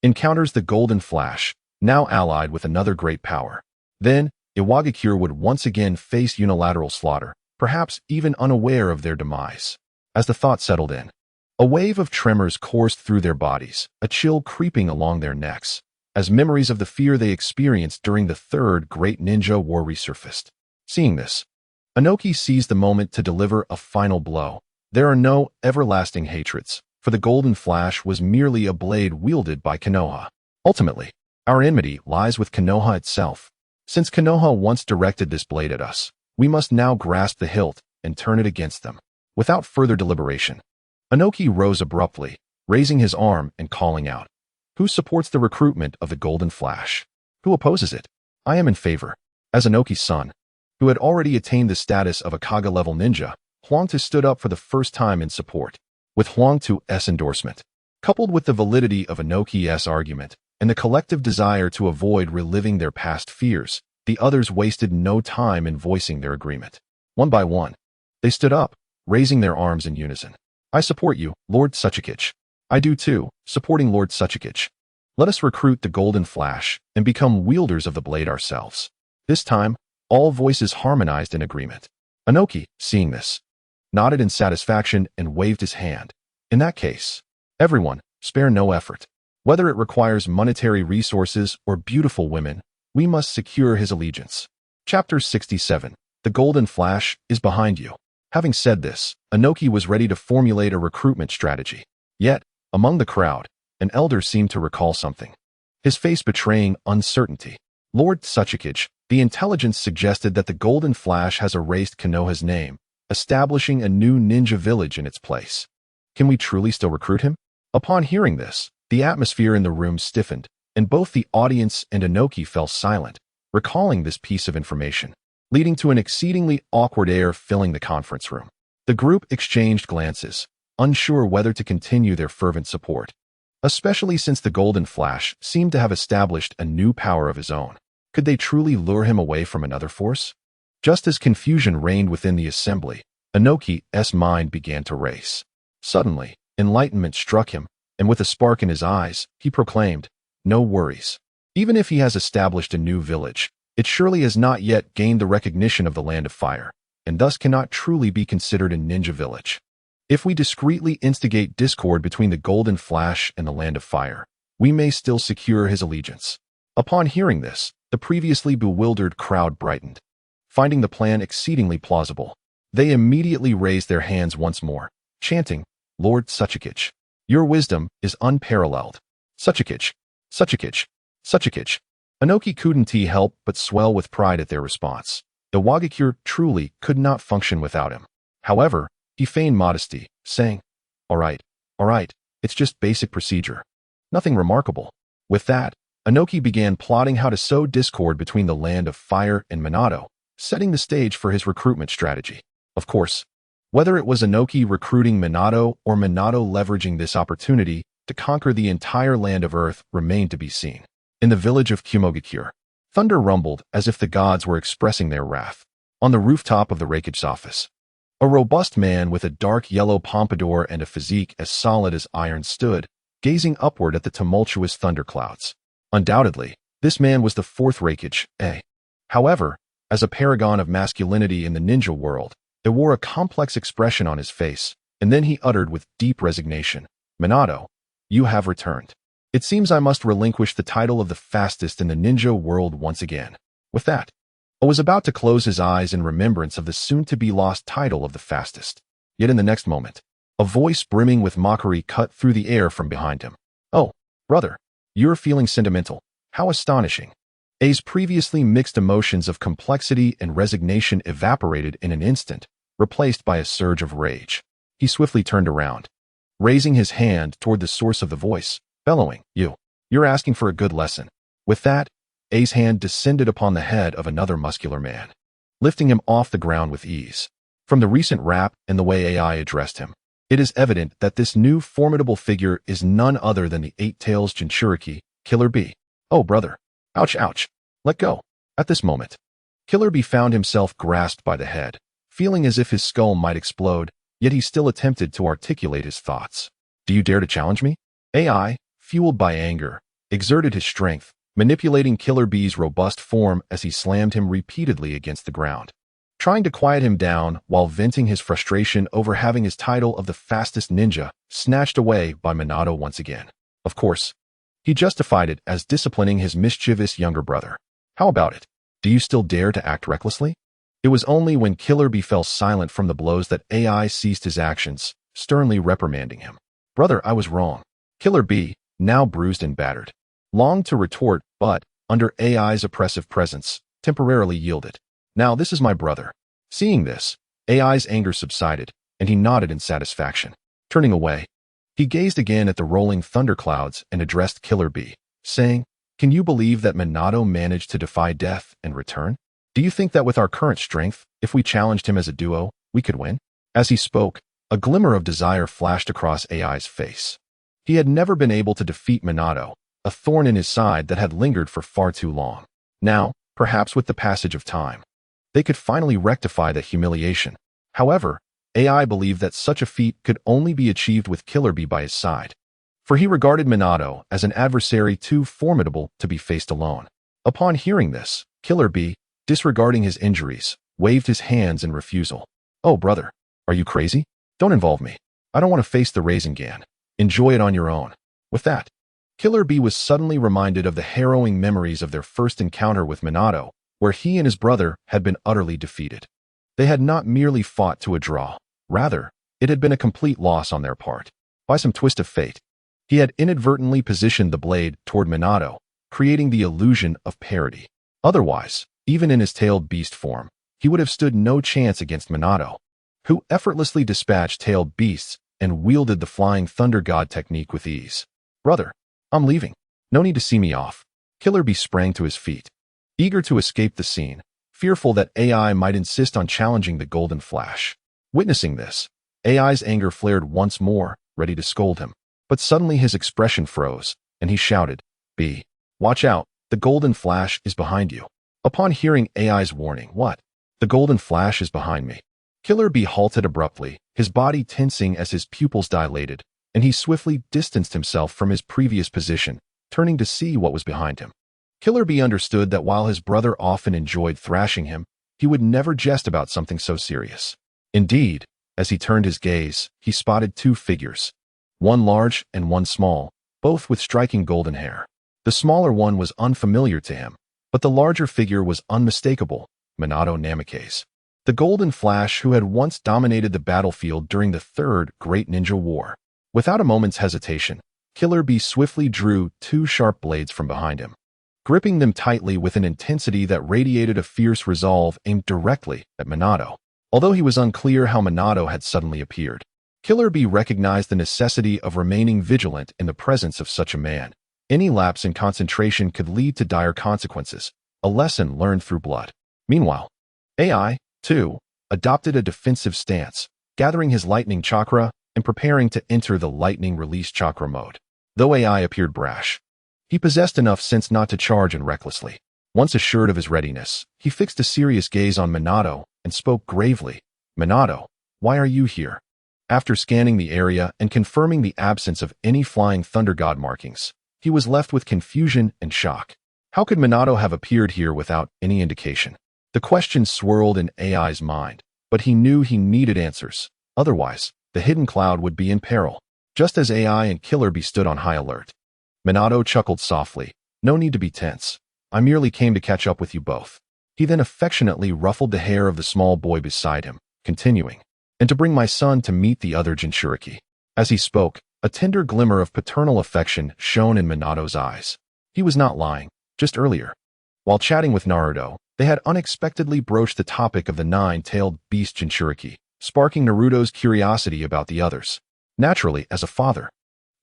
encounters the Golden Flash, now allied with another great power. Then, a Wagakure would once again face unilateral slaughter, perhaps even unaware of their demise. As the thought settled in, a wave of tremors coursed through their bodies, a chill creeping along their necks, as memories of the fear they experienced during the Third Great Ninja War resurfaced. Seeing this, Inoki seized the moment to deliver a final blow. There are no everlasting hatreds, for the Golden Flash was merely a blade wielded by Konoha. Ultimately, our enmity lies with Konoha itself. Since Konoha once directed this blade at us, we must now grasp the hilt and turn it against them. Without further deliberation, Inoki rose abruptly, raising his arm and calling out, "Who supports the recruitment of the Golden Flash? Who opposes it? I am in favor." As Inoki's son, who had already attained the status of a Kaga-level ninja, Huangtu stood up for the first time in support. With Huangtu's endorsement, coupled with the validity of Inoki's argument, and the collective desire to avoid reliving their past fears, the others wasted no time in voicing their agreement. One by one, they stood up, raising their arms in unison. I support you, Lord Suchikage. I do too, supporting Lord Suchikage. Let us recruit the Golden Flash and become wielders of the blade ourselves. This time, all voices harmonized in agreement. Inoki, seeing this, nodded in satisfaction and waved his hand. In that case, everyone, spare no effort. Whether it requires monetary resources or beautiful women, we must secure his allegiance. Chapter 67. The Golden Flash is behind you. Having said this, Inoki was ready to formulate a recruitment strategy. Yet, among the crowd, an elder seemed to recall something, his face betraying uncertainty. Lord Suchikage, the intelligence suggested that the Golden Flash has erased Konoha's name, establishing a new ninja village in its place. Can we truly still recruit him? Upon hearing this, the atmosphere in the room stiffened, and both the audience and Inoki fell silent, recalling this piece of information, leading to an exceedingly awkward air filling the conference room. The group exchanged glances, unsure whether to continue their fervent support, especially since the Golden Flash seemed to have established a new power of his own. Could they truly lure him away from another force? Just as confusion reigned within the assembly, Inoki's mind began to race. Suddenly, enlightenment struck him, and with a spark in his eyes, he proclaimed, "No worries. Even if he has established a new village, it surely has not yet gained the recognition of the Land of Fire, and thus cannot truly be considered a ninja village. If we discreetly instigate discord between the Golden Flash and the Land of Fire, we may still secure his allegiance." Upon hearing this, the previously bewildered crowd brightened. Finding the plan exceedingly plausible, they immediately raised their hands once more, chanting, "Lord Suchikage, your wisdom is unparalleled. Suchikage, Suchikage, Suchikage." Inoki couldn't help but swell with pride at their response. Iwagakure truly could not function without him. However, he feigned modesty, saying, all right, it's just basic procedure. Nothing remarkable." With that, Inoki began plotting how to sow discord between the Land of Fire and Minato, setting the stage for his recruitment strategy. Of course, whether it was Inoki recruiting Minato or Minato leveraging this opportunity to conquer the entire land of Earth remained to be seen. In the village of Kumogakure, thunder rumbled as if the gods were expressing their wrath. On the rooftop of the Raikage's office, a robust man with a dark yellow pompadour and a physique as solid as iron stood, gazing upward at the tumultuous thunderclouds. Undoubtedly, this man was the fourth Raikage. However, as a paragon of masculinity in the ninja world, it wore a complex expression on his face, and then he uttered with deep resignation, "Minato, you have returned. It seems I must relinquish the title of the fastest in the ninja world once again." With that, I was about to close his eyes in remembrance of the soon-to-be-lost title of the fastest. Yet in the next moment, a voice brimming with mockery cut through the air from behind him. "Oh, brother, you're feeling sentimental. How astonishing." A's previously mixed emotions of complexity and resignation evaporated in an instant, replaced by a surge of rage. He swiftly turned around, raising his hand toward the source of the voice, bellowing, You're asking for a good lesson." With that, A's hand descended upon the head of another muscular man, lifting him off the ground with ease. From the recent rap and the way AI addressed him, it is evident that this new formidable figure is none other than the Eight-Tails Jinchuriki, Killer B. "Oh, brother. Ouch. Let go." At this moment, Killer B found himself grasped by the head, feeling as if his skull might explode, yet he still attempted to articulate his thoughts. "Do you dare to challenge me?" AI, fueled by anger, exerted his strength, manipulating Killer B's robust form as he slammed him repeatedly against the ground, trying to quiet him down while venting his frustration over having his title of the fastest ninja snatched away by Minato once again. Of course, he justified it as disciplining his mischievous younger brother. How about it? Do you still dare to act recklessly? It was only when Killer B fell silent from the blows that AI ceased his actions, sternly reprimanding him. "Brother, I was wrong." Killer B, now bruised and battered, longed to retort, but, under AI's oppressive presence, temporarily yielded. "Now this is my brother." Seeing this, AI's anger subsided, and he nodded in satisfaction. Turning away, he gazed again at the rolling thunderclouds and addressed Killer B, saying, "Can you believe that Minato managed to defy death and return? Do you think that with our current strength, if we challenged him as a duo, we could win?" As he spoke, a glimmer of desire flashed across AI's face. He had never been able to defeat Minato, a thorn in his side that had lingered for far too long. Now, perhaps with the passage of time, they could finally rectify the humiliation. However, AI believed that such a feat could only be achieved with Killer Bee by his side, for he regarded Minato as an adversary too formidable to be faced alone. Upon hearing this, Killer Bee, disregarding his injuries, waved his hands in refusal. "Oh, brother, are you crazy? Don't involve me. I don't want to face the Rasengan. Enjoy it on your own." With that, Killer Bee was suddenly reminded of the harrowing memories of their first encounter with Minato, where he and his brother had been utterly defeated. They had not merely fought to a draw. Rather, it had been a complete loss on their part. By some twist of fate, he had inadvertently positioned the blade toward Minato, creating the illusion of parity. Otherwise, even in his tailed beast form, he would have stood no chance against Minato, who effortlessly dispatched tailed beasts and wielded the flying thunder god technique with ease. "Brother, I'm leaving. No need to see me off." Killer Bee sprang to his feet, eager to escape the scene, fearful that AI might insist on challenging the Golden Flash. Witnessing this, AI's anger flared once more, ready to scold him. But suddenly his expression froze, and he shouted, "Bee, watch out, the Golden Flash is behind you." Upon hearing AI's warning, "What? The Golden Flash is behind me?" Killer Bee halted abruptly, his body tensing as his pupils dilated, and he swiftly distanced himself from his previous position, turning to see what was behind him. Killer Bee understood that while his brother often enjoyed thrashing him, he would never jest about something so serious. Indeed, as he turned his gaze, he spotted two figures, one large and one small, both with striking golden hair. The smaller one was unfamiliar to him, but the larger figure was unmistakable, Minato Namikaze, the Golden Flash who had once dominated the battlefield during the Third Great Ninja War. Without a moment's hesitation, Killer Bee swiftly drew two sharp blades from behind him, gripping them tightly with an intensity that radiated a fierce resolve aimed directly at Minato. Although he was unclear how Minato had suddenly appeared, Killer Bee recognized the necessity of remaining vigilant in the presence of such a man. Any lapse in concentration could lead to dire consequences, a lesson learned through blood. Meanwhile, AI, too, adopted a defensive stance, gathering his lightning chakra and preparing to enter the lightning release chakra mode. Though AI appeared brash, he possessed enough sense not to charge in recklessly. Once assured of his readiness, he fixed a serious gaze on Minato and spoke gravely. "Minato, why are you here?" After scanning the area and confirming the absence of any flying thunder god markings, he was left with confusion and shock. How could Minato have appeared here without any indication? The question swirled in AI's mind, but he knew he needed answers. Otherwise, the hidden cloud would be in peril. Just as AI and Killer Bee stood on high alert, Minato chuckled softly. "No need to be tense. I merely came to catch up with you both." He then affectionately ruffled the hair of the small boy beside him, continuing, "And to bring my son to meet the other Jinchuriki." As he spoke, a tender glimmer of paternal affection shone in Minato's eyes. He was not lying. Just earlier, while chatting with Naruto, they had unexpectedly broached the topic of the nine-tailed beast Jinchuriki, sparking Naruto's curiosity about the others. Naturally, as a father,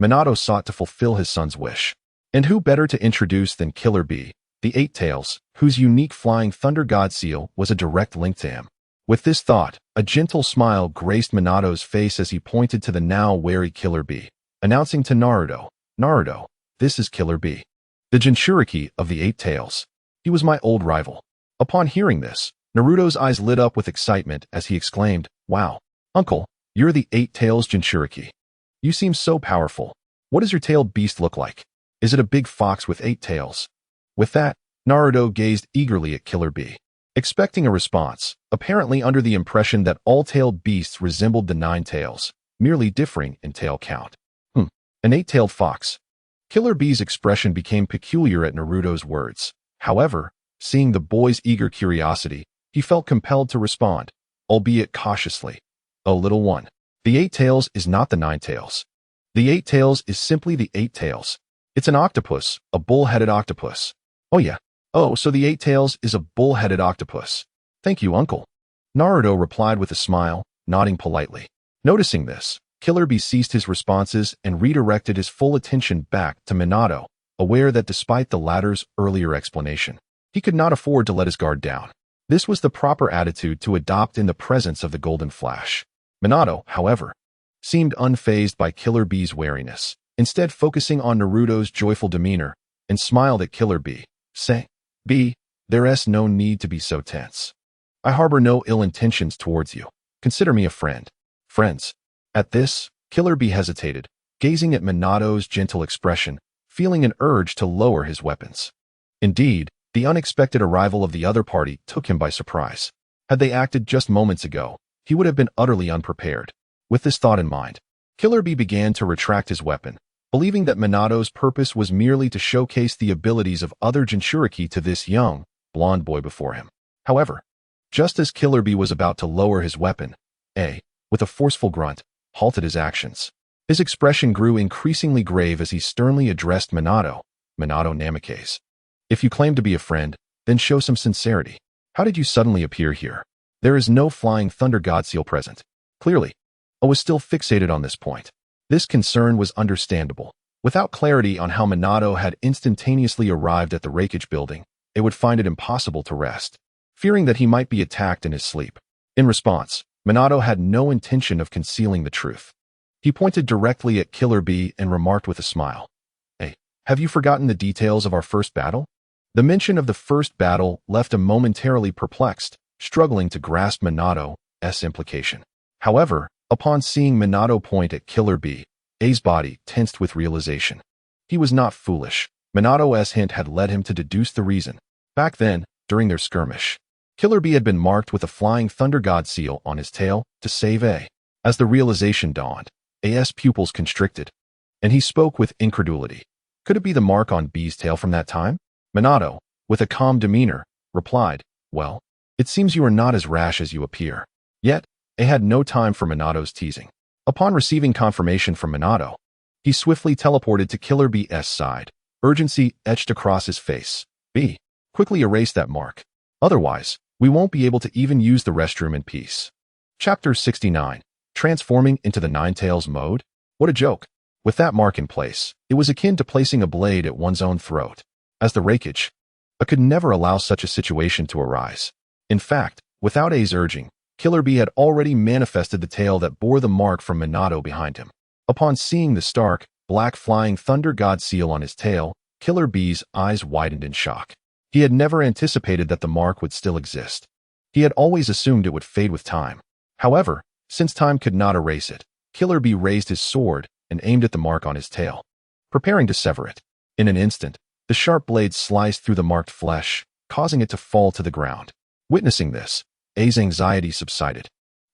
Minato sought to fulfill his son's wish. And who better to introduce than Killer Bee, the Eight Tails, whose unique flying thunder god seal was a direct link to him. With this thought, a gentle smile graced Minato's face as he pointed to the now wary Killer Bee, announcing to Naruto, "Naruto, this is Killer Bee, the Jinchuriki of the Eight Tails. He was my old rival." Upon hearing this, Naruto's eyes lit up with excitement as he exclaimed, "Wow, Uncle, you're the Eight Tails Jinchuriki. You seem so powerful. What does your tailed beast look like? Is it a big fox with 8 tails?" With that, Naruto gazed eagerly at Killer Bee, expecting a response, apparently under the impression that all tailed beasts resembled the 9 tails, merely differing in tail count. An 8-tailed fox. Killer Bee's expression became peculiar at Naruto's words. However, seeing the boy's eager curiosity, he felt compelled to respond, albeit cautiously. "Oh, little one, the 8 tails is not the 9 tails. The 8 tails is simply the 8 tails. It's an octopus, a bull-headed octopus." "Oh yeah. Oh, so the 8 tails is a bull-headed octopus. Thank you, Uncle." Naruto replied with a smile, nodding politely. Noticing this, Killer Bee ceased his responses and redirected his full attention back to Minato, aware that despite the latter's earlier explanation, he could not afford to let his guard down. This was the proper attitude to adopt in the presence of the Golden Flash. Minato, however, seemed unfazed by Killer Bee's wariness, instead focusing on Naruto's joyful demeanor, and smiled at Killer Bee, saying, "Bee, there's no need to be so tense. I harbor no ill intentions towards you. Consider me a friend. Friends. At this, Killer Bee hesitated, gazing at Minato's gentle expression, feeling an urge to lower his weapons. Indeed, the unexpected arrival of the other party took him by surprise. Had they acted just moments ago, he would have been utterly unprepared. With this thought in mind, Killer Bee began to retract his weapon, believing that Minato's purpose was merely to showcase the abilities of other Jinchuriki to this young, blonde boy before him. However, just as Killer Bee was about to lower his weapon, with a forceful grunt, halted his actions. His expression grew increasingly grave as he sternly addressed Minato Namikaze. If you claim to be a friend, then show some sincerity. How did you suddenly appear here? There is no flying thunder god seal present. Clearly, I was still fixated on this point. This concern was understandable. Without clarity on how Minato had instantaneously arrived at the Reikage building, they would find it impossible to rest, fearing that he might be attacked in his sleep. In response, Minato had no intention of concealing the truth. He pointed directly at Killer Bee and remarked with a smile, "Hey, have you forgotten the details of our first battle?" The mention of the first battle left him momentarily perplexed, struggling to grasp Minato's implication. However, upon seeing Minato point at Killer Bee's body tensed with realization. He was not foolish. Minato's hint had led him to deduce the reason. Back then, during their skirmish, Killer Bee had been marked with a flying thunder god seal on his tail to save A. As the realization dawned, A's pupils constricted, and he spoke with incredulity. Could it be the mark on B's tail from that time? Minato, with a calm demeanor, replied, "Well, it seems you are not as rash as you appear." Yet, A had no time for Minato's teasing. Upon receiving confirmation from Minato, he swiftly teleported to Killer B's side, urgency etched across his face. "B, quickly erase that mark. Otherwise, we won't be able to even use the restroom in peace." Chapter 69. Transforming into the Ninetales mode? What a joke. With that mark in place, it was akin to placing a blade at one's own throat. As the Reikage, I could never allow such a situation to arise. In fact, without A's urging, Killer Bee had already manifested the tail that bore the mark from Minato behind him. Upon seeing the stark, black flying thunder god seal on his tail, Killer Bee's eyes widened in shock. He had never anticipated that the mark would still exist. He had always assumed it would fade with time. However, since time could not erase it, Killer Bee raised his sword and aimed at the mark on his tail, preparing to sever it. In an instant, the sharp blade sliced through the marked flesh, causing it to fall to the ground. Witnessing this, A's anxiety subsided,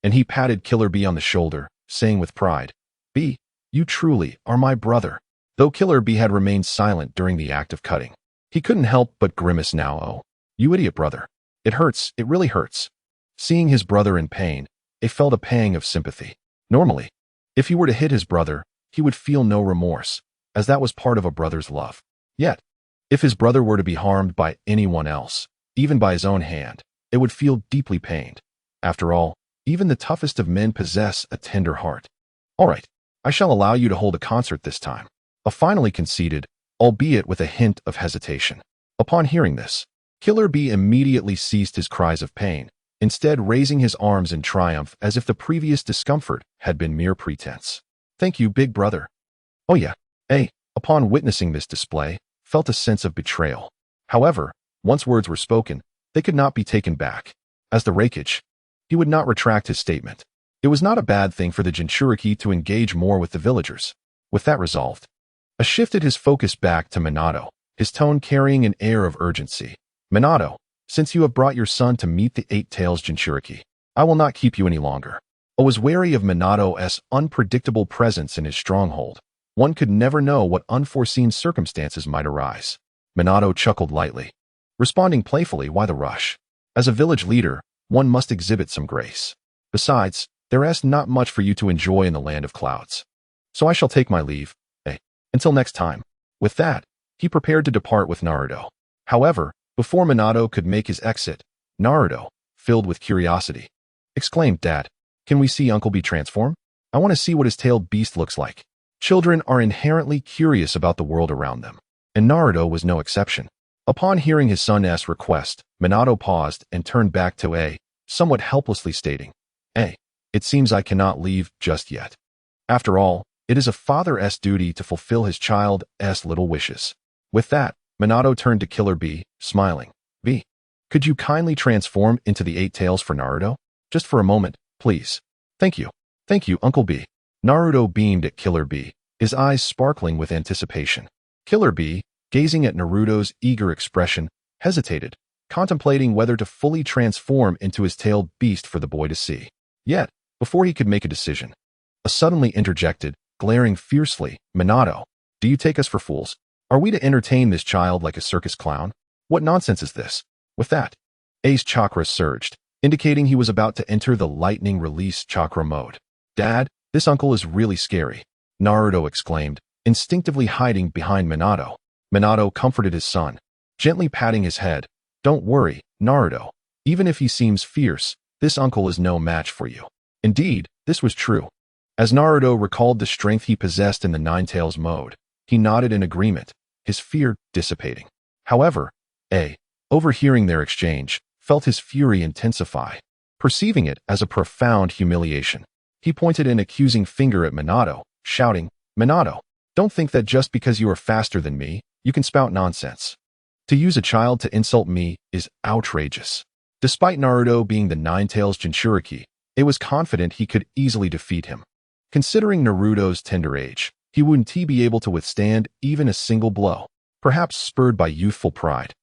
and he patted Killer Bee on the shoulder, saying with pride, "B, you truly are my brother." Though Killer Bee had remained silent during the act of cutting, he couldn't help but grimace now. "Oh, you idiot brother. It hurts, it really hurts." Seeing his brother in pain, A felt a pang of sympathy. Normally, if he were to hit his brother, he would feel no remorse, as that was part of a brother's love. Yet, if his brother were to be harmed by anyone else, even by his own hand, it would feel deeply pained. After all, even the toughest of men possess a tender heart. "All right, I shall allow you to hold a concert this time." A finally conceded, albeit with a hint of hesitation. Upon hearing this, Killer Bee immediately ceased his cries of pain, instead raising his arms in triumph as if the previous discomfort had been mere pretense. "Thank you, big brother." Oh yeah, A, upon witnessing this display, felt a sense of betrayal. However, once words were spoken, they could not be taken back. As the Reikage, he would not retract his statement. It was not a bad thing for the Jinchuriki to engage more with the villagers. With that resolved, A shifted his focus back to Minato, his tone carrying an air of urgency. "Minato, since you have brought your son to meet the Eight Tails Jinchuriki, I will not keep you any longer." I was wary of Minato's unpredictable presence in his stronghold. One could never know what unforeseen circumstances might arise. Minato chuckled lightly, responding playfully, "Why the rush? As a village leader, one must exhibit some grace. Besides, there is not much for you to enjoy in the land of clouds. So I shall take my leave. Until next time." With that, he prepared to depart with Naruto. However, before Minato could make his exit, Naruto, filled with curiosity, exclaimed, "Dad, can we see Uncle B transform? I want to see what his tailed beast looks like." Children are inherently curious about the world around them, and Naruto was no exception. Upon hearing his son's request, Minato paused and turned back to A, somewhat helplessly stating, "A, it seems I cannot leave just yet. After all, it is a father's duty to fulfill his child's little wishes." With that, Minato turned to Killer Bee, smiling. "B, Could you kindly transform into the 8 tails for Naruto? Just for a moment, please. Thank you. Thank you, Uncle B. Naruto beamed at Killer B, his eyes sparkling with anticipation. Killer B, gazing at Naruto's eager expression, hesitated, contemplating whether to fully transform into his tailed beast for the boy to see. Yet, before he could make a decision, a suddenly interjected, glaring fiercely, Minato, do you take us for fools? Are we to entertain this child like a circus clown? What nonsense is this? With that, A's chakra surged, indicating he was about to enter the lightning release chakra mode. Dad, this uncle is really scary, Naruto exclaimed, instinctively hiding behind Minato. Minato comforted his son, gently patting his head. Don't worry, Naruto. Even if he seems fierce, this uncle is no match for you. Indeed, this was true. As Naruto recalled the strength he possessed in the 9 tails mode, he nodded in agreement, his fear dissipating. However, A, overhearing their exchange, felt his fury intensify. Perceiving it as a profound humiliation, he pointed an accusing finger at Minato, shouting, Minato, don't think that just because you are faster than me, you can spout nonsense. To use a child to insult me is outrageous. Despite Naruto being the 9 tails Jinchuriki, it was confident he could easily defeat him. Considering Naruto's tender age, he wouldn't be able to withstand even a single blow, perhaps spurred by youthful pride.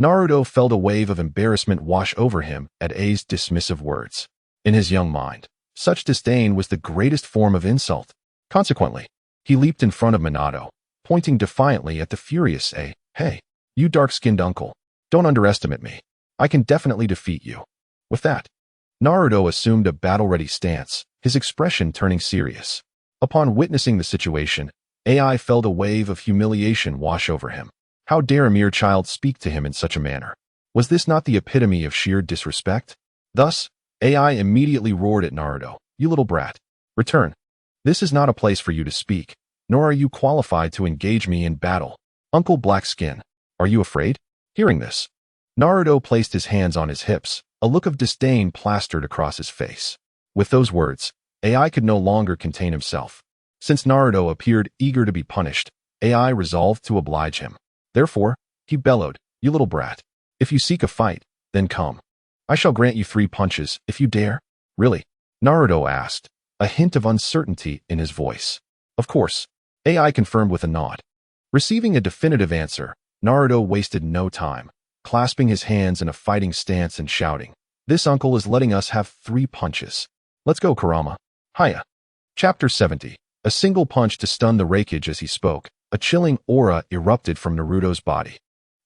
Naruto felt a wave of embarrassment wash over him at A's dismissive words. In his young mind, such disdain was the greatest form of insult. Consequently, he leaped in front of Minato, pointing defiantly at the furious A. Hey, you dark-skinned uncle, don't underestimate me. I can definitely defeat you. With that, Naruto assumed a battle-ready stance, his expression turning serious. Upon witnessing the situation, AI felt a wave of humiliation wash over him. How dare a mere child speak to him in such a manner? Was this not the epitome of sheer disrespect? Thus, AI immediately roared at Naruto, you little brat. Return. This is not a place for you to speak, nor are you qualified to engage me in battle. Uncle Blackskin, are you afraid? Hearing this, Naruto placed his hands on his hips, a look of disdain plastered across his face. With those words, AI could no longer contain himself. Since Naruto appeared eager to be punished, AI resolved to oblige him. Therefore, he bellowed, you little brat. If you seek a fight, then come. I shall grant you 3 punches, if you dare. Really? Naruto asked, a hint of uncertainty in his voice. Of course, AI confirmed with a nod. Receiving a definitive answer, Naruto wasted no time, clasping his hands in a fighting stance and shouting, this uncle is letting us have 3 punches. Let's go, Kurama. Hiya. Chapter 70. A single punch to stun the Raikage as he spoke, a chilling aura erupted from Naruto's body,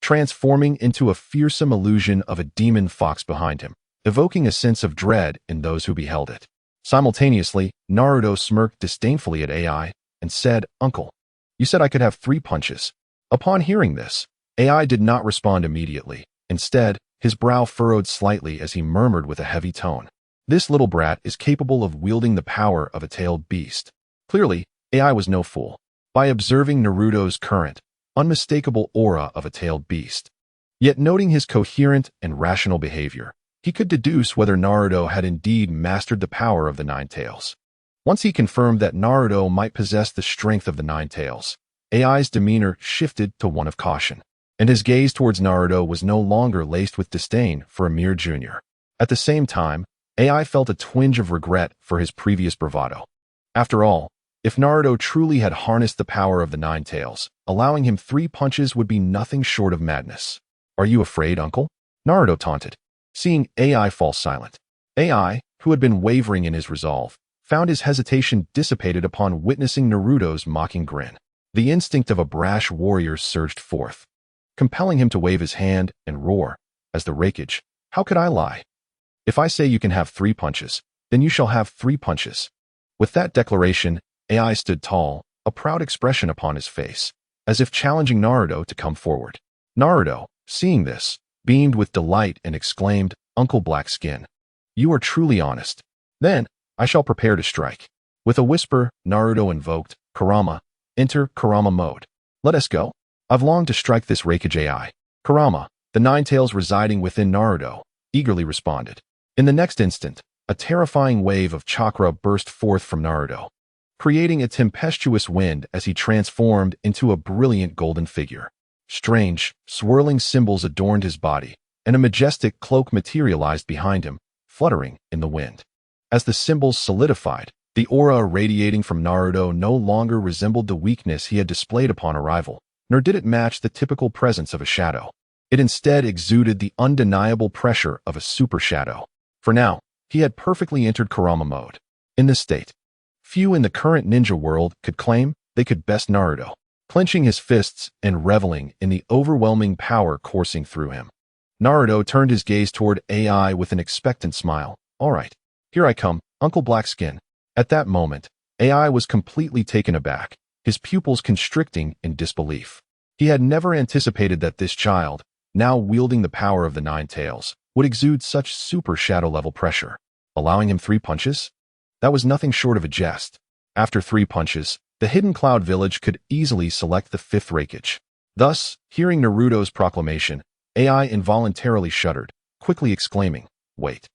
transforming into a fearsome illusion of a demon fox behind him, evoking a sense of dread in those who beheld it. Simultaneously, Naruto smirked disdainfully at AI and said, Uncle, you said I could have 3 punches. Upon hearing this, AI did not respond immediately. Instead, his brow furrowed slightly as he murmured with a heavy tone, this little brat is capable of wielding the power of a tailed beast. Clearly, AI was no fool. By observing Naruto's current, unmistakable aura of a tailed beast, yet noting his coherent and rational behavior, he could deduce whether Naruto had indeed mastered the power of the 9 tails. Once he confirmed that Naruto might possess the strength of the 9 tails, AI's demeanor shifted to one of caution, and his gaze towards Naruto was no longer laced with disdain for a mere junior. At the same time, AI felt a twinge of regret for his previous bravado. After all, if Naruto truly had harnessed the power of the 9 tails, allowing him 3 punches would be nothing short of madness. Are you afraid, uncle? Naruto taunted, seeing AI fall silent. AI, who had been wavering in his resolve, found his hesitation dissipated upon witnessing Naruto's mocking grin. The instinct of a brash warrior surged forth, compelling him to wave his hand and roar, as the Raikage, how could I lie? If I say you can have 3 punches, then you shall have 3 punches. With that declaration, AI stood tall, a proud expression upon his face, as if challenging Naruto to come forward. Naruto, seeing this, beamed with delight and exclaimed, Uncle Blackskin, you are truly honest. Then, I shall prepare to strike. With a whisper, Naruto invoked, Kurama, enter Kurama mode. Let us go. I've longed to strike this Raikage AI. Kurama, the 9 tails residing within Naruto, eagerly responded. In the next instant, a terrifying wave of chakra burst forth from Naruto, creating a tempestuous wind as he transformed into a brilliant golden figure. Strange, swirling symbols adorned his body, and a majestic cloak materialized behind him, fluttering in the wind. As the symbols solidified, the aura radiating from Naruto no longer resembled the weakness he had displayed upon arrival, nor did it match the typical presence of a shadow. It instead exuded the undeniable pressure of a super shadow. For now, he had perfectly entered Kurama mode. In this state, few in the current ninja world could claim they could best Naruto, clenching his fists and reveling in the overwhelming power coursing through him. Naruto turned his gaze toward AI with an expectant smile. All right, here I come, Uncle Blackskin. At that moment, AI was completely taken aback, his pupils constricting in disbelief. He had never anticipated that this child, now wielding the power of the Nine Tails, would exude such super shadow-level pressure. Allowing him 3 punches? That was nothing short of a jest. After 3 punches, the Hidden Cloud Village could easily select the 5th Raikage. Thus, hearing Naruto's proclamation, AI involuntarily shuddered, quickly exclaiming, "Wait.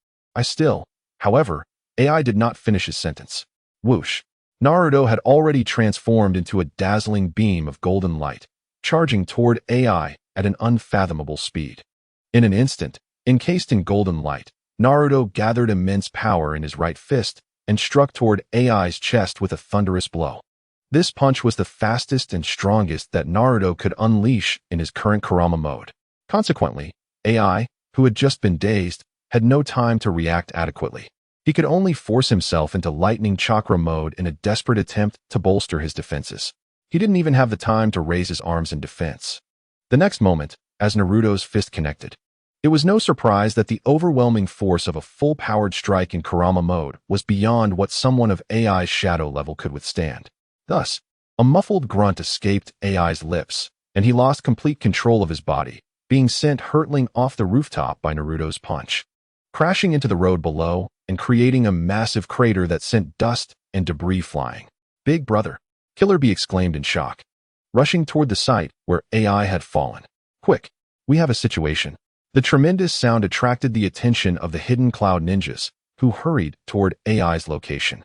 However, AI did not finish his sentence. Whoosh! Naruto had already transformed into a dazzling beam of golden light, charging toward AI at an unfathomable speed. In an instant, encased in golden light, Naruto gathered immense power in his right fist and struck toward AI's chest with a thunderous blow. This punch was the fastest and strongest that Naruto could unleash in his current Kurama mode. Consequently, AI, who had just been dazed, had no time to react adequately. He could only force himself into lightning chakra mode in a desperate attempt to bolster his defenses. He didn't even have the time to raise his arms in defense. The next moment, as Naruto's fist connected, it was no surprise that the overwhelming force of a full-powered strike in Kurama mode was beyond what someone of AI's shadow level could withstand. Thus, a muffled grunt escaped AI's lips, and he lost complete control of his body, being sent hurtling off the rooftop by Naruto's punch, crashing into the road below and creating a massive crater that sent dust and debris flying. "Big brother!" Killer Bee exclaimed in shock, rushing toward the site where AI had fallen. "Quick, we have a situation." The tremendous sound attracted the attention of the Hidden Cloud ninjas, who hurried toward AI's location,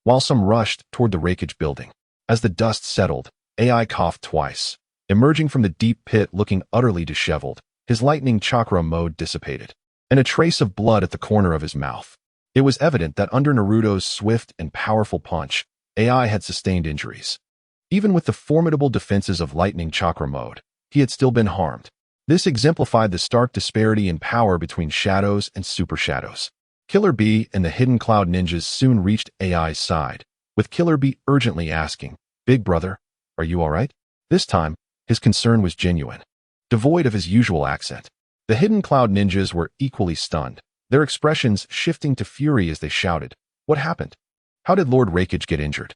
while some rushed toward the Raikage building. As the dust settled, AI coughed twice. Emerging from the deep pit looking utterly disheveled, his lightning chakra mode dissipated, and a trace of blood at the corner of his mouth. It was evident that under Naruto's swift and powerful punch, AI had sustained injuries. Even with the formidable defenses of lightning chakra mode, he had still been harmed. This exemplified the stark disparity in power between shadows and super shadows. Killer Bee and the Hidden Cloud ninjas soon reached AI's side, with Killer Bee urgently asking, "Big brother, are you all right?" This time, his concern was genuine, devoid of his usual accent. The Hidden Cloud ninjas were equally stunned, their expressions shifting to fury as they shouted, "What happened? How did Lord Raikage get injured?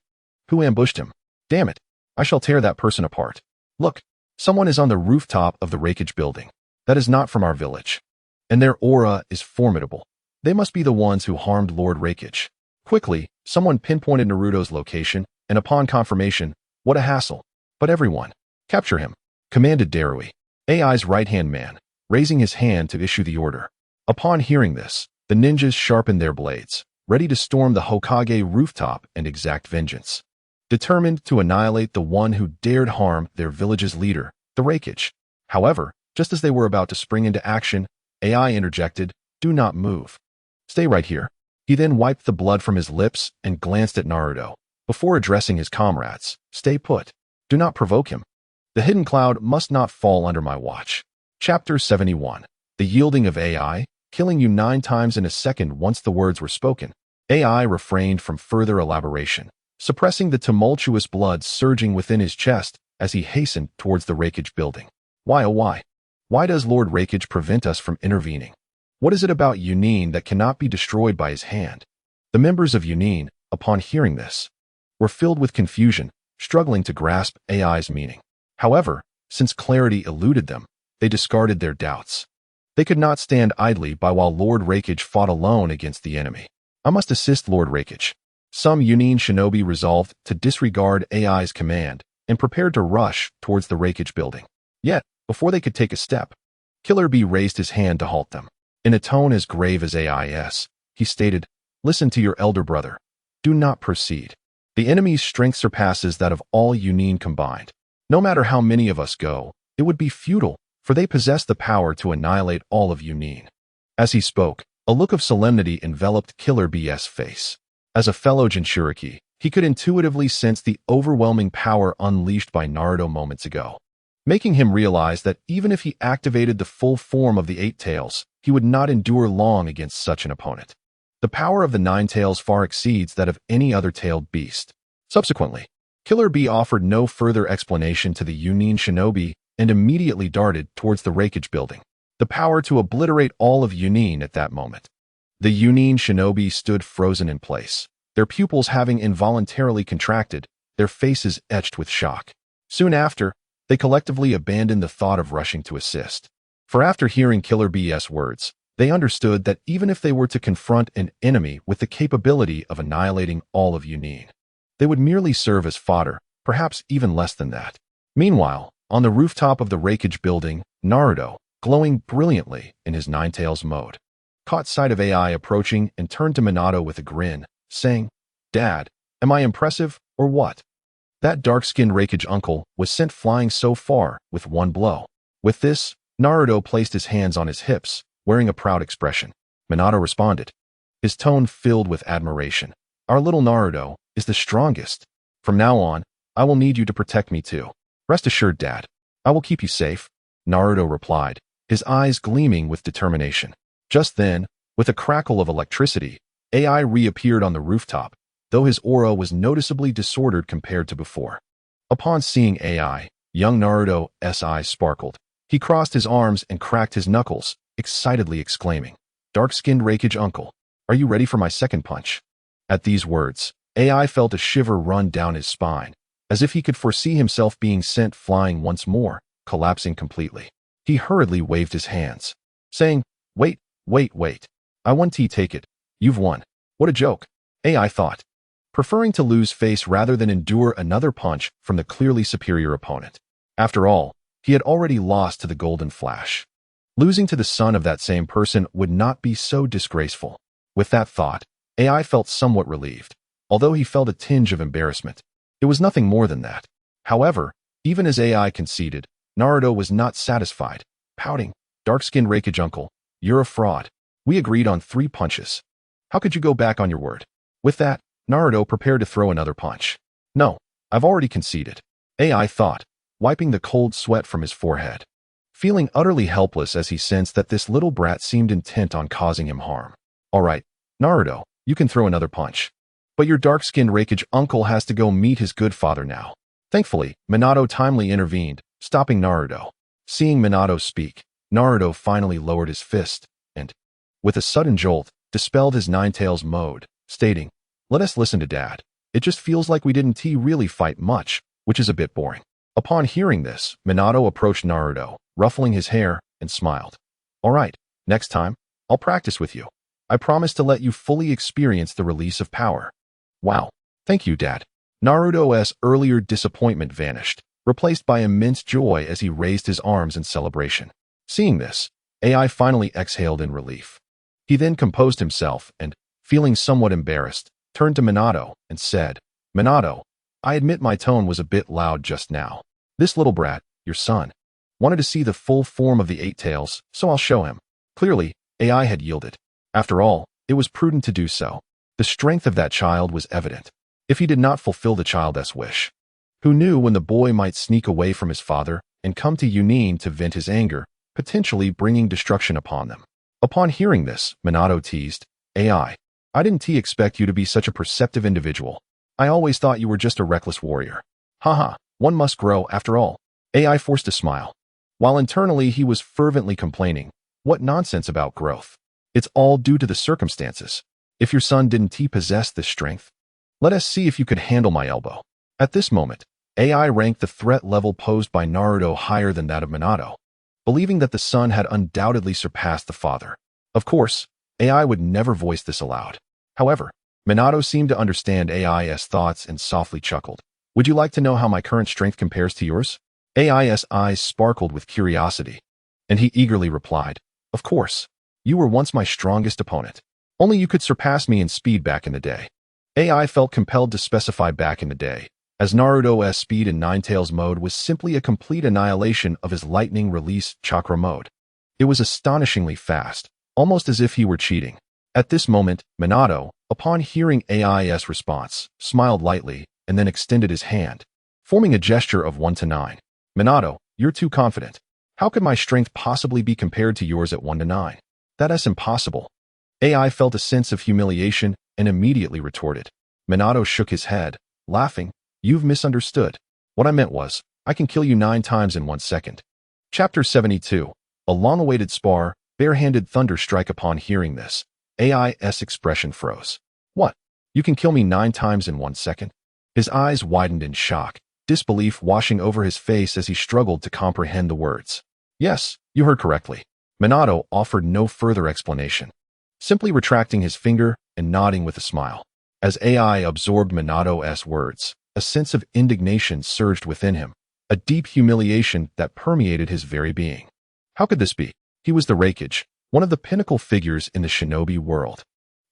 Who ambushed him? Damn it, I shall tear that person apart. Look, someone is on the rooftop of the Raikage building. That is not from our village. And their aura is formidable. They must be the ones who harmed Lord Raikage." Quickly, someone pinpointed Naruto's location, and upon confirmation, what a hassle. "But everyone, capture him," commanded Darui, AI's right-hand man, raising his hand to issue the order. Upon hearing this, the ninjas sharpened their blades, ready to storm the Hokage rooftop and exact vengeance, determined to annihilate the one who dared harm their village's leader, the Raikage. However, just as they were about to spring into action, AI interjected, "Do not move. Stay right here." He then wiped the blood from his lips and glanced at Naruto, before addressing his comrades, "Stay put. Do not provoke him. The Hidden Cloud must not fall under my watch." Chapter 71. The Yielding of AI, killing you 9 times in a second once the words were spoken. AI refrained from further elaboration, suppressing the tumultuous blood surging within his chest as he hastened towards the Raikage building. Why, oh why? Why does Lord Raikage prevent us from intervening? What is it about Yunin that cannot be destroyed by his hand? The members of Yunin, upon hearing this, were filled with confusion, struggling to grasp AI's meaning. However, since clarity eluded them, they discarded their doubts. They could not stand idly by while Lord Raikage fought alone against the enemy. "I must assist Lord Raikage." Some Yunin shinobi resolved to disregard AI's command and prepared to rush towards the Raikage building. Yet, before they could take a step, Killer Bee raised his hand to halt them. In a tone as grave as AI's, he stated, "Listen to your elder brother. Do not proceed. The enemy's strength surpasses that of all Yunin combined. No matter how many of us go, it would be futile for they possess the power to annihilate all of Yunin. As he spoke, a look of solemnity enveloped Killer B's face. As a fellow Jinchuriki, he could intuitively sense the overwhelming power unleashed by Naruto moments ago, making him realize that even if he activated the full form of the Eight Tails, he would not endure long against such an opponent. The power of the Nine Tails far exceeds that of any other tailed beast. Subsequently, Killer B offered no further explanation to the Yunin shinobi and immediately darted towards the Raikage building, the power to obliterate all of Yunin at that moment. The Yunin shinobi stood frozen in place, their pupils having involuntarily contracted, their faces etched with shock. Soon after, they collectively abandoned the thought of rushing to assist. For after hearing Killer B's words, they understood that even if they were to confront an enemy with the capability of annihilating all of Yunin, they would merely serve as fodder, perhaps even less than that. Meanwhile, on the rooftop of the Raikage building, Naruto, glowing brilliantly in his Nine Tails mode, caught sight of AI approaching and turned to Minato with a grin, saying, "Dad, am I impressive, or what?" That dark-skinned Raikage uncle was sent flying so far with one blow. With this, Naruto placed his hands on his hips, wearing a proud expression. Minato responded, his tone filled with admiration. "Our little Naruto is the strongest. From now on, I will need you to protect me too. Rest assured, Dad, I will keep you safe," Naruto replied, his eyes gleaming with determination. Just then, with a crackle of electricity, AI reappeared on the rooftop, though his aura was noticeably disordered compared to before. Upon seeing AI, young Naruto's eyes sparkled. He crossed his arms and cracked his knuckles, excitedly exclaiming, "Dark-skinned Raikage uncle, are you ready for my second punch?" At these words, AI felt a shiver run down his spine, as if he could foresee himself being sent flying once more, collapsing completely. He hurriedly waved his hands, saying, Wait, I won. Take it. You've won." What a joke, AI thought, preferring to lose face rather than endure another punch from the clearly superior opponent. After all, he had already lost to the Golden Flash. Losing to the son of that same person would not be so disgraceful. With that thought, AI felt somewhat relieved, although he felt a tinge of embarrassment. It was nothing more than that. However, even as AI conceded, Naruto was not satisfied, pouting, "Dark-skinned Raikage uncle, you're a fraud. We agreed on 3 punches. How could you go back on your word?" With that, Naruto prepared to throw another punch. "No, I've already conceded," AI thought, wiping the cold sweat from his forehead, feeling utterly helpless as he sensed that this little brat seemed intent on causing him harm. "All right, Naruto, you can throw another punch. But your dark-skinned Raikage uncle has to go meet his good father now." Thankfully, Minato timely intervened, stopping Naruto. Seeing Minato speak, Naruto finally lowered his fist and, with a sudden jolt, dispelled his Nine Tails mode, stating, "Let us listen to Dad. It just feels like we didn't really fight much, which is a bit boring." Upon hearing this, Minato approached Naruto, ruffling his hair, and smiled. "All right, next time, I'll practice with you. I promise to let you fully experience the release of power." "Wow, thank you, Dad." Naruto's earlier disappointment vanished, replaced by immense joy as he raised his arms in celebration. Seeing this, AI finally exhaled in relief. He then composed himself and, feeling somewhat embarrassed, turned to Minato and said, "Minato, I admit my tone was a bit loud just now. This little brat, your son, wanted to see the full form of the Eight Tails, so I'll show him." Clearly, AI had yielded. After all, it was prudent to do so. The strength of that child was evident. If he did not fulfill the child's wish, who knew when the boy might sneak away from his father and come to Yunin to vent his anger, potentially bringing destruction upon them. Upon hearing this, Minato teased, "AI, I didn't expect you to be such a perceptive individual. I always thought you were just a reckless warrior." "Haha, one must grow after all." AI forced a smile. While internally he was fervently complaining, "What nonsense about growth. It's all due to the circumstances. If your son didn't possess this strength, let us see if you could handle my elbow." At this moment, AI ranked the threat level posed by Naruto higher than that of Minato, believing that the son had undoubtedly surpassed the father. Of course, AI would never voice this aloud. However, Minato seemed to understand AI's thoughts and softly chuckled. "Would you like to know how my current strength compares to yours?" AI's eyes sparkled with curiosity, and he eagerly replied, "Of course. You were once my strongest opponent. Only you could surpass me in speed back in the day." AI felt compelled to specify back in the day, as Naruto's speed in Ninetales mode was simply a complete annihilation of his lightning release chakra mode. It was astonishingly fast, almost as if he were cheating. At this moment, Minato, upon hearing AI's response, smiled lightly and then extended his hand, forming a gesture of 1 to 9. Minato, you're too confident. How could my strength possibly be compared to yours at 1 to 9? That's impossible. AI felt a sense of humiliation and immediately retorted. Minato shook his head, laughing. You've misunderstood. What I meant was, I can kill you 9 times in 1 second. Chapter 72. A long-awaited spar, barehanded thunder strike. Upon hearing this, AI's expression froze. What? You can kill me 9 times in 1 second? His eyes widened in shock, disbelief washing over his face as he struggled to comprehend the words. Yes, you heard correctly. Minato offered no further explanation, simply retracting his finger and nodding with a smile. As AI absorbed Minato's words, a sense of indignation surged within him, a deep humiliation that permeated his very being. How could this be? He was the Raikage, one of the pinnacle figures in the shinobi world.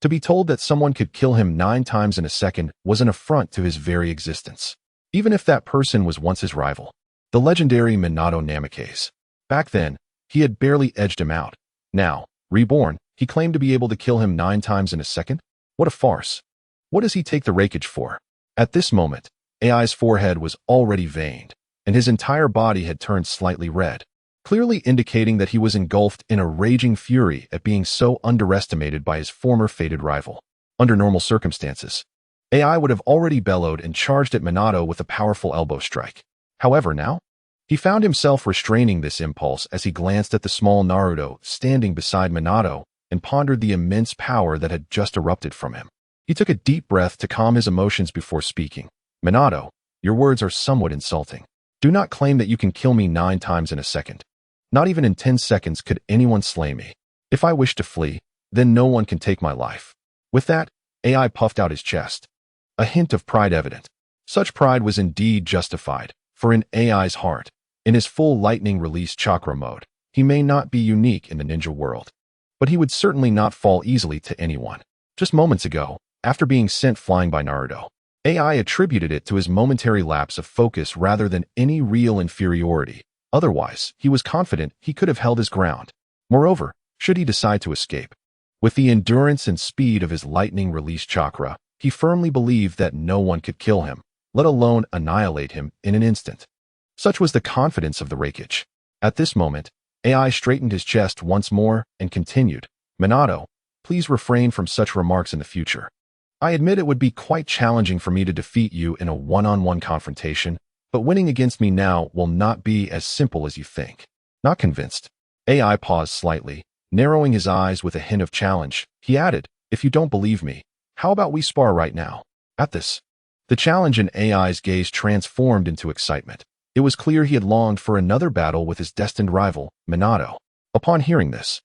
To be told that someone could kill him 9 times in a second was an affront to his very existence, even if that person was once his rival, the legendary Minato Namikaze. Back then, he had barely edged him out. Now, reborn, he claimed to be able to kill him 9 times in a second? What a farce. What does he take the Raikage for? At this moment, AI's forehead was already veined, and his entire body had turned slightly red, clearly indicating that he was engulfed in a raging fury at being so underestimated by his former fated rival. Under normal circumstances, AI would have already bellowed and charged at Minato with a powerful elbow strike. However, now, he found himself restraining this impulse as he glanced at the small Naruto standing beside Minato and pondered the immense power that had just erupted from him. He took a deep breath to calm his emotions before speaking. Minato, your words are somewhat insulting. Do not claim that you can kill me 9 times in a second. Not even in 10 seconds could anyone slay me. If I wish to flee, then no one can take my life. With that, AI puffed out his chest, a hint of pride evident. Such pride was indeed justified, for in AI's heart, in his full lightning release chakra mode, he may not be unique in the ninja world, but he would certainly not fall easily to anyone. Just moments ago, after being sent flying by Naruto, AI attributed it to his momentary lapse of focus rather than any real inferiority. Otherwise, he was confident he could have held his ground. Moreover, should he decide to escape, with the endurance and speed of his lightning release chakra, he firmly believed that no one could kill him, let alone annihilate him in an instant. Such was the confidence of the Raikage. At this moment, AI straightened his chest once more and continued, Minato, please refrain from such remarks in the future. I admit it would be quite challenging for me to defeat you in a one-on-one confrontation, but winning against me now will not be as simple as you think. Not convinced. AI paused slightly, narrowing his eyes with a hint of challenge. He added, if you don't believe me, how about we spar right now? At this, the challenge in AI's gaze transformed into excitement. It was clear he had longed for another battle with his destined rival, Minato. Upon hearing this,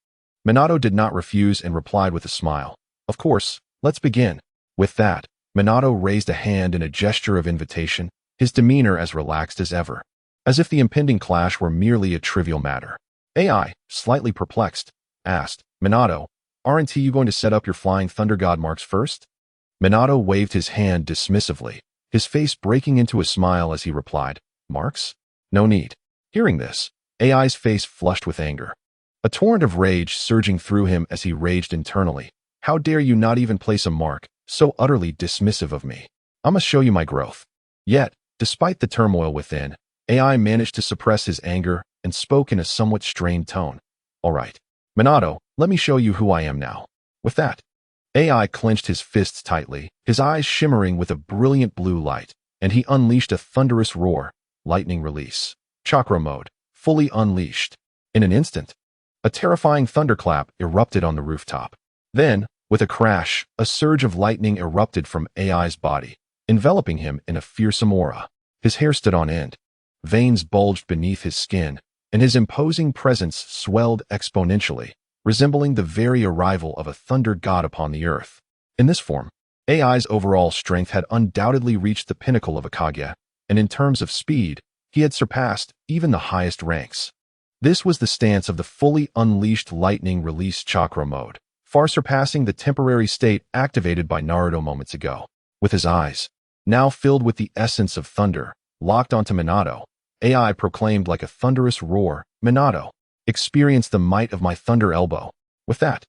Minato did not refuse and replied with a smile. Of course, let's begin. With that, Minato raised a hand in a gesture of invitation, his demeanor as relaxed as ever, as if the impending clash were merely a trivial matter. AI, slightly perplexed, asked, Minato, aren't you going to set up your flying thunder god marks first? Minato waved his hand dismissively, his face breaking into a smile as he replied, Marks? No need. Hearing this, AI's face flushed with anger, a torrent of rage surging through him as he raged internally. How dare you not even place a mark, so utterly dismissive of me? I must show you my growth. Yet, despite the turmoil within, AI managed to suppress his anger and spoke in a somewhat strained tone. All right, Minato, let me show you who I am now. With that, AI clenched his fists tightly, his eyes shimmering with a brilliant blue light, and he unleashed a thunderous roar, lightning release, chakra mode, fully unleashed. In an instant, a terrifying thunderclap erupted on the rooftop. Then, with a crash, a surge of lightning erupted from AI's body, enveloping him in a fearsome aura. His hair stood on end, veins bulged beneath his skin, and his imposing presence swelled exponentially, resembling the very arrival of a thunder god upon the earth. In this form, AI's overall strength had undoubtedly reached the pinnacle of a Kage, and in terms of speed, he had surpassed even the highest ranks. This was the stance of the fully unleashed lightning release chakra mode, far surpassing the temporary state activated by Naruto moments ago. With his eyes now filled with the essence of thunder, locked onto Minato. AI proclaimed like a thunderous roar, "Minato, experience the might of my thunder elbow." With that,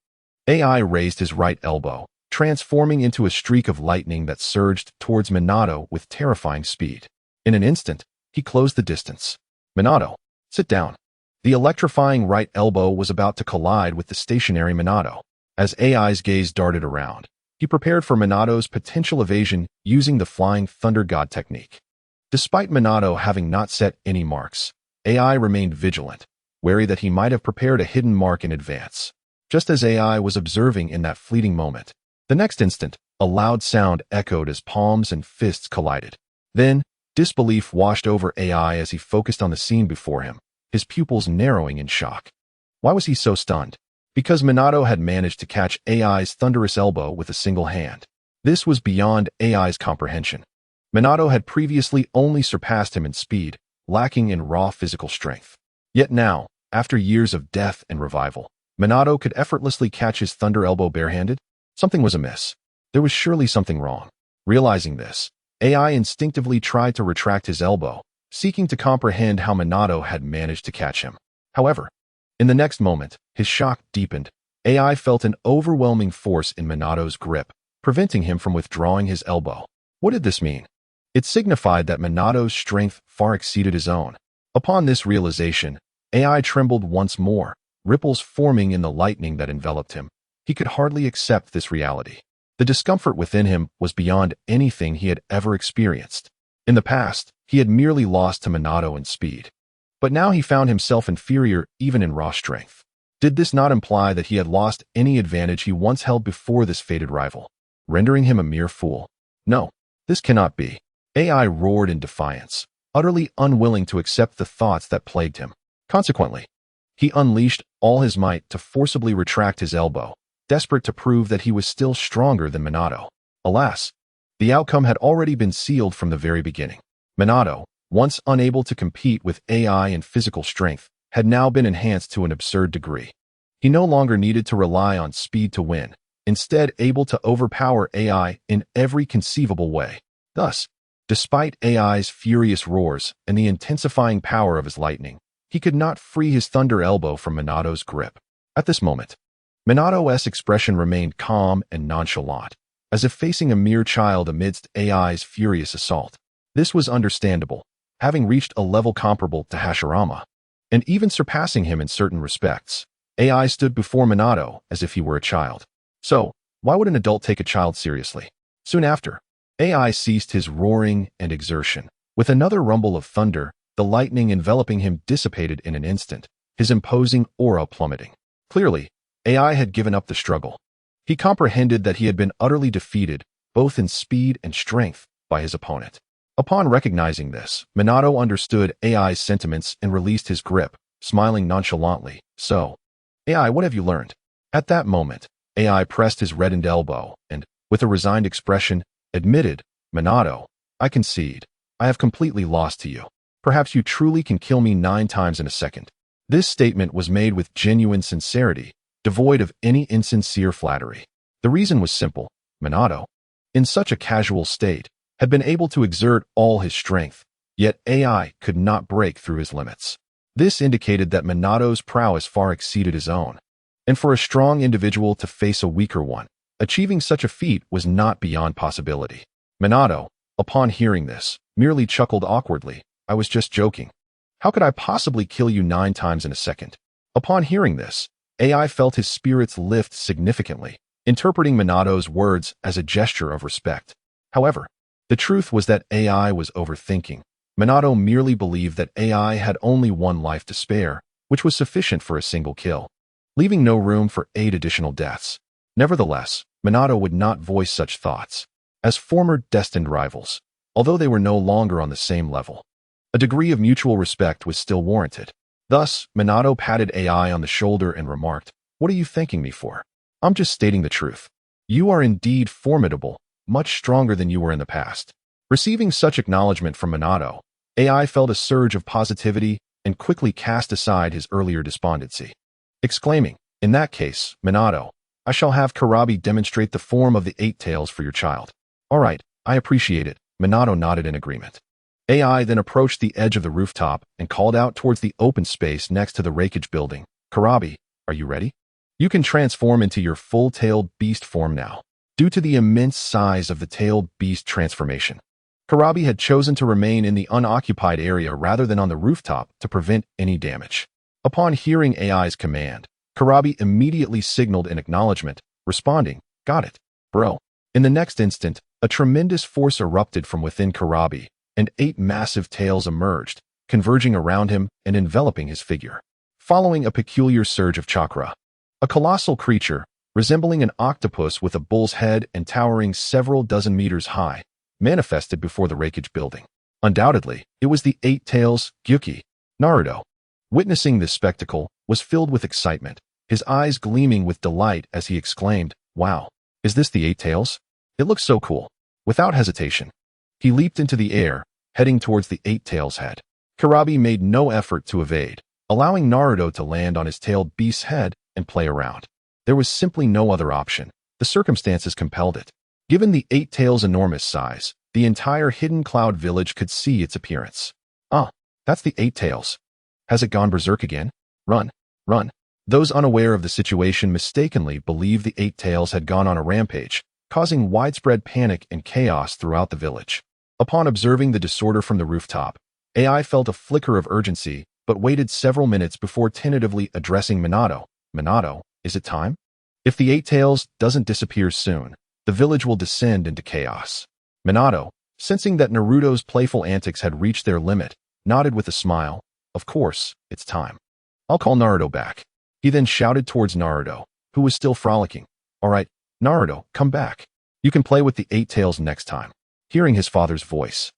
AI raised his right elbow, transforming into a streak of lightning that surged towards Minato with terrifying speed. In an instant, he closed the distance. "Minato, sit down." The electrifying right elbow was about to collide with the stationary Minato. As AI's gaze darted around, he prepared for Minato's potential evasion using the Flying Thunder God technique. Despite Minato having not set any marks, AI remained vigilant, wary that he might have prepared a hidden mark in advance. Just as AI was observing in that fleeting moment, the next instant, a loud sound echoed as palms and fists collided. Then, disbelief washed over AI as he focused on the scene before him, his pupils narrowing in shock. Why was he so stunned? Because Minato had managed to catch AI's thunderous elbow with a single hand. This was beyond AI's comprehension. Minato had previously only surpassed him in speed, lacking in raw physical strength. Yet now, after years of death and revival, Minato could effortlessly catch his thunder elbow barehanded? Something was amiss. There was surely something wrong. Realizing this, AI instinctively tried to retract his elbow, seeking to comprehend how Minato had managed to catch him. However, in the next moment, his shock deepened. AI felt an overwhelming force in Minato's grip, preventing him from withdrawing his elbow. What did this mean? It signified that Minato's strength far exceeded his own. Upon this realization, AI trembled once more, ripples forming in the lightning that enveloped him. He could hardly accept this reality. The discomfort within him was beyond anything he had ever experienced. In the past, he had merely lost to Minato in speed. But now he found himself inferior even in raw strength. Did this not imply that he had lost any advantage he once held before this fated rival, rendering him a mere fool? No, this cannot be. AI roared in defiance, utterly unwilling to accept the thoughts that plagued him. Consequently, he unleashed all his might to forcibly retract his elbow, desperate to prove that he was still stronger than Minato. Alas, the outcome had already been sealed from the very beginning. Minato, once unable to compete with AI in physical strength, had now been enhanced to an absurd degree. He no longer needed to rely on speed to win, instead able to overpower AI in every conceivable way. Thus, despite AI's furious roars and the intensifying power of his lightning, he could not free his thunder elbow from Minato's grip. At this moment, Minato's expression remained calm and nonchalant, as if facing a mere child amidst AI's furious assault. This was understandable, having reached a level comparable to Hashirama, and even surpassing him in certain respects. AI stood before Minato as if he were a child. So, why would an adult take a child seriously? Soon after, AI ceased his roaring and exertion. With another rumble of thunder, the lightning enveloping him dissipated in an instant, his imposing aura plummeting. Clearly, AI had given up the struggle. He comprehended that he had been utterly defeated, both in speed and strength, by his opponent. Upon recognizing this, Minato understood AI's sentiments and released his grip, smiling nonchalantly. "So, AI, what have you learned?" At that moment, AI pressed his reddened elbow and, with a resigned expression, admitted, "Minato, I concede. I have completely lost to you. Perhaps you truly can kill me 9 times in a second." This statement was made with genuine sincerity, devoid of any insincere flattery. The reason was simple. Minato, in such a casual state, had been able to exert all his strength, yet AI could not break through his limits. This indicated that Minato's prowess far exceeded his own. And for a strong individual to face a weaker one, achieving such a feat was not beyond possibility. Minato, upon hearing this, merely chuckled awkwardly. "I was just joking. How could I possibly kill you 9 times in a second?" Upon hearing this, AI felt his spirits lift significantly, interpreting Minato's words as a gesture of respect. However, the truth was that AI was overthinking. Minato merely believed that AI had only 1 life to spare, which was sufficient for a single kill, leaving no room for 8 additional deaths. Nevertheless, Minato would not voice such thoughts. As former destined rivals, although they were no longer on the same level, a degree of mutual respect was still warranted. Thus, Minato patted AI on the shoulder and remarked, "What are you thanking me for? I'm just stating the truth. You are indeed formidable, much stronger than you were in the past." Receiving such acknowledgement from Minato, AI felt a surge of positivity and quickly cast aside his earlier despondency, exclaiming, "In that case, Minato, I shall have Karabi demonstrate the form of the 8 tails for your child." "All right, I appreciate it. Minato nodded in agreement. AI then approached the edge of the rooftop and called out towards the open space next to the Raikage building. Karabi, are you ready? You can transform into your full-tailed beast form now. Due to the immense size of the tailed beast transformation, Karabi had chosen to remain in the unoccupied area rather than on the rooftop to prevent any damage. Upon hearing AI's command, Karabi immediately signaled in acknowledgement, responding, "Got it, bro." In the next instant, a tremendous force erupted from within Karabi, and 8 massive tails emerged, converging around him and enveloping his figure. Following a peculiar surge of chakra, a colossal creature, resembling an octopus with a bull's head and towering several dozen meters high, manifested before the Raikage building. Undoubtedly, it was the 8 tails, Gyuki. Naruto, witnessing this spectacle, was filled with excitement, his eyes gleaming with delight as he exclaimed, "Wow, is this the 8 tails? It looks so cool." Without hesitation, he leaped into the air, heading towards the 8 tails head. Karabi made no effort to evade, allowing Naruto to land on his tailed beast's head and play around. There was simply no other option. The circumstances compelled it. Given the 8 tails' enormous size, the entire Hidden Cloud village could see its appearance. "Ah, that's the 8 tails. Has it gone berserk again? Run, run." Those unaware of the situation mistakenly believed the 8 tails had gone on a rampage, causing widespread panic and chaos throughout the village. Upon observing the disorder from the rooftop, AI felt a flicker of urgency, but waited several minutes before tentatively addressing Minato. "Minato, is it time? If the 8 tails doesn't disappear soon, the village will descend into chaos." Minato, sensing that Naruto's playful antics had reached their limit, nodded with a smile. "Of course, it's time. I'll call Naruto back." He then shouted towards Naruto, who was still frolicking. "All right, Naruto, come back. You can play with the 8 tails next time." Hearing his father's voice,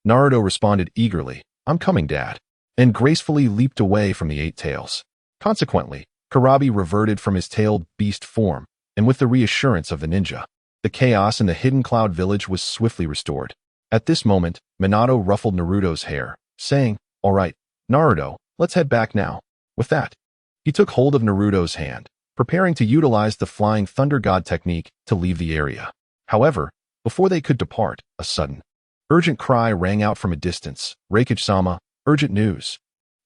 Naruto responded eagerly, "I'm coming, Dad," and gracefully leaped away from the 8 tails. Consequently, Karabi reverted from his tailed beast form, and with the reassurance of the ninja, the chaos in the Hidden Cloud village was swiftly restored. At this moment, Minato ruffled Naruto's hair, saying, "All right, Naruto, let's head back now." With that, he took hold of Naruto's hand, preparing to utilize the Flying Thunder God technique to leave the area. However, before they could depart, a sudden, urgent cry rang out from a distance. "Raikage-sama, urgent news."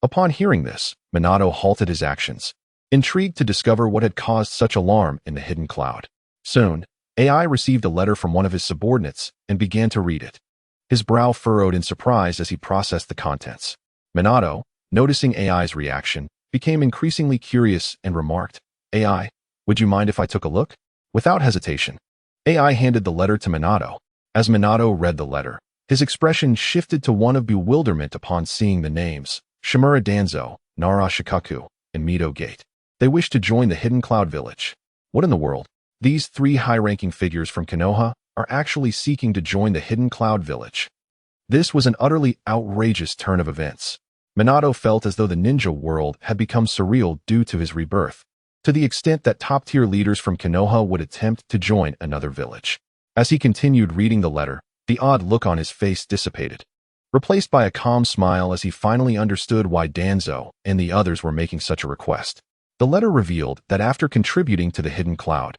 Upon hearing this, Minato halted his actions, intrigued to discover what had caused such alarm in the Hidden Cloud. Soon, AI received a letter from one of his subordinates and began to read it. His brow furrowed in surprise as he processed the contents. Minato, noticing AI's reaction, became increasingly curious and remarked, "AI, would you mind if I took a look?" Without hesitation, AI handed the letter to Minato. As Minato read the letter, his expression shifted to one of bewilderment upon seeing the names, Shimura Danzo, Nara Shikaku, and Mito Gate. They wished to join the Hidden Cloud village. What in the world? These 3 high-ranking figures from Konoha are actually seeking to join the Hidden Cloud village. This was an utterly outrageous turn of events. Minato felt as though the ninja world had become surreal due to his rebirth, to the extent that top-tier leaders from Konoha would attempt to join another village. As he continued reading the letter, the odd look on his face dissipated, replaced by a calm smile as he finally understood why Danzo and the others were making such a request. The letter revealed that after contributing to the Hidden Cloud,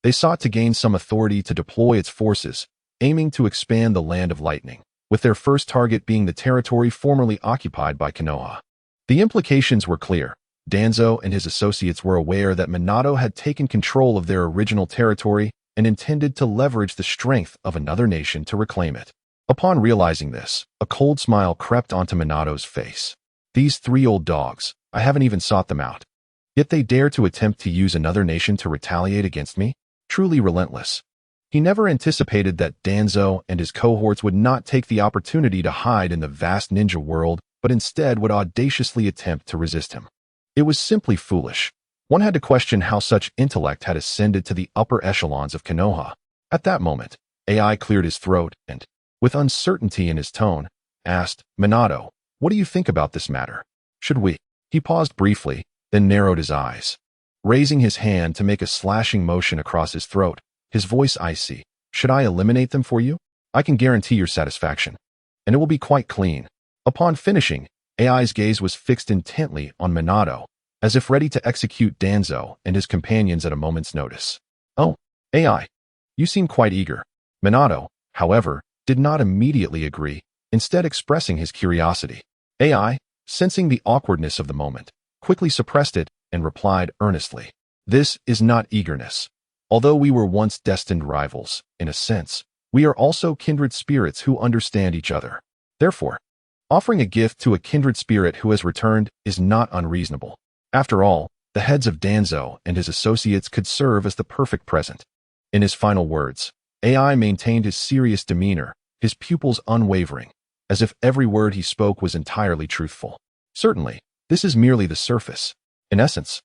they sought to gain some authority to deploy its forces, aiming to expand the Land of Lightning, with their first target being the territory formerly occupied by Konoha. The implications were clear. Danzo and his associates were aware that Minato had taken control of their original territory and intended to leverage the strength of another nation to reclaim it. Upon realizing this, a cold smile crept onto Minato's face. "These 3 old dogs, I haven't even sought them out. Yet they dare to attempt to use another nation to retaliate against me? Truly relentless." He never anticipated that Danzo and his cohorts would not take the opportunity to hide in the vast ninja world, but instead would audaciously attempt to resist him. It was simply foolish. One had to question how such intellect had ascended to the upper echelons of Konoha. At that moment, AI cleared his throat and, with uncertainty in his tone, asked, "Minato, what do you think about this matter? Should we?" He paused briefly, then narrowed his eyes, raising his hand to make a slashing motion across his throat, his voice icy. "Should I eliminate them for you? I can guarantee your satisfaction, and it will be quite clean." Upon finishing, AI's gaze was fixed intently on Minato, as if ready to execute Danzo and his companions at a moment's notice. "Oh, AI, you seem quite eager." Minato, however, did not immediately agree, instead expressing his curiosity. AI, sensing the awkwardness of the moment, quickly suppressed it and replied earnestly, "This is not eagerness. Although we were once destined rivals, in a sense, we are also kindred spirits who understand each other. Therefore, offering a gift to a kindred spirit who has returned is not unreasonable. After all, the heads of Danzo and his associates could serve as the perfect present." In his final words, AI maintained his serious demeanor, his pupils unwavering, as if every word he spoke was entirely truthful. Certainly, this is merely the surface. In essence,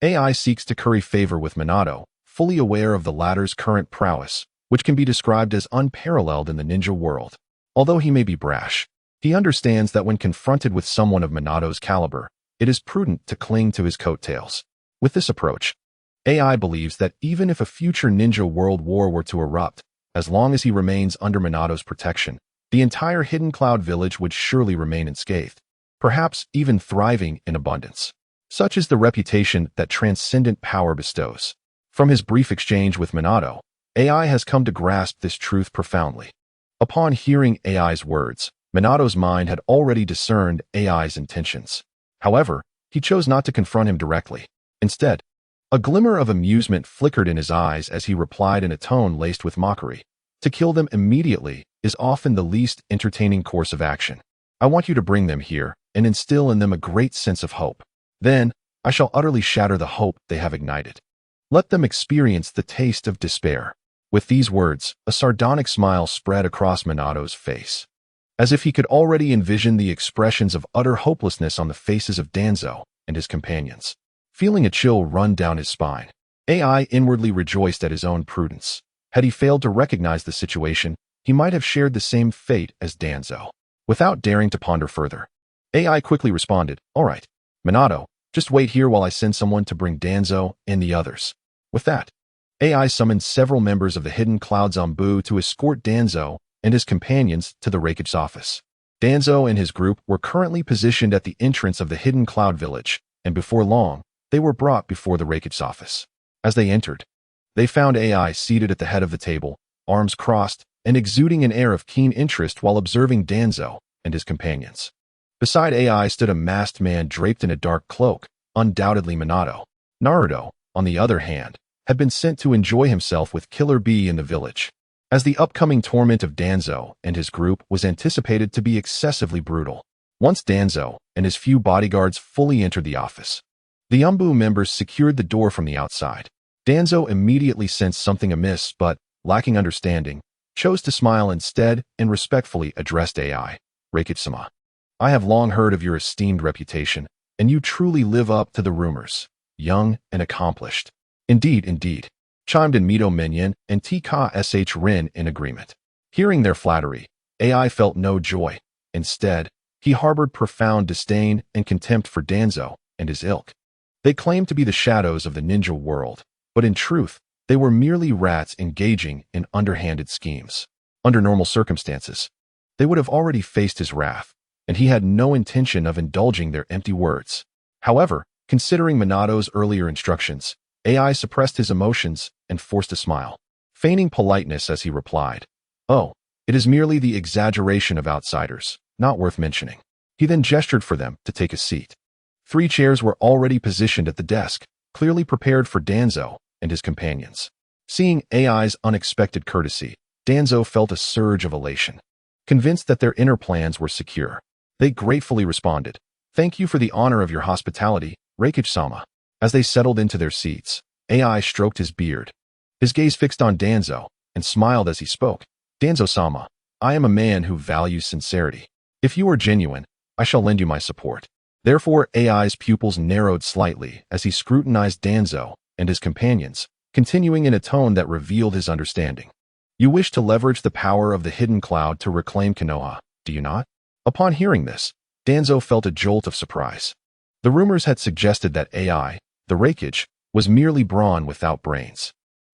AI seeks to curry favor with Minato, fully aware of the latter's current prowess, which can be described as unparalleled in the ninja world. Although he may be brash, he understands that when confronted with someone of Minato's caliber, it is prudent to cling to his coattails. With this approach, AI believes that even if a future ninja world war were to erupt, as long as he remains under Minato's protection, the entire Hidden Cloud village would surely remain unscathed, perhaps even thriving in abundance. Such is the reputation that transcendent power bestows. From his brief exchange with Minato, AI has come to grasp this truth profoundly. Upon hearing AI's words, Minato's mind had already discerned AI's intentions. However, he chose not to confront him directly. Instead, a glimmer of amusement flickered in his eyes as he replied in a tone laced with mockery. "To kill them immediately is often the least entertaining course of action. I want you to bring them here and instill in them a great sense of hope. Then, I shall utterly shatter the hope they have ignited. Let them experience the taste of despair." With these words, a sardonic smile spread across Minato's face, as if he could already envision the expressions of utter hopelessness on the faces of Danzo and his companions. Feeling a chill run down his spine, AI inwardly rejoiced at his own prudence. Had he failed to recognize the situation, he might have shared the same fate as Danzo. Without daring to ponder further, AI quickly responded, "All right, Minato, just wait here while I send someone to bring Danzo and the others." With that, AI summoned several members of the Hidden Cloud Zambu to escort Danzo and his companions to the Raikage office. Danzo and his group were currently positioned at the entrance of the Hidden Cloud village, and before long, they were brought before the Raikage office. As they entered, they found AI seated at the head of the table, arms crossed, and exuding an air of keen interest while observing Danzo and his companions. Beside AI stood a masked man draped in a dark cloak, undoubtedly Minato. Naruto, on the other hand, had been sent to enjoy himself with Killer Bee in the village, as the upcoming torment of Danzo and his group was anticipated to be excessively brutal. Once Danzo and his few bodyguards fully entered the office, the Umbu members secured the door from the outside. Danzo immediately sensed something amiss but, lacking understanding, chose to smile instead and respectfully addressed AI. "Raikage-sama, I have long heard of your esteemed reputation, and you truly live up to the rumors. Young and accomplished." Indeed, chimed in Mito Minion and TKSH Rin in agreement. Hearing their flattery, AI felt no joy. Instead, he harbored profound disdain and contempt for Danzo and his ilk. They claimed to be the shadows of the ninja world, but in truth, they were merely rats engaging in underhanded schemes. Under normal circumstances, they would have already faced his wrath, and he had no intention of indulging their empty words. However, considering Minato's earlier instructions, AI suppressed his emotions and forced a smile, feigning politeness as he replied, "Oh, it is merely the exaggeration of outsiders, not worth mentioning." He then gestured for them to take a seat. 3 chairs were already positioned at the desk, clearly prepared for Danzo and his companions. Seeing AI's unexpected courtesy, Danzo felt a surge of elation. Convinced that their inner plans were secure, they gratefully responded, "Thank you for the honor of your hospitality, Raikage-sama." As they settled into their seats, AI stroked his beard. His gaze fixed on Danzo and smiled as he spoke. "Danzo-sama, I am a man who values sincerity. If you are genuine, I shall lend you my support." Therefore, AI's pupils narrowed slightly as he scrutinized Danzo and his companions, continuing in a tone that revealed his understanding. "You wish to leverage the power of the Hidden Cloud to reclaim Konoha, do you not?" Upon hearing this, Danzo felt a jolt of surprise. The rumors had suggested that AI, the Raikage, was merely brawn without brains.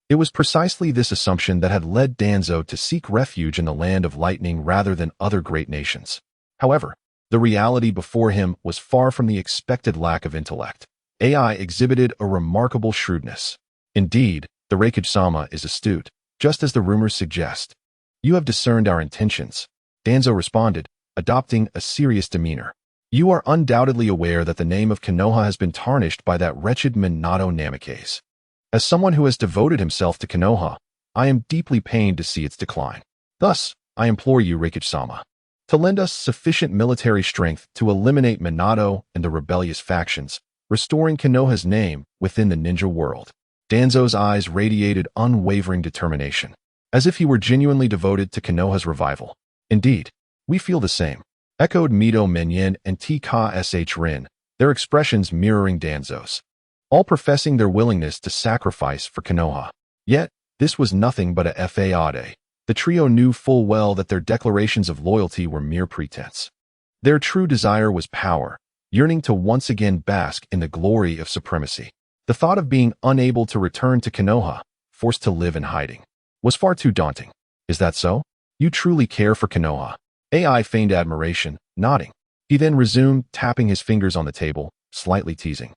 It was precisely this assumption that had led Danzo to seek refuge in the Land of Lightning rather than other great nations. However, the reality before him was far from the expected lack of intellect. AI exhibited a remarkable shrewdness. Indeed, the Raikage-sama is astute, just as the rumors suggest. You have discerned our intentions. Danzo responded, adopting a serious demeanor. You are undoubtedly aware that the name of Konoha has been tarnished by that wretched Minato Namikaze. As someone who has devoted himself to Konoha, I am deeply pained to see its decline. Thus, I implore you, Reikage-sama, to lend us sufficient military strength to eliminate Minato and the rebellious factions, restoring Konoha's name within the ninja world. Danzo's eyes radiated unwavering determination, as if he were genuinely devoted to Konoha's revival. Indeed, we feel the same, echoed Mito Menyen and TKSH Rin, their expressions mirroring Danzo's, all professing their willingness to sacrifice for Konoha. Yet, this was nothing but a fade. The trio knew full well that their declarations of loyalty were mere pretense. Their true desire was power, yearning to once again bask in the glory of supremacy. The thought of being unable to return to Konoha, forced to live in hiding, was far too daunting. Is that so? You truly care for Konoha? AI feigned admiration, nodding. He then resumed, tapping his fingers on the table, slightly teasing.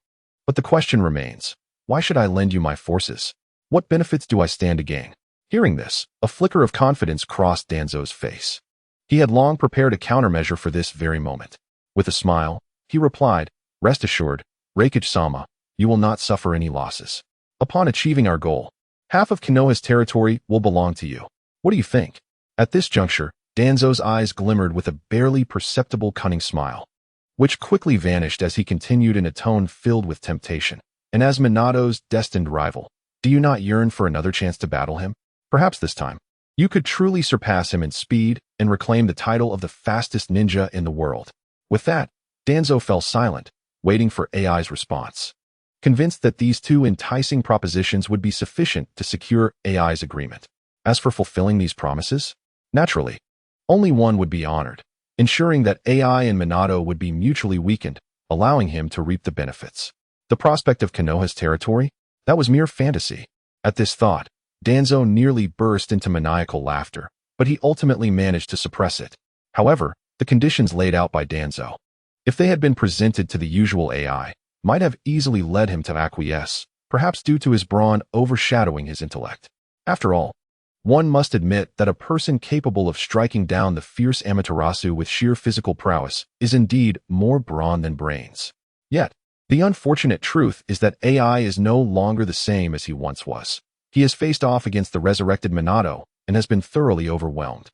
But the question remains, why should I lend you my forces? What benefits do I stand to gain? Hearing this, a flicker of confidence crossed Danzo's face. He had long prepared a countermeasure for this very moment. With a smile, he replied, rest assured, Reikage-sama, you will not suffer any losses. Upon achieving our goal, half of Konoha's territory will belong to you. What do you think? At this juncture, Danzo's eyes glimmered with a barely perceptible cunning smile, which quickly vanished as he continued in a tone filled with temptation. And as Minato's destined rival, do you not yearn for another chance to battle him? Perhaps this time, you could truly surpass him in speed and reclaim the title of the fastest ninja in the world. With that, Danzo fell silent, waiting for AI's response, convinced that these two enticing propositions would be sufficient to secure AI's agreement. As for fulfilling these promises, naturally, only one would be honored, ensuring that AI and Minato would be mutually weakened, allowing him to reap the benefits. The prospect of Konoha's territory? That was mere fantasy. At this thought, Danzo nearly burst into maniacal laughter, but he ultimately managed to suppress it. However, the conditions laid out by Danzo, if they had been presented to the usual AI, might have easily led him to acquiesce, perhaps due to his brawn overshadowing his intellect. After all, one must admit that a person capable of striking down the fierce Amaterasu with sheer physical prowess is indeed more brawn than brains. Yet, the unfortunate truth is that AI is no longer the same as he once was. He has faced off against the resurrected Minato and has been thoroughly overwhelmed.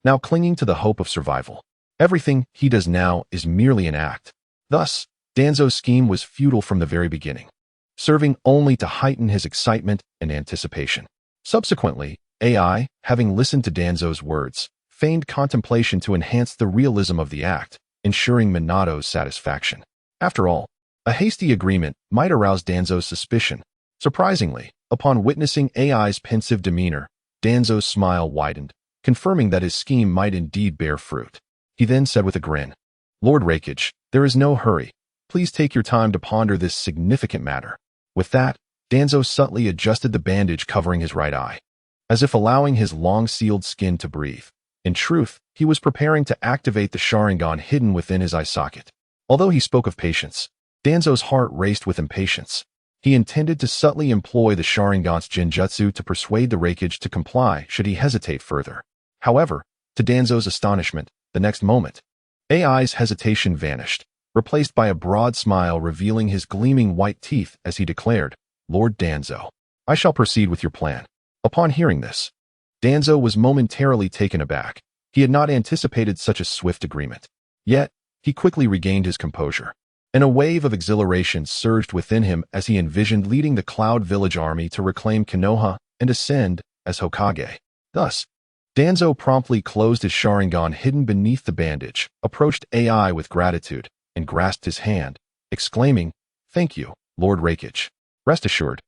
Now clinging to the hope of survival, everything he does now is merely an act. Thus, Danzo's scheme was futile from the very beginning, serving only to heighten his excitement and anticipation. Subsequently, AI, having listened to Danzo's words, feigned contemplation to enhance the realism of the act, ensuring Minato's satisfaction. After all, a hasty agreement might arouse Danzo's suspicion. Surprisingly, upon witnessing AI's pensive demeanor, Danzo's smile widened, confirming that his scheme might indeed bear fruit. He then said with a grin, Lord Reikage, there is no hurry. Please take your time to ponder this significant matter. With that, Danzo subtly adjusted the bandage covering his right eye, as if allowing his long-sealed skin to breathe. In truth, he was preparing to activate the Sharingan hidden within his eye socket. Although he spoke of patience, Danzo's heart raced with impatience. He intended to subtly employ the Sharingan's Genjutsu to persuade the Reikage to comply should he hesitate further. However, to Danzo's astonishment, the next moment, AI's hesitation vanished, replaced by a broad smile revealing his gleaming white teeth as he declared, Lord Danzo, I shall proceed with your plan. Upon hearing this, Danzo was momentarily taken aback. He had not anticipated such a swift agreement. Yet, he quickly regained his composure, and a wave of exhilaration surged within him as he envisioned leading the Cloud Village army to reclaim Konoha and ascend as Hokage. Thus, Danzo promptly closed his Sharingan hidden beneath the bandage, approached AI with gratitude, and grasped his hand, exclaiming, Thank you, Lord Reikage. Rest assured,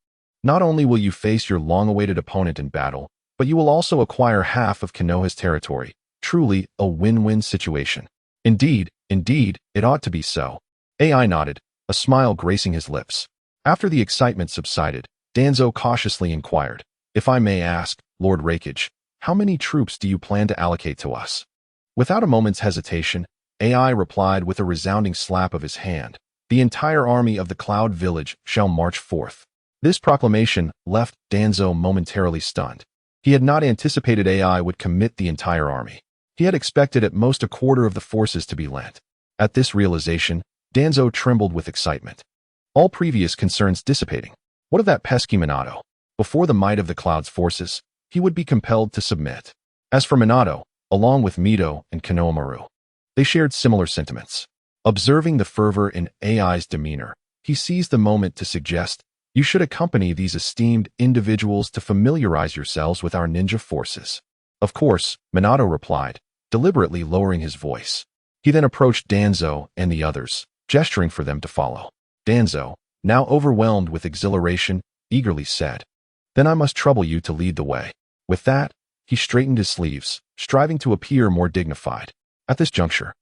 not only will you face your long-awaited opponent in battle, but you will also acquire half of Konoha's territory. Truly a win-win situation. Indeed, it ought to be so. AI nodded, a smile gracing his lips. After the excitement subsided, Danzo cautiously inquired, If I may ask, Lord Reikage, how many troops do you plan to allocate to us? Without a moment's hesitation, AI replied with a resounding slap of his hand, The entire army of the Cloud Village shall march forth. This proclamation left Danzo momentarily stunned. He had not anticipated AI would commit the entire army. He had expected at most a quarter of the forces to be lent. At this realization, Danzo trembled with excitement. All previous concerns dissipating. What of that pesky Minato? Before the might of the Cloud's forces, he would be compelled to submit. As for Minato, along with Mito and Konoha, they shared similar sentiments. Observing the fervor in AI's demeanor, he seized the moment to suggest, "You should accompany these esteemed individuals to familiarize yourselves with our ninja forces." Of course, Minato replied, deliberately lowering his voice. He then approached Danzo and the others, gesturing for them to follow. Danzo, now overwhelmed with exhilaration, eagerly said, "Then I must trouble you to lead the way." With that, he straightened his sleeves, striving to appear more dignified. At this juncture,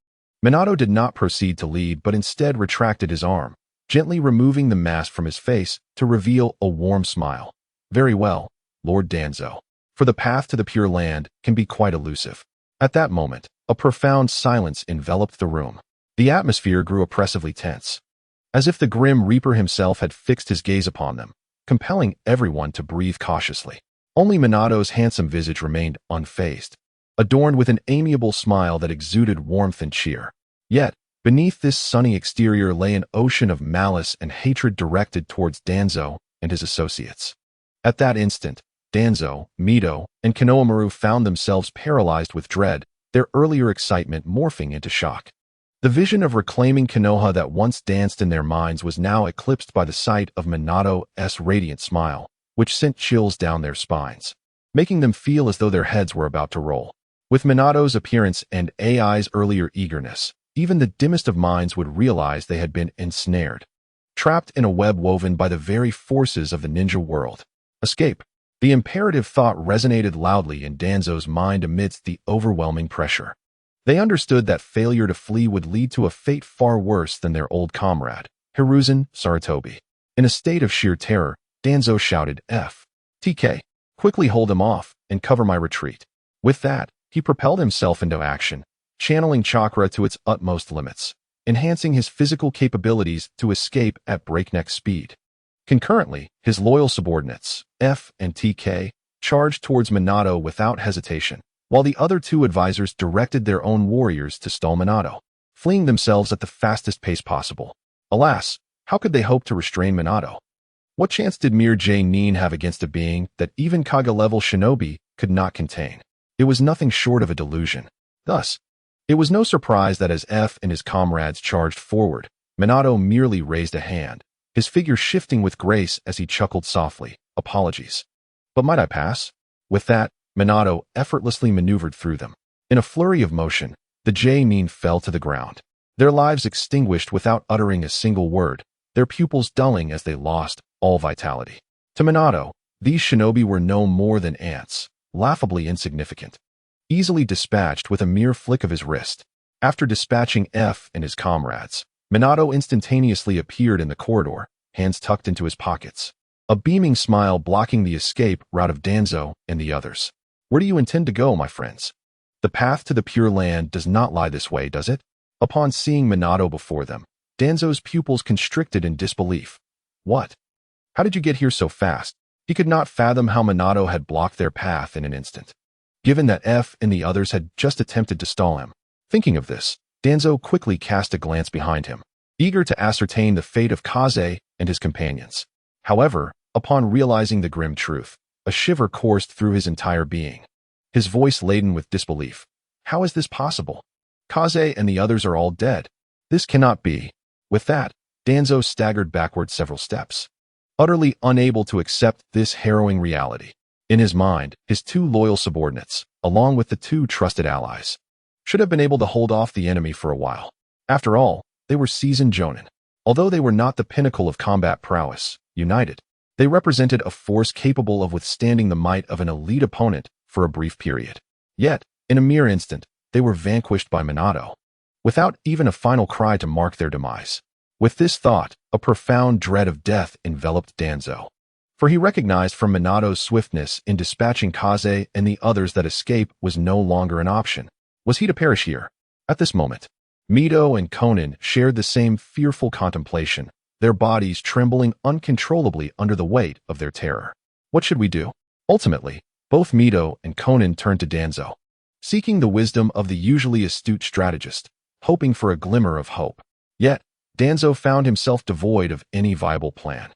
Minato did not proceed to lead but instead retracted his arm, gently removing the mask from his face to reveal a warm smile. "Very well, Lord Danzo. For the path to the Pure Land can be quite elusive." At that moment, a profound silence enveloped the room. The atmosphere grew oppressively tense, as if the grim Reaper himself had fixed his gaze upon them, compelling everyone to breathe cautiously. Only Minato's handsome visage remained unfazed, adorned with an amiable smile that exuded warmth and cheer. Yet, beneath this sunny exterior lay an ocean of malice and hatred directed towards Danzo and his associates. At that instant, Danzo, Mito, and Konoha found themselves paralyzed with dread, their earlier excitement morphing into shock. The vision of reclaiming Konoha that once danced in their minds was now eclipsed by the sight of Minato's radiant smile, which sent chills down their spines, making them feel as though their heads were about to roll. With Minato's appearance and AI's earlier eagerness, even the dimmest of minds would realize they had been ensnared, trapped in a web woven by the very forces of the ninja world. Escape. The imperative thought resonated loudly in Danzo's mind amidst the overwhelming pressure. They understood that failure to flee would lead to a fate far worse than their old comrade, Hiruzen Sarutobi. In a state of sheer terror, Danzo shouted, "TK, quickly hold him off and cover my retreat." With that, he propelled himself into action, channeling chakra to its utmost limits, enhancing his physical capabilities to escape at breakneck speed. Concurrently, his loyal subordinates, F and TK, charged towards Minato without hesitation, while the other two advisors directed their own warriors to stall Minato, fleeing themselves at the fastest pace possible. Alas, how could they hope to restrain Minato? What chance did mere J-Nin have against a being that even Kage-level shinobi could not contain? It was nothing short of a delusion. Thus, it was no surprise that as F and his comrades charged forward, Minato merely raised a hand, his figure shifting with grace as he chuckled softly, "Apologies. But might I pass?" With that, Minato effortlessly maneuvered through them. In a flurry of motion, the J-Nin fell to the ground, their lives extinguished without uttering a single word, their pupils dulling as they lost all vitality. To Minato, these shinobi were no more than ants, laughably insignificant, easily dispatched with a mere flick of his wrist. After dispatching F and his comrades, Minato instantaneously appeared in the corridor, hands tucked into his pockets, a beaming smile blocking the escape route of Danzo and the others. "Where do you intend to go, my friends? The path to the Pure Land does not lie this way, does it?" Upon seeing Minato before them, Danzo's pupils constricted in disbelief. "What? How did you get here so fast?" He could not fathom how Minato had blocked their path in an instant, given that F and the others had just attempted to stall him. Thinking of this, Danzo quickly cast a glance behind him, eager to ascertain the fate of Kaze and his companions. However, upon realizing the grim truth, a shiver coursed through his entire being, his voice laden with disbelief. "How is this possible? Kaze and the others are all dead. This cannot be." With that, Danzo staggered backward several steps, utterly unable to accept this harrowing reality. In his mind, his two loyal subordinates, along with the two trusted allies, should have been able to hold off the enemy for a while. After all, they were seasoned jonin. Although they were not the pinnacle of combat prowess, united, they represented a force capable of withstanding the might of an elite opponent for a brief period. Yet, in a mere instant, they were vanquished by Minato, without even a final cry to mark their demise. With this thought, a profound dread of death enveloped Danzo, for he recognized from Minato's swiftness in dispatching Kaze and the others that escape was no longer an option. Was he to perish here? At this moment, Mito and Konan shared the same fearful contemplation, their bodies trembling uncontrollably under the weight of their terror. What should we do? Ultimately, Both Mito and Konan turned to Danzo, seeking the wisdom of the usually astute strategist, hoping for a glimmer of hope. Yet, Danzo found himself devoid of any viable plan.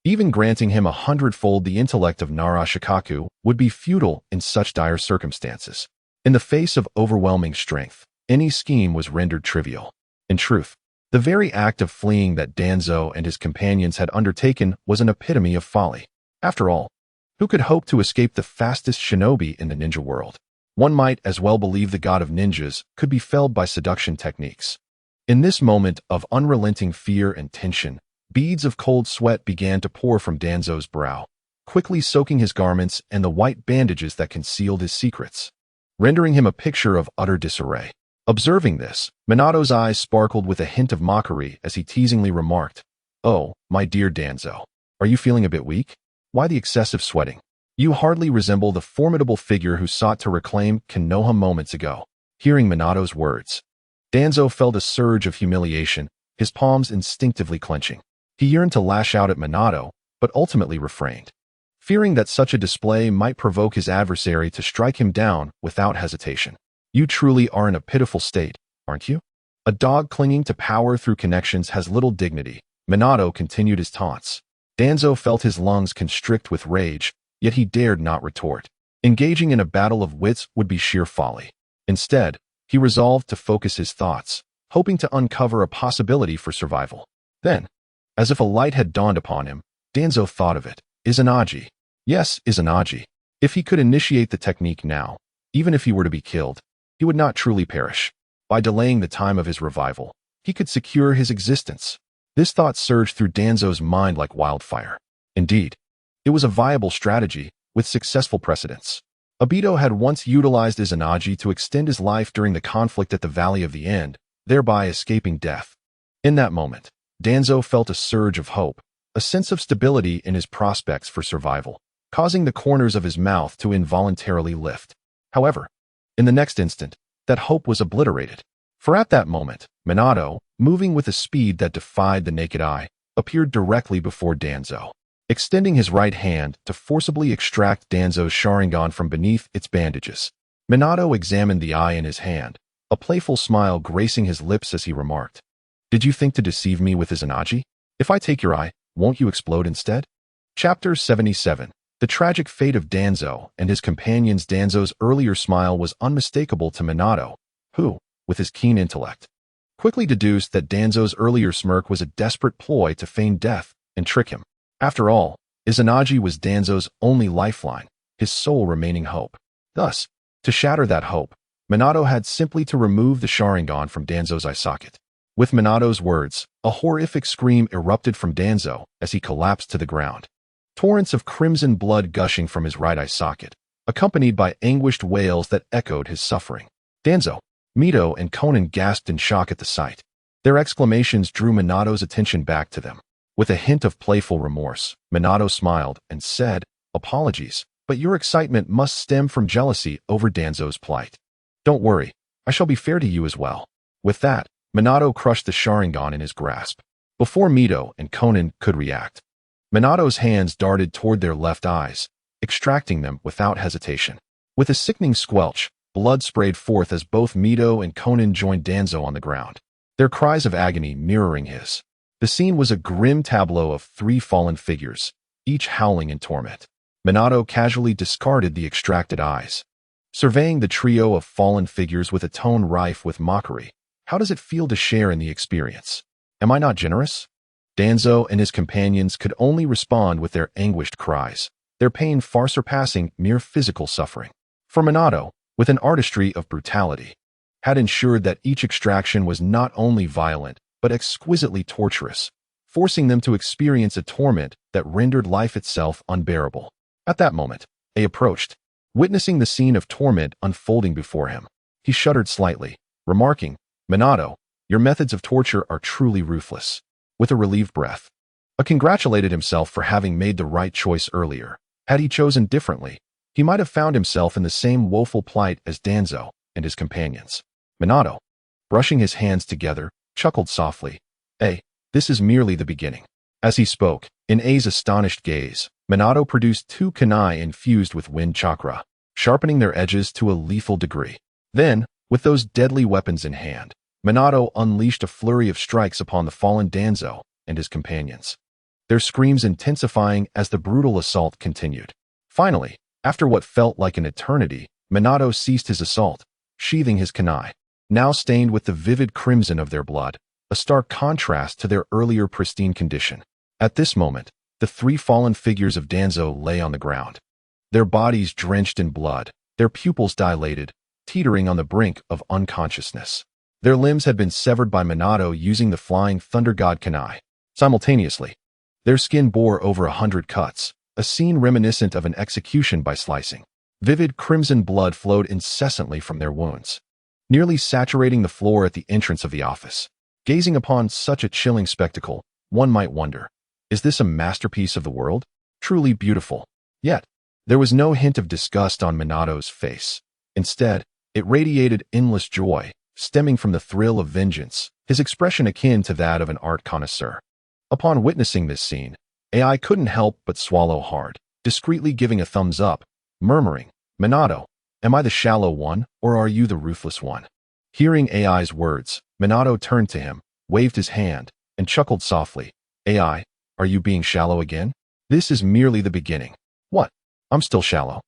Even granting him 100-fold the intellect of Narashikaku would be futile in such dire circumstances. In the face of overwhelming strength, any scheme was rendered trivial. In truth, the very act of fleeing that Danzo and his companions had undertaken was an epitome of folly. After all, who could hope to escape the fastest shinobi in the ninja world? One might as well believe the god of ninjas could be felled by seduction techniques. In this moment of unrelenting fear and tension, beads of cold sweat began to pour from Danzo's brow, quickly soaking his garments and the white bandages that concealed his secrets, rendering him a picture of utter disarray. Observing this, Minato's eyes sparkled with a hint of mockery as he teasingly remarked, "Oh, my dear Danzo, are you feeling a bit weak? Why the excessive sweating? You hardly resemble the formidable figure who sought to reclaim Konoha moments ago." Hearing Minato's words, Danzo felt a surge of humiliation, his palms instinctively clenching. He yearned to lash out at Minato, but ultimately refrained, fearing that such a display might provoke his adversary to strike him down without hesitation. "You truly are in a pitiful state, aren't you? A dog clinging to power through connections has little dignity." Minato continued his taunts. Danzo felt his lungs constrict with rage, yet he dared not retort. Engaging in a battle of wits would be sheer folly. Instead, he resolved to focus his thoughts, hoping to uncover a possibility for survival. Then, as if a light had dawned upon him, Danzo thought of it. Izanagi. Yes, Izanagi. If he could initiate the technique now, even if he were to be killed, he would not truly perish. By delaying the time of his revival, he could secure his existence. This thought surged through Danzo's mind like wildfire. Indeed, it was a viable strategy, with successful precedents. Obito had once utilized Izanagi to extend his life during the conflict at the Valley of the End, thereby escaping death. In that moment, Danzo felt a surge of hope, a sense of stability in his prospects for survival, causing the corners of his mouth to involuntarily lift. However, in the next instant, that hope was obliterated. For at that moment, Minato, moving with a speed that defied the naked eye, appeared directly before Danzo, extending his right hand to forcibly extract Danzo's Sharingan from beneath its bandages. Minato examined the eye in his hand, a playful smile gracing his lips as he remarked, "Did you think to deceive me with Izanagi? If I take your eye, won't you explode instead?" Chapter 77. The tragic fate of Danzo and his companions. Danzo's earlier smile was unmistakable to Minato, who, with his keen intellect, quickly deduced that Danzo's earlier smirk was a desperate ploy to feign death and trick him. After all, Izanagi was Danzo's only lifeline, his sole remaining hope. Thus, to shatter that hope, Minato had simply to remove the Sharingan from Danzo's eye socket. With Minato's words, a horrific scream erupted from Danzo as he collapsed to the ground. Torrents of crimson blood gushing from his right eye socket, accompanied by anguished wails that echoed his suffering. Danzo, Mito, and Konan gasped in shock at the sight. Their exclamations drew Minato's attention back to them. With a hint of playful remorse, Minato smiled and said, "Apologies, but your excitement must stem from jealousy over Danzo's plight. Don't worry, I shall be fair to you as well." With that, Minato crushed the Sharingan in his grasp. Before Mito and Konan could react, Minato's hands darted toward their left eyes, extracting them without hesitation. With a sickening squelch, blood sprayed forth as both Mito and Konan joined Danzo on the ground, their cries of agony mirroring his. The scene was a grim tableau of three fallen figures, each howling in torment. Minato casually discarded the extracted eyes, surveying the trio of fallen figures with a tone rife with mockery. "How does it feel to share in the experience? Am I not generous?" Danzo and his companions could only respond with their anguished cries, their pain far surpassing mere physical suffering. For Minato, with an artistry of brutality, had ensured that each extraction was not only violent, but exquisitely torturous, forcing them to experience a torment that rendered life itself unbearable. At that moment, A approached, witnessing the scene of torment unfolding before him. He shuddered slightly, remarking, "Minato, your methods of torture are truly ruthless." With a relieved breath, A congratulated himself for having made the right choice earlier. Had he chosen differently, he might have found himself in the same woeful plight as Danzo and his companions. Minato, brushing his hands together, chuckled softly, "This is merely the beginning." As he spoke, in A's astonished gaze, Minato produced 2 kunai infused with wind chakra, sharpening their edges to a lethal degree. Then, with those deadly weapons in hand, Minato unleashed a flurry of strikes upon the fallen Danzo and his companions, their screams intensifying as the brutal assault continued. Finally, after what felt like an eternity, Minato ceased his assault, sheathing his kunai, now stained with the vivid crimson of their blood, a stark contrast to their earlier pristine condition. At this moment, the 3 fallen figures of Danzo lay on the ground, their bodies drenched in blood, their pupils dilated, teetering on the brink of unconsciousness. Their limbs had been severed by Minato using the flying Thunder God kunai. Simultaneously, their skin bore over 100 cuts, a scene reminiscent of an execution by slicing. Vivid crimson blood flowed incessantly from their wounds, nearly saturating the floor at the entrance of the office. Gazing upon such a chilling spectacle, one might wonder, is this a masterpiece of the world? Truly beautiful. Yet, there was no hint of disgust on Minato's face. Instead, it radiated endless joy, stemming from the thrill of vengeance, his expression akin to that of an art connoisseur. Upon witnessing this scene, AI couldn't help but swallow hard, discreetly giving a thumbs up, murmuring, "Minato, am I the shallow one, or are you the ruthless one?" Hearing AI's words, Minato turned to him, waved his hand, and chuckled softly. "AI, are you being shallow again? This is merely the beginning." "What? I'm still shallow?"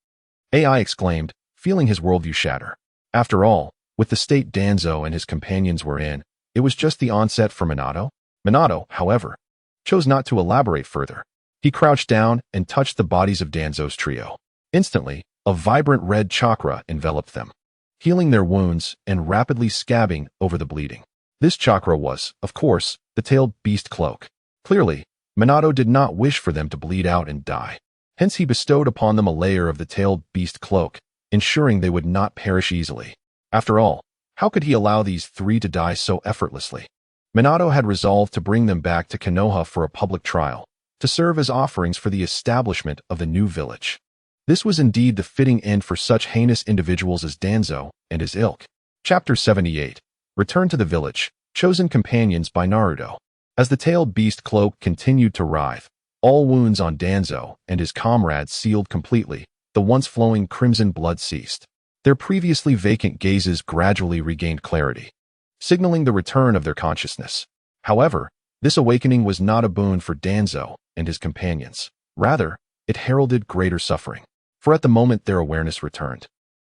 AI exclaimed, feeling his worldview shatter. After all, with the state Danzo and his companions were in, it was just the onset for Minato. Minato, however, chose not to elaborate further. He crouched down and touched the bodies of Danzo's trio. Instantly, a vibrant red chakra enveloped them, healing their wounds and rapidly scabbing over the bleeding. This chakra was, of course, the tailed beast cloak. Clearly, Minato did not wish for them to bleed out and die. Hence he bestowed upon them a layer of the tailed beast cloak, ensuring they would not perish easily. After all, how could he allow these 3 to die so effortlessly? Minato had resolved to bring them back to Konoha for a public trial, to serve as offerings for the establishment of the new village. This was indeed the fitting end for such heinous individuals as Danzo and his ilk. Chapter 78. Return to the village, chosen companions by Naruto. As the tailed beast cloak continued to writhe, all wounds on Danzo and his comrades sealed completely, the once flowing crimson blood ceased. Their previously vacant gazes gradually regained clarity, signaling the return of their consciousness. However, this awakening was not a boon for Danzo and his companions. Rather, it heralded greater suffering. For at the moment their awareness returned,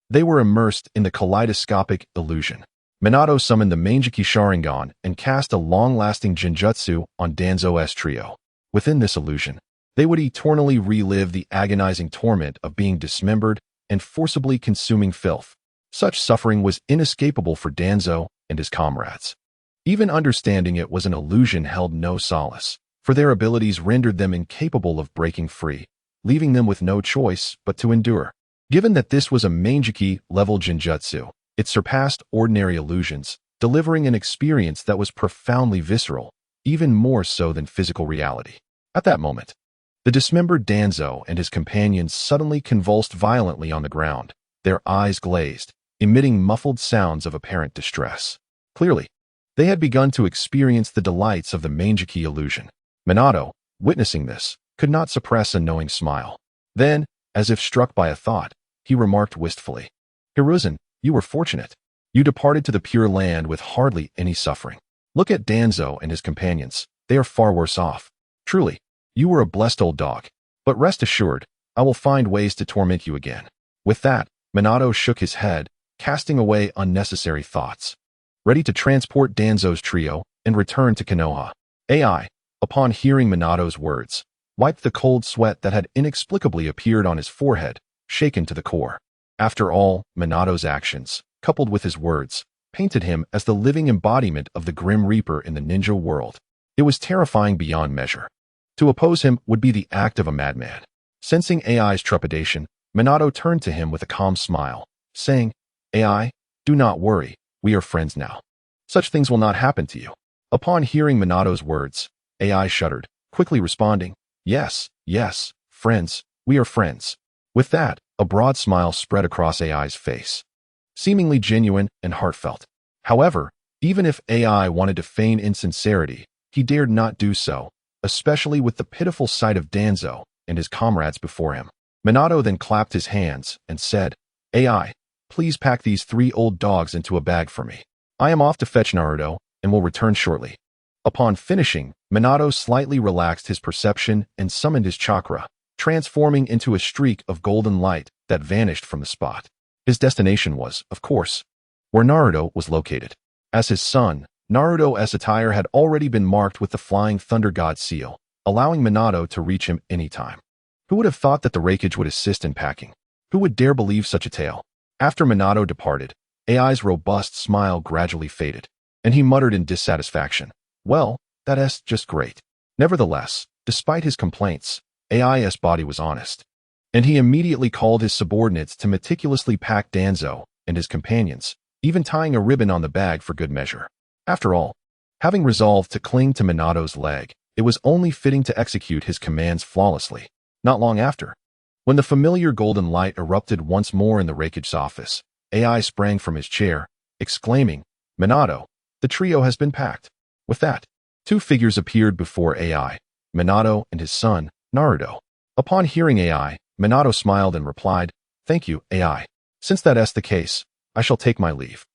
they were immersed in the kaleidoscopic illusion. Minato summoned the Manjiki Sharingan and cast a long-lasting genjutsu on Danzo's trio. Within this illusion, they would eternally relive the agonizing torment of being dismembered and forcibly consuming filth. Such suffering was inescapable for Danzo and his comrades. Even understanding it was an illusion held no solace, for their abilities rendered them incapable of breaking free, leaving them with no choice but to endure. Given that this was a Manjiki-level genjutsu, it surpassed ordinary illusions, delivering an experience that was profoundly visceral, even more so than physical reality. At that moment, the dismembered Danzo and his companions suddenly convulsed violently on the ground, their eyes glazed, emitting muffled sounds of apparent distress. Clearly, they had begun to experience the delights of the Manjiki illusion. Minato, witnessing this, could not suppress a knowing smile. Then, as if struck by a thought, he remarked wistfully, "Hiruzen, you were fortunate. You departed to the Pure Land with hardly any suffering. Look at Danzo and his companions. They are far worse off. Truly, you were a blessed old dog. But rest assured, I will find ways to torment you again." With that, Minato shook his head, casting away unnecessary thoughts, ready to transport Danzo's trio and return to Konoha. AI, upon hearing Minato's words, wiped the cold sweat that had inexplicably appeared on his forehead, shaken to the core. After all, Minato's actions, coupled with his words, painted him as the living embodiment of the Grim Reaper in the ninja world. It was terrifying beyond measure. To oppose him would be the act of a madman. Sensing AI's trepidation, Minato turned to him with a calm smile, saying, "AI, do not worry, we are friends now. Such things will not happen to you." Upon hearing Minato's words, AI shuddered, quickly responding, "Yes, yes, friends, we are friends." With that, a broad smile spread across AI's face, seemingly genuine and heartfelt. However, even if AI wanted to feign insincerity, he dared not do so, especially with the pitiful sight of Danzo, and his comrades before him. Minato then clapped his hands and said, "AI, please pack these 3 old dogs into a bag for me. I am off to fetch Naruto and will return shortly." Upon finishing, Minato slightly relaxed his perception and summoned his chakra, transforming into a streak of golden light that vanished from the spot. His destination was, of course, where Naruto was located. As his son, Naruto's attire had already been marked with the Flying Thunder God seal, allowing Minato to reach him anytime. Who would have thought that the Raikage would assist in packing? Who would dare believe such a tale? After Minato departed, AI's robust smile gradually faded, and he muttered in dissatisfaction, "Well, that's just great." Nevertheless, despite his complaints, AI's body was honest, and he immediately called his subordinates to meticulously pack Danzo and his companions, even tying a ribbon on the bag for good measure. After all, having resolved to cling to Minato's leg, it was only fitting to execute his commands flawlessly. Not long after, when the familiar golden light erupted once more in the Raikage's office, AI sprang from his chair, exclaiming, "Minato, the trio has been packed." With that, 2 figures appeared before AI, Minato and his son, Naruto. Upon hearing AI, Minato smiled and replied, "Thank you, AI. Since that's the case, I shall take my leave.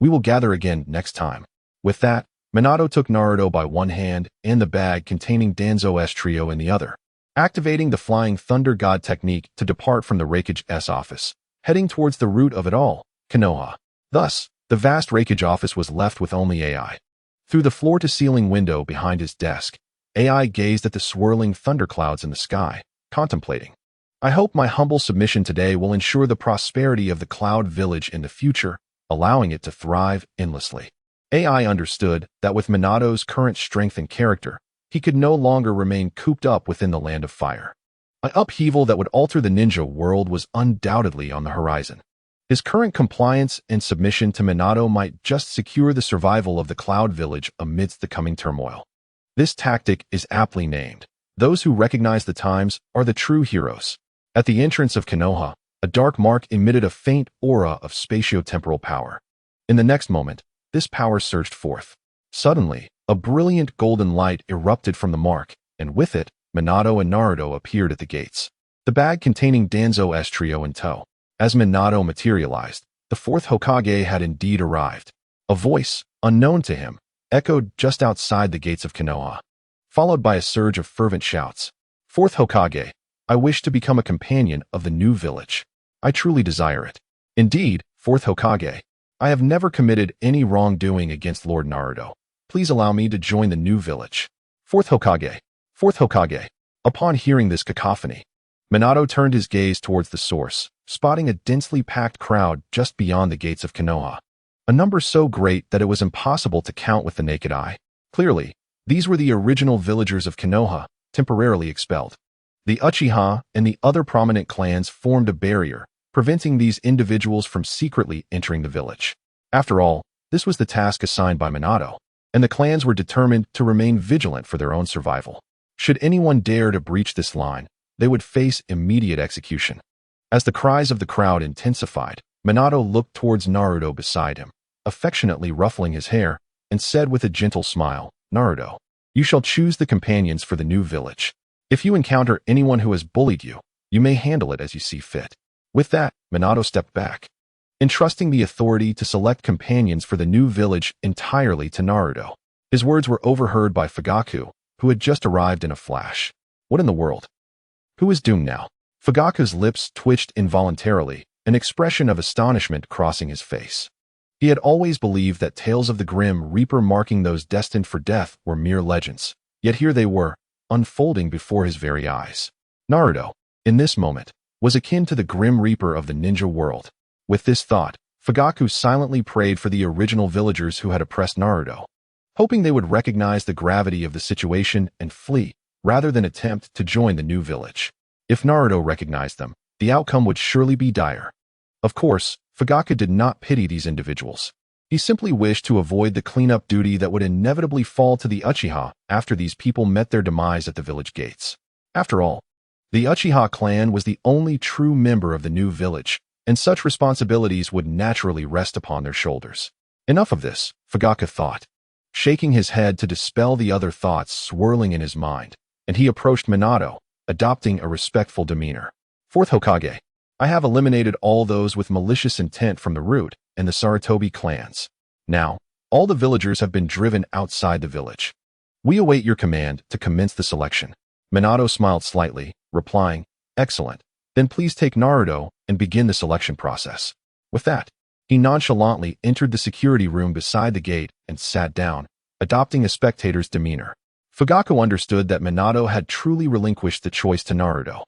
We will gather again next time." With that, Minato took Naruto by one hand and the bag containing Danzo's trio in the other, activating the Flying Thunder God technique to depart from the Raikage's office, heading towards the root of it all, Konoha. Thus, the vast Raikage office was left with only AI. Through the floor-to-ceiling window behind his desk, AI gazed at the swirling thunderclouds in the sky, contemplating. "I hope my humble submission today will ensure the prosperity of the Cloud Village in the future, allowing it to thrive endlessly." AI understood that with Minato's current strength and character, he could no longer remain cooped up within the Land of Fire. An upheaval that would alter the ninja world was undoubtedly on the horizon. His current compliance and submission to Minato might just secure the survival of the Cloud Village amidst the coming turmoil. This tactic is aptly named, "Those who recognize the times are the true heroes." At the entrance of Konoha, a dark mark emitted a faint aura of spatio-temporal power. In the next moment, this power surged forth. Suddenly, a brilliant golden light erupted from the mark, and with it, Minato and Naruto appeared at the gates, the bag containing Danzo's trio in tow. As Minato materialized, the 4th Hokage had indeed arrived. A voice, unknown to him, echoed just outside the gates of Konoha, followed by a surge of fervent shouts. "4th Hokage, I wish to become a companion of the new village. I truly desire it. Indeed, 4th Hokage, I have never committed any wrongdoing against Lord Naruto. Please allow me to join the new village. 4th Hokage, 4th Hokage." Upon hearing this cacophony, Minato turned his gaze towards the source, spotting a densely packed crowd just beyond the gates of Konoha. A number so great that it was impossible to count with the naked eye. Clearly, these were the original villagers of Konoha, temporarily expelled. The Uchiha and the other prominent clans formed a barrier, preventing these individuals from secretly entering the village. After all, this was the task assigned by Minato, and the clans were determined to remain vigilant for their own survival. Should anyone dare to breach this line, they would face immediate execution. As the cries of the crowd intensified, Minato looked towards Naruto beside him, affectionately ruffling his hair, and said with a gentle smile, "Naruto, you shall choose the companions for the new village. If you encounter anyone who has bullied you, you may handle it as you see fit." With that, Minato stepped back, entrusting the authority to select companions for the new village entirely to Naruto. His words were overheard by Fugaku, who had just arrived in a flash. What in the world? Who is doomed now? Fugaku's lips twitched involuntarily, an expression of astonishment crossing his face. He had always believed that tales of the Grim Reaper marking those destined for death were mere legends, yet here they were, unfolding before his very eyes. Naruto, in this moment, was akin to the Grim Reaper of the ninja world. With this thought, Fugaku silently prayed for the original villagers who had oppressed Naruto, hoping they would recognize the gravity of the situation and flee, rather than attempt to join the new village. If Naruto recognized them, the outcome would surely be dire. Of course, Fugaku did not pity these individuals. He simply wished to avoid the cleanup duty that would inevitably fall to the Uchiha after these people met their demise at the village gates. After all, the Uchiha clan was the only true member of the new village, and such responsibilities would naturally rest upon their shoulders. Enough of this, Fugaku thought, shaking his head to dispel the other thoughts swirling in his mind, and he approached Minato, adopting a respectful demeanor. Fourth Hokage, I have eliminated all those with malicious intent from the root and the Sarutobi clans. Now, all the villagers have been driven outside the village. We await your command to commence the selection. Minato smiled slightly, replying, excellent. Then please take Naruto and begin the selection process. With that, he nonchalantly entered the security room beside the gate and sat down, adopting a spectator's demeanor. Fugaku understood that Minato had truly relinquished the choice to Naruto.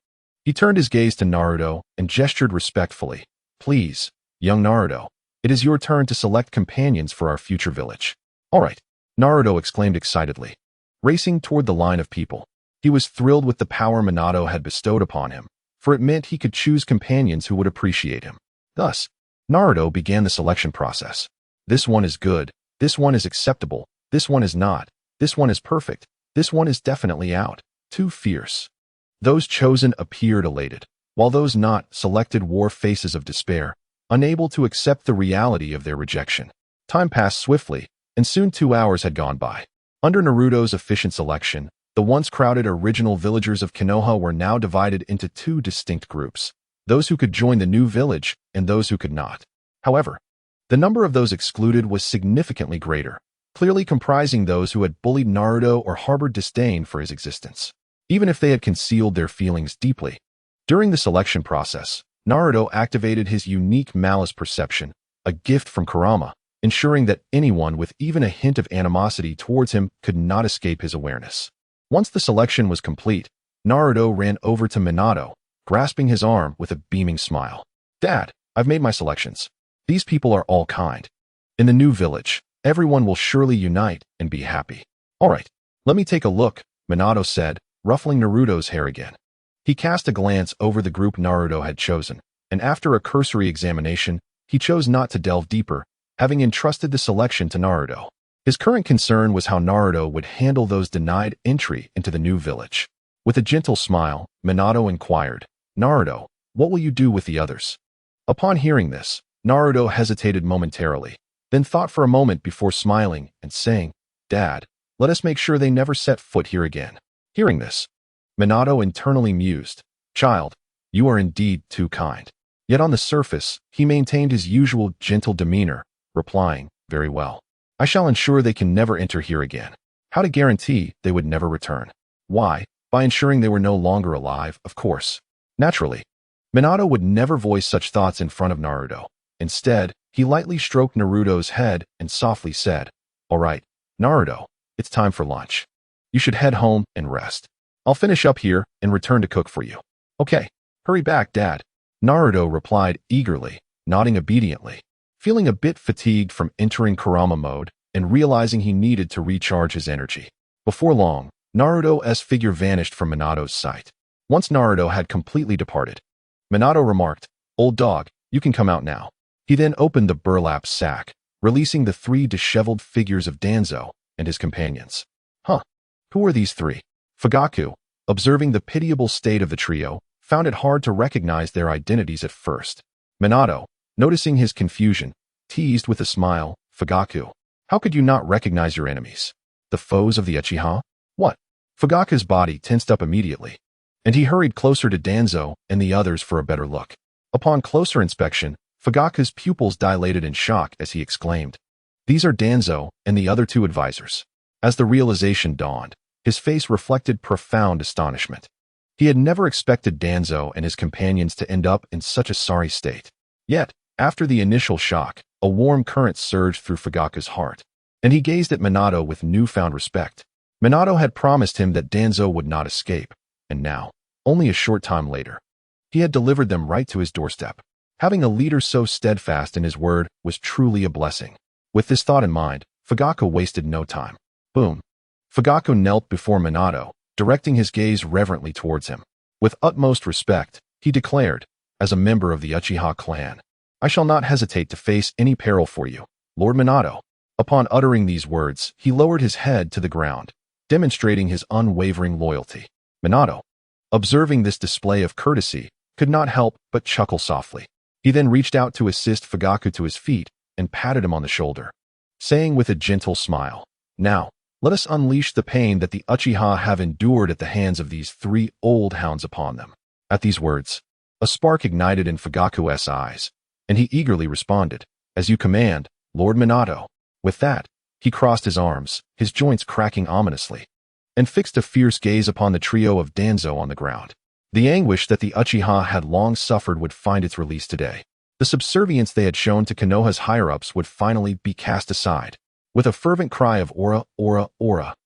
He turned his gaze to Naruto and gestured respectfully. Please, young Naruto, it is your turn to select companions for our future village. All right, Naruto exclaimed excitedly. Racing toward the line of people, he was thrilled with the power Minato had bestowed upon him, for it meant he could choose companions who would appreciate him. Thus, Naruto began the selection process. This one is good, this one is acceptable, this one is not, this one is perfect, this one is definitely out, too fierce. Those chosen appeared elated, while those not selected wore faces of despair, unable to accept the reality of their rejection. Time passed swiftly, and soon 2 hours had gone by. Under Naruto's efficient selection, the once crowded original villagers of Konoha were now divided into 2 distinct groups, those who could join the new village and those who could not. However, the number of those excluded was significantly greater, clearly comprising those who had bullied Naruto or harbored disdain for his existence, even if they had concealed their feelings deeply. During the selection process, Naruto activated his unique malice perception, a gift from Kurama, ensuring that anyone with even a hint of animosity towards him could not escape his awareness. Once the selection was complete, Naruto ran over to Minato, grasping his arm with a beaming smile. Dad, I've made my selections. These people are all kind. In the new village, everyone will surely unite and be happy. All right, let me take a look, Minato said, ruffling Naruto's hair again. He cast a glance over the group Naruto had chosen, and after a cursory examination, he chose not to delve deeper, having entrusted the selection to Naruto. His current concern was how Naruto would handle those denied entry into the new village. With a gentle smile, Minato inquired, Naruto, what will you do with the others? Upon hearing this, Naruto hesitated momentarily, then thought for a moment before smiling and saying, Dad, let us make sure they never set foot here again. Hearing this, Minato internally mused, Child, you are indeed too kind. Yet on the surface, he maintained his usual gentle demeanor, replying, Very well. I shall ensure they can never enter here again. How to guarantee they would never return? Why? By ensuring they were no longer alive, of course. Naturally, Minato would never voice such thoughts in front of Naruto. Instead, he lightly stroked Naruto's head and softly said, All right, Naruto, it's time for lunch. You should head home and rest. I'll finish up here and return to cook for you. Okay, hurry back, Dad. Naruto replied eagerly, nodding obediently. Feeling a bit fatigued from entering Kurama mode and realizing he needed to recharge his energy. Before long, Naruto's figure vanished from Minato's sight. Once Naruto had completely departed, Minato remarked, Old dog, you can come out now. He then opened the burlap sack, releasing the 3 disheveled figures of Danzo and his companions. Huh, who are these 3? Fugaku, observing the pitiable state of the trio, found it hard to recognize their identities at first. Minato, noticing his confusion, teased with a smile, Fugaku, how could you not recognize your enemies? The foes of the Uchiha? What? Fugaku's body tensed up immediately, and he hurried closer to Danzo and the others for a better look. Upon closer inspection, Fugaku's pupils dilated in shock as he exclaimed, These are Danzo and the other 2 advisors. As the realization dawned, his face reflected profound astonishment. He had never expected Danzo and his companions to end up in such a sorry state. Yet, after the initial shock, a warm current surged through Fugaku's heart, and he gazed at Minato with newfound respect. Minato had promised him that Danzo would not escape, and now, only a short time later, he had delivered them right to his doorstep. Having a leader so steadfast in his word was truly a blessing. With this thought in mind, Fugaku wasted no time. Boom. Fugaku knelt before Minato, directing his gaze reverently towards him. With utmost respect, he declared, as a member of the Uchiha clan, I shall not hesitate to face any peril for you, Lord Minato. Upon uttering these words, he lowered his head to the ground, demonstrating his unwavering loyalty. Minato, observing this display of courtesy, could not help but chuckle softly. He then reached out to assist Fugaku to his feet and patted him on the shoulder, saying with a gentle smile, Now, Let us unleash the pain that the Uchiha have endured at the hands of these three old hounds upon them. At these words, a spark ignited in Fugaku's eyes, and he eagerly responded, "As you command, Lord Minato." With that, he crossed his arms, his joints cracking ominously, and fixed a fierce gaze upon the trio of Danzo on the ground. The anguish that the Uchiha had long suffered would find its release today. The subservience they had shown to Konoha's higher-ups would finally be cast aside. With a fervent cry of "Ora, Ora, Ora,"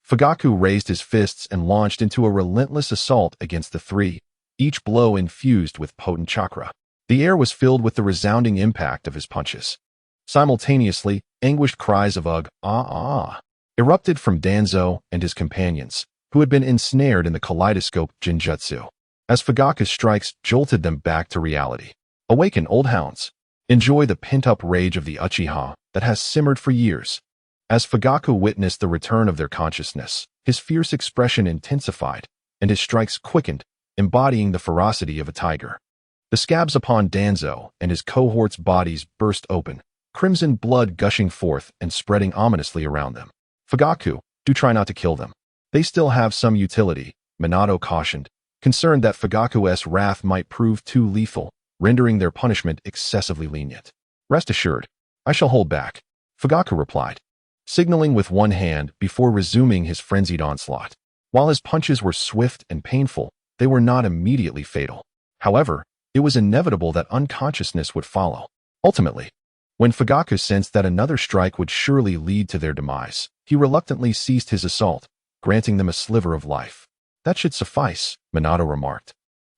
Fugaku raised his fists and launched into a relentless assault against the three, each blow infused with potent chakra. The air was filled with the resounding impact of his punches. Simultaneously, anguished cries of "Ugh, ah, ah," erupted from Danzo and his companions, who had been ensnared in the kaleidoscope Jinjutsu, as Fugaku's strikes jolted them back to reality. Awaken, old hounds. Enjoy the pent-up rage of the Uchiha that has simmered for years. As Fugaku witnessed the return of their consciousness, his fierce expression intensified, and his strikes quickened, embodying the ferocity of a tiger. The scabs upon Danzo and his cohorts' bodies burst open, crimson blood gushing forth and spreading ominously around them. "Fugaku, do try not to kill them. They still have some utility," Minato cautioned, concerned that Fugaku's wrath might prove too lethal, rendering their punishment excessively lenient. "Rest assured, I shall hold back," Fugaku replied, signaling with one hand before resuming his frenzied onslaught. While his punches were swift and painful, they were not immediately fatal. However, it was inevitable that unconsciousness would follow. Ultimately, when Fugaku sensed that another strike would surely lead to their demise, he reluctantly ceased his assault, granting them a sliver of life. "That should suffice," Minato remarked,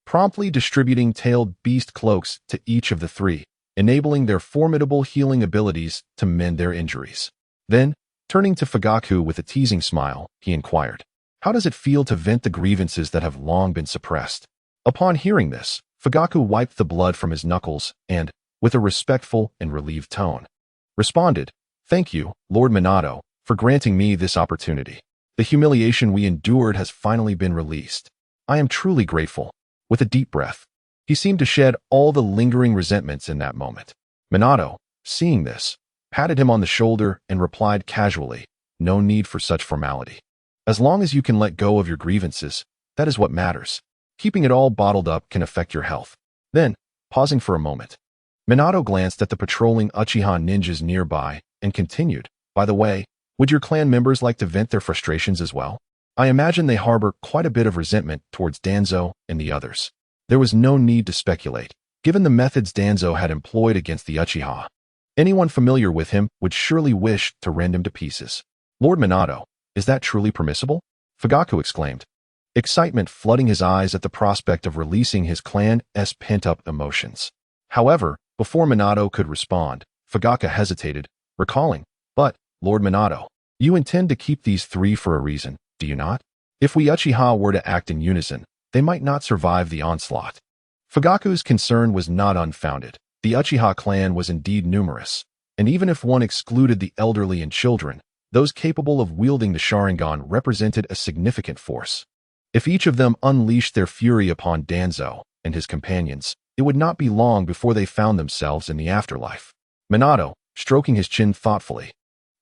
promptly distributing tailed beast cloaks to each of the three, enabling their formidable healing abilities to mend their injuries. Then, turning to Fugaku with a teasing smile, he inquired, "How does it feel to vent the grievances that have long been suppressed?" Upon hearing this, Fugaku wiped the blood from his knuckles and, with a respectful and relieved tone, responded, "Thank you, Lord Minato, for granting me this opportunity. The humiliation we endured has finally been released. I am truly grateful." With a deep breath, he seemed to shed all the lingering resentments in that moment. Minato, seeing this, patted him on the shoulder and replied casually, "No need for such formality. As long as you can let go of your grievances, that is what matters. Keeping it all bottled up can affect your health." Then, pausing for a moment, Minato glanced at the patrolling Uchiha ninjas nearby and continued, "By the way, would your clan members like to vent their frustrations as well? I imagine they harbor quite a bit of resentment towards Danzo and the others." There was no need to speculate, given the methods Danzo had employed against the Uchiha. Anyone familiar with him would surely wish to rend him to pieces. "Lord Minato, is that truly permissible?" Fugaku exclaimed, excitement flooding his eyes at the prospect of releasing his clan's pent-up emotions. However, before Minato could respond, Fugaku hesitated, recalling, "But, Lord Minato, you intend to keep these three for a reason, do you not? If we Uchiha were to act in unison, they might not survive the onslaught." Fugaku's concern was not unfounded. The Uchiha clan was indeed numerous, and even if one excluded the elderly and children, those capable of wielding the Sharingan represented a significant force. If each of them unleashed their fury upon Danzo and his companions, it would not be long before they found themselves in the afterlife. Minato, stroking his chin thoughtfully,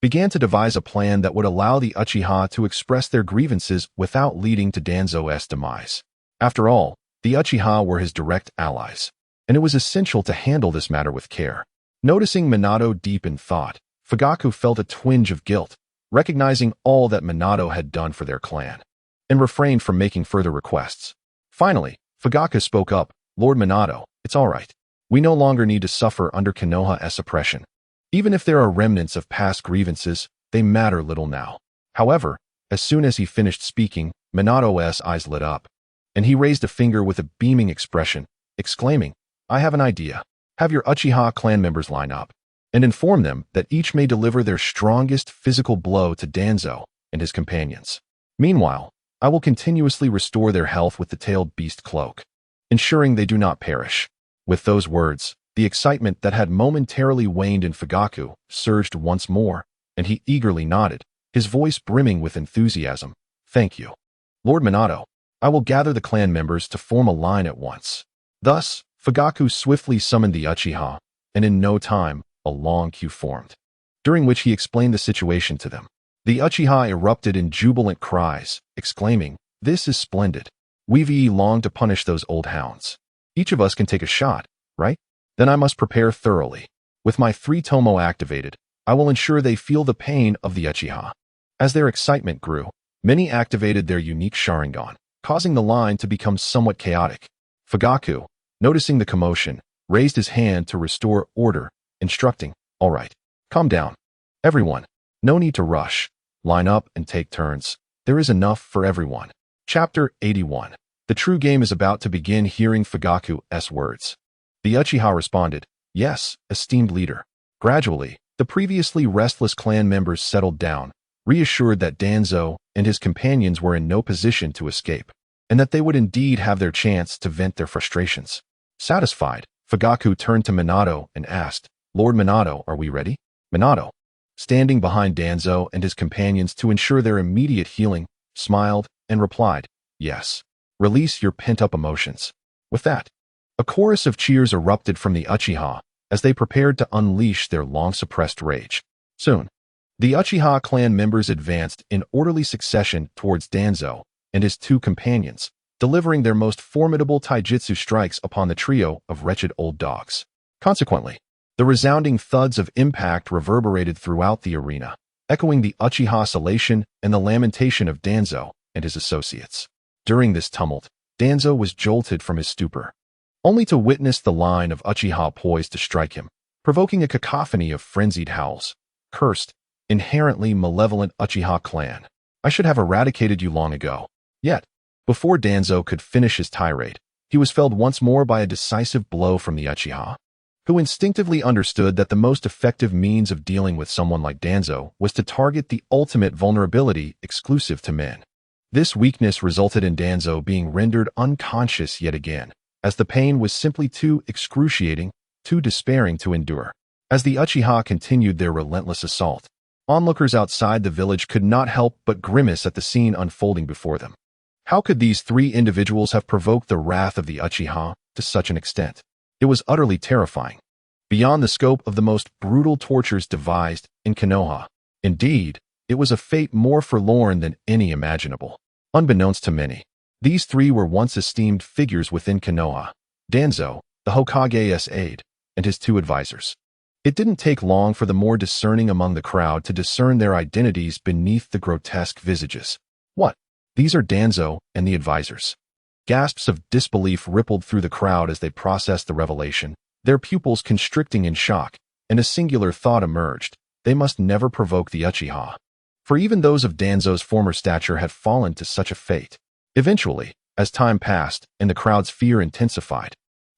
began to devise a plan that would allow the Uchiha to express their grievances without leading to Danzo's demise. After all, the Uchiha were his direct allies, and it was essential to handle this matter with care. Noticing Minato deep in thought, Fugaku felt a twinge of guilt, recognizing all that Minato had done for their clan, and refrained from making further requests. Finally, Fugaku spoke up, "Lord Minato, it's all right. We no longer need to suffer under Konoha's oppression. Even if there are remnants of past grievances, they matter little now." However, as soon as he finished speaking, Minato's eyes lit up, and he raised a finger with a beaming expression, exclaiming, "I have an idea. Have your Uchiha clan members line up, and inform them that each may deliver their strongest physical blow to Danzo and his companions. Meanwhile, I will continuously restore their health with the tailed beast cloak, ensuring they do not perish." With those words, the excitement that had momentarily waned in Fugaku surged once more, and he eagerly nodded, his voice brimming with enthusiasm. "Thank you, Lord Minato. I will gather the clan members to form a line at once." Thus, Fugaku swiftly summoned the Uchiha, and in no time, a long queue formed, during which he explained the situation to them. The Uchiha erupted in jubilant cries, exclaiming, "This is splendid. We long to punish those old hounds. Each of us can take a shot, right? Then I must prepare thoroughly. With my 3 tomo activated, I will ensure they feel the pain of the Uchiha." As their excitement grew, many activated their unique Sharingan, causing the line to become somewhat chaotic. Fugaku, noticing the commotion, raised his hand to restore order, instructing, "All right, calm down. Everyone, no need to rush. Line up and take turns. There is enough for everyone." Chapter 81. The true game is about to begin. Hearing Fugaku's words, the Uchiha responded, "Yes, esteemed leader." Gradually, the previously restless clan members settled down, reassured that Danzo and his companions were in no position to escape, and that they would indeed have their chance to vent their frustrations. Satisfied, Fugaku turned to Minato and asked, "Lord Minato, are we ready?" Minato, standing behind Danzo and his companions to ensure their immediate healing, smiled and replied, "Yes. Release your pent-up emotions." With that, a chorus of cheers erupted from the Uchiha as they prepared to unleash their long-suppressed rage. Soon, the Uchiha clan members advanced in orderly succession towards Danzo and his 2 companions, delivering their most formidable taijutsu strikes upon the trio of wretched old dogs. Consequently, the resounding thuds of impact reverberated throughout the arena, echoing the Uchiha's elation and the lamentation of Danzo and his associates. During this tumult, Danzo was jolted from his stupor, only to witness the line of Uchiha poised to strike him, provoking a cacophony of frenzied howls. "Cursed, inherently malevolent Uchiha clan. I should have eradicated you long ago." Yet, before Danzo could finish his tirade, he was felled once more by a decisive blow from the Uchiha, who instinctively understood that the most effective means of dealing with someone like Danzo was to target the ultimate vulnerability exclusive to men. This weakness resulted in Danzo being rendered unconscious yet again, as the pain was simply too excruciating, too despairing to endure. As the Uchiha continued their relentless assault, onlookers outside the village could not help but grimace at the scene unfolding before them. How could these 3 individuals have provoked the wrath of the Uchiha to such an extent? It was utterly terrifying, beyond the scope of the most brutal tortures devised in Konoha. Indeed, it was a fate more forlorn than any imaginable. Unbeknownst to many, these 3 were once esteemed figures within Konoha: Danzo, the Hokage's aide, and his 2 advisors. It didn't take long for the more discerning among the crowd to discern their identities beneath the grotesque visages. "What? These are Danzo and the advisors." Gasps of disbelief rippled through the crowd as they processed the revelation, their pupils constricting in shock, and a singular thought emerged: they must never provoke the Uchiha. For even those of Danzo's former stature had fallen to such a fate. Eventually, as time passed and the crowd's fear intensified,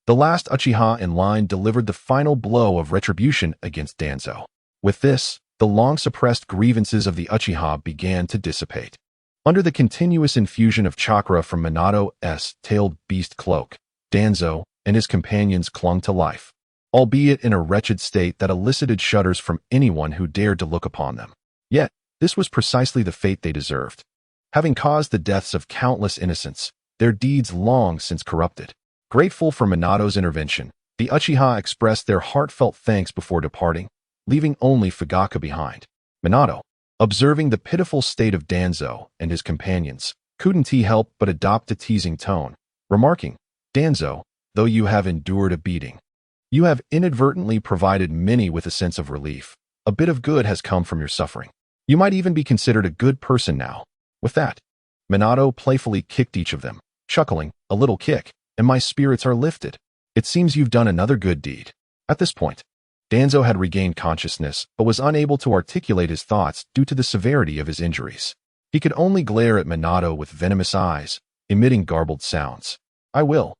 the last Uchiha in line delivered the final blow of retribution against Danzo. With this, the long-suppressed grievances of the Uchiha began to dissipate. Under the continuous infusion of chakra from Minato's tailed beast cloak, Danzo and his companions clung to life, albeit in a wretched state that elicited shudders from anyone who dared to look upon them. Yet, this was precisely the fate they deserved. Having caused the deaths of countless innocents, their deeds long since corrupted. Grateful for Minato's intervention, the Uchiha expressed their heartfelt thanks before departing, leaving only Fugaku behind. Minato, observing the pitiful state of Danzo and his companions, couldn't he help but adopt a teasing tone, remarking, "Danzo, though you have endured a beating, you have inadvertently provided many with a sense of relief. A bit of good has come from your suffering. You might even be considered a good person now." With that, Minato playfully kicked each of them, chuckling, "A little kick, and my spirits are lifted. It seems you've done another good deed." At this point, Danzo had regained consciousness but was unable to articulate his thoughts due to the severity of his injuries. He could only glare at Minato with venomous eyes, emitting garbled sounds. "I will."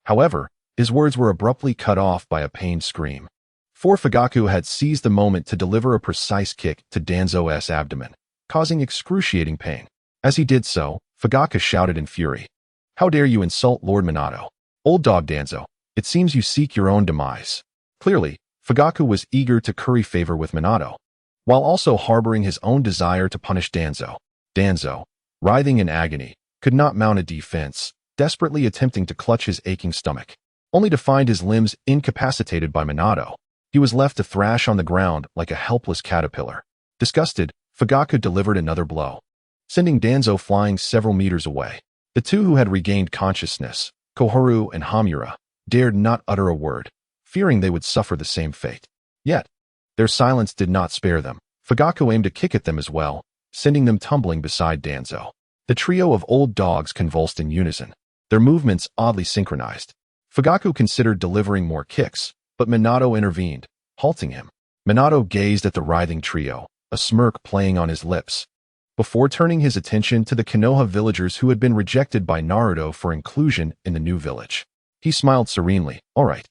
However, his words were abruptly cut off by a pained scream. For Fugaku had seized the moment to deliver a precise kick to Danzo's abdomen, causing excruciating pain. As he did so, Fugaku shouted in fury, "How dare you insult Lord Minato? Old dog Danzo, it seems you seek your own demise." Clearly, Fugaku was eager to curry favor with Minato, while also harboring his own desire to punish Danzo. Danzo, writhing in agony, could not mount a defense, desperately attempting to clutch his aching stomach, only to find his limbs incapacitated by Minato. He was left to thrash on the ground like a helpless caterpillar. Disgusted, Fugaku delivered another blow, sending Danzo flying several meters away. The two who had regained consciousness, Koharu and Hamura, dared not utter a word, fearing they would suffer the same fate. Yet, their silence did not spare them. Fugaku aimed a kick at them as well, sending them tumbling beside Danzo. The trio of old dogs convulsed in unison, their movements oddly synchronized. Fugaku considered delivering more kicks, but Minato intervened, halting him. Minato gazed at the writhing trio, a smirk playing on his lips, before turning his attention to the Konoha villagers who had been rejected by Naruto for inclusion in the new village. He smiled serenely. All right,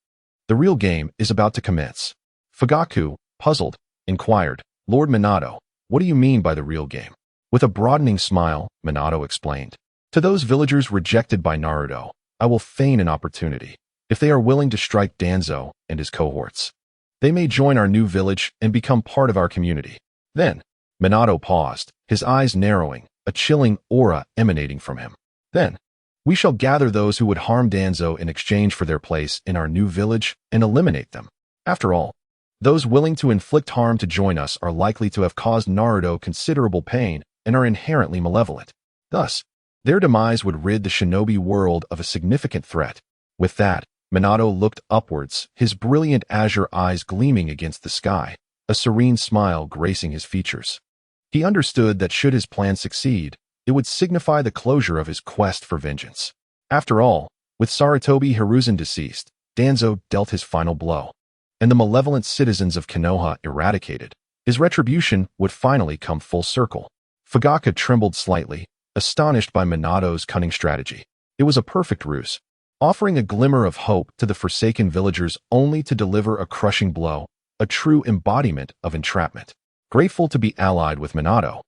the real game is about to commence. Fugaku, puzzled, inquired, Lord Minato, what do you mean by the real game? With a broadening smile, Minato explained. To those villagers rejected by Naruto, I will feign an opportunity. If they are willing to strike Danzo and his cohorts, they may join our new village and become part of our community. Then, Minato paused, his eyes narrowing, a chilling aura emanating from him. Then, we shall gather those who would harm Danzo in exchange for their place in our new village and eliminate them. After all, those willing to inflict harm to join us are likely to have caused Naruto considerable pain and are inherently malevolent. Thus, their demise would rid the shinobi world of a significant threat. With that, Minato looked upwards, his brilliant azure eyes gleaming against the sky, a serene smile gracing his features. He understood that should his plan succeed, it would signify the closure of his quest for vengeance. After all, with Sarutobi Hiruzen deceased, Danzo dealt his final blow, and the malevolent citizens of Konoha eradicated. His retribution would finally come full circle. Fugaku trembled slightly, astonished by Minato's cunning strategy. It was a perfect ruse, offering a glimmer of hope to the forsaken villagers only to deliver a crushing blow, a true embodiment of entrapment. Grateful to be allied with Minato,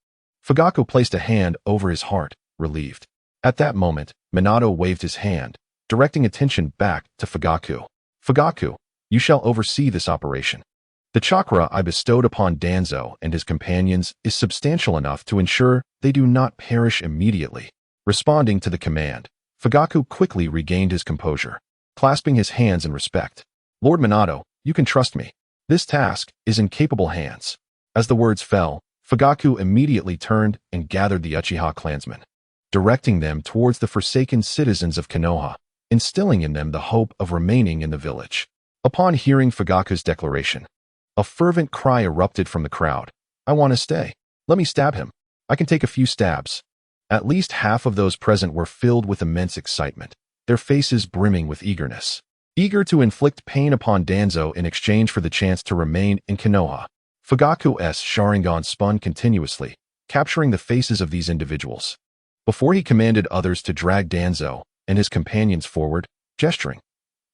Fugaku placed a hand over his heart, relieved. At that moment, Minato waved his hand, directing attention back to Fugaku. Fugaku, you shall oversee this operation. The chakra I bestowed upon Danzo and his companions is substantial enough to ensure they do not perish immediately. Responding to the command, Fugaku quickly regained his composure, clasping his hands in respect. Lord Minato, you can trust me. This task is in capable hands. As the words fell, Fugaku immediately turned and gathered the Uchiha clansmen, directing them towards the forsaken citizens of Konoha, instilling in them the hope of remaining in the village. Upon hearing Fugaku's declaration, a fervent cry erupted from the crowd. I want to stay. Let me stab him. I can take a few stabs. At least half of those present were filled with immense excitement, their faces brimming with eagerness. Eager to inflict pain upon Danzo in exchange for the chance to remain in Konoha, Fugaku's Sharingan spun continuously, capturing the faces of these individuals, before he commanded others to drag Danzo and his companions forward, gesturing.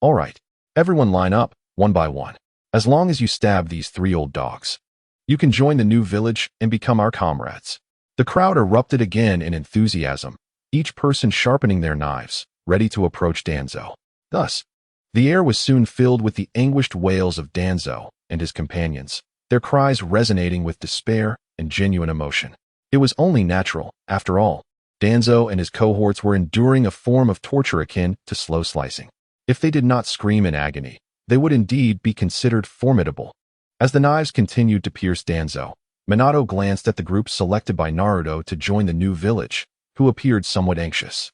All right, everyone line up, one by one. As long as you stab these three old dogs, you can join the new village and become our comrades. The crowd erupted again in enthusiasm, each person sharpening their knives, ready to approach Danzo. Thus, the air was soon filled with the anguished wails of Danzo and his companions, their cries resonating with despair and genuine emotion. It was only natural, after all. Danzo and his cohorts were enduring a form of torture akin to slow slicing. If they did not scream in agony, they would indeed be considered formidable. As the knives continued to pierce Danzo, Minato glanced at the group selected by Naruto to join the new village, who appeared somewhat anxious.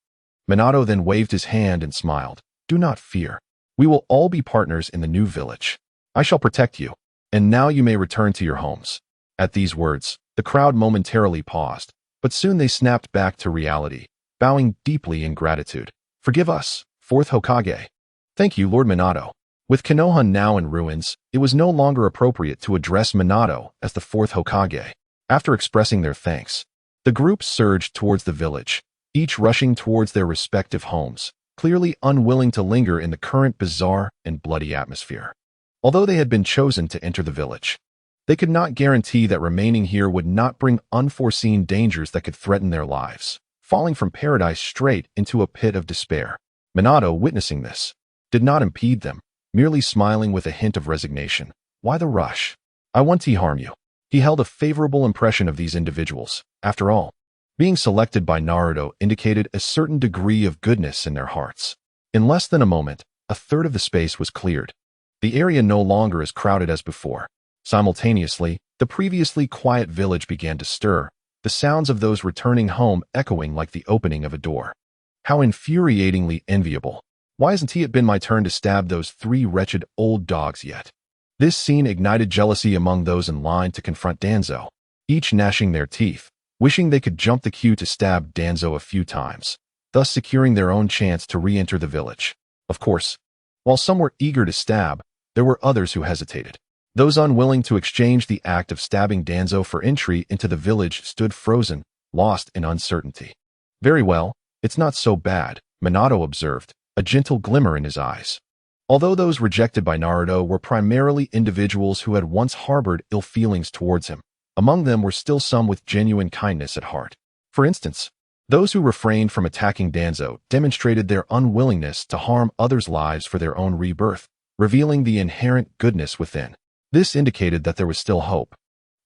Minato then waved his hand and smiled. Do not fear. We will all be partners in the new village. I shall protect you, and now you may return to your homes. At these words, the crowd momentarily paused, but soon they snapped back to reality, bowing deeply in gratitude. Forgive us, fourth Hokage. Thank you, Lord Minato. With Konoha now in ruins, it was no longer appropriate to address Minato as the fourth Hokage. After expressing their thanks, the group surged towards the village, each rushing towards their respective homes, clearly unwilling to linger in the current bizarre and bloody atmosphere. Although they had been chosen to enter the village, they could not guarantee that remaining here would not bring unforeseen dangers that could threaten their lives, falling from paradise straight into a pit of despair. Minato, witnessing this, did not impede them, merely smiling with a hint of resignation. Why the rush? I won't harm you. He held a favorable impression of these individuals. After all, being selected by Naruto indicated a certain degree of goodness in their hearts. In less than a moment, a third of the space was cleared. The area no longer as crowded as before. Simultaneously, The previously quiet village began to stir, the sounds of those returning home echoing like the opening of a door. How infuriatingly enviable. Why hasn't it been my turn to stab those 3 wretched old dogs yet? This scene ignited jealousy among those in line to confront Danzo, each gnashing their teeth, wishing they could jump the queue to stab Danzo a few times, thus securing their own chance to re-enter the village. Of course, while some were eager to stab, there were others who hesitated. Those unwilling to exchange the act of stabbing Danzo for entry into the village stood frozen, lost in uncertainty. Very well, it's not so bad, Minato observed, a gentle glimmer in his eyes. Although those rejected by Naruto were primarily individuals who had once harbored ill feelings towards him, among them were still some with genuine kindness at heart. For instance, those who refrained from attacking Danzo demonstrated their unwillingness to harm others' lives for their own rebirth, revealing the inherent goodness within. This indicated that there was still hope.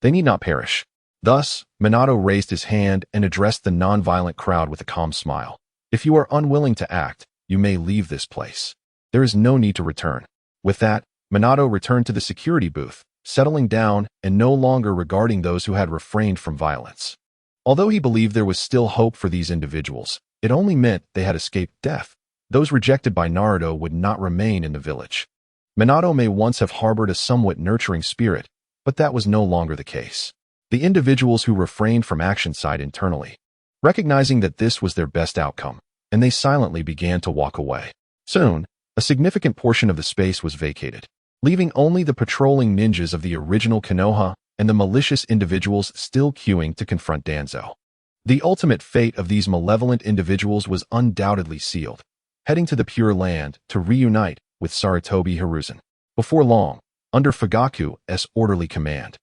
They need not perish. Thus, Minato raised his hand and addressed the non-violent crowd with a calm smile. If you are unwilling to act, you may leave this place. There is no need to return. With that, Minato returned to the security booth, settling down and no longer regarding those who had refrained from violence. Although he believed there was still hope for these individuals, it only meant they had escaped death. Those rejected by Naruto would not remain in the village. Minato may once have harbored a somewhat nurturing spirit, but that was no longer the case. The individuals who refrained from action sighed internally, recognizing that this was their best outcome, and they silently began to walk away. Soon, a significant portion of the space was vacated, leaving only the patrolling ninjas of the original Konoha and the malicious individuals still queuing to confront Danzo. The ultimate fate of these malevolent individuals was undoubtedly sealed, heading to the Pure Land to reunite with Sarutobi Hiruzen. Before long, under Fugaku's orderly command,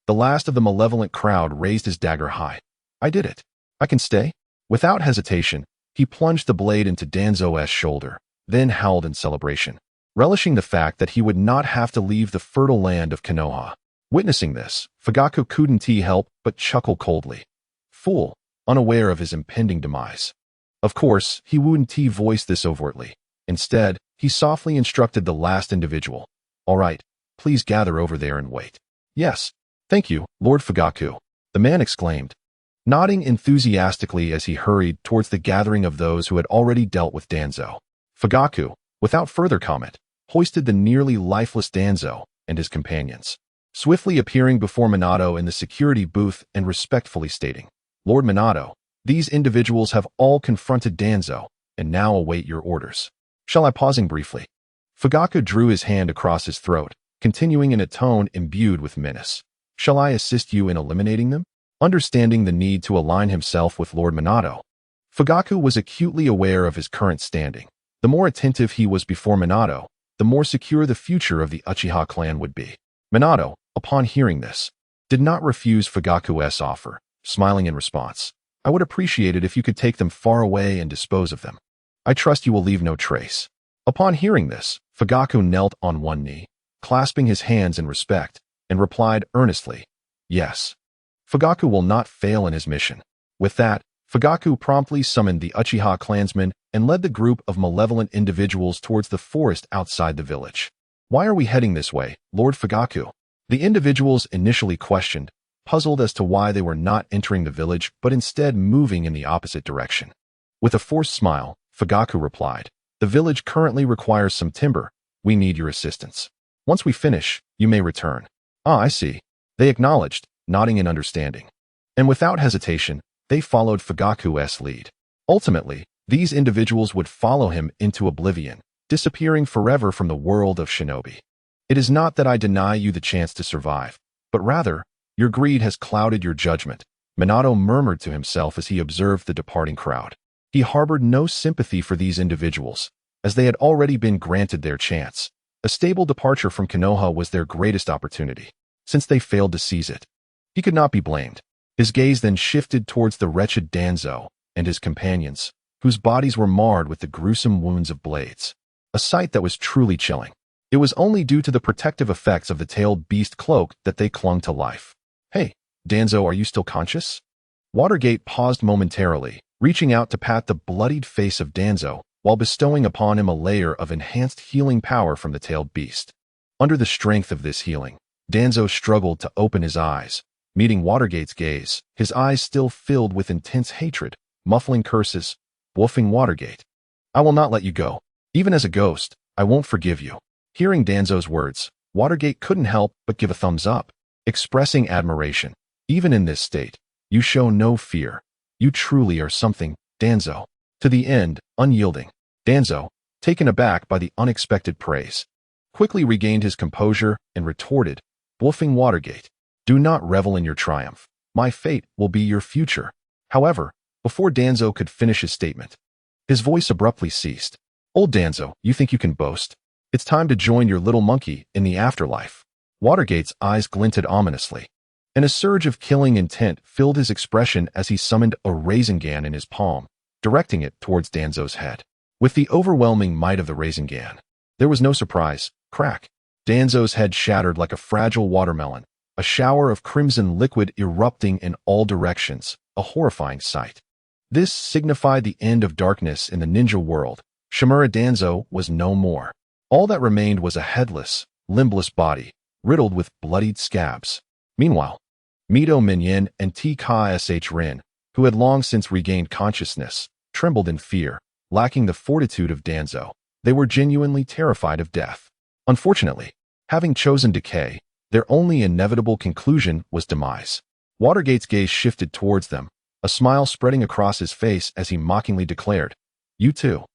the last of the malevolent crowd raised his dagger high. I did it. I can stay? Without hesitation, he plunged the blade into Danzo's shoulder, then howled in celebration, relishing the fact that he would not have to leave the fertile land of Konoha. Witnessing this, Fugaku couldn't help but chuckle coldly. Fool, unaware of his impending demise. Of course, he wouldn't voice this overtly. Instead, he softly instructed the last individual. All right, please gather over there and wait. Yes, thank you, Lord Fugaku, the man exclaimed, nodding enthusiastically as he hurried towards the gathering of those who had already dealt with Danzo. Fugaku, without further comment, hoisted the nearly lifeless Danzo and his companions, swiftly appearing before Minato in the security booth and respectfully stating, Lord Minato, these individuals have all confronted Danzo and now await your orders. Shall I pausing briefly? Fugaku drew his hand across his throat, continuing in a tone imbued with menace. Shall I assist you in eliminating them? Understanding the need to align himself with Lord Minato, Fugaku was acutely aware of his current standing. The more attentive he was before Minato, the more secure the future of the Uchiha clan would be. Minato, upon hearing this, did not refuse Fugaku's offer, smiling in response. I would appreciate it if you could take them far away and dispose of them. I trust you will leave no trace. Upon hearing this, Fugaku knelt on one knee, clasping his hands in respect, and replied earnestly, Yes. Fugaku will not fail in his mission. With that, Fugaku promptly summoned the Uchiha clansmen and led the group of malevolent individuals towards the forest outside the village. Why are we heading this way, Lord Fugaku? The individuals initially questioned, puzzled as to why they were not entering the village but instead moving in the opposite direction. With a forced smile, Fugaku replied, The village currently requires some timber. We need your assistance. Once we finish, you may return. Ah, I see. They acknowledged, nodding in understanding. And without hesitation, they followed Fugaku's lead. Ultimately, these individuals would follow him into oblivion, disappearing forever from the world of shinobi. It is not that I deny you the chance to survive, but rather, your greed has clouded your judgment, Minato murmured to himself as he observed the departing crowd. He harbored no sympathy for these individuals, as they had already been granted their chance. A stable departure from Konoha was their greatest opportunity, since they failed to seize it. He could not be blamed. His gaze then shifted towards the wretched Danzo and his companions, whose bodies were marred with the gruesome wounds of blades. A sight that was truly chilling. It was only due to the protective effects of the tailed beast cloak that they clung to life. Hey, Danzo, are you still conscious? Watergate paused momentarily, reaching out to pat the bloodied face of Danzo while bestowing upon him a layer of enhanced healing power from the tailed beast. Under the strength of this healing, Danzo struggled to open his eyes, meeting Watergate's gaze, his eyes still filled with intense hatred, muffling curses, woofing Watergate. I will not let you go. Even as a ghost, I won't forgive you. Hearing Danzo's words, Watergate couldn't help but give a thumbs up, expressing admiration. Even in this state, you show no fear. You truly are something, Danzo. To the end, unyielding. Danzo, taken aback by the unexpected praise, quickly regained his composure and retorted, woofing Watergate. Do not revel in your triumph. My fate will be your future. However, before Danzo could finish his statement, his voice abruptly ceased. Old Danzo, you think you can boast? It's time to join your little monkey in the afterlife. Watergate's eyes glinted ominously, and a surge of killing intent filled his expression as he summoned a Rasengan in his palm, directing it towards Danzo's head. With the overwhelming might of the Rasengan, there was no surprise. Crack! Danzo's head shattered like a fragile watermelon, a shower of crimson liquid erupting in all directions, a horrifying sight. This signified the end of darkness in the ninja world. Shimura Danzo was no more. All that remained was a headless, limbless body, riddled with bloodied scabs. Meanwhile, Mito Minyin and Tkish Rin, who had long since regained consciousness, trembled in fear, lacking the fortitude of Danzo. They were genuinely terrified of death. Unfortunately, having chosen decay, their only inevitable conclusion was demise. Watergate's gaze shifted towards them, a smile spreading across his face as he mockingly declared, You too.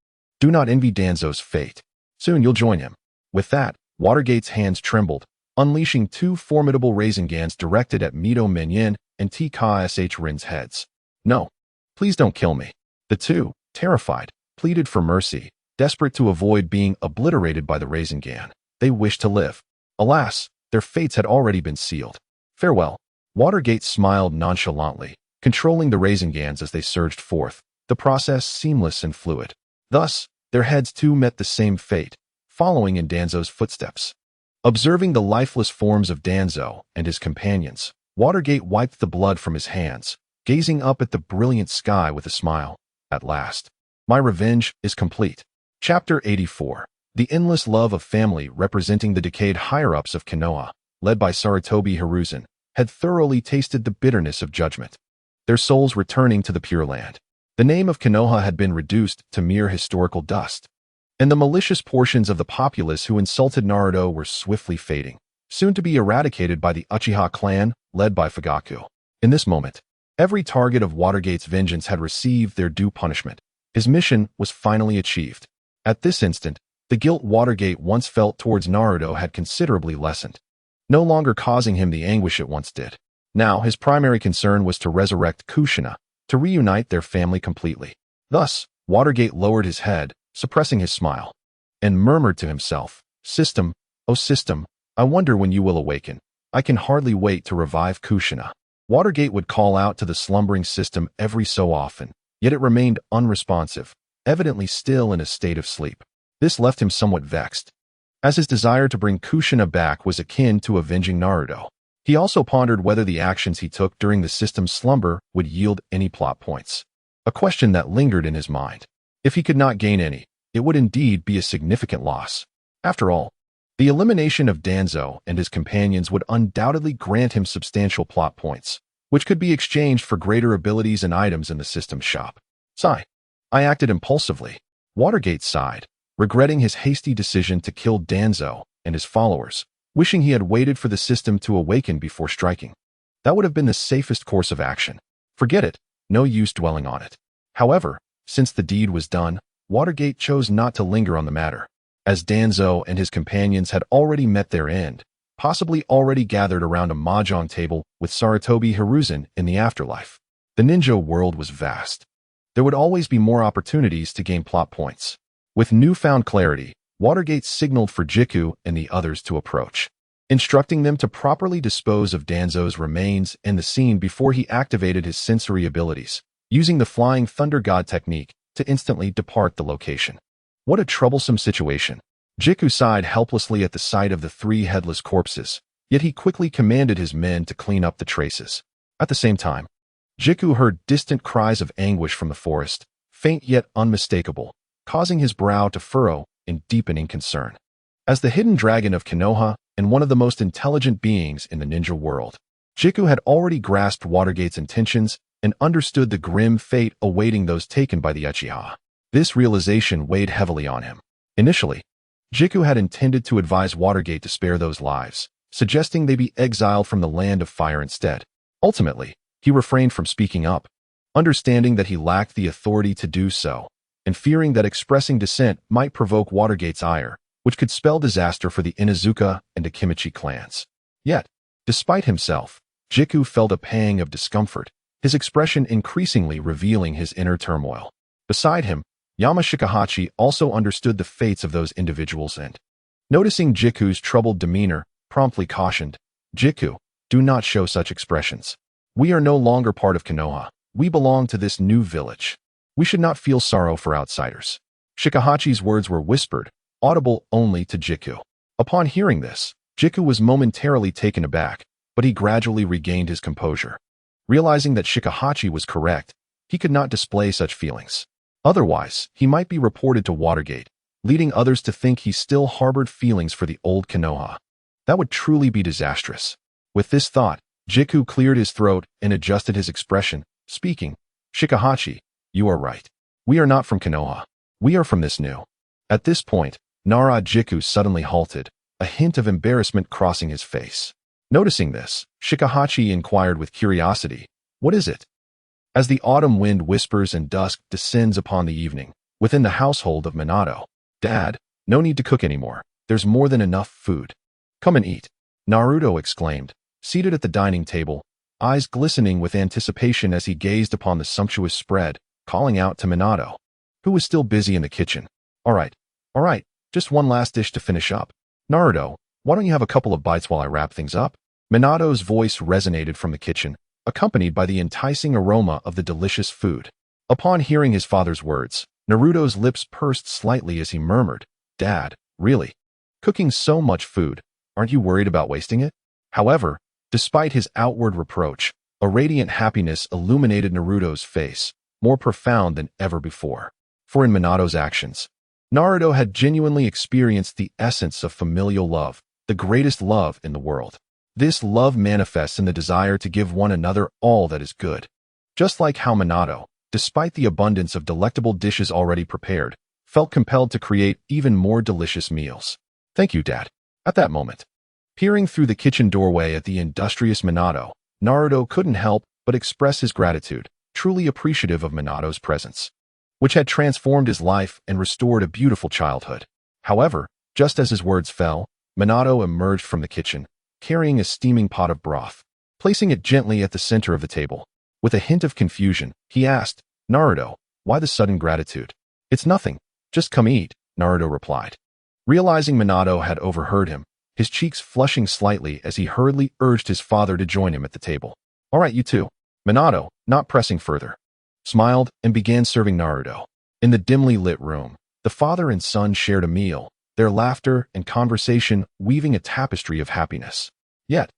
Do not envy Danzo's fate. Soon you'll join him. With that, Watergate's hands trembled, unleashing two formidable Rasengans directed at Mito Minyin and Tkish Rin's heads. No, please don't kill me. The two, terrified, pleaded for mercy, desperate to avoid being obliterated by the Rasengan. They wished to live. Alas, their fates had already been sealed. Farewell. Watergate smiled nonchalantly, controlling the Rasengans as they surged forth, the process seamless and fluid. Thus, their heads too met the same fate, following in Danzo's footsteps. Observing the lifeless forms of Danzo and his companions, Watergate wiped the blood from his hands, gazing up at the brilliant sky with a smile. At last, my revenge is complete. Chapter 84. The endless love of family representing the decayed higher-ups of Konoha, led by Sarutobi Hiruzen, had thoroughly tasted the bitterness of judgment, their souls returning to the Pure Land. The name of Konoha had been reduced to mere historical dust, and the malicious portions of the populace who insulted Naruto were swiftly fading, soon to be eradicated by the Uchiha clan, led by Fugaku. In this moment, every target of Watergate's vengeance had received their due punishment. His mission was finally achieved. At this instant, the guilt Watergate once felt towards Naruto had considerably lessened, no longer causing him the anguish it once did. Now, his primary concern was to resurrect Kushina, to reunite their family completely. Thus, Watergate lowered his head, suppressing his smile, and murmured to himself, System, oh system, I wonder when you will awaken. I can hardly wait to revive Kushina. Watergate would call out to the slumbering system every so often, yet it remained unresponsive, evidently still in a state of sleep. This left him somewhat vexed, as his desire to bring Kushina back was akin to avenging Naruto. He also pondered whether the actions he took during the system's slumber would yield any plot points, a question that lingered in his mind. If he could not gain any, it would indeed be a significant loss. After all, the elimination of Danzo and his companions would undoubtedly grant him substantial plot points, which could be exchanged for greater abilities and items in the system's shop. Sigh. I acted impulsively. Watergate sighed, regretting his hasty decision to kill Danzo and his followers, wishing he had waited for the system to awaken before striking. That would have been the safest course of action. Forget it, no use dwelling on it. However, since the deed was done, Watergate chose not to linger on the matter, as Danzo and his companions had already met their end, possibly already gathered around a mahjong table with Sarutobi Hiruzen in the afterlife. The ninja world was vast. There would always be more opportunities to gain plot points. With newfound clarity, Watergate signaled for Jiku and the others to approach, instructing them to properly dispose of Danzo's remains in the scene before he activated his sensory abilities, using the Flying Thunder God technique to instantly depart the location. What a troublesome situation. Jiku sighed helplessly at the sight of the three headless corpses, yet he quickly commanded his men to clean up the traces. At the same time, Jiku heard distant cries of anguish from the forest, faint yet unmistakable, causing his brow to furrow in deepening concern. As the hidden dragon of Konoha, and one of the most intelligent beings in the ninja world. Jiku had already grasped Watergate's intentions and understood the grim fate awaiting those taken by the Uchiha. This realization weighed heavily on him. Initially, Jiku had intended to advise Watergate to spare those lives, suggesting they be exiled from the land of fire instead. Ultimately, he refrained from speaking up, understanding that he lacked the authority to do so, and fearing that expressing dissent might provoke Watergate's ire, which could spell disaster for the Inuzuka and Akimichi clans. Yet, despite himself, Jiku felt a pang of discomfort, his expression increasingly revealing his inner turmoil. Beside him, Yamashikahachi also understood the fates of those individuals and, noticing Jiku's troubled demeanor, promptly cautioned, "Jiku, do not show such expressions. We are no longer part of Konoha. We belong to this new village. We should not feel sorrow for outsiders." Shikahachi's words were whispered, audible only to Jiku. Upon hearing this, Jiku was momentarily taken aback, but he gradually regained his composure. Realizing that Shikahachi was correct, he could not display such feelings. Otherwise, he might be reported to Watergate, leading others to think he still harbored feelings for the old Konoha. That would truly be disastrous. With this thought, Jiku cleared his throat and adjusted his expression, speaking, "Shikahachi, you are right. We are not from Konoha. We are from this new." At this point, Nara Jiku suddenly halted, a hint of embarrassment crossing his face. Noticing this, Shikahachi inquired with curiosity, "What is it?" As the autumn wind whispers and dusk descends upon the evening, within the household of Minato, "Dad, no need to cook anymore. There's more than enough food. Come and eat," Naruto exclaimed, seated at the dining table, eyes glistening with anticipation as he gazed upon the sumptuous spread, calling out to Minato, who was still busy in the kitchen. All right, just one last dish to finish up. Naruto, why don't you have a couple of bites while I wrap things up?" Minato's voice resonated from the kitchen, accompanied by the enticing aroma of the delicious food. Upon hearing his father's words, Naruto's lips pursed slightly as he murmured, "Dad, really? Cooking so much food, aren't you worried about wasting it?" However, despite his outward reproach, a radiant happiness illuminated Naruto's face, more profound than ever before. For in Minato's actions, Naruto had genuinely experienced the essence of familial love, the greatest love in the world. This love manifests in the desire to give one another all that is good. Just like how Minato, despite the abundance of delectable dishes already prepared, felt compelled to create even more delicious meals. "Thank you, Dad." At that moment, peering through the kitchen doorway at the industrious Minato, Naruto couldn't help but express his gratitude, truly appreciative of Minato's presence, which had transformed his life and restored a beautiful childhood. However, just as his words fell, Minato emerged from the kitchen, carrying a steaming pot of broth. Placing it gently at the center of the table, with a hint of confusion, he asked, "Naruto, why the sudden gratitude?" "It's nothing. Just come eat," Naruto replied. Realizing Minato had overheard him, his cheeks flushing slightly as he hurriedly urged his father to join him at the table. "All right, you too." Minato, not pressing further, smiled and began serving Naruto. In the dimly lit room, the father and son shared a meal, their laughter and conversation weaving a tapestry of happiness. Yet,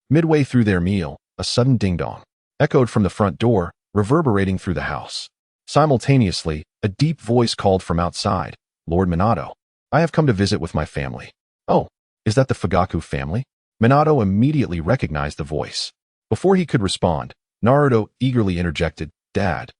midway through their meal, a sudden ding-dong echoed from the front door, reverberating through the house. Simultaneously, a deep voice called from outside, "Lord Minato, I have come to visit with my family." "Oh, is that the Fugaku family?" Minato immediately recognized the voice. Before he could respond, Naruto eagerly interjected, "Dad,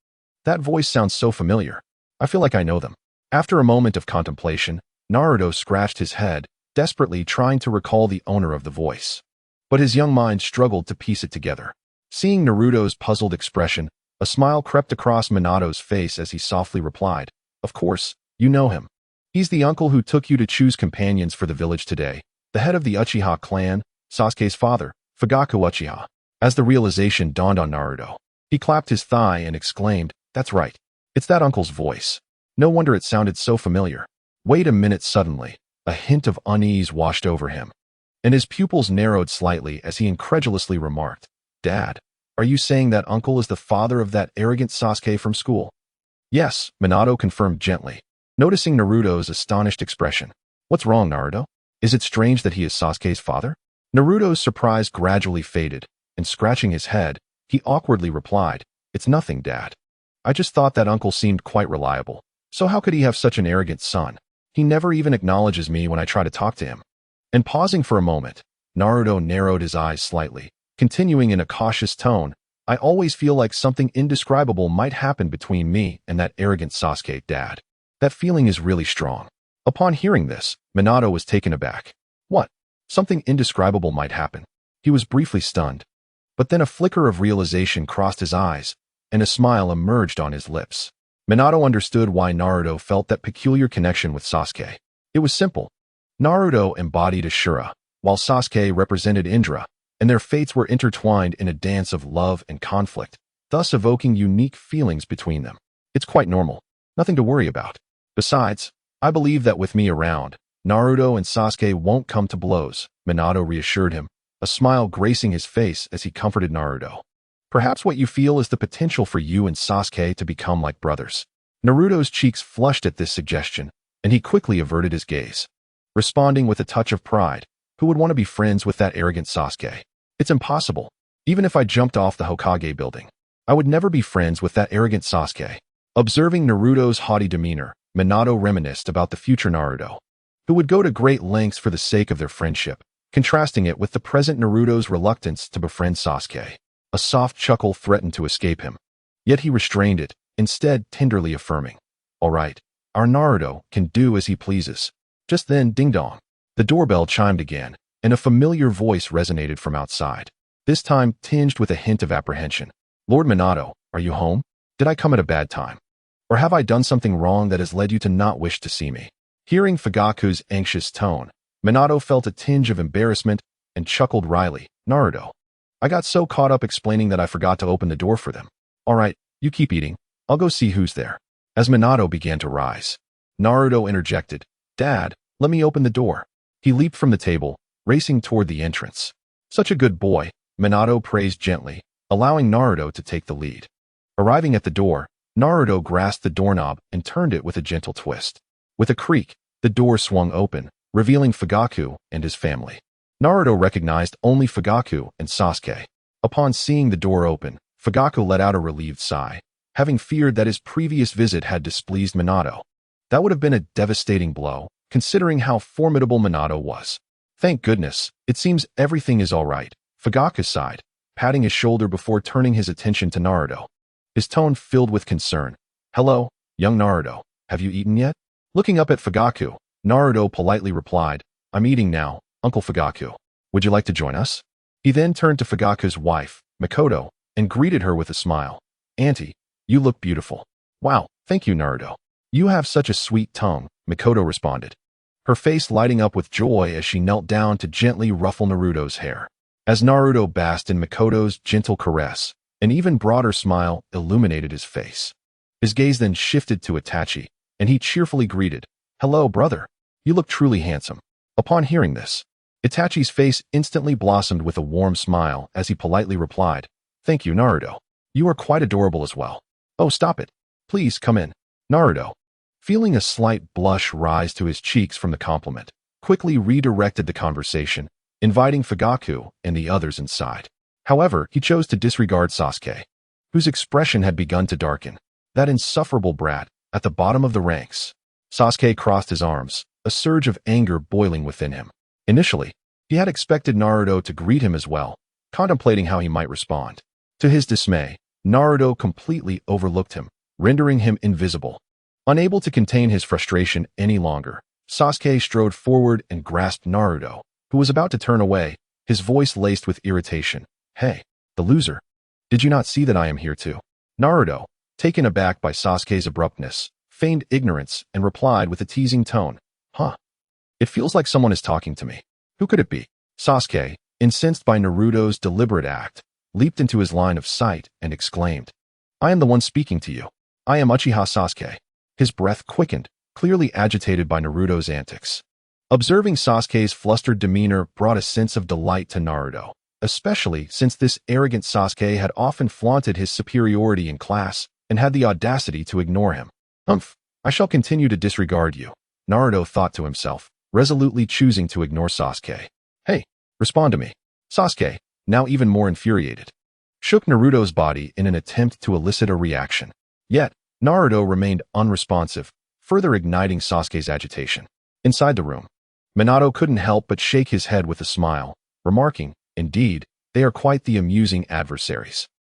that voice sounds so familiar. I feel like I know them." After a moment of contemplation, Naruto scratched his head, desperately trying to recall the owner of the voice. But his young mind struggled to piece it together. Seeing Naruto's puzzled expression, a smile crept across Minato's face as he softly replied, "Of course, you know him. He's the uncle who took you to choose companions for the village today, the head of the Uchiha clan, Sasuke's father, Fugaku Uchiha." As the realization dawned on Naruto, he clapped his thigh and exclaimed, "That's right. It's that uncle's voice. No wonder it sounded so familiar." Wait a minute. Suddenly, a hint of unease washed over him, and his pupils narrowed slightly as he incredulously remarked, "Dad, are you saying that uncle is the father of that arrogant Sasuke from school?" "Yes," Minato confirmed gently, noticing Naruto's astonished expression. "What's wrong, Naruto? Is it strange that he is Sasuke's father?" Naruto's surprise gradually faded, and scratching his head, he awkwardly replied, "It's nothing, Dad. I just thought that uncle seemed quite reliable. So how could he have such an arrogant son? He never even acknowledges me when I try to talk to him." And pausing for a moment, Naruto narrowed his eyes slightly, continuing in a cautious tone, I always feel like something indescribable might happen between me and that arrogant Sasuke, Dad. That feeling is really strong. Upon hearing this, Minato was taken aback. What? Something indescribable might happen. He was briefly stunned. But then a flicker of realization crossed his eyes, and a smile emerged on his lips. Minato understood why Naruto felt that peculiar connection with Sasuke. It was simple. Naruto embodied Ashura, while Sasuke represented Indra, and their fates were intertwined in a dance of love and conflict, thus evoking unique feelings between them. It's quite normal. Nothing to worry about. Besides, I believe that with me around, Naruto and Sasuke won't come to blows, Minato reassured him, a smile gracing his face as he comforted Naruto. Perhaps what you feel is the potential for you and Sasuke to become like brothers. Naruto's cheeks flushed at this suggestion, and he quickly averted his gaze, responding with a touch of pride. Who would want to be friends with that arrogant Sasuke? It's impossible. Even if I jumped off the Hokage building, I would never be friends with that arrogant Sasuke. Observing Naruto's haughty demeanor, Minato reminisced about the future Naruto, who would go to great lengths for the sake of their friendship, contrasting it with the present Naruto's reluctance to befriend Sasuke. A soft chuckle threatened to escape him, yet he restrained it, instead tenderly affirming, All right, our Naruto can do as he pleases. Just then, ding-dong. The doorbell chimed again, and a familiar voice resonated from outside, this time tinged with a hint of apprehension. Lord Minato, are you home? Did I come at a bad time? Or have I done something wrong that has led you to not wish to see me? Hearing Fugaku's anxious tone, Minato felt a tinge of embarrassment and chuckled wryly. Naruto, I got so caught up explaining that I forgot to open the door for them. All right, you keep eating. I'll go see who's there. As Minato began to rise, Naruto interjected, Dad, let me open the door. He leaped from the table, racing toward the entrance. Such a good boy, Minato praised gently, allowing Naruto to take the lead. Arriving at the door, Naruto grasped the doorknob and turned it with a gentle twist. With a creak, the door swung open, revealing Fugaku and his family. Naruto recognized only Fugaku and Sasuke. Upon seeing the door open, Fugaku let out a relieved sigh, having feared that his previous visit had displeased Minato. That would have been a devastating blow, considering how formidable Minato was. Thank goodness, it seems everything is all right, Fugaku sighed, patting his shoulder before turning his attention to Naruto. His tone filled with concern. Hello, young Naruto, have you eaten yet? Looking up at Fugaku, Naruto politely replied, I'm eating now, Uncle Fugaku. Would you like to join us? He then turned to Fugaku's wife, Mikoto, and greeted her with a smile. Auntie, you look beautiful. Wow, thank you, Naruto. You have such a sweet tongue, Mikoto responded, her face lighting up with joy as she knelt down to gently ruffle Naruto's hair. As Naruto basked in Mikoto's gentle caress, an even broader smile illuminated his face. His gaze then shifted to Itachi, and he cheerfully greeted, Hello, brother. You look truly handsome. Upon hearing this, Itachi's face instantly blossomed with a warm smile as he politely replied, Thank you, Naruto. You are quite adorable as well. Oh, stop it. Please come in. Naruto, feeling a slight blush rise to his cheeks from the compliment, quickly redirected the conversation, inviting Fugaku and the others inside. However, he chose to disregard Sasuke, whose expression had begun to darken. That insufferable brat, at the bottom of the ranks. Sasuke crossed his arms, a surge of anger boiling within him. Initially, he had expected Naruto to greet him as well, contemplating how he might respond. To his dismay, Naruto completely overlooked him, rendering him invisible. Unable to contain his frustration any longer, Sasuke strode forward and grasped Naruto, who was about to turn away, his voice laced with irritation. Hey, the loser. Did you not see that I am here too? Naruto, taken aback by Sasuke's abruptness, feigned ignorance and replied with a teasing tone. Huh. It feels like someone is talking to me. Who could it be? Sasuke, incensed by Naruto's deliberate act, leaped into his line of sight and exclaimed, I am the one speaking to you. I am Uchiha Sasuke. His breath quickened, clearly agitated by Naruto's antics. Observing Sasuke's flustered demeanor brought a sense of delight to Naruto, especially since this arrogant Sasuke had often flaunted his superiority in class and had the audacity to ignore him. I shall continue to disregard you, Naruto thought to himself, resolutely choosing to ignore Sasuke. Hey, respond to me. Sasuke, now even more infuriated, shook Naruto's body in an attempt to elicit a reaction. Yet, Naruto remained unresponsive, further igniting Sasuke's agitation. Inside the room, Minato couldn't help but shake his head with a smile, remarking, "Indeed, they are quite the amusing adversaries."